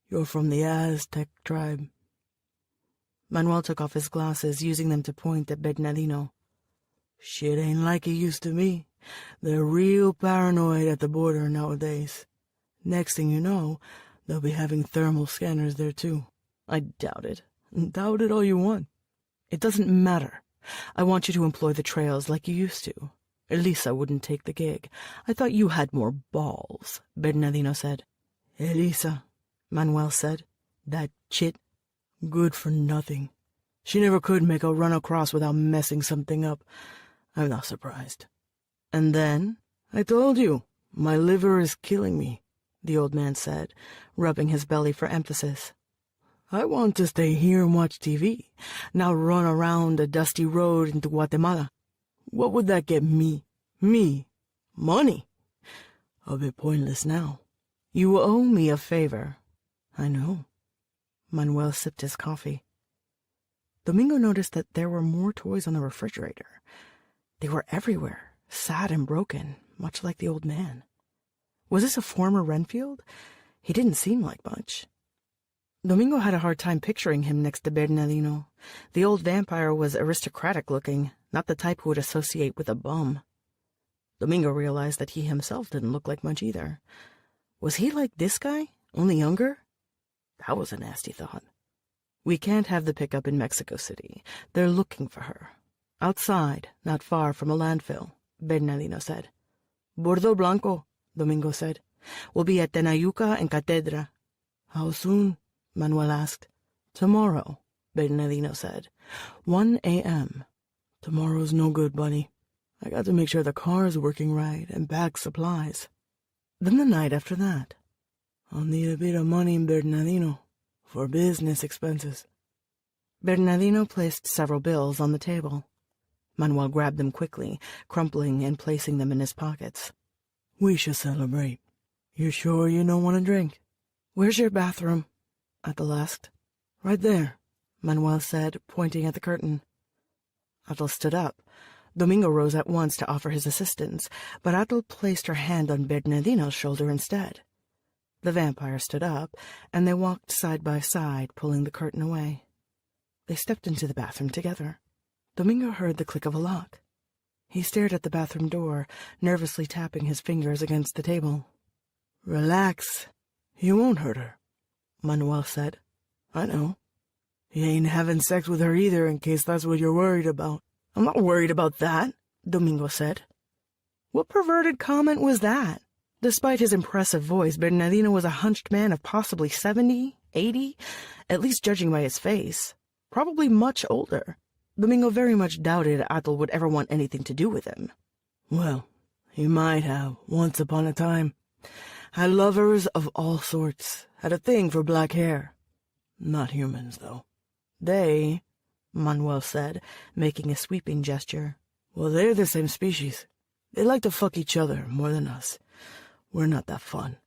[SPEAKER 1] You're from the Aztec tribe." Manuel took off his glasses, using them to point at Bernardino. "Shit ain't like it used to be. They're real paranoid at the border nowadays. Next thing you know, they'll be having thermal scanners there too." "I doubt it." "Doubt it all you want." "It doesn't matter. I want you to employ the trails like you used to. Elisa wouldn't take the gig. I thought you had more balls," Bernardino said. "Elisa," Manuel said. "That chit. Good for nothing. She never could make a run across without messing something up. I'm not surprised." "And then?" "I told you. My liver is killing me," the old man said, rubbing his belly for emphasis. "I want to stay here and watch TV, not run around a dusty road into Guatemala. What would that get me? Me? Money? A bit pointless now." "You owe me a favor." "I know." Manuel sipped his coffee. Domingo noticed that there were more toys on the refrigerator. They were everywhere, sad and broken, much like the old man. Was this a former Renfield? He didn't seem like much. Domingo had a hard time picturing him next to Bernardino. The old vampire was aristocratic-looking, not the type who would associate with a bum. Domingo realized that he himself didn't look like much either. Was he like this guy, only younger? That was a nasty thought. "We can't have the pickup in Mexico City. They're looking for her. Outside, not far from a landfill," Bernardino said. "Bordo Blanco," Domingo said. "We'll be at Tenayuca and Catedra." "How soon?" Manuel asked. "Tomorrow," Bernardino said. 1 a.m. "Tomorrow's no good, buddy. I got to make sure the car's working right and pack supplies." Then the night after that. "I'll need a bit of money, Bernardino, for business expenses." Bernardino placed several bills on the table. Manuel grabbed them quickly, crumpling and placing them in his pockets. "We should celebrate. You sure you don't want a drink?" "Where's your bathroom?" Atle asked. "Right there," Manuel said, pointing at the curtain. Atle stood up. Domingo rose at once to offer his assistance, but Atle placed her hand on Bernardino's shoulder instead. The vampire stood up, and they walked side by side, pulling the curtain away. They stepped into the bathroom together. Domingo heard the click of a lock. He stared at the bathroom door, nervously tapping his fingers against the table. "Relax. You won't hurt her," Manuel said. "I know. You ain't having sex with her either, in case that's what you're worried about." "I'm not worried about that," Domingo said. What perverted comment was that? Despite his impressive voice, Bernardino was a hunched man of possibly 70, 80, at least judging by his face. Probably much older. Domingo very much doubted Athol would ever want anything to do with him. Well, he might have, once upon a time. Had lovers of all sorts, had a thing for black hair. Not humans, though. They, Manuel said, making a sweeping gesture. Well, they're the same species. They like to fuck each other more than us. We're not that fun.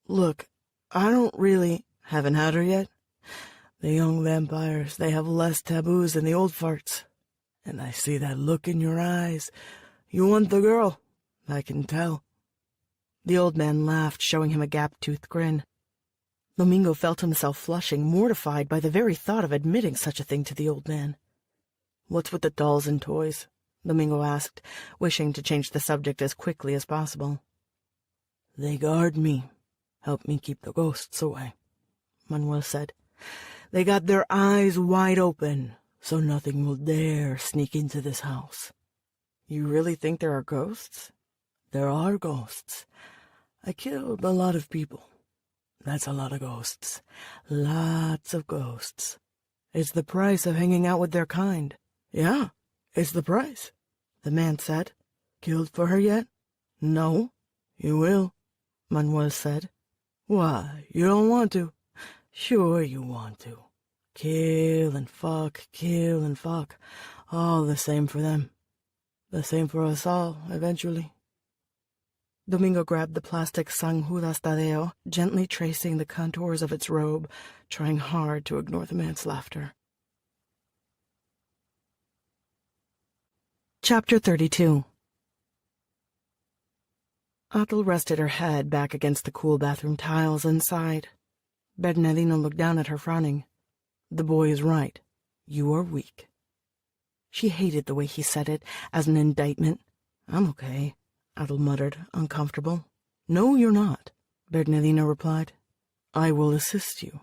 [SPEAKER 1] Look, I don't really... Haven't had her yet? The young vampires, they have less taboos than the old farts. And I see that look in your eyes. You want the girl. I can tell. The old man laughed, showing him a gap-toothed grin. Domingo felt himself flushing, mortified by the very thought of admitting such a thing to the old man. What's with the dolls and toys? Domingo asked, wishing to change the subject as quickly as possible. They guard me, help me keep the ghosts away, Manuel said. They got their eyes wide open, so nothing will dare sneak into this house. You really think there are ghosts? There are ghosts. I killed a lot of people. That's a lot of ghosts. Lots of ghosts. It's the price of hanging out with their kind. Yeah, it's the price, the man said. Killed for her yet? No. You will, Manuel said. Why, you don't want to? Sure you want to. Kill and fuck, all the same for them. The same for us all, eventually. Domingo grabbed the plastic San Judas Tadeo, gently tracing the contours of its robe, trying hard to ignore the man's laughter. Chapter 32. Athol rested her head back against the cool bathroom tiles and sighed. Bernardino looked down at her, frowning. The boy is right. You are weak. She hated the way he said it, as an indictment. I'm okay, Athol muttered, uncomfortable. No, you're not, Bernardino replied. I will assist you.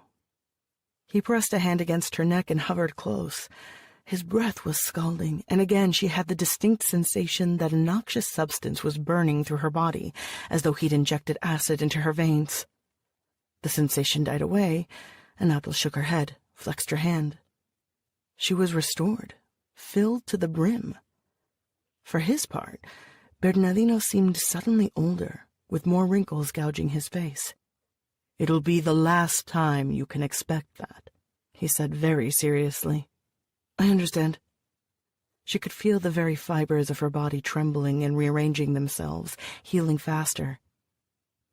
[SPEAKER 1] He pressed a hand against her neck and hovered close. His breath was scalding, and again she had the distinct sensation that a noxious substance was burning through her body, as though he'd injected acid into her veins. The sensation died away, and Athol shook her head, flexed her hand. She was restored, filled to the brim. For his part, Bernardino seemed suddenly older, with more wrinkles gouging his face. It'll be the last time you can expect that, he said very seriously. I understand. She could feel the very fibers of her body trembling and rearranging themselves, healing faster.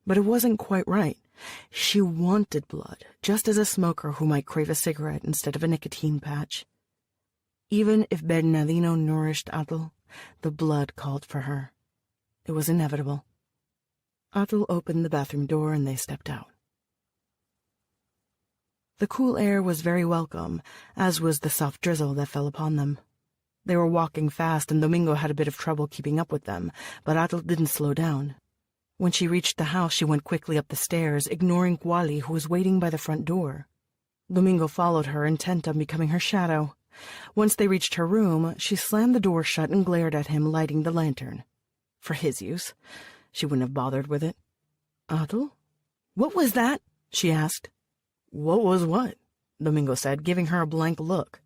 [SPEAKER 1] But it wasn't quite right. She wanted blood, just as a smoker who might crave a cigarette instead of a nicotine patch. Even if Bernardino nourished Athol, the blood called for her. It was inevitable. Athol opened the bathroom door and they stepped out. The cool air was very welcome, as was the soft drizzle that fell upon them. They were walking fast, and Domingo had a bit of trouble keeping up with them, but Athol didn't slow down. When she reached the house, she went quickly up the stairs, ignoring Wally, who was waiting by the front door. Domingo followed her, intent on becoming her shadow. Once they reached her room, she slammed the door shut and glared at him, lighting the lantern. For his use. She wouldn't have bothered with it. Athol? What was that? She asked. What was what? Domingo said, giving her a blank look.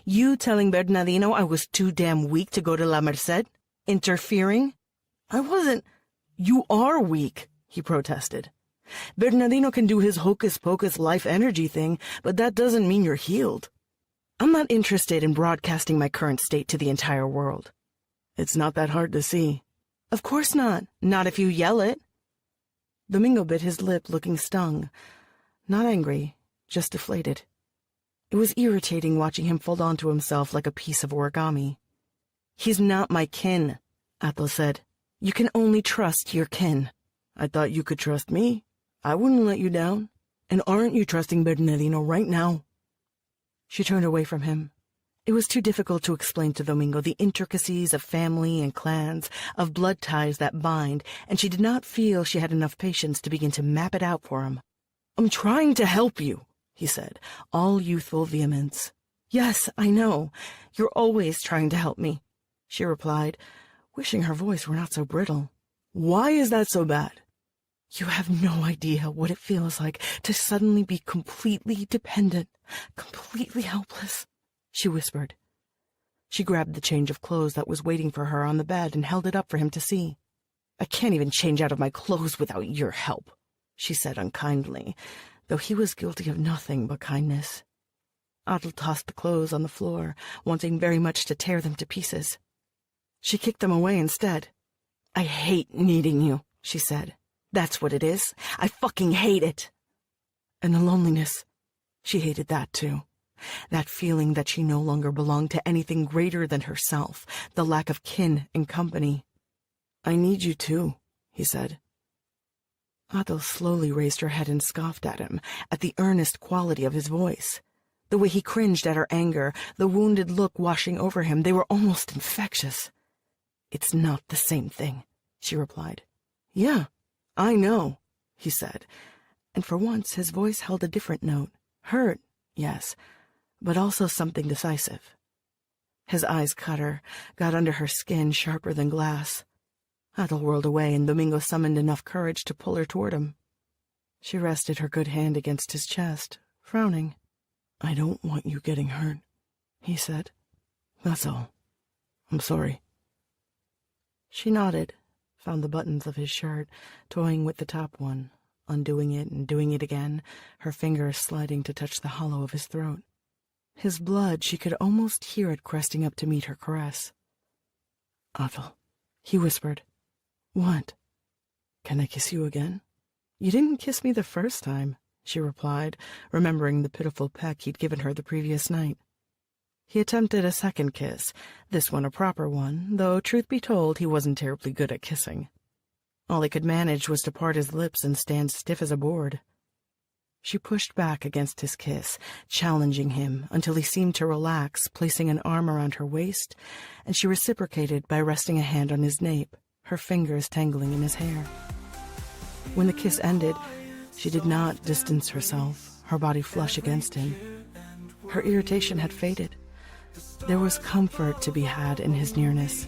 [SPEAKER 1] You telling Bernardino I was too damn weak to go to La Merced? Interfering? I wasn't. You are weak, he protested. Bernardino can do his hocus-pocus life energy thing, but that doesn't mean you're healed. I'm not interested in broadcasting my current state to the entire world. It's not that hard to see. Of course not. Not if you yell it. Domingo bit his lip, looking stung. Not angry, just deflated. It was irritating watching him fold onto himself like a piece of origami. He's not my kin, Athol said. You can only trust your kin. I thought you could trust me. I wouldn't let you down. And aren't you trusting Bernardino right now? She turned away from him. It was too difficult to explain to Domingo the intricacies of family and clans, of blood ties that bind, and she did not feel she had enough patience to begin to map it out for him. I'm trying to help you, he said, all youthful vehemence. Yes, I know. You're always trying to help me, she replied, wishing her voice were not so brittle. Why is that so bad? You have no idea what it feels like to suddenly be completely dependent, completely helpless, she whispered. She grabbed the change of clothes that was waiting for her on the bed and held it up for him to see. I can't even change out of my clothes without your help, she said unkindly, though he was guilty of nothing but kindness. Adel tossed the clothes on the floor, wanting very much to tear them to pieces. She kicked them away instead. I hate needing you, she said. That's what it is. I fucking hate it. And the loneliness. She hated that too. That feeling that she no longer belonged to anything greater than herself, the lack of kin and company. I need you too, he said. Adel slowly raised her head and scoffed at him, at the earnest quality of his voice. The way he cringed at her anger, the wounded look washing over him, they were almost infectious. It's not the same thing, she replied. Yeah, I know, he said, and for once his voice held a different note. Hurt, yes, but also something decisive. His eyes cut her, got under her skin sharper than glass. Adel whirled away, and Domingo summoned enough courage to pull her toward him. She rested her good hand against his chest, frowning. I don't want you getting hurt, he said. That's all. I'm sorry. She nodded, found the buttons of his shirt, toying with the top one, undoing it and doing it again, her fingers sliding to touch the hollow of his throat. His blood, she could almost hear it cresting up to meet her caress. Adel, he whispered. What? Can I kiss you again? You didn't kiss me the first time, she replied, remembering the pitiful peck he'd given her the previous night. He attempted a second kiss, this one a proper one, though, truth be told, he wasn't terribly good at kissing. All he could manage was to part his lips and stand stiff as a board. She pushed back against his kiss, challenging him until he seemed to relax, placing an arm around her waist, and she reciprocated by resting a hand on his nape, her fingers tangling in his hair. When the kiss ended, she did not distance herself, her body flush against him. Her irritation had faded. There was comfort to be had in his nearness.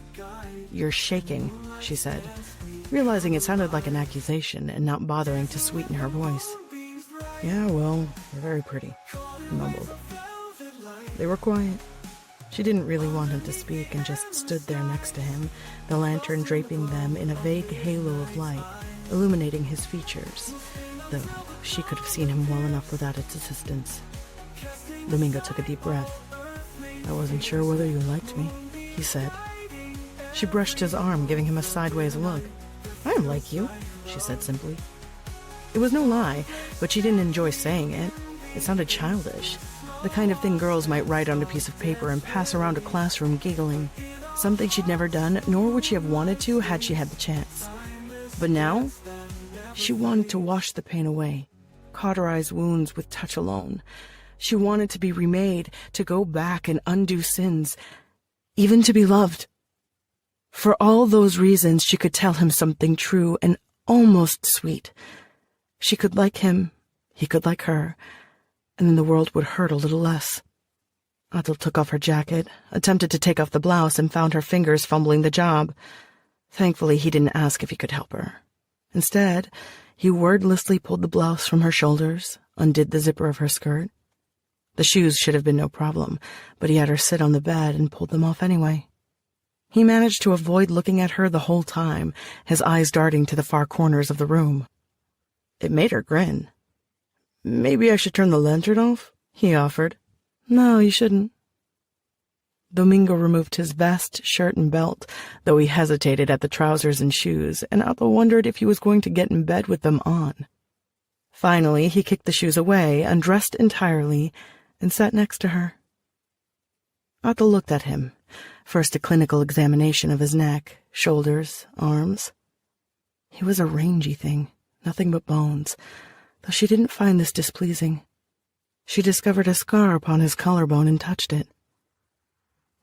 [SPEAKER 1] You're shaking, she said, realizing it sounded like an accusation and not bothering to sweeten her voice. Yeah, well, you're very pretty, he mumbled. They were quiet. She didn't really want him to speak and just stood there next to him, the lantern draping them in a vague halo of light, illuminating his features, though she could have seen him well enough without its assistance. Domingo took a deep breath. I wasn't sure whether you liked me, he said. She brushed his arm, giving him a sideways look. I don't like you, she said simply. It was no lie, but she didn't enjoy saying it. It sounded childish, the kind of thing girls might write on a piece of paper and pass around a classroom giggling, something she'd never done, nor would she have wanted to had she had the chance. But now, she wanted to wash the pain away, cauterize wounds with touch alone. She wanted to be remade, to go back and undo sins, even to be loved. For all those reasons, she could tell him something true and almost sweet. She could like him, he could like her, and then the world would hurt a little less. Adel took off her jacket, attempted to take off the blouse, and found her fingers fumbling the job. Thankfully, he didn't ask if he could help her. Instead, he wordlessly pulled the blouse from her shoulders, undid the zipper of her skirt. The shoes should have been no problem, but he had her sit on the bed and pulled them off anyway. He managed to avoid looking at her the whole time, his eyes darting to the far corners of the room. It made her grin. Maybe I should turn the lantern off, he offered. No, you shouldn't. Domingo removed his vest, shirt, and belt, though he hesitated at the trousers and shoes, and Adel wondered if he was going to get in bed with them on. Finally, he kicked the shoes away, undressed entirely, and sat next to her. Adel looked at him, first a clinical examination of his neck, shoulders, arms. He was a rangy thing, nothing but bones, though she didn't find this displeasing. She discovered a scar upon his collarbone and touched it.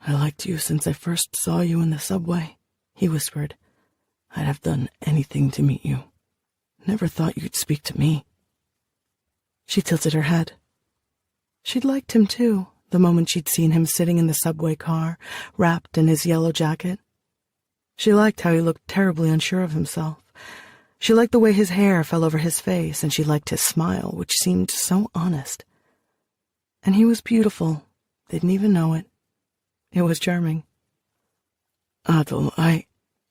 [SPEAKER 1] I liked you since I first saw you in the subway, he whispered. I'd have done anything to meet you. Never thought you'd speak to me. She tilted her head. She'd liked him, too, the moment she'd seen him sitting in the subway car, wrapped in his yellow jacket. She liked how he looked terribly unsure of himself, She liked the way his hair fell over his face, and she liked his smile, which seemed so honest. And he was beautiful. Didn't even know it. It was charming. Adel,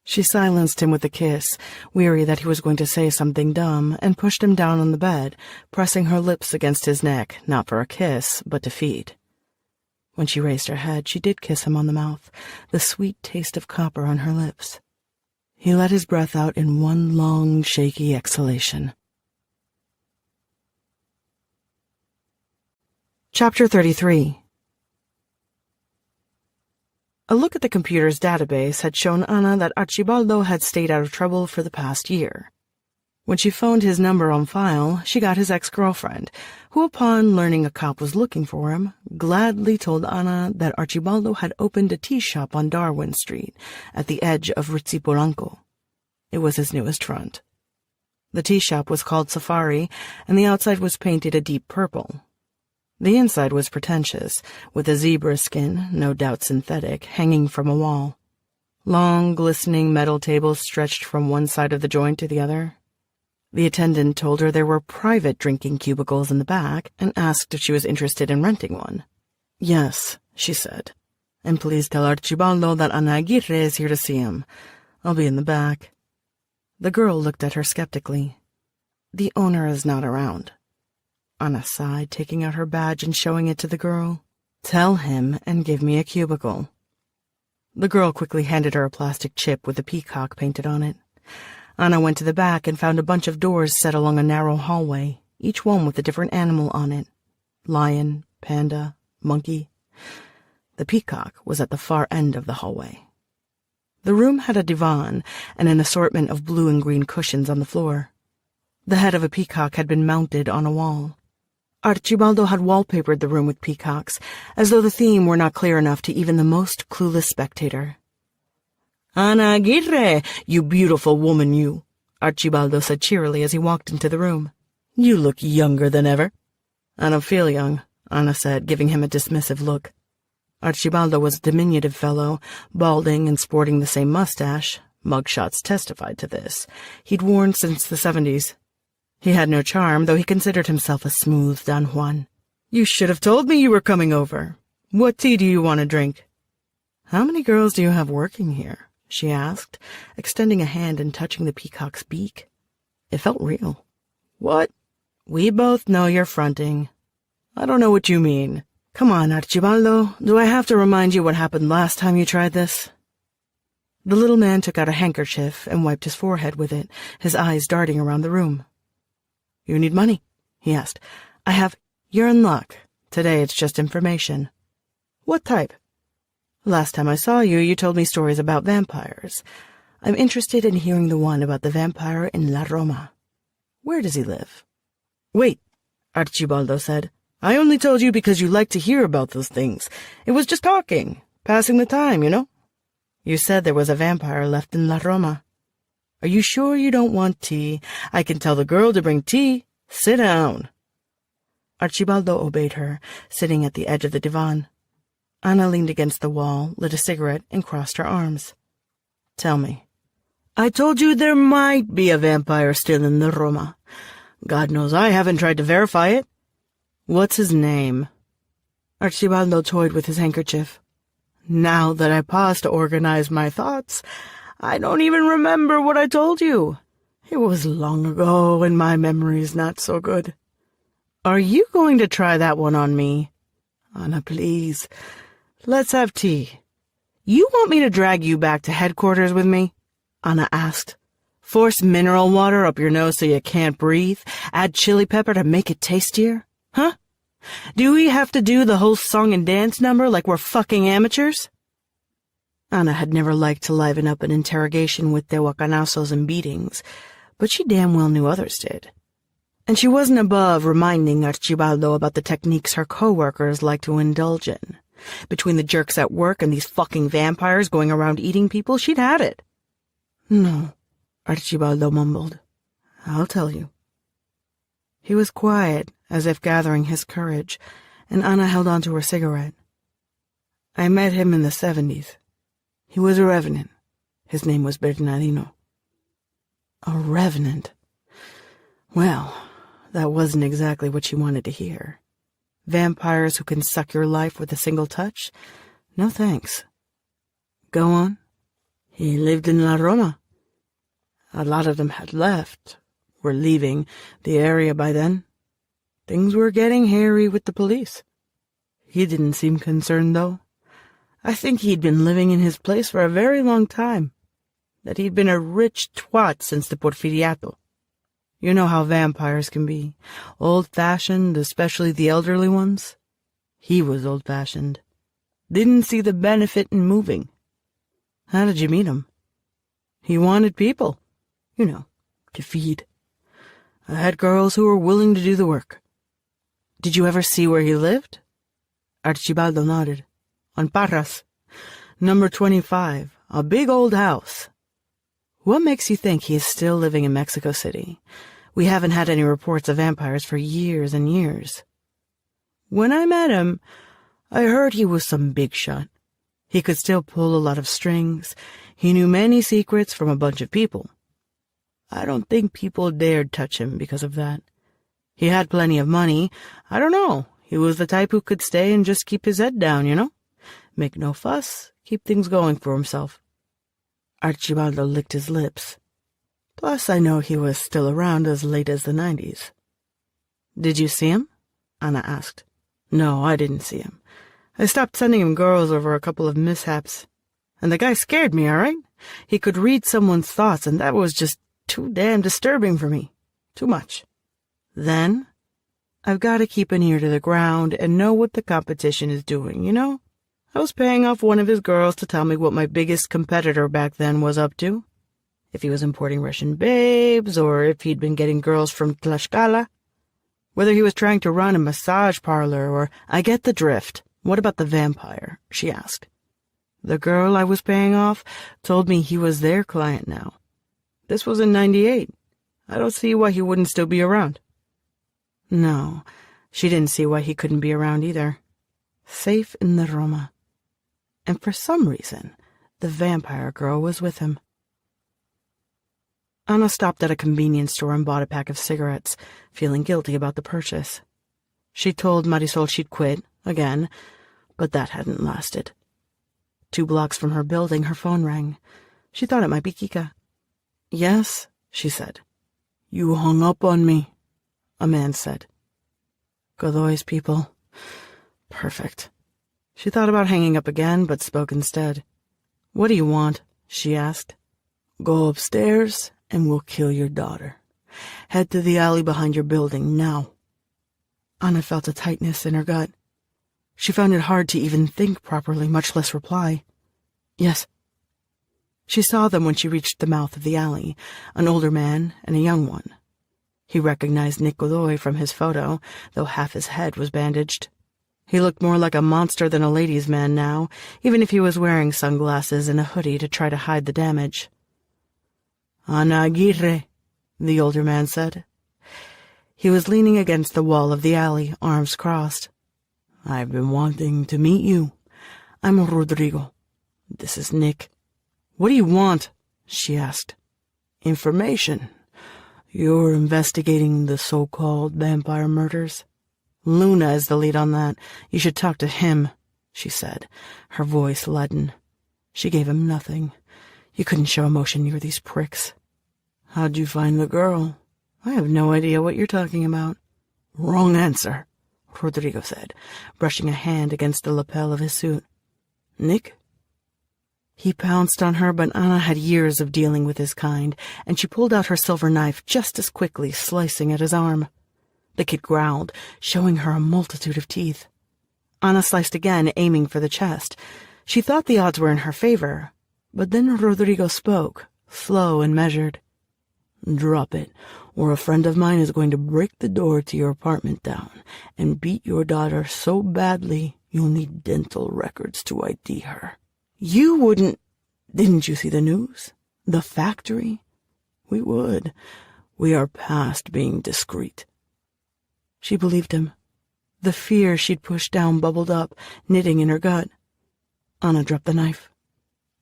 [SPEAKER 1] She silenced him with a kiss, weary that he was going to say something dumb, and pushed him down on the bed, pressing her lips against his neck, not for a kiss, but to feed. When she raised her head, she did kiss him on the mouth, the sweet taste of copper on her lips. He let his breath out in one long, shaky exhalation. Chapter 33. A look at the computer's database had shown Anna that Archibaldo had stayed out of trouble for the past year. When she phoned his number on file, she got his ex-girlfriend, who, upon learning a cop was looking for him, gladly told Anna that Archibaldo had opened a tea shop on Darwin Street, at the edge of Ritzy Polanco. It was his newest front. The tea shop was called Safari, and the outside was painted a deep purple. The inside was pretentious, with a zebra skin, no doubt synthetic, hanging from a wall. Long, glistening metal tables stretched from one side of the joint to the other. The attendant told her there were private drinking cubicles in the back and asked if she was interested in renting one. Yes, she said. And please tell Archibaldo that Ana Aguirre is here to see him. I'll be in the back. The girl looked at her skeptically. The owner is not around. Anna sighed, taking out her badge and showing it to the girl. Tell him and give me a cubicle. The girl quickly handed her a plastic chip with a peacock painted on it. Anna went to the back and found a bunch of doors set along a narrow hallway, each one with a different animal on it. Lion, panda, monkey. The peacock was at the far end of the hallway. The room had a divan and an assortment of blue and green cushions on the floor. The head of a peacock had been mounted on a wall. Archibaldo had wallpapered the room with peacocks, as though the theme were not clear enough to even the most clueless spectator. Ana Aguirre, you beautiful woman, you, Archibaldo said cheerily as he walked into the room. You look younger than ever. I don't feel young, Ana said, giving him a dismissive look. Archibaldo was a diminutive fellow, balding and sporting the same mustache. Mugshots testified to this. He'd worn since the 70s. He had no charm, though he considered himself a smooth Don Juan. You should have told me you were coming over. What tea do you want to drink? How many girls do you have working here? She asked, extending a hand and touching the peacock's beak. It felt real. What? We both know you're fronting. I don't know what you mean. Come on, Archibaldo. Do I have to remind you what happened last time you tried this? The little man took out a handkerchief and wiped his forehead with it, his eyes darting around the room. You need money? He asked. You're in luck. Today it's just information. What type? Last time I saw you, you told me stories about vampires. I'm interested in hearing the one about the vampire in La Roma. Where does he live? Wait, Archibaldo said. I only told you because you like to hear about those things. It was just talking, passing the time, you know? You said there was a vampire left in La Roma. Are you sure you don't want tea? I can tell the girl to bring tea. Sit down. Archibaldo obeyed her, sitting at the edge of the divan. Anna leaned against the wall, lit a cigarette, and crossed her arms. Tell me. I told you there might be a vampire still in the Roma. God knows I haven't tried to verify it. What's his name? Archibaldo toyed with his handkerchief. Now that I pause to organize my thoughts, I don't even remember what I told you. It was long ago, and my memory's not so good. Are you going to try that one on me? Anna, please. Let's have tea. You want me to drag you back to headquarters with me? Anna asked. Force mineral water up your nose so you can't breathe? Add chili pepper to make it tastier? Huh? Do we have to do the whole song and dance number like we're fucking amateurs? Anna had never liked to liven up an interrogation with tehuacanazos and beatings, but she damn well knew others did. And she wasn't above reminding Archibaldo about the techniques her co-workers like to indulge in. Between the jerks at work and these fucking vampires going around eating people, she'd had it. No, Archibaldo mumbled. I'll tell you. He was quiet, as if gathering his courage, and Anna held on to her cigarette. I met him in the 70s. He was a revenant. His name was Bernardino. A revenant. Well, that wasn't exactly what she wanted to hear. Vampires who can suck your life with a single touch? No thanks. Go on. He lived in La Roma. A lot of them had left, were leaving the area by then. Things were getting hairy with the police. He didn't seem concerned, though. I think he'd been living in his place for a very long time, that he'd been a rich twat since the Porfiriato. You know how vampires can be, old-fashioned, especially the elderly ones. He was old-fashioned. Didn't see the benefit in moving. How did you meet him? He wanted people, to feed. I had girls who were willing to do the work. Did you ever see where he lived? Archibaldo nodded. On Parras. Number 25, a big old house. What makes you think he is still living in Mexico City? We haven't had any reports of vampires for years and years. When I met him, I heard he was some big shot. He could still pull a lot of strings. He knew many secrets from a bunch of people. I don't think people dared touch him because of that. He had plenty of money. I don't know. He was the type who could stay and just keep his head down, Make no fuss, keep things going for himself. Archibaldo licked his lips. Plus, I know he was still around as late as the 90s. Did you see him? Anna asked. No, I didn't see him. I stopped sending him girls over a couple of mishaps. And the guy scared me, all right? He could read someone's thoughts, and that was just too damn disturbing for me. Too much. Then, I've got to keep an ear to the ground and know what the competition is doing, I was paying off one of his girls to tell me what my biggest competitor back then was up to. If he was importing Russian babes, or if he'd been getting girls from Tlaxcala. Whether he was trying to run a massage parlor, or... I get the drift. What about the vampire? She asked. The girl I was paying off told me he was their client now. This was in 98. I don't see why he wouldn't still be around. No, she didn't see why he couldn't be around either. Safe in the Roma. And for some reason, the vampire girl was with him. Anna stopped at a convenience store and bought a pack of cigarettes, feeling guilty about the purchase. She told Marisol she'd quit, again, but that hadn't lasted. 2 blocks from her building, her phone rang. She thought it might be Kika. Yes, she said. You hung up on me, a man said. Godoy's people. Perfect. She thought about hanging up again, but spoke instead. What do you want? She asked. Go upstairs, and we'll kill your daughter. Head to the alley behind your building, now. Anna felt a tightness in her gut. She found it hard to even think properly, much less reply. Yes. She saw them when she reached the mouth of the alley, an older man and a young one. He recognized Nick Godoy from his photo, though half his head was bandaged. He looked more like a monster than a ladies' man now, even if he was wearing sunglasses and a hoodie to try to hide the damage. Ana Aguirre, the older man said. He was leaning against the wall of the alley, arms crossed. I've been wanting to meet you. I'm Rodrigo. This is Nick. What do you want? She asked. Information. You're investigating the so-called vampire murders. Luna is the lead on that. You should talk to him, she said, her voice leaden. She gave him nothing. You couldn't show emotion near these pricks. How'd you find the girl? I have no idea what you're talking about. Wrong answer, Rodrigo said, brushing a hand against the lapel of his suit. Nick? He pounced on her, but Anna had years of dealing with his kind, and she pulled out her silver knife just as quickly, slicing at his arm. The kid growled, showing her a multitude of teeth. Anna sliced again, aiming for the chest. She thought the odds were in her favor, but then Rodrigo spoke, slow and measured. Drop it, or a friend of mine is going to break the door to your apartment down and beat your daughter so badly you'll need dental records to ID her. You wouldn't... Didn't you see the news? The factory? We would. We are past being discreet. She believed him. The fear she'd pushed down bubbled up, knitting in her gut. Anna dropped the knife.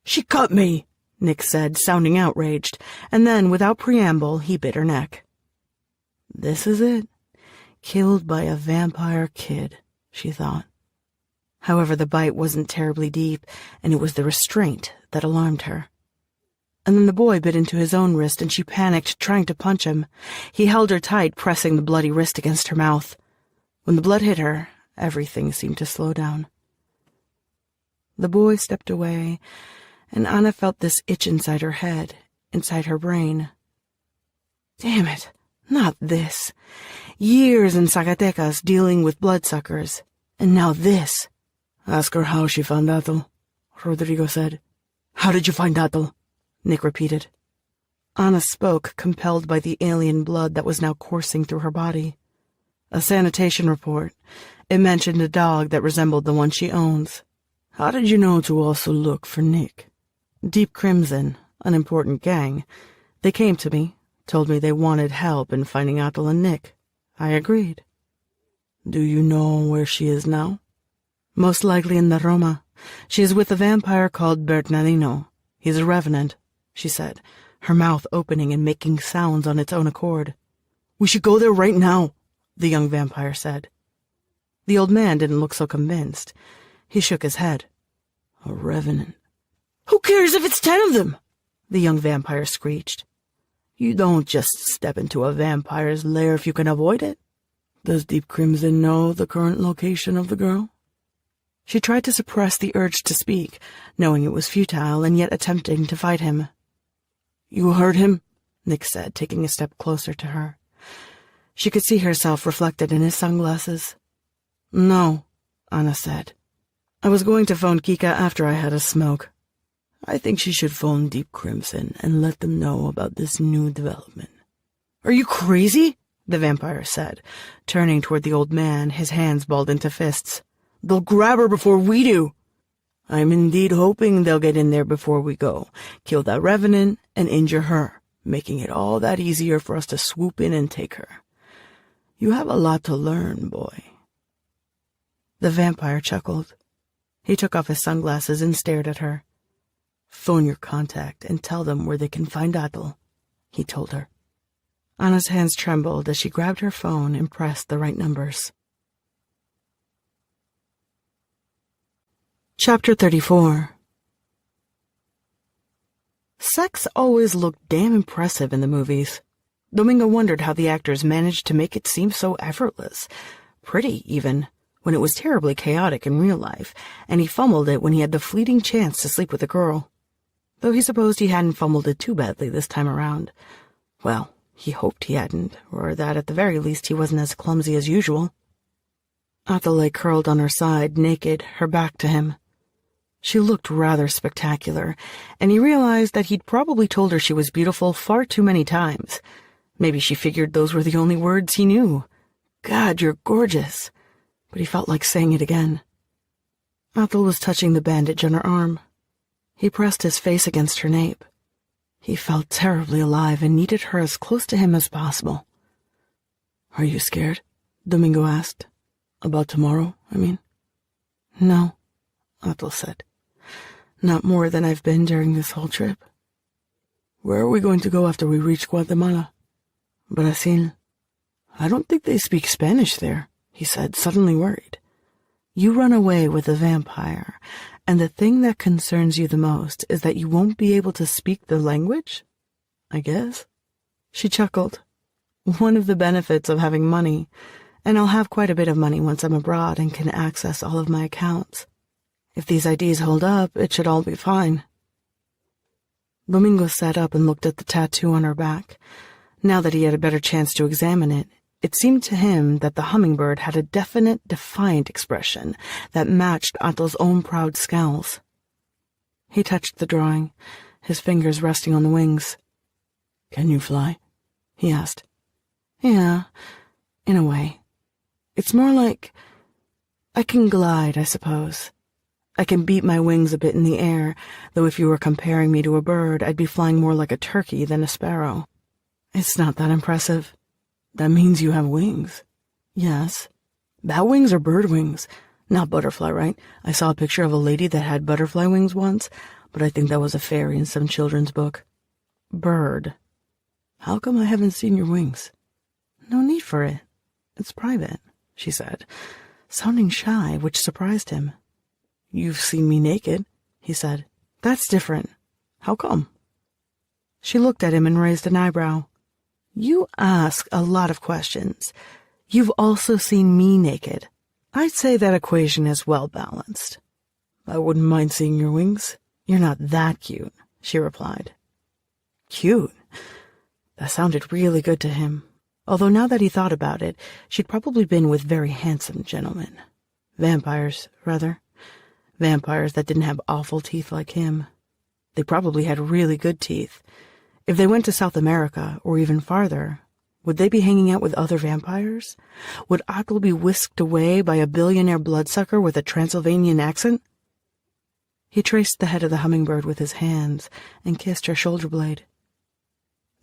[SPEAKER 1] She cut me, Nick said, sounding outraged, and then, without preamble, he bit her neck. This is it. Killed by a vampire kid, she thought. However, the bite wasn't terribly deep, and it was the restraint that alarmed her. And then the boy bit into his own wrist, and she panicked, trying to punch him. He held her tight, pressing the bloody wrist against her mouth. When the blood hit her, everything seemed to slow down. The boy stepped away, and Anna felt this itch inside her head, inside her brain. Damn it, not this. Years in Zacatecas dealing with bloodsuckers, and now this. Ask her how she found Atul, Rodrigo said. How did you find Atul? Nick repeated. Anna spoke, compelled by the alien blood that was now coursing through her body. A sanitation report. It mentioned a dog that resembled the one she owns. How did you know to also look for Nick? Deep Crimson, an important gang. They came to me, told me they wanted help in finding Atul and Nick. I agreed. Do you know where she is now? Most likely in the Roma. She is with a vampire called Bernardino. He's a revenant, she said, her mouth opening and making sounds on its own accord. We should go there right now, the young vampire said. The old man didn't look so convinced. He shook his head. A revenant. Who cares if it's 10 of them? The young vampire screeched. You don't just step into a vampire's lair if you can avoid it. Does Deep Crimson know the current location of the girl? She tried to suppress the urge to speak, knowing it was futile and yet attempting to fight him. You heard him? Nick said, taking a step closer to her. She could see herself reflected in his sunglasses. No, Anna said. I was going to phone Kika after I had a smoke. I think she should phone Deep Crimson and let them know about this new development. Are you crazy? The vampire said, turning toward the old man, his hands balled into fists. They'll grab her before we do. I'm indeed hoping they'll get in there before we go, kill that revenant, and injure her, making it all that easier for us to swoop in and take her. You have a lot to learn, boy. The vampire chuckled. He took off his sunglasses and stared at her. Phone your contact and tell them where they can find Atul, he told her. Anna's hands trembled as she grabbed her phone and pressed the right numbers. Chapter 34. Sex always looked damn impressive in the movies. Domingo wondered how the actors managed to make it seem so effortless, pretty even, when it was terribly chaotic in real life, and he fumbled it when he had the fleeting chance to sleep with a girl. Though he supposed he hadn't fumbled it too badly this time around. Well, he hoped he hadn't, or that at the very least he wasn't as clumsy as usual. Atul lay curled on her side, naked, her back to him. She looked rather spectacular, and he realized that he'd probably told her she was beautiful far too many times. Maybe she figured those were the only words he knew. God, you're gorgeous. But he felt like saying it again. Atul was touching the bandage on her arm. He pressed his face against her nape. He felt terribly alive and needed her as close to him as possible. Are you scared? Domingo asked. About tomorrow, I mean. No, Atul said. Not more than I've been during this whole trip. Where are we going to go after we reach Guatemala? Brazil. I don't think they speak Spanish there, he said, suddenly worried. You run away with a vampire, and the thing that concerns you the most is that you won't be able to speak the language? I guess. She chuckled. One of the benefits of having money, and I'll have quite a bit of money once I'm abroad and can access all of my accounts. If these IDs hold up, it should all be fine. Domingo sat up and looked at the tattoo on her back. Now that he had a better chance to examine it, it seemed to him that the hummingbird had a definite, defiant expression that matched Atul's own proud scowls. He touched the drawing, his fingers resting on the wings. Can you fly? He asked. Yeah, in a way. It's more like I can glide, I suppose. I can beat my wings a bit in the air, though if you were comparing me to a bird, I'd be flying more like a turkey than a sparrow. It's not that impressive. That means you have wings. Yes. Bat wings or bird wings? Not butterfly, right? I saw a picture of a lady that had butterfly wings once, but I think that was a fairy in some children's book. Bird. How come I haven't seen your wings? No need for it. It's private, she said, sounding shy, which surprised him. You've seen me naked, he said. That's different. How come? She looked at him and raised an eyebrow. You ask a lot of questions. You've also seen me naked. I'd say that equation is well balanced. I wouldn't mind seeing your wings. You're not that cute, she replied. Cute? That sounded really good to him, although now that he thought about it, she'd probably been with very handsome gentlemen. Vampires, rather. Vampires that didn't have awful teeth like him. They probably had really good teeth. If they went to South America, or even farther, would they be hanging out with other vampires? Would Atle be whisked away by a billionaire bloodsucker with a Transylvanian accent? He traced the head of the hummingbird with his hands and kissed her shoulder blade.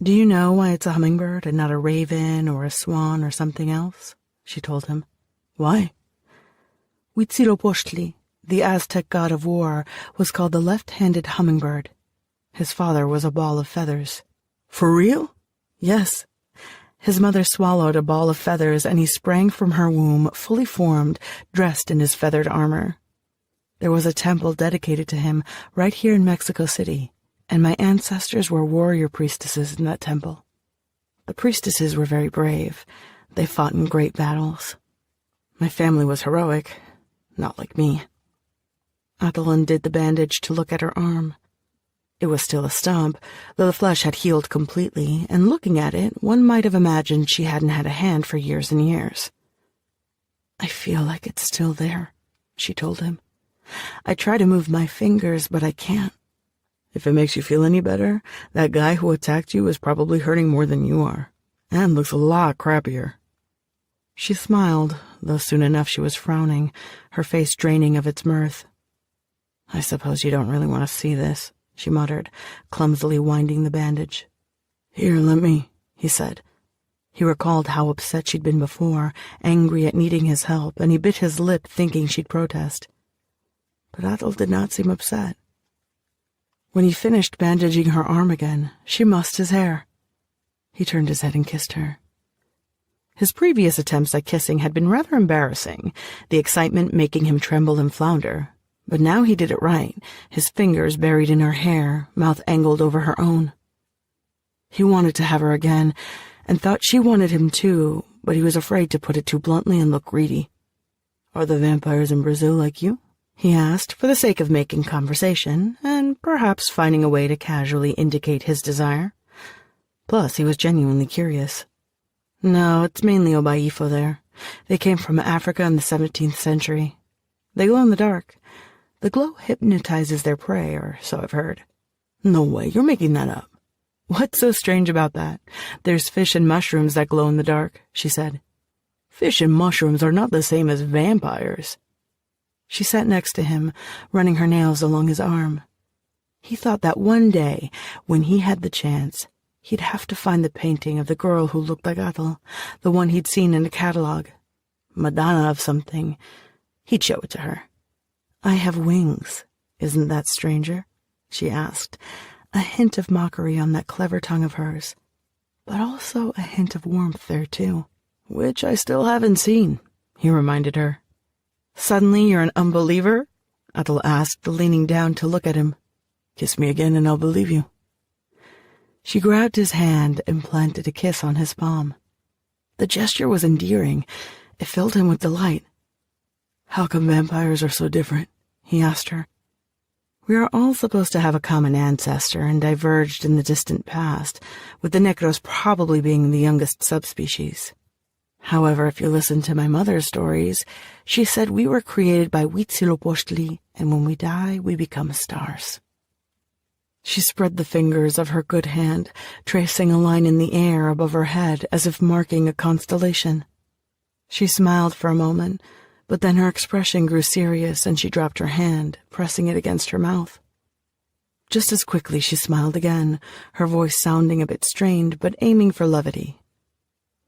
[SPEAKER 1] Do you know why it's a hummingbird and not a raven or a swan or something else? She told him. Why? Huitzilopochtli, the Aztec god of war, was called the left-handed hummingbird. His father was a ball of feathers. For real? Yes. His mother swallowed a ball of feathers, and he sprang from her womb, fully formed, dressed in his feathered armor. There was a temple dedicated to him right here in Mexico City, and my ancestors were warrior priestesses in that temple. The priestesses were very brave. They fought in great battles. My family was heroic, not like me. Atle undid the bandage to look at her arm. It was still a stump, though the flesh had healed completely, and looking at it, one might have imagined she hadn't had a hand for years and years. I feel like it's still there, she told him. I try to move my fingers, but I can't. If it makes you feel any better, that guy who attacked you is probably hurting more than you are, and looks a lot crappier. She smiled, though soon enough she was frowning, her face draining of its mirth. I suppose you don't really want to see this, she muttered, clumsily winding the bandage. Here, let me, he said. He recalled how upset she'd been before, angry at needing his help, and he bit his lip thinking she'd protest. But Atle did not seem upset. When he finished bandaging her arm again, she mussed his hair. He turned his head and kissed her. His previous attempts at kissing had been rather embarrassing, the excitement making him tremble and flounder. But now he did it right, his fingers buried in her hair, mouth angled over her own. He wanted to have her again, and thought she wanted him too, but he was afraid to put it too bluntly and look greedy. Are the vampires in Brazil like you? He asked, for the sake of making conversation, and perhaps finding a way to casually indicate his desire. Plus, he was genuinely curious. No, it's mainly Obaifo there. They came from Africa in the 17th century. They glow in the dark. The glow hypnotizes their prey, or so I've heard. No way, you're making that up. What's so strange about that? There's fish and mushrooms that glow in the dark, she said. Fish and mushrooms are not the same as vampires. She sat next to him, running her nails along his arm. He thought that one day, when he had the chance, he'd have to find the painting of the girl who looked like Atle, the one he'd seen in a catalog. Madonna of something. He'd show it to her. I have wings. Isn't that stranger? She asked, a hint of mockery on that clever tongue of hers, but also a hint of warmth there, too. Which I still haven't seen, he reminded her. Suddenly you're an unbeliever? Atle asked, leaning down to look at him. Kiss me again and I'll believe you. She grabbed his hand and planted a kiss on his palm. The gesture was endearing. It filled him with delight. How come vampires are so different? He asked her. We are all supposed to have a common ancestor and diverged in the distant past, with the Necros probably being the youngest subspecies. However, if you listen to my mother's stories, she said we were created by Huitzilopochtli, and when we die, we become stars. She spread the fingers of her good hand, tracing a line in the air above her head as if marking a constellation. She smiled for a moment, but then her expression grew serious and she dropped her hand, pressing it against her mouth. Just as quickly she smiled again, her voice sounding a bit strained but aiming for levity.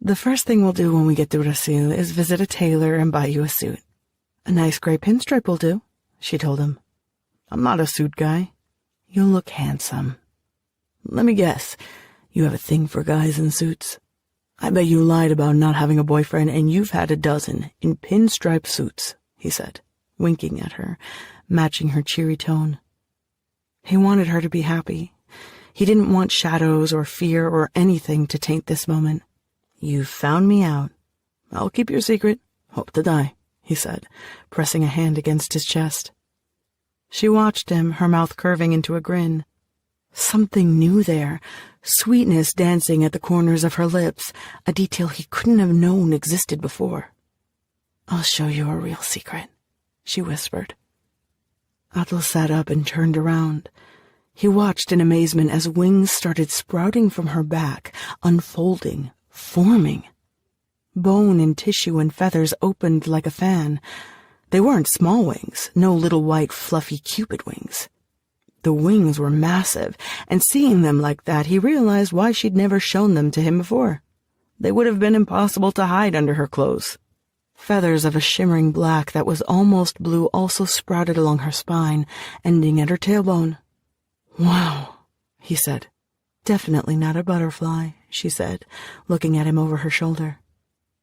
[SPEAKER 1] The first thing we'll do when we get to Brazil is visit a tailor and buy you a suit. A nice gray pinstripe will do, she told him. I'm not a suit guy. You look handsome. Let me guess, you have a thing for guys in suits? I bet you lied about not having a boyfriend, and you've had a dozen in pinstripe suits, he said, winking at her, matching her cheery tone. He wanted her to be happy. He didn't want shadows or fear or anything to taint this moment. You've found me out. I'll keep your secret. Hope to die, he said, pressing a hand against his chest. She watched him, her mouth curving into a grin. Something new there, sweetness dancing at the corners of her lips, a detail he couldn't have known existed before. I'll show you a real secret, she whispered. Athel sat up and turned around. He watched in amazement as wings started sprouting from her back, unfolding, forming. Bone and tissue and feathers opened like a fan. They weren't small wings, no little white fluffy cupid wings. The wings were massive, and seeing them like that, he realized why she'd never shown them to him before. They would have been impossible to hide under her clothes. Feathers of a shimmering black that was almost blue also sprouted along her spine, ending at her tailbone. Wow, he said. Definitely not a butterfly, she said, looking at him over her shoulder.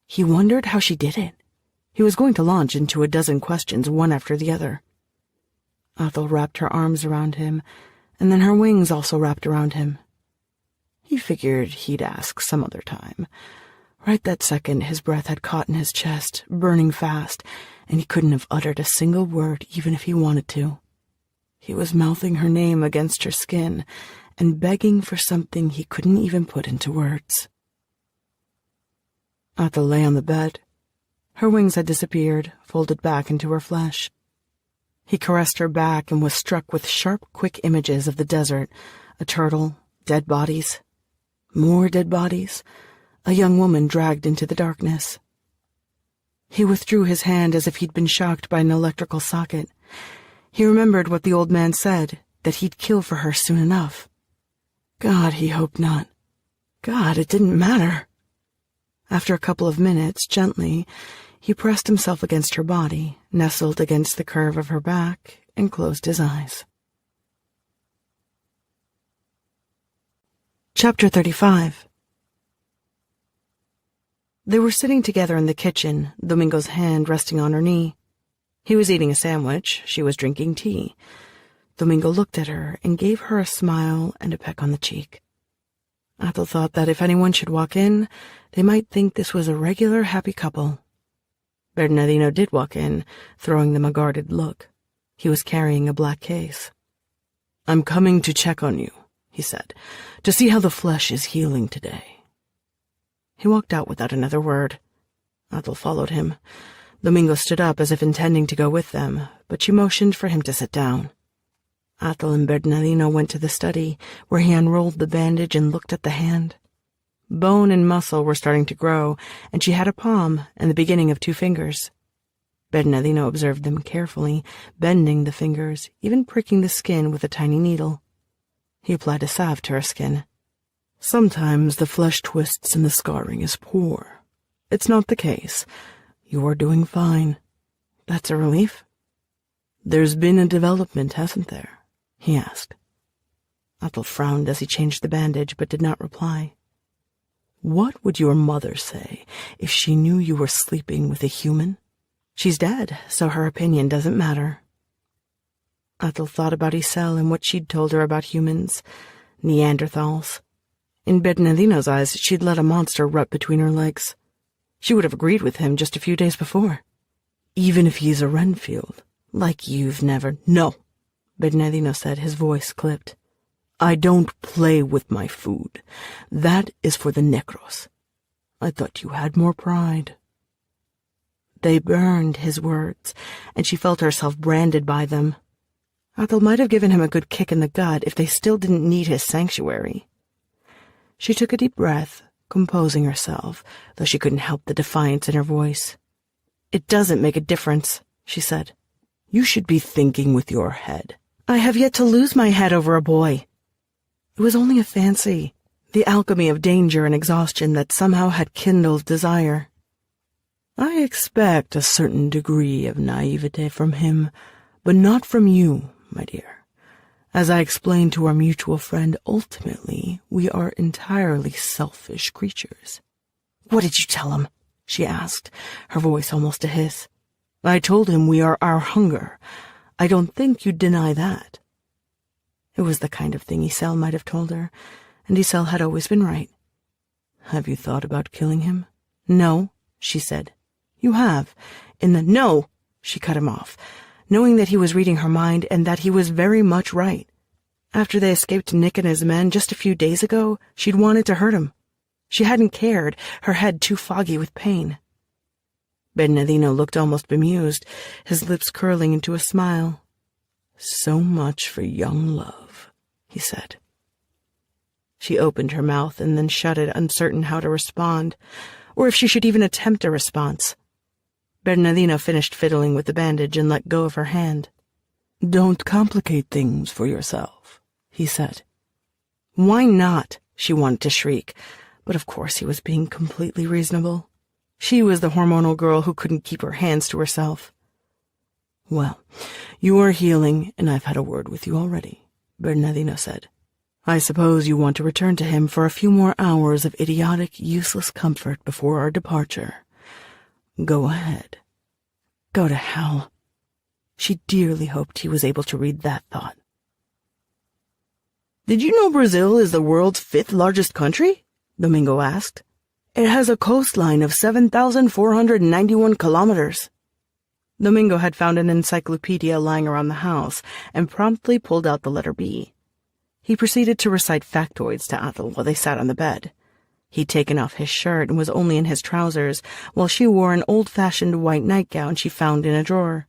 [SPEAKER 1] He wondered how she did it. He was going to launch into a dozen questions, one after the other. Athel wrapped her arms around him, and then her wings also wrapped around him. He figured he'd ask some other time. Right that second, his breath had caught in his chest, burning fast, and he couldn't have uttered a single word even if he wanted to. He was mouthing her name against her skin and begging for something he couldn't even put into words. Athel lay on the bed. Her wings had disappeared, folded back into her flesh. He caressed her back and was struck with sharp, quick images of the desert, a turtle, dead bodies, more dead bodies, a young woman dragged into the darkness. He withdrew his hand as if he'd been shocked by an electrical socket. He remembered what the old man said, that he'd kill for her soon enough. God, he hoped not. God, it didn't matter. After a couple of minutes, gently, he pressed himself against her body, nestled against the curve of her back, and closed his eyes. Chapter 35. They were sitting together in the kitchen, Domingo's hand resting on her knee. He was eating a sandwich, she was drinking tea. Domingo looked at her and gave her a smile and a peck on the cheek. Athel thought that if anyone should walk in, they might think this was a regular happy couple. Bernardino did walk in, throwing them a guarded look. He was carrying a black case. "I'm coming to check on you," he said, "to see how the flesh is healing today." He walked out without another word. Athel followed him. Domingo stood up as if intending to go with them, but she motioned for him to sit down. Athel and Bernardino went to the study, where he unrolled the bandage and looked at the hand. Bone and muscle were starting to grow, and she had a palm and the beginning of 2 fingers. Bernardino observed them carefully, bending the fingers, even pricking the skin with a tiny needle. He applied a salve to her skin. "Sometimes the flesh twists and the scarring is poor. It's not the case. You are doing fine." "That's a relief." "There's been a development, hasn't there?" he asked. Athel frowned as he changed the bandage, but did not reply. "What would your mother say if she knew you were sleeping with a human?" "She's dead, so her opinion doesn't matter." Athel thought about Isel and what she'd told her about humans, Neanderthals. In Bernardino's eyes, she'd let a monster rut between her legs. She would have agreed with him just a few days before. "Even if he's a Renfield, like you've never—" "No," Bernardino said, his voice clipped. "I don't play with my food. That is for the necros. I thought you had more pride." They burned, his words, and she felt herself branded by them. Athel might have given him a good kick in the gut if they still didn't need his sanctuary. She took a deep breath, composing herself, though she couldn't help the defiance in her voice. "It doesn't make a difference," she said. "You should be thinking with your head." "I have yet to lose my head over a boy." It was only a fancy, the alchemy of danger and exhaustion that somehow had kindled desire. "I expect a certain degree of naivete from him, but not from you, my dear. As I explained to our mutual friend, ultimately, we are entirely selfish creatures.
[SPEAKER 2] What did you tell him? She asked, her voice almost a hiss.
[SPEAKER 1] I told him we are our hunger. I don't think you'd deny that. It was the kind of thing Isel might have told her, and Isel had always been right. Have you thought about killing him?
[SPEAKER 2] No, she said.
[SPEAKER 1] You have.
[SPEAKER 2] No, she cut him off, knowing that he was reading her mind and that he was very much right. After they escaped Nick and his men just a few days ago, she'd wanted to hurt him. She hadn't cared, her head too foggy with pain.
[SPEAKER 1] Bernardino looked almost bemused, his lips curling into a smile. So much for young love, he said. She opened her mouth and then shut it, uncertain how to respond, or if she should even attempt a response. Bernardino finished fiddling with the bandage and let go of her hand. Don't complicate things for yourself, he said.
[SPEAKER 2] Why not? She wanted to shriek, but of course he was being completely reasonable. She was the hormonal girl who couldn't keep her hands to herself.
[SPEAKER 1] Well, you are healing, and I've had a word with you already, Bernardino said. I suppose you want to return to him for a few more hours of idiotic, useless comfort before our departure. Go ahead.
[SPEAKER 2] Go to hell. She dearly hoped he was able to read that thought.
[SPEAKER 1] Did you know Brazil is the world's 5th largest country? Domingo asked. It has a coastline of 7,491 kilometers.
[SPEAKER 2] Domingo had found an encyclopedia lying around the house and promptly pulled out the letter B. He proceeded to recite factoids to Athel while they sat on the bed. He'd taken off his shirt and was only in his trousers, while she wore an old-fashioned white nightgown she found in a drawer.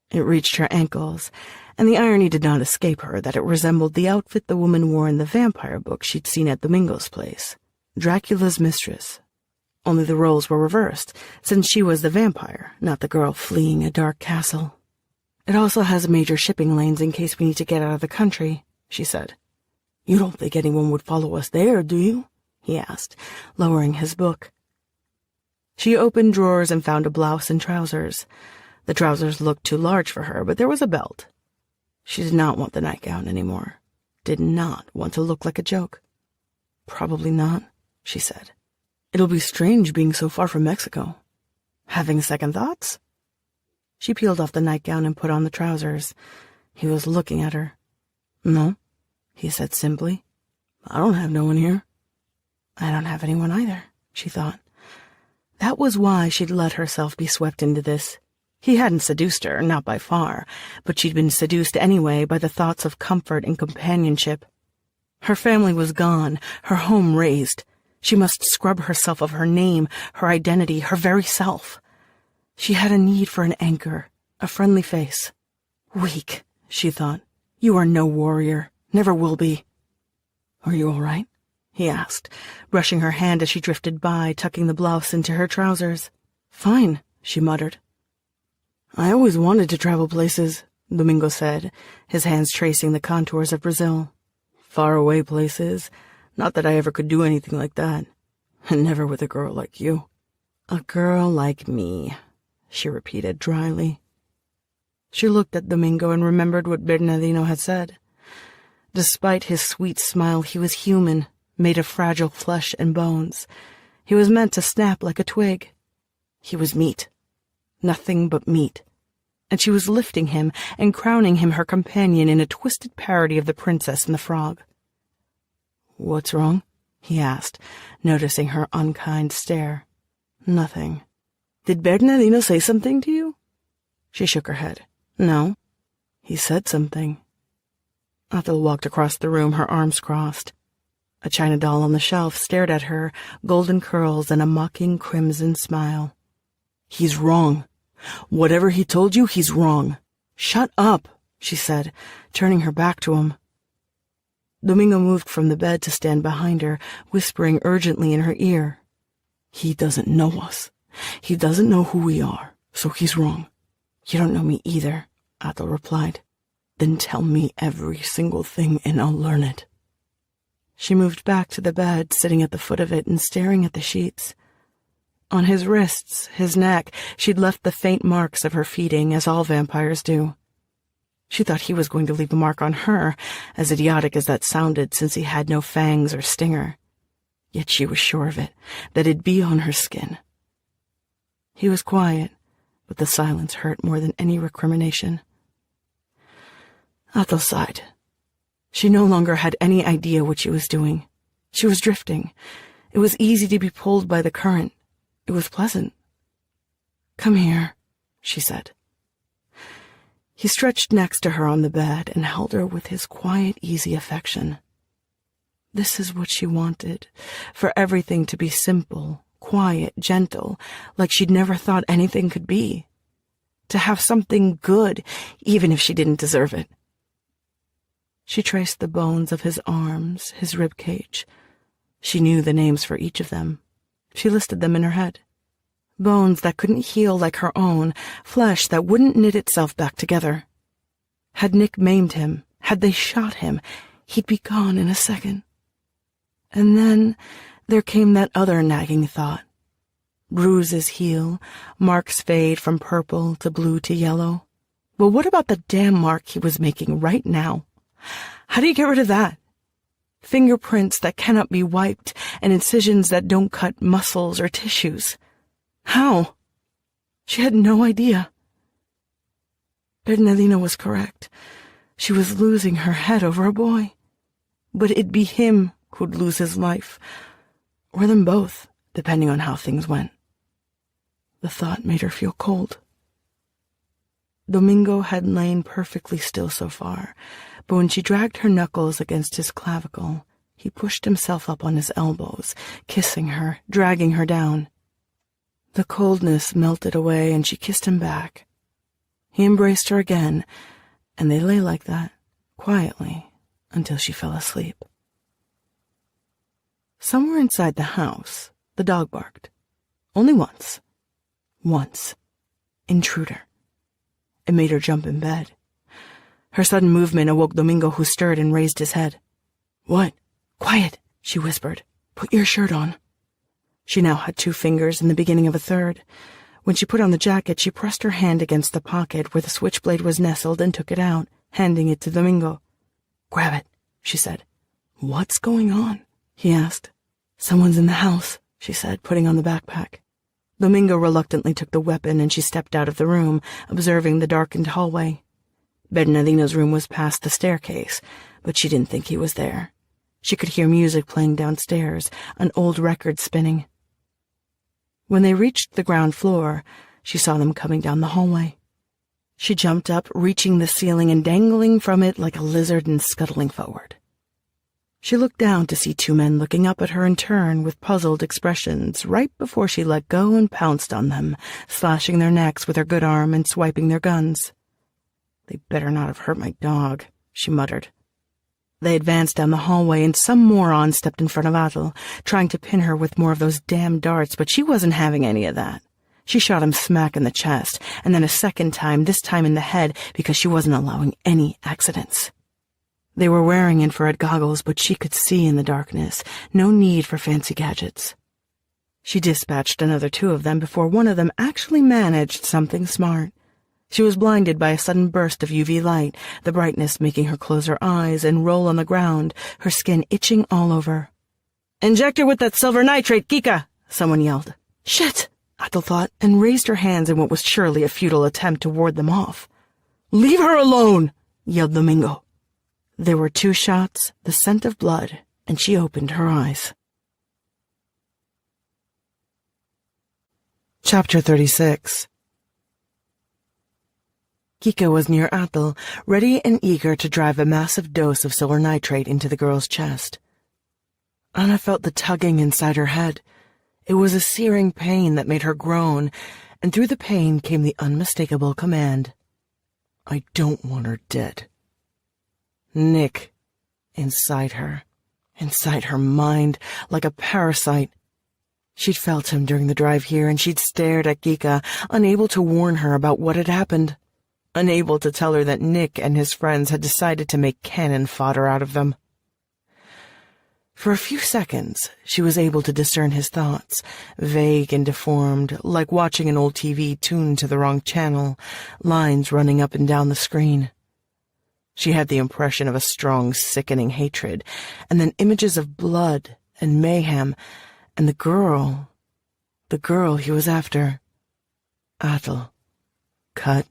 [SPEAKER 2] It reached her ankles, and the irony did not escape her that it resembled the outfit the woman wore in the vampire book she'd seen at Domingo's place, Dracula's mistress. Only the roles were reversed, since she was the vampire, not the girl fleeing a dark castle. It also has major shipping lanes in case we need to get out of the country, she said.
[SPEAKER 1] You don't think anyone would follow us there, do you?
[SPEAKER 2] He asked, lowering his book. She opened drawers and found a blouse and trousers. The trousers looked too large for her, but there was a belt. She did not want the nightgown anymore. Did not want to look like a joke.
[SPEAKER 1] Probably not, she said. It'll be strange being so far from Mexico.
[SPEAKER 2] Having second thoughts? She peeled off the nightgown and put on the trousers. He was looking at her.
[SPEAKER 1] No, he said simply. I don't have no one here.
[SPEAKER 2] I don't have anyone either, she thought. That was why she'd let herself be swept into this. He hadn't seduced her, not by far, but she'd been seduced anyway by the thoughts of comfort and companionship. Her family was gone, her home razed. She must scrub herself of her name, her identity, her very self. She had a need for an anchor, a friendly face. Weak, she thought. You are no warrior, never will be.
[SPEAKER 1] Are you all right?
[SPEAKER 2] He asked, brushing her hand as she drifted by, tucking the blouse into her trousers.
[SPEAKER 1] Fine, she muttered. I always wanted to travel places, Domingo said, his hands tracing the contours of Brazil. Far away places. Not that I ever could do anything like that. And never with a girl like you.
[SPEAKER 2] A girl like me, she repeated dryly. She looked at Domingo and remembered what Bernardino had said. Despite his sweet smile, he was human, made of fragile flesh and bones. He was meant to snap like a twig. He was meat. Nothing but meat. And she was lifting him and crowning him her companion in a twisted parody of the Princess and the Frog.
[SPEAKER 1] What's wrong?
[SPEAKER 2] He asked, noticing her unkind stare. Nothing.
[SPEAKER 1] Did Bernardino say something to you?
[SPEAKER 2] She shook her head.
[SPEAKER 1] No. He said something.
[SPEAKER 2] Athel walked across the room, her arms crossed. A china doll on the shelf stared at her, golden curls and a mocking crimson smile.
[SPEAKER 1] He's wrong. Whatever he told you, he's wrong.
[SPEAKER 2] Shut up, she said, turning her back to him. Domingo moved from the bed to stand behind her, whispering urgently in her ear.
[SPEAKER 1] He doesn't know us. He doesn't know who we are, so he's wrong.
[SPEAKER 2] You don't know me either, Athel replied.
[SPEAKER 1] Then tell me every single thing and I'll learn it.
[SPEAKER 2] She moved back to the bed, sitting at the foot of it and staring at the sheets. On his wrists, his neck, she'd left the faint marks of her feeding, as all vampires do.
[SPEAKER 1] She thought he was going to leave a mark on her, as idiotic as that sounded since he had no fangs or stinger. Yet she was sure of it, that it'd be on her skin. He was quiet, but the silence hurt more than any recrimination. Athel sighed. She no longer had any idea what she was doing. She was drifting. It was easy to be pulled by the current. It was pleasant. "Come here," she said. He stretched next to her on the bed and held her with his quiet, easy affection. This is what she wanted, for everything to be simple, quiet, gentle, like she'd never thought anything could be. To have something good, even if she didn't deserve it. She traced the bones of his arms, his rib cage. She knew the names for each of them. She listed them in her head. Bones that couldn't heal like her own, flesh that wouldn't knit itself back together. Had Nick maimed him, had they shot him, he'd be gone in a second. And then there came that other nagging thought. Bruises heal, marks fade from purple to blue to yellow. But what about the damn mark he was making right now? How do you get rid of that? Fingerprints that cannot be wiped and incisions that don't cut muscles or tissues. How? She had no idea. Bernardino was correct. She was losing her head over a boy. But it'd be him who'd lose his life, or them both, depending on how things went. The thought made her feel cold. Domingo had lain perfectly still so far, but when she dragged her knuckles against his clavicle, he pushed himself up on his elbows, kissing her, dragging her down. The coldness melted away and she kissed him back. He embraced her again, and they lay like that, quietly, until she fell asleep. Somewhere inside the house, the dog barked. Only once. Once. Intruder. It made her jump in bed. Her sudden movement awoke Domingo, who stirred and raised his head. "What? Quiet," she whispered. "Put your shirt on." She now had 2 fingers and the beginning of a third. When she put on the jacket, she pressed her hand against the pocket where the switchblade was nestled and took it out, handing it to Domingo. "Grab it," she said. "What's going on?" he asked. "Someone's in the house," she said, putting on the backpack. Domingo reluctantly took the weapon and she stepped out of the room, observing the darkened hallway. Bernardino's room was past the staircase, but she didn't think he was there. She could hear music playing downstairs, an old record spinning. When they reached the ground floor, she saw them coming down the hallway. She jumped up, reaching the ceiling and dangling from it like a lizard and scuttling forward. She looked down to see 2 men looking up at her in turn with puzzled expressions right before she let go and pounced on them, slashing their necks with her good arm and swiping their guns. "They better not have hurt my dog," she muttered. They advanced down the hallway and some moron stepped in front of Athel, trying to pin her with more of those damn darts, but she wasn't having any of that. She shot him smack in the chest, and then a second time, this time in the head, because she wasn't allowing any accidents. They were wearing infrared goggles, but she could see in the darkness. No need for fancy gadgets. She dispatched another 2 of them before one of them actually managed something smart. She was blinded by a sudden burst of UV light, the brightness making her close her eyes and roll on the ground, her skin itching all over. "Inject her with that silver nitrate, Kika!" someone yelled. "Shit!" Athel thought, and raised her hands in what was surely a futile attempt to ward them off. "Leave her alone!" yelled Domingo. There were 2 shots, the scent of blood, and she opened her eyes. Chapter 36. Kika was near Athel, ready and eager to drive a massive dose of silver nitrate into the girl's chest. Anna felt the tugging inside her head. It was a searing pain that made her groan, and through the pain came the unmistakable command. "I don't want her dead." Nick, inside her mind, like a parasite. She'd felt him during the drive here, and she'd stared at Kika, unable to warn her about what had happened, unable to tell her that Nick and his friends had decided to make cannon fodder out of them. For a few seconds, she was able to discern his thoughts, vague and deformed, like watching an old TV tuned to the wrong channel, lines running up and down the screen. She had the impression of a strong, sickening hatred, and then images of blood and mayhem, and the girl he was after. Atle. Cut,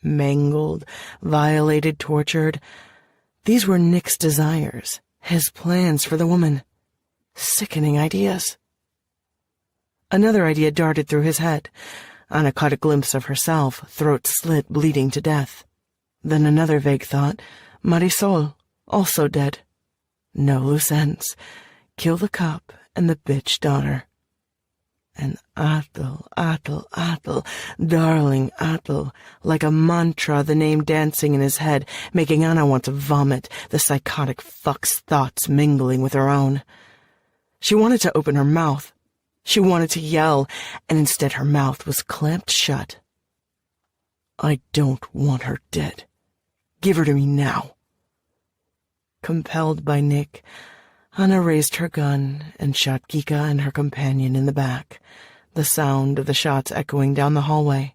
[SPEAKER 1] mangled, violated, tortured. These were Nick's desires, his plans for the woman. Sickening ideas. Another idea darted through his head. Anna caught a glimpse of herself, throat slit, bleeding to death. Then another vague thought, Marisol, also dead. No loose ends. Kill the cop and the bitch daughter. And Atle, darling Atle, like a mantra, the name dancing in his head, making Anna want to vomit, the psychotic fuck's thoughts mingling with her own. She wanted to open her mouth. She wanted to yell, and instead her mouth was clamped shut. I don't want her dead. Give her to me now. Compelled by Nick, Anna raised her gun and shot Kika and her companion in the back, the sound of the shots echoing down the hallway.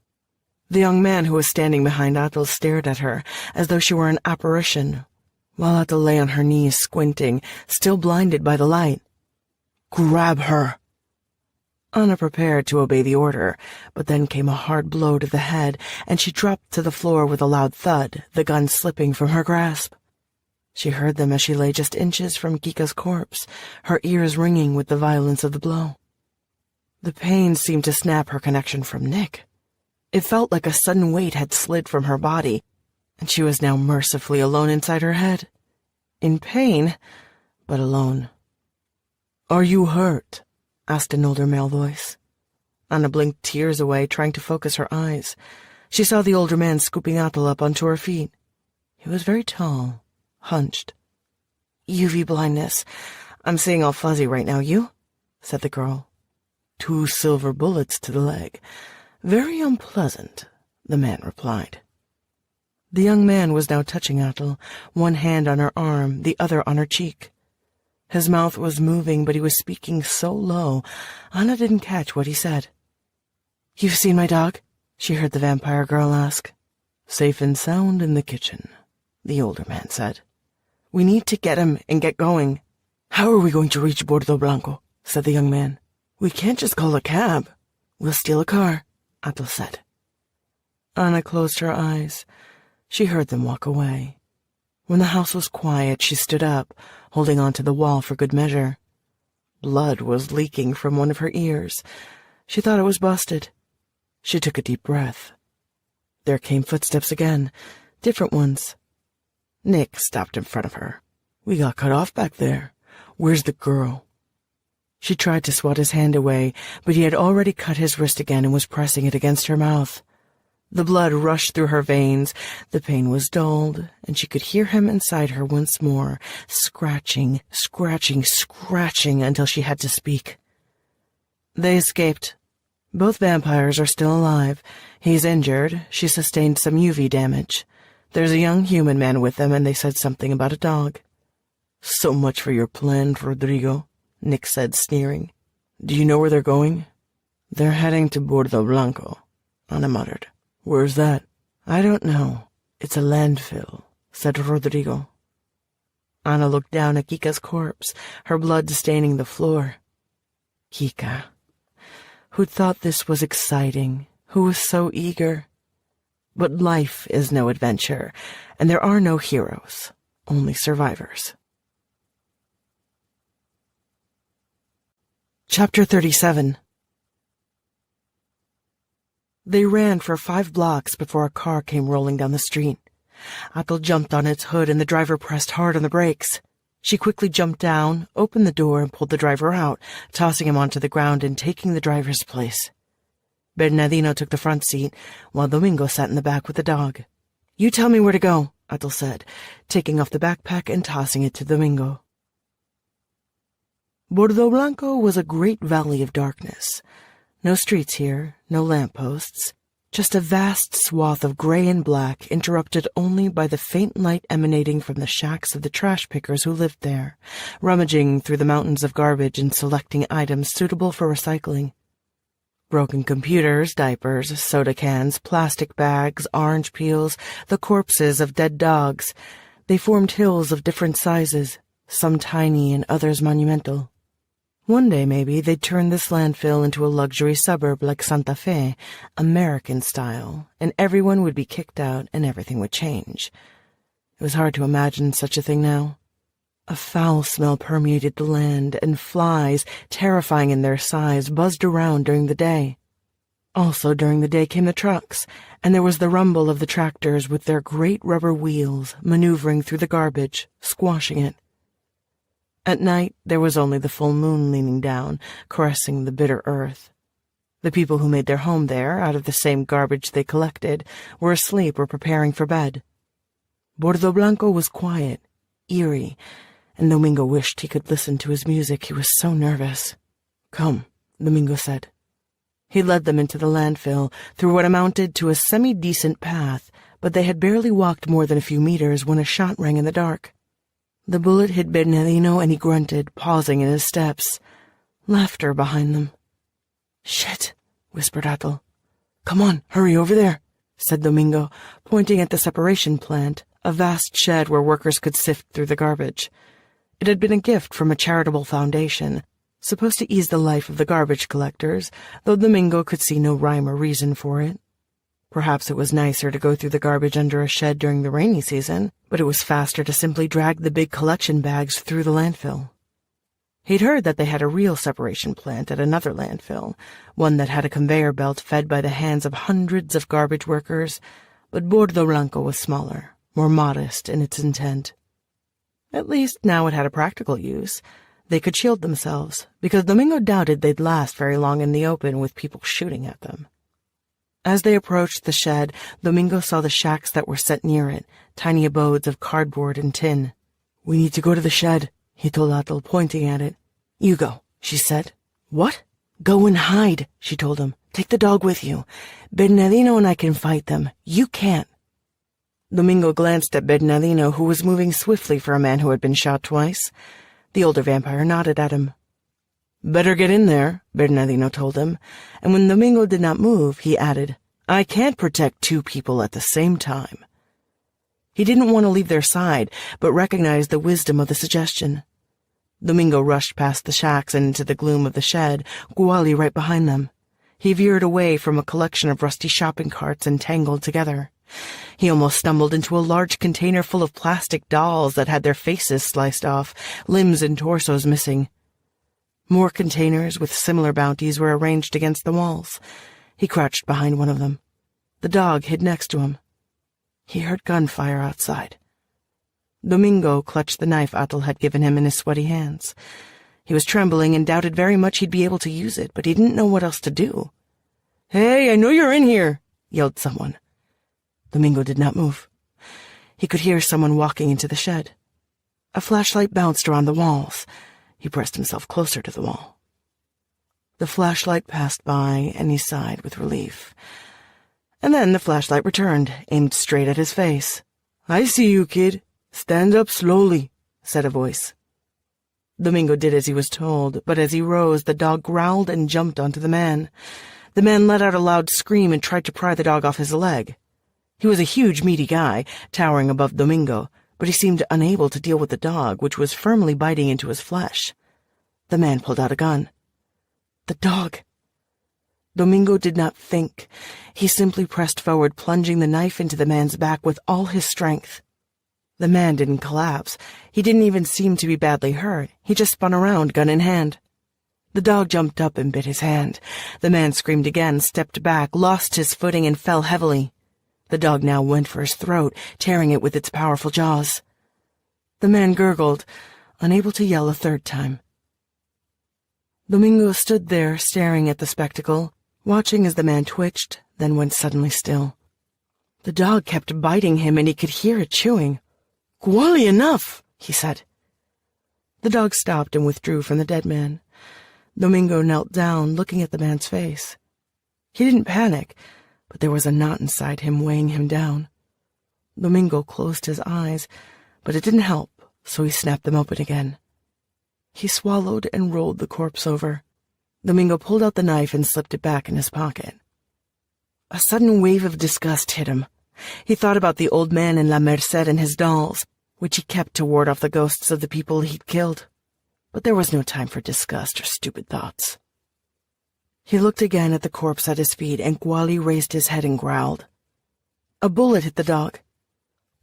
[SPEAKER 1] The young man who was standing behind Atle stared at her as though she were an apparition, while Atle lay on her knees squinting, still blinded by the light. Grab her! Anna prepared to obey the order, but then came a hard blow to the head, and she dropped to the floor with a loud thud, the gun slipping from her grasp. She heard them as she lay just inches from Kika's corpse, her ears ringing with the violence of the blow. The pain seemed to snap her connection from Nick. It felt like a sudden weight had slid from her body, and she was now mercifully alone inside her head. In pain, but alone. Are you hurt? Asked an older male voice. Anna blinked tears away, trying to focus her eyes. She saw the older man scooping Atle up onto her feet. He was very tall, hunched. UV blindness. I'm seeing all fuzzy right now, you? Said the girl. 2 silver bullets to the leg. Very unpleasant, the man replied. The young man was now touching Atle, one hand on her arm, the other on her cheek. His mouth was moving, but he was speaking so low, Anna didn't catch what he said. You've seen my dog? She heard the vampire girl ask. Safe and sound in the kitchen, the older man said. We need to get him and get going. How are we going to reach Bordo Blanco? Said the young man. We can't just call a cab. We'll steal a car, Atle said. Anna closed her eyes. She heard them walk away. When the house was quiet, she stood up, holding onto the wall for good measure. Blood was leaking from one of her ears. She thought it was busted. She took a deep breath. There came footsteps again, different ones. Nick stopped in front of her. We got cut off back there. Where's the girl? She tried to swat his hand away, but he had already cut his wrist again and was pressing it against her mouth. The blood rushed through her veins, the pain was dulled, and she could hear him inside her once more, scratching, scratching, scratching until she had to speak. They escaped. Both vampires are still alive. He's injured. She sustained some UV damage. There's a young human man with them, and they said something about a dog. So much for your plan, Rodrigo, Nick said, sneering. Do you know where they're going? They're heading to Bordo Blanco, Anna muttered. Where's that? I don't know. It's a landfill, said Rodrigo. Anna looked down at Kika's corpse, her blood staining the floor. Kika, who'd thought this was exciting, who was so eager. But life is no adventure, and there are no heroes, only survivors. Chapter 37. They ran for 5 blocks before a car came rolling down the street. Atle jumped on its hood and the driver pressed hard on the brakes. She quickly jumped down, opened the door, and pulled the driver out, tossing him onto the ground and taking the driver's place. Bernardino took the front seat, while Domingo sat in the back with the dog. You tell me where to go, Atle said, taking off the backpack and tossing it to Domingo. Bordo Blanco was a great valley of darkness. No streets here, no lampposts, just a vast swath of gray and black interrupted only by the faint light emanating from the shacks of the trash pickers who lived there, rummaging through the mountains of garbage and selecting items suitable for recycling. Broken computers, diapers, soda cans, plastic bags, orange peels, the corpses of dead dogs, They formed hills of different sizes, some tiny and others monumental. One day, maybe, they'd turn this landfill into a luxury suburb like Santa Fe, American style, and everyone would be kicked out and everything would change. It was hard to imagine such a thing now. A foul smell permeated the land, and flies, terrifying in their size, buzzed around during the day. Also during the day came the trucks, and there was the rumble of the tractors with their great rubber wheels maneuvering through the garbage, squashing it. At night, there was only the full moon leaning down, caressing the bitter earth. The people who made their home there, out of the same garbage they collected, were asleep or preparing for bed. Bordo Blanco was quiet, eerie, and Domingo wished he could listen to his music. He was so nervous. "Come," Domingo said. He led them into the landfill, through what amounted to a semi-decent path, but they had barely walked more than a few meters when a shot rang in the dark. The bullet hit Bernardino, and he grunted, pausing in his steps. Laughter behind them. "Shit," whispered Atul. "Come on, hurry over there," said Domingo, pointing at the separation plant, a vast shed where workers could sift through the garbage. It had been a gift from a charitable foundation, supposed to ease the life of the garbage collectors, though Domingo could see no rhyme or reason for it. Perhaps it was nicer to go through the garbage under a shed during the rainy season, but it was faster to simply drag the big collection bags through the landfill. He'd heard that they had a real separation plant at another landfill, one that had a conveyor belt fed by the hands of hundreds of garbage workers, but Bordo Blanco was smaller, more modest in its intent. At least now it had a practical use. They could shield themselves, because Domingo doubted they'd last very long in the open with people shooting at them. As they approached the shed, Domingo saw the shacks that were set near it, tiny abodes of cardboard and tin. "We need to go to the shed," he told Atul, pointing at it. "You go," she said. "What?" "Go and hide," she told him. "Take the dog with you. Bernardino and I can fight them. You can't." Domingo glanced at Bernardino, who was moving swiftly for a man who had been shot twice. The older vampire nodded at him. "Better get in there," Bernardino told him, and when Domingo did not move, he added, "I can't protect two people at the same time." He didn't want to leave their side, but recognized the wisdom of the suggestion. Domingo rushed past the shacks and into the gloom of the shed, Guali right behind them. He veered away from a collection of rusty shopping carts entangled together. He almost stumbled into a large container full of plastic dolls that had their faces sliced off, limbs and torsos missing. More containers with similar bounties were arranged against the walls. He crouched behind one of them. The dog hid next to him. He heard gunfire outside. Domingo clutched the knife Atul had given him in his sweaty hands. He was trembling and doubted very much he'd be able to use it, but he didn't know what else to do. "Hey, I know you're in here," yelled someone. Domingo did not move. He could hear someone walking into the shed. A flashlight bounced around the walls. He pressed himself closer to the wall. The flashlight passed by, and he sighed with relief. And then the flashlight returned, aimed straight at his face. "I see you, kid. Stand up slowly," said a voice. Domingo did as he was told, but as he rose, the dog growled and jumped onto the man. The man let out a loud scream and tried to pry the dog off his leg. He was a huge, meaty guy, towering above Domingo, but he seemed unable to deal with the dog, which was firmly biting into his flesh. The man pulled out a gun. The dog! Domingo did not think. He simply pressed forward, plunging the knife into the man's back with all his strength. The man didn't collapse. He didn't even seem to be badly hurt. He just spun around, gun in hand. The dog jumped up and bit his hand. The man screamed again, stepped back, lost his footing, and fell heavily. The dog now went for his throat, tearing it with its powerful jaws. The man gurgled, unable to yell a third time. Domingo stood there, staring at the spectacle, watching as the man twitched, then went suddenly still. The dog kept biting him, and he could hear it chewing. "Guali, enough," he said. The dog stopped and withdrew from the dead man. Domingo knelt down, looking at the man's face. He didn't panic, but there was a knot inside him weighing him down. Domingo closed his eyes, but it didn't help, so he snapped them open again. He swallowed and rolled the corpse over. Domingo pulled out the knife and slipped it back in his pocket. A sudden wave of disgust hit him. He thought about the old man in La Merced and his dolls. which he kept to ward off the ghosts of the people he'd killed. But there was no time for disgust or stupid thoughts. He looked again at the corpse at his feet, and Gwali raised his head and growled. A bullet hit the dog.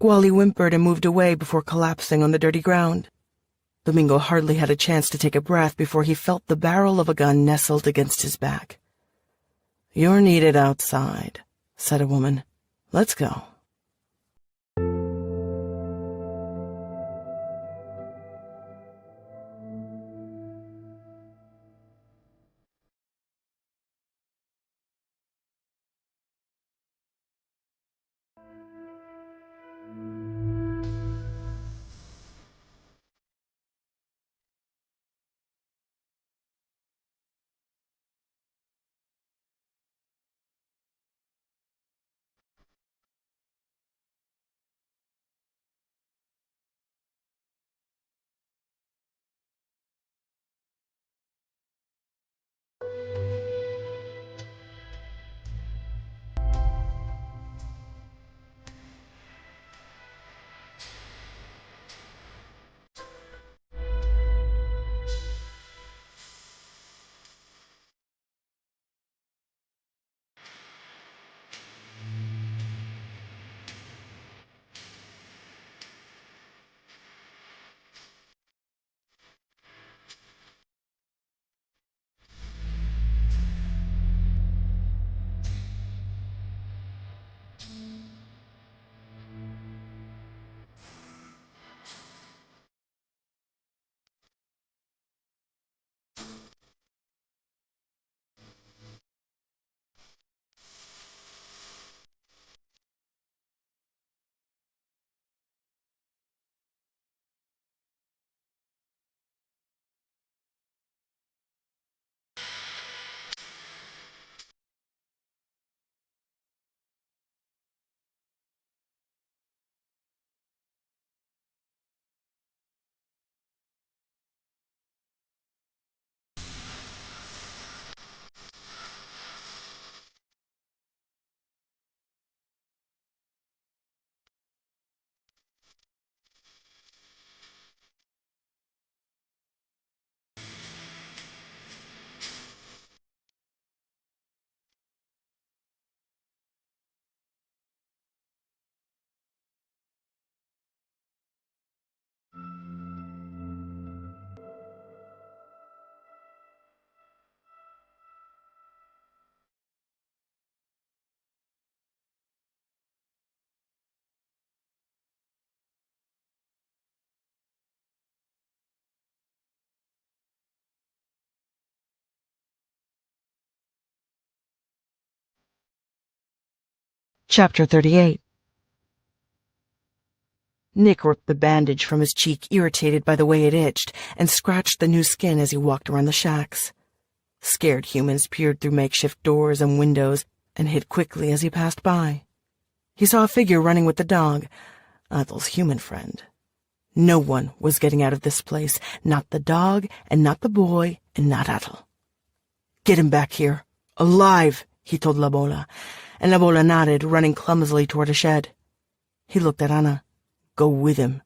[SPEAKER 1] Gwali whimpered and moved away before collapsing on the dirty ground. Domingo hardly had a chance to take a breath before he felt the barrel of a gun nestled against his back. "You're needed outside," said a woman. "Let's go." Chapter 38. Nick ripped the bandage from his cheek, irritated by the way it itched, and scratched the new skin as he walked around the shacks. Scared humans peered through makeshift doors and windows and hid quickly as he passed by. He saw a figure running with the dog, Athel's human friend. No one was getting out of this place, not the dog, and not the boy, and not Athel. "Get him back here. Alive," he told La Bola, and La Bola nodded, running clumsily toward a shed. He looked at Ana. Go with him.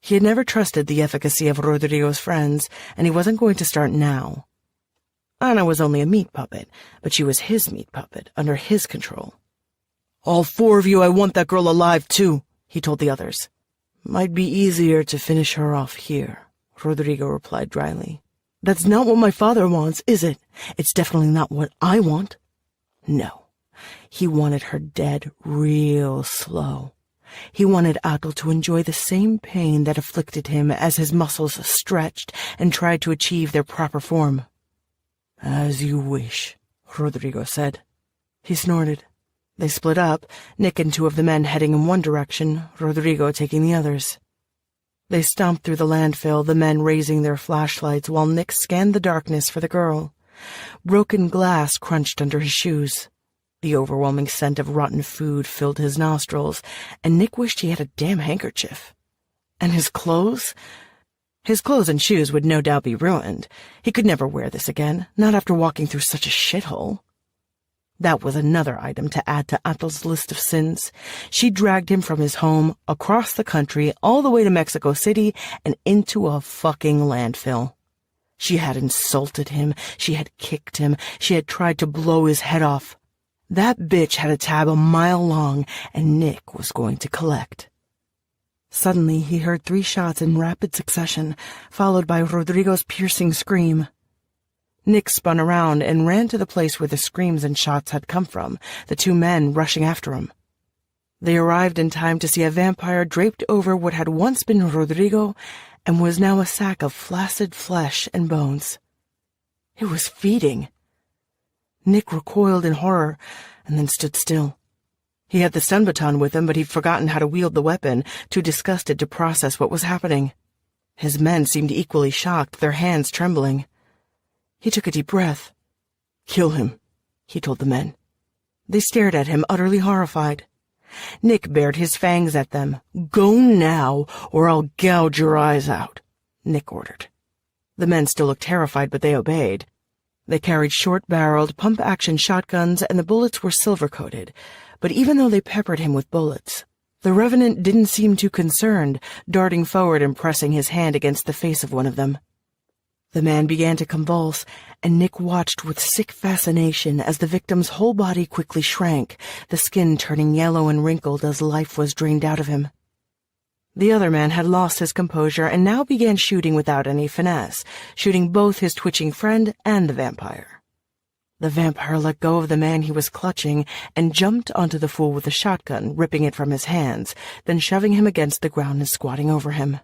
[SPEAKER 1] He had never trusted the efficacy of Rodrigo's friends, and he wasn't going to start now. Ana was only a meat puppet, but she was his meat puppet, under his control. "All four of you, I want that girl alive, too," he told the others. "Might be easier to finish her off here," Rodrigo replied dryly. "That's not what my father wants, is it? It's definitely not what I want." No, he wanted her dead real slow. He wanted Athel to enjoy the same pain that afflicted him as his muscles stretched and tried to achieve their proper form. "As you wish," Rodrigo said. He snorted. They split up, Nick and two of the men heading in one direction, Rodrigo taking the others. They stomped through the landfill, the men raising their flashlights while Nick scanned the darkness for the girl. Broken glass crunched under his shoes. The overwhelming scent of rotten food filled his nostrils, and Nick wished he had a damn handkerchief. And his clothes? His clothes and shoes would no doubt be ruined. He could never wear this again, not after walking through such a shithole. That was another item to add to Athel's list of sins. She dragged him from his home, across the country, all the way to Mexico City, and into a fucking landfill. She had insulted him, she had kicked him, she had tried to blow his head off. That bitch had a tab a mile long, and Nick was going to collect. Suddenly he heard 3 shots in rapid succession, followed by Rodrigo's piercing scream. Nick spun around and ran to the place where the screams and shots had come from, the 2 men rushing after him. They arrived in time to see a vampire draped over what had once been Rodrigo and was now a sack of flaccid flesh and bones. It was feeding. Nick recoiled in horror and then stood still. He had the stun baton with him, but he'd forgotten how to wield the weapon, too disgusted to process what was happening. His men seemed equally shocked, their hands trembling. He took a deep breath. "Kill him," he told the men. They stared at him, utterly horrified. Nick bared his fangs at them. "Go now, or I'll gouge your eyes out," Nick ordered. The men still looked terrified, but they obeyed. They carried short-barreled, pump-action shotguns, and the bullets were silver-coated. But even though they peppered him with bullets, the Revenant didn't seem too concerned, darting forward and pressing his hand against the face of one of them. The man began to convulse, and Nick watched with sick fascination as the victim's whole body quickly shrank, the skin turning yellow and wrinkled as life was drained out of him. The other man had lost his composure and now began shooting without any finesse, shooting both his twitching friend and the vampire. The vampire let go of the man he was clutching and jumped onto the fool with the shotgun, ripping it from his hands, then shoving him against the ground and squatting over him.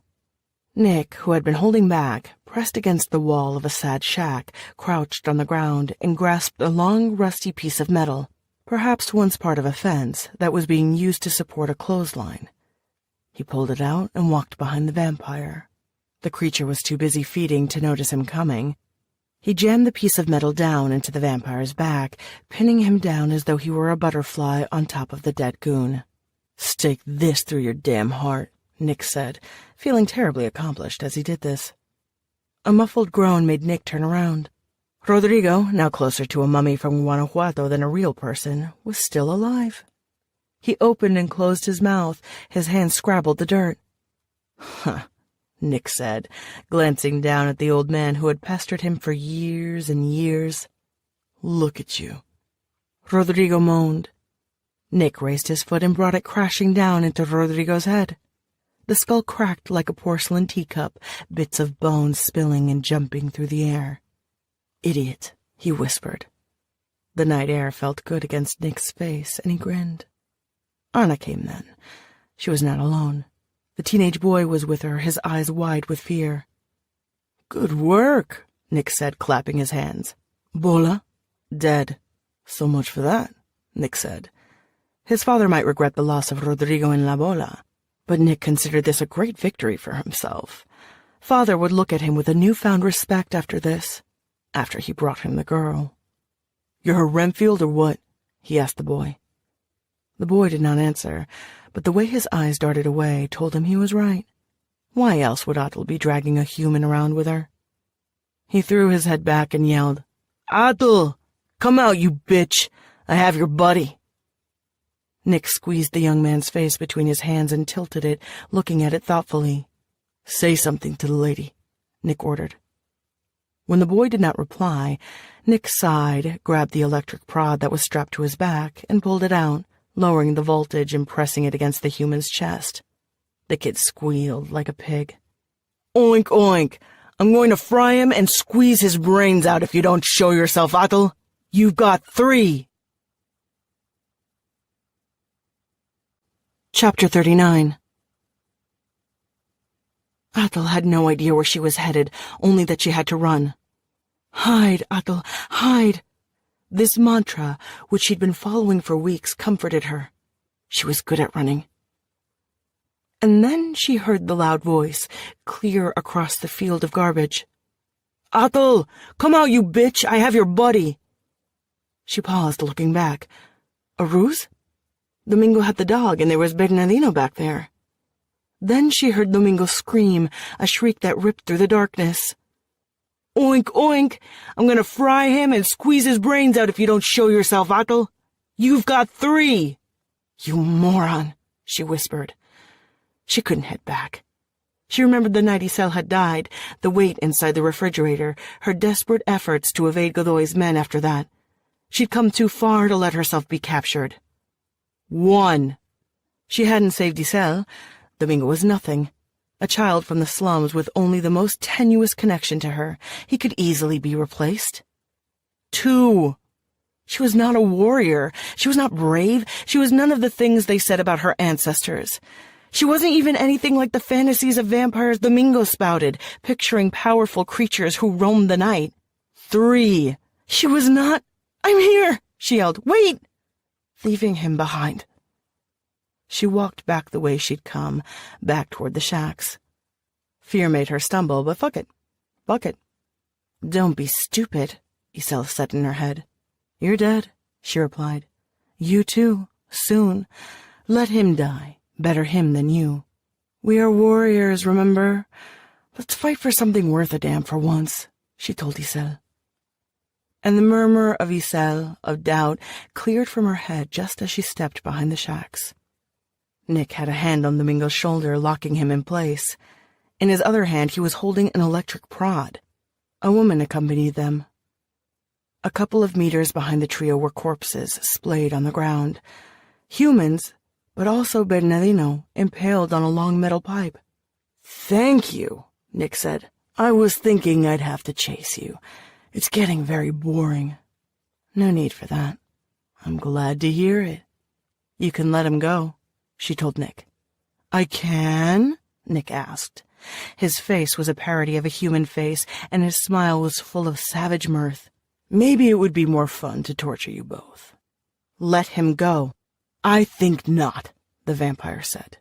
[SPEAKER 1] Nick, who had been holding back, pressed against the wall of a sad shack, crouched on the ground, and grasped a long, rusty piece of metal, perhaps once part of a fence, that was being used to support a clothesline. He pulled it out and walked behind the vampire. The creature was too busy feeding to notice him coming. He jammed the piece of metal down into the vampire's back, pinning him down as though he were a butterfly on top of the dead goon. "Stake this through your damn heart," Nick said, feeling terribly accomplished as he did this. A muffled groan made Nick turn around. Rodrigo, now closer to a mummy from Guanajuato than a real person, was still alive. He opened and closed his mouth, his hands scrabbled the dirt. "Huh," Nick said, glancing down at the old man who had pestered him for years and years. "Look at you." Rodrigo moaned. Nick raised his foot and brought it crashing down into Rodrigo's head. The skull cracked like a porcelain teacup, bits of bone spilling and jumping through the air. "Idiot," he whispered. The night air felt good against Nick's face, and he grinned. Anna came then. She was not alone. The teenage boy was with her, his eyes wide with fear. "Good work," Nick said, clapping his hands. "Bola?" "Dead." "So much for that," Nick said. His father might regret the loss of Rodrigo and La Bola, but Nick considered this a great victory for himself. Father would look at him with a newfound respect after this, after he brought him the girl. "You're her Renfield or what?" he asked the boy. The boy did not answer, but the way his eyes darted away told him he was right. Why else would Atel be dragging a human around with her? He threw his head back and yelled, "Atel, come out, you bitch! I have your buddy!" Nick squeezed the young man's face between his hands and tilted it, looking at it thoughtfully. "Say something to the lady," Nick ordered. When the boy did not reply, Nick sighed, grabbed the electric prod that was strapped to his back, and pulled it out, lowering the voltage and pressing it against the human's chest. The kid squealed like a pig. "Oink, oink! I'm going to fry him and squeeze his brains out if you don't show yourself, Atel! You've got 3! Chapter 39. Atel had no idea where she was headed, only that she had to run. Hide, Atel, hide! This mantra, which she'd been following for weeks, comforted her. She was good at running. And then she heard the loud voice, clear across the field of garbage. "Atel, come out, you bitch! I have your buddy!" She paused, looking back. A ruse? Domingo had the dog, and there was Bernardino back there. Then she heard Domingo scream, a shriek that ripped through the darkness.
[SPEAKER 2] Oink, oink! I'm gonna fry him and squeeze his brains out if you don't show yourself, Atel. You've got 3! You moron, she whispered. She couldn't head back. She remembered the night Isel had died, the wait inside the refrigerator, her desperate efforts to evade Godoy's men after that. She'd come too far to let herself be captured. 1. She hadn't saved Isel. Domingo was nothing. A child from the slums with only the most tenuous connection to her. He could easily be replaced. 2. She was not a warrior. She was not brave. She was none of the things they said about her ancestors. She wasn't even anything like the fantasies of vampires Domingo spouted, picturing powerful creatures who roamed the night. 3. She was not— I'm here, she yelled. Wait! Leaving him behind. She walked back the way she'd come, back toward the shacks. Fear made her stumble, but fuck it. Fuck it. Don't be stupid, Isel said in her head. You're dead, she replied. You too, soon. Let him die. Better him than you. We are warriors, remember? Let's fight for something worth a damn for once, she told Isel. And the murmur of Isel, of doubt, cleared from her head just as she stepped behind the shacks. Nick had a hand on Domingo's shoulder, locking him in place. In his other hand, he was holding an electric prod. A woman accompanied them. A couple of meters behind the trio were corpses, splayed on the ground. Humans, but also Bernardino, impaled on a long metal pipe. Thank you, Nick said. I was thinking I'd have to chase you. It's getting very boring. No need for that. I'm glad to hear it. You can let him go, she told Nick. I can? Nick asked. His face was a parody of a human face, and his smile was full of savage mirth. Maybe it would be more fun to torture you both. Let him go. I think not, the vampire said.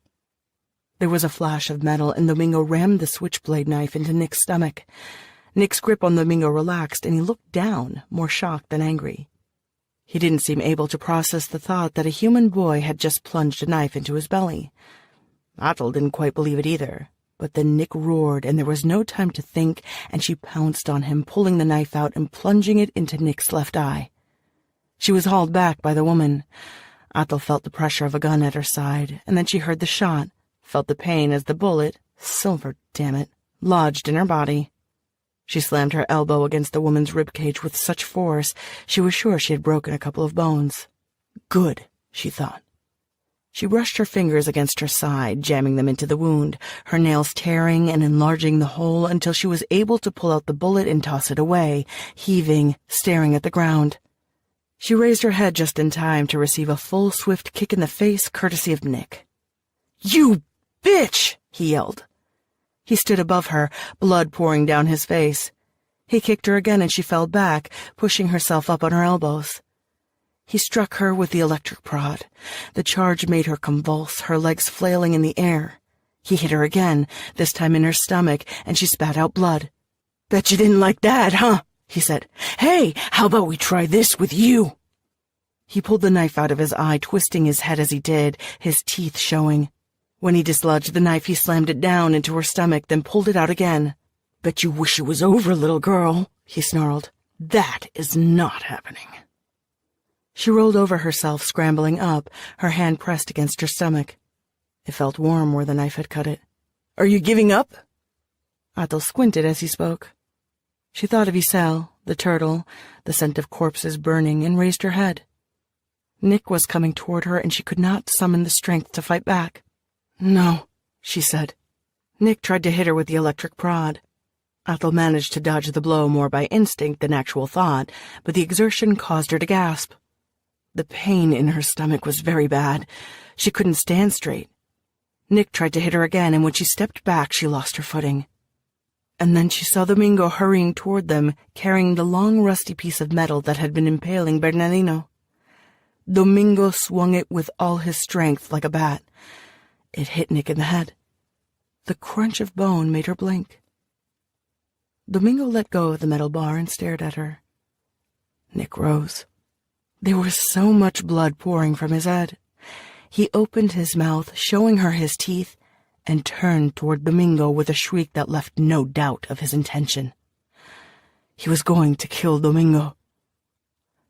[SPEAKER 2] There was a flash of metal, and Domingo rammed the switchblade knife into Nick's stomach. Nick's grip on Domingo relaxed, and he looked down, more shocked than angry. He didn't seem able to process the thought that a human boy had just plunged a knife into his belly. Atel didn't quite believe it either, but then Nick roared, and there was no time to think, and she pounced on him, pulling the knife out and plunging it into Nick's left eye. She was hauled back by the woman. Atel felt the pressure of a gun at her side, and then she heard the shot, felt the pain as the bullet, silver, damn it, lodged in her body. She slammed her elbow against the woman's ribcage with such force she was sure she had broken a couple of bones. Good, she thought. She brushed her fingers against her side, jamming them into the wound, her nails tearing and enlarging the hole until she was able to pull out the bullet and toss it away, heaving, staring at the ground. She raised her head just in time to receive a full, swift kick in the face courtesy of Nick. You bitch! He yelled. He stood above her, blood pouring down his face. He kicked her again and she fell back, pushing herself up on her elbows. He struck her with the electric prod. The charge made her convulse, her legs flailing in the air. He hit her again, this time in her stomach, and she spat out blood. Bet you didn't like that, huh? He said. Hey, how about we try this with you? He pulled the knife out of his eye, twisting his head as he did, his teeth showing. When he dislodged the knife, he slammed it down into her stomach, then pulled it out again. Bet you wish it was over, little girl, he snarled. That is not happening. She rolled over herself, scrambling up, her hand pressed against her stomach. It felt warm where the knife had cut it. Are you giving up? Atel squinted as he spoke. She thought of Isel, the turtle, the scent of corpses burning, and raised her head. Nick was coming toward her, and she could not summon the strength to fight back. No, she said. Nick tried to hit her with the electric prod. Atel managed to dodge the blow more by instinct than actual thought, but the exertion caused her to gasp. The pain in her stomach was very bad. She couldn't stand straight. Nick tried to hit her again, and when she stepped back, she lost her footing. And then she saw Domingo hurrying toward them, carrying the long, rusty piece of metal that had been impaling Bernardino. Domingo swung it with all his strength like a bat. It hit Nick in the head. The crunch of bone made her blink. Domingo let go of the metal bar and stared at her. Nick rose. There was so much blood pouring from his head. He opened his mouth, showing her his teeth, and turned toward Domingo with a shriek that left no doubt of his intention.
[SPEAKER 1] He was going to kill Domingo.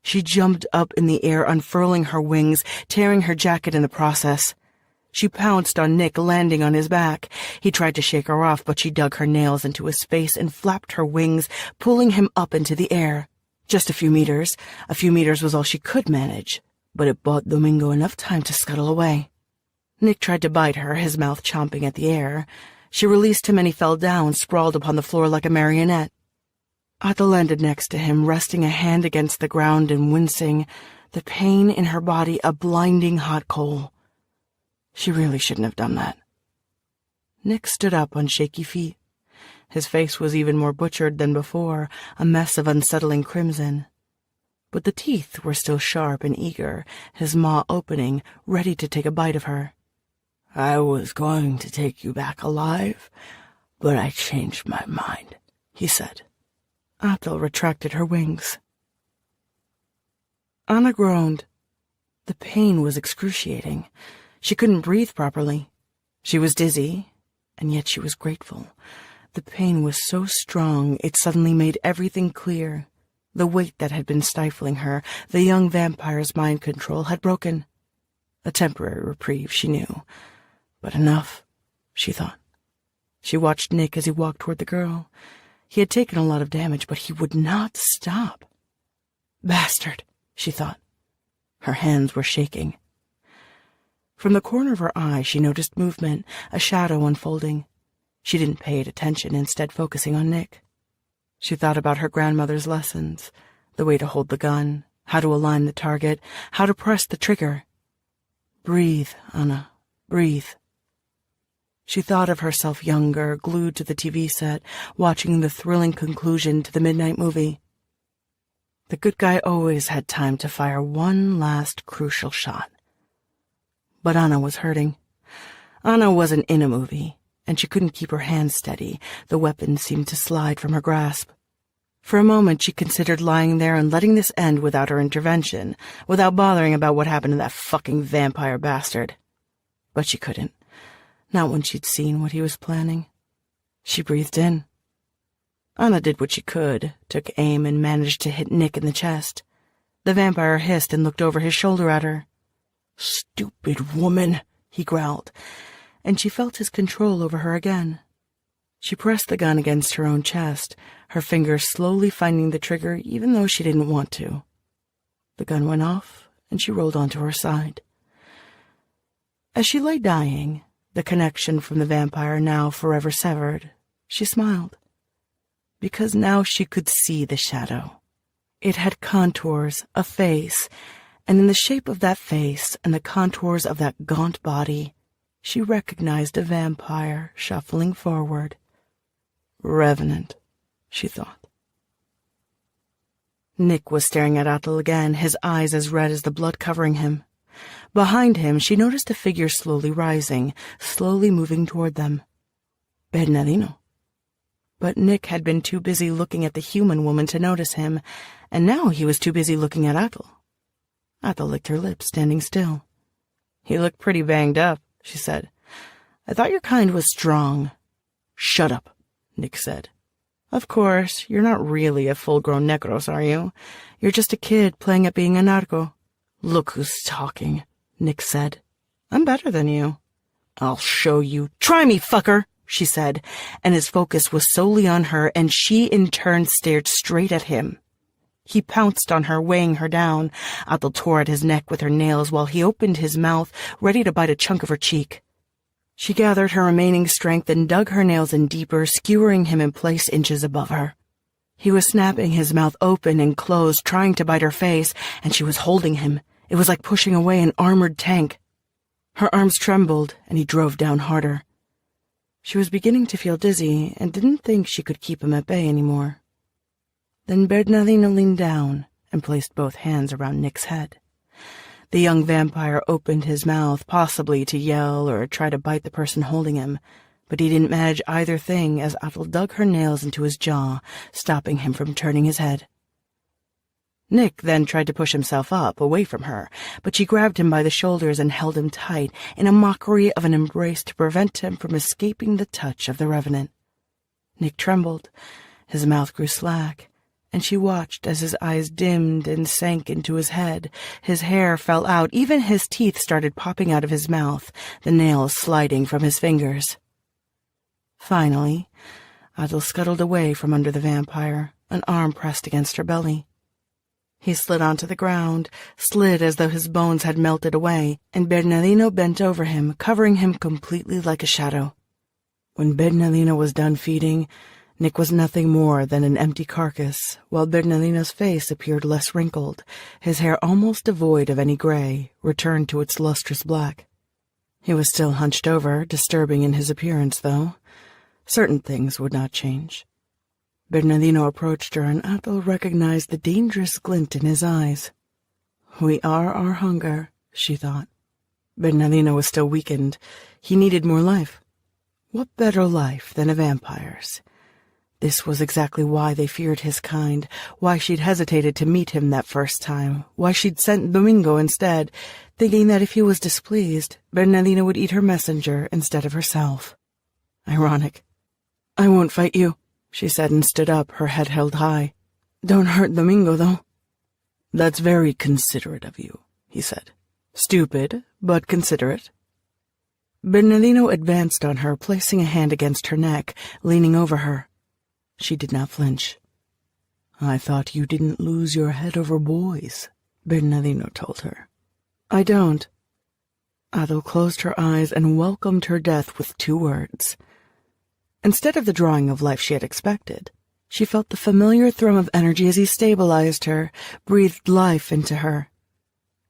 [SPEAKER 1] She jumped up in the air, unfurling her wings, tearing her jacket in the process. She pounced on Nick, landing on his back. He tried to shake her off, but she dug her nails into his face and flapped her wings, pulling him up into the air. Just a few meters. A few meters was all she could manage, but it bought Domingo enough time to scuttle away. Nick tried to bite her, his mouth chomping at the air. She released him and he fell down, sprawled upon the floor like a marionette. Athel landed next to him, resting a hand against the ground and wincing, the pain in her body a blinding hot coal. She really shouldn't have done that. Nick stood up on shaky feet. His face was even more butchered than before, a mess of unsettling crimson. But the teeth were still sharp and eager, his maw opening, ready to take a bite of her. "I was going to take you back alive, but I changed my mind," he said. Athel retracted her wings. Anna groaned. The pain was excruciating. She couldn't breathe properly. She was dizzy, and yet she was grateful. The pain was so strong it suddenly made everything clear. The weight that had been stifling her, the young vampire's mind control, had broken. A temporary reprieve, she knew. But enough, she thought. She watched Nick as he walked toward the girl. He had taken a lot of damage, but he would not stop. Bastard, she thought. Her hands were shaking. From the corner of her eye, she noticed movement, a shadow unfolding. She didn't pay it attention, instead focusing on Nick. She thought about her grandmother's lessons, the way to hold the gun, how to align the target, how to press the trigger. Breathe, Anna, breathe. She thought of herself younger, glued to the TV set, watching the thrilling conclusion to the midnight movie. The good guy always had time to fire one last crucial shot. But Anna was hurting. Anna wasn't in a movie, and she couldn't keep her hands steady. The weapon seemed to slide from her grasp. For a moment she considered lying there and letting this end without her intervention, without bothering about what happened to that fucking vampire bastard. But she couldn't. Not when she'd seen what he was planning. She breathed in. Anna did what she could, took aim and managed to hit Nick in the chest. The vampire hissed and looked over his shoulder at her. "Stupid woman," he growled, and she felt his control over her again. She pressed the gun against her own chest, her fingers slowly finding the trigger even though she didn't want to. The gun went off, and she rolled onto her side. As she lay dying, the connection from the vampire now forever severed, she smiled. Because now she could see the shadow. It had contours, a face, and in the shape of that face and the contours of that gaunt body, she recognized a vampire shuffling forward. Revenant, she thought. Nick was staring at Athel again, his eyes as red as the blood covering him. Behind him, she noticed a figure slowly rising, slowly moving toward them. Bernardino. But Nick had been too busy looking at the human woman to notice him, and now he was too busy looking at Athel. Athel licked her lips, standing still. "You look pretty banged up," she said. "I thought your kind was strong." "Shut up," Nick said. "Of course, you're not really a full-grown necros, are you? You're just a kid playing at being a narco." "Look who's talking," Nick said. "I'm better than you." "I'll show you." "Try me, fucker," she said, and his focus was solely on her, and she in turn stared straight at him. He pounced on her, weighing her down. Athel tore at his neck with her nails while he opened his mouth, ready to bite a chunk of her cheek. She gathered her remaining strength and dug her nails in deeper, skewering him in place inches above her. He was snapping his mouth open and closed, trying to bite her face, and she was holding him. It was like pushing away an armored tank. Her arms trembled, and he drove down harder. She was beginning to feel dizzy and didn't think she could keep him at bay anymore. Then Bernardino leaned down and placed both hands around Nick's head. The young vampire opened his mouth, possibly to yell or try to bite the person holding him, but he didn't manage either thing as Athel dug her nails into his jaw, stopping him from turning his head. Nick then tried to push himself up, away from her, but she grabbed him by the shoulders and held him tight in a mockery of an embrace to prevent him from escaping the touch of the revenant. Nick trembled. His mouth grew slack, and she watched as his eyes dimmed and sank into his head. His hair fell out, even his teeth started popping out of his mouth, the nails sliding from his fingers. Finally, Adil scuttled away from under the vampire, an arm pressed against her belly. He slid onto the ground, slid as though his bones had melted away, and Bernardino bent over him, covering him completely like a shadow. When Bernardino was done feeding, Nick was nothing more than an empty carcass, while Bernardino's face appeared less wrinkled, his hair almost devoid of any gray, returned to its lustrous black. He was still hunched over, disturbing in his appearance, though. Certain things would not change. Bernardino approached her, and Athel recognized the dangerous glint in his eyes. "We are our hunger," she thought. Bernardino was still weakened. He needed more life. What better life than a vampire's? This was exactly why they feared his kind, why she'd hesitated to meet him that first time, why she'd sent Domingo instead, thinking that if he was displeased, Bernardino would eat her messenger instead of herself. Ironic. "I won't fight you," she said, and stood up, her head held high. "Don't hurt Domingo, though." "That's very considerate of you," he said. "Stupid, but considerate." Bernardino advanced on her, placing a hand against her neck, leaning over her. She did not flinch. "I thought you didn't lose your head over boys," Bernardino told her. "I don't." Adel closed her eyes and welcomed her death with 2 words. Instead of the drawing of life she had expected, she felt the familiar thrum of energy as he stabilized her, breathed life into her.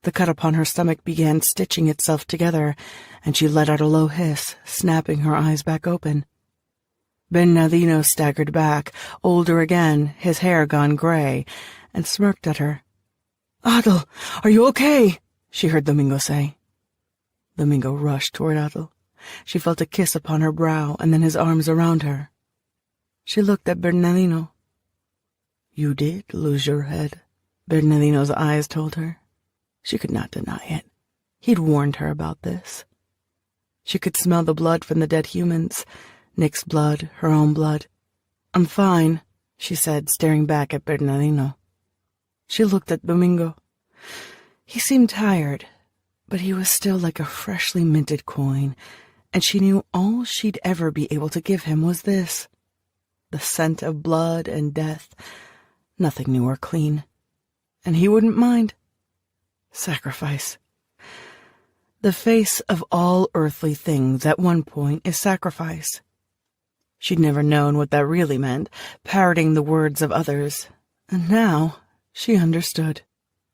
[SPEAKER 1] The cut upon her stomach began stitching itself together, and she let out a low hiss, snapping her eyes back open. Bernardino staggered back, older again, his hair gone gray, and smirked at her. "Adel, are you okay?" she heard Domingo say. Domingo rushed toward Adel. She felt a kiss upon her brow, and then his arms around her. She looked at Bernardino. "You did lose your head," Bernardino's eyes told her. She could not deny it. He'd warned her about this. She could smell the blood from the dead humans, Nick's blood, her own blood. "I'm fine," she said, staring back at Bernardino. She looked at Domingo. He seemed tired, but he was still like a freshly minted coin, and she knew all she'd ever be able to give him was this. The scent of blood and death, nothing new or clean. And he wouldn't mind. Sacrifice. The face of all earthly things at one point is sacrifice. She'd never known what that really meant, parroting the words of others, and now she understood.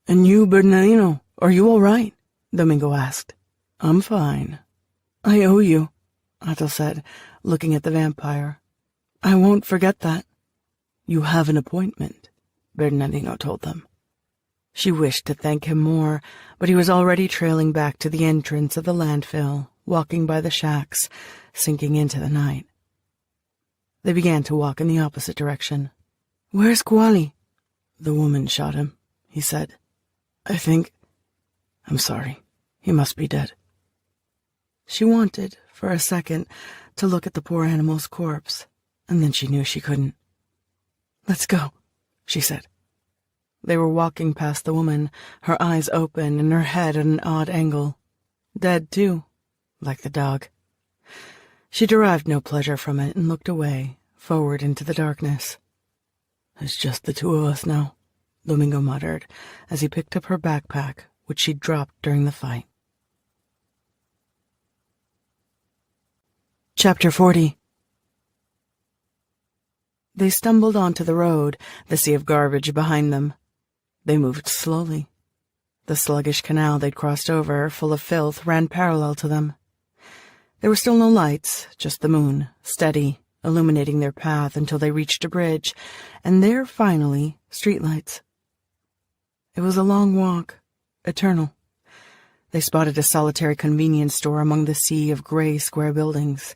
[SPEAKER 1] "And you, Bernardino, are you all right?" Domingo asked. "I'm fine." "I owe you," Athel said, looking at the vampire. "I won't forget that." "You have an appointment," Bernardino told them. She wished to thank him more, but he was already trailing back to the entrance of the landfill, walking by the shacks, sinking into the night. They began to walk in the opposite direction. "Where's Kuali?" "The woman shot him," he said. "I think... I'm sorry. He must be dead." She wanted, for a second, to look at the poor animal's corpse, and then she knew she couldn't. "Let's go," she said. They were walking past the woman, her eyes open and her head at an odd angle. Dead, too, like the dog. She derived no pleasure from it and looked away, forward into the darkness. "It's just the 2 of us now," Domingo muttered, as he picked up her backpack, which she'd dropped during the fight. Chapter 40. They stumbled onto the road, the sea of garbage behind them. They moved slowly. The sluggish canal they'd crossed over, full of filth, ran parallel to them. There were still no lights, just the moon, steady, illuminating their path until they reached a bridge, and there, finally, streetlights. It was a long walk, eternal. They spotted a solitary convenience store among the sea of gray square buildings.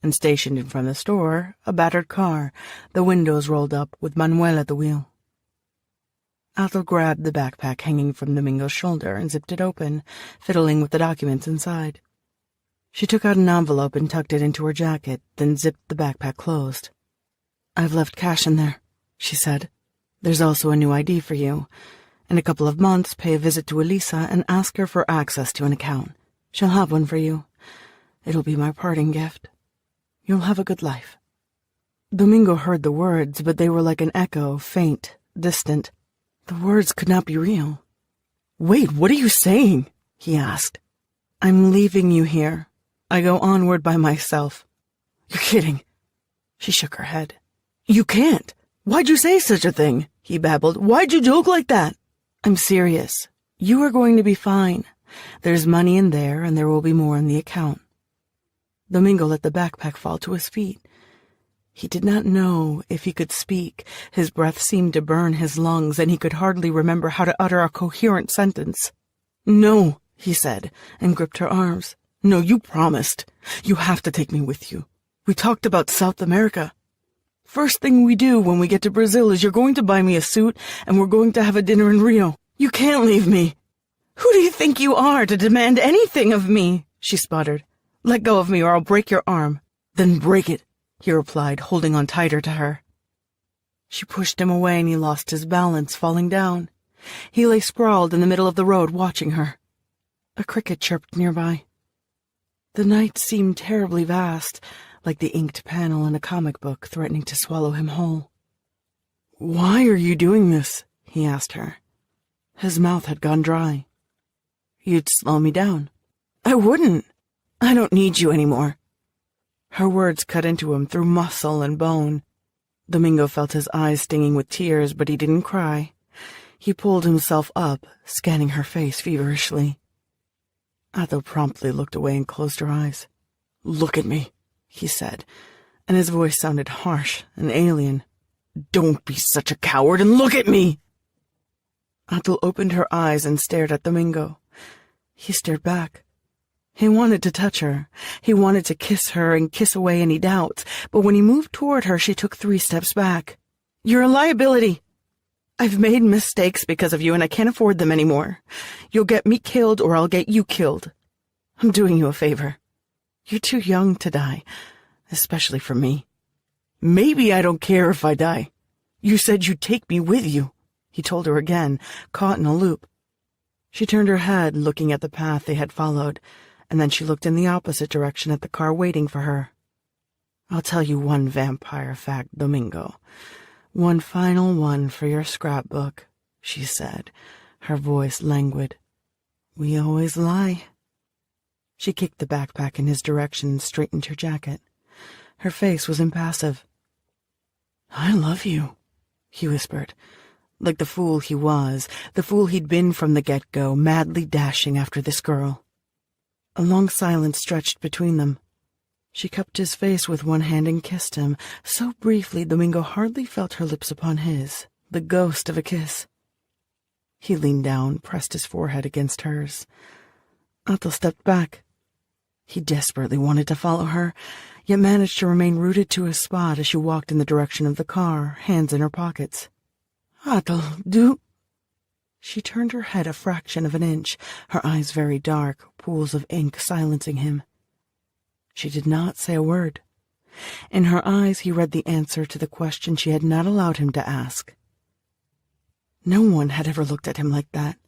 [SPEAKER 1] And stationed in front of the store, a battered car, the windows rolled up with Manuel at the wheel. Athel grabbed the backpack hanging from Domingo's shoulder and zipped it open, fiddling with the documents inside. She took out an envelope and tucked it into her jacket, then zipped the backpack closed. "I've left cash in there," she said. There's also a new ID for you. In a couple of months, pay a visit to Elisa and ask her for access to an account. She'll have one for you. It'll be my parting gift. You'll have a good life." Domingo heard the words, but they were like an echo, faint, distant. The words could not be real. "Wait, what are you saying?" he asked. "I'm leaving you here. I go onward by myself." "You're kidding." She shook her head. "You can't. Why'd you say such a thing?" he babbled. "Why'd you joke like that?" "I'm serious. You are going to be fine. There's money in there, and there will be more in the account." Domingo let the backpack fall to his feet. He did not know if he could speak. His breath seemed to burn his lungs, and he could hardly remember how to utter a coherent sentence. "No," he said, and gripped her arms. "No, you promised. You have to take me with you. We talked about South America. First thing we do when we get to Brazil is you're going to buy me a suit, and we're going to have a dinner in Rio. You can't leave me." "Who do you think you are to demand anything of me?" she sputtered. "Let go of me or I'll break your arm." "Then break it," he replied, holding on tighter to her. She pushed him away and he lost his balance, falling down. He lay sprawled in the middle of the road, watching her. A cricket chirped nearby. The night seemed terribly vast, like the inked panel in a comic book threatening to swallow him whole. "Why are you doing this?" he asked her. His mouth had gone dry. "You'd slow me down." "I wouldn't. I don't need you anymore." Her words cut into him through muscle and bone. Domingo felt his eyes stinging with tears, but he didn't cry. He pulled himself up, scanning her face feverishly. Athel promptly looked away and closed her eyes. "Look at me," he said, and his voice sounded harsh and alien. "Don't be such a coward and look at me!" Athel opened her eyes and stared at Domingo. He stared back. He wanted to touch her. He wanted to kiss her and kiss away any doubts, but when he moved toward her, she took 3 steps back. "You're a liability. I've made mistakes because of you, and I can't afford them anymore. You'll get me killed or I'll get you killed. I'm doing you a favor. You're too young to die, especially for me." "Maybe I don't care if I die. You said you'd take me with you," he told her again, caught in a loop. She turned her head, looking at the path they had followed, and then she looked in the opposite direction at the car waiting for her. "I'll tell you one vampire fact, Domingo. One final one for your scrapbook," she said, her voice languid. "We always lie." She kicked the backpack in his direction and straightened her jacket. Her face was impassive. "I love you," he whispered, like the fool he was, the fool he'd been from the get-go, madly dashing after this girl. A long silence stretched between them. She cupped his face with one hand and kissed him, so briefly Domingo hardly felt her lips upon his, the ghost of a kiss. He leaned down, pressed his forehead against hers. Athel stepped back. He desperately wanted to follow her, yet managed to remain rooted to his spot as she walked in the direction of the car, hands in her pockets. "Athel, do—" She turned her head a fraction of an inch, her eyes very dark, pools of ink silencing him. She did not say a word. In her eyes he read the answer to the question she had not allowed him to ask. No one had ever looked at him like that,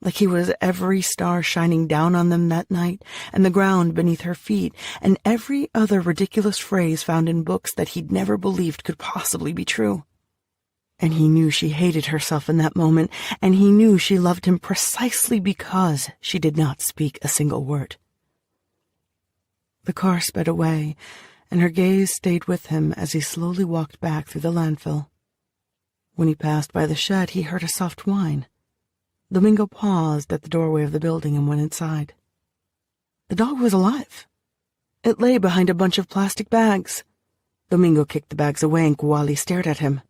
[SPEAKER 1] like he was every star shining down on them that night, and the ground beneath her feet, and every other ridiculous phrase found in books that he'd never believed could possibly be true. And he knew she hated herself in that moment, and he knew she loved him precisely because she did not speak a single word. The car sped away, and her gaze stayed with him as he slowly walked back through the landfill. When he passed by the shed, he heard a soft whine. Domingo paused at the doorway of the building and went inside. The dog was alive. It lay behind a bunch of plastic bags. Domingo kicked the bags away and Kuali stared at him.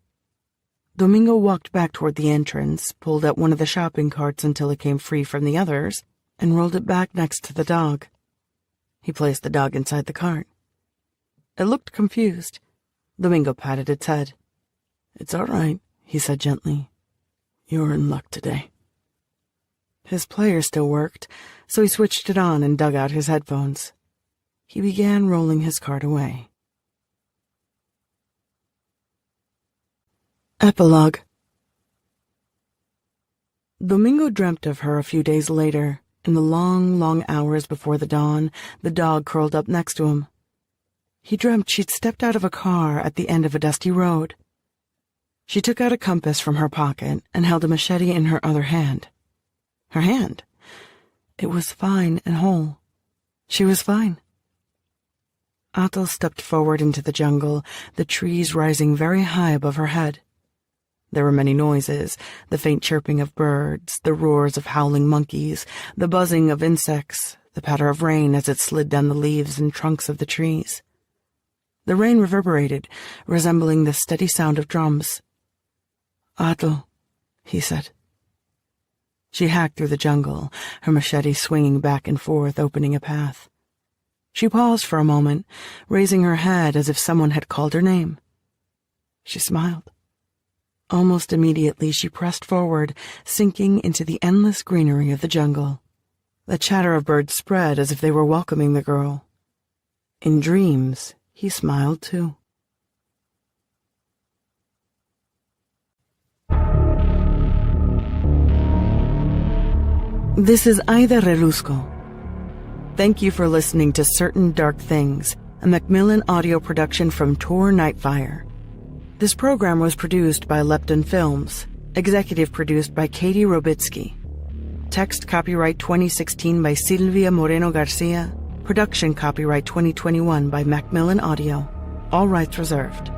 [SPEAKER 1] Domingo walked back toward the entrance, pulled out one of the shopping carts until it came free from the others, and rolled it back next to the dog. He placed the dog inside the cart. It looked confused. Domingo patted its head. "It's all right," he said gently. "You're in luck today." His player still worked, so he switched it on and dug out his headphones. He began rolling his cart away. Epilogue. Domingo dreamt of her a few days later. In the long, long hours before the dawn, the dog curled up next to him. He dreamt she'd stepped out of a car at the end of a dusty road. She took out a compass from her pocket and held a machete in her other hand. Her hand? It was fine and whole. She was fine. Atal stepped forward into the jungle, the trees rising very high above her head. There were many noises, the faint chirping of birds, the roars of howling monkeys, the buzzing of insects, the patter of rain as it slid down the leaves and trunks of the trees. The rain reverberated, resembling the steady sound of drums. "Atal," he said. She hacked through the jungle, her machete swinging back and forth, opening a path. She paused for a moment, raising her head as if someone had called her name. She smiled. Almost immediately she pressed forward, sinking into the endless greenery of the jungle. The chatter of birds spread as if they were welcoming the girl. In dreams, he smiled too. This is Aida Relusco. Thank you for listening to Certain Dark Things, a Macmillan audio production from Tor Nightfire. This program was produced by Lepton Films, executive produced by Katie Robitsky. Text copyright 2016 by Silvia Moreno-Garcia. Production copyright 2021 by Macmillan Audio. All rights reserved.